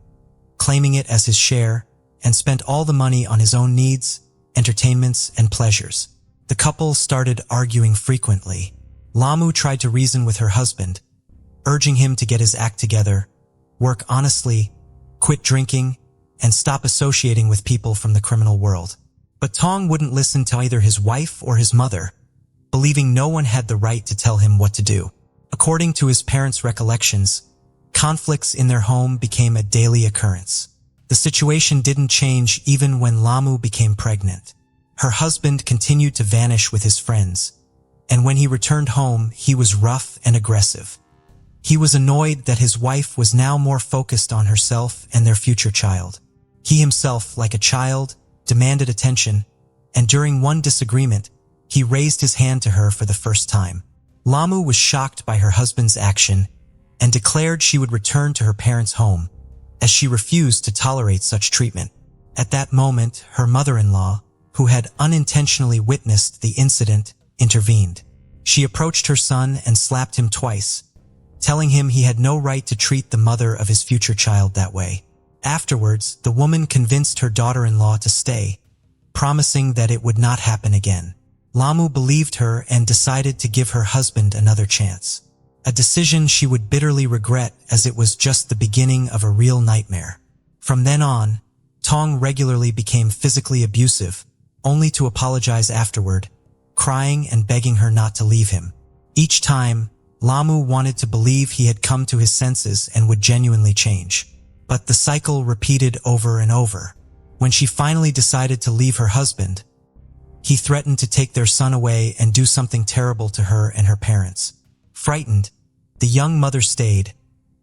claiming it as his share, and spent all the money on his own needs, entertainments, and pleasures. The couple started arguing frequently. Lamu tried to reason with her husband, urging him to get his act together, work honestly, quit drinking, and stop associating with people from the criminal world. But Tong wouldn't listen to either his wife or his mother, believing no one had the right to tell him what to do. According to his parents' recollections, conflicts in their home became a daily occurrence. The situation didn't change even when Lamu became pregnant. Her husband continued to vanish with his friends, and when he returned home, he was rough and aggressive. He was annoyed that his wife was now more focused on herself and their future child. He himself, like a child, demanded attention, and during one disagreement, he raised his hand to her for the first time. Lamu was shocked by her husband's action and declared she would return to her parents' home, as she refused to tolerate such treatment. At that moment, her mother-in-law, who had unintentionally witnessed the incident, intervened. She approached her son and slapped him twice, telling him he had no right to treat the mother of his future child that way. Afterwards, the woman convinced her daughter-in-law to stay, promising that it would not happen again. Lamu believed her and decided to give her husband another chance, a decision she would bitterly regret as it was just the beginning of a real nightmare. From then on, Tong regularly became physically abusive, only to apologize afterward, crying and begging her not to leave him. Each time, Lamu wanted to believe he had come to his senses and would genuinely change. But the cycle repeated over and over. When she finally decided to leave her husband, he threatened to take their son away and do something terrible to her and her parents. Frightened, the young mother stayed,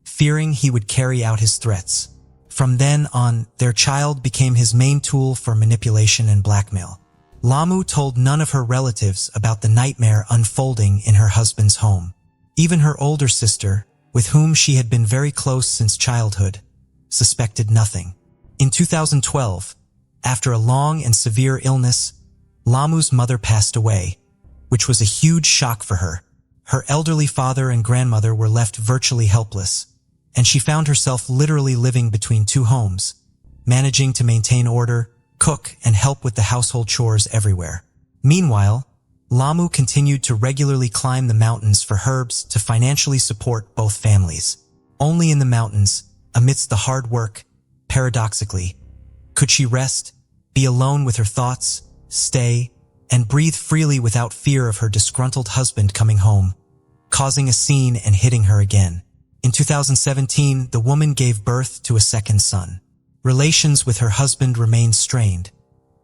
fearing he would carry out his threats. From then on, their child became his main tool for manipulation and blackmail. Lamu told none of her relatives about the nightmare unfolding in her husband's home. Even her older sister, with whom she had been very close since childhood, suspected nothing. In 2012, after a long and severe illness, Lamu's mother passed away, which was a huge shock for her. Her elderly father and grandmother were left virtually helpless, and she found herself literally living between two homes, managing to maintain order, cook, and help with the household chores everywhere. Meanwhile, Lamu continued to regularly climb the mountains for herbs to financially support both families. Only in the mountains, amidst the hard work, paradoxically, could she rest, be alone with her thoughts, stay, and breathe freely without fear of her disgruntled husband coming home, causing a scene and hitting her again. In 2017, the woman gave birth to a second son. Relations with her husband remained strained,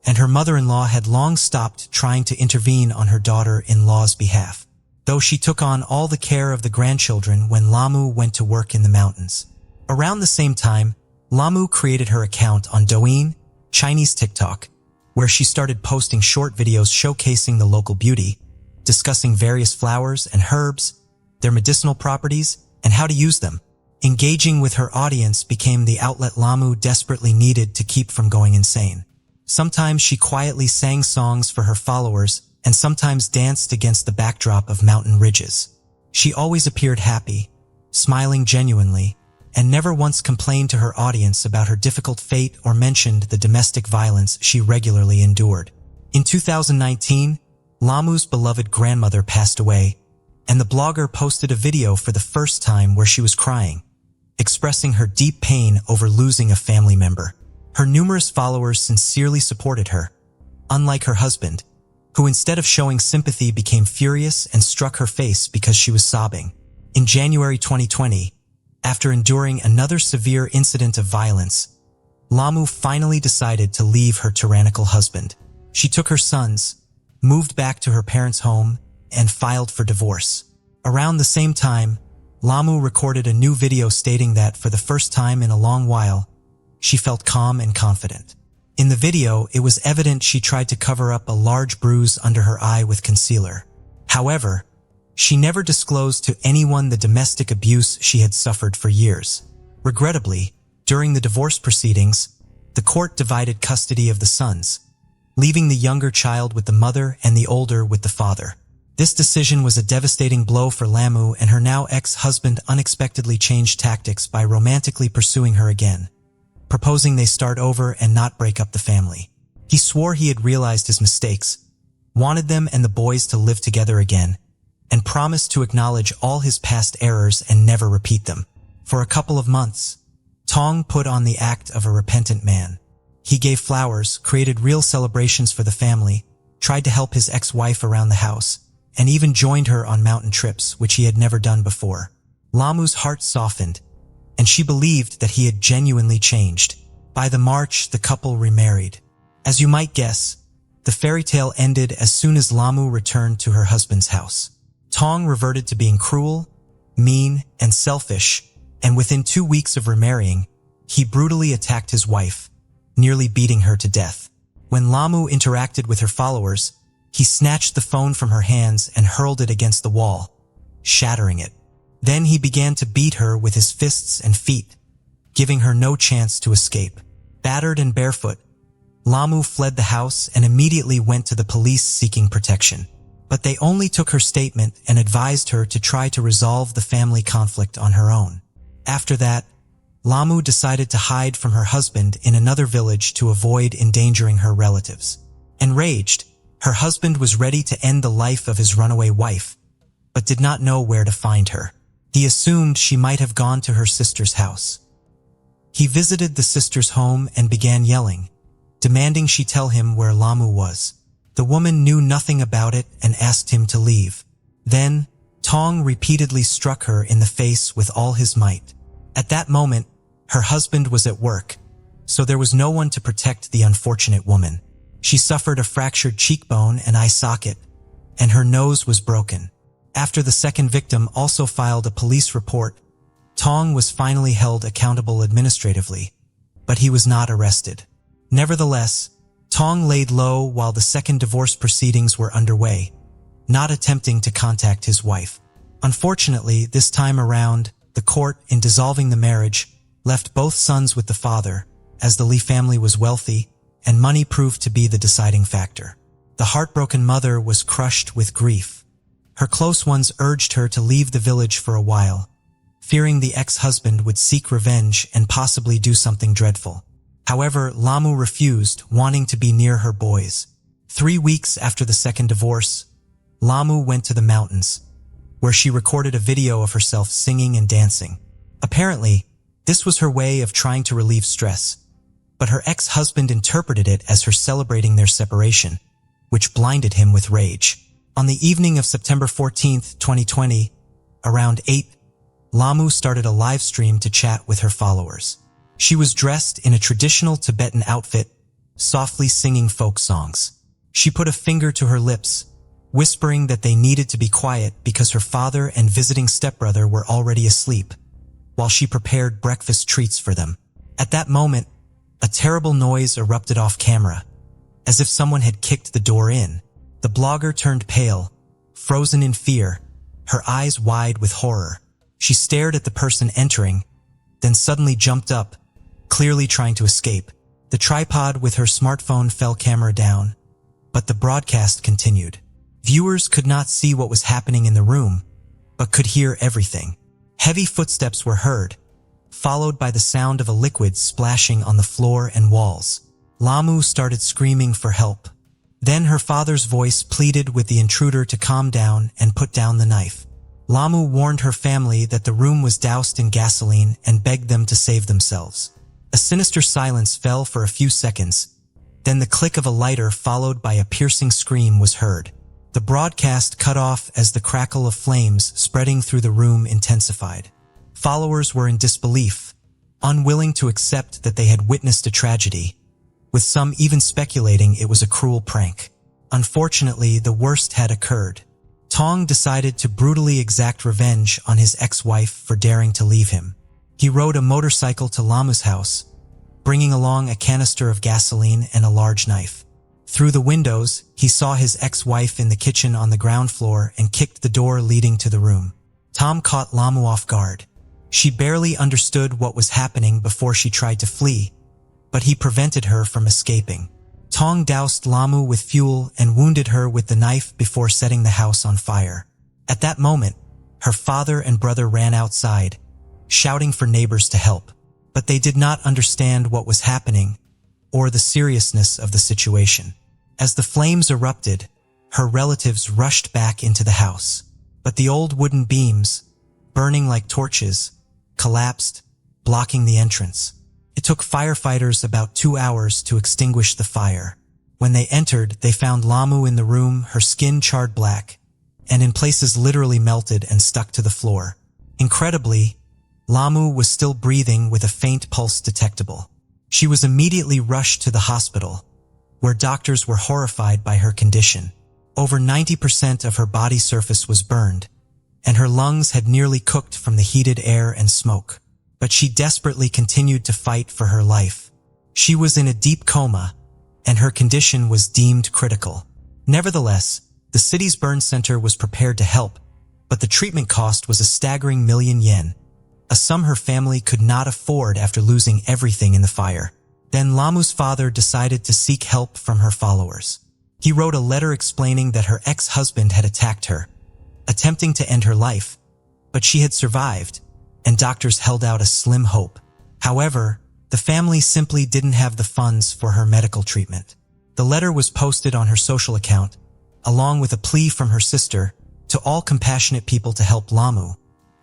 and her mother-in-law had long stopped trying to intervene on her daughter-in-law's behalf, though she took on all the care of the grandchildren when Lamu went to work in the mountains. Around the same time, Lamu created her account on Douyin, Chinese TikTok, where she started posting short videos showcasing the local beauty, discussing various flowers and herbs, their medicinal properties, and how to use them. Engaging with her audience became the outlet Lamu desperately needed to keep from going insane. Sometimes she quietly sang songs for her followers and sometimes danced against the backdrop of mountain ridges. She always appeared happy, smiling genuinely, and never once complained to her audience about her difficult fate or mentioned the domestic violence she regularly endured. In 2019, Lamu's beloved grandmother passed away, and the blogger posted a video for the first time where she was crying, expressing her deep pain over losing a family member. Her numerous followers sincerely supported her, unlike her husband, who instead of showing sympathy became furious and struck her face because she was sobbing. In January 2020, after enduring another severe incident of violence, Lamu finally decided to leave her tyrannical husband. She took her sons, moved back to her parents' home, and filed for divorce. Around the same time, Lamu recorded a new video stating that for the first time in a long while, she felt calm and confident. In the video, it was evident she tried to cover up a large bruise under her eye with concealer. However, she never disclosed to anyone the domestic abuse she had suffered for years. Regrettably, during the divorce proceedings, the court divided custody of the sons, leaving the younger child with the mother and the older with the father. This decision was a devastating blow for Lamu, and her now ex-husband unexpectedly changed tactics by romantically pursuing her again, proposing they start over and not break up the family. He swore he had realized his mistakes, wanted them and the boys to live together again, and promised to acknowledge all his past errors and never repeat them. For a couple of months, Tong put on the act of a repentant man. He gave flowers, created real celebrations for the family, tried to help his ex-wife around the house, and even joined her on mountain trips, which he had never done before. Lamu's heart softened, and she believed that he had genuinely changed. By the March, the couple remarried. As you might guess, the fairy tale ended as soon as Lamu returned to her husband's house. Tong reverted to being cruel, mean, and selfish, and within 2 weeks of remarrying, he brutally attacked his wife, nearly beating her to death. When Lamu interacted with her followers, he snatched the phone from her hands and hurled it against the wall, shattering it. Then he began to beat her with his fists and feet, giving her no chance to escape. Battered and barefoot, Lamu fled the house and immediately went to the police seeking protection. But they only took her statement and advised her to try to resolve the family conflict on her own. After that, Lamu decided to hide from her husband in another village to avoid endangering her relatives. Enraged, her husband was ready to end the life of his runaway wife, but did not know where to find her. He assumed she might have gone to her sister's house. He visited the sister's home and began yelling, demanding she tell him where Lamu was. The woman knew nothing about it and asked him to leave. Then, Tong repeatedly struck her in the face with all his might. At that moment, her husband was at work, so there was no one to protect the unfortunate woman. She suffered a fractured cheekbone and eye socket, and her nose was broken. After the second victim also filed a police report, Tong was finally held accountable administratively, but he was not arrested. Nevertheless, Tong laid low while the second divorce proceedings were underway, not attempting to contact his wife. Unfortunately, this time around, the court, in dissolving the marriage, left both sons with the father, as the Lee family was wealthy, and money proved to be the deciding factor. The heartbroken mother was crushed with grief. Her close ones urged her to leave the village for a while, fearing the ex-husband would seek revenge and possibly do something dreadful. However, Lamu refused, wanting to be near her boys. 3 weeks after the second divorce, Lamu went to the mountains, where she recorded a video of herself singing and dancing. Apparently, this was her way of trying to relieve stress, but her ex-husband interpreted it as her celebrating their separation, which blinded him with rage. On the evening of September 14, 2020, around 8, Lamu started a live stream to chat with her followers. She was dressed in a traditional Tibetan outfit, softly singing folk songs. She put a finger to her lips, whispering that they needed to be quiet because her father and visiting stepbrother were already asleep, while she prepared breakfast treats for them. At that moment, a terrible noise erupted off camera, as if someone had kicked the door in. The blogger turned pale, frozen in fear, her eyes wide with horror. She stared at the person entering, then suddenly jumped up, clearly trying to escape. The tripod with her smartphone fell camera down, but the broadcast continued. Viewers could not see what was happening in the room, but could hear everything. Heavy footsteps were heard, followed by the sound of a liquid splashing on the floor and walls. Lamu started screaming for help. Then her father's voice pleaded with the intruder to calm down and put down the knife. Lamu warned her family that the room was doused in gasoline and begged them to save themselves. A sinister silence fell for a few seconds, then the click of a lighter followed by a piercing scream was heard. The broadcast cut off as the crackle of flames spreading through the room intensified. Followers were in disbelief, unwilling to accept that they had witnessed a tragedy, with some even speculating it was a cruel prank. Unfortunately, the worst had occurred. Tong decided to brutally exact revenge on his ex-wife for daring to leave him. He rode a motorcycle to Lamu's house, bringing along a canister of gasoline and a large knife. Through the windows, he saw his ex-wife in the kitchen on the ground floor and kicked the door leading to the room. Tom caught Lamu off guard. She barely understood what was happening before she tried to flee, but he prevented her from escaping. Tong doused Lamu with fuel and wounded her with the knife before setting the house on fire. At that moment, her father and brother ran outside, shouting for neighbors to help, but they did not understand what was happening or the seriousness of the situation. As the flames erupted, her relatives rushed back into the house, but the old wooden beams, burning like torches, collapsed, blocking the entrance. It took firefighters about 2 hours to extinguish the fire. When they entered, they found Lamu in the room, her skin charred black, and in places literally melted and stuck to the floor. Incredibly, Lamu was still breathing with a faint pulse detectable. She was immediately rushed to the hospital, where doctors were horrified by her condition. Over 90% of her body surface was burned, and her lungs had nearly cooked from the heated air and smoke. But she desperately continued to fight for her life. She was in a deep coma, and her condition was deemed critical. Nevertheless, the city's burn center was prepared to help, but the treatment cost was a staggering $1,000,000, a sum her family could not afford after losing everything in the fire. Then Lamu's father decided to seek help from her followers. He wrote a letter explaining that her ex-husband had attacked her, attempting to end her life, but she had survived, and doctors held out a slim hope. However, the family simply didn't have the funds for her medical treatment. The letter was posted on her social account, along with a plea from her sister to all compassionate people to help Lamu,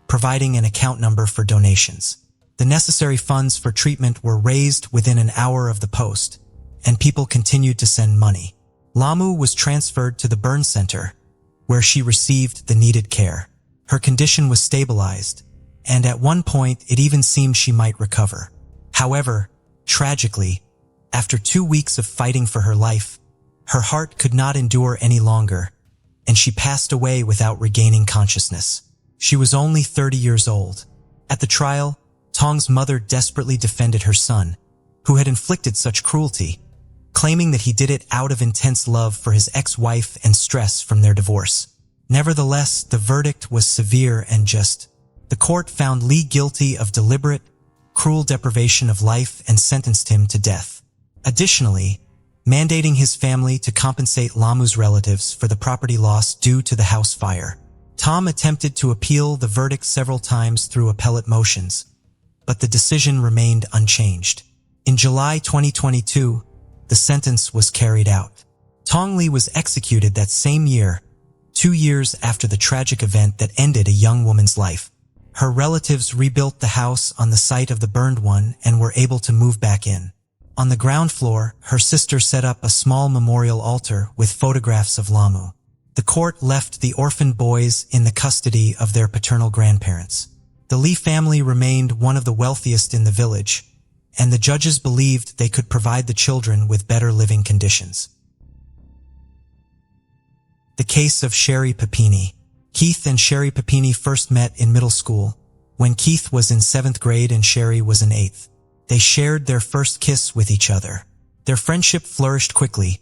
providing an account number for donations. The necessary funds for treatment were raised within an hour of the post, and people continued to send money. Lamu was transferred to the burn center, where she received the needed care. Her condition was stabilized, and at one point it even seemed she might recover. However, tragically, after 2 weeks of fighting for her life, her heart could not endure any longer, and she passed away without regaining consciousness. She was only 30 years old. At the trial, Tong's mother desperately defended her son, who had inflicted such cruelty, claiming that he did it out of intense love for his ex-wife and stress from their divorce. Nevertheless, the verdict was severe and just. The court found Lee guilty of deliberate, cruel deprivation of life and sentenced him to death. Additionally, mandating his family to compensate Lamu's relatives for the property loss due to the house fire. Tom attempted to appeal the verdict several times through appellate motions, but the decision remained unchanged. In July 2022, the sentence was carried out. Tong Li was executed that same year, 2 years after the tragic event that ended a young woman's life. Her relatives rebuilt the house on the site of the burned one and were able to move back in. On the ground floor, her sister set up a small memorial altar with photographs of Lamu. The court left the orphaned boys in the custody of their paternal grandparents. The Li family remained one of the wealthiest in the village, and the judges believed they could provide the children with better living conditions. The case of Sherry Papini. Keith and Sherry Papini first met in middle school, when Keith was in 7th grade and Sherry was in 8th. They shared their first kiss with each other. Their friendship flourished quickly,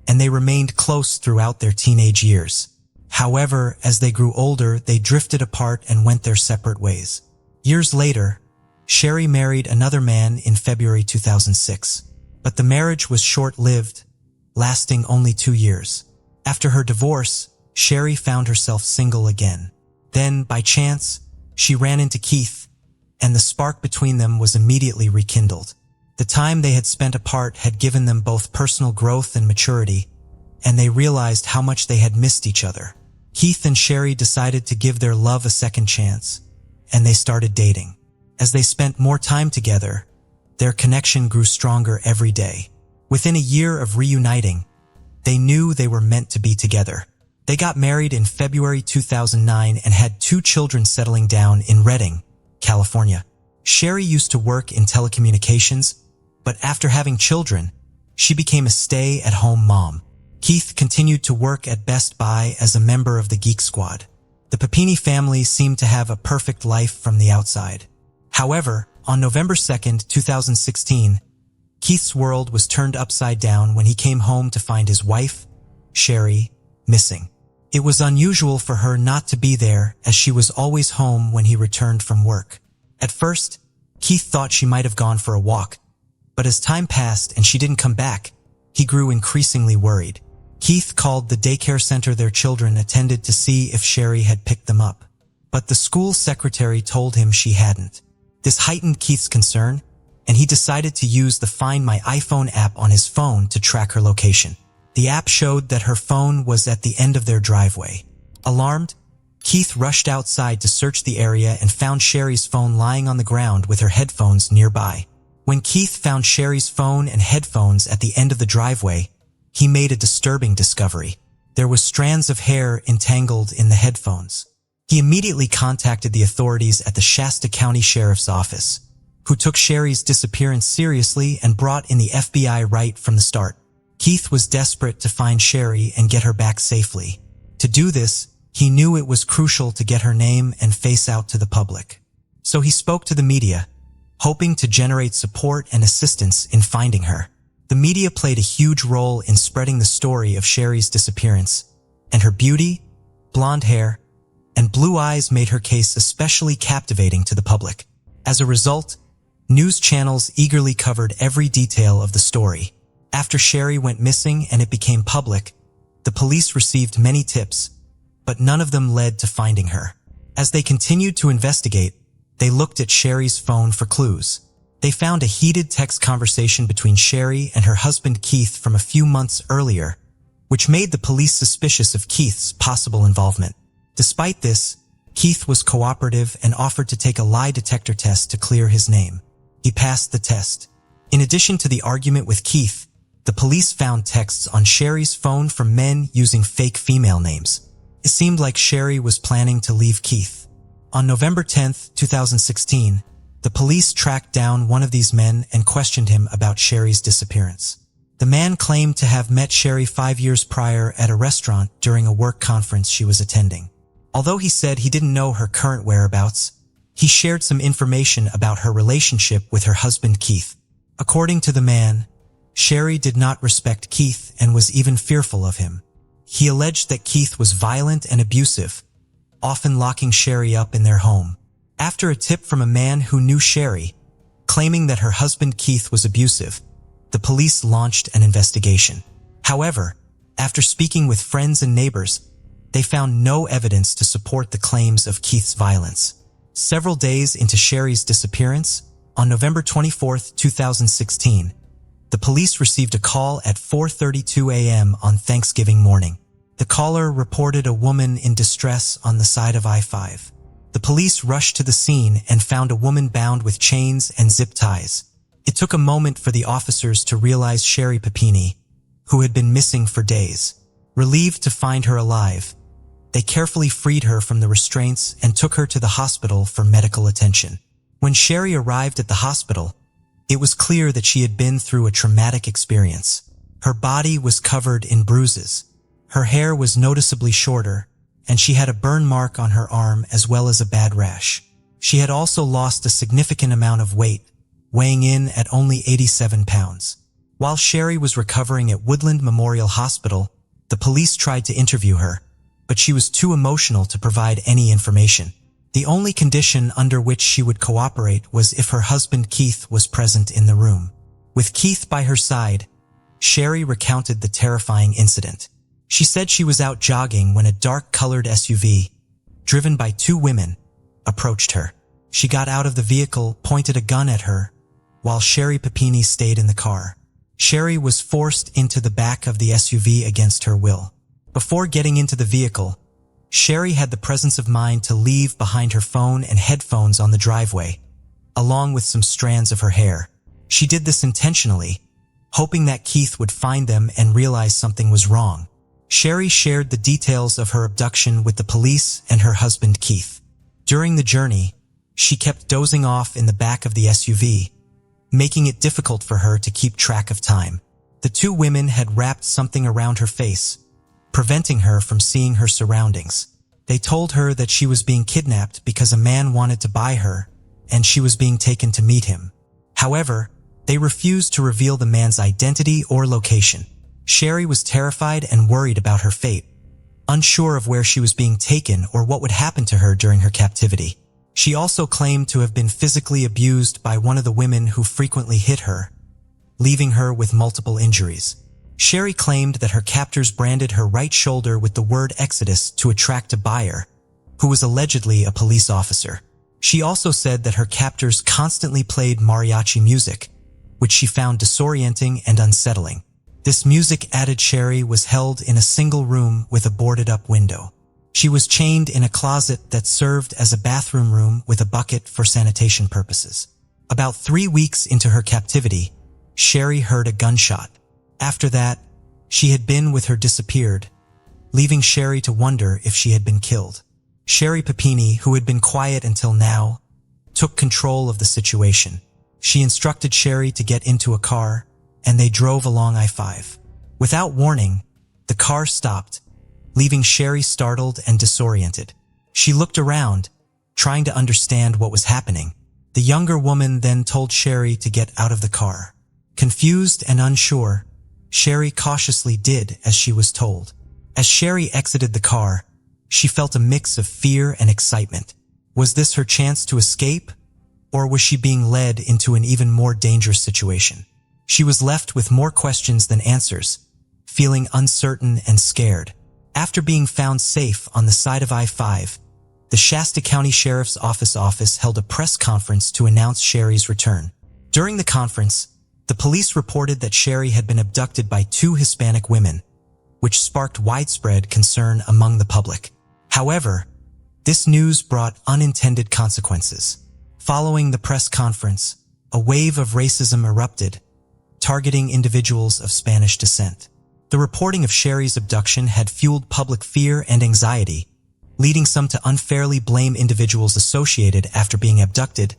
and they remained close throughout their teenage years. However, as they grew older, they drifted apart and went their separate ways. Years later, Sherry married another man in February 2006, but the marriage was short-lived, lasting only 2 years. After her divorce, Sherry found herself single again. Then, by chance, she ran into Keith, and the spark between them was immediately rekindled. The time they had spent apart had given them both personal growth and maturity, and they realized how much they had missed each other. Keith and Sherry decided to give their love a second chance, and they started dating. As they spent more time together, their connection grew stronger every day. Within a year of reuniting, they knew they were meant to be together. They got married in February 2009 and had 2 children settling down in Redding, California. Sherry used to work in telecommunications, but after having children, she became a stay-at-home mom. Keith continued to work at Best Buy as a member of the Geek Squad. The Papini family seemed to have a perfect life from the outside. However, on November 2, 2016, Keith's world was turned upside down when he came home to find his wife, Sherry, missing. It was unusual for her not to be there, as she was always home when he returned from work. At first, Keith thought she might have gone for a walk, but as time passed and she didn't come back, he grew increasingly worried. Keith called the daycare center their children attended to see if Sherry had picked them up, but the school secretary told him she hadn't. This heightened Keith's concern, and he decided to use the Find My iPhone app on his phone to track her location. The app showed that her phone was at the end of their driveway. Alarmed, Keith rushed outside to search the area and found Sherry's phone lying on the ground with her headphones nearby. When Keith found Sherry's phone and headphones at the end of the driveway, he made a disturbing discovery. There was strands of hair entangled in the headphones. He immediately contacted the authorities at the Shasta County Sheriff's Office, who took Sherry's disappearance seriously and brought in the FBI right from the start. Keith was desperate to find Sherry and get her back safely. To do this, he knew it was crucial to get her name and face out to the public. So he spoke to the media, hoping to generate support and assistance in finding her. The media played a huge role in spreading the story of Sherry's disappearance, and her beauty, blonde hair, and blue eyes made her case especially captivating to the public. As a result, news channels eagerly covered every detail of the story. After Sherry went missing and it became public, the police received many tips, but none of them led to finding her. As they continued to investigate, they looked at Sherry's phone for clues. They found a heated text conversation between Sherry and her husband Keith from a few months earlier, which made the police suspicious of Keith's possible involvement. Despite this, Keith was cooperative and offered to take a lie detector test to clear his name. He passed the test. In addition to the argument with Keith, the police found texts on Sherry's phone from men using fake female names. It seemed like Sherry was planning to leave Keith. On November 10, 2016, the police tracked down one of these men and questioned him about Sherry's disappearance. The man claimed to have met Sherry 5 years prior at a restaurant during a work conference she was attending. Although he said he didn't know her current whereabouts, he shared some information about her relationship with her husband Keith. According to the man, Sherry did not respect Keith and was even fearful of him. He alleged that Keith was violent and abusive, often locking Sherry up in their home. After a tip from a man who knew Sherry, claiming that her husband Keith was abusive, the police launched an investigation. However, after speaking with friends and neighbors, they found no evidence to support the claims of Keith's violence. Several days into Sherry's disappearance, On November 24, 2016, the police received a call at 4:32 a.m. on Thanksgiving morning. The caller reported a woman in distress on the side of I-5. The police rushed to the scene and found a woman bound with chains and zip ties. It took a moment for the officers to realize Sherry Papini, who had been missing for days. Relieved to find her alive, they carefully freed her from the restraints and took her to the hospital for medical attention. When Sherry arrived at the hospital, it was clear that she had been through a traumatic experience. Her body was covered in bruises. Her hair was noticeably shorter, and she had a burn mark on her arm as well as a bad rash. She had also lost a significant amount of weight, weighing in at only 87 pounds. While Sherry was recovering at Woodland Memorial Hospital, the police tried to interview her, but she was too emotional to provide any information. The only condition under which she would cooperate was if her husband Keith was present in the room. With Keith by her side, Sherry recounted the terrifying incident. She said she was out jogging when a dark-colored SUV, driven by two women, approached her. She got out of the vehicle, pointed a gun at her, while Sherry Papini stayed in the car. Sherry was forced into the back of the SUV against her will. Before getting into the vehicle, Sherry had the presence of mind to leave behind her phone and headphones on the driveway, along with some strands of her hair. She did this intentionally, hoping that Keith would find them and realize something was wrong. Sherry shared the details of her abduction with the police and her husband Keith. During the journey, she kept dozing off in the back of the SUV, making it difficult for her to keep track of time. The two women had wrapped something around her face, preventing her from seeing her surroundings. They told her that she was being kidnapped because a man wanted to buy her, and she was being taken to meet him. However, they refused to reveal the man's identity or location. Sherry was terrified and worried about her fate, unsure of where she was being taken or what would happen to her during her captivity. She also claimed to have been physically abused by one of the women who frequently hit her, leaving her with multiple injuries. Sherry claimed that her captors branded her right shoulder with the word Exodus to attract a buyer, who was allegedly a police officer. She also said that her captors constantly played mariachi music, which she found disorienting and unsettling. This music, added Sherry, was held in a single room with a boarded-up window. She was chained in a closet that served as a bathroom room with a bucket for sanitation purposes. About 3 weeks into her captivity, Sherry heard a gunshot. After that, she had been with her disappeared, leaving Sherry to wonder if she had been killed. Sherry Papini, who had been quiet until now, took control of the situation. She instructed Sherry to get into a car, and they drove along I-5. Without warning, the car stopped, leaving Sherry startled and disoriented. She looked around, trying to understand what was happening. The younger woman then told Sherry to get out of the car. Confused and unsure, Sherry cautiously did as she was told. As Sherry exited the car, she felt a mix of fear and excitement. Was this her chance to escape, or was she being led into an even more dangerous situation? She was left with more questions than answers, feeling uncertain and scared. After being found safe on the side of I-5, the Shasta County Sheriff's Office held a press conference to announce Sherry's return. During the conference, the police reported that Sherry had been abducted by two Hispanic women, which sparked widespread concern among the public. However, this news brought unintended consequences. Following the press conference, a wave of racism erupted, targeting individuals of Spanish descent. The reporting of Sherry's abduction had fueled public fear and anxiety, leading some to unfairly blame individuals associated after being abducted.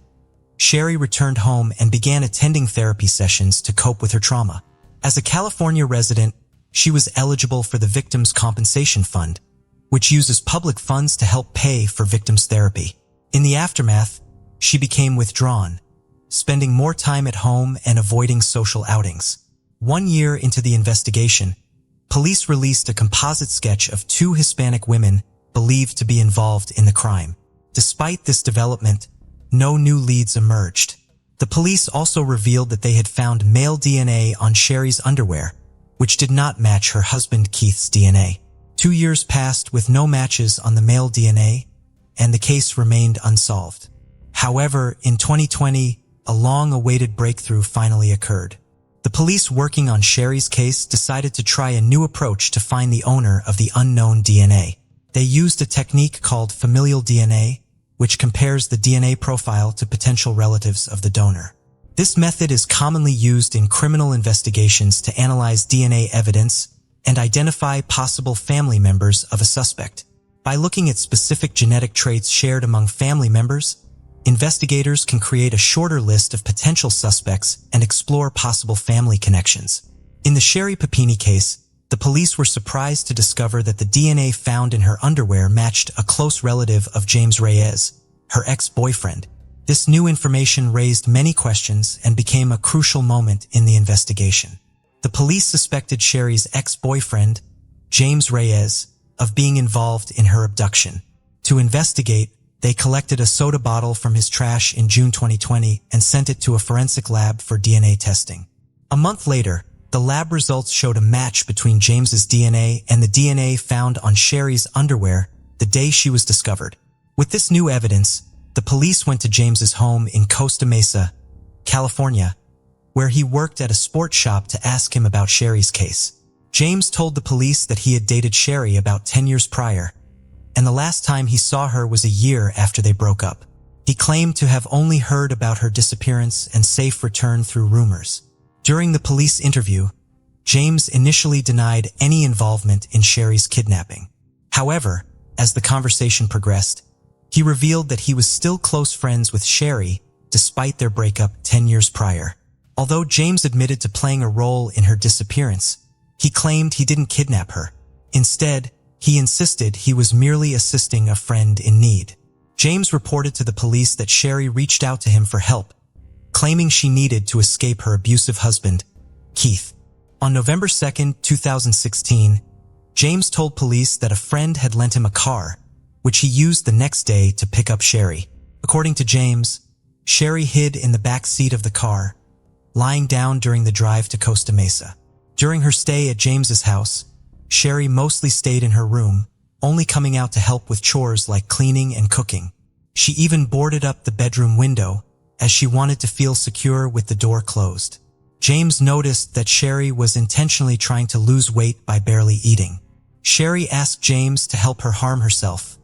Sherry returned home and began attending therapy sessions to cope with her trauma. As a California resident, she was eligible for the Victims' Compensation Fund, which uses public funds to help pay for victims' therapy. In the aftermath, she became withdrawn, spending more time at home and avoiding social outings. 1 year into the investigation, police released a composite sketch of two Hispanic women believed to be involved in the crime. Despite this development, no new leads emerged. The police also revealed that they had found male DNA on Sherry's underwear, which did not match her husband Keith's DNA. 2 years passed with no matches on the male DNA, and the case remained unsolved. However, in 2020, a long-awaited breakthrough finally occurred. The police working on Sherry's case decided to try a new approach to find the owner of the unknown DNA. They used a technique called familial DNA, which compares the DNA profile to potential relatives of the donor. This method is commonly used in criminal investigations to analyze DNA evidence and identify possible family members of a suspect. By looking at specific genetic traits shared among family members, investigators can create a shorter list of potential suspects and explore possible family connections. In the Sherry Papini case, the police were surprised to discover that the DNA found in her underwear matched a close relative of James Reyes, her ex-boyfriend. This new information raised many questions and became a crucial moment in the investigation. The police suspected Sherry's ex-boyfriend, James Reyes, of being involved in her abduction. To investigate, they collected a soda bottle from his trash in June 2020 and sent it to a forensic lab for DNA testing. A month later, the lab results showed a match between James's DNA and the DNA found on Sherry's underwear the day she was discovered. With this new evidence, the police went to James's home in Costa Mesa, California, where he worked at a sports shop to ask him about Sherry's case. James told the police that he had dated Sherry about 10 years prior, and the last time he saw her was a year after they broke up. He claimed to have only heard about her disappearance and safe return through rumors. During the police interview, James initially denied any involvement in Sherry's kidnapping. However, as the conversation progressed, he revealed that he was still close friends with Sherry despite their breakup 10 years prior. Although James admitted to playing a role in her disappearance, he claimed he didn't kidnap her. Instead, he insisted he was merely assisting a friend in need. James reported to the police that Sherry reached out to him for help, claiming she needed to escape her abusive husband, Keith. On November 2, 2016, James told police that a friend had lent him a car, which he used the next day to pick up Sherry. According to James, Sherry hid in the back seat of the car, lying down during the drive to Costa Mesa. During her stay at James's house, Sherry mostly stayed in her room, only coming out to help with chores like cleaning and cooking. She even boarded up the bedroom window, as she wanted to feel secure with the door closed. James noticed that Sherry was intentionally trying to lose weight by barely eating. Sherry asked James to help her harm herself,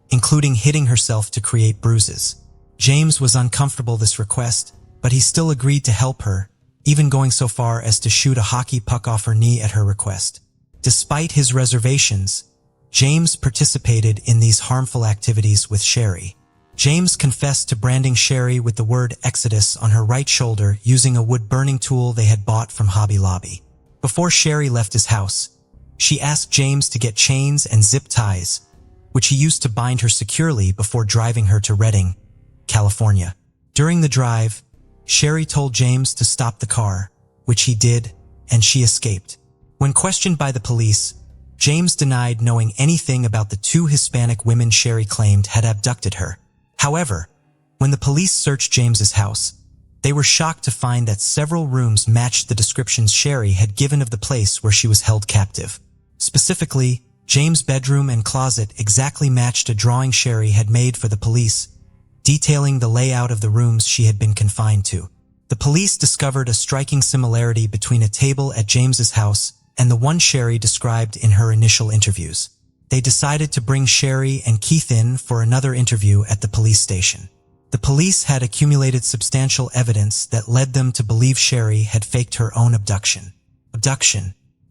including hitting herself to create bruises. James was uncomfortable with this request, but he still agreed to help her, even going so far as to shoot a hockey puck off her knee at her request. Despite his reservations, James participated in these harmful activities with Sherry. James confessed to branding Sherry with the word Exodus on her right shoulder using a wood-burning tool they had bought from Hobby Lobby. Before Sherry left his house, she asked James to get chains and zip ties, which he used to bind her securely before driving her to Redding, California. During the drive, Sherry told James to stop the car, which he did, and she escaped. When questioned by the police, James denied knowing anything about the two Hispanic women Sherry claimed had abducted her. However, when the police searched James's house, they were shocked to find that several rooms matched the descriptions Sherry had given of the place where she was held captive. Specifically, James' bedroom and closet exactly matched a drawing Sherry had made for the police, detailing the layout of the rooms she had been confined to. The police discovered a striking similarity between a table at James's house and the one Sherry described in her initial interviews. They decided to bring Sherry and Keith in for another interview at the police station. The police had accumulated substantial evidence that led them to believe Sherry had faked her own abduction.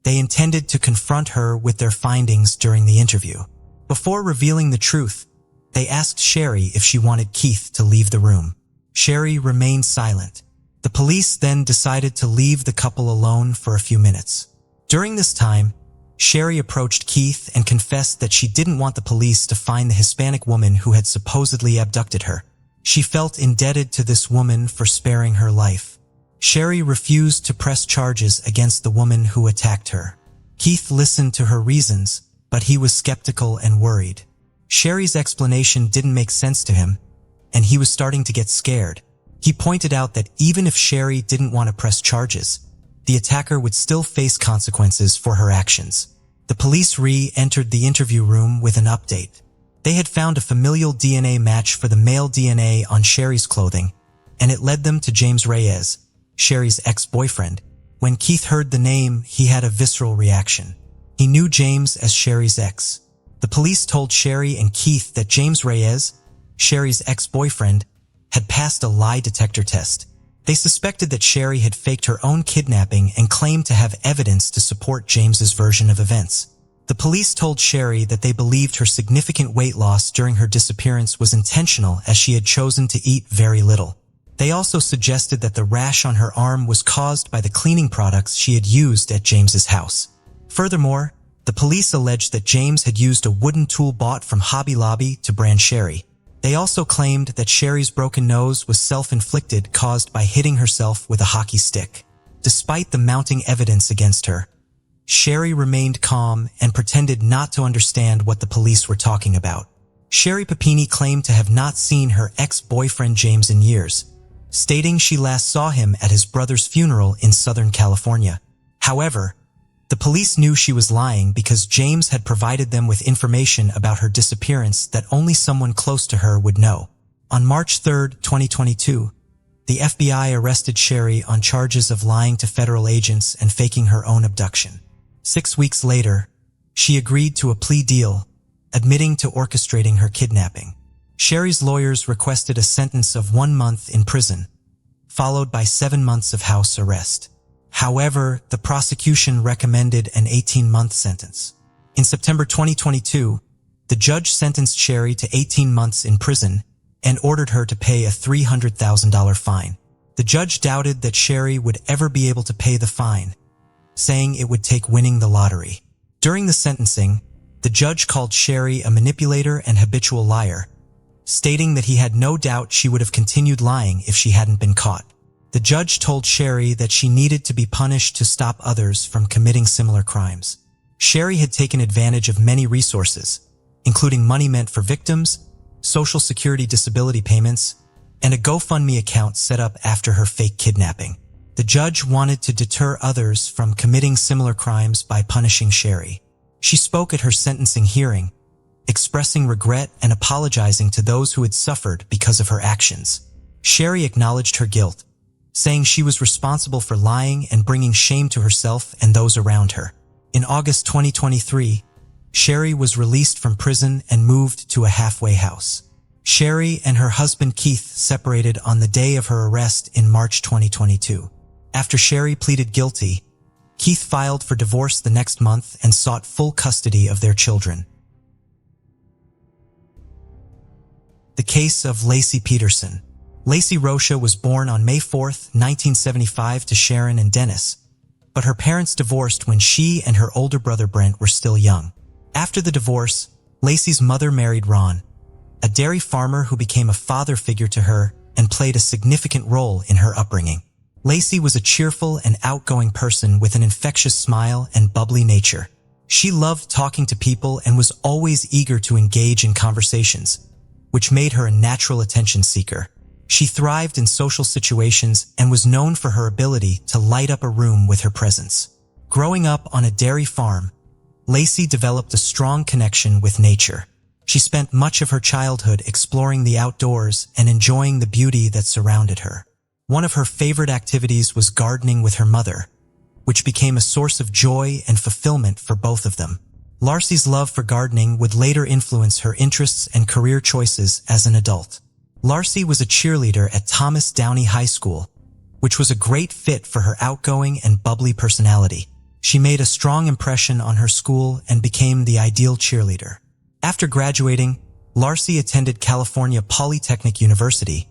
They intended to confront her with their findings during the interview. Before revealing the truth, they asked Sherry if she wanted Keith to leave the room. Sherry remained silent. The police then decided to leave the couple alone for a few minutes. During this time, Sherry approached Keith and confessed that she didn't want the police to find the Hispanic woman who had supposedly abducted her. She felt indebted to this woman for sparing her life. Sherry refused to press charges against the woman who attacked her. Keith listened to her reasons, but he was skeptical and worried. Sherry's explanation didn't make sense to him, and he was starting to get scared. He pointed out that even if Sherry didn't want to press charges, the attacker would still face consequences for her actions. The police re-entered the interview room with an update. They had found a familial DNA match for the male DNA on Sherry's clothing, and it led them to James Reyes, Sherry's ex-boyfriend. When Keith heard the name, he had a visceral reaction. He knew James as Sherry's ex. The police told Sherry and Keith that James Reyes, Sherry's ex-boyfriend, had passed a lie detector test. They suspected that Sherry had faked her own kidnapping and claimed to have evidence to support James's version of events. The police told Sherry that they believed her significant weight loss during her disappearance was intentional, as she had chosen to eat very little. They also suggested that the rash on her arm was caused by the cleaning products she had used at James's house. Furthermore, the police alleged that James had used a wooden tool bought from Hobby Lobby to brand Sherry. They also claimed that Sherry's broken nose was self-inflicted, caused by hitting herself with a hockey stick. Despite the mounting evidence against her, Sherry remained calm and pretended not to understand what the police were talking about. Sherry Papini claimed to have not seen her ex-boyfriend James in years, stating she last saw him at his brother's funeral in Southern California. However, the police knew she was lying because James had provided them with information about her disappearance that only someone close to her would know. On March 3, 2022, the FBI arrested Sherry on charges of lying to federal agents and faking her own abduction. 6 weeks later, she agreed to a plea deal, admitting to orchestrating her kidnapping. Sherry's lawyers requested a sentence of 1 month in prison, followed by 7 months of house arrest. However, the prosecution recommended an 18-month sentence. In September 2022, the judge sentenced Sherry to 18 months in prison and ordered her to pay a $300,000 fine. The judge doubted that Sherry would ever be able to pay the fine, saying it would take winning the lottery. During the sentencing, the judge called Sherry a manipulator and habitual liar, stating that he had no doubt she would have continued lying if she hadn't been caught. The judge told Sherry that she needed to be punished to stop others from committing similar crimes. Sherry had taken advantage of many resources, including money meant for victims, Social Security disability payments, and a GoFundMe account set up after her fake kidnapping. The judge wanted to deter others from committing similar crimes by punishing Sherry. She spoke at her sentencing hearing, expressing regret and apologizing to those who had suffered because of her actions. Sherry acknowledged her guilt, saying she was responsible for lying and bringing shame to herself and those around her. In August 2023, Sherry was released from prison and moved to a halfway house. Sherry and her husband Keith separated on the day of her arrest in March 2022. After Sherry pleaded guilty, Keith filed for divorce the next month and sought full custody of their children. The case of Laci Peterson. Laci Rocha was born on May 4, 1975 to Sharon and Dennis, but her parents divorced when she and her older brother Brent were still young. After the divorce, Laci's mother married Ron, a dairy farmer who became a father figure to her and played a significant role in her upbringing. Laci was a cheerful and outgoing person with an infectious smile and bubbly nature. She loved talking to people and was always eager to engage in conversations, which made her a natural attention seeker. She thrived in social situations and was known for her ability to light up a room with her presence. Growing up on a dairy farm, Laci developed a strong connection with nature. She spent much of her childhood exploring the outdoors and enjoying the beauty that surrounded her. One of her favorite activities was gardening with her mother, which became a source of joy and fulfillment for both of them. Laci's love for gardening would later influence her interests and career choices as an adult. Laci was a cheerleader at Thomas Downey High School, which was a great fit for her outgoing and bubbly personality. She made a strong impression on her school and became the ideal cheerleader. After graduating, Laci attended California Polytechnic University,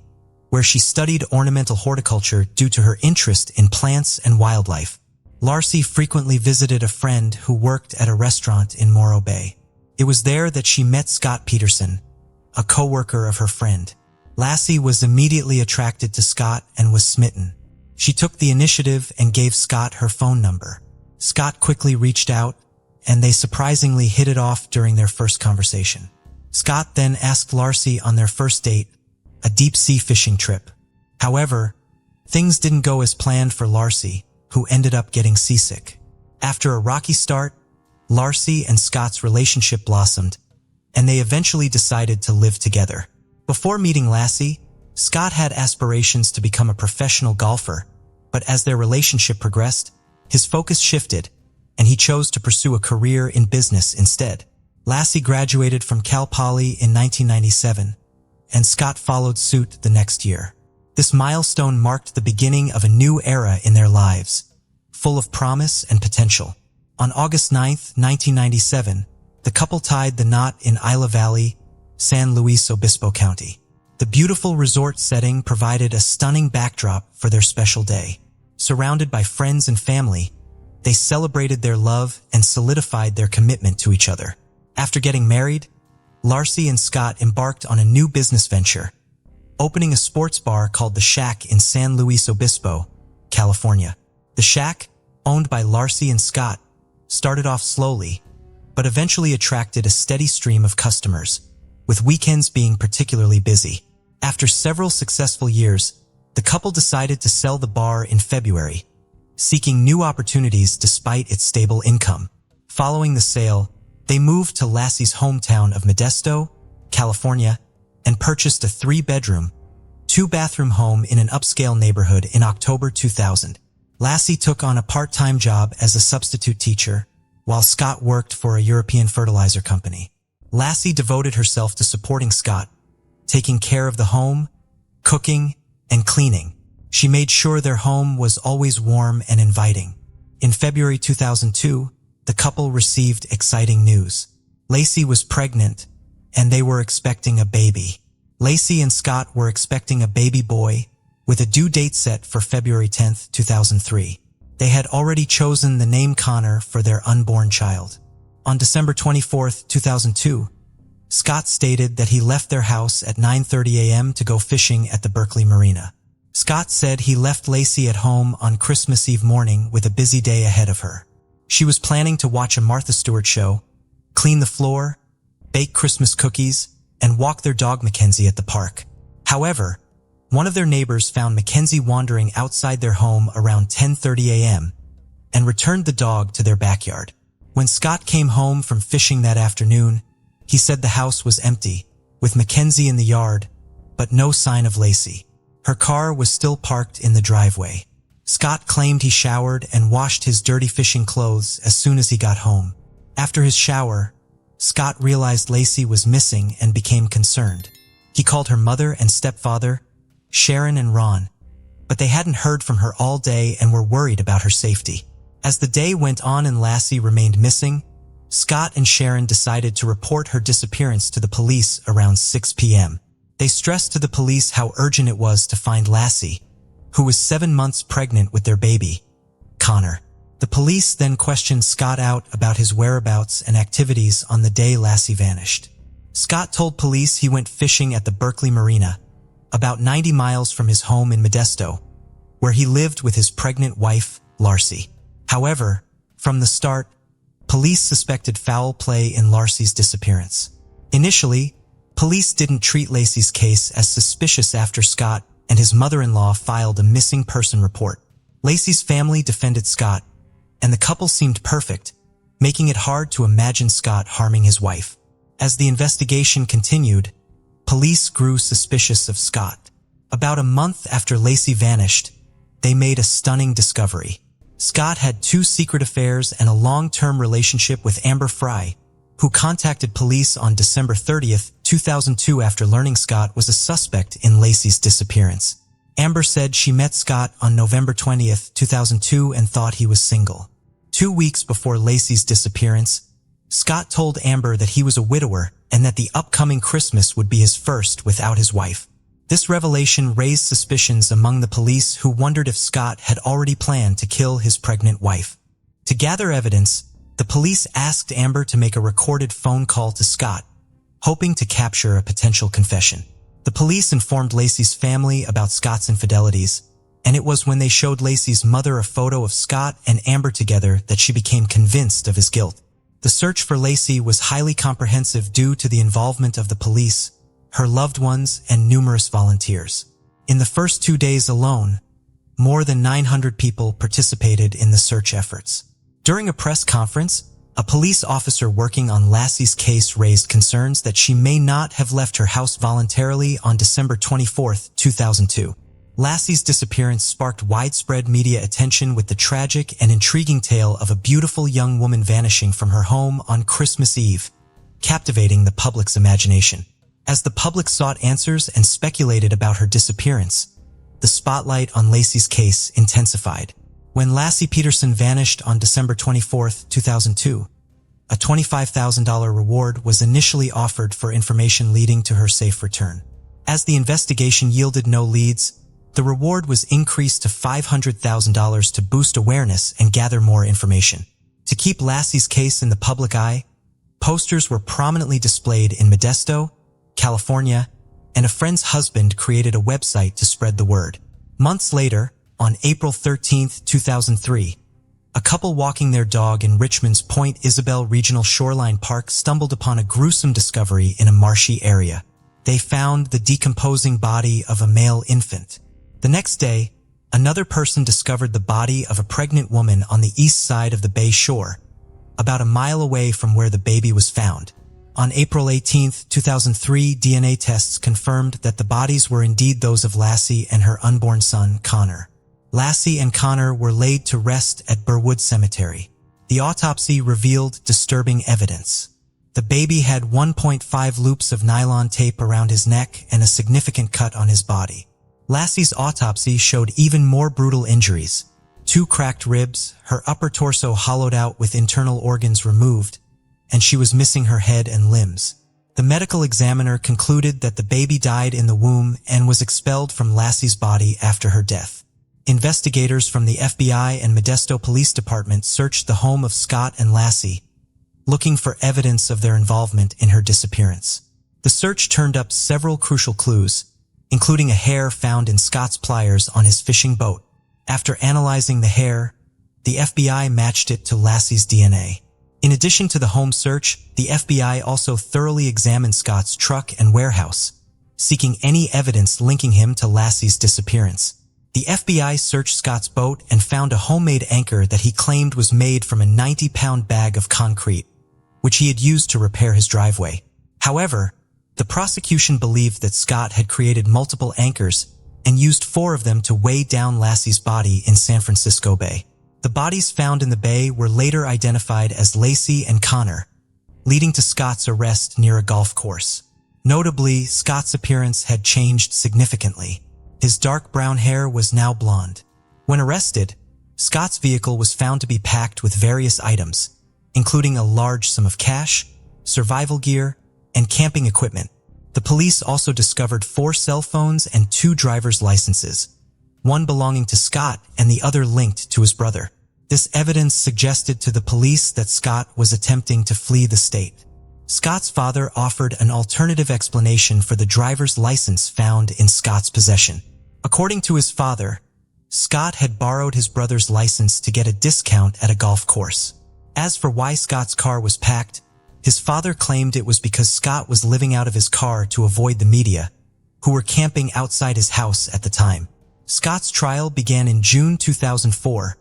where she studied ornamental horticulture due to her interest in plants and wildlife. Laci frequently visited a friend who worked at a restaurant in Morro Bay. It was there that she met Scott Peterson, a co-worker of her friend. Laci was immediately attracted to Scott and was smitten. She took the initiative and gave Scott her phone number. Scott quickly reached out, and they surprisingly hit it off during their first conversation. Scott then asked Laci on their first date, a deep-sea fishing trip. However, things didn't go as planned for Laci, who ended up getting seasick. After a rocky start, Laci and Scott's relationship blossomed, and they eventually decided to live together. Before meeting Laci, Scott had aspirations to become a professional golfer, but as their relationship progressed, his focus shifted, and he chose to pursue a career in business instead. Lassie graduated from Cal Poly in 1997, and Scott followed suit the next year. This milestone marked the beginning of a new era in their lives, full of promise and potential. On August 9, 1997, the couple tied the knot in Isla Valley, San Luis Obispo County. The beautiful resort setting provided a stunning backdrop for their special day. Surrounded by friends and family, they celebrated their love and solidified their commitment to each other. After getting married, Lassie and Scott embarked on a new business venture, opening a sports bar called The Shack in San Luis Obispo, California. The Shack, owned by Lassie and Scott, started off slowly, but eventually attracted a steady stream of customers, with weekends being particularly busy. After several successful years, the couple decided to sell the bar in February, seeking new opportunities despite its stable income. Following the sale, they moved to Lassie's hometown of Modesto, California, and purchased a 3-bedroom, 2-bathroom home in an upscale neighborhood in October 2000. Lassie took on a part-time job as a substitute teacher, while Scott worked for a European fertilizer company. Lassie devoted herself to supporting Scott, taking care of the home, cooking, and cleaning. She made sure their home was always warm and inviting. In February 2002, the couple received exciting news. Lassie was pregnant, and they were expecting a baby. Lassie and Scott were expecting a baby boy, with a due date set for February 10, 2003. They had already chosen the name Connor for their unborn child. On December 24, 2002, Scott stated that he left their house at 9:30 a.m. to go fishing at the Berkeley Marina. Scott said he left Lassie at home on Christmas Eve morning with a busy day ahead of her. She was planning to watch a Martha Stewart show, clean the floor, bake Christmas cookies, and walk their dog Mackenzie at the park. However, one of their neighbors found Mackenzie wandering outside their home around 10:30 a.m. and returned the dog to their backyard. When Scott came home from fishing that afternoon, he said the house was empty, with Mackenzie in the yard, but no sign of Lassie. Her car was still parked in the driveway. Scott claimed he showered and washed his dirty fishing clothes as soon as he got home. After his shower, Scott realized Lassie was missing and became concerned. He called her mother and stepfather, Sharon and Ron, but they hadn't heard from her all day and were worried about her safety. As the day went on and Lassie remained missing, Scott and Sharon decided to report her disappearance to the police around 6 p.m. They stressed to the police how urgent it was to find Lassie, who was 7 months pregnant with their baby, Connor. The police then questioned Scott out about his whereabouts and activities on the day Lassie vanished. Scott told police he went fishing at the Berkeley Marina, about 90 miles from his home in Modesto, where he lived with his pregnant wife, Lassie. However, from the start, police suspected foul play in Lassie's disappearance. Initially, police didn't treat Lassie's case as suspicious after Scott and his mother-in-law filed a missing person report. Lassie's family defended Scott, and the couple seemed perfect, making it hard to imagine Scott harming his wife. As the investigation continued, police grew suspicious of Scott. About a month after Lassie vanished, they made a stunning discovery. Scott had 2 secret affairs and a long-term relationship with Amber Fry, who contacted police on December 30th, 2002 after learning Scott was a suspect in Lassie's disappearance. Amber said she met Scott on November 20th, 2002 and thought he was single. 2 weeks before Lassie's disappearance, Scott told Amber that he was a widower and that the upcoming Christmas would be his first without his wife. This revelation raised suspicions among the police, who wondered if Scott had already planned to kill his pregnant wife. To gather evidence, the police asked Amber to make a recorded phone call to Scott, hoping to capture a potential confession. The police informed Lassie's family about Scott's infidelities, and it was when they showed Lassie's mother a photo of Scott and Amber together that she became convinced of his guilt. The search for Lassie was highly comprehensive due to the involvement of the police, her loved ones, and numerous volunteers. In the first 2 days alone, more than 900 people participated in the search efforts. During a press conference, A police officer working on Lassie's case raised concerns that she may not have left her house voluntarily on December 24, 2002. Lassie's disappearance sparked widespread media attention with the tragic and intriguing tale of a beautiful young woman vanishing from her home on Christmas Eve, captivating the public's imagination. As the public sought answers and speculated about her disappearance, the spotlight on Lassie's case intensified. When Lassie Peterson vanished on December 24, 2002, a $25,000 reward was initially offered for information leading to her safe return. As the investigation yielded no leads, the reward was increased to $500,000 to boost awareness and gather more information. To keep Lassie's case in the public eye, posters were prominently displayed in Modesto, California, and a friend's husband created a website to spread the word. Months later, on April 13, 2003, a couple walking their dog in Richmond's Point Isabel Regional Shoreline Park stumbled upon a gruesome discovery in a marshy area. They found the decomposing body of a male infant. The next day, another person discovered the body of a pregnant woman on the east side of the bay shore, about a mile away from where the baby was found. On April 18, 2003, DNA tests confirmed that the bodies were indeed those of Lassie and her unborn son, Connor. Lassie and Connor were laid to rest at Burwood Cemetery. The autopsy revealed disturbing evidence. The baby had 1.5 loops of nylon tape around his neck and a significant cut on his body. Lassie's autopsy showed even more brutal injuries: 2 cracked ribs, her upper torso hollowed out with internal organs removed, and she was missing her head and limbs. The medical examiner concluded that the baby died in the womb and was expelled from Lassie's body after her death. Investigators from the FBI and Modesto Police Department searched the home of Scott and Lassie, looking for evidence of their involvement in her disappearance. The search turned up several crucial clues, including a hair found in Scott's pliers on his fishing boat. After analyzing the hair, the FBI matched it to Lassie's DNA. In addition to the home search, the FBI also thoroughly examined Scott's truck and warehouse, seeking any evidence linking him to Lassie's disappearance. The FBI searched Scott's boat and found a homemade anchor that he claimed was made from a 90-pound bag of concrete, which he had used to repair his driveway. However, the prosecution believed that Scott had created multiple anchors and used 4 of them to weigh down Lassie's body in San Francisco Bay. The bodies found in the bay were later identified as Lassie and Connor, leading to Scott's arrest near a golf course. Notably, Scott's appearance had changed significantly. His dark brown hair was now blonde. When arrested, Scott's vehicle was found to be packed with various items, including a large sum of cash, survival gear, and camping equipment. The police also discovered 4 cell phones and 2 driver's licenses, one belonging to Scott and the other linked to his brother. This evidence suggested to the police that Scott was attempting to flee the state. Scott's father offered an alternative explanation for the driver's license found in Scott's possession. According to his father, Scott had borrowed his brother's license to get a discount at a golf course. As for why Scott's car was packed, his father claimed it was because Scott was living out of his car to avoid the media, who were camping outside his house at the time. Scott's trial began in June 2004,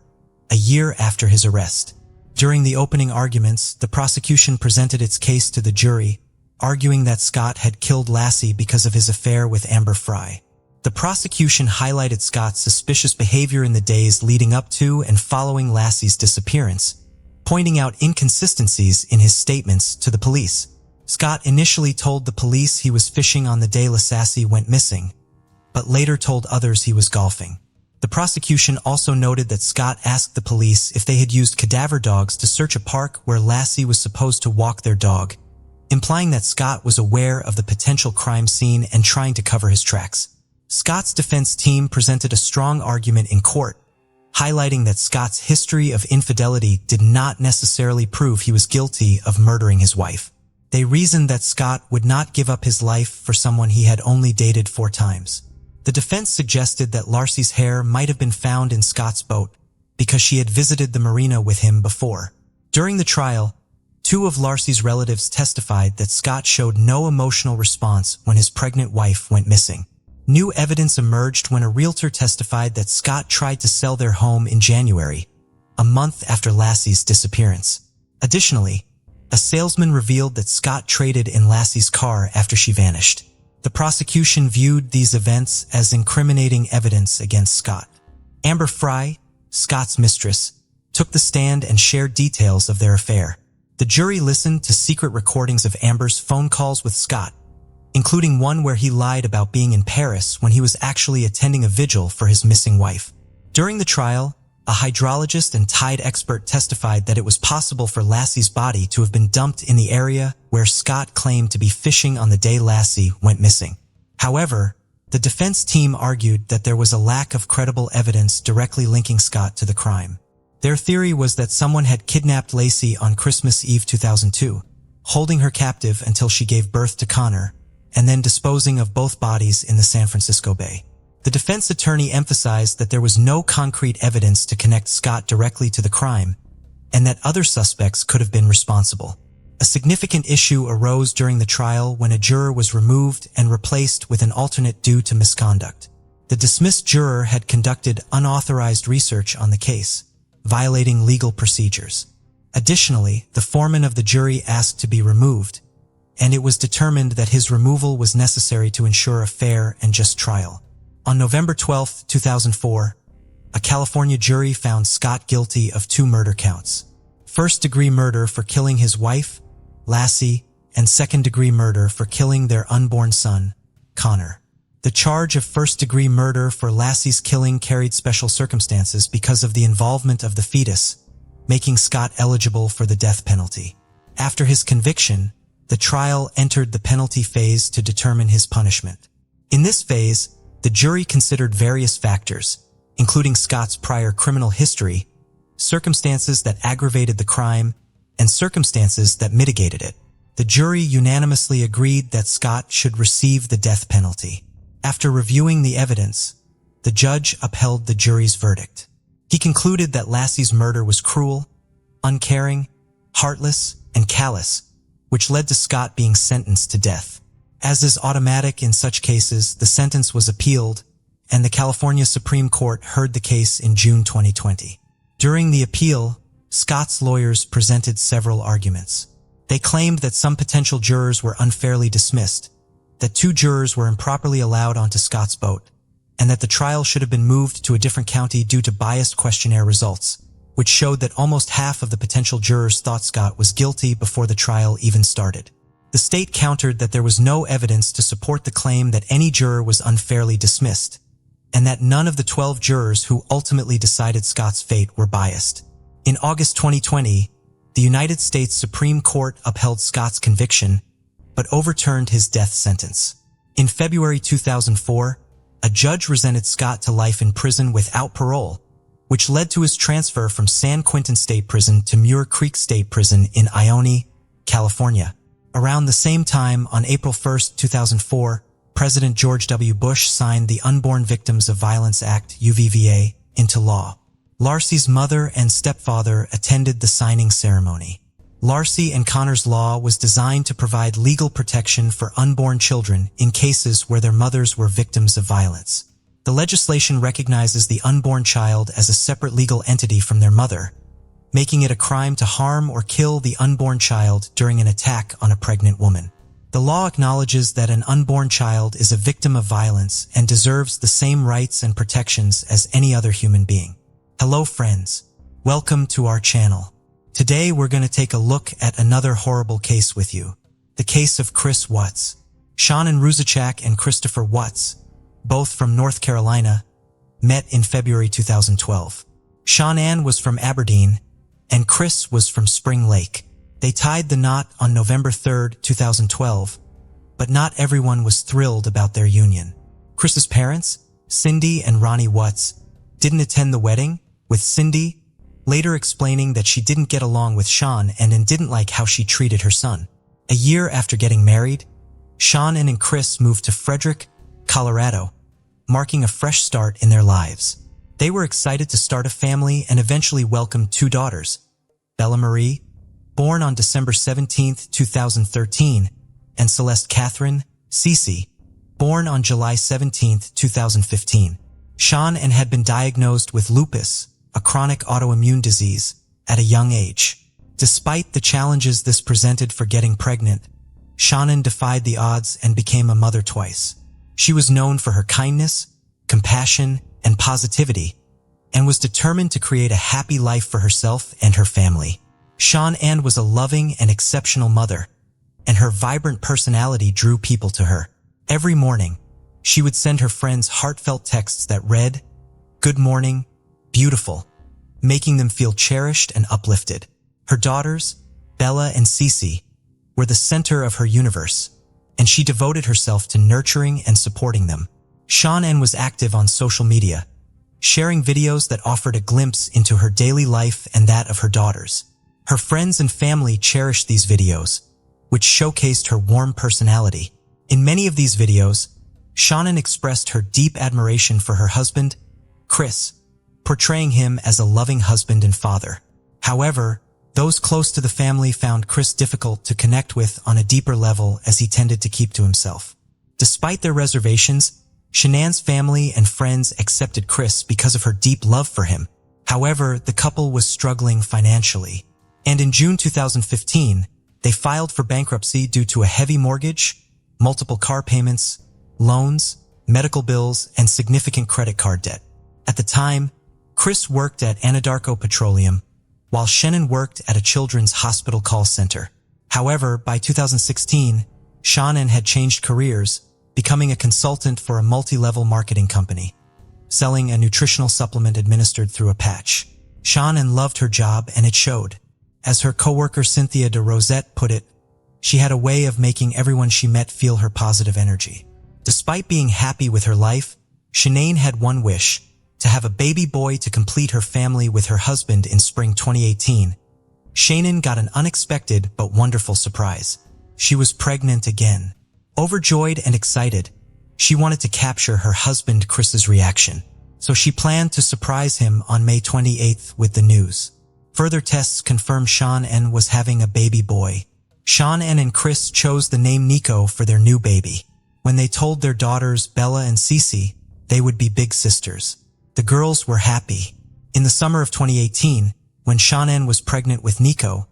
a year after his arrest. During the opening arguments, the prosecution presented its case to the jury, arguing that Scott had killed Lassie because of his affair with Amber Fry. The prosecution highlighted Scott's suspicious behavior in the days leading up to and following Lassie's disappearance, pointing out inconsistencies in his statements to the police. Scott initially told the police he was fishing on the day Lassie went missing, but later told others he was golfing. The prosecution also noted that Scott asked the police if they had used cadaver dogs to search a park where Lassie was supposed to walk their dog, implying that Scott was aware of the potential crime scene and trying to cover his tracks. Scott's defense team presented a strong argument in court, highlighting that Scott's history of infidelity did not necessarily prove he was guilty of murdering his wife. They reasoned that Scott would not give up his life for someone he had only dated 4 times. The defense suggested that Lassie's hair might have been found in Scott's boat because she had visited the marina with him before. During the trial, 2 of Lassie's relatives testified that Scott showed no emotional response when his pregnant wife went missing. New evidence emerged when a realtor testified that Scott tried to sell their home in January, a month after Lassie's disappearance. Additionally, a salesman revealed that Scott traded in Lassie's car after she vanished. The prosecution viewed these events as incriminating evidence against Scott. Amber Fry, Scott's mistress, took the stand and shared details of their affair. The jury listened to secret recordings of Amber's phone calls with Scott, including one where he lied about being in Paris when he was actually attending a vigil for his missing wife. During the trial, a hydrologist and tide expert testified that it was possible for Lassie's body to have been dumped in the area where Scott claimed to be fishing on the day Lassie went missing. However, the defense team argued that there was a lack of credible evidence directly linking Scott to the crime. Their theory was that someone had kidnapped Lassie on Christmas Eve 2002, holding her captive until she gave birth to Connor, and then disposing of both bodies in the San Francisco Bay. The defense attorney emphasized that there was no concrete evidence to connect Scott directly to the crime, and that other suspects could have been responsible. A significant issue arose during the trial when a juror was removed and replaced with an alternate due to misconduct. The dismissed juror had conducted unauthorized research on the case, violating legal procedures. Additionally, the foreman of the jury asked to be removed, and it was determined that his removal was necessary to ensure a fair and just trial. On November 12, 2004, a California jury found Scott guilty of 2 murder counts: first-degree murder for killing his wife, Lassie, and second-degree murder for killing their unborn son, Connor. The charge of first-degree murder for Lassie's killing carried special circumstances because of the involvement of the fetus, making Scott eligible for the death penalty. After his conviction, the trial entered the penalty phase to determine his punishment. In this phase, the jury considered various factors, including Scott's prior criminal history, circumstances that aggravated the crime, and circumstances that mitigated it. The jury unanimously agreed that Scott should receive the death penalty. After reviewing the evidence, the judge upheld the jury's verdict. He concluded that Lassie's murder was cruel, uncaring, heartless, and callous, which led to Scott being sentenced to death. As is automatic in such cases, the sentence was appealed, and the California Supreme Court heard the case in June 2020. During the appeal, Scott's lawyers presented several arguments. They claimed that some potential jurors were unfairly dismissed, that 2 jurors were improperly allowed onto Scott's boat, and that the trial should have been moved to a different county due to biased questionnaire results, which showed that almost half of the potential jurors thought Scott was guilty before the trial even started. The state countered that there was no evidence to support the claim that any juror was unfairly dismissed, and that none of the 12 jurors who ultimately decided Scott's fate were biased. In August 2020, the United States Supreme Court upheld Scott's conviction, but overturned his death sentence. In February 2004, a judge resentenced Scott to life in prison without parole, which led to his transfer from San Quentin State Prison to Muir Creek State Prison in Ione, California. Around the same time, on April 1, 2004, President George W. Bush signed the Unborn Victims of Violence Act, UVVA, into law. Lassie's mother and stepfather attended the signing ceremony. Lassie and Connor's law was designed to provide legal protection for unborn children in cases where their mothers were victims of violence. The legislation recognizes the unborn child as a separate legal entity from their mother, making it a crime to harm or kill the unborn child during an attack on a pregnant woman. The law acknowledges that an unborn child is a victim of violence and deserves the same rights and protections as any other human being. Hello friends, welcome to our channel. Today we're going to take a look at another horrible case with you, the case of Chris Watts. Sean and Ruzachak and Christopher Watts, both from North Carolina, met in February 2012. Sean Ann was from Aberdeen, and Chris was from Spring Lake. They tied the knot on November 3, 2012, but not everyone was thrilled about their union. Chris's parents, Cindy and Ronnie Watts, didn't attend the wedding, with Cindy later explaining that she didn't get along with Sean and didn't like how she treated her son. A year after getting married, Sean and Chris moved to Frederick, Colorado, marking a fresh start in their lives. They were excited to start a family and eventually welcomed 2 daughters, Bella Marie, born on December 17, 2013, and Celeste Catherine, Cece, born on July 17, 2015. Sean had been diagnosed with lupus, a chronic autoimmune disease, at a young age. Despite the challenges this presented for getting pregnant, Shannon defied the odds and became a mother twice. She was known for her kindness, compassion, and positivity, and was determined to create a happy life for herself and her family. Shannon was a loving and exceptional mother, and her vibrant personality drew people to her. Every morning, she would send her friends heartfelt texts that read, "Good morning, beautiful," making them feel cherished and uplifted. Her daughters, Bella and Cece, were the center of her universe, and she devoted herself to nurturing and supporting them. Shannon was active on social media, sharing videos that offered a glimpse into her daily life and that of her daughters. Her friends and family cherished these videos, which showcased her warm personality. In many of these videos, Shannon expressed her deep admiration for her husband, Chris, portraying him as a loving husband and father. However, those close to the family found Chris difficult to connect with on a deeper level as he tended to keep to himself. Despite their reservations, Shannon's family and friends accepted Chris because of her deep love for him. However, the couple was struggling financially, and in June 2015, they filed for bankruptcy due to a heavy mortgage, multiple car payments, loans, medical bills, and significant credit card debt. At the time, Chris worked at Anadarko Petroleum, while Shannon worked at a children's hospital call center. However, by 2016, Shannon had changed careers, becoming a consultant for a multi-level marketing company, selling a nutritional supplement administered through a patch. Shannon loved her job, and it showed. As her coworker Cynthia de Rosette put it, she had a way of making everyone she met feel her positive energy. Despite being happy with her life, Shannon had one wish: to have a baby boy to complete her family with her husband. In spring 2018, Shannon got an unexpected but wonderful surprise. She was pregnant again. Overjoyed and excited, she wanted to capture her husband Chris's reaction, so she planned to surprise him on May 28th with the news. Further tests confirmed Shannon was having a baby boy. Shannon and Chris chose the name Nico for their new baby. When they told their daughters Bella and Cece they would be big sisters, the girls were happy. In the summer of 2018, when Shannon was pregnant with Nico,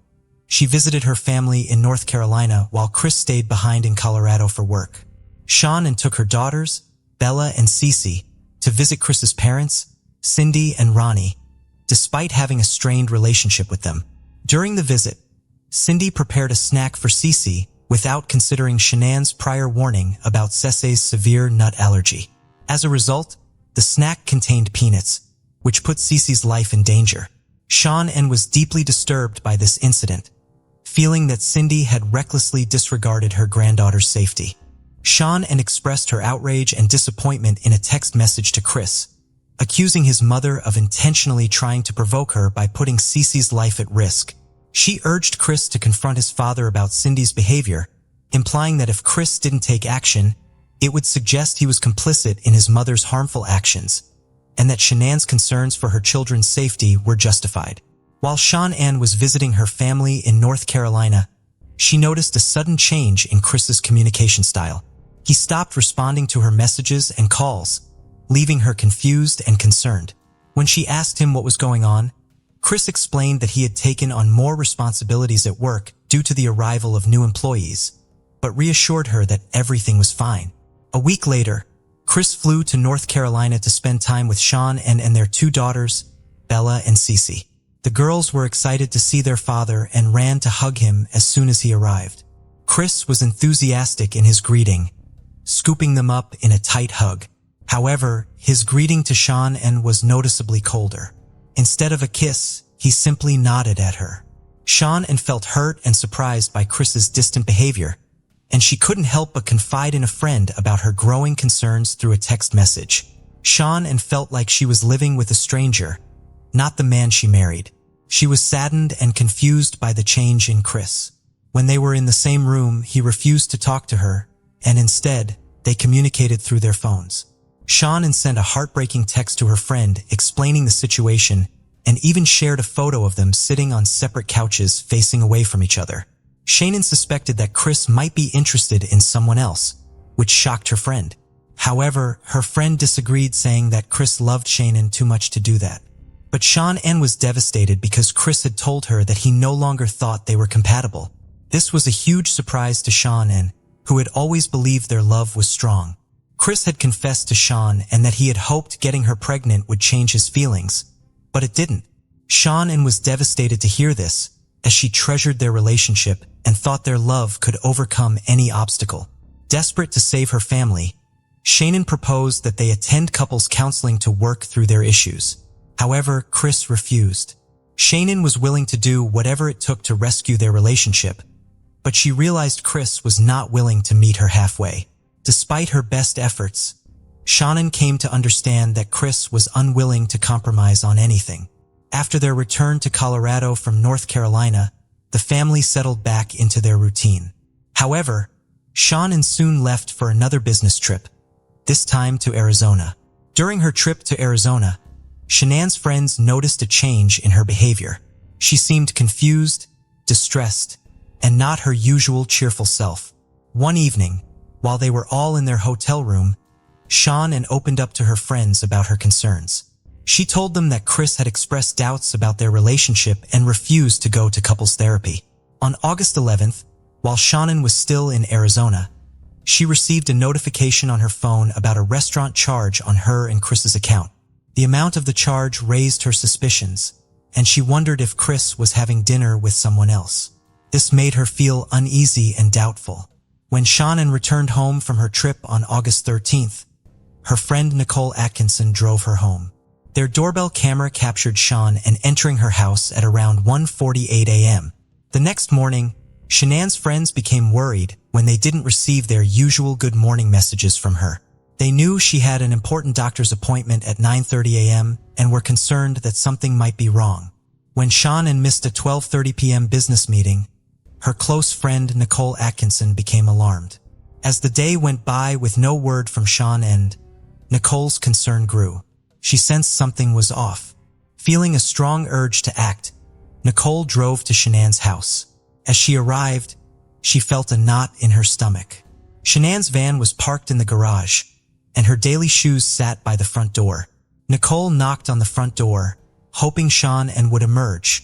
she visited her family in North Carolina while Chris stayed behind in Colorado for work. Shannon took her daughters, Bella and Cece, to visit Chris's parents, Cindy and Ronnie, despite having a strained relationship with them. During the visit, Cindy prepared a snack for Cece without considering Shannon's prior warning about Cece's severe nut allergy. As a result, the snack contained peanuts, which put Cece's life in danger. Shannon was deeply disturbed by this incident, feeling that Cindy had recklessly disregarded her granddaughter's safety. Shannon expressed her outrage and disappointment in a text message to Chris, accusing his mother of intentionally trying to provoke her by putting Cece's life at risk. She urged Chris to confront his father about Cindy's behavior, implying that if Chris didn't take action, it would suggest he was complicit in his mother's harmful actions, and that Shannon's concerns for her children's safety were justified. While Shannon was visiting her family in North Carolina, she noticed a sudden change in Chris's communication style. He stopped responding to her messages and calls, leaving her confused and concerned. When she asked him what was going on, Chris explained that he had taken on more responsibilities at work due to the arrival of new employees, but reassured her that everything was fine. A week later, Chris flew to North Carolina to spend time with Shannon and their two daughters, Bella and Cece. The girls were excited to see their father and ran to hug him as soon as he arrived. Chris was enthusiastic in his greeting, scooping them up in a tight hug. However, his greeting to Shannon was noticeably colder. Instead of a kiss, he simply nodded at her. Shannon felt hurt and surprised by Chris's distant behavior, and she couldn't help but confide in a friend about her growing concerns through a text message. Shannon felt like she was living with a stranger, not the man she married. She was saddened and confused by the change in Chris. When they were in the same room, he refused to talk to her, and instead, they communicated through their phones. Shannon sent a heartbreaking text to her friend explaining the situation and even shared a photo of them sitting on separate couches facing away from each other. Shannon suspected that Chris might be interested in someone else, which shocked her friend. However, her friend disagreed, saying that Chris loved Shannon too much to do that. But Sean N was devastated because Chris had told her that he no longer thought they were compatible. This was a huge surprise to Sean N, who had always believed their love was strong. Chris had confessed to Sean N that he had hoped getting her pregnant would change his feelings, but it didn't. Sean N was devastated to hear this, as she treasured their relationship and thought their love could overcome any obstacle. Desperate to save her family, Shannon proposed that they attend couples counseling to work through their issues. However, Chris refused. Shannon was willing to do whatever it took to rescue their relationship, but she realized Chris was not willing to meet her halfway. Despite her best efforts, Shannon came to understand that Chris was unwilling to compromise on anything. After their return to Colorado from North Carolina, the family settled back into their routine. However, Shannon soon left for another business trip, this time to Arizona. During her trip to Arizona, Shannon's friends noticed a change in her behavior. She seemed confused, distressed, and not her usual cheerful self. One evening, while they were all in their hotel room, Shannon opened up to her friends about her concerns. She told them that Chris had expressed doubts about their relationship and refused to go to couples therapy. On August 11th, while Shannon was still in Arizona, she received a notification on her phone about a restaurant charge on her and Chris's account. The amount of the charge raised her suspicions, and she wondered if Chris was having dinner with someone else. This made her feel uneasy and doubtful. When Shannon returned home from her trip on August 13th, her friend Nicole Atkinson drove her home. Their doorbell camera captured Shannon entering her house at around 1:48 a.m. The next morning, Shannon's friends became worried when they didn't receive their usual good morning messages from her. They knew she had an important doctor's appointment at 9:30 a.m. and were concerned that something might be wrong. When Shannon missed a 12:30 p.m. business meeting, her close friend Nicole Atkinson became alarmed. As the day went by with no word from Shannon, Nicole's concern grew. She sensed something was off. Feeling a strong urge to act, Nicole drove to Shannon's house. As she arrived, she felt a knot in her stomach. Shannon's van was parked in the garage, and her daily shoes sat by the front door. Nicole knocked on the front door, hoping Shannon would emerge,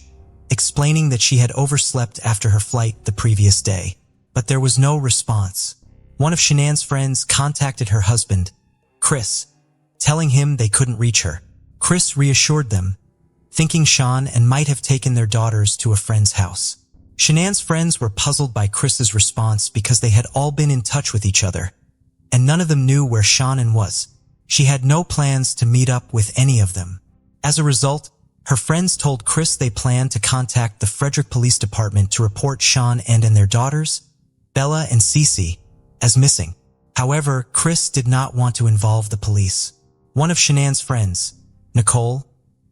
explaining that she had overslept after her flight the previous day. But there was no response. One of Shannon's friends contacted her husband, Chris, telling him they couldn't reach her. Chris reassured them, thinking Shannon might have taken their daughters to a friend's house. Shannon's friends were puzzled by Chris's response because they had all been in touch with each other, and none of them knew where Shannon was. She had no plans to meet up with any of them. As a result, her friends told Chris they planned to contact the Frederick Police Department to report Shannon and their daughters, Bella and Cece, as missing. However, Chris did not want to involve the police. One of Shannon's friends, Nicole,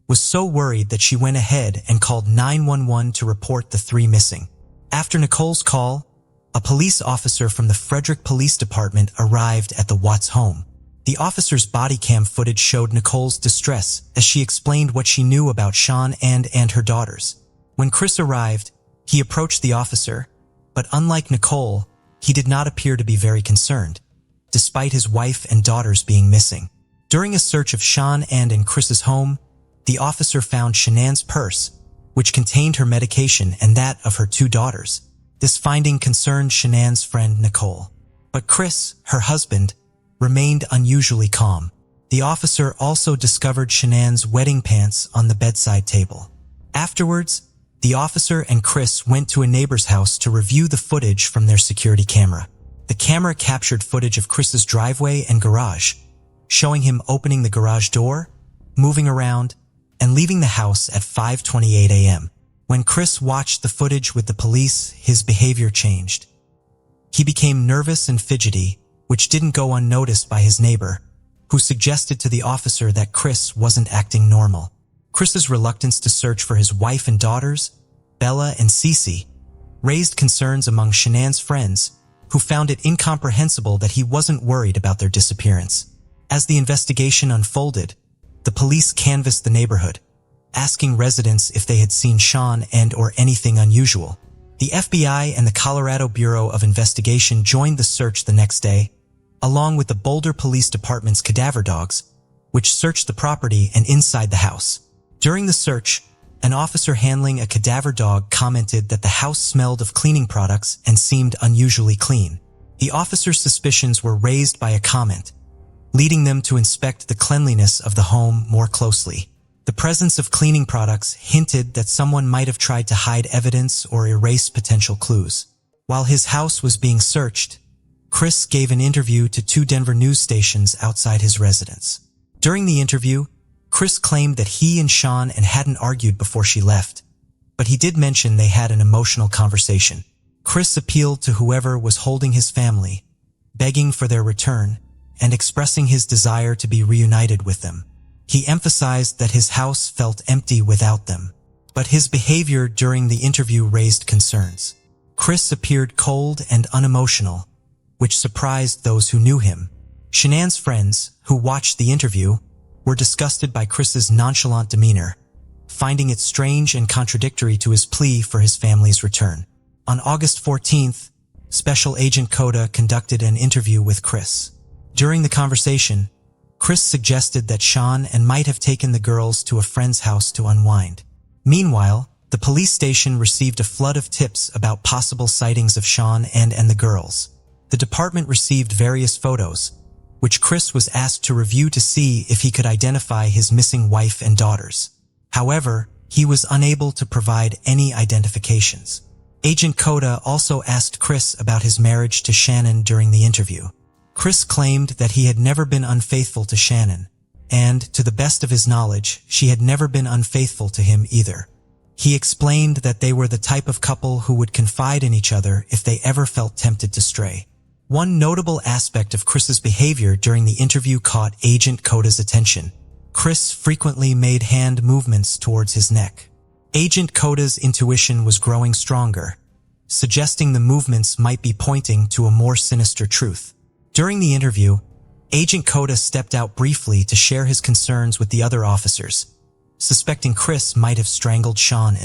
was so worried that she went ahead and called 911 to report the three missing. After Nicole's call, a police officer from the Frederick Police Department arrived at the Watts home. The officer's body cam footage showed Nicole's distress as she explained what she knew about Shannon and her daughters. When Chris arrived, he approached the officer, but unlike Nicole, he did not appear to be very concerned, despite his wife and daughters being missing. During a search of Shannon and Chris's home, the officer found Shannon's purse, which contained her medication and that of her two daughters. This finding concerned Shannon's friend Nicole. But Chris, her husband, remained unusually calm. The officer also discovered Shannon's wedding pants on the bedside table. Afterwards, the officer and Chris went to a neighbor's house to review the footage from their security camera. The camera captured footage of Chris's driveway and garage, showing him opening the garage door, moving around, and leaving the house at 5:28 a.m. When Chris watched the footage with the police, his behavior changed. He became nervous and fidgety, which didn't go unnoticed by his neighbor, who suggested to the officer that Chris wasn't acting normal. Chris's reluctance to search for his wife and daughters, Bella and Cece, raised concerns among Shannon's friends, who found it incomprehensible that he wasn't worried about their disappearance. As the investigation unfolded, the police canvassed the neighborhood, asking residents if they had seen Shannon or anything unusual. The FBI and the Colorado Bureau of Investigation joined the search the next day, along with the Boulder Police Department's cadaver dogs, which searched the property and inside the house. During the search, an officer handling a cadaver dog commented that the house smelled of cleaning products and seemed unusually clean. The officer's suspicions were raised by a comment, leading them to inspect the cleanliness of the home more closely. The presence of cleaning products hinted that someone might have tried to hide evidence or erase potential clues. While his house was being searched, Chris gave an interview to 2 Denver news stations outside his residence. During the interview, Chris claimed that he and Sean hadn't argued before she left, but he did mention they had an emotional conversation. Chris appealed to whoever was holding his family, begging for their return and expressing his desire to be reunited with them. He emphasized that his house felt empty without them, but his behavior during the interview raised concerns. Chris appeared cold and unemotional, which surprised those who knew him. Shanann's friends, who watched the interview, were disgusted by Chris's nonchalant demeanor, finding it strange and contradictory to his plea for his family's return. On August 14th, Special Agent Coda conducted an interview with Chris. During the conversation, Chris suggested that Sean might have taken the girls to a friend's house to unwind. Meanwhile, the police station received a flood of tips about possible sightings of Sean and the girls. The department received various photos, which Chris was asked to review to see if he could identify his missing wife and daughters. However, he was unable to provide any identifications. Agent Coda also asked Chris about his marriage to Shannon during the interview. Chris claimed that he had never been unfaithful to Shannon, and, to the best of his knowledge, she had never been unfaithful to him either. He explained that they were the type of couple who would confide in each other if they ever felt tempted to stray. One notable aspect of Chris's behavior during the interview caught Agent Coda's attention. Chris frequently made hand movements towards his neck. Agent Coda's intuition was growing stronger, suggesting the movements might be pointing to a more sinister truth. During the interview, Agent Coda stepped out briefly to share his concerns with the other officers, suspecting Chris might have strangled Sean.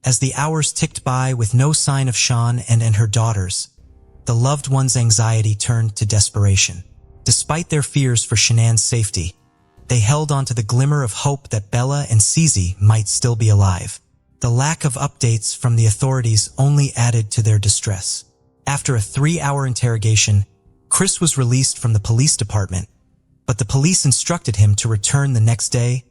As the hours ticked by with no sign of Sean and her daughters, the loved one's anxiety turned to desperation. Despite their fears for Shanann's safety, they held on to the glimmer of hope that Bella and Cece might still be alive. The lack of updates from the authorities only added to their distress. After a 3-hour interrogation, Chris was released from the police department, but the police instructed him to return the next day,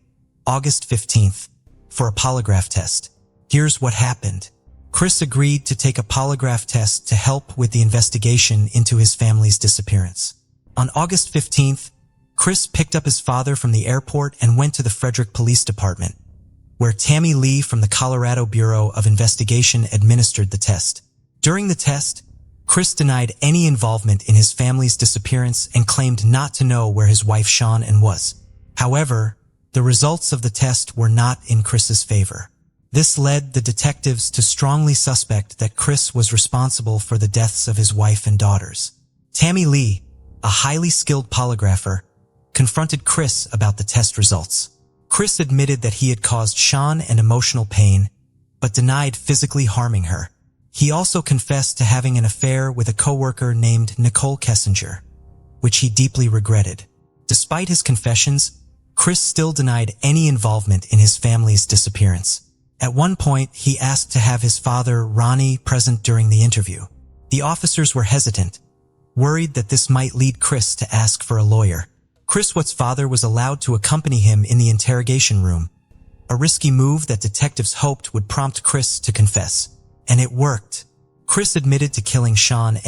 August 15th, for a polygraph test. Here's what happened. Chris agreed to take a polygraph test to help with the investigation into his family's disappearance. On August 15th, Chris picked up his father from the airport and went to the Frederick Police Department, where Tammy Lee from the Colorado Bureau of Investigation administered the test. During the test, Chris denied any involvement in his family's disappearance and claimed not to know where his wife Sean was. However, the results of the test were not in Chris's favor. This led the detectives to strongly suspect that Chris was responsible for the deaths of his wife and daughters. Tammy Lee, a highly skilled polygrapher, confronted Chris about the test results. Chris admitted that he had caused Sean emotional pain, but denied physically harming her. He also confessed to having an affair with a coworker named Nicole Kessinger, which he deeply regretted. Despite his confessions, Chris still denied any involvement in his family's disappearance. At one point, he asked to have his father, Ronnie, present during the interview. The officers were hesitant, worried that this might lead Chris to ask for a lawyer. Chris' father was allowed to accompany him in the interrogation room, a risky move that detectives hoped would prompt Chris to confess. And it worked. Chris admitted to killing Sean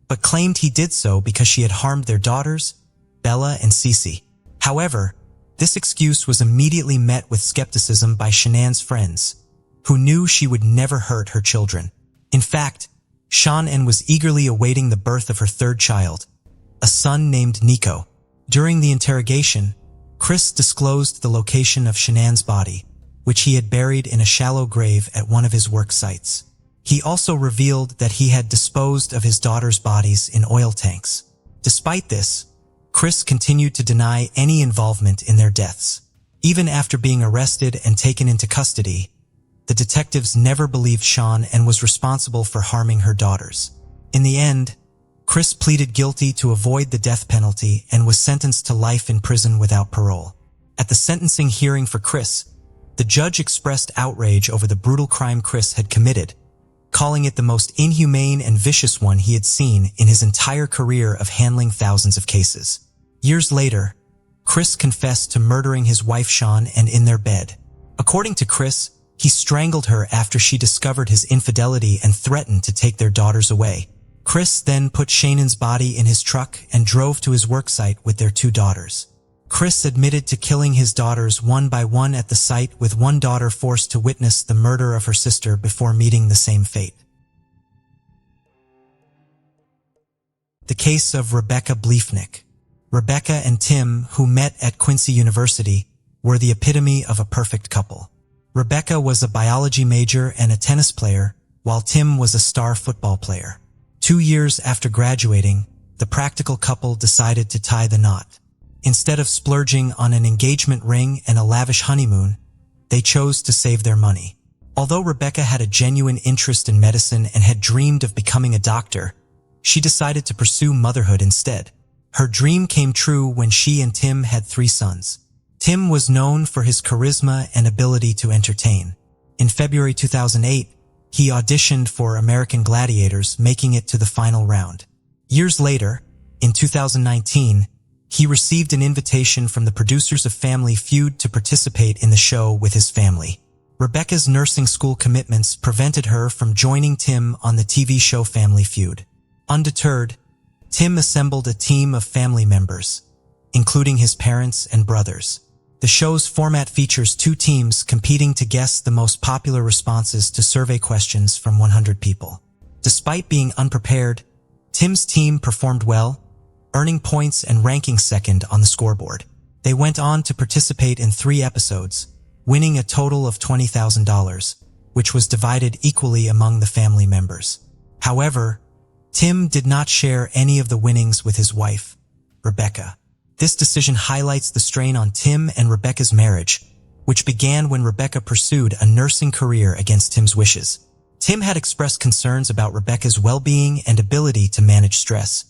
but claimed he did so because she had harmed their daughters, Bella and Cece. However, this excuse was immediately met with skepticism by Shanann's friends, who knew she would never hurt her children. In fact, Sean was eagerly awaiting the birth of her third child, a son named Nico. During the interrogation, Chris disclosed the location of Shanann's body, which he had buried in a shallow grave at one of his work sites. He also revealed that he had disposed of his daughters' bodies in oil tanks. Despite this, Chris continued to deny any involvement in their deaths. Even after being arrested and taken into custody, the detectives never believed Sean was responsible for harming her daughters. In the end, Chris pleaded guilty to avoid the death penalty and was sentenced to life in prison without parole. At the sentencing hearing for Chris, The judge expressed outrage over the brutal crime Chris had committed, calling it the most inhumane and vicious one he had seen in his entire career of handling thousands of cases. Years later, Chris confessed to murdering his wife Shawn and in their bed. According to Chris, he strangled her after she discovered his infidelity and threatened to take their daughters away. Chris then put Shannon's body in his truck and drove to his worksite with their 2 daughters. Chris admitted to killing his daughters one by one at the site, with one daughter forced to witness the murder of her sister before meeting the same fate. The case of Rebecca Bleefnick. Rebecca and Tim, who met at Quincy University, were the epitome of a perfect couple. Rebecca was a biology major and a tennis player, while Tim was a star football player. 2 years after graduating, the practical couple decided to tie the knot. Instead of splurging on an engagement ring and a lavish honeymoon, they chose to save their money. Although Rebecca had a genuine interest in medicine and had dreamed of becoming a doctor, she decided to pursue motherhood instead. Her dream came true when she and Tim had 3 sons. Tim was known for his charisma and ability to entertain. In February 2008, he auditioned for American Gladiators, making it to the final round. Years later, in 2019, he received an invitation from the producers of Family Feud to participate in the show with his family. Rebecca's nursing school commitments prevented her from joining Tim on the TV show Family Feud. Undeterred, Tim assembled a team of family members, including his parents and brothers. The show's format features 2 teams competing to guess the most popular responses to survey questions from 100 people. Despite being unprepared, Tim's team performed well, earning points and ranking second on the scoreboard. They went on to participate in 3 episodes, winning a total of $20,000, which was divided equally among the family members. However, Tim did not share any of the winnings with his wife, Rebecca. This decision highlights the strain on Tim and Rebecca's marriage, which began when Rebecca pursued a nursing career against Tim's wishes. Tim had expressed concerns about Rebecca's well-being and ability to manage stress,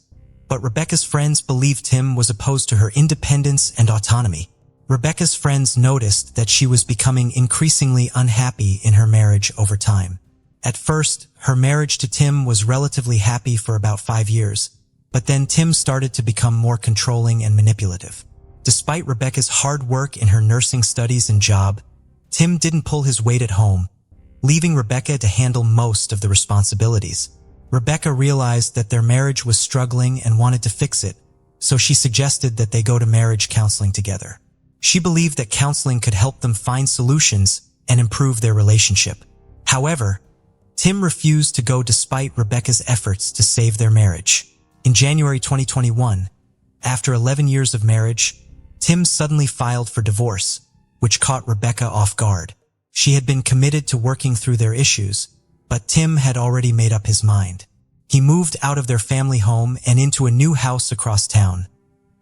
but Rebecca's friends believed Tim was opposed to her independence and autonomy. Rebecca's friends noticed that she was becoming increasingly unhappy in her marriage over time. At first, her marriage to Tim was relatively happy for about 5 years, but then Tim started to become more controlling and manipulative. Despite Rebecca's hard work in her nursing studies and job, Tim didn't pull his weight at home, leaving Rebecca to handle most of the responsibilities. Rebecca realized that their marriage was struggling and wanted to fix it, so she suggested that they go to marriage counseling together. She believed that counseling could help them find solutions and improve their relationship. However, Tim refused to go despite Rebecca's efforts to save their marriage. In January 2021, after 11 years of marriage, Tim suddenly filed for divorce, which caught Rebecca off guard. She had been committed to working through their issues, but Tim had already made up his mind. He moved out of their family home and into a new house across town,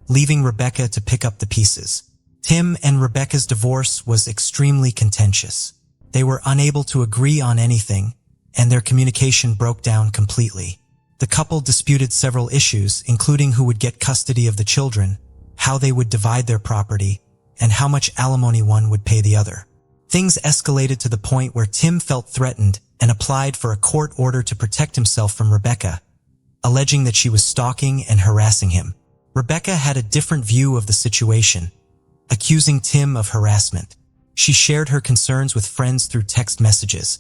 leaving Rebecca to pick up the pieces. Tim and Rebecca's divorce was extremely contentious. They were unable to agree on anything, and their communication broke down completely. The couple disputed several issues, including who would get custody of the children, how they would divide their property, and how much alimony one would pay the other. Things escalated to the point where Tim felt threatened and applied for a court order to protect himself from Rebecca, alleging that she was stalking and harassing him. Rebecca had a different view of the situation, accusing Tim of harassment. She shared her concerns with friends through text messages,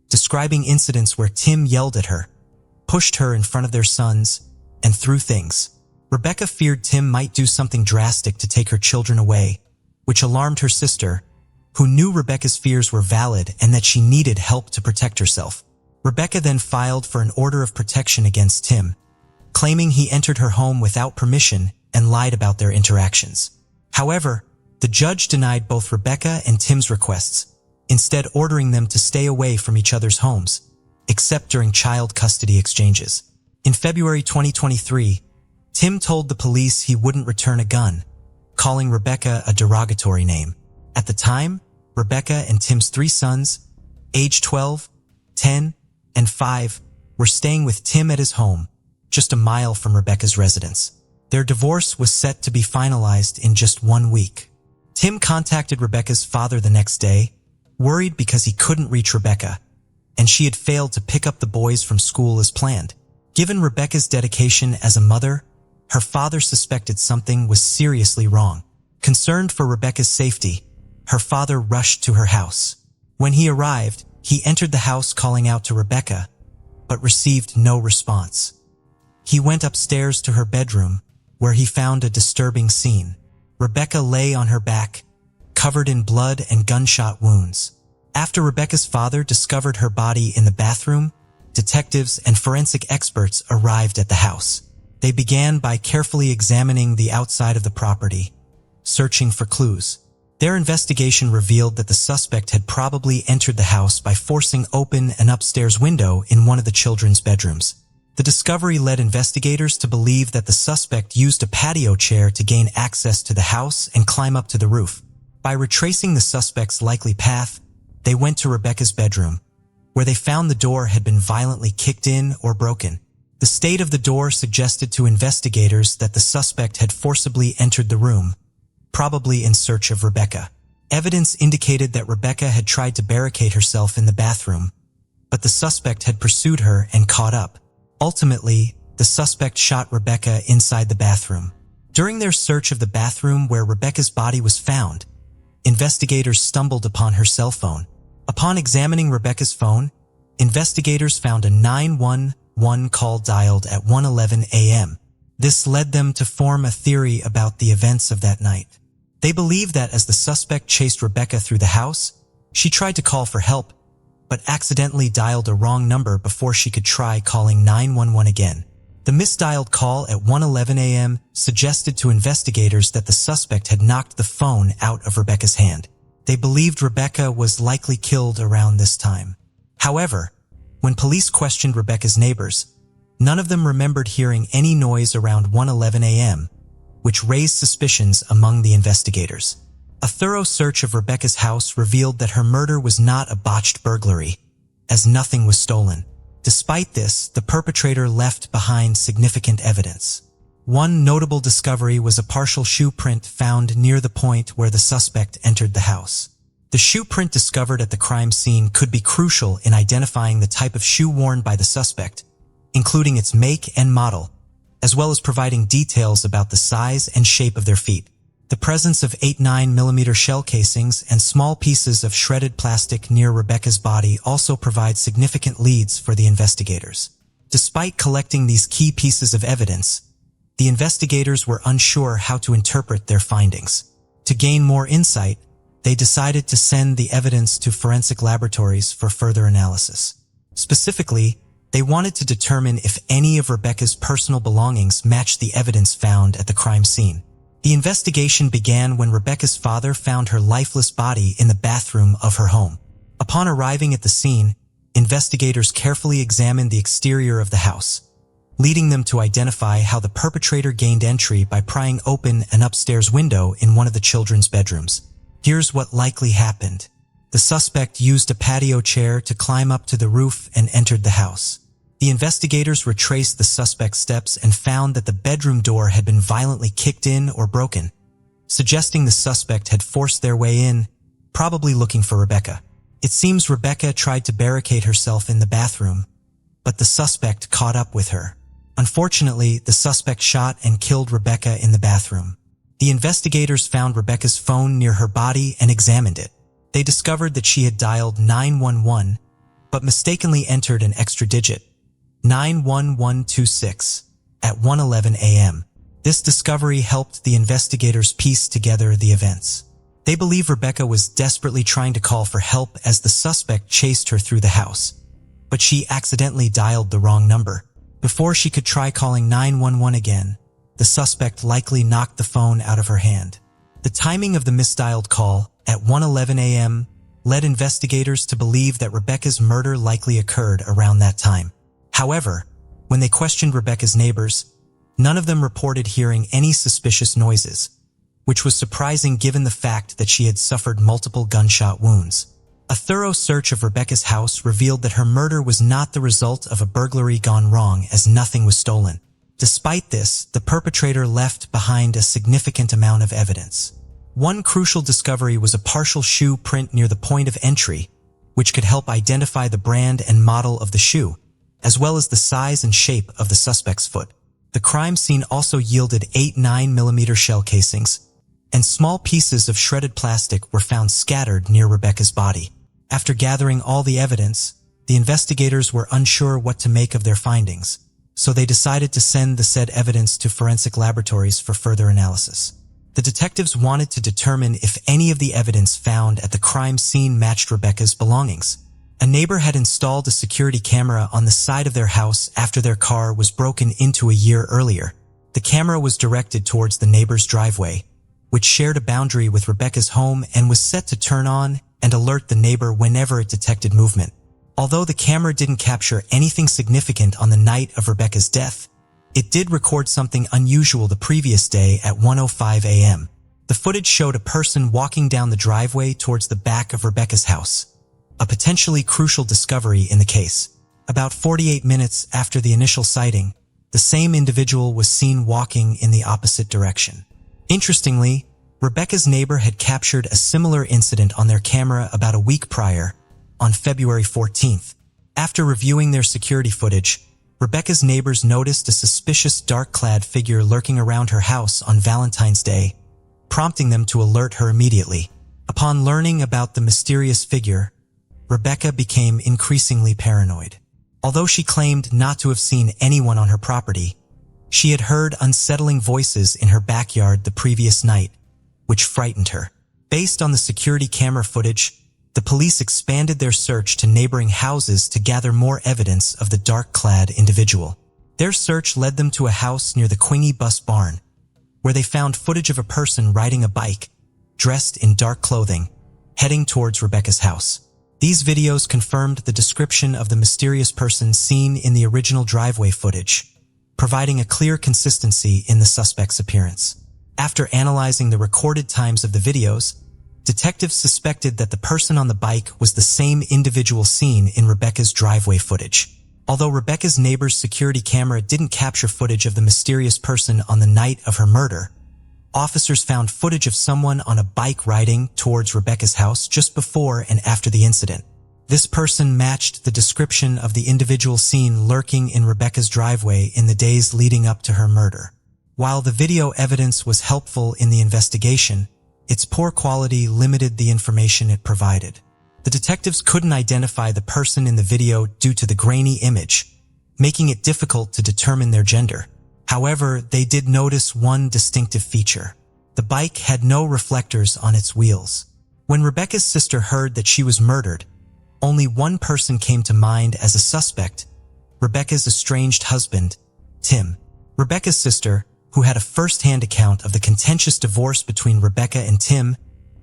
describing incidents where Tim yelled at her, pushed her in front of their sons, and threw things. Rebecca feared Tim might do something drastic to take her children away, which alarmed her sister, who knew Rebecca's fears were valid and that she needed help to protect herself. Rebecca then filed for an order of protection against Tim, claiming he entered her home without permission and lied about their interactions. However, the judge denied both Rebecca and Tim's requests, instead ordering them to stay away from each other's homes, except during child custody exchanges. In February 2023, Tim told the police he wouldn't return a gun, calling Rebecca a derogatory name. At the time, Rebecca and Tim's 3 sons, aged 12, 10, and 5, were staying with Tim at his home, just a mile from Rebecca's residence. Their divorce was set to be finalized in just 1 week. Tim contacted Rebecca's father the next day, worried because he couldn't reach Rebecca, and she had failed to pick up the boys from school as planned. Given Rebecca's dedication as a mother, her father suspected something was seriously wrong. Concerned for Rebecca's safety, her father rushed to her house. When he arrived, he entered the house calling out to Rebecca, but received no response. He went upstairs to her bedroom, where he found a disturbing scene. Rebecca lay on her back, covered in blood and gunshot wounds. After Rebecca's father discovered her body in the bathroom, detectives and forensic experts arrived at the house. They began by carefully examining the outside of the property, searching for clues. Their investigation revealed that the suspect had probably entered the house by forcing open an upstairs window in one of the children's bedrooms. The discovery led investigators to believe that the suspect used a patio chair to gain access to the house and climb up to the roof. By retracing the suspect's likely path, they went to Rebecca's bedroom, where they found the door had been violently kicked in or broken. The state of the door suggested to investigators that the suspect had forcibly entered the room, probably in search of Rebecca. Evidence indicated that Rebecca had tried to barricade herself in the bathroom, but the suspect had pursued her and caught up. Ultimately, the suspect shot Rebecca inside the bathroom. During their search of the bathroom where Rebecca's body was found, investigators stumbled upon her cell phone. Upon examining Rebecca's phone, investigators found a 911 call dialed at 1:11 a.m. This led them to form a theory about the events of that night. They believed that as the suspect chased Rebecca through the house, she tried to call for help, but accidentally dialed a wrong number before she could try calling 911 again. The misdialed call at 1:11 a.m. suggested to investigators that the suspect had knocked the phone out of Rebecca's hand. They believed Rebecca was likely killed around this time. However, when police questioned Rebecca's neighbors, none of them remembered hearing any noise around 1:11 a.m., which raised suspicions among the investigators. A thorough search of Rebecca's house revealed that her murder was not a botched burglary, as nothing was stolen. Despite this, the perpetrator left behind significant evidence. One notable discovery was a partial shoe print found near the point where the suspect entered the house. The shoe print discovered at the crime scene could be crucial in identifying the type of shoe worn by the suspect, including its make and model, as well as providing details about the size and shape of their feet. The presence of 8.9mm shell casings and small pieces of shredded plastic near Rebecca's body also provide significant leads for the investigators. Despite collecting these key pieces of evidence, the investigators were unsure how to interpret their findings. To gain more insight, they decided to send the evidence to forensic laboratories for further analysis. Specifically, they wanted to determine if any of Rebecca's personal belongings matched the evidence found at the crime scene. The investigation began when Rebecca's father found her lifeless body in the bathroom of her home. Upon arriving at the scene, investigators carefully examined the exterior of the house, leading them to identify how the perpetrator gained entry by prying open an upstairs window in one of the children's bedrooms. Here's what likely happened. The suspect used a patio chair to climb up to the roof and entered the house. The investigators retraced the suspect's steps and found that the bedroom door had been violently kicked in or broken, suggesting the suspect had forced their way in, probably looking for Rebecca. It seems Rebecca tried to barricade herself in the bathroom, but the suspect caught up with her. Unfortunately, the suspect shot and killed Rebecca in the bathroom. The investigators found Rebecca's phone near her body and examined it. They discovered that she had dialed 911, but mistakenly entered an extra digit, 91126, at 1:11 a.m. This discovery helped the investigators piece together the events. They believe Rebecca was desperately trying to call for help as the suspect chased her through the house, but she accidentally dialed the wrong number. Before she could try calling 911 again, the suspect likely knocked the phone out of her hand. The timing of the misdialed call at 1:11 a.m. led investigators to believe that Rebecca's murder likely occurred around that time. However, when they questioned Rebecca's neighbors, none of them reported hearing any suspicious noises, which was surprising given the fact that she had suffered multiple gunshot wounds. A thorough search of Rebecca's house revealed that her murder was not the result of a burglary gone wrong, as nothing was stolen. Despite this, the perpetrator left behind a significant amount of evidence. One crucial discovery was a partial shoe print near the point of entry, which could help identify the brand and model of the shoe, as well as the size and shape of the suspect's foot. The crime scene also yielded 8 9mm shell casings, and small pieces of shredded plastic were found scattered near Rebecca's body. After gathering all the evidence, the investigators were unsure what to make of their findings, so they decided to send the said evidence to forensic laboratories for further analysis. The detectives wanted to determine if any of the evidence found at the crime scene matched Rebecca's belongings. A neighbor had installed a security camera on the side of their house after their car was broken into a year earlier. The camera was directed towards the neighbor's driveway, which shared a boundary with Rebecca's home and was set to turn on and alert the neighbor whenever it detected movement. Although the camera didn't capture anything significant on the night of Rebecca's death, it did record something unusual the previous day at 1:05 a.m. The footage showed a person walking down the driveway towards the back of Rebecca's house, a potentially crucial discovery in the case. About 48 minutes after the initial sighting, the same individual was seen walking in the opposite direction. Interestingly, Rebecca's neighbor had captured a similar incident on their camera about a week prior, on February 14th. After reviewing their security footage, Rebecca's neighbors noticed a suspicious dark-clad figure lurking around her house on Valentine's Day, prompting them to alert her immediately. Upon learning about the mysterious figure, Rebecca became increasingly paranoid. Although she claimed not to have seen anyone on her property, she had heard unsettling voices in her backyard the previous night, which frightened her. Based on the security camera footage, the police expanded their search to neighboring houses to gather more evidence of the dark-clad individual. Their search led them to a house near the Quingy bus barn, where they found footage of a person riding a bike, dressed in dark clothing, heading towards Rebecca's house. These videos confirmed the description of the mysterious person seen in the original driveway footage, providing a clear consistency in the suspect's appearance. After analyzing the recorded times of the videos, detectives suspected that the person on the bike was the same individual seen in Rebecca's driveway footage. Although Rebecca's neighbor's security camera didn't capture footage of the mysterious person on the night of her murder, officers found footage of someone on a bike riding towards Rebecca's house just before and after the incident. This person matched the description of the individual seen lurking in Rebecca's driveway in the days leading up to her murder. While the video evidence was helpful in the investigation, its poor quality limited the information it provided. The detectives couldn't identify the person in the video due to the grainy image, making it difficult to determine their gender. However, they did notice one distinctive feature. The bike had no reflectors on its wheels. When Rebecca's sister heard that she was murdered, only one person came to mind as a suspect: Rebecca's estranged husband, Tim. Rebecca's sister, who had a first-hand account of the contentious divorce between Rebecca and Tim,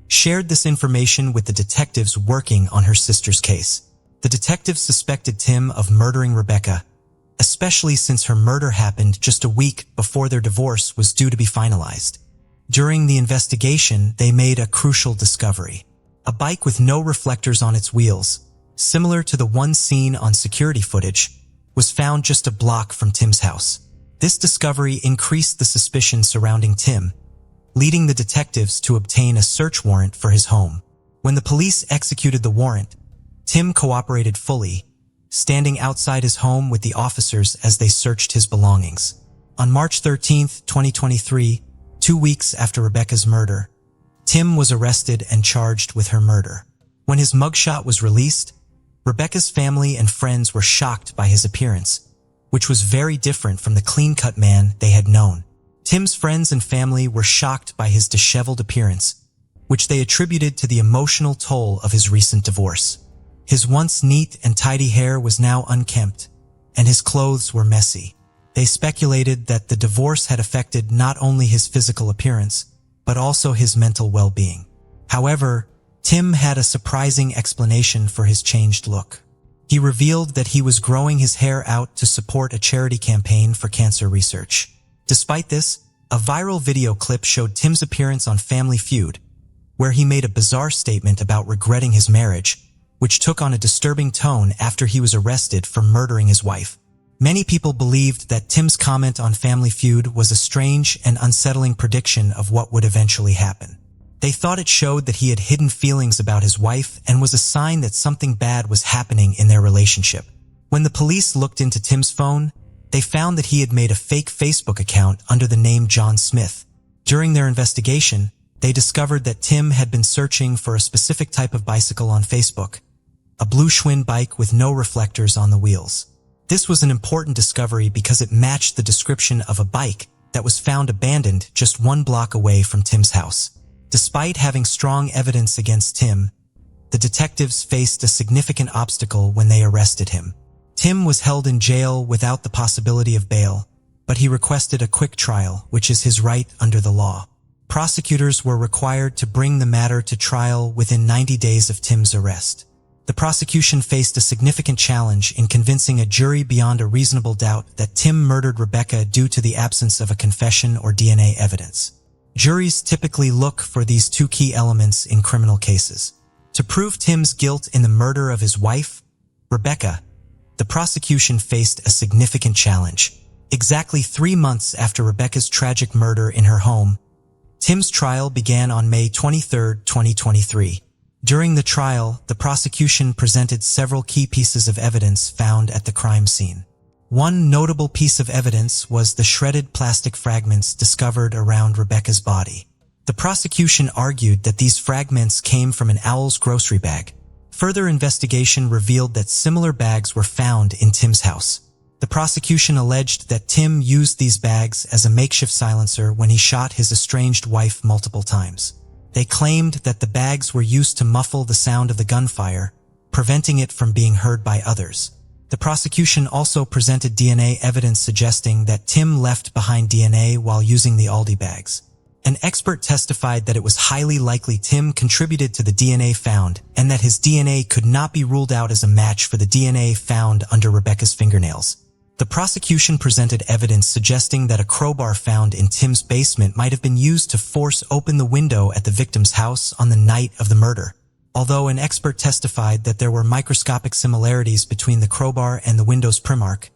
shared this information with the detectives working on her sister's case. The detectives suspected Tim of murdering Rebecca, especially since her murder happened just a week before their divorce was due to be finalized. During the investigation, they made a crucial discovery. A bike with no reflectors on its wheels, similar to the one seen on security footage, was found just a block from Tim's house. This discovery increased the suspicion surrounding Tim, leading the detectives to obtain a search warrant for his home. When the police executed the warrant, Tim cooperated fully, standing outside his home with the officers as they searched his belongings. On March 13, 2023, 2 weeks after Rebecca's murder, Tim was arrested and charged with her murder. When his mugshot was released, Rebecca's family and friends were shocked by his appearance, which was very different from the clean-cut man they had known. Tim's friends and family were shocked by his disheveled appearance, which they attributed to the emotional toll of his recent divorce. His once neat and tidy hair was now unkempt, and his clothes were messy. They speculated that the divorce had affected not only his physical appearance, but also his mental well-being. However, Tim had a surprising explanation for his changed look. He revealed that he was growing his hair out to support a charity campaign for cancer research. Despite this, a viral video clip showed Tim's appearance on Family Feud, where he made a bizarre statement about regretting his marriage, which took on a disturbing tone after he was arrested for murdering his wife. Many people believed that Tim's comment on Family Feud was a strange and unsettling prediction of what would eventually happen. They thought it showed that he had hidden feelings about his wife and was a sign that something bad was happening in their relationship. When the police looked into Tim's phone, they found that he had made a fake Facebook account under the name John Smith. During their investigation, they discovered that Tim had been searching for a specific type of bicycle on Facebook, a blue Schwinn bike with no reflectors on the wheels. This was an important discovery because it matched the description of a bike that was found abandoned just 1 block away from Tim's house. Despite having strong evidence against Tim, the detectives faced a significant obstacle when they arrested him. Tim was held in jail without the possibility of bail, but he requested a quick trial, which is his right under the law. Prosecutors were required to bring the matter to trial within 90 days of Tim's arrest. The prosecution faced a significant challenge in convincing a jury beyond a reasonable doubt that Tim murdered Rebecca due to the absence of a confession or DNA evidence. Juries typically look for these 2 key elements in criminal cases. To prove Tim's guilt in the murder of his wife, Rebecca, the prosecution faced a significant challenge. Exactly 3 months after Rebecca's tragic murder in her home, Tim's trial began on May 23, 2023. During the trial, the prosecution presented several key pieces of evidence found at the crime scene. One notable piece of evidence was the shredded plastic fragments discovered around Rebecca's body. The prosecution argued that these fragments came from an owl's grocery bag. Further investigation revealed that similar bags were found in Tim's house. The prosecution alleged that Tim used these bags as a makeshift silencer when he shot his estranged wife multiple times. They claimed that the bags were used to muffle the sound of the gunfire, preventing it from being heard by others. The prosecution also presented DNA evidence suggesting that Tim left behind DNA while using the Aldi bags. An expert testified that it was highly likely Tim contributed to the DNA found and that his DNA could not be ruled out as a match for the DNA found under Rebecca's fingernails. The prosecution presented evidence suggesting that a crowbar found in Tim's basement might have been used to force open the window at the victim's house on the night of the murder. Although an expert testified that there were microscopic similarities between the crowbar and the window's primark,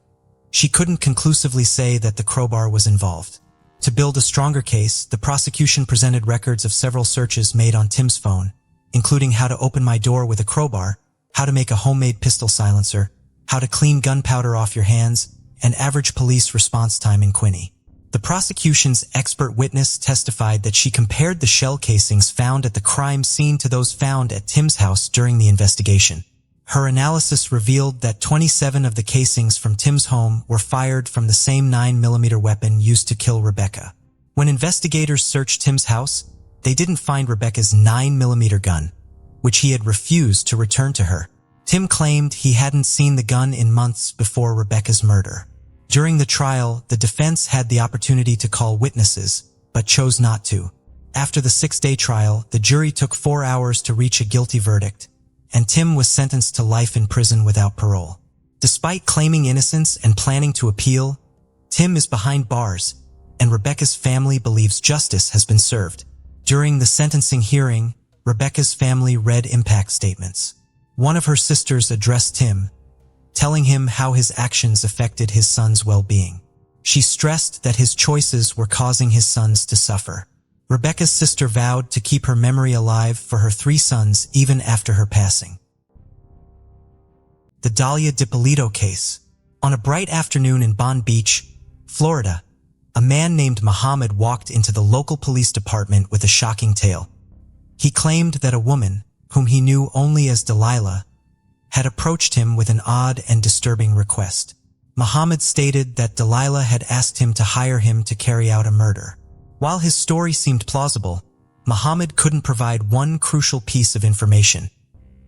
she couldn't conclusively say that the crowbar was involved. To build a stronger case, the prosecution presented records of several searches made on Tim's phone, including how to open my door with a crowbar, how to make a homemade pistol silencer, how to clean gunpowder off your hands, and average police response time in Quinney. The prosecution's expert witness testified that she compared the shell casings found at the crime scene to those found at Tim's house during the investigation. Her analysis revealed that 27 of the casings from Tim's home were fired from the same 9mm weapon used to kill Rebecca. When investigators searched Tim's house, they didn't find Rebecca's 9mm gun, which he had refused to return to her. Tim claimed he hadn't seen the gun in months before Rebecca's murder. During the trial, the defense had the opportunity to call witnesses, but chose not to. After the 6-day trial, the jury took 4 hours to reach a guilty verdict, and Tim was sentenced to life in prison without parole. Despite claiming innocence and planning to appeal, Tim is behind bars, and Rebecca's family believes justice has been served. During the sentencing hearing, Rebecca's family read impact statements. One of her sisters addressed Tim, telling him how his actions affected his son's well-being. She stressed that his choices were causing his sons to suffer. Rebecca's sister vowed to keep her memory alive for her 3 sons even after her passing. The Dalia DiPolito case. On a bright afternoon in Bond Beach, Florida, a man named Muhammad walked into the local police department with a shocking tale. He claimed that a woman, whom he knew only as Delilah, had approached him with an odd and disturbing request. Muhammad stated that Delilah had asked him to hire him to carry out a murder. While his story seemed plausible, Muhammad couldn't provide one crucial piece of information: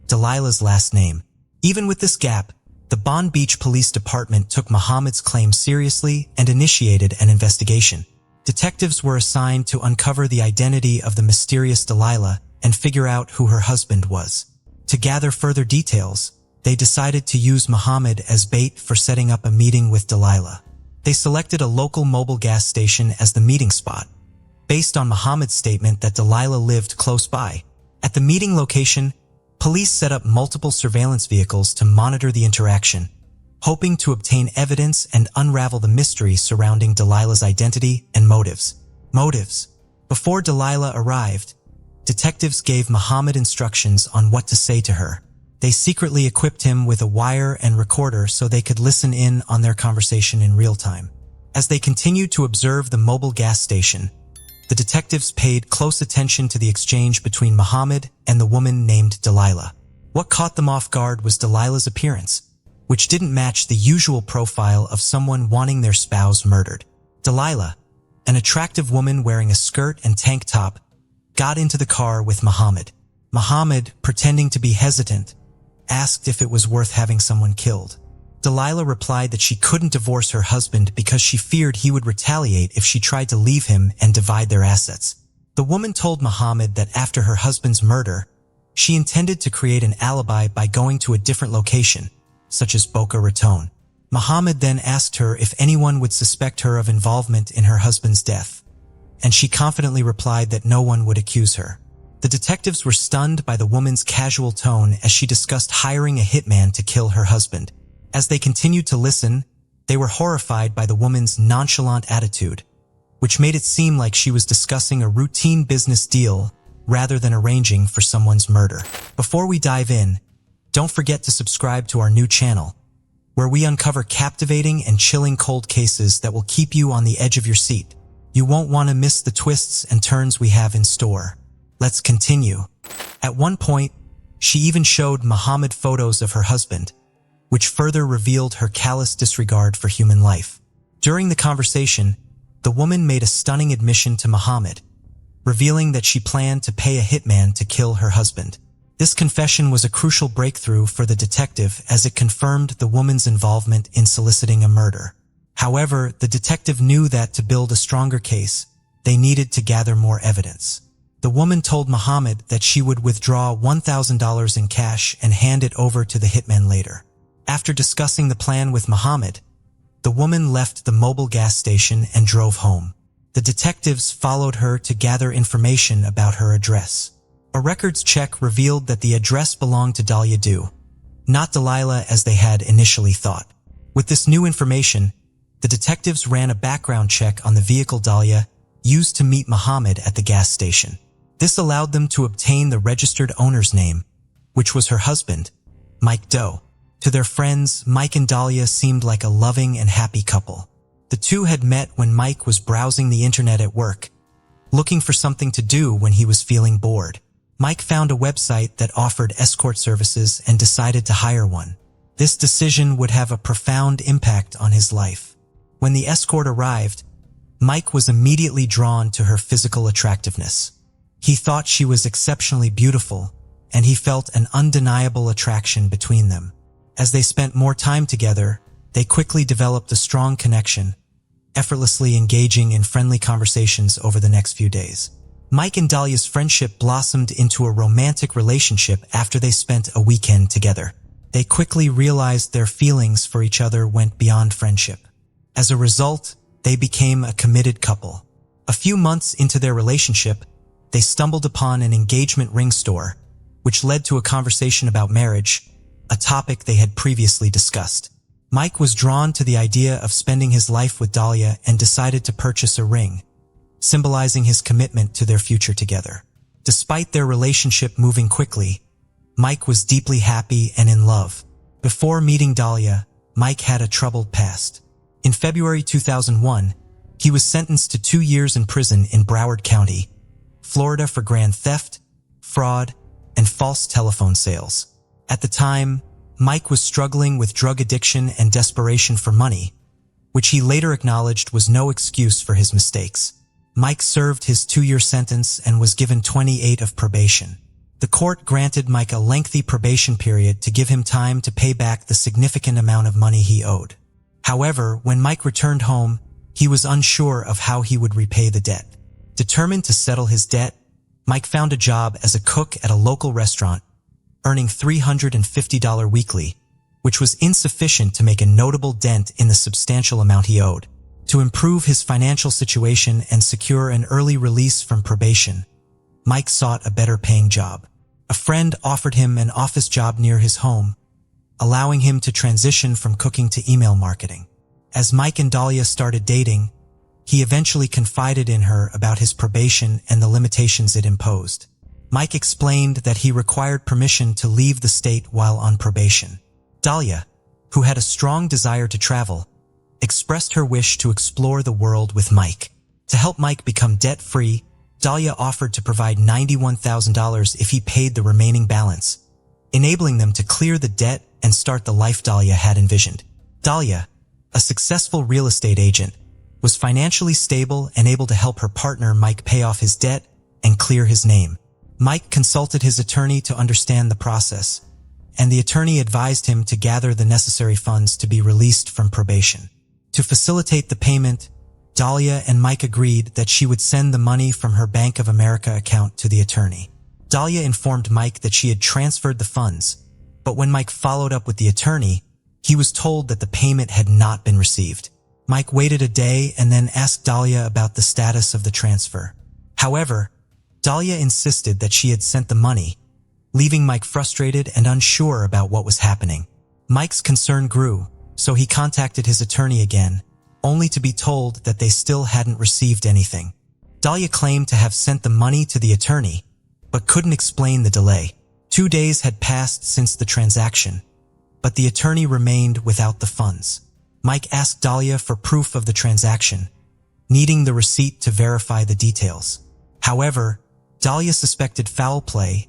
Delilah's last name. Even with this gap, the Bond Beach Police Department took Muhammad's claim seriously and initiated an investigation. Detectives were assigned to uncover the identity of the mysterious Delilah and figure out who her husband was. To gather further details, they decided to use Muhammad as bait for setting up a meeting with Delilah. They selected a local mobile gas station as the meeting spot, based on Muhammad's statement that Delilah lived close by. At the meeting location, police set up multiple surveillance vehicles to monitor the interaction, hoping to obtain evidence and unravel the mystery surrounding Delilah's identity and motives. Before Delilah arrived, detectives gave Muhammad instructions on what to say to her. They secretly equipped him with a wire and recorder so they could listen in on their conversation in real time. As they continued to observe the mobile gas station, the detectives paid close attention to the exchange between Muhammad and the woman named Delilah. What caught them off guard was Delilah's appearance, which didn't match the usual profile of someone wanting their spouse murdered. Delilah, an attractive woman wearing a skirt and tank top, got into the car with Muhammad. Muhammad, pretending to be hesitant, asked if it was worth having someone killed. Delilah replied that she couldn't divorce her husband because she feared he would retaliate if she tried to leave him and divide their assets. The woman told Muhammad that after her husband's murder, she intended to create an alibi by going to a different location, such as Boca Raton. Muhammad then asked her if anyone would suspect her of involvement in her husband's death, and she confidently replied that no one would accuse her. The detectives were stunned by the woman's casual tone as she discussed hiring a hitman to kill her husband. As they continued to listen, they were horrified by the woman's nonchalant attitude, which made it seem like she was discussing a routine business deal rather than arranging for someone's murder. Before we dive in, don't forget to subscribe to our new channel, where we uncover captivating and chilling cold cases that will keep you on the edge of your seat. You won't want to miss the twists and turns we have in store. Let's continue. At one point, she even showed Muhammad photos of her husband, which further revealed her callous disregard for human life. During the conversation, the woman made a stunning admission to Muhammad, revealing that she planned to pay a hitman to kill her husband. This confession was a crucial breakthrough for the detective as it confirmed the woman's involvement in soliciting a murder. However, the detective knew that to build a stronger case, they needed to gather more evidence. The woman told Muhammad that she would withdraw $1,000 in cash and hand it over to the hitman later. After discussing the plan with Muhammad, the woman left the mobile gas station and drove home. The detectives followed her to gather information about her address. A records check revealed that the address belonged to Dahlia Dew, not Delilah as they had initially thought. With this new information, the detectives ran a background check on the vehicle Dahlia used to meet Muhammad at the gas station. This allowed them to obtain the registered owner's name, which was her husband, Mike Doe. To their friends, Mike and Dahlia seemed like a loving and happy couple. The two had met when Mike was browsing the internet at work, looking for something to do when he was feeling bored. Mike found a website that offered escort services and decided to hire one. This decision would have a profound impact on his life. When the escort arrived, Mike was immediately drawn to her physical attractiveness. He thought she was exceptionally beautiful, and he felt an undeniable attraction between them. As they spent more time together, they quickly developed a strong connection, effortlessly engaging in friendly conversations over the next few days. Mike and Dahlia's friendship blossomed into a romantic relationship after they spent a weekend together. They quickly realized their feelings for each other went beyond friendship. As a result, they became a committed couple. A few months into their relationship, they stumbled upon an engagement ring store, which led to a conversation about marriage, a topic they had previously discussed. Mike was drawn to the idea of spending his life with Dahlia and decided to purchase a ring, symbolizing his commitment to their future together. Despite their relationship moving quickly, Mike was deeply happy and in love. Before meeting Dahlia, Mike had a troubled past. In February 2001, he was sentenced to 2 years in prison in Broward County, Florida for grand theft, fraud, and false telephone sales. At the time, Mike was struggling with drug addiction and desperation for money, which he later acknowledged was no excuse for his mistakes. Mike served his 2-year sentence and was given 28 of probation. The court granted Mike a lengthy probation period to give him time to pay back the significant amount of money he owed. However, when Mike returned home, he was unsure of how he would repay the debt. Determined to settle his debt, Mike found a job as a cook at a local restaurant, earning $350 weekly, which was insufficient to make a notable dent in the substantial amount he owed. To improve his financial situation and secure an early release from probation, Mike sought a better-paying job. A friend offered him an office job near his home, allowing him to transition from cooking to email marketing. As Mike and Dahlia started dating, he eventually confided in her about his probation and the limitations it imposed. Mike explained that he required permission to leave the state while on probation. Dahlia, who had a strong desire to travel, expressed her wish to explore the world with Mike. To help Mike become debt-free, Dahlia offered to provide $91,000 if he paid the remaining balance, enabling them to clear the debt and start the life Dahlia had envisioned. Dahlia, a successful real estate agent, was financially stable and able to help her partner Mike pay off his debt and clear his name. Mike consulted his attorney to understand the process, and the attorney advised him to gather the necessary funds to be released from probation. To facilitate the payment, Dahlia and Mike agreed that she would send the money from her Bank of America account to the attorney. Dahlia informed Mike that she had transferred the funds, but when Mike followed up with the attorney, he was told that the payment had not been received. Mike waited a day and then asked Dahlia about the status of the transfer. However, Dahlia insisted that she had sent the money, leaving Mike frustrated and unsure about what was happening. Mike's concern grew, so he contacted his attorney again, only to be told that they still hadn't received anything. Dahlia claimed to have sent the money to the attorney, but couldn't explain the delay. 2 days had passed since the transaction, but the attorney remained without the funds. Mike asked Dahlia for proof of the transaction, needing the receipt to verify the details. However, Dahlia suspected foul play,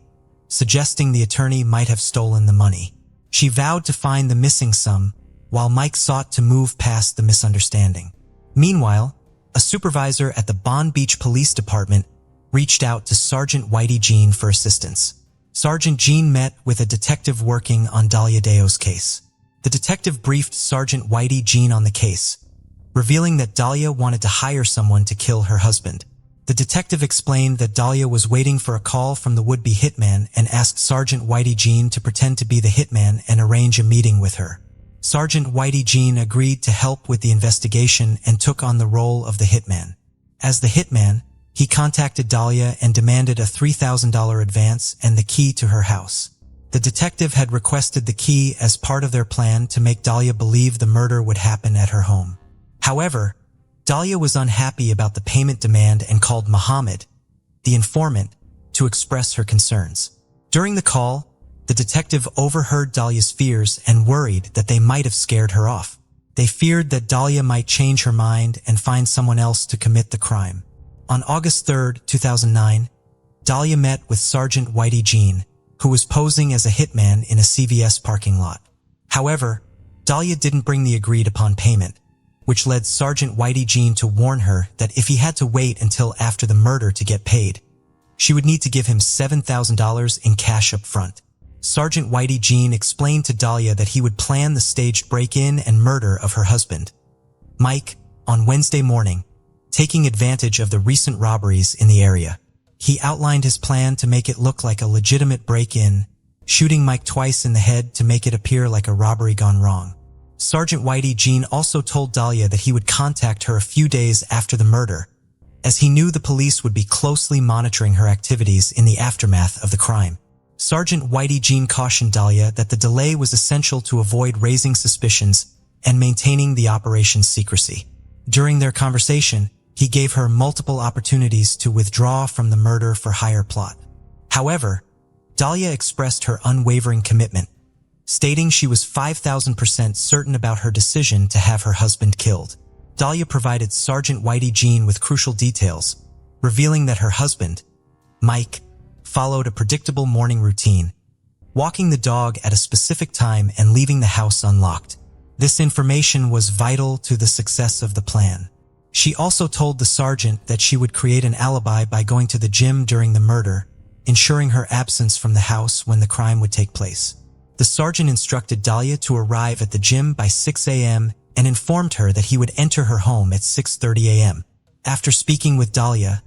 suggesting the attorney might have stolen the money. She vowed to find the missing sum, while Mike sought to move past the misunderstanding. Meanwhile, a supervisor at the Bond Beach Police Department reached out to Sergeant Whitey Jean for assistance. Sergeant Jean met with a detective working on Dahlia Deo's case. The detective briefed Sergeant Whitey Jean on the case, revealing that Dahlia wanted to hire someone to kill her husband. The detective explained that Dahlia was waiting for a call from the would-be hitman and asked Sergeant Whitey Jean to pretend to be the hitman and arrange a meeting with her. Sergeant Whitey Jean agreed to help with the investigation and took on the role of the hitman. As the hitman, he contacted Dahlia and demanded a $3,000 advance and the key to her house. The detective had requested the key as part of their plan to make Dahlia believe the murder would happen at her home. However, Dahlia was unhappy about the payment demand and called Muhammad, the informant, to express her concerns. During the call, the detective overheard Dahlia's fears and worried that they might have scared her off. They feared that Dahlia might change her mind and find someone else to commit the crime. On August 3, 2009, Dahlia met with Sergeant Whitey Jean, who was posing as a hitman in a CVS parking lot. However, Dahlia didn't bring the agreed-upon payment, which led Sergeant Whitey Jean to warn her that if he had to wait until after the murder to get paid, she would need to give him $7,000 in cash up front. Sergeant Whitey Jean explained to Dahlia that he would plan the staged break-in and murder of her husband, Mike, on Wednesday morning, taking advantage of the recent robberies in the area. He outlined his plan to make it look like a legitimate break-in, shooting Mike twice in the head to make it appear like a robbery gone wrong. Sergeant Whitey Jean also told Dahlia that he would contact her a few days after the murder, as he knew the police would be closely monitoring her activities in the aftermath of the crime. Sergeant Whitey Jean cautioned Dahlia that the delay was essential to avoid raising suspicions and maintaining the operation's secrecy. During their conversation, he gave her multiple opportunities to withdraw from the murder-for-hire plot. However, Dahlia expressed her unwavering commitment, stating she was 5,000% certain about her decision to have her husband killed. Dahlia provided Sergeant Whitey Jean with crucial details, revealing that her husband, Mike, followed a predictable morning routine, walking the dog at a specific time and leaving the house unlocked. This information was vital to the success of the plan. She also told the sergeant that she would create an alibi by going to the gym during the murder, ensuring her absence from the house when the crime would take place. The sergeant instructed Dahlia to arrive at the gym by 6 a.m. and informed her that he would enter her home at 6:30 a.m. After speaking with Dahlia,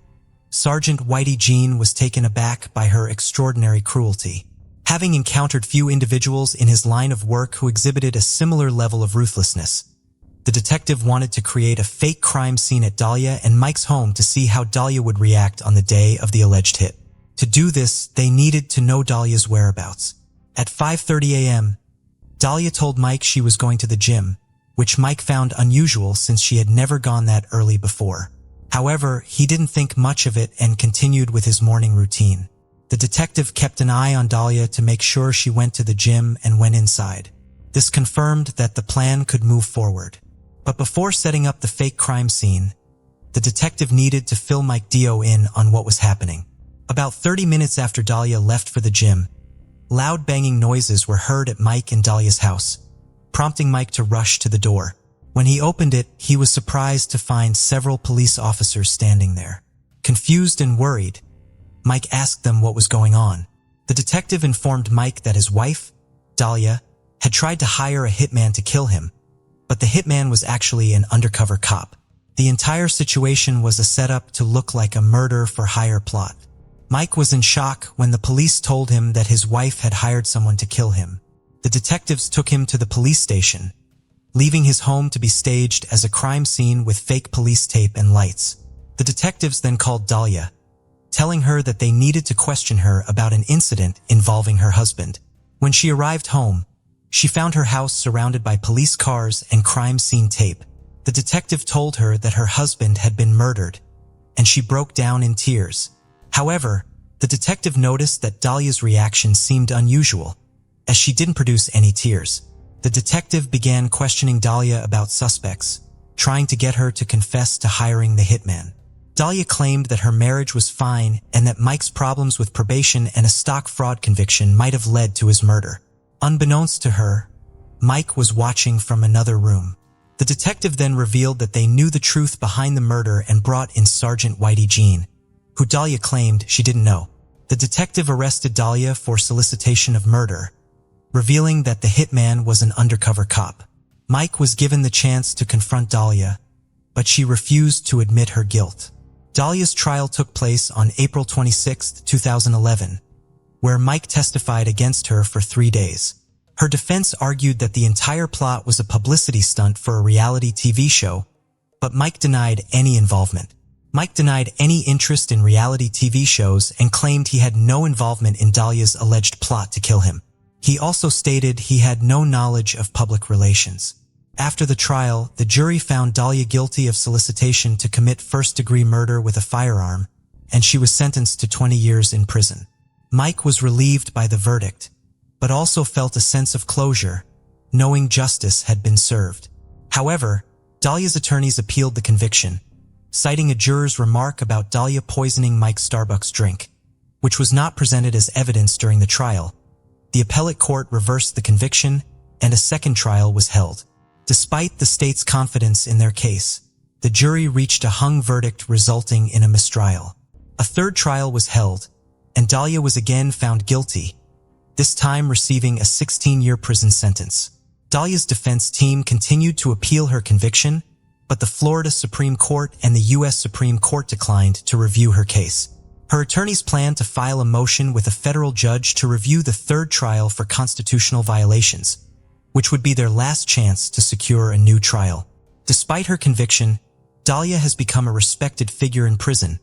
Sergeant Whitey Jean was taken aback by her extraordinary cruelty. Having encountered few individuals in his line of work who exhibited a similar level of ruthlessness, the detective wanted to create a fake crime scene at Dahlia and Mike's home to see how Dahlia would react on the day of the alleged hit. To do this, they needed to know Dahlia's whereabouts. At 5:30 a.m., Dahlia told Mike she was going to the gym, which Mike found unusual since she had never gone that early before. However, he didn't think much of it and continued with his morning routine. The detective kept an eye on Dahlia to make sure she went to the gym and went inside. This confirmed that the plan could move forward. But before setting up the fake crime scene, the detective needed to fill Mike Dio in on what was happening. About 30 minutes after Dahlia left for the gym, loud banging noises were heard at Mike and Dahlia's house, prompting Mike to rush to the door. When he opened it, he was surprised to find several police officers standing there. Confused and worried, Mike asked them what was going on. The detective informed Mike that his wife, Dahlia, had tried to hire a hitman to kill him, but the hitman was actually an undercover cop. The entire situation was a setup to look like a murder-for-hire plot. Mike was in shock when the police told him that his wife had hired someone to kill him. The detectives took him to the police station, leaving his home to be staged as a crime scene with fake police tape and lights. The detectives then called Dahlia, telling her that they needed to question her about an incident involving her husband. When she arrived home, she found her house surrounded by police cars and crime scene tape. The detective told her that her husband had been murdered, and she broke down in tears. However, the detective noticed that Dahlia's reaction seemed unusual, as she didn't produce any tears. The detective began questioning Dahlia about suspects, trying to get her to confess to hiring the hitman. Dahlia claimed that her marriage was fine and that Mike's problems with probation and a stock fraud conviction might have led to his murder. Unbeknownst to her, Mike was watching from another room. The detective then revealed that they knew the truth behind the murder and brought in Sergeant Whitey Jean, who Dahlia claimed she didn't know. The detective arrested Dahlia for solicitation of murder, revealing that the hitman was an undercover cop. Mike was given the chance to confront Dahlia, but she refused to admit her guilt. Dahlia's trial took place on April 26, 2011, where Mike testified against her for 3 days. Her defense argued that the entire plot was a publicity stunt for a reality TV show, but Mike denied any involvement. Mike denied any interest in reality TV shows and claimed he had no involvement in Dahlia's alleged plot to kill him. He also stated he had no knowledge of public relations. After the trial, the jury found Dahlia guilty of solicitation to commit first-degree murder with a firearm, and she was sentenced to 20 years in prison. Mike was relieved by the verdict, but also felt a sense of closure, knowing justice had been served. However, Dahlia's attorneys appealed the conviction, citing a juror's remark about Dahlia poisoning Mike's Starbucks drink, which was not presented as evidence during the trial. The appellate court reversed the conviction, and a second trial was held. Despite the state's confidence in their case, the jury reached a hung verdict resulting in a mistrial. A third trial was held, and Dahlia was again found guilty, this time receiving a 16-year prison sentence. Dahlia's defense team continued to appeal her conviction, but the Florida Supreme Court and the U.S. Supreme Court declined to review her case. Her attorneys planned to file a motion with a federal judge to review the third trial for constitutional violations, which would be their last chance to secure a new trial. Despite her conviction, Dahlia has become a respected figure in prison,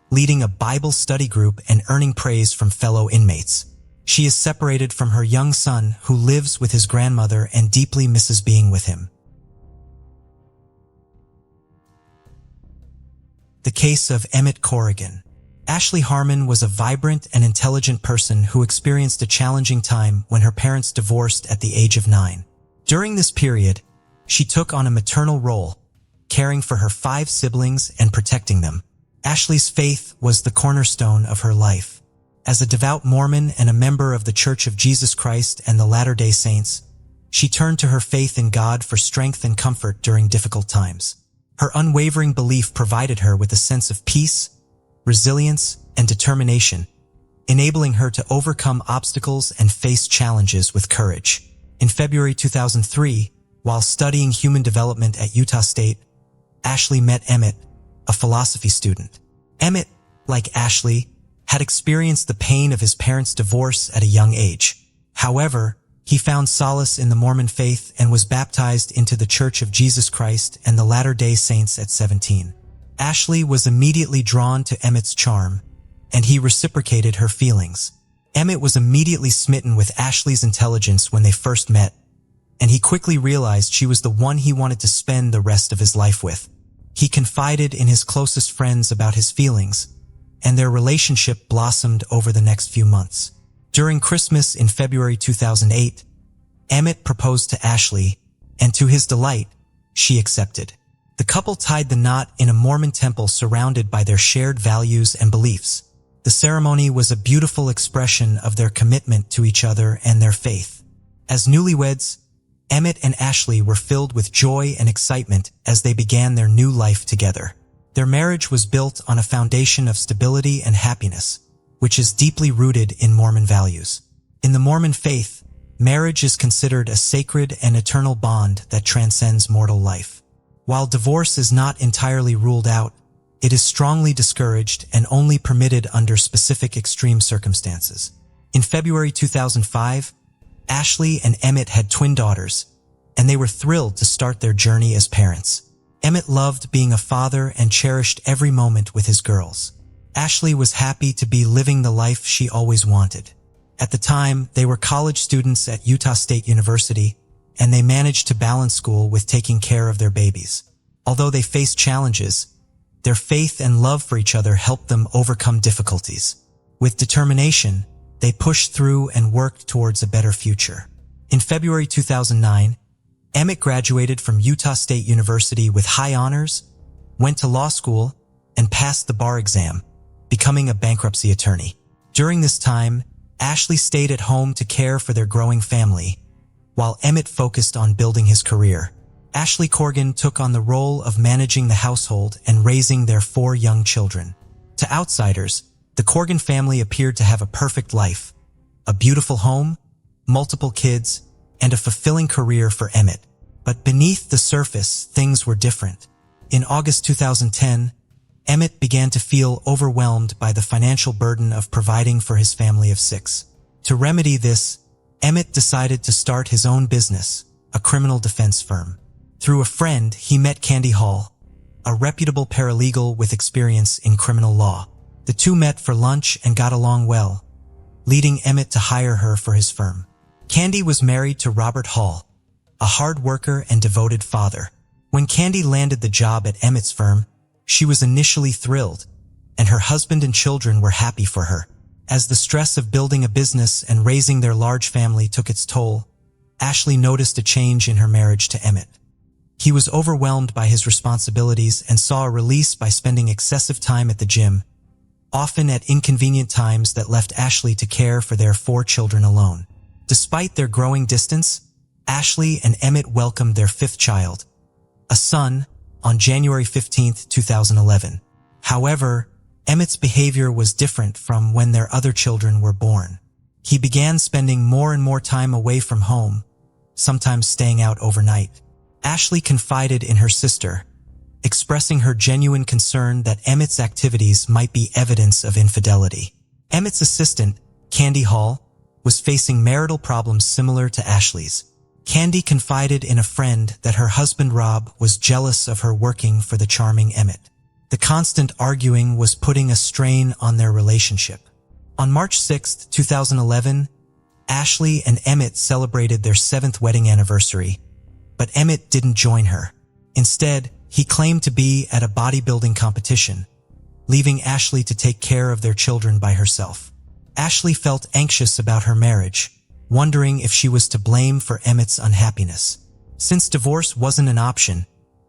leading a Bible study group and earning praise from fellow inmates. She is separated from her young son, who lives with his grandmother and deeply misses being with him. The case of Emmett Corrigan. Ashley Harmon was a vibrant and intelligent person who experienced a challenging time when her parents divorced at the age of 9. During this period, she took on a maternal role, caring for her 5 siblings and protecting them. Ashley's faith was the cornerstone of her life. As a devout Mormon and a member of the Church of Jesus Christ and the Latter-day Saints, she turned to her faith in God for strength and comfort during difficult times. Her unwavering belief provided her with a sense of peace, resilience, and determination, enabling her to overcome obstacles and face challenges with courage. In February 2003, while studying human development at Utah State, Ashley met Emmett, a philosophy student. Emmett, like Ashley, had experienced the pain of his parents' divorce at a young age. However, he found solace in the Mormon faith and was baptized into the Church of Jesus Christ and the Latter-day Saints at 17. Ashley was immediately drawn to Emmett's charm, and he reciprocated her feelings. Emmett was immediately smitten with Ashley's intelligence when they first met, and he quickly realized she was the one he wanted to spend the rest of his life with. He confided in his closest friends about his feelings, and their relationship blossomed over the next few months. During Christmas in February 2008, Emmett proposed to Ashley, and to his delight, she accepted. The couple tied the knot in a Mormon temple surrounded by their shared values and beliefs. The ceremony was a beautiful expression of their commitment to each other and their faith. As newlyweds, Emmett and Ashley were filled with joy and excitement as they began their new life together. Their marriage was built on a foundation of stability and happiness, which is deeply rooted in Mormon values. In the Mormon faith, marriage is considered a sacred and eternal bond that transcends mortal life. While divorce is not entirely ruled out, it is strongly discouraged and only permitted under specific extreme circumstances. In February 2005, Ashley and Emmett had twin daughters, and they were thrilled to start their journey as parents. Emmett loved being a father and cherished every moment with his girls. Ashley was happy to be living the life she always wanted. At the time, they were college students at Utah State University, and they managed to balance school with taking care of their babies. Although they faced challenges, their faith and love for each other helped them overcome difficulties. With determination, they pushed through and worked towards a better future. In February 2009, Emmett graduated from Utah State University with high honors, went to law school, and passed the bar exam, becoming a bankruptcy attorney. During this time, Ashley stayed at home to care for their growing family, while Emmett focused on building his career. Ashley Corrigan took on the role of managing the household and raising their 4 young children. To outsiders, the Corrigan family appeared to have a perfect life, a beautiful home, multiple kids, and a fulfilling career for Emmett. But beneath the surface, things were different. In August 2010, Emmett began to feel overwhelmed by the financial burden of providing for his family of 6. To remedy this, Emmett decided to start his own business, a criminal defense firm. Through a friend, he met Candy Hall, a reputable paralegal with experience in criminal law. The two met for lunch and got along well, leading Emmett to hire her for his firm. Candy was married to Robert Hall, a hard worker and devoted father. When Candy landed the job at Emmett's firm, she was initially thrilled, and her husband and children were happy for her. As the stress of building a business and raising their large family took its toll, Ashley noticed a change in her marriage to Emmett. He was overwhelmed by his responsibilities and saw a release by spending excessive time at the gym, often at inconvenient times that left Ashley to care for their 4 children alone. Despite their growing distance, Ashley and Emmett welcomed their 5th child, a son, on January 15, 2011. However, Emmett's behavior was different from when their other children were born. He began spending more and more time away from home, sometimes staying out overnight. Ashley confided in her sister, expressing her genuine concern that Emmett's activities might be evidence of infidelity. Emmett's assistant, Candy Hall, was facing marital problems similar to Ashley's. Candy confided in a friend that her husband Rob was jealous of her working for the charming Emmett. The constant arguing was putting a strain on their relationship. On March 6, 2011, Ashley and Emmett celebrated their 7th wedding anniversary, but Emmett didn't join her. Instead, he claimed to be at a bodybuilding competition, leaving Ashley to take care of their children by herself. Ashley felt anxious about her marriage, wondering if she was to blame for Emmett's unhappiness. Since divorce wasn't an option,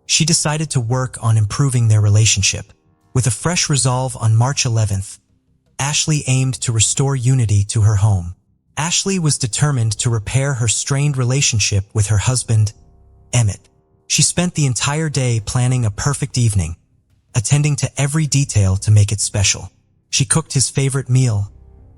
she decided to work on improving their relationship. With a fresh resolve on March 11th, Ashley aimed to restore unity to her home. Ashley was determined to repair her strained relationship with her husband, Emmett. She spent the entire day planning a perfect evening, attending to every detail to make it special. She cooked his favorite meal,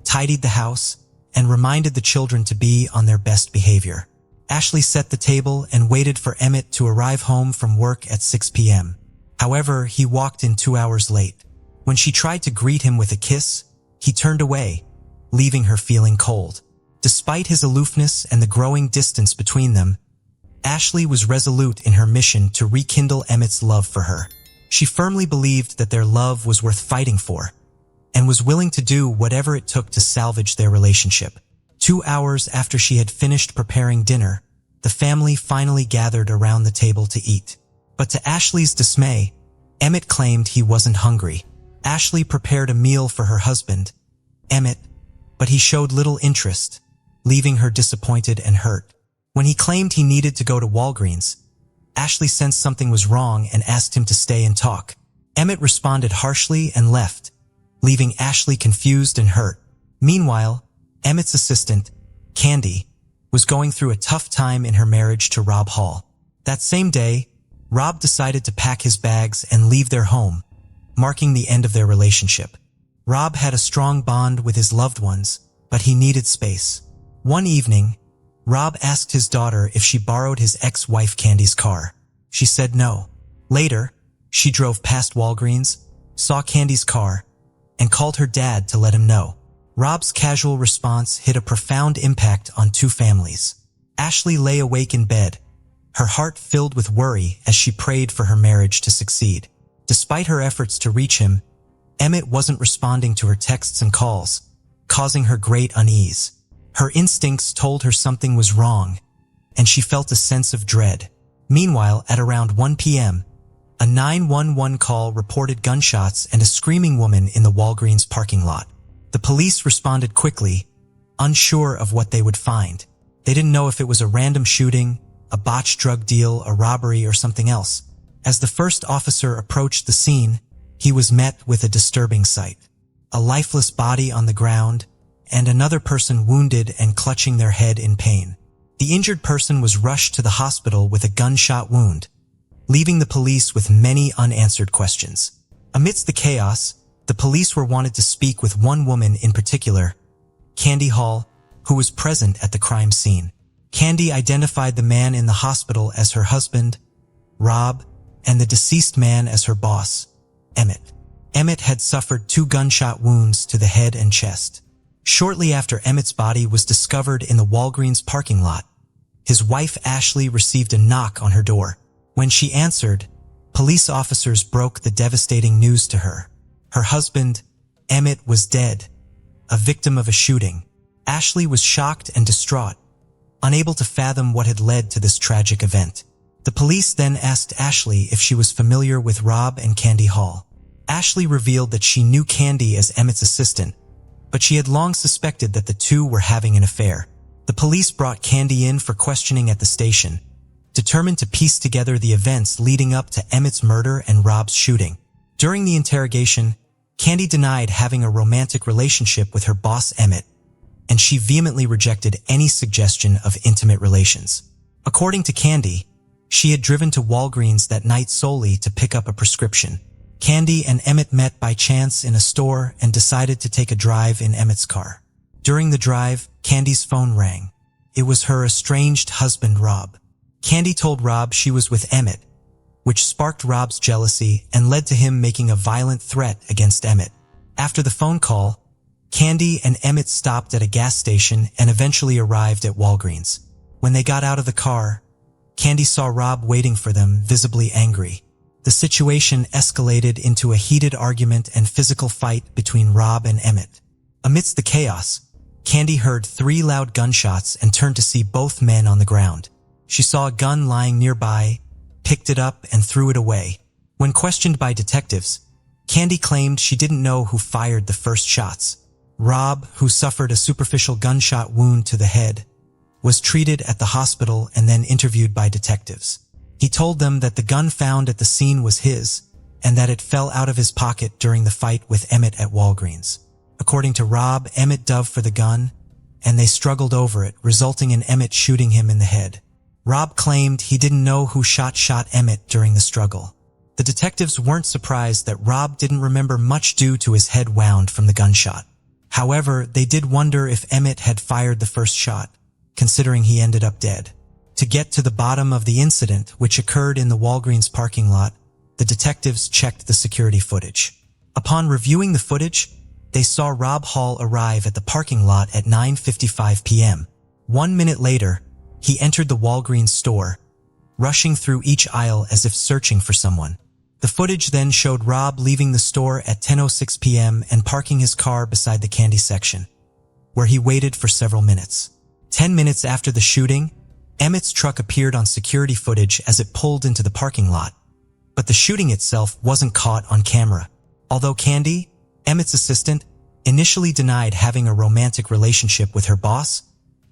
tidied the house, and reminded the children to be on their best behavior. Ashley set the table and waited for Emmett to arrive home from work at 6 p.m. However, he walked in 2 hours late. When she tried to greet him with a kiss, he turned away, leaving her feeling cold. Despite his aloofness and the growing distance between them, Ashley was resolute in her mission to rekindle Emmett's love for her. She firmly believed that their love was worth fighting for, and was willing to do whatever it took to salvage their relationship. 2 hours after she had finished preparing dinner, the family finally gathered around the table to eat. But to Ashley's dismay, Emmett claimed he wasn't hungry. Ashley prepared a meal for her husband, Emmett, but he showed little interest, leaving her disappointed and hurt. When he claimed he needed to go to Walgreens, Ashley sensed something was wrong and asked him to stay and talk. Emmett responded harshly and left, leaving Ashley confused and hurt. Meanwhile, Emmett's assistant, Candy, was going through a tough time in her marriage to Rob Hall. That same day, Rob decided to pack his bags and leave their home, marking the end of their relationship. Rob had a strong bond with his loved ones, but he needed space. One evening, Rob asked his daughter if she borrowed his ex-wife Candy's car. She said no. Later, she drove past Walgreens, saw Candy's car, and called her dad to let him know. Rob's casual response hit a profound impact on two families. Ashley lay awake in bed, her heart filled with worry as she prayed for her marriage to succeed. Despite her efforts to reach him, Emmett wasn't responding to her texts and calls, causing her great unease. Her instincts told her something was wrong, and she felt a sense of dread. Meanwhile, at around 1 p.m., a 911 call reported gunshots and a screaming woman in the Walgreens parking lot. The police responded quickly, unsure of what they would find. They didn't know if it was a random shooting, a botched drug deal, a robbery, or something else. As the first officer approached the scene, he was met with a disturbing sight. A lifeless body on the ground, and another person wounded and clutching their head in pain. The injured person was rushed to the hospital with a gunshot wound, leaving the police with many unanswered questions. Amidst the chaos, the police were wanted to speak with one woman in particular, Candy Hall, who was present at the crime scene. Candy identified the man in the hospital as her husband, Rob, and the deceased man as her boss, Emmett. Emmett had suffered 2 gunshot wounds to the head and chest. Shortly after Emmett's body was discovered in the Walgreens parking lot, his wife Ashley received a knock on her door. When she answered, police officers broke the devastating news to her. Her husband, Emmett, was dead, a victim of a shooting. Ashley was shocked and distraught, unable to fathom what had led to this tragic event. The police then asked Ashley if she was familiar with Rob and Candy Hall. Ashley revealed that she knew Candy as Emmett's assistant, but she had long suspected that the two were having an affair. The police brought Candy in for questioning at the station, determined to piece together the events leading up to Emmett's murder and Rob's shooting. During the interrogation, Candy denied having a romantic relationship with her boss Emmett, and she vehemently rejected any suggestion of intimate relations. According to Candy, she had driven to Walgreens that night solely to pick up a prescription. Candy and Emmett met by chance in a store and decided to take a drive in Emmett's car. During the drive, Candy's phone rang. It was her estranged husband, Rob. Candy told Rob she was with Emmett, which sparked Rob's jealousy and led to him making a violent threat against Emmett. After the phone call, Candy and Emmett stopped at a gas station and eventually arrived at Walgreens. When they got out of the car, Candy saw Rob waiting for them, visibly angry. The situation escalated into a heated argument and physical fight between Rob and Emmett. Amidst the chaos, Candy heard 3 loud gunshots and turned to see both men on the ground. She saw a gun lying nearby, picked it up, and threw it away. When questioned by detectives, Candy claimed she didn't know who fired the first shots. Rob, who suffered a superficial gunshot wound to the head, was treated at the hospital and then interviewed by detectives. He told them that the gun found at the scene was his, and that it fell out of his pocket during the fight with Emmett at Walgreens. According to Rob, Emmett dove for the gun, and they struggled over it, resulting in Emmett shooting him in the head. Rob claimed he didn't know who shot Emmett during the struggle. The detectives weren't surprised that Rob didn't remember much due to his head wound from the gunshot. However, they did wonder if Emmett had fired the first shot, considering he ended up dead. To get to the bottom of the incident, which occurred in the Walgreens parking lot, the detectives checked the security footage. Upon reviewing the footage, they saw Rob Hall arrive at the parking lot at 9:55 p.m. 1 minute later, he entered the Walgreens store, rushing through each aisle as if searching for someone. The footage then showed Rob leaving the store at 10:06 p.m. and parking his car beside the candy section, where he waited for several minutes. 10 minutes after the shooting, Emmett's truck appeared on security footage as it pulled into the parking lot, but the shooting itself wasn't caught on camera. Although Candy, Emmett's assistant, initially denied having a romantic relationship with her boss,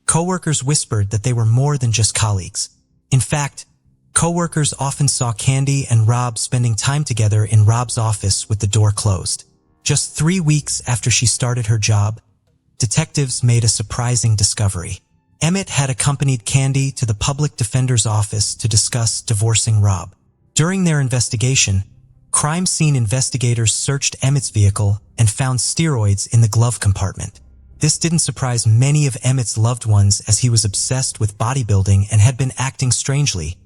coworkers whispered that they were more than just colleagues. In fact, coworkers often saw Candy and Rob spending time together in Rob's office with the door closed. Just 3 weeks after she started her job, detectives made a surprising discovery. Emmett had accompanied Candy to the public defender's office to discuss divorcing Rob. During their investigation, crime scene investigators searched Emmett's vehicle and found steroids in the glove compartment. This didn't surprise many of Emmett's loved ones, as he was obsessed with bodybuilding and had been acting strangely,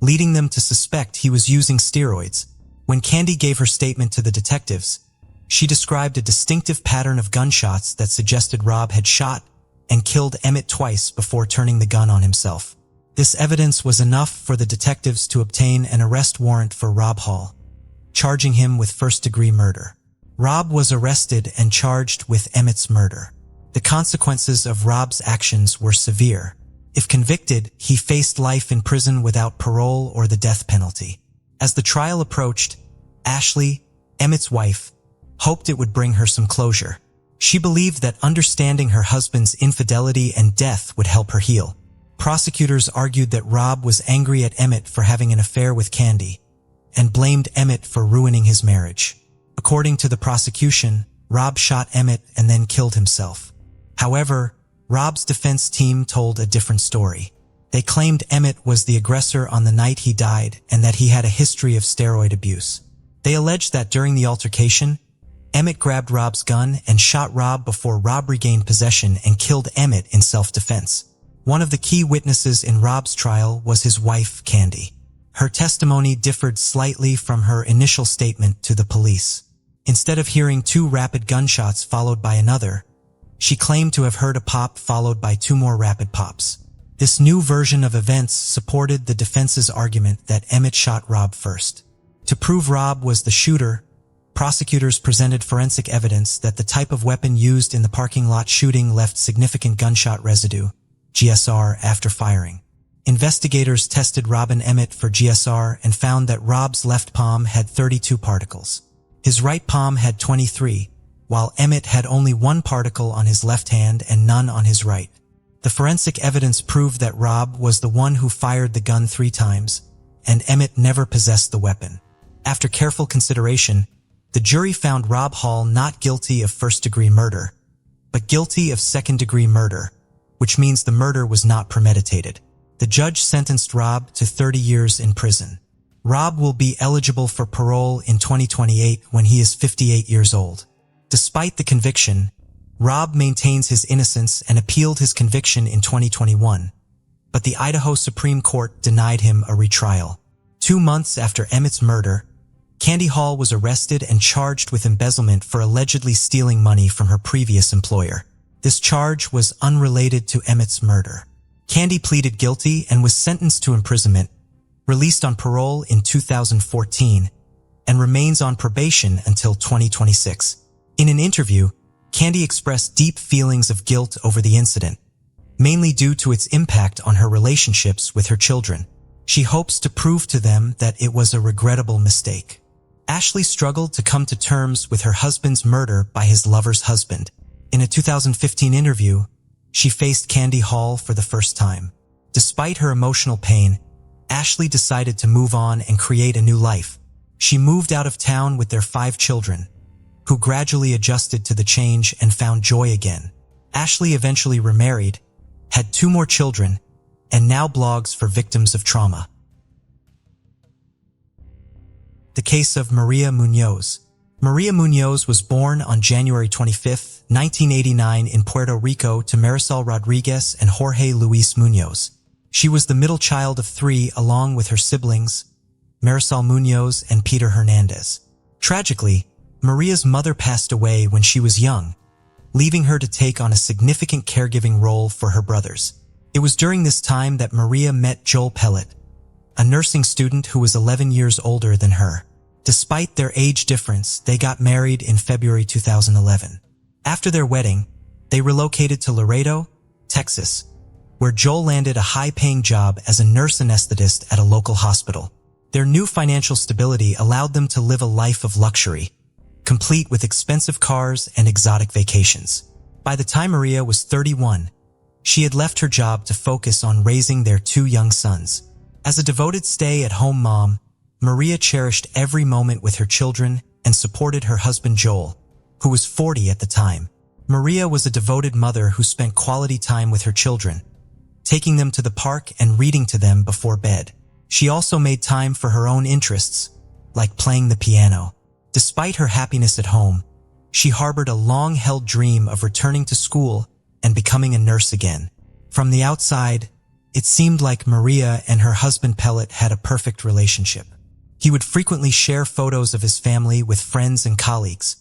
leading them to suspect he was using steroids. When Candy gave her statement to the detectives, she described a distinctive pattern of gunshots that suggested Rob had shot and killed Emmett twice before turning the gun on himself. This evidence was enough for the detectives to obtain an arrest warrant for Rob Hall, charging him with first-degree murder. Rob was arrested and charged with Emmett's murder. The consequences of Rob's actions were severe. If convicted, he faced life in prison without parole or the death penalty. As the trial approached, Ashley, Emmett's wife, hoped it would bring her some closure. She believed that understanding her husband's infidelity and death would help her heal. Prosecutors argued that Rob was angry at Emmett for having an affair with Candy and blamed Emmett for ruining his marriage. According to the prosecution, Rob shot Emmett and then killed himself. However, Rob's defense team told a different story. They claimed Emmett was the aggressor on the night he died and that he had a history of steroid abuse. They alleged that during the altercation, Emmett grabbed Rob's gun and shot Rob before Rob regained possession and killed Emmett in self-defense. One of the key witnesses in Rob's trial was his wife, Candy. Her testimony differed slightly from her initial statement to the police. Instead of hearing 2 rapid gunshots followed by another, she claimed to have heard a pop followed by 2 more rapid pops. This new version of events supported the defense's argument that Emmett shot Rob first. To prove Rob was the shooter, prosecutors presented forensic evidence that the type of weapon used in the parking lot shooting left significant gunshot residue, GSR, after firing. Investigators tested Rob and Emmett for GSR and found that Rob's left palm had 32 particles. His right palm had 23, while Emmett had only 1 particle on his left hand and none on his right. The forensic evidence proved that Rob was the one who fired the gun 3 times, and Emmett never possessed the weapon. After careful consideration, the jury found Rob Hall not guilty of first-degree murder, but guilty of second-degree murder, which means the murder was not premeditated. The judge sentenced Rob to 30 years in prison. Rob will be eligible for parole in 2028 when he is 58 years old. Despite the conviction, Rob maintains his innocence and appealed his conviction in 2021, but the Idaho Supreme Court denied him a retrial. 2 months after Emmett's murder, Candy Hall was arrested and charged with embezzlement for allegedly stealing money from her previous employer. This charge was unrelated to Emmett's murder. Candy pleaded guilty and was sentenced to imprisonment, released on parole in 2014, and remains on probation until 2026. In an interview, Candy expressed deep feelings of guilt over the incident, mainly due to its impact on her relationships with her children. She hopes to prove to them that it was a regrettable mistake. Ashley struggled to come to terms with her husband's murder by his lover's husband. In a 2015 interview, she faced Candy Hall for the first time. Despite her emotional pain, Ashley decided to move on and create a new life. She moved out of town with their 5 children, who gradually adjusted to the change and found joy again. Ashley eventually remarried, had 2 more children, and now blogs for victims of trauma. The case of Maria Munoz. Maria Munoz was born on January 25, 1989 in Puerto Rico to Marisol Rodriguez and Jorge Luis Munoz. She was the middle child of 3 along with her siblings, Marisol Munoz and Peter Hernandez. Tragically, Maria's mother passed away when she was young, leaving her to take on a significant caregiving role for her brothers. It was during this time that Maria met Joel Pellet, a nursing student who was 11 years older than her. Despite their age difference, they got married in February 2011. After their wedding, they relocated to Laredo, Texas, where Joel landed a high-paying job as a nurse anesthetist at a local hospital. Their new financial stability allowed them to live a life of luxury, complete with expensive cars and exotic vacations. By the time Maria was 31, she had left her job to focus on raising their 2 young sons. As a devoted stay-at-home mom, Maria cherished every moment with her children and supported her husband Joel, who was 40 at the time. Maria was a devoted mother who spent quality time with her children, taking them to the park and reading to them before bed. She also made time for her own interests, like playing the piano. Despite her happiness at home, she harbored a long-held dream of returning to school and becoming a nurse again. From the outside, it seemed like Maria and her husband Pellet had a perfect relationship. He would frequently share photos of his family with friends and colleagues,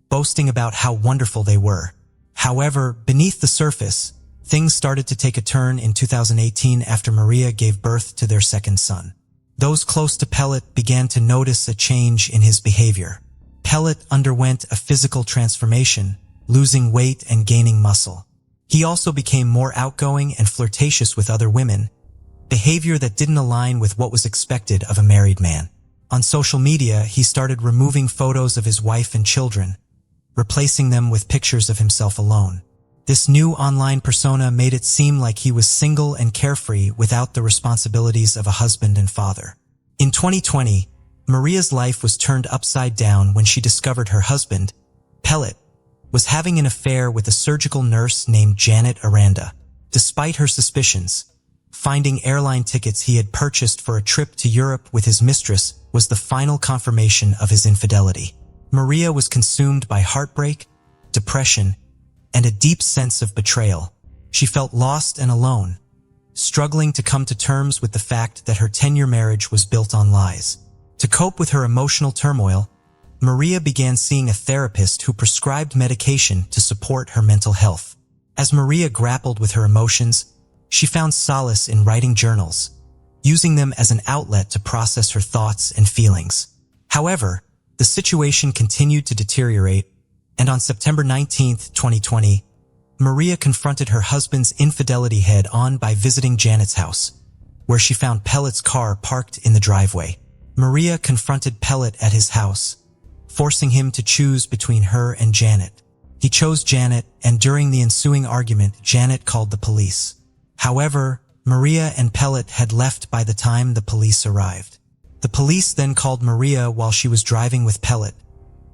boasting about how wonderful they were. However, beneath the surface, things started to take a turn in 2018 after Maria gave birth to their second son. Those close to Pellet began to notice a change in his behavior. Pellet underwent a physical transformation, losing weight and gaining muscle. He also became more outgoing and flirtatious with other women, behavior that didn't align with what was expected of a married man. On social media, he started removing photos of his wife and children, replacing them with pictures of himself alone. This new online persona made it seem like he was single and carefree without the responsibilities of a husband and father. In 2020, Maria's life was turned upside down when she discovered her husband, Pellet, was having an affair with a surgical nurse named Janet Aranda. Despite her suspicions, finding airline tickets he had purchased for a trip to Europe with his mistress was the final confirmation of his infidelity. Maria was consumed by heartbreak, depression, and a deep sense of betrayal. She felt lost and alone, struggling to come to terms with the fact that her 10-year marriage was built on lies. To cope with her emotional turmoil, Maria began seeing a therapist who prescribed medication to support her mental health. As Maria grappled with her emotions, she found solace in writing journals, using them as an outlet to process her thoughts and feelings. However, the situation continued to deteriorate, and on September 19, 2020, Maria confronted her husband's infidelity head-on by visiting Janet's house, where she found Pellet's car parked in the driveway. Maria confronted Pellet at his house, forcing him to choose between her and Janet. He chose Janet, and during the ensuing argument, Janet called the police. However, Maria and Pellet had left by the time the police arrived. The police then called Maria while she was driving with Pellet,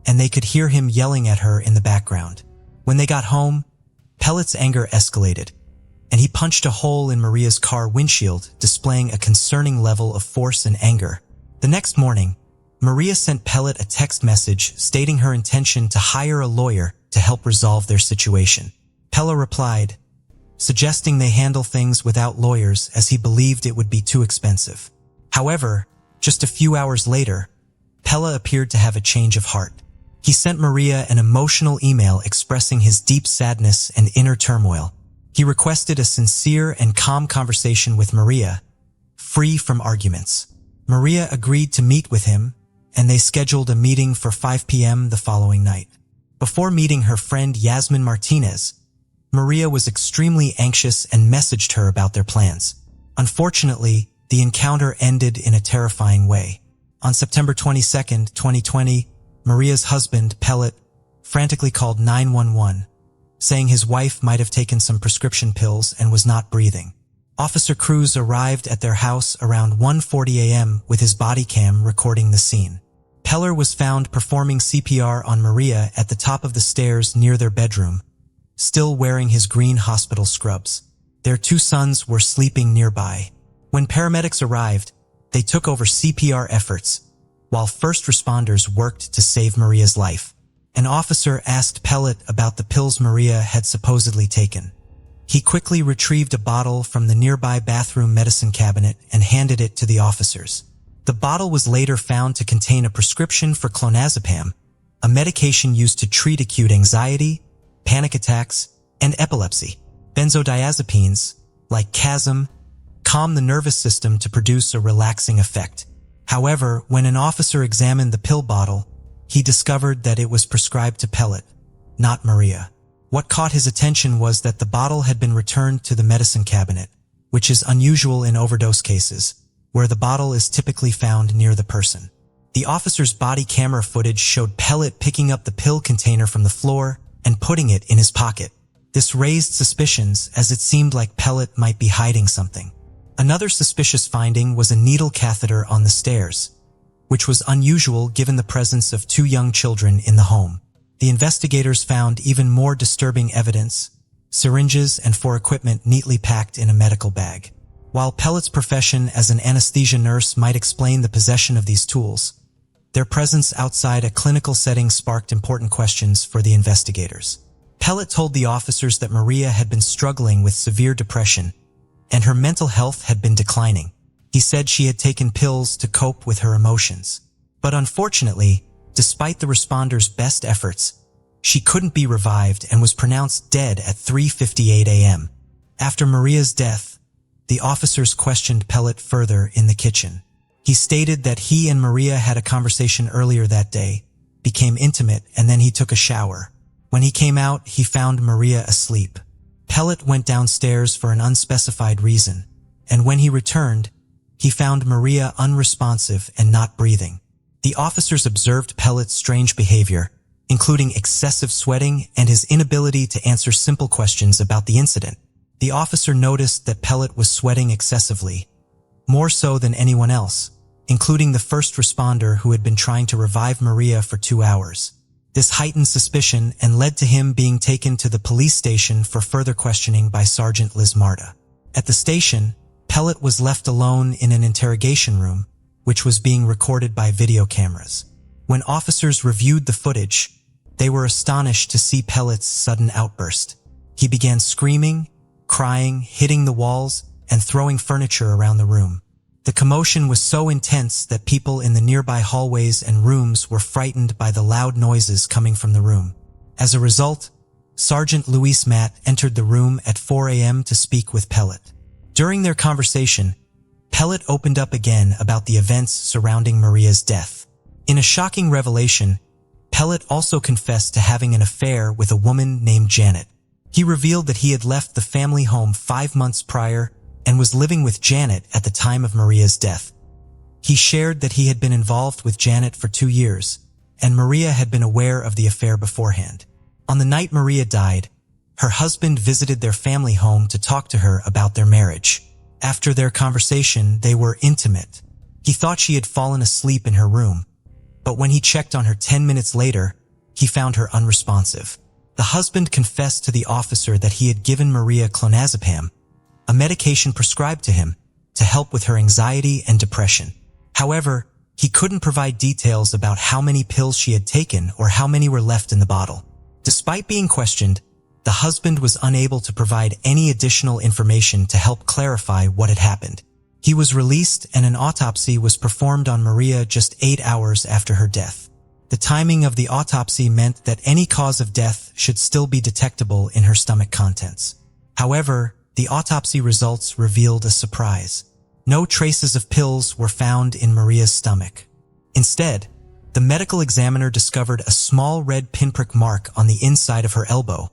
and they could hear him yelling at her in the background. When they got home, Pellet's anger escalated, and he punched a hole in Maria's car windshield, displaying a concerning level of force and anger. The next morning, Maria sent Pellet a text message stating her intention to hire a lawyer to help resolve their situation. Pellet replied, suggesting they handle things without lawyers as he believed it would be too expensive. However, just a few hours later, Pellet appeared to have a change of heart. He sent Maria an emotional email expressing his deep sadness and inner turmoil. He requested a sincere and calm conversation with Maria, free from arguments. Maria agreed to meet with him, and they scheduled a meeting for 5 p.m. the following night. Before meeting her friend Yasmin Martinez, Maria was extremely anxious and messaged her about their plans. Unfortunately, the encounter ended in a terrifying way. On September 22, 2020, Maria's husband, Pellet, frantically called 911, saying his wife might have taken some prescription pills and was not breathing. Officer Cruz arrived at their house around 1:40 a.m. with his body cam recording the scene. Pellet was found performing CPR on Maria at the top of the stairs near their bedroom, still wearing his green hospital scrubs. Their 2 sons were sleeping nearby. When paramedics arrived, they took over CPR efforts, while first responders worked to save Maria's life. An officer asked Pellet about the pills Maria had supposedly taken. He quickly retrieved a bottle from the nearby bathroom medicine cabinet and handed it to the officers. The bottle was later found to contain a prescription for clonazepam, a medication used to treat acute anxiety, panic attacks, and epilepsy. Benzodiazepines, like Chasm, calm the nervous system to produce a relaxing effect. However, when an officer examined the pill bottle, he discovered that it was prescribed to Pellet, not Maria. What caught his attention was that the bottle had been returned to the medicine cabinet, which is unusual in overdose cases, where the bottle is typically found near the person. The officer's body camera footage showed Pellet picking up the pill container from the floor and putting it in his pocket. This raised suspicions as it seemed like Pellet might be hiding something. Another suspicious finding was a needle catheter on the stairs, which was unusual given the presence of 2 young children in the home. The investigators found even more disturbing evidence: syringes and equipment neatly packed in a medical bag. While Pellet's profession as an anesthesia nurse might explain the possession of these tools, their presence outside a clinical setting sparked important questions for the investigators. Pellet told the officers that Maria had been struggling with severe depression, and her mental health had been declining. He said she had taken pills to cope with her emotions. But unfortunately, despite the responders' best efforts, she couldn't be revived and was pronounced dead at 3:58 a.m. After Maria's death, the officers questioned Pellet further in the kitchen. He stated that he and Maria had a conversation earlier that day, became intimate, and then he took a shower. When he came out, he found Maria asleep. Pellet went downstairs for an unspecified reason, and when he returned, he found Maria unresponsive and not breathing. The officers observed Pellet's strange behavior, including excessive sweating and his inability to answer simple questions about the incident. The officer noticed that Pellet was sweating excessively, more so than anyone else, including the first responder who had been trying to revive Maria for 2 hours. This heightened suspicion and led to him being taken to the police station for further questioning by Sergeant Liz Marta. At the station, Pellet was left alone in an interrogation room, which was being recorded by video cameras. When officers reviewed the footage, they were astonished to see Pellet's sudden outburst. He began screaming, crying, hitting the walls, and throwing furniture around the room. The commotion was so intense that people in the nearby hallways and rooms were frightened by the loud noises coming from the room. As a result, Sergeant Luis Matt entered the room at 4 a.m. to speak with Pellet. During their conversation, Pellet opened up again about the events surrounding Maria's death. In a shocking revelation, Pellet also confessed to having an affair with a woman named Janet. He revealed that he had left the family home 5 months prior and was living with Janet at the time of Maria's death. He shared that he had been involved with Janet for 2 years, and Maria had been aware of the affair beforehand. On the night Maria died, her husband visited their family home to talk to her about their marriage. After their conversation, they were intimate. He thought she had fallen asleep in her room, but when he checked on her 10 minutes later, he found her unresponsive. The husband confessed to the officer that he had given Maria clonazepam, a medication prescribed to him to help with her anxiety and depression. However, he couldn't provide details about how many pills she had taken or how many were left in the bottle. Despite being questioned, the husband was unable to provide any additional information to help clarify what had happened. He was released and an autopsy was performed on Maria just 8 hours after her death. The timing of the autopsy meant that any cause of death should still be detectable in her stomach contents. However, the autopsy results revealed a surprise. No traces of pills were found in Maria's stomach. Instead, the medical examiner discovered a small red pinprick mark on the inside of her elbow,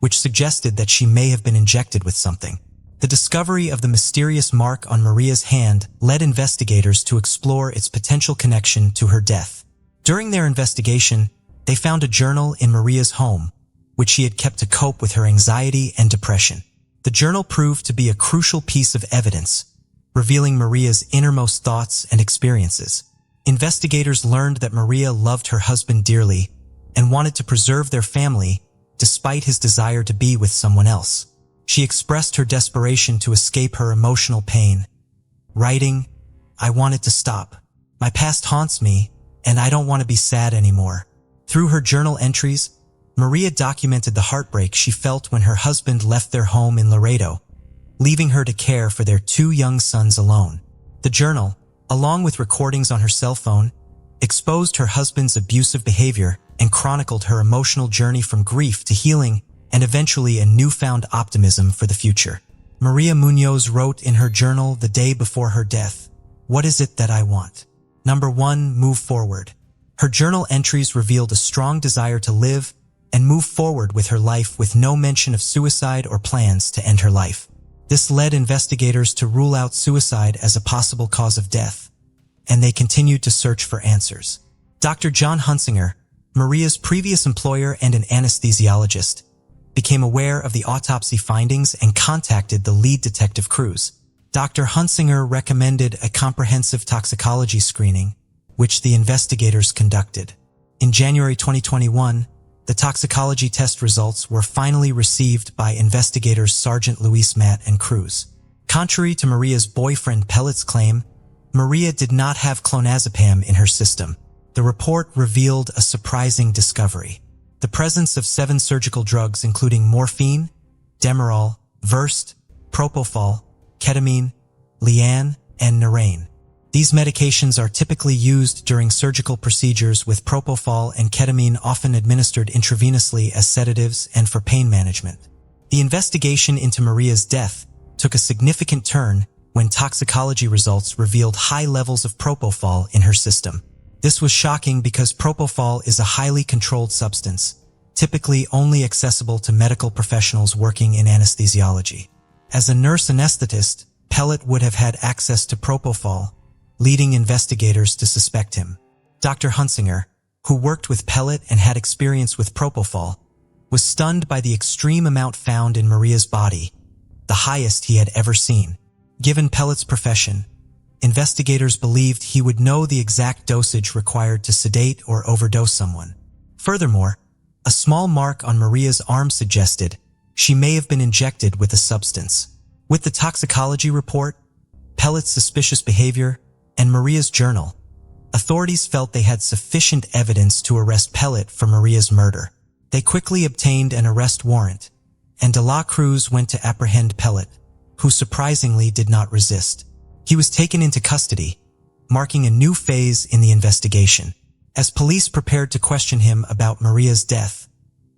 which suggested that she may have been injected with something. The discovery of the mysterious mark on Maria's hand led investigators to explore its potential connection to her death. During their investigation, they found a journal in Maria's home, which she had kept to cope with her anxiety and depression. The journal proved to be a crucial piece of evidence, revealing Maria's innermost thoughts and experiences. Investigators learned that Maria loved her husband dearly and wanted to preserve their family despite his desire to be with someone else. She expressed her desperation to escape her emotional pain, writing, "I wanted to stop. My past haunts me, and I don't want to be sad anymore." Through her journal entries, Maria documented the heartbreak she felt when her husband left their home in Laredo, leaving her to care for their 2 young sons alone. The journal, along with recordings on her cell phone, exposed her husband's abusive behavior and chronicled her emotional journey from grief to healing and eventually a newfound optimism for the future. Maria Munoz wrote in her journal the day before her death, "What is it that I want? Number 1, move forward." Her journal entries revealed a strong desire to live and move forward with her life with no mention of suicide or plans to end her life. This led investigators to rule out suicide as a possible cause of death, and they continued to search for answers. Dr. John Hunsinger, Maria's previous employer and an anesthesiologist, became aware of the autopsy findings and contacted the lead detective Cruz. Dr. Hunsinger recommended a comprehensive toxicology screening, which the investigators conducted. In January 2021, the toxicology test results were finally received by investigators Sergeant Luis Matt and Cruz. Contrary to Maria's boyfriend Pellet's claim, Maria did not have clonazepam in her system. The report revealed a surprising discovery: the presence of 7 surgical drugs including morphine, Demerol, Versed, Propofol, ketamine, Lian, and Narain. These medications are typically used during surgical procedures, with Propofol and ketamine often administered intravenously as sedatives and for pain management. The investigation into Maria's death took a significant turn when toxicology results revealed high levels of Propofol in her system. This was shocking because Propofol is a highly controlled substance, typically only accessible to medical professionals working in anesthesiology. As a nurse anesthetist, Pellet would have had access to Propofol, leading investigators to suspect him. Dr. Hunsinger, who worked with Pellet and had experience with Propofol, was stunned by the extreme amount found in Maria's body, the highest he had ever seen. Given Pellet's profession, investigators believed he would know the exact dosage required to sedate or overdose someone. Furthermore, a small mark on Maria's arm suggested she may have been injected with a substance. With the toxicology report, Pellet's suspicious behavior, and Maria's journal, authorities felt they had sufficient evidence to arrest Pellet for Maria's murder. They quickly obtained an arrest warrant, and De La Cruz went to apprehend Pellet, who surprisingly did not resist. He was taken into custody, marking a new phase in the investigation. As police prepared to question him about Maria's death,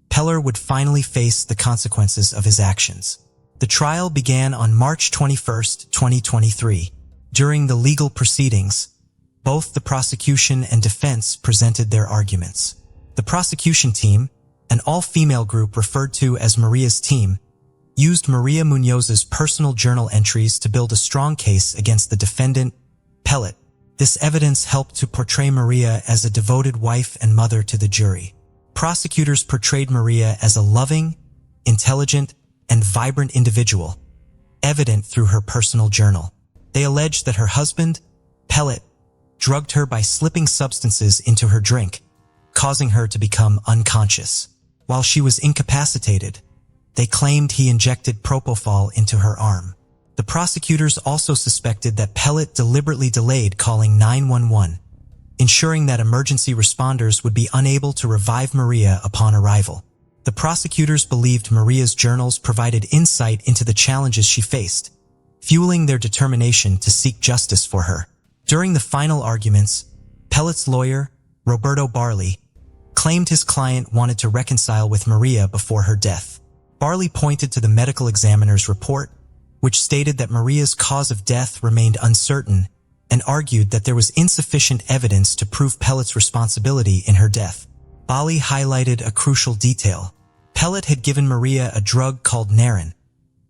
Pellet would finally face the consequences of his actions. The trial began on March 21, 2023. During the legal proceedings, both the prosecution and defense presented their arguments. The prosecution team, an all-female group referred to as Maria's team, used Maria Munoz's personal journal entries to build a strong case against the defendant, Pellet. This evidence helped to portray Maria as a devoted wife and mother to the jury. Prosecutors portrayed Maria as a loving, intelligent, and vibrant individual, evident through her personal journal. They alleged that her husband, Pellet, drugged her by slipping substances into her drink, causing her to become unconscious. While she was incapacitated, they claimed he injected Propofol into her arm. The prosecutors also suspected that Pellet deliberately delayed calling 911, ensuring that emergency responders would be unable to revive Maria upon arrival. The prosecutors believed Maria's journals provided insight into the challenges she faced, fueling their determination to seek justice for her. During the final arguments, Pellet's lawyer, Roberto Barley, claimed his client wanted to reconcile with Maria before her death. Barley pointed to the medical examiner's report, which stated that Maria's cause of death remained uncertain, and argued that there was insufficient evidence to prove Pellet's responsibility in her death. Barley highlighted a crucial detail. Pellet had given Maria a drug called Narain,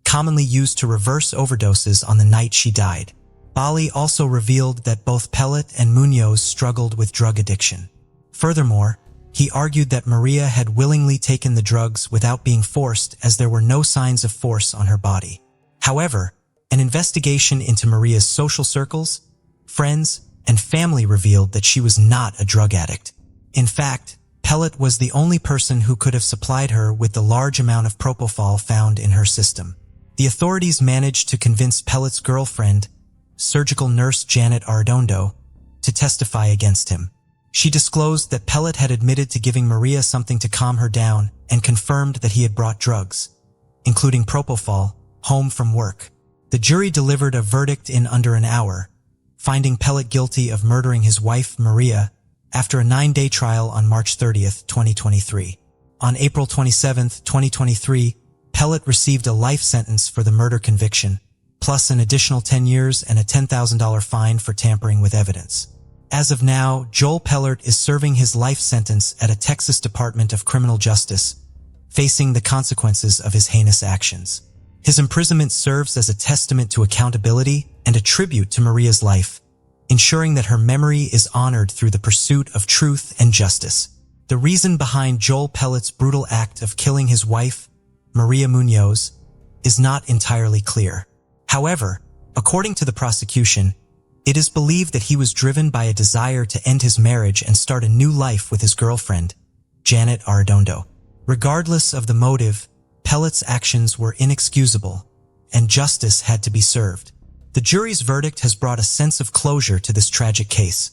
commonly used to reverse overdoses on the night she died. Barley also revealed that both Pellet and Munoz struggled with drug addiction. Furthermore, he argued that Maria had willingly taken the drugs without being forced, as there were no signs of force on her body. However, an investigation into Maria's social circles, friends, and family revealed that she was not a drug addict. In fact, Pellet was the only person who could have supplied her with the large amount of Propofol found in her system. The authorities managed to convince Pellet's girlfriend, surgical nurse Janet Arredondo, to testify against him. She disclosed that Pellet had admitted to giving Maria something to calm her down and confirmed that he had brought drugs, including Propofol, home from work. The jury delivered a verdict in under an hour, finding Pellet guilty of murdering his wife, Maria, after a 9-day trial on March 30, 2023. On April 27, 2023, Pellet received a life sentence for the murder conviction, plus an additional 10 years and a $10,000 fine for tampering with evidence. As of now, Joel Pellet is serving his life sentence at a Texas Department of Criminal Justice, facing the consequences of his heinous actions. His imprisonment serves as a testament to accountability and a tribute to Maria's life, ensuring that her memory is honored through the pursuit of truth and justice. The reason behind Joel Pellet's brutal act of killing his wife, Maria Munoz, is not entirely clear. However, according to the prosecution, it is believed that he was driven by a desire to end his marriage and start a new life with his girlfriend, Janet Arredondo. Regardless of the motive, Pellet's actions were inexcusable, and justice had to be served. The jury's verdict has brought a sense of closure to this tragic case,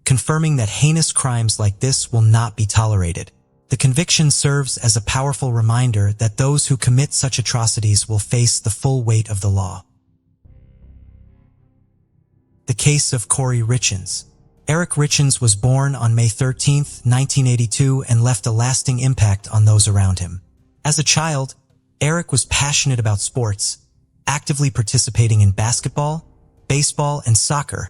confirming that heinous crimes like this will not be tolerated. The conviction serves as a powerful reminder that those who commit such atrocities will face the full weight of the law. The case of Corey Richins. Eric Richins was born on May 13, 1982, and left a lasting impact on those around him. As a child, Eric was passionate about sports, actively participating in basketball, baseball, and soccer,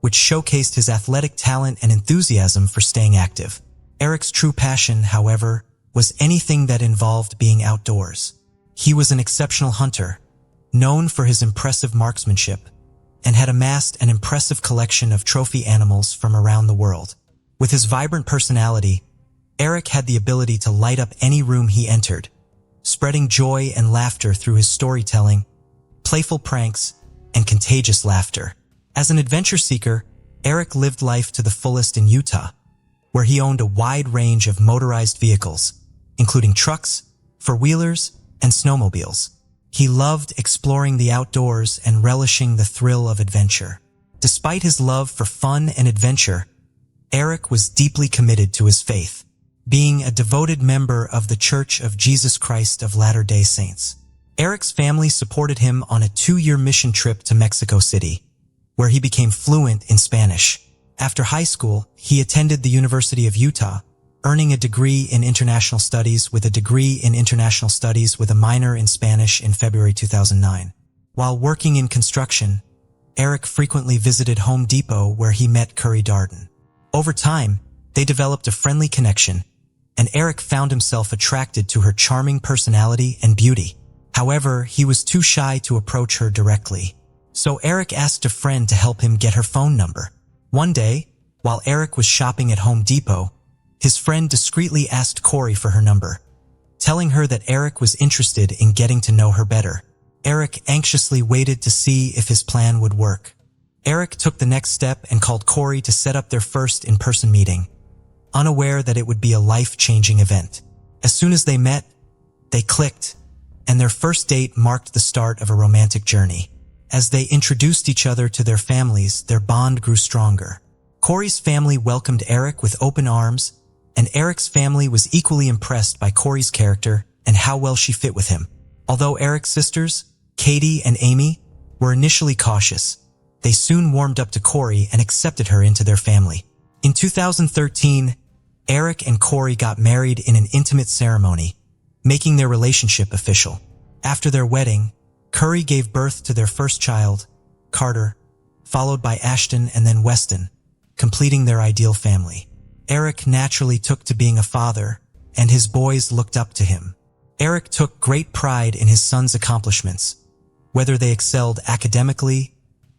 which showcased his athletic talent and enthusiasm for staying active. Eric's true passion, however, was anything that involved being outdoors. He was an exceptional hunter, known for his impressive marksmanship, and had amassed an impressive collection of trophy animals from around the world. With his vibrant personality, Eric had the ability to light up any room he entered, spreading joy and laughter through his storytelling, playful pranks, and contagious laughter. As an adventure seeker, Eric lived life to the fullest in Utah, where he owned a wide range of motorized vehicles, including trucks, four-wheelers, and snowmobiles. He loved exploring the outdoors and relishing the thrill of adventure. Despite his love for fun and adventure, Eric was deeply committed to his faith, being a devoted member of the Church of Jesus Christ of Latter-day Saints. Eric's family supported him on a 2-year mission trip to Mexico City, where he became fluent in Spanish. After high school, he attended the University of Utah, earning a degree in International Studies with a minor in Spanish in February 2009. While working in construction, Eric frequently visited Home Depot where he met Curry Darden. Over time, they developed a friendly connection, and Eric found himself attracted to her charming personality and beauty. However, he was too shy to approach her directly, so Eric asked a friend to help him get her phone number. One day, while Eric was shopping at Home Depot, his friend discreetly asked Corey for her number, telling her that Eric was interested in getting to know her better. Eric anxiously waited to see if his plan would work. Eric took the next step and called Corey to set up their first in-person meeting, unaware that it would be a life-changing event. As soon as they met, they clicked, and their first date marked the start of a romantic journey. As they introduced each other to their families, their bond grew stronger. Corey's family welcomed Eric with open arms, and Eric's family was equally impressed by Corey's character and how well she fit with him. Although Eric's sisters, Katie and Amy, were initially cautious, they soon warmed up to Corey and accepted her into their family. In 2013, Eric and Corey got married in an intimate ceremony, making their relationship official. After their wedding, Curry gave birth to their first child, Carter, followed by Ashton and then Weston, completing their ideal family. Eric naturally took to being a father, and his boys looked up to him. Eric took great pride in his sons' accomplishments, whether they excelled academically,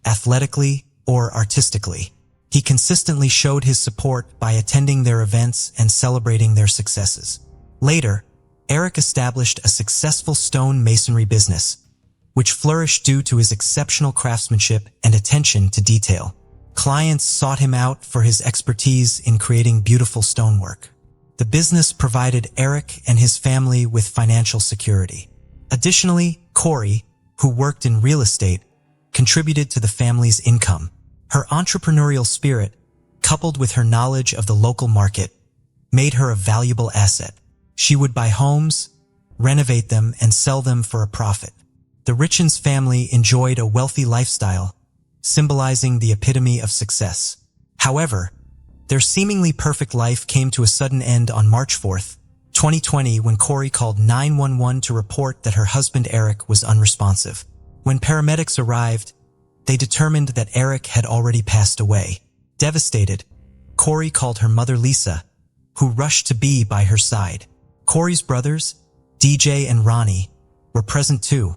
athletically, or artistically. He consistently showed his support by attending their events and celebrating their successes. Later, Eric established a successful stone masonry business, which flourished due to his exceptional craftsmanship and attention to detail. Clients sought him out for his expertise in creating beautiful stonework. The business provided Eric and his family with financial security. Additionally, Corey, who worked in real estate, contributed to the family's income. Her entrepreneurial spirit, coupled with her knowledge of the local market, made her a valuable asset. She would buy homes, renovate them, and sell them for a profit. The Richins family enjoyed a wealthy lifestyle, symbolizing the epitome of success. However, their seemingly perfect life came to a sudden end on March 4, 2020, when Corey called 911 to report that her husband Eric was unresponsive. When paramedics arrived, they determined that Eric had already passed away. Devastated, Corey called her mother Lisa, who rushed to be by her side. Corey's brothers, DJ and Ronnie, were present too,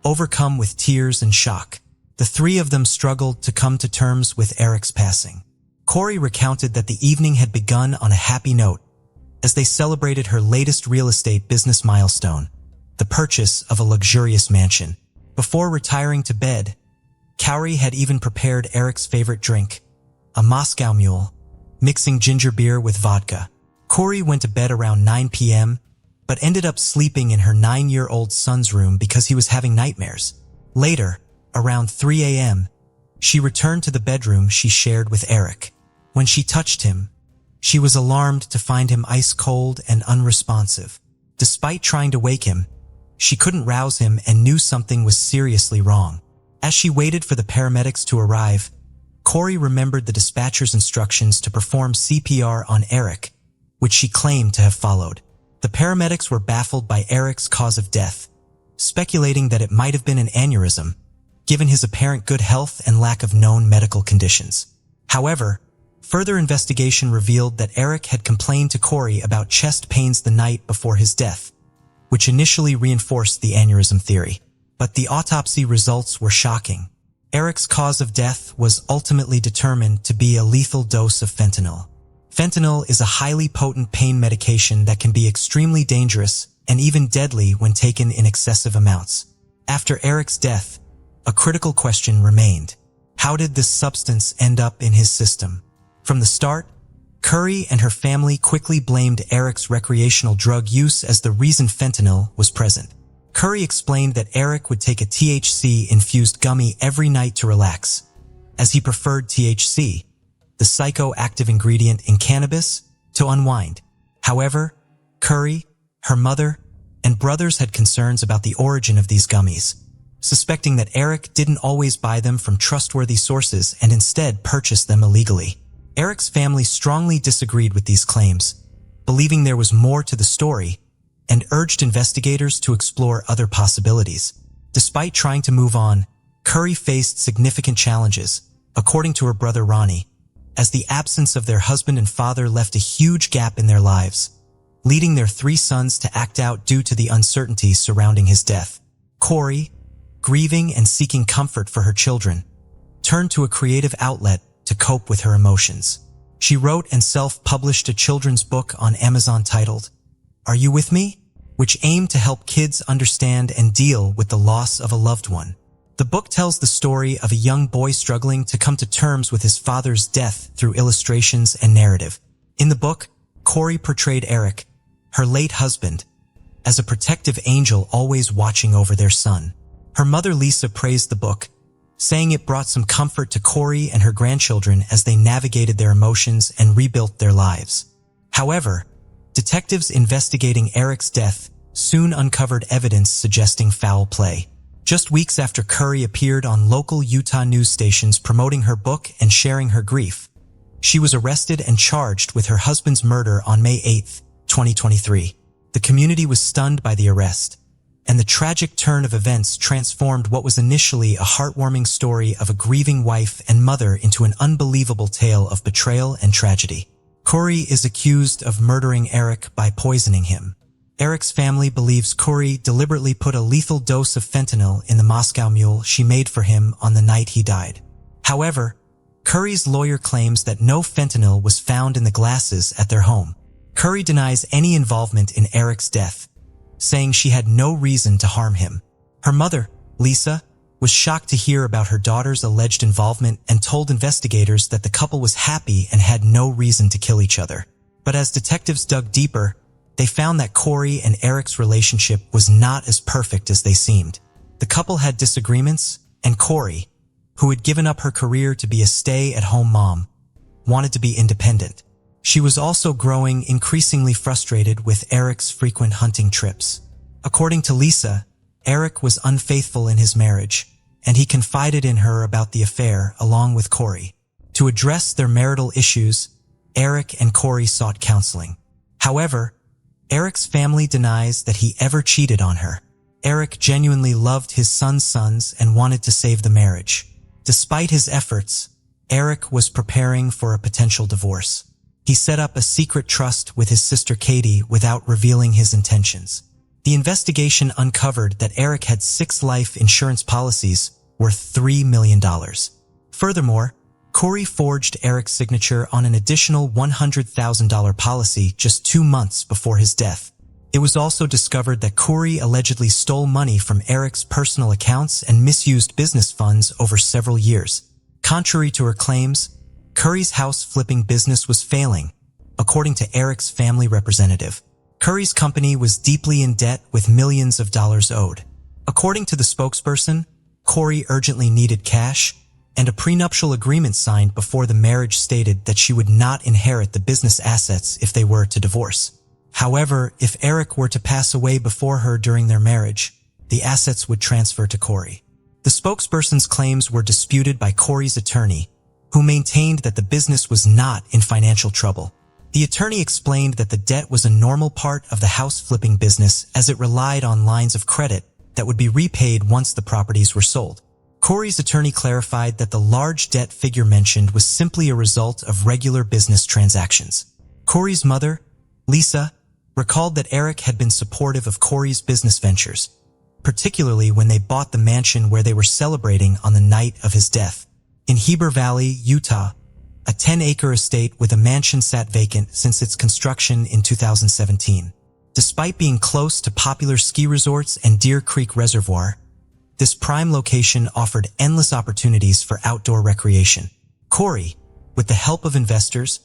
overcome with tears and shock. The three of them struggled to come to terms with Eric's passing. Corey recounted that the evening had begun on a happy note as they celebrated her latest real estate business milestone, the purchase of a luxurious mansion. Before retiring to bed, Corey had even prepared Eric's favorite drink, a Moscow Mule, mixing ginger beer with vodka. Corey went to bed around 9 p.m., but ended up sleeping in her 9-year-old son's room because he was having nightmares. Later, around 3 a.m., she returned to the bedroom she shared with Eric. When she touched him, she was alarmed to find him ice-cold and unresponsive. Despite trying to wake him, she couldn't rouse him and knew something was seriously wrong. As she waited for the paramedics to arrive, Corey remembered the dispatcher's instructions to perform CPR on Eric, which she claimed to have followed. The paramedics were baffled by Eric's cause of death, speculating that it might have been an aneurysm, given his apparent good health and lack of known medical conditions. However, further investigation revealed that Eric had complained to Corey about chest pains the night before his death, which initially reinforced the aneurysm theory. But the autopsy results were shocking. Eric's cause of death was ultimately determined to be a lethal dose of fentanyl. Fentanyl is a highly potent pain medication that can be extremely dangerous and even deadly when taken in excessive amounts. After Eric's death, a critical question remained. How did this substance end up in his system? From the start, Corey and her family quickly blamed Eric's recreational drug use as the reason fentanyl was present. Corey explained that Eric would take a THC-infused gummy every night to relax, as he preferred THC, the psychoactive ingredient in cannabis, to unwind. However, Corey, her mother, and brothers had concerns about the origin of these gummies, suspecting that Eric didn't always buy them from trustworthy sources and instead purchased them illegally. Eric's family strongly disagreed with these claims, believing there was more to the story, and urged investigators to explore other possibilities. Despite trying to move on, Corey faced significant challenges, according to her brother Ronnie, as the absence of their husband and father left a huge gap in their lives, leading their 3 sons to act out due to the uncertainty surrounding his death. Corey, grieving and seeking comfort for her children, turned to a creative outlet to cope with her emotions. She wrote and self-published a children's book on Amazon titled, Are You With Me?, which aimed to help kids understand and deal with the loss of a loved one. The book tells the story of a young boy struggling to come to terms with his father's death through illustrations and narrative. In the book, Corey portrayed Eric, her late husband, as a protective angel always watching over their son. Her mother Lisa praised the book, saying it brought some comfort to Corey and her grandchildren as they navigated their emotions and rebuilt their lives. However, detectives investigating Eric's death soon uncovered evidence suggesting foul play. Just weeks after Corey appeared on local Utah news stations promoting her book and sharing her grief, she was arrested and charged with her husband's murder on May 8, 2023. The community was stunned by the arrest, and the tragic turn of events transformed what was initially a heartwarming story of a grieving wife and mother into an unbelievable tale of betrayal and tragedy. Corey is accused of murdering Eric by poisoning him. Eric's family believes Corey deliberately put a lethal dose of fentanyl in the Moscow Mule she made for him on the night he died. However, Corey's lawyer claims that no fentanyl was found in the glasses at their home. Corey denies any involvement in Eric's death, saying she had no reason to harm him. Her mother, Lisa, was shocked to hear about her daughter's alleged involvement and told investigators that the couple was happy and had no reason to kill each other. But as detectives dug deeper, they found that Corey and Eric's relationship was not as perfect as they seemed. The couple had disagreements, and Corey, who had given up her career to be a stay-at-home mom, wanted to be independent. She was also growing increasingly frustrated with Eric's frequent hunting trips. According to Lisa, Eric was unfaithful in his marriage, and he confided in her about the affair along with Corey. To address their marital issues, Eric and Corey sought counseling. However, Eric's family denies that he ever cheated on her. Eric genuinely loved his son's sons and wanted to save the marriage. Despite his efforts, Eric was preparing for a potential divorce. He set up a secret trust with his sister Katie without revealing his intentions. The investigation uncovered that Eric had 6 life insurance policies worth $3 million. Furthermore, Corey forged Eric's signature on an additional $100,000 policy just 2 months before his death. It was also discovered that Corey allegedly stole money from Eric's personal accounts and misused business funds over several years. Contrary to her claims, Corey's house flipping business was failing, according to Eric's family representative. Corey's company was deeply in debt with millions of dollars owed. According to the spokesperson, Corey urgently needed cash, and a prenuptial agreement signed before the marriage stated that she would not inherit the business assets if they were to divorce. However, if Eric were to pass away before her during their marriage, the assets would transfer to Corey. The spokesperson's claims were disputed by Corey's attorney, who maintained that the business was not in financial trouble. The attorney explained that the debt was a normal part of the house flipping business as it relied on lines of credit that would be repaid once the properties were sold. Corey's attorney clarified that the large debt figure mentioned was simply a result of regular business transactions. Corey's mother, Lisa, recalled that Eric had been supportive of Corey's business ventures, particularly when they bought the mansion where they were celebrating on the night of his death. In Heber Valley, Utah, a 10-acre estate with a mansion sat vacant since its construction in 2017. Despite being close to popular ski resorts and Deer Creek Reservoir, this prime location offered endless opportunities for outdoor recreation. Corey, with the help of investors,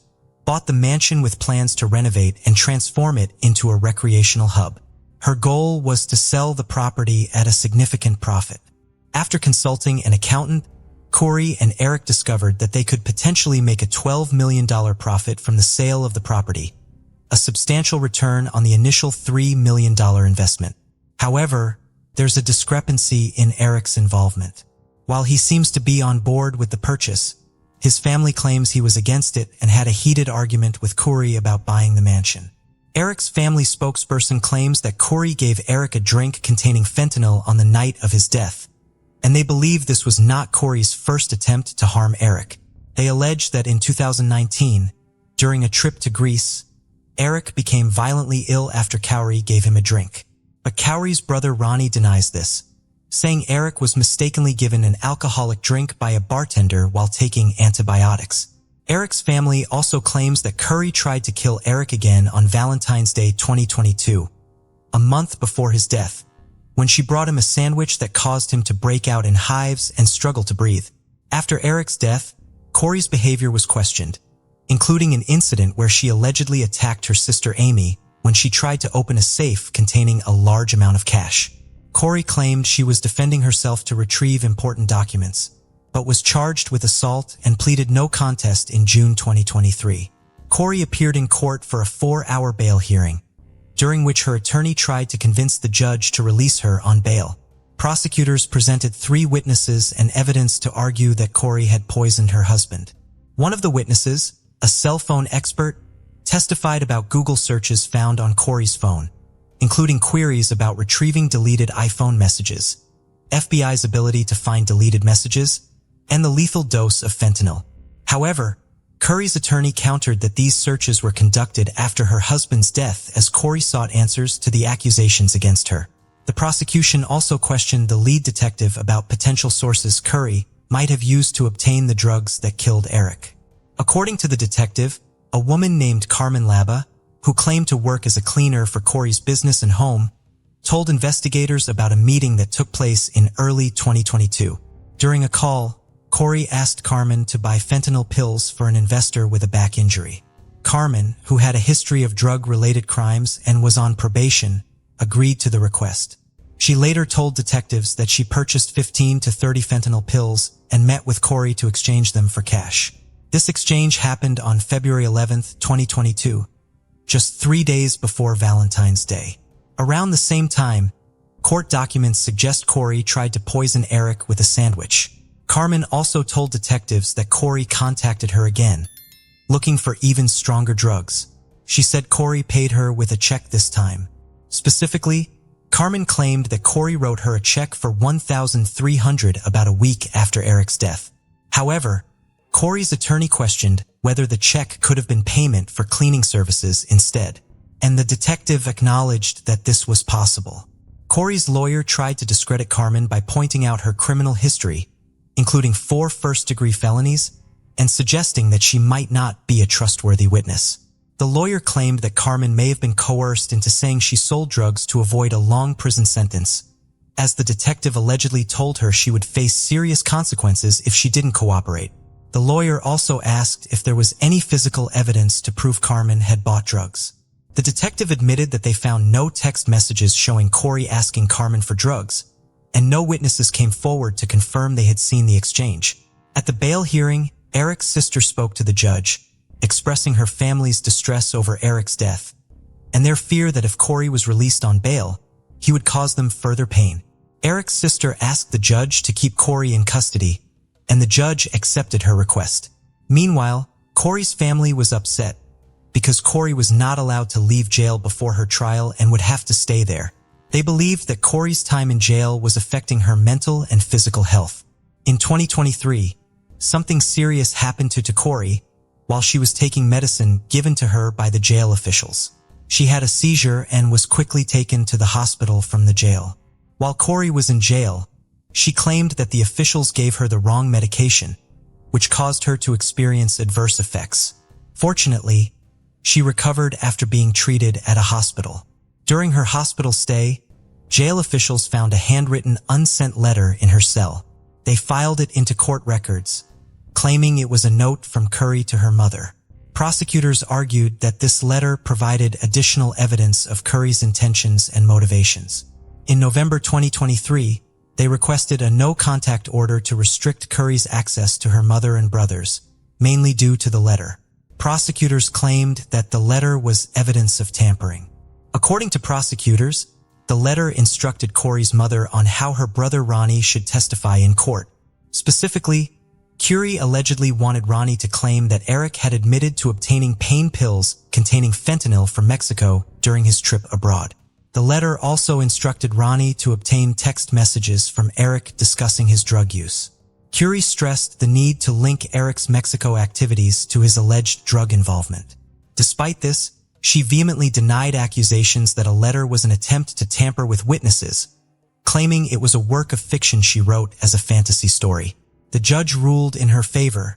bought the mansion with plans to renovate and transform it into a recreational hub. Her goal was to sell the property at a significant profit. After consulting an accountant, Corey and Eric discovered that they could potentially make a $12 million profit from the sale of the property, a substantial return on the initial $3 million investment. However, there's a discrepancy in Eric's involvement. While he seems to be on board with the purchase, his family claims he was against it and had a heated argument with Corey about buying the mansion. Eric's family spokesperson claims that Corey gave Eric a drink containing fentanyl on the night of his death, and they believe this was not Corey's first attempt to harm Eric. They allege that in 2019, during a trip to Greece, Eric became violently ill after Corey gave him a drink. But Corey's brother Ronnie denies this, saying Eric was mistakenly given an alcoholic drink by a bartender while taking antibiotics. Eric's family also claims that Corey tried to kill Eric again on Valentine's Day 2022, a month before his death, when she brought him a sandwich that caused him to break out in hives and struggle to breathe. After Eric's death, Corey's behavior was questioned, including an incident where she allegedly attacked her sister Amy when she tried to open a safe containing a large amount of cash. Corey claimed she was defending herself to retrieve important documents, but was charged with assault and pleaded no contest in June 2023. Corey appeared in court for a 4-hour bail hearing, during which her attorney tried to convince the judge to release her on bail. Prosecutors presented 3 witnesses and evidence to argue that Corey had poisoned her husband. One of the witnesses, a cell phone expert, testified about Google searches found on Corey's phone, including queries about retrieving deleted iPhone messages, FBI's ability to find deleted messages, and the lethal dose of fentanyl. However, Corey's attorney countered that these searches were conducted after her husband's death as Corey sought answers to the accusations against her. The prosecution also questioned the lead detective about potential sources Corey might have used to obtain the drugs that killed Eric. According to the detective, a woman named Carmen Laba, who claimed to work as a cleaner for Corey's business and home, told investigators about a meeting that took place in early 2022. During a call, Corey asked Carmen to buy fentanyl pills for an investor with a back injury. Carmen, who had a history of drug-related crimes and was on probation, agreed to the request. She later told detectives that she purchased 15 to 30 fentanyl pills and met with Corey to exchange them for cash. This exchange happened on February 11, 2022, just 3 days before Valentine's Day. Around the same time, court documents suggest Corey tried to poison Eric with a sandwich. Carmen also told detectives that Corey contacted her again, looking for even stronger drugs. She said Corey paid her with a check this time. Specifically, Carmen claimed that Corey wrote her a check for $1,300 about a week after Eric's death. However, Corey's attorney questioned whether the check could have been payment for cleaning services instead, and the detective acknowledged that this was possible. Corey's lawyer tried to discredit Carmen by pointing out her criminal history, including 4 first-degree felonies, and suggesting that she might not be a trustworthy witness. The lawyer claimed that Carmen may have been coerced into saying she sold drugs to avoid a long prison sentence, as the detective allegedly told her she would face serious consequences if she didn't cooperate. The lawyer also asked if there was any physical evidence to prove Carmen had bought drugs. The detective admitted that they found no text messages showing Corey asking Carmen for drugs, and no witnesses came forward to confirm they had seen the exchange. At the bail hearing, Eric's sister spoke to the judge, expressing her family's distress over Eric's death, and their fear that if Corey was released on bail, he would cause them further pain. Eric's sister asked the judge to keep Corey in custody, and the judge accepted her request. Meanwhile, Corey's family was upset because Corey was not allowed to leave jail before her trial and would have to stay there. They believed that Corey's time in jail was affecting her mental and physical health. In 2023, something serious happened to Corey while she was taking medicine given to her by the jail officials. She had a seizure and was quickly taken to the hospital from the jail. While Corey was in jail, she claimed that the officials gave her the wrong medication, which caused her to experience adverse effects. Fortunately, she recovered after being treated at a hospital. During her hospital stay, jail officials found a handwritten unsent letter in her cell. They filed it into court records, claiming it was a note from Curry to her mother. Prosecutors argued that this letter provided additional evidence of Curry's intentions and motivations. In November 2023, they requested a no-contact order to restrict Curry's access to her mother and brothers, mainly due to the letter. Prosecutors claimed that the letter was evidence of tampering. According to prosecutors, the letter instructed Corey's mother on how her brother Ronnie should testify in court. Specifically, Curry allegedly wanted Ronnie to claim that Eric had admitted to obtaining pain pills containing fentanyl from Mexico during his trip abroad. The letter also instructed Ronnie to obtain text messages from Eric discussing his drug use. Curry stressed the need to link Eric's Mexico activities to his alleged drug involvement. Despite this, she vehemently denied accusations that a letter was an attempt to tamper with witnesses, claiming it was a work of fiction she wrote as a fantasy story. The judge ruled in her favor,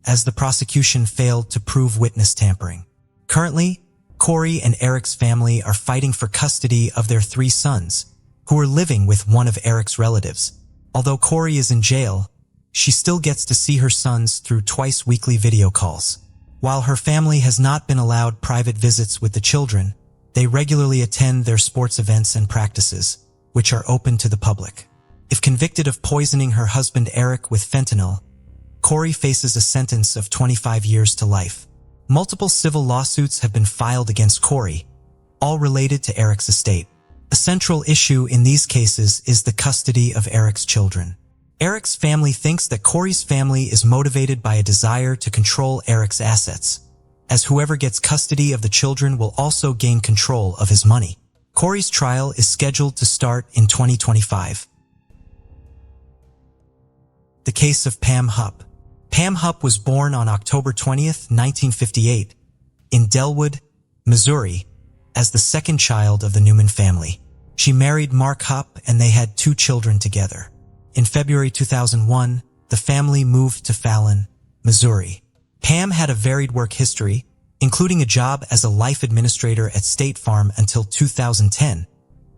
as the prosecution failed to prove witness tampering. Currently, Corey and Eric's family are fighting for custody of their 3 sons, who are living with one of Eric's relatives. Although Corey is in jail, she still gets to see her sons through twice-weekly video calls. While her family has not been allowed private visits with the children, they regularly attend their sports events and practices, which are open to the public. If convicted of poisoning her husband Eric with fentanyl, Corey faces a sentence of 25 years to life. Multiple civil lawsuits have been filed against Corey, all related to Eric's estate. A central issue in these cases is the custody of Eric's children. Eric's family thinks that Corey's family is motivated by a desire to control Eric's assets, as whoever gets custody of the children will also gain control of his money. Corey's trial is scheduled to start in 2025. The case of Pam Hupp. Pam Hupp was born on October 20th, 1958, in Delwood, Missouri, as the second child of the Newman family. She married Mark Hupp and they had 2 children together. In February 2001, the family moved to Fallon, Missouri. Pam had a varied work history, including a job as a life administrator at State Farm until 2010,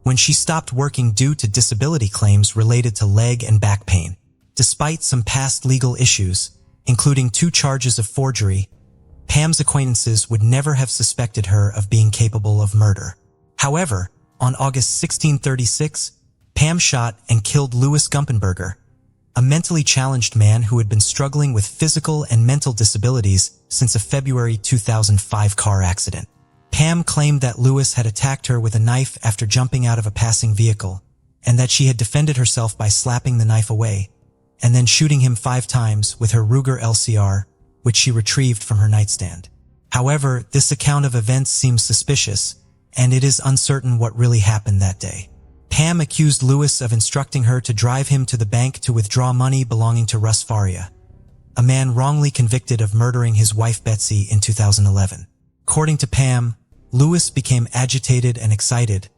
when she stopped working due to disability claims related to leg and back pain. Despite some past legal issues, including 2 charges of forgery, Pam's acquaintances would never have suspected her of being capable of murder. However, on August 1636, Pam shot and killed Louis Gumpenberger, a mentally challenged man who had been struggling with physical and mental disabilities since a February 2005 car accident. Pam claimed that Louis had attacked her with a knife after jumping out of a passing vehicle, and that she had defended herself by slapping the knife away, and then shooting him 5 times with her Ruger LCR, which she retrieved from her nightstand. However, this account of events seems suspicious, and it is uncertain what really happened that day. Pam accused Louis of instructing her to drive him to the bank to withdraw money belonging to Russ Faria, a man wrongly convicted of murdering his wife Betsy in 2011. According to Pam, Louis became agitated and excited,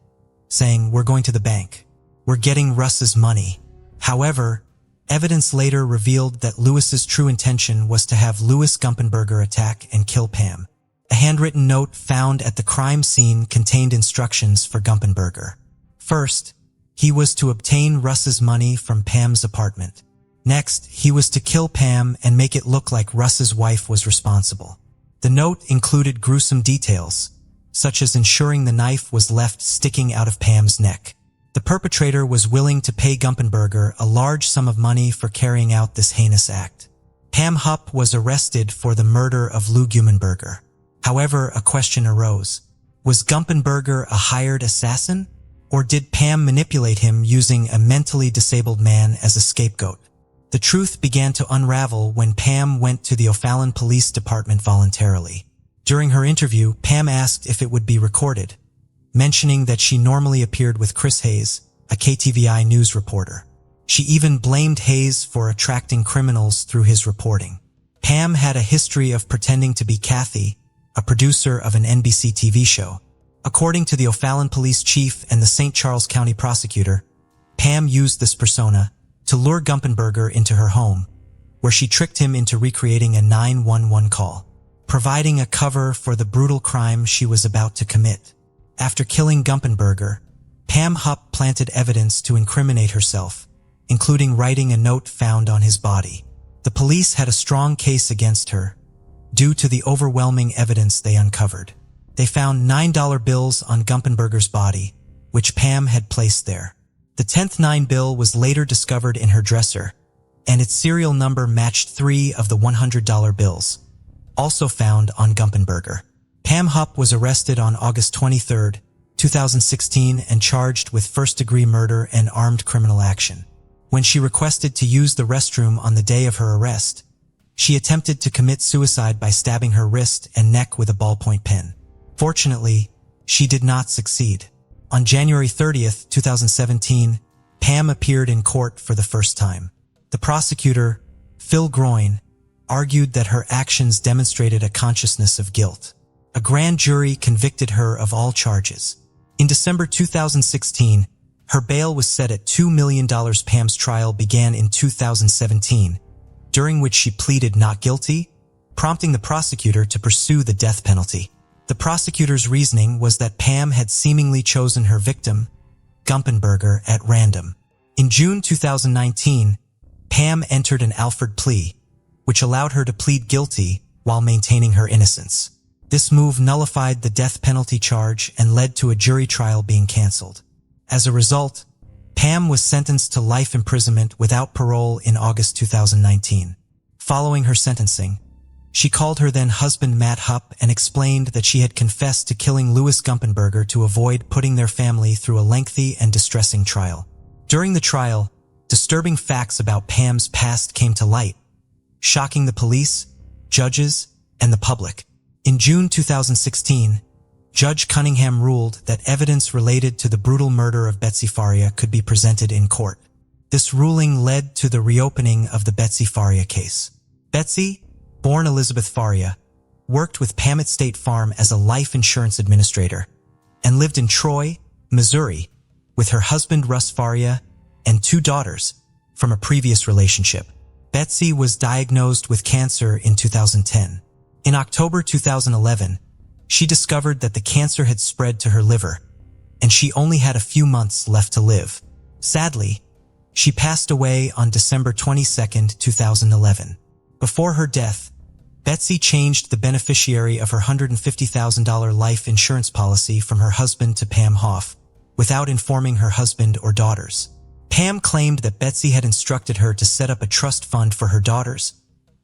saying, "We're going to the bank." were getting Russ's money. However, evidence later revealed that Lewis's true intention was to have Louis Gumpenberger attack and kill Pam. A handwritten note found at the crime scene contained instructions for Gumpenberger. First, he was to obtain Russ's money from Pam's apartment. Next, he was to kill Pam and make it look like Russ's wife was responsible. The note included gruesome details, such as ensuring the knife was left sticking out of Pam's neck. The perpetrator was willing to pay Gumpenberger a large sum of money for carrying out this heinous act. Pam Hupp was arrested for the murder of Lou Gumpenberger. However, a question arose. Was Gumpenberger a hired assassin? Or did Pam manipulate him using a mentally disabled man as a scapegoat? The truth began to unravel when Pam went to the O'Fallon Police Department voluntarily. During her interview, Pam asked if it would be recorded, mentioning that she normally appeared with Chris Hayes, a KTVI news reporter. She even blamed Hayes for attracting criminals through his reporting. Pam had a history of pretending to be Kathy, a producer of an NBC TV show. According to the O'Fallon police chief and the St. Charles County prosecutor, Pam used this persona to lure Gumpenberger into her home, where she tricked him into recreating a 911 call, providing a cover for the brutal crime she was about to commit. After killing Gumpenberger, Pam Hupp planted evidence to incriminate herself, including writing a note found on his body. The police had a strong case against her, due to the overwhelming evidence they uncovered. They found $9 bills on Gumpenberger's body, which Pam had placed there. The 10th $9 bill was later discovered in her dresser, and its serial number matched 3 of the $100 bills, also found on Gumpenberger. Pam Hupp was arrested on August 23, 2016 and charged with first-degree murder and armed criminal action. When she requested to use the restroom on the day of her arrest, she attempted to commit suicide by stabbing her wrist and neck with a ballpoint pen. Fortunately, she did not succeed. On January 30, 2017, Pam appeared in court for the first time. The prosecutor, Phil Groyne, argued that her actions demonstrated a consciousness of guilt. A grand jury convicted her of all charges. In December 2016, her bail was set at $2 million. Pam's trial began in 2017, during which she pleaded not guilty, prompting the prosecutor to pursue the death penalty. The prosecutor's reasoning was that Pam had seemingly chosen her victim, Gumpenberger, at random. In June 2019, Pam entered an Alford plea, which allowed her to plead guilty while maintaining her innocence. This move nullified the death penalty charge and led to a jury trial being canceled. As a result, Pam was sentenced to life imprisonment without parole in August 2019. Following her sentencing, she called her then-husband Matt Hupp and explained that she had confessed to killing Louis Gumpenberger to avoid putting their family through a lengthy and distressing trial. During the trial, disturbing facts about Pam's past came to light, shocking the police, judges, and the public. In June 2016, Judge Cunningham ruled that evidence related to the brutal murder of Betsy Faria could be presented in court. This ruling led to the reopening of the Betsy Faria case. Betsy, born Elizabeth Faria, worked with Pam at State Farm as a life insurance administrator and lived in Troy, Missouri, with her husband Russ Faria and 2 daughters from a previous relationship. Betsy was diagnosed with cancer in 2010. In October 2011, she discovered that the cancer had spread to her liver, and she only had a few months left to live. Sadly, she passed away on December 22, 2011. Before her death, Betsy changed the beneficiary of her $150,000 life insurance policy from her husband to Pam Hoff, without informing her husband or daughters. Pam claimed that Betsy had instructed her to set up a trust fund for her daughters,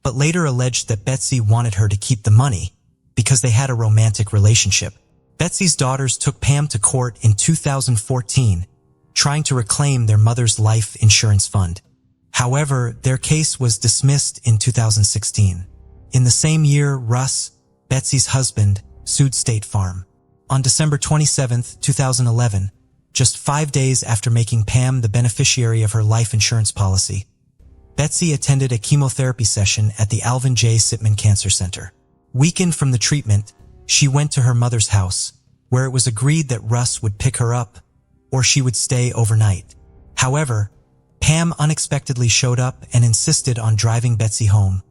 but later alleged that Betsy wanted her to keep the money because they had a romantic relationship. Betsy's daughters took Pam to court in 2014, trying to reclaim their mother's life insurance fund. However, their case was dismissed in 2016. In the same year, Russ, Betsy's husband, sued State Farm. On December 27, 2011, just 5 days after making Pam the beneficiary of her life insurance policy, Betsy attended a chemotherapy session at the Alvin J. Sitman Cancer Center. Weakened from the treatment, she went to her mother's house, where it was agreed that Russ would pick her up, or she would stay overnight. However, Pam unexpectedly showed up and insisted on driving Betsy home,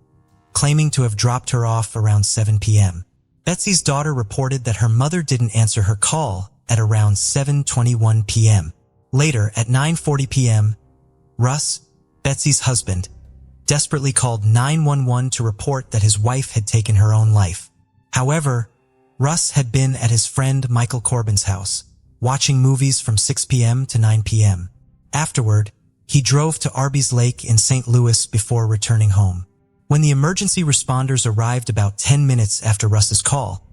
claiming to have dropped her off around 7 p.m. Betsy's daughter reported that her mother didn't answer her call at around 7:21 p.m. Later, at 9:40 p.m., Russ, Betsy's husband, desperately called 911 to report that his wife had taken her own life. However, Russ had been at his friend Michael Corbin's house, watching movies from 6 p.m. to 9 p.m. Afterward, he drove to Arby's Lake in St. Louis before returning home. When the emergency responders arrived about 10 minutes after Russ's call,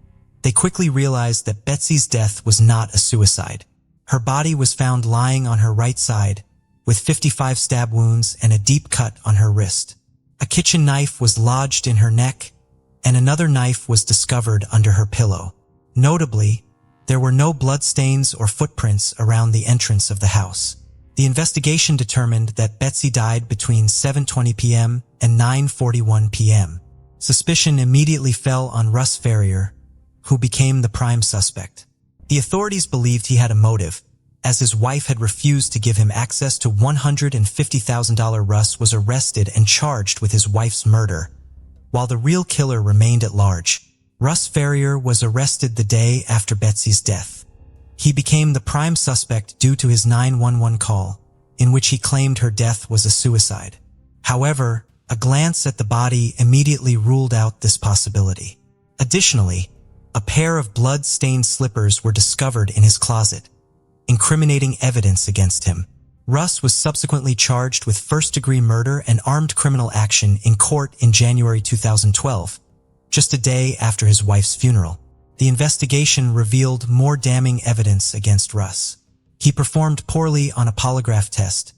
they quickly realized that Betsy's death was not a suicide. Her body was found lying on her right side, with 55 stab wounds and a deep cut on her wrist. A kitchen knife was lodged in her neck, and another knife was discovered under her pillow. Notably, there were no bloodstains or footprints around the entrance of the house. The investigation determined that Betsy died between 7:20 p.m. and 9:41 p.m. Suspicion immediately fell on Russ Ferrier, who became the prime suspect. The authorities believed he had a motive, as his wife had refused to give him access to $150,000. Russ was arrested and charged with his wife's murder, while the real killer remained at large. Russ Ferrier was arrested the day after Betsy's death. He became the prime suspect due to his 911 call, in which he claimed her death was a suicide. However, a glance at the body immediately ruled out this possibility. Additionally, a pair of blood-stained slippers were discovered in his closet, incriminating evidence against him. Russ was subsequently charged with first-degree murder and armed criminal action in court in January 2012, just a day after his wife's funeral. The investigation revealed more damning evidence against Russ. He performed poorly on a polygraph test,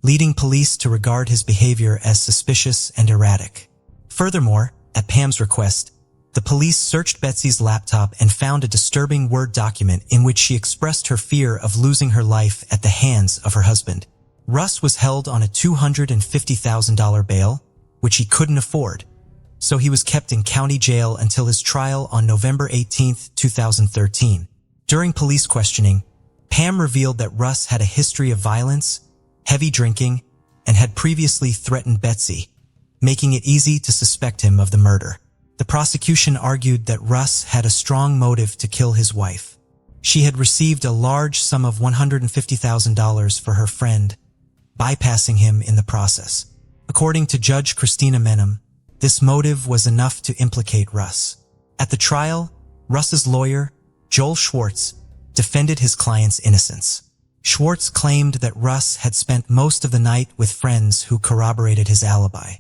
leading police to regard his behavior as suspicious and erratic. Furthermore, at Pam's request, the police searched Betsy's laptop and found a disturbing Word document in which she expressed her fear of losing her life at the hands of her husband. Russ was held on a $250,000 bail, which he couldn't afford, so he was kept in county jail until his trial on November 18, 2013. During police questioning, Pam revealed that Russ had a history of violence, heavy drinking, and had previously threatened Betsy, making it easy to suspect him of the murder. The prosecution argued that Russ had a strong motive to kill his wife. She had received a large sum of $150,000 for her friend, bypassing him in the process. According to Judge Christina Menem, this motive was enough to implicate Russ. At the trial, Russ's lawyer, Joel Schwartz, defended his client's innocence. Schwartz claimed that Russ had spent most of the night with friends who corroborated his alibi.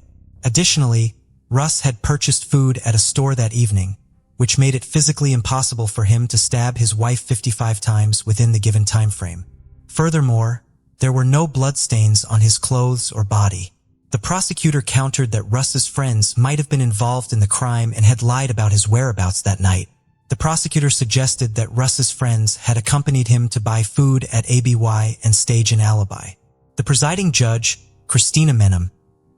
Additionally, Russ had purchased food at a store that evening, which made it physically impossible for him to stab his wife 55 times within the given time frame. Furthermore, there were no bloodstains on his clothes or body. The prosecutor countered that Russ's friends might have been involved in the crime and had lied about his whereabouts that night. The prosecutor suggested that Russ's friends had accompanied him to buy food at ABY and stage an alibi. The presiding judge, Christina Menem,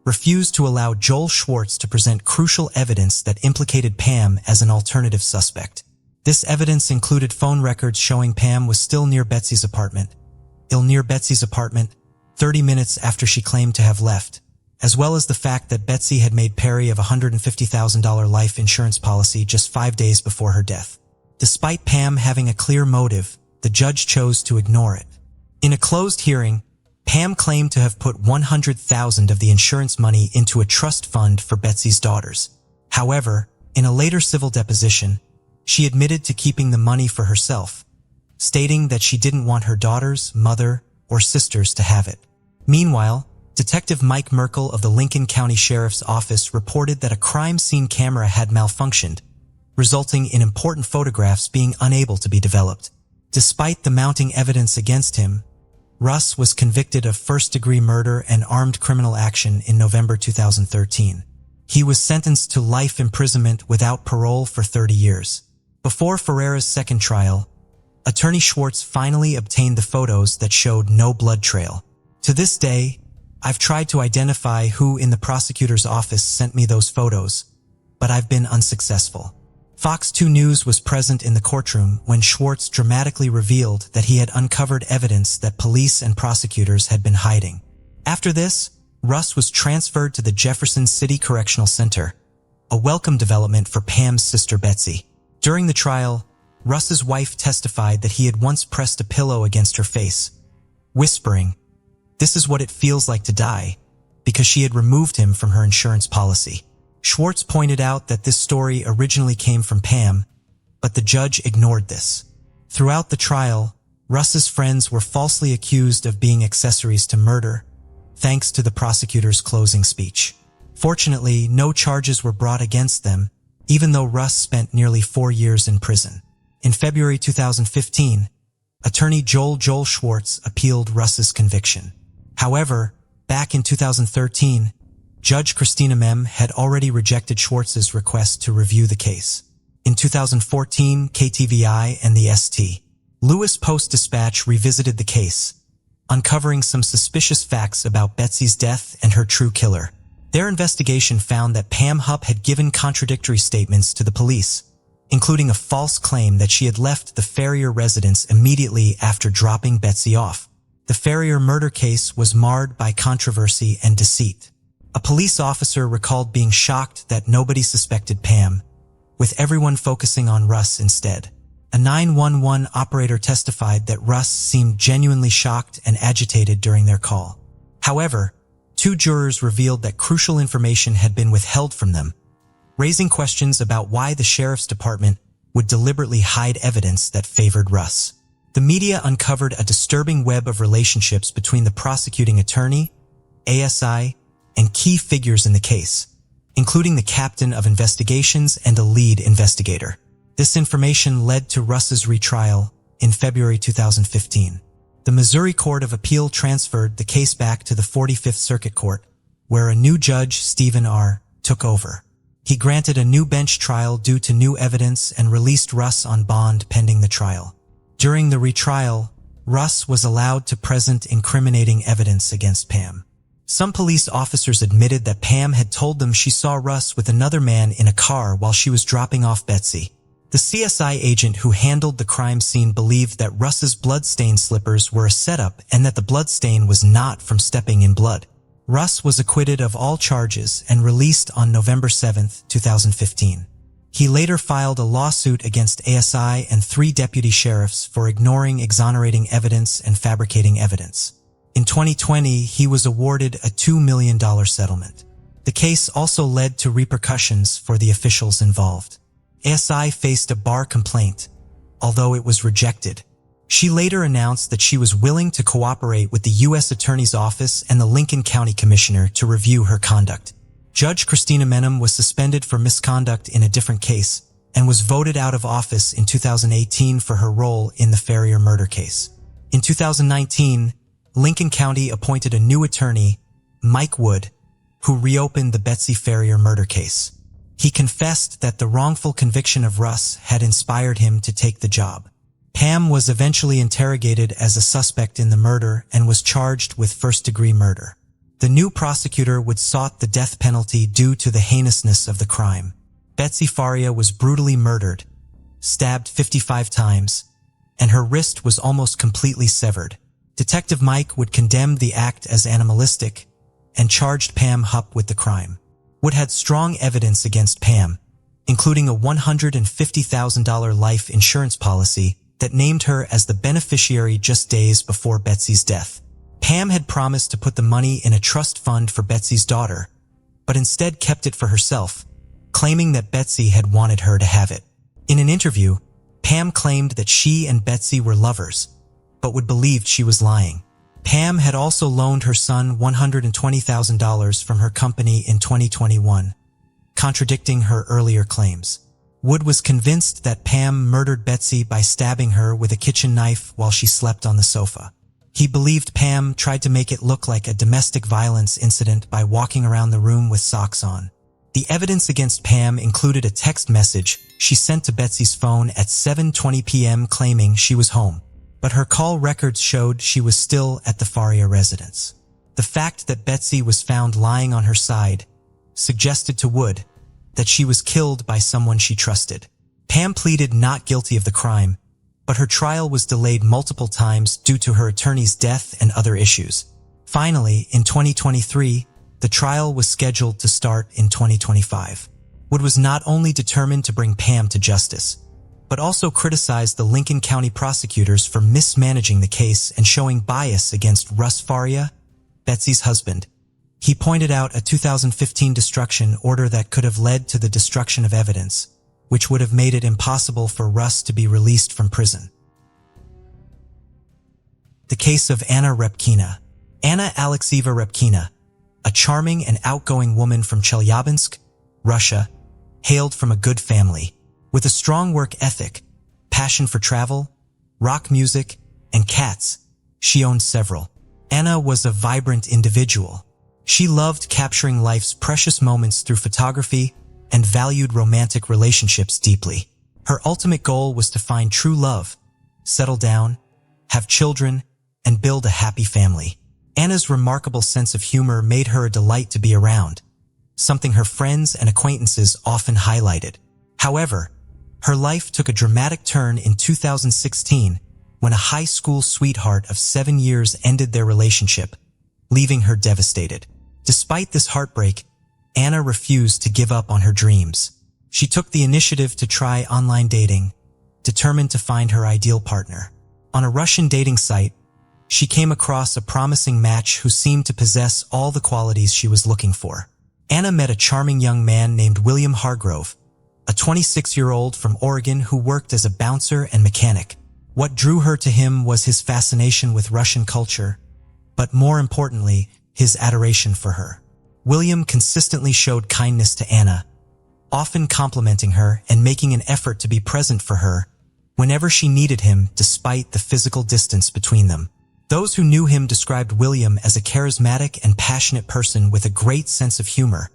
refused to allow Joel Schwartz to present crucial evidence that implicated Pam as an alternative suspect. This evidence included phone records showing Pam was still near Betsy's apartment, 30 minutes after she claimed to have left, as well as the fact that Betsy had made Perry of a $150,000 life insurance policy just 5 days before her death. Despite Pam having a clear motive, the judge chose to ignore it. In a closed hearing, Pam claimed to have put $100,000 of the insurance money into a trust fund for Betsy's daughters. However, in a later civil deposition, she admitted to keeping the money for herself, stating that she didn't want her daughters, mother, or sisters to have it. Meanwhile, Detective Mike Merkel of the Lincoln County Sheriff's Office reported that a crime scene camera had malfunctioned, resulting in important photographs being unable to be developed. Despite the mounting evidence against him, Russ was convicted of first-degree murder and armed criminal action in November 2013. He was sentenced to life imprisonment without parole for 30 years. Before Ferreira's second trial, Attorney Schwartz finally obtained the photos that showed no blood trail. To this day, I've tried to identify who in the prosecutor's office sent me those photos, but I've been unsuccessful. Fox 2 News was present in the courtroom when Schwartz dramatically revealed that he had uncovered evidence that police and prosecutors had been hiding. After this, Russ was transferred to the Jefferson City Correctional Center, a welcome development for Pam's sister Betsy. During the trial, Russ's wife testified that he had once pressed a pillow against her face, whispering, "This is what it feels like to die," because she had removed him from her insurance policy. Schwartz pointed out that this story originally came from Pam, but the judge ignored this. Throughout the trial, Russ's friends were falsely accused of being accessories to murder, thanks to the prosecutor's closing speech. Fortunately, no charges were brought against them, even though Russ spent nearly 4 years in prison. In February 2015, attorney Joel Schwartz appealed Russ's conviction. However, back in 2013, Judge Christina Mem had already rejected Schwartz's request to review the case. In 2014, KTVI and the St. Louis Post-Dispatch revisited the case, uncovering some suspicious facts about Betsy's death and her true killer. Their investigation found that Pam Hupp had given contradictory statements to the police, including a false claim that she had left the Ferrier residence immediately after dropping Betsy off. The Ferrier murder case was marred by controversy and deceit. A police officer recalled being shocked that nobody suspected Pam, with everyone focusing on Russ instead. A 911 operator testified that Russ seemed genuinely shocked and agitated during their call. However, 2 jurors revealed that crucial information had been withheld from them, raising questions about why the sheriff's department would deliberately hide evidence that favored Russ. The media uncovered a disturbing web of relationships between the prosecuting attorney, ASI, and key figures in the case, including the captain of investigations and a lead investigator. This information led to Russ's retrial in February 2015. The Missouri Court of Appeal transferred the case back to the 45th Circuit Court, where a new judge, Stephen R., took over. He granted a new bench trial due to new evidence and released Russ on bond pending the trial. During the retrial, Russ was allowed to present incriminating evidence against Pam. Some police officers admitted that Pam had told them she saw Russ with another man in a car while she was dropping off Betsy. The CSI agent who handled the crime scene believed that Russ's blood-stained slippers were a setup and that the bloodstain was not from stepping in blood. Russ was acquitted of all charges and released on November 7, 2015. He later filed a lawsuit against ASI and 3 deputy sheriffs for ignoring exonerating evidence and fabricating evidence. In 2020, he was awarded a $2 million settlement. The case also led to repercussions for the officials involved. ASI faced a bar complaint, although it was rejected. She later announced that she was willing to cooperate with the U.S. Attorney's Office and the Lincoln County Commissioner to review her conduct. Judge Christina Menem was suspended for misconduct in a different case and was voted out of office in 2018 for her role in the Ferrier murder case. In 2019, Lincoln County appointed a new attorney, Mike Wood, who reopened the Betsy Ferrier murder case. He confessed that the wrongful conviction of Russ had inspired him to take the job. Pam was eventually interrogated as a suspect in the murder and was charged with first-degree murder. The new prosecutor would sought the death penalty due to the heinousness of the crime. Betsy Faria was brutally murdered, stabbed 55 times, and her wrist was almost completely severed. Detective Mike would condemn the act as animalistic and charged Pam Hupp with the crime. Wood had strong evidence against Pam, including a $150,000 life insurance policy that named her as the beneficiary just days before Betsy's death. Pam had promised to put the money in a trust fund for Betsy's daughter, but instead kept it for herself, claiming that Betsy had wanted her to have it. In an interview, Pam claimed that she and Betsy were lovers, but Wood believed she was lying. Pam had also loaned her son $120,000 from her company in 2021, contradicting her earlier claims. Wood was convinced that Pam murdered Betsy by stabbing her with a kitchen knife while she slept on the sofa. He believed Pam tried to make it look like a domestic violence incident by walking around the room with socks on. The evidence against Pam included a text message she sent to Betsy's phone at 7:20 p.m. claiming she was home, but her call records showed she was still at the Faria residence. The fact that Betsy was found lying on her side suggested to Wood that she was killed by someone she trusted. Pam pleaded not guilty of the crime, but her trial was delayed multiple times due to her attorney's death and other issues. Finally, in 2023, the trial was scheduled to start in 2025. Wood was not only determined to bring Pam to justice, but also criticized the Lincoln County prosecutors for mismanaging the case and showing bias against Russ Faria, Betsy's husband. He pointed out a 2015 destruction order that could have led to the destruction of evidence, which would have made it impossible for Russ to be released from prison. The case of Anna Repkina. Anna Alexieva Repkina, a charming and outgoing woman from Chelyabinsk, Russia, hailed from a good family. With a strong work ethic, passion for travel, rock music, and cats, she owned several. Anna was a vibrant individual. She loved capturing life's precious moments through photography and valued romantic relationships deeply. Her ultimate goal was to find true love, settle down, have children, and build a happy family. Anna's remarkable sense of humor made her a delight to be around, something her friends and acquaintances often highlighted. However, her life took a dramatic turn in 2016 when a high school sweetheart of 7 years ended their relationship, leaving her devastated. Despite this heartbreak, Anna refused to give up on her dreams. She took the initiative to try online dating, determined to find her ideal partner. On a Russian dating site, she came across a promising match who seemed to possess all the qualities she was looking for. Anna met a charming young man named William Hargrove, a 26-year-old from Oregon who worked as a bouncer and mechanic. What drew her to him was his fascination with Russian culture, but more importantly, his adoration for her. William consistently showed kindness to Anna, often complimenting her and making an effort to be present for her whenever she needed him despite the physical distance between them. Those who knew him described William as a charismatic and passionate person with a great sense of humor,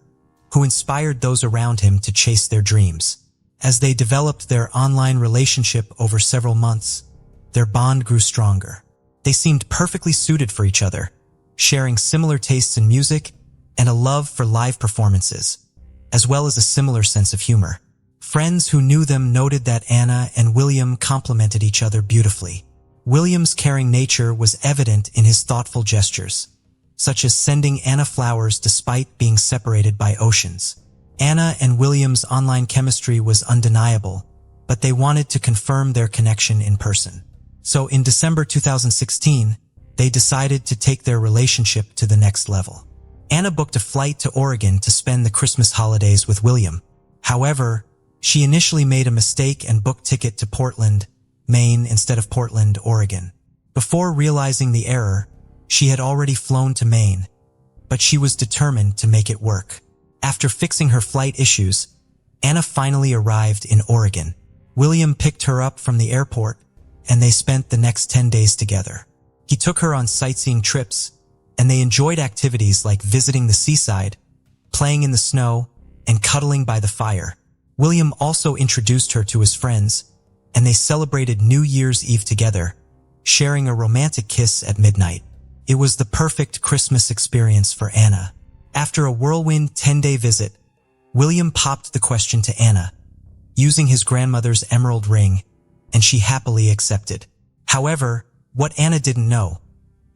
who inspired those around him to chase their dreams. As they developed their online relationship over several months, their bond grew stronger. They seemed perfectly suited for each other, sharing similar tastes in music and a love for live performances, as well as a similar sense of humor. Friends who knew them noted that Anna and William complemented each other beautifully. William's caring nature was evident in his thoughtful gestures, such as sending Anna flowers despite being separated by oceans. Anna and William's online chemistry was undeniable, but they wanted to confirm their connection in person. So in December 2016, they decided to take their relationship to the next level. Anna booked a flight to Oregon to spend the Christmas holidays with William. However, she initially made a mistake and booked a ticket to Portland, Maine instead of Portland, Oregon. Before realizing the error, she had already flown to Maine, but she was determined to make it work. After fixing her flight issues, Anna finally arrived in Oregon. William picked her up from the airport, and they spent the next 10 days together. He took her on sightseeing trips, and they enjoyed activities like visiting the seaside, playing in the snow, and cuddling by the fire. William also introduced her to his friends, and they celebrated New Year's Eve together, sharing a romantic kiss at midnight. It was the perfect Christmas experience for Anna. After a whirlwind 10-day visit, William popped the question to Anna, using his grandmother's emerald ring, and she happily accepted. However, what Anna didn't know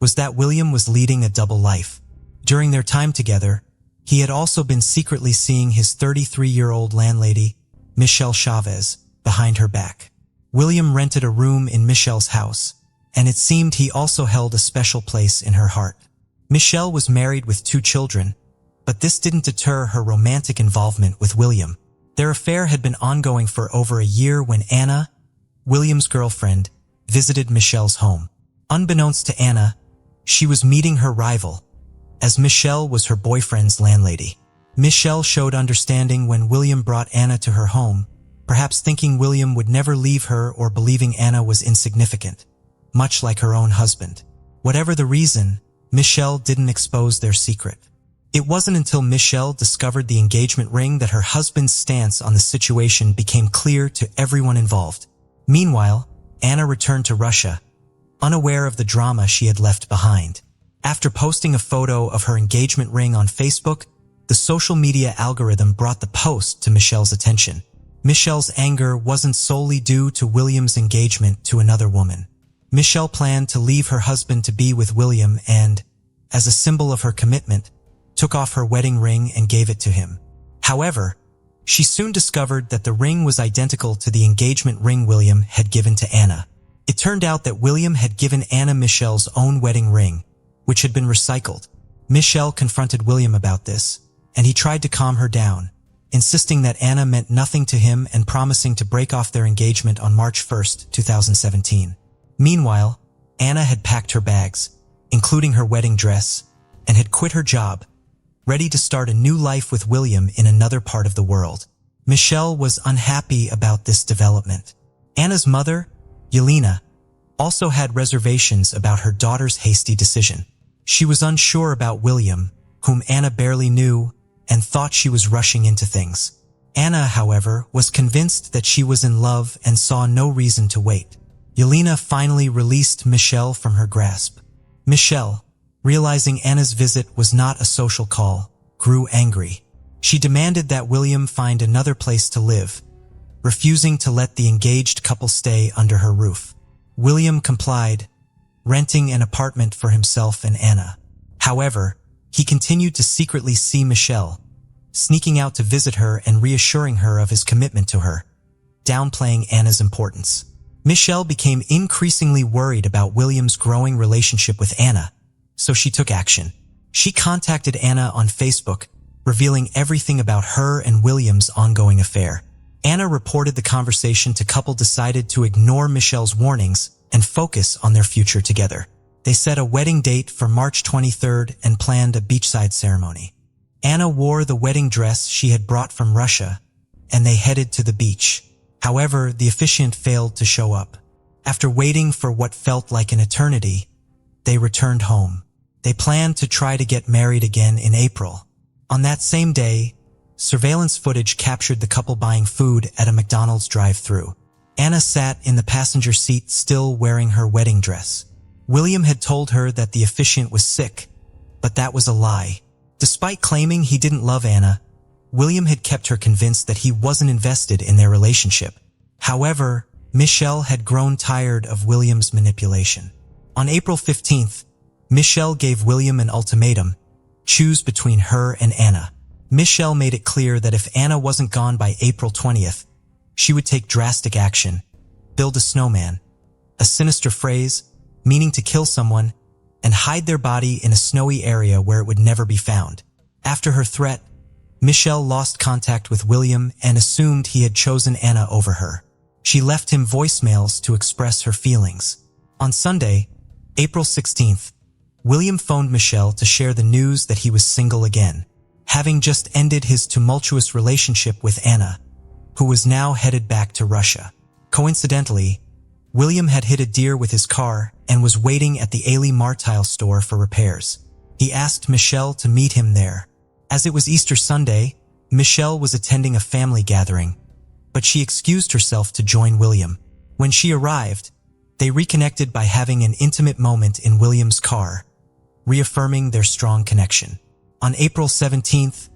was that William was leading a double life. During their time together, he had also been secretly seeing his 33-year-old landlady, Michelle Chavez, behind her back. William rented a room in Michelle's house, and it seemed he also held a special place in her heart. Michelle was married with 2 children, but this didn't deter her romantic involvement with William. Their affair had been ongoing for over a year when Anna, William's girlfriend, visited Michelle's home. Unbeknownst to Anna, she was meeting her rival, as Michelle was her boyfriend's landlady. Michelle showed understanding when William brought Anna to her home, perhaps thinking William would never leave her or believing Anna was insignificant, much like her own husband. Whatever the reason, Michelle didn't expose their secret. It wasn't until Michelle discovered the engagement ring that her husband's stance on the situation became clear to everyone involved. Meanwhile, Anna returned to Russia, unaware of the drama she had left behind. After posting a photo of her engagement ring on Facebook, the social media algorithm brought the post to Michelle's attention. Michelle's anger wasn't solely due to William's engagement to another woman. Michelle planned to leave her husband to be with William and, as a symbol of her commitment, took off her wedding ring and gave it to him. However, she soon discovered that the ring was identical to the engagement ring William had given to Anna. It turned out that William had given Anna Michelle's own wedding ring, which had been recycled. Michelle confronted William about this, and he tried to calm her down, insisting that Anna meant nothing to him and promising to break off their engagement on March 1, 2017. Meanwhile, Anna had packed her bags, including her wedding dress, and had quit her job, ready to start a new life with William in another part of the world. Michelle was unhappy about this development. Anna's mother, Yelena, also had reservations about her daughter's hasty decision. She was unsure about William, whom Anna barely knew, and thought she was rushing into things. Anna, however, was convinced that she was in love and saw no reason to wait. Yelena finally released Michelle from her grasp. Michelle, realizing Anna's visit was not a social call, grew angry. She demanded that William find another place to live, refusing to let the engaged couple stay under her roof. William complied, renting an apartment for himself and Anna. However, he continued to secretly see Michelle, sneaking out to visit her and reassuring her of his commitment to her, downplaying Anna's importance. Michelle became increasingly worried about William's growing relationship with Anna, so she took action. She contacted Anna on Facebook, revealing everything about her and William's ongoing affair. Anna reported the conversation to couple decided to ignore Michelle's warnings and focus on their future together. They set a wedding date for March 23rd and planned a beachside ceremony. Anna wore the wedding dress she had brought from Russia, and they headed to the beach. However, the officiant failed to show up. After waiting for what felt like an eternity, they returned home. They planned to try to get married again in April. On that same day, surveillance footage captured the couple buying food at a McDonald's drive-thru. Anna sat in the passenger seat still wearing her wedding dress. William had told her that the officiant was sick, but that was a lie. Despite claiming he didn't love Anna, William had kept her convinced that he wasn't invested in their relationship. However, Michelle had grown tired of William's manipulation. On April 15th, Michelle gave William an ultimatum: choose between her and Anna. Michelle made it clear that if Anna wasn't gone by April 20th, she would take drastic action, build a snowman, a sinister phrase meaning to kill someone, and hide their body in a snowy area where it would never be found. After her threat, Michelle lost contact with William and assumed he had chosen Anna over her. She left him voicemails to express her feelings. On Sunday, April 16th, William phoned Michelle to share the news that he was single again, having just ended his tumultuous relationship with Anna, who was now headed back to Russia. Coincidentally, William had hit a deer with his car and was waiting at the Ailey Martile store for repairs. He asked Michelle to meet him there. As it was Easter Sunday, Michelle was attending a family gathering, but she excused herself to join William. When she arrived, they reconnected by having an intimate moment in William's car, reaffirming their strong connection. On April 17th,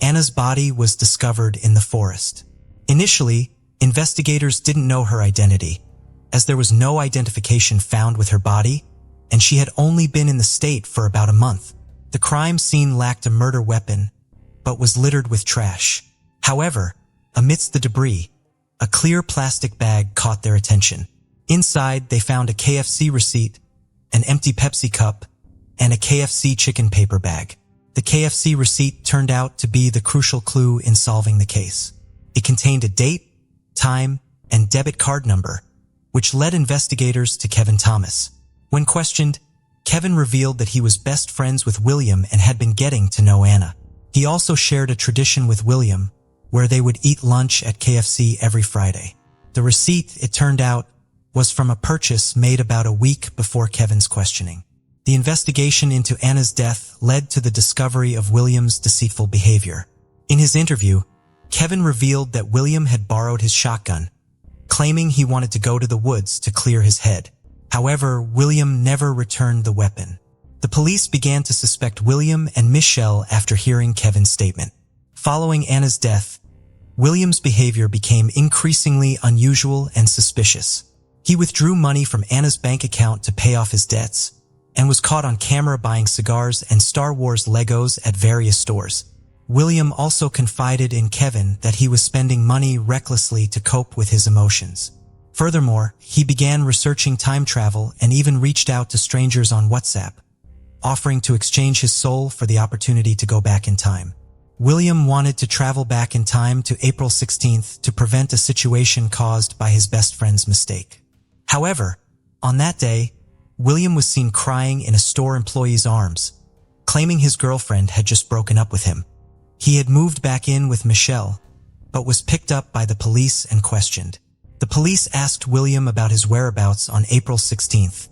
Anna's body was discovered in the forest. Initially, investigators didn't know her identity, as there was no identification found with her body, and she had only been in the state for about a month. The crime scene lacked a murder weapon, but was littered with trash. However, amidst the debris, a clear plastic bag caught their attention. Inside, they found a KFC receipt, an empty Pepsi cup, and a KFC chicken paper bag. The KFC receipt turned out to be the crucial clue in solving the case. It contained a date, time, and debit card number, which led investigators to Kevin Thomas. When questioned, Kevin revealed that he was best friends with William and had been getting to know Anna. He also shared a tradition with William, where they would eat lunch at KFC every Friday. The receipt, it turned out, was from a purchase made about a week before Kevin's questioning. The investigation into Anna's death led to the discovery of William's deceitful behavior. In his interview, Kevin revealed that William had borrowed his shotgun, claiming he wanted to go to the woods to clear his head. However, William never returned the weapon. The police began to suspect William and Michelle after hearing Kevin's statement. Following Anna's death, William's behavior became increasingly unusual and suspicious. He withdrew money from Anna's bank account to pay off his debts, and was caught on camera buying cigars and Star Wars Legos at various stores. William also confided in Kevin that he was spending money recklessly to cope with his emotions. Furthermore, he began researching time travel and even reached out to strangers on WhatsApp, offering to exchange his soul for the opportunity to go back in time. William wanted to travel back in time to April 16th to prevent a situation caused by his best friend's mistake. However, on that day, William was seen crying in a store employee's arms, claiming his girlfriend had just broken up with him. He had moved back in with Michelle, but was picked up by the police and questioned. The police asked William about his whereabouts on April 16th,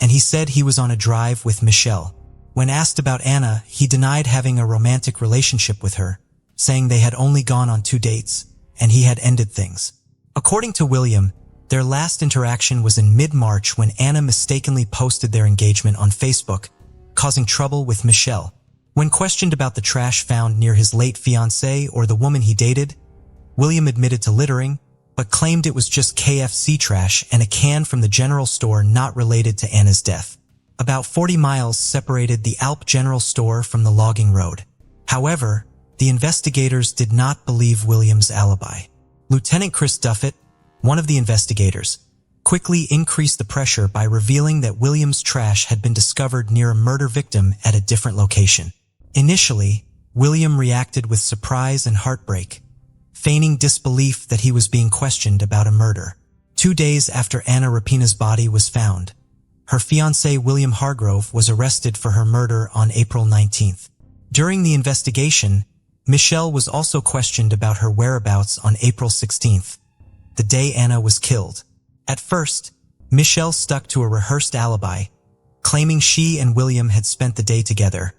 and he said he was on a drive with Michelle. When asked about Anna, he denied having a romantic relationship with her, saying they had only gone on 2 dates, and he had ended things. According to William, their last interaction was in mid-March when Anna mistakenly posted their engagement on Facebook, causing trouble with Michelle. When questioned about the trash found near his late fiancée or the woman he dated, William admitted to littering, but claimed it was just KFC trash and a can from the general store not related to Anna's death. About 40 miles separated the Alp General Store from the logging road. However, the investigators did not believe William's alibi. Lieutenant Chris Duffett, one of the investigators, quickly increased the pressure by revealing that William's trash had been discovered near a murder victim at a different location. Initially, William reacted with surprise and heartbreak, feigning disbelief that he was being questioned about a murder. 2 days after Anna Rapina's body was found, her fiancé William Hargrove was arrested for her murder on April 19th. During the investigation, Michelle was also questioned about her whereabouts on April 16th, the day Anna was killed. At first, Michelle stuck to a rehearsed alibi, claiming she and William had spent the day together,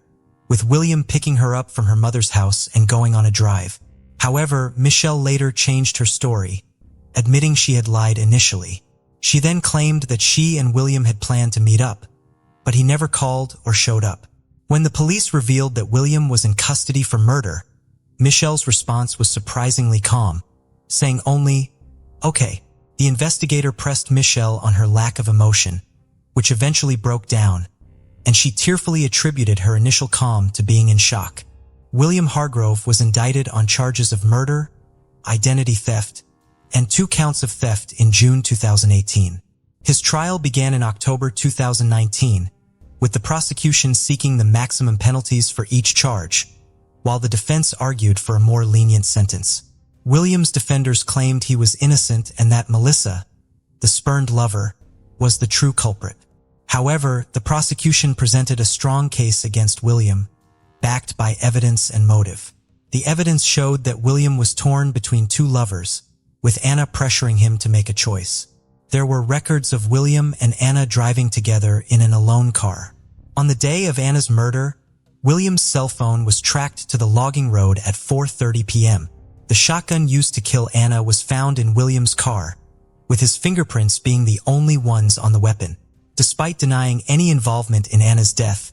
with William picking her up from her mother's house and going on a drive. However, Michelle later changed her story, admitting she had lied initially. She then claimed that she and William had planned to meet up, but he never called or showed up. When the police revealed that William was in custody for murder, Michelle's response was surprisingly calm, saying only, "Okay." The investigator pressed Michelle on her lack of emotion, which eventually broke down, and she tearfully attributed her initial calm to being in shock. William Hargrove was indicted on charges of murder, identity theft, and 2 counts of theft in June 2018. His trial began in October 2019, with the prosecution seeking the maximum penalties for each charge, while the defense argued for a more lenient sentence. William's defenders claimed he was innocent and that Melissa, the spurned lover, was the true culprit. However, the prosecution presented a strong case against William, backed by evidence and motive. The evidence showed that William was torn between 2 lovers, with Anna pressuring him to make a choice. There were records of William and Anna driving together in an alone car. On the day of Anna's murder, William's cell phone was tracked to the logging road at 4:30 p.m. The shotgun used to kill Anna was found in William's car, with his fingerprints being the only ones on the weapon. Despite denying any involvement in Anna's death,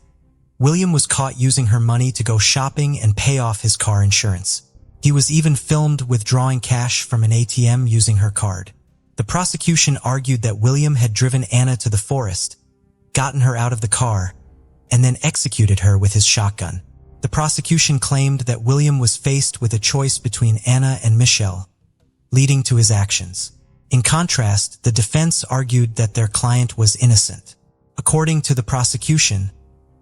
William was caught using her money to go shopping and pay off his car insurance. He was even filmed withdrawing cash from an ATM using her card. The prosecution argued that William had driven Anna to the forest, gotten her out of the car, and then executed her with his shotgun. The prosecution claimed that William was faced with a choice between Anna and Michelle, leading to his actions. In contrast, the defense argued that their client was innocent. According to the prosecution,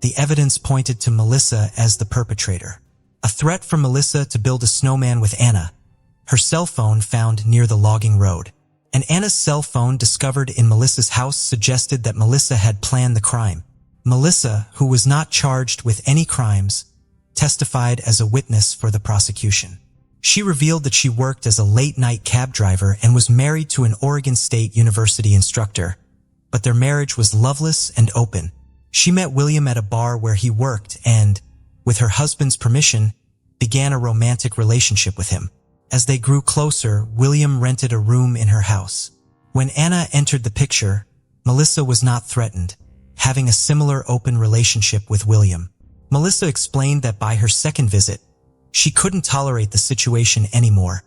the evidence pointed to Melissa as the perpetrator. A threat from Melissa to build a snowman with Anna, her cell phone found near the logging road, and Anna's cell phone discovered in Melissa's house suggested that Melissa had planned the crime. Melissa, who was not charged with any crimes, testified as a witness for the prosecution. She revealed that she worked as a late-night cab driver and was married to an Oregon State University instructor, but their marriage was loveless and open. She met William at a bar where he worked and, with her husband's permission, began a romantic relationship with him. As they grew closer, William rented a room in her house. When Anna entered the picture, Melissa was not threatened, having a similar open relationship with William. Melissa explained that by her second visit, she couldn't tolerate the situation anymore,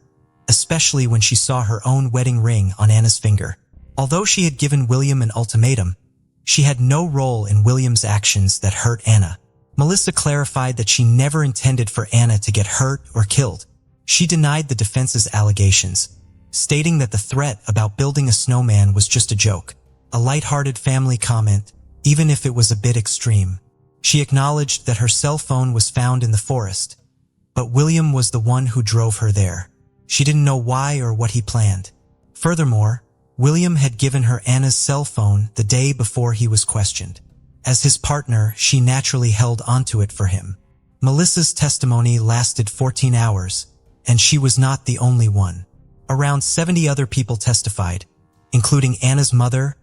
especially when she saw her own wedding ring on Anna's finger. Although she had given William an ultimatum, she had no role in William's actions that hurt Anna. Melissa clarified that she never intended for Anna to get hurt or killed. She denied the defense's allegations, stating that the threat about building a snowman was just a joke, a lighthearted family comment, even if it was a bit extreme. She acknowledged that her cell phone was found in the forest, but William was the one who drove her there. She didn't know why or what he planned. Furthermore, William had given her Anna's cell phone the day before he was questioned. As his partner, she naturally held onto it for him. Melissa's testimony lasted 14 hours, and she was not the only one. Around 70 other people testified, including Anna's mother,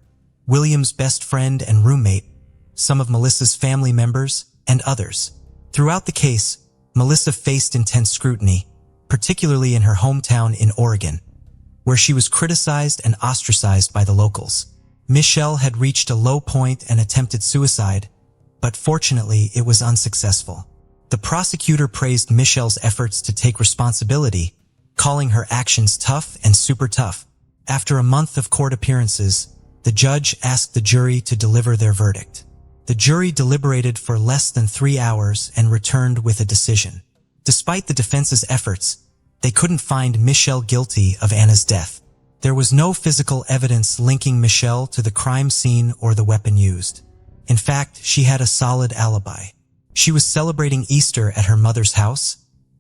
William's best friend and roommate, some of Melissa's family members, and others. Throughout the case, Melissa faced intense scrutiny, particularly in her hometown in Oregon, where she was criticized and ostracized by the locals. Michelle had reached a low point and attempted suicide, but fortunately it was unsuccessful. The prosecutor praised Michelle's efforts to take responsibility, calling her actions tough and super tough. After a month of court appearances, the judge asked the jury to deliver their verdict. The jury deliberated for less than 3 hours and returned with a decision. Despite the defense's efforts, they couldn't find Michelle guilty of Anna's death. There was no physical evidence linking Michelle to the crime scene or the weapon used. In fact, she had a solid alibi. She was celebrating Easter at her mother's house,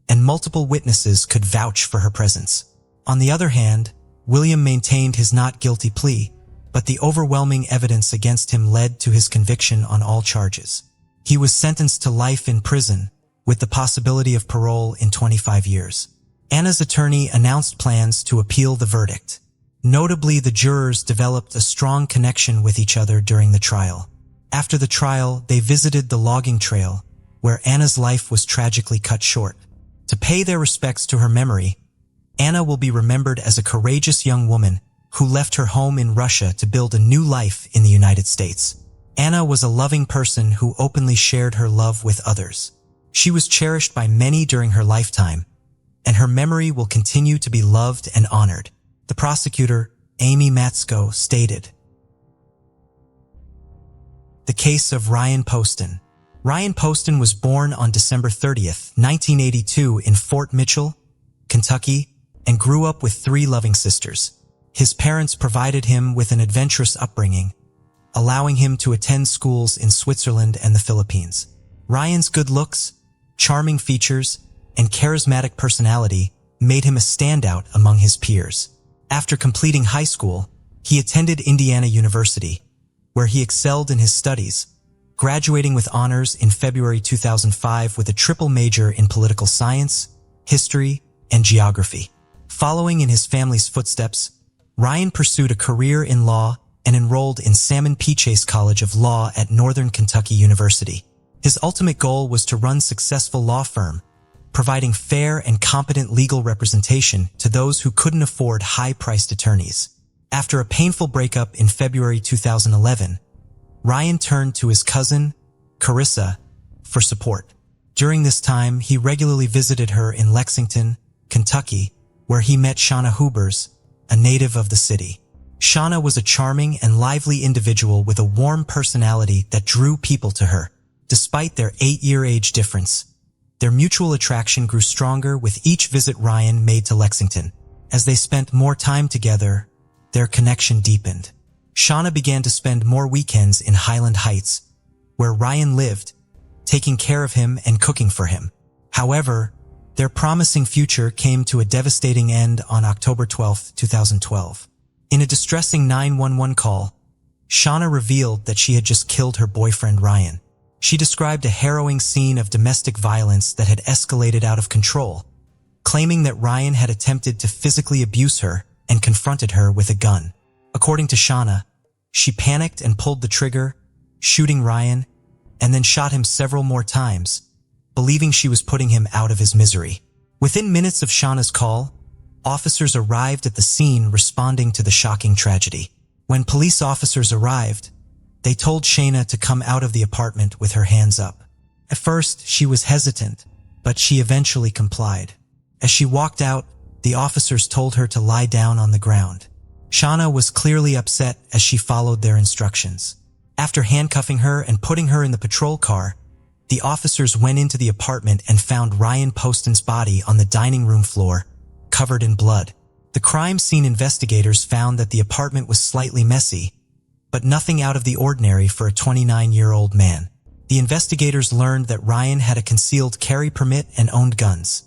and multiple witnesses could vouch for her presence. On the other hand, William maintained his not guilty plea, but the overwhelming evidence against him led to his conviction on all charges. He was sentenced to life in prison, with the possibility of parole in 25 years. Anna's attorney announced plans to appeal the verdict. Notably, the jurors developed a strong connection with each other during the trial. After the trial, they visited the logging trail, where Anna's life was tragically cut short. To pay their respects to her memory, Anna will be remembered as a courageous young woman who left her home in Russia to build a new life in the United States. Anna was a loving person who openly shared her love with others. She was cherished by many during her lifetime, and her memory will continue to be loved and honored. The prosecutor, Amy Matsko, stated, "The case of Ryan Poston." Ryan Poston was born on December 30th, 1982 in Fort Mitchell, Kentucky, and grew up with 3 loving sisters. His parents provided him with an adventurous upbringing, allowing him to attend schools in Switzerland and the Philippines. Ryan's good looks, charming features, and charismatic personality made him a standout among his peers. After completing high school, he attended Indiana University, where he excelled in his studies, graduating with honors in February 2005 with a triple major in political science, history, and geography. Following in his family's footsteps, Ryan pursued a career in law and enrolled in Salmon P. Chase College of Law at Northern Kentucky University. His ultimate goal was to run a successful law firm, providing fair and competent legal representation to those who couldn't afford high-priced attorneys. After a painful breakup in February 2011, Ryan turned to his cousin, Carissa, for support. During this time, he regularly visited her in Lexington, Kentucky, where he met Shauna Hubers, a native of the city. Shauna was a charming and lively individual with a warm personality that drew people to her. Despite their 8-year age difference, their mutual attraction grew stronger with each visit Ryan made to Lexington. As they spent more time together, their connection deepened. Shauna began to spend more weekends in Highland Heights, where Ryan lived, taking care of him and cooking for him. However, their promising future came to a devastating end on October 12, 2012. In a distressing 911 call, Shauna revealed that she had just killed her boyfriend Ryan. She described a harrowing scene of domestic violence that had escalated out of control, claiming that Ryan had attempted to physically abuse her and confronted her with a gun. According to Shauna, she panicked and pulled the trigger, shooting Ryan, and then shot him several more times, believing she was putting him out of his misery. Within minutes of Shauna's call, officers arrived at the scene responding to the shocking tragedy. When police officers arrived, they told Shauna to come out of the apartment with her hands up. At first, she was hesitant, but she eventually complied. As she walked out, the officers told her to lie down on the ground. Shauna was clearly upset as she followed their instructions. After handcuffing her and putting her in the patrol car, the officers went into the apartment and found Ryan Poston's body on the dining room floor, covered in blood. The crime scene investigators found that the apartment was slightly messy, but nothing out of the ordinary for a 29-year-old man. The investigators learned that Ryan had a concealed carry permit and owned guns,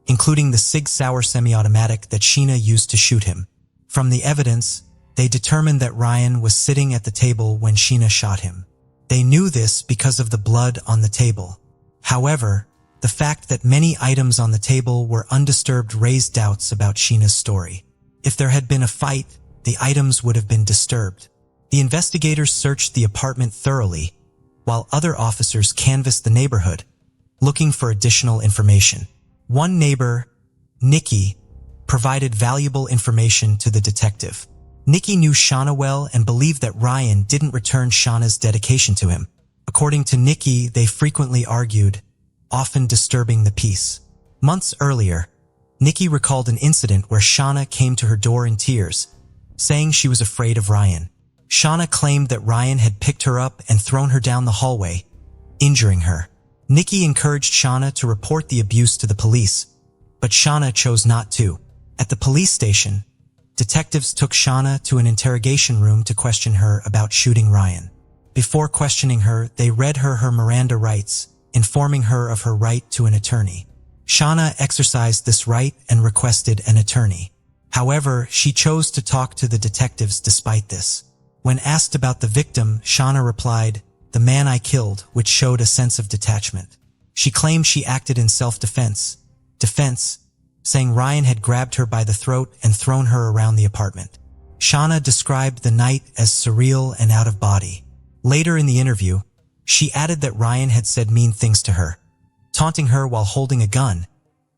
including the Sig Sauer semi-automatic that Sheena used to shoot him. From the evidence, they determined that Ryan was sitting at the table when Sheena shot him. They knew this because of the blood on the table. However, the fact that many items on the table were undisturbed raised doubts about Sheena's story. If there had been a fight, the items would have been disturbed. The investigators searched the apartment thoroughly, while other officers canvassed the neighborhood, looking for additional information. One neighbor, Nikki, provided valuable information to the detective. Nikki knew Shauna well and believed that Ryan didn't return Shauna's dedication to him. According to Nikki, they frequently argued, often disturbing the peace. Months earlier, Nikki recalled an incident where Shauna came to her door in tears, saying she was afraid of Ryan. Shauna claimed that Ryan had picked her up and thrown her down the hallway, injuring her. Nikki encouraged Shauna to report the abuse to the police, but Shauna chose not to. At the police station, detectives took Shauna to an interrogation room to question her about shooting Ryan. Before questioning her, they read her Miranda rights, informing her of her right to an attorney. Shauna exercised this right and requested an attorney. However, she chose to talk to the detectives despite this. When asked about the victim, Shauna replied, "The man I killed," which showed a sense of detachment. She claimed she acted in self-defense, saying Ryan had grabbed her by the throat and thrown her around the apartment. Shauna described the night as surreal and out of body. Later in the interview, she added that Ryan had said mean things to her, taunting her while holding a gun,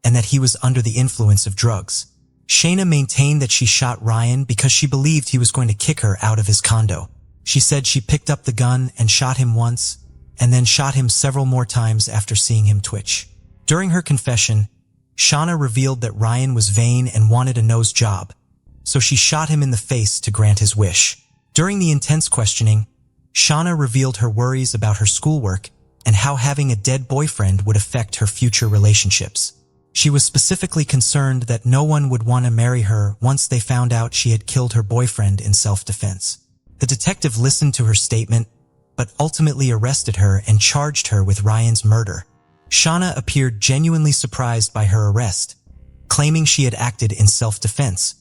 and that he was under the influence of drugs. Shayna maintained that she shot Ryan because she believed he was going to kick her out of his condo. She said she picked up the gun and shot him once, and then shot him several more times after seeing him twitch. During her confession, Shauna revealed that Ryan was vain and wanted a nose job, so she shot him in the face to grant his wish. During the intense questioning, Shauna revealed her worries about her schoolwork and how having a dead boyfriend would affect her future relationships. She was specifically concerned that no one would want to marry her once they found out she had killed her boyfriend in self-defense. The detective listened to her statement, but ultimately arrested her and charged her with Ryan's murder. Shauna appeared genuinely surprised by her arrest, claiming she had acted in self-defense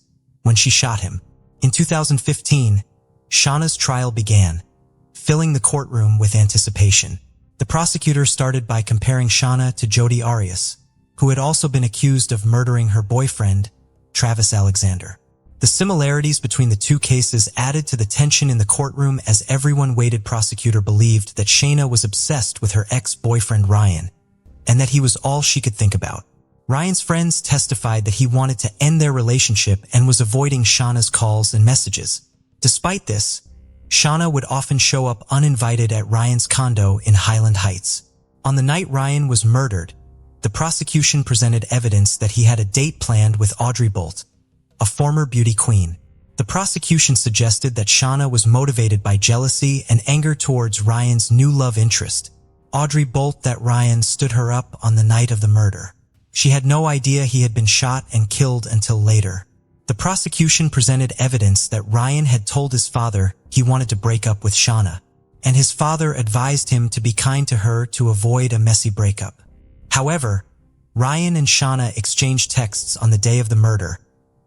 when she shot him. In 2015, Shauna's trial began, filling the courtroom with anticipation. The prosecutor started by comparing Shauna to Jodi Arias, who had also been accused of murdering her boyfriend, Travis Alexander. The similarities between the two cases added to the tension in the courtroom as everyone waited. Prosecutor believed that Shauna was obsessed with her ex-boyfriend Ryan, and that he was all she could think about. Ryan's friends testified that he wanted to end their relationship and was avoiding Shauna's calls and messages. Despite this, Shauna would often show up uninvited at Ryan's condo in Highland Heights. On the night Ryan was murdered, the prosecution presented evidence that he had a date planned with Audrey Bolt, a former beauty queen. The prosecution suggested that Shauna was motivated by jealousy and anger towards Ryan's new love interest, Audrey Bolt, that Ryan stood her up on the night of the murder. She had no idea he had been shot and killed until later. The prosecution presented evidence that Ryan had told his father he wanted to break up with Shauna, and his father advised him to be kind to her to avoid a messy breakup. However, Ryan and Shauna exchanged texts on the day of the murder,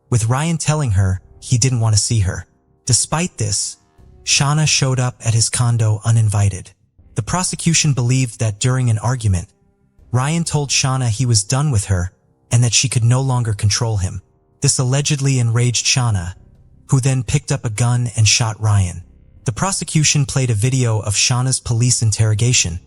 with Ryan telling her he didn't want to see her. Despite this, Shauna showed up at his condo uninvited. The prosecution believed that during an argument, Ryan told Shauna he was done with her and that she could no longer control him. This allegedly enraged Shauna, who then picked up a gun and shot Ryan. The prosecution played a video of Shauna's police interrogation,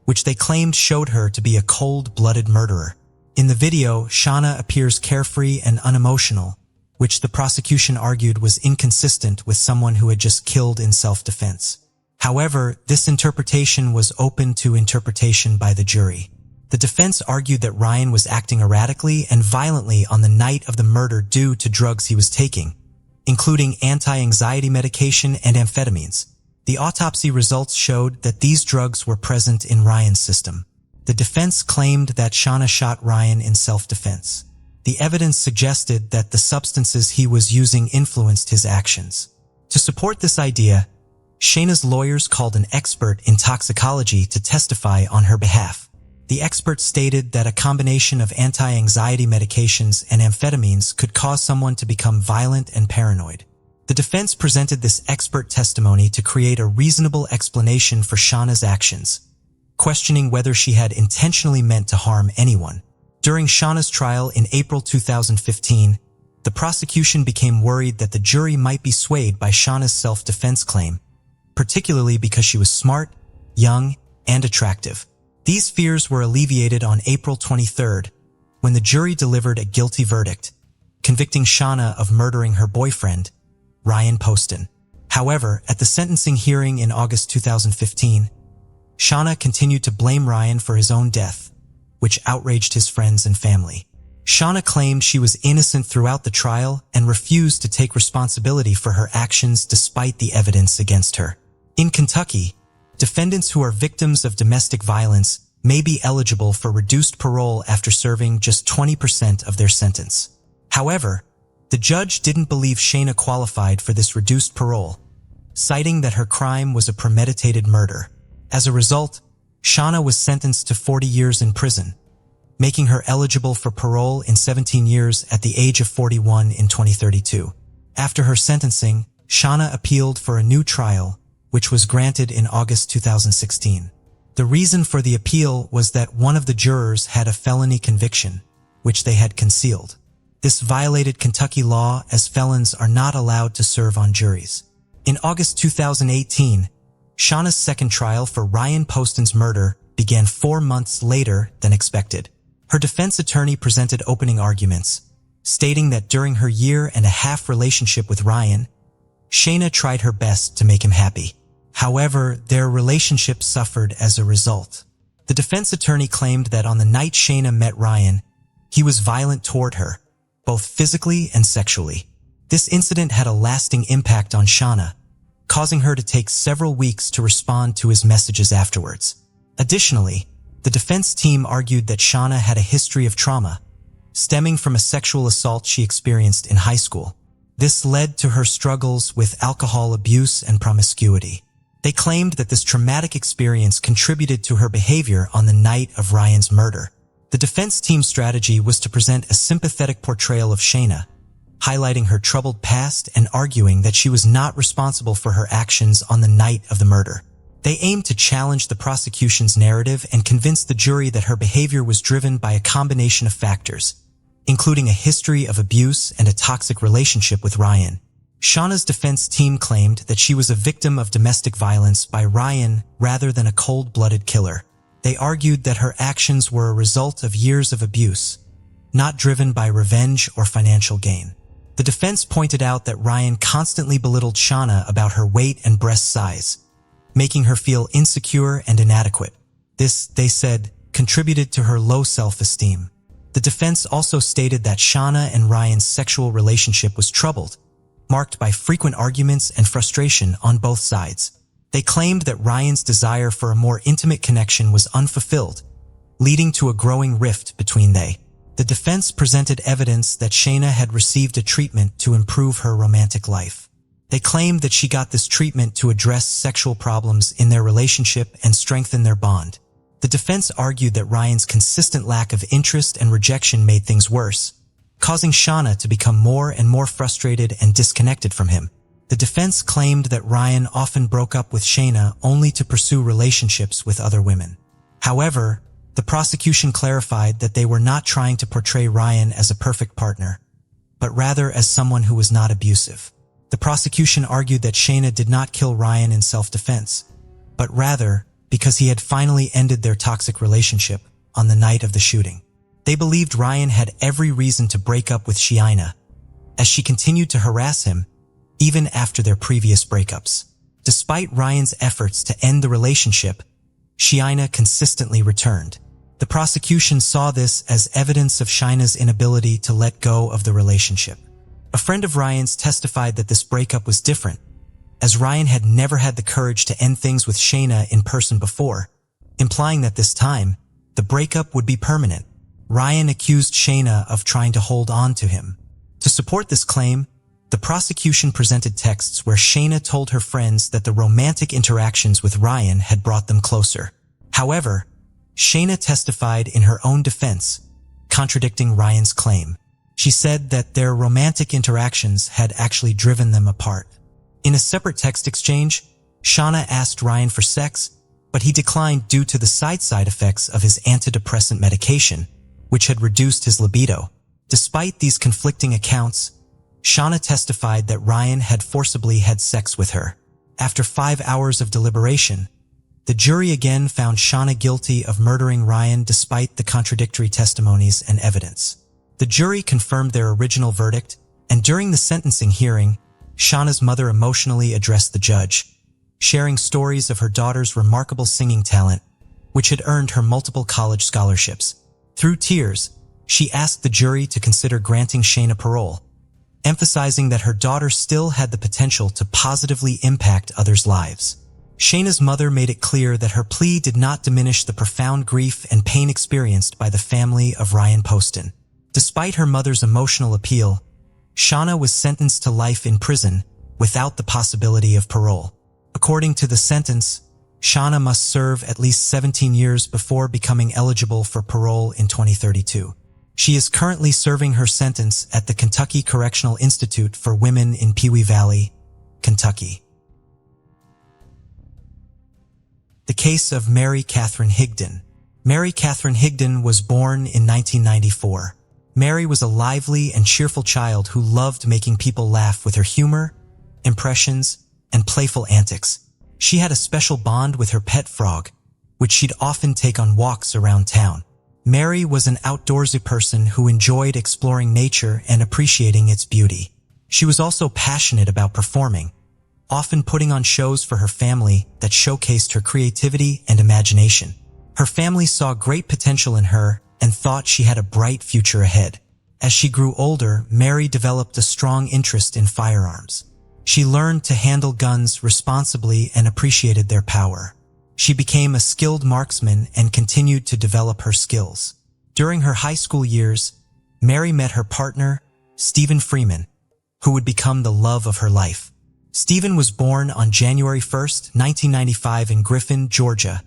which they claimed showed her to be a cold-blooded murderer. In the video, Shauna appears carefree and unemotional, which the prosecution argued was inconsistent with someone who had just killed in self-defense. However, this interpretation was open to interpretation by the jury. The defense argued that Ryan was acting erratically and violently on the night of the murder due to drugs he was taking, including anti-anxiety medication and amphetamines. The autopsy results showed that these drugs were present in Ryan's system. The defense claimed that Shauna shot Ryan in self-defense. The evidence suggested that the substances he was using influenced his actions. To support this idea, Shayna's lawyers called an expert in toxicology to testify on her behalf. The expert stated that a combination of anti-anxiety medications and amphetamines could cause someone to become violent and paranoid. The defense presented this expert testimony to create a reasonable explanation for Shauna's actions, questioning whether she had intentionally meant to harm anyone. During Shauna's trial in April 2015, the prosecution became worried that the jury might be swayed by Shauna's self-defense claim, particularly because she was smart, young, and attractive. These fears were alleviated on April 23rd, when the jury delivered a guilty verdict, convicting Shauna of murdering her boyfriend, Ryan Poston. However, at the sentencing hearing in August 2015, Shauna continued to blame Ryan for his own death, which outraged his friends and family. Shauna claimed she was innocent throughout the trial and refused to take responsibility for her actions despite the evidence against her. In Kentucky, defendants who are victims of domestic violence may be eligible for reduced parole after serving just 20% of their sentence. However, the judge didn't believe Shayna qualified for this reduced parole, citing that her crime was a premeditated murder. As a result, Shauna was sentenced to 40 years in prison, making her eligible for parole in 17 years at the age of 41 in 2032. After her sentencing, Shauna appealed for a new trial, which was granted in August 2016. The reason for the appeal was that one of the jurors had a felony conviction, which they had concealed. This violated Kentucky law, as felons are not allowed to serve on juries. In August 2018, Shauna's second trial for Ryan Poston's murder began 4 months later than expected. Her defense attorney presented opening arguments, stating that during her year-and-a-half relationship with Ryan, Shayna tried her best to make him happy. However, their relationship suffered as a result. The defense attorney claimed that on the night Shayna met Ryan, he was violent toward her, both physically and sexually. This incident had a lasting impact on Shauna, causing her to take several weeks to respond to his messages afterwards. Additionally, the defense team argued that Shauna had a history of trauma, stemming from a sexual assault she experienced in high school. This led to her struggles with alcohol abuse and promiscuity. They claimed that this traumatic experience contributed to her behavior on the night of Ryan's murder. The defense team's strategy was to present a sympathetic portrayal of Shayna, highlighting her troubled past and arguing that she was not responsible for her actions on the night of the murder. They aimed to challenge the prosecution's narrative and convince the jury that her behavior was driven by a combination of factors, including a history of abuse and a toxic relationship with Ryan. Shauna's defense team claimed that she was a victim of domestic violence by Ryan rather than a cold-blooded killer. They argued that her actions were a result of years of abuse, not driven by revenge or financial gain. The defense pointed out that Ryan constantly belittled Shauna about her weight and breast size, making her feel insecure and inadequate. This, they said, contributed to her low self-esteem. The defense also stated that Shauna and Ryan's sexual relationship was troubled, marked by frequent arguments and frustration on both sides. They claimed that Ryan's desire for a more intimate connection was unfulfilled, leading to a growing rift between they. The defense presented evidence that Shayna had received a treatment to improve her romantic life. They claimed that she got this treatment to address sexual problems in their relationship and strengthen their bond. The defense argued that Ryan's consistent lack of interest and rejection made things worse, causing Shauna to become more and more frustrated and disconnected from him. The defense claimed that Ryan often broke up with Shayna only to pursue relationships with other women. However, the prosecution clarified that they were not trying to portray Ryan as a perfect partner, but rather as someone who was not abusive. The prosecution argued that Shayna did not kill Ryan in self-defense, but rather because he had finally ended their toxic relationship on the night of the shooting. They believed Ryan had every reason to break up with Shayna, as she continued to harass him even after their previous breakups. Despite Ryan's efforts to end the relationship, Shayna consistently returned. The prosecution saw this as evidence of Shayna's inability to let go of the relationship. A friend of Ryan's testified that this breakup was different, as Ryan had never had the courage to end things with Shayna in person before, implying that this time, the breakup would be permanent. Ryan accused Shayna of trying to hold on to him. To support this claim, the prosecution presented texts where Shayna told her friends that the romantic interactions with Ryan had brought them closer. However, Shayna testified in her own defense, contradicting Ryan's claim. She said that their romantic interactions had actually driven them apart. In a separate text exchange, Shayna asked Ryan for sex, but he declined due to the side effects of his antidepressant medication, which had reduced his libido. Despite these conflicting accounts, Shayna testified that Ryan had forcibly had sex with her. After 5 hours of deliberation, the jury again found Shayna guilty of murdering Ryan despite the contradictory testimonies and evidence. The jury confirmed their original verdict, and during the sentencing hearing, Shayna's mother emotionally addressed the judge, sharing stories of her daughter's remarkable singing talent, which had earned her multiple college scholarships. Through tears, she asked the jury to consider granting Shayna parole, emphasizing that her daughter still had the potential to positively impact others' lives. Shayna's mother made it clear that her plea did not diminish the profound grief and pain experienced by the family of Ryan Poston. Despite her mother's emotional appeal, Shayna was sentenced to life in prison without the possibility of parole. According to the sentence, Shayna must serve at least 17 years before becoming eligible for parole in 2032. She is currently serving her sentence at the Kentucky Correctional Institute for Women in Pewee Valley, Kentucky. The case of Mary Catherine Higdon. Mary Catherine Higdon was born in 1994. Mary was a lively and cheerful child who loved making people laugh with her humor, impressions, and playful antics. She had a special bond with her pet frog, which she'd often take on walks around town. Mary was an outdoorsy person who enjoyed exploring nature and appreciating its beauty. She was also passionate about performing, often putting on shows for her family that showcased her creativity and imagination. Her family saw great potential in her and thought she had a bright future ahead. As she grew older, Mary developed a strong interest in firearms. She learned to handle guns responsibly and appreciated their power. She became a skilled marksman and continued to develop her skills. During her high school years, Mary met her partner, Stephen Freeman, who would become the love of her life. Stephen was born on January 1, 1995 in Griffin, Georgia,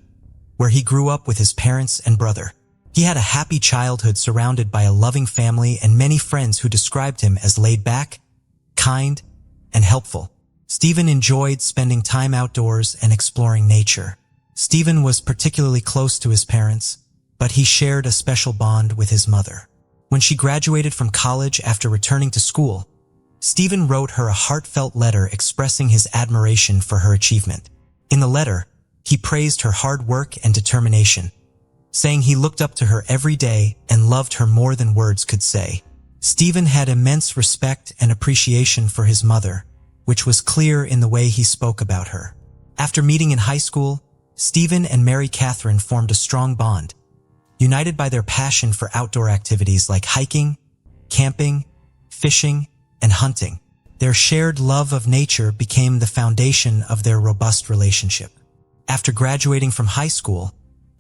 where he grew up with his parents and brother. He had a happy childhood surrounded by a loving family and many friends who described him as laid-back, kind, and helpful. Stephen enjoyed spending time outdoors and exploring nature. Stephen was particularly close to his parents, but he shared a special bond with his mother. When she graduated from college after returning to school, Stephen wrote her a heartfelt letter expressing his admiration for her achievement. In the letter, he praised her hard work and determination, saying he looked up to her every day and loved her more than words could say. Stephen had immense respect and appreciation for his mother, which was clear in the way he spoke about her. After meeting in high school, Stephen and Mary Catherine formed a strong bond, united by their passion for outdoor activities like hiking, camping, fishing, and hunting. Their shared love of nature became the foundation of their robust relationship. After graduating from high school,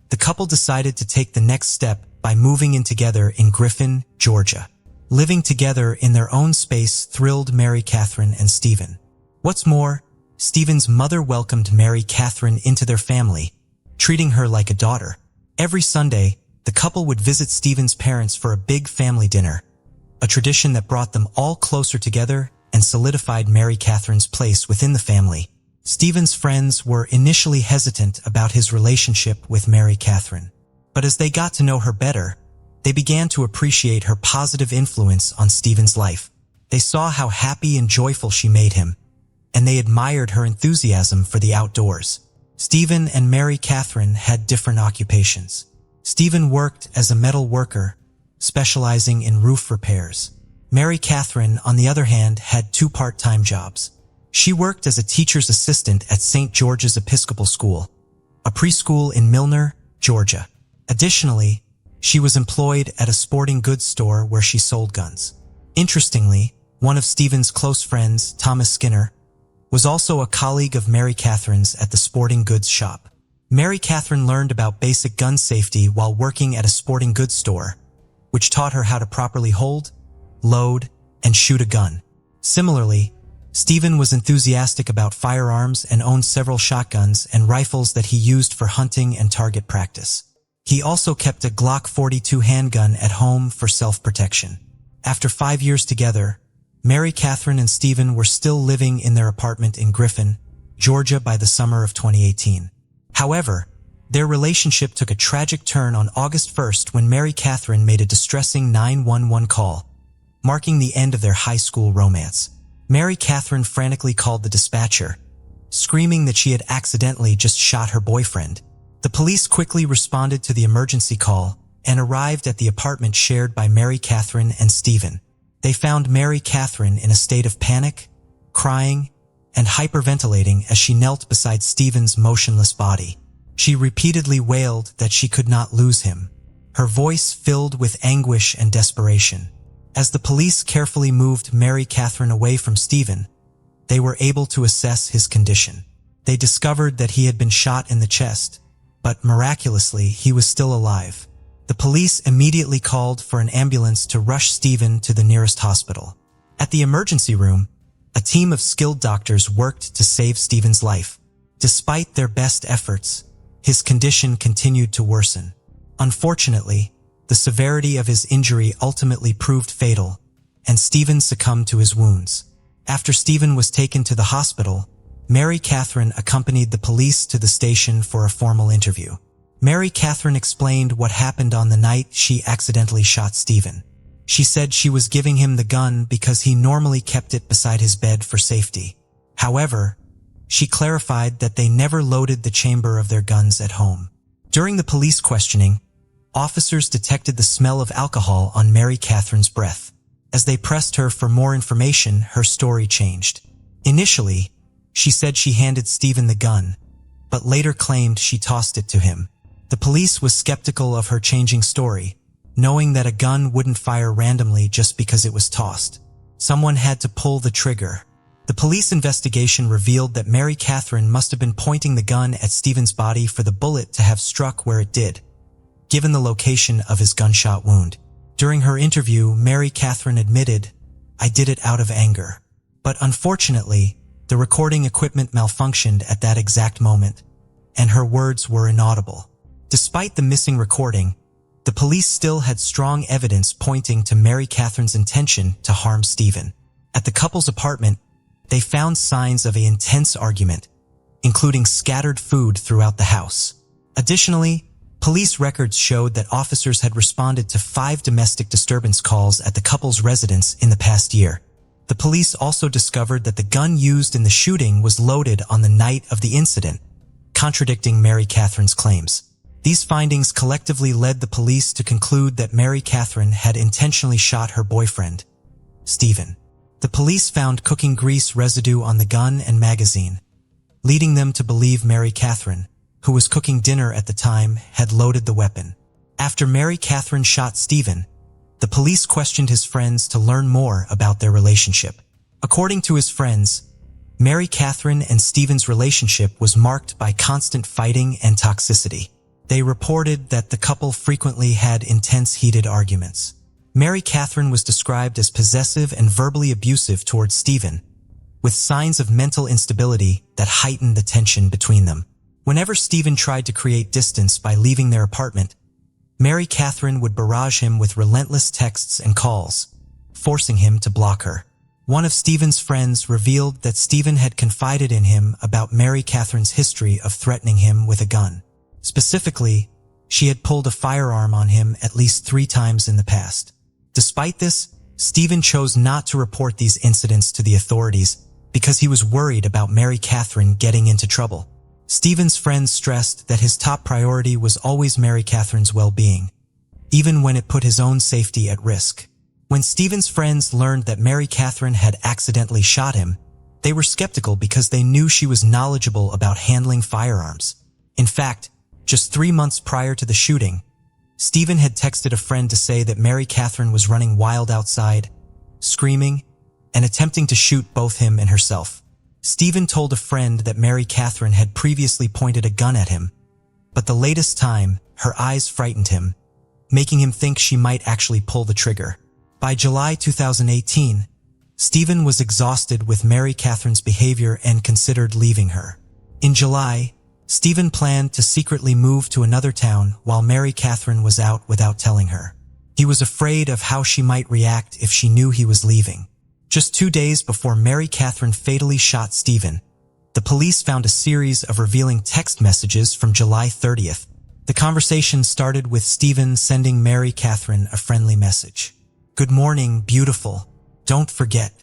the couple decided to take the next step by moving in together in Griffin, Georgia. Living together in their own space thrilled Mary Catherine and Stephen. What's more, Stephen's mother welcomed Mary Catherine into their family, treating her like a daughter. Every Sunday, the couple would visit Stephen's parents for a big family dinner, a tradition that brought them all closer together and solidified Mary Catherine's place within the family. Stephen's friends were initially hesitant about his relationship with Mary Catherine, but as they got to know her better, they began to appreciate her positive influence on Stephen's life. They saw how happy and joyful she made him, and they admired her enthusiasm for the outdoors. Stephen and Mary Catherine had different occupations. Stephen worked as a metal worker, specializing in roof repairs. Mary Catherine, on the other hand, had two part-time jobs. She worked as a teacher's assistant at St. George's Episcopal School, a preschool in Milner, Georgia. Additionally, She was employed at a sporting goods store where she sold guns. Interestingly, one of Stephen's close friends, Thomas Skinner, was also a colleague of Mary Catherine's at the sporting goods shop. Mary Catherine learned about basic gun safety while working at a sporting goods store, which taught her how to properly hold, load, and shoot a gun. Similarly, Stephen was enthusiastic about firearms and owned several shotguns and rifles that he used for hunting and target practice. He also kept a Glock 42 handgun at home for self-protection. After 5 years together, Mary Catherine and Stephen were still living in their apartment in Griffin, Georgia by the summer of 2018. However, their relationship took a tragic turn on August 1st when Mary Catherine made a distressing 911 call, marking the end of their high school romance. Mary Catherine frantically called the dispatcher, screaming that she had accidentally just shot her boyfriend. The police quickly responded to the emergency call and arrived at the apartment shared by Mary Catherine and Stephen. They found Mary Catherine in a state of panic, crying, and hyperventilating as she knelt beside Stephen's motionless body. She repeatedly wailed that she could not lose him, her voice filled with anguish and desperation. As the police carefully moved Mary Catherine away from Stephen, they were able to assess his condition. They discovered that he had been shot in the chest, but miraculously he was still alive. The police immediately called for an ambulance to rush Stephen to the nearest hospital. At the emergency room, a team of skilled doctors worked to save Stephen's life. Despite their best efforts, his condition continued to worsen. Unfortunately, the severity of his injury ultimately proved fatal, and Stephen succumbed to his wounds. After Stephen was taken to the hospital, Mary Catherine accompanied the police to the station for a formal interview. Mary Catherine explained what happened on the night she accidentally shot Stephen. She said she was giving him the gun because he normally kept it beside his bed for safety. However, she clarified that they never loaded the chamber of their guns at home. During the police questioning, officers detected the smell of alcohol on Mary Catherine's breath. As they pressed her for more information, her story changed. Initially, she said she handed Stephen the gun, but later claimed she tossed it to him. The police was skeptical of her changing story, knowing that a gun wouldn't fire randomly just because it was tossed. Someone had to pull the trigger. The police investigation revealed that Mary Catherine must have been pointing the gun at Stephen's body for the bullet to have struck where it did, given the location of his gunshot wound. During her interview, Mary Catherine admitted, "I did it out of anger." But unfortunately, the recording equipment malfunctioned at that exact moment, and her words were inaudible. Despite the missing recording, the police still had strong evidence pointing to Mary Catherine's intention to harm Stephen. At the couple's apartment, they found signs of an intense argument, including scattered food throughout the house. Additionally, police records showed that officers had responded to 5 domestic disturbance calls at the couple's residence in the past year. The police also discovered that the gun used in the shooting was loaded on the night of the incident, contradicting Mary Catherine's claims. These findings collectively led the police to conclude that Mary Catherine had intentionally shot her boyfriend, Stephen. The police found cooking grease residue on the gun and magazine, leading them to believe Mary Catherine, who was cooking dinner at the time, had loaded the weapon. After Mary Catherine shot Stephen, the police questioned his friends to learn more about their relationship. According to his friends, Mary Catherine and Stephen's relationship was marked by constant fighting and toxicity. They reported that the couple frequently had intense heated arguments. Mary Catherine was described as possessive and verbally abusive towards Stephen, with signs of mental instability that heightened the tension between them. Whenever Stephen tried to create distance by leaving their apartment, Mary Catherine would barrage him with relentless texts and calls, forcing him to block her. One of Stephen's friends revealed that Stephen had confided in him about Mary Catherine's history of threatening him with a gun. Specifically, she had pulled a firearm on him at least 3 times in the past. Despite this, Stephen chose not to report these incidents to the authorities because he was worried about Mary Catherine getting into trouble. Stephen's friends stressed that his top priority was always Mary Catherine's well-being, even when it put his own safety at risk. When Stephen's friends learned that Mary Catherine had accidentally shot him, they were skeptical because they knew she was knowledgeable about handling firearms. In fact, just 3 months prior to the shooting, Stephen had texted a friend to say that Mary Catherine was running wild outside, screaming, and attempting to shoot both him and herself. Stephen told a friend that Mary Catherine had previously pointed a gun at him, but the latest time, her eyes frightened him, making him think she might actually pull the trigger. By July 2018, Stephen was exhausted with Mary Catherine's behavior and considered leaving her. In July, Stephen planned to secretly move to another town while Mary Catherine was out without telling her. He was afraid of how she might react if she knew he was leaving. Just 2 days before Mary Catherine fatally shot Stephen, the police found a series of revealing text messages from July 30th. The conversation started with Stephen sending Mary Catherine a friendly message. "Good morning, beautiful. Don't forget."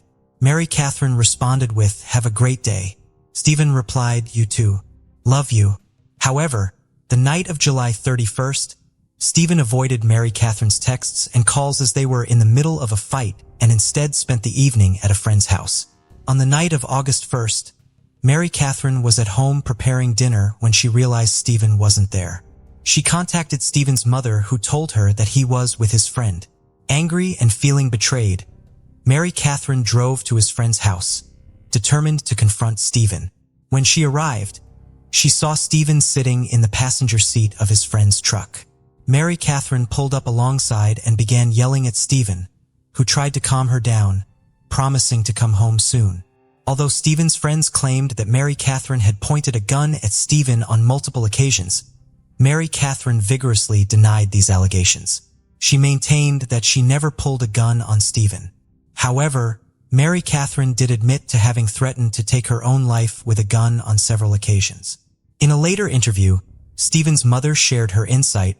Mary Catherine responded with, "Have a great day." Stephen replied, "You too. Love you." However, the night of July 31st, Stephen avoided Mary Catherine's texts and calls as they were in the middle of a fight and instead spent the evening at a friend's house. On the night of August 1st, Mary Catherine was at home preparing dinner when she realized Stephen wasn't there. She contacted Stephen's mother, who told her that he was with his friend. Angry and feeling betrayed, Mary Catherine drove to his friend's house, determined to confront Stephen. When she arrived, she saw Stephen sitting in the passenger seat of his friend's truck. Mary Catherine pulled up alongside and began yelling at Stephen, who tried to calm her down, promising to come home soon. Although Stephen's friends claimed that Mary Catherine had pointed a gun at Stephen on multiple occasions, Mary Catherine vigorously denied these allegations. She maintained that she never pulled a gun on Stephen. However, Mary Catherine did admit to having threatened to take her own life with a gun on several occasions. In a later interview, Stephen's mother shared her insight,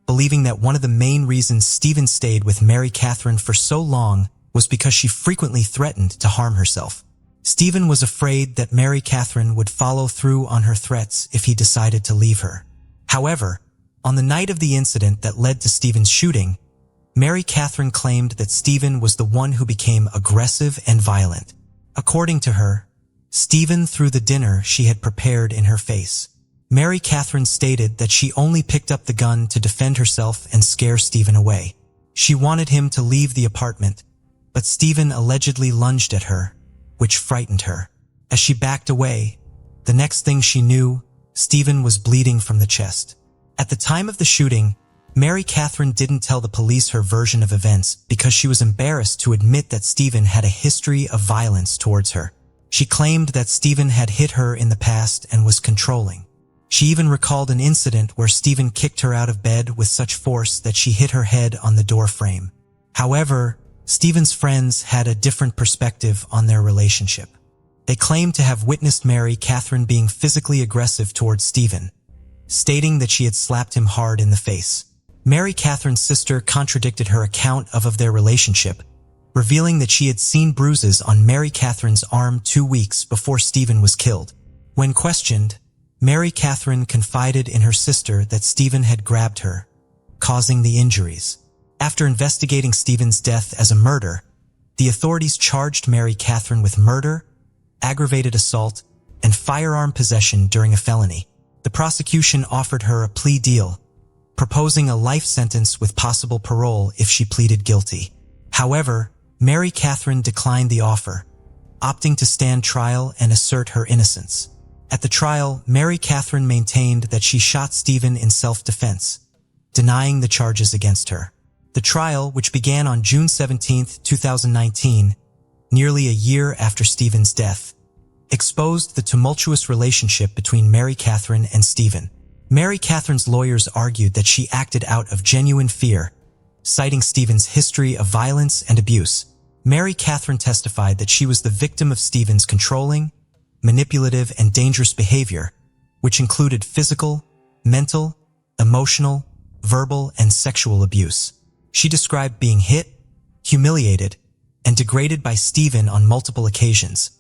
believing that one of the main reasons Stephen stayed with Mary Catherine for so long was because she frequently threatened to harm herself. Stephen was afraid that Mary Catherine would follow through on her threats if he decided to leave her. However, on the night of the incident that led to Stephen's shooting, Mary Catherine claimed that Stephen was the one who became aggressive and violent. According to her, Stephen threw the dinner she had prepared in her face. Mary Catherine stated that she only picked up the gun to defend herself and scare Stephen away. She wanted him to leave the apartment, but Stephen allegedly lunged at her, which frightened her. As she backed away, the next thing she knew, Stephen was bleeding from the chest. At the time of the shooting, Mary Catherine didn't tell the police her version of events because she was embarrassed to admit that Stephen had a history of violence towards her. She claimed that Stephen had hit her in the past and was controlling. She even recalled an incident where Stephen kicked her out of bed with such force that she hit her head on the door frame. However, Stephen's friends had a different perspective on their relationship. They claimed to have witnessed Mary Catherine being physically aggressive towards Stephen, stating that she had slapped him hard in the face. Mary Catherine's sister contradicted her account of their relationship, revealing that she had seen bruises on Mary Catherine's arm 2 weeks before Stephen was killed. When questioned, Mary Catherine confided in her sister that Stephen had grabbed her, causing the injuries. After investigating Stephen's death as a murder, the authorities charged Mary Catherine with murder, aggravated assault, and firearm possession during a felony. The prosecution offered her a plea deal, proposing a life sentence with possible parole if she pleaded guilty. However, Mary Catherine declined the offer, opting to stand trial and assert her innocence. At the trial, Mary Catherine maintained that she shot Stephen in self-defense, denying the charges against her. The trial, which began on June 17, 2019, nearly a year after Stephen's death, exposed the tumultuous relationship between Mary Catherine and Stephen. Mary Catherine's lawyers argued that she acted out of genuine fear, citing Stephen's history of violence and abuse. Mary Catherine testified that she was the victim of Stephen's controlling, manipulative, and dangerous behavior, which included physical, mental, emotional, verbal, and sexual abuse. She described being hit, humiliated, and degraded by Stephen on multiple occasions,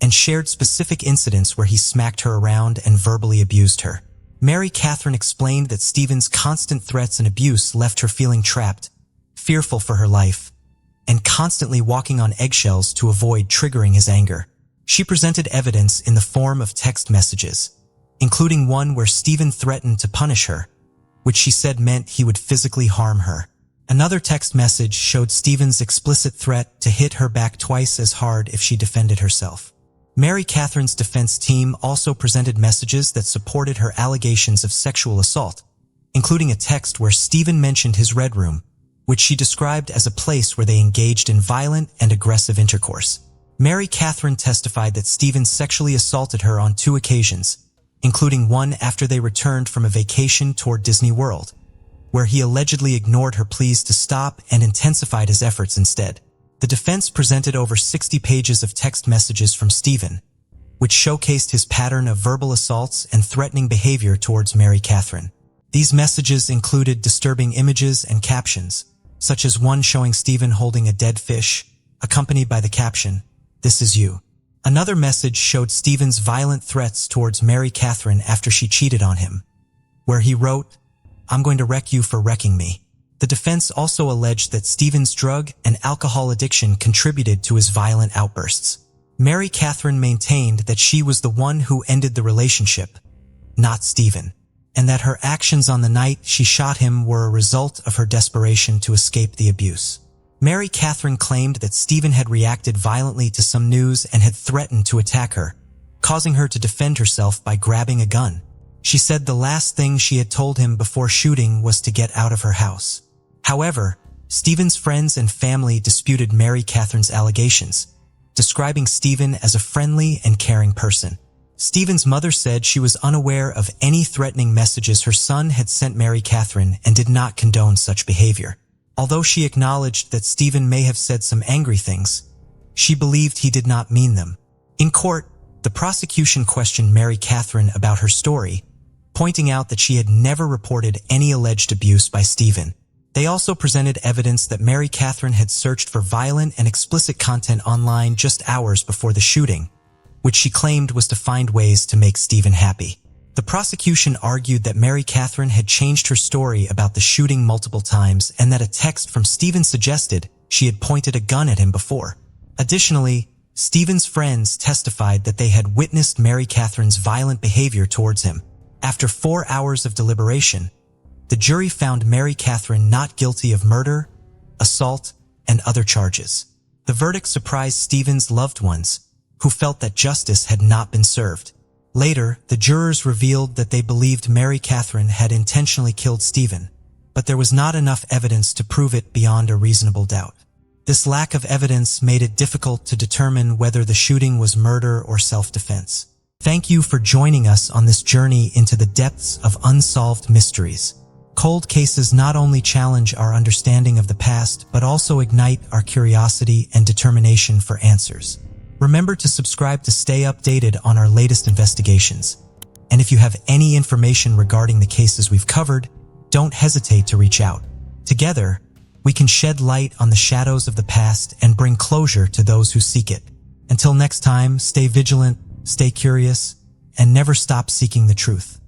and shared specific incidents where he smacked her around and verbally abused her. Mary Catherine explained that Stephen's constant threats and abuse left her feeling trapped, fearful for her life, and constantly walking on eggshells to avoid triggering his anger. She presented evidence in the form of text messages, including one where Stephen threatened to punish her, which she said meant he would physically harm her. Another text message showed Stephen's explicit threat to hit her back twice as hard if she defended herself. Mary Catherine's defense team also presented messages that supported her allegations of sexual assault, including a text where Stephen mentioned his red room, which she described as a place where they engaged in violent and aggressive intercourse. Mary Catherine testified that Stephen sexually assaulted her on 2 occasions, including one after they returned from a vacation toward Disney World, where he allegedly ignored her pleas to stop and intensified his efforts instead. The defense presented over 60 pages of text messages from Stephen, which showcased his pattern of verbal assaults and threatening behavior towards Mary Catherine. These messages included disturbing images and captions, such as one showing Stephen holding a dead fish, accompanied by the caption, "This is you." Another message showed Stephen's violent threats towards Mary Catherine after she cheated on him, where he wrote, "I'm going to wreck you for wrecking me." The defense also alleged that Stephen's drug and alcohol addiction contributed to his violent outbursts. Mary Catherine maintained that she was the one who ended the relationship, not Stephen, and that her actions on the night she shot him were a result of her desperation to escape the abuse. Mary Catherine claimed that Stephen had reacted violently to some news and had threatened to attack her, causing her to defend herself by grabbing a gun. She said the last thing she had told him before shooting was to get out of her house. However, Stephen's friends and family disputed Mary Catherine's allegations, describing Stephen as a friendly and caring person. Stephen's mother said she was unaware of any threatening messages her son had sent Mary Catherine and did not condone such behavior. Although she acknowledged that Stephen may have said some angry things, she believed he did not mean them. In court, the prosecution questioned Mary Catherine about her story, pointing out that she had never reported any alleged abuse by Stephen. They also presented evidence that Mary Catherine had searched for violent and explicit content online just hours before the shooting, which she claimed was to find ways to make Stephen happy. The prosecution argued that Mary Catherine had changed her story about the shooting multiple times and that a text from Stephen suggested she had pointed a gun at him before. Additionally, Stephen's friends testified that they had witnessed Mary Catherine's violent behavior towards him. After 4 hours of deliberation, the jury found Mary Catherine not guilty of murder, assault, and other charges. The verdict surprised Stephen's loved ones, who felt that justice had not been served. Later, the jurors revealed that they believed Mary Catherine had intentionally killed Stephen, but there was not enough evidence to prove it beyond a reasonable doubt. This lack of evidence made it difficult to determine whether the shooting was murder or self-defense. Thank you for joining us on this journey into the depths of unsolved mysteries. Cold cases not only challenge our understanding of the past, but also ignite our curiosity and determination for answers. Remember to subscribe to stay updated on our latest investigations. And if you have any information regarding the cases we've covered, don't hesitate to reach out. Together, we can shed light on the shadows of the past and bring closure to those who seek it. Until next time, stay vigilant, stay curious, and never stop seeking the truth.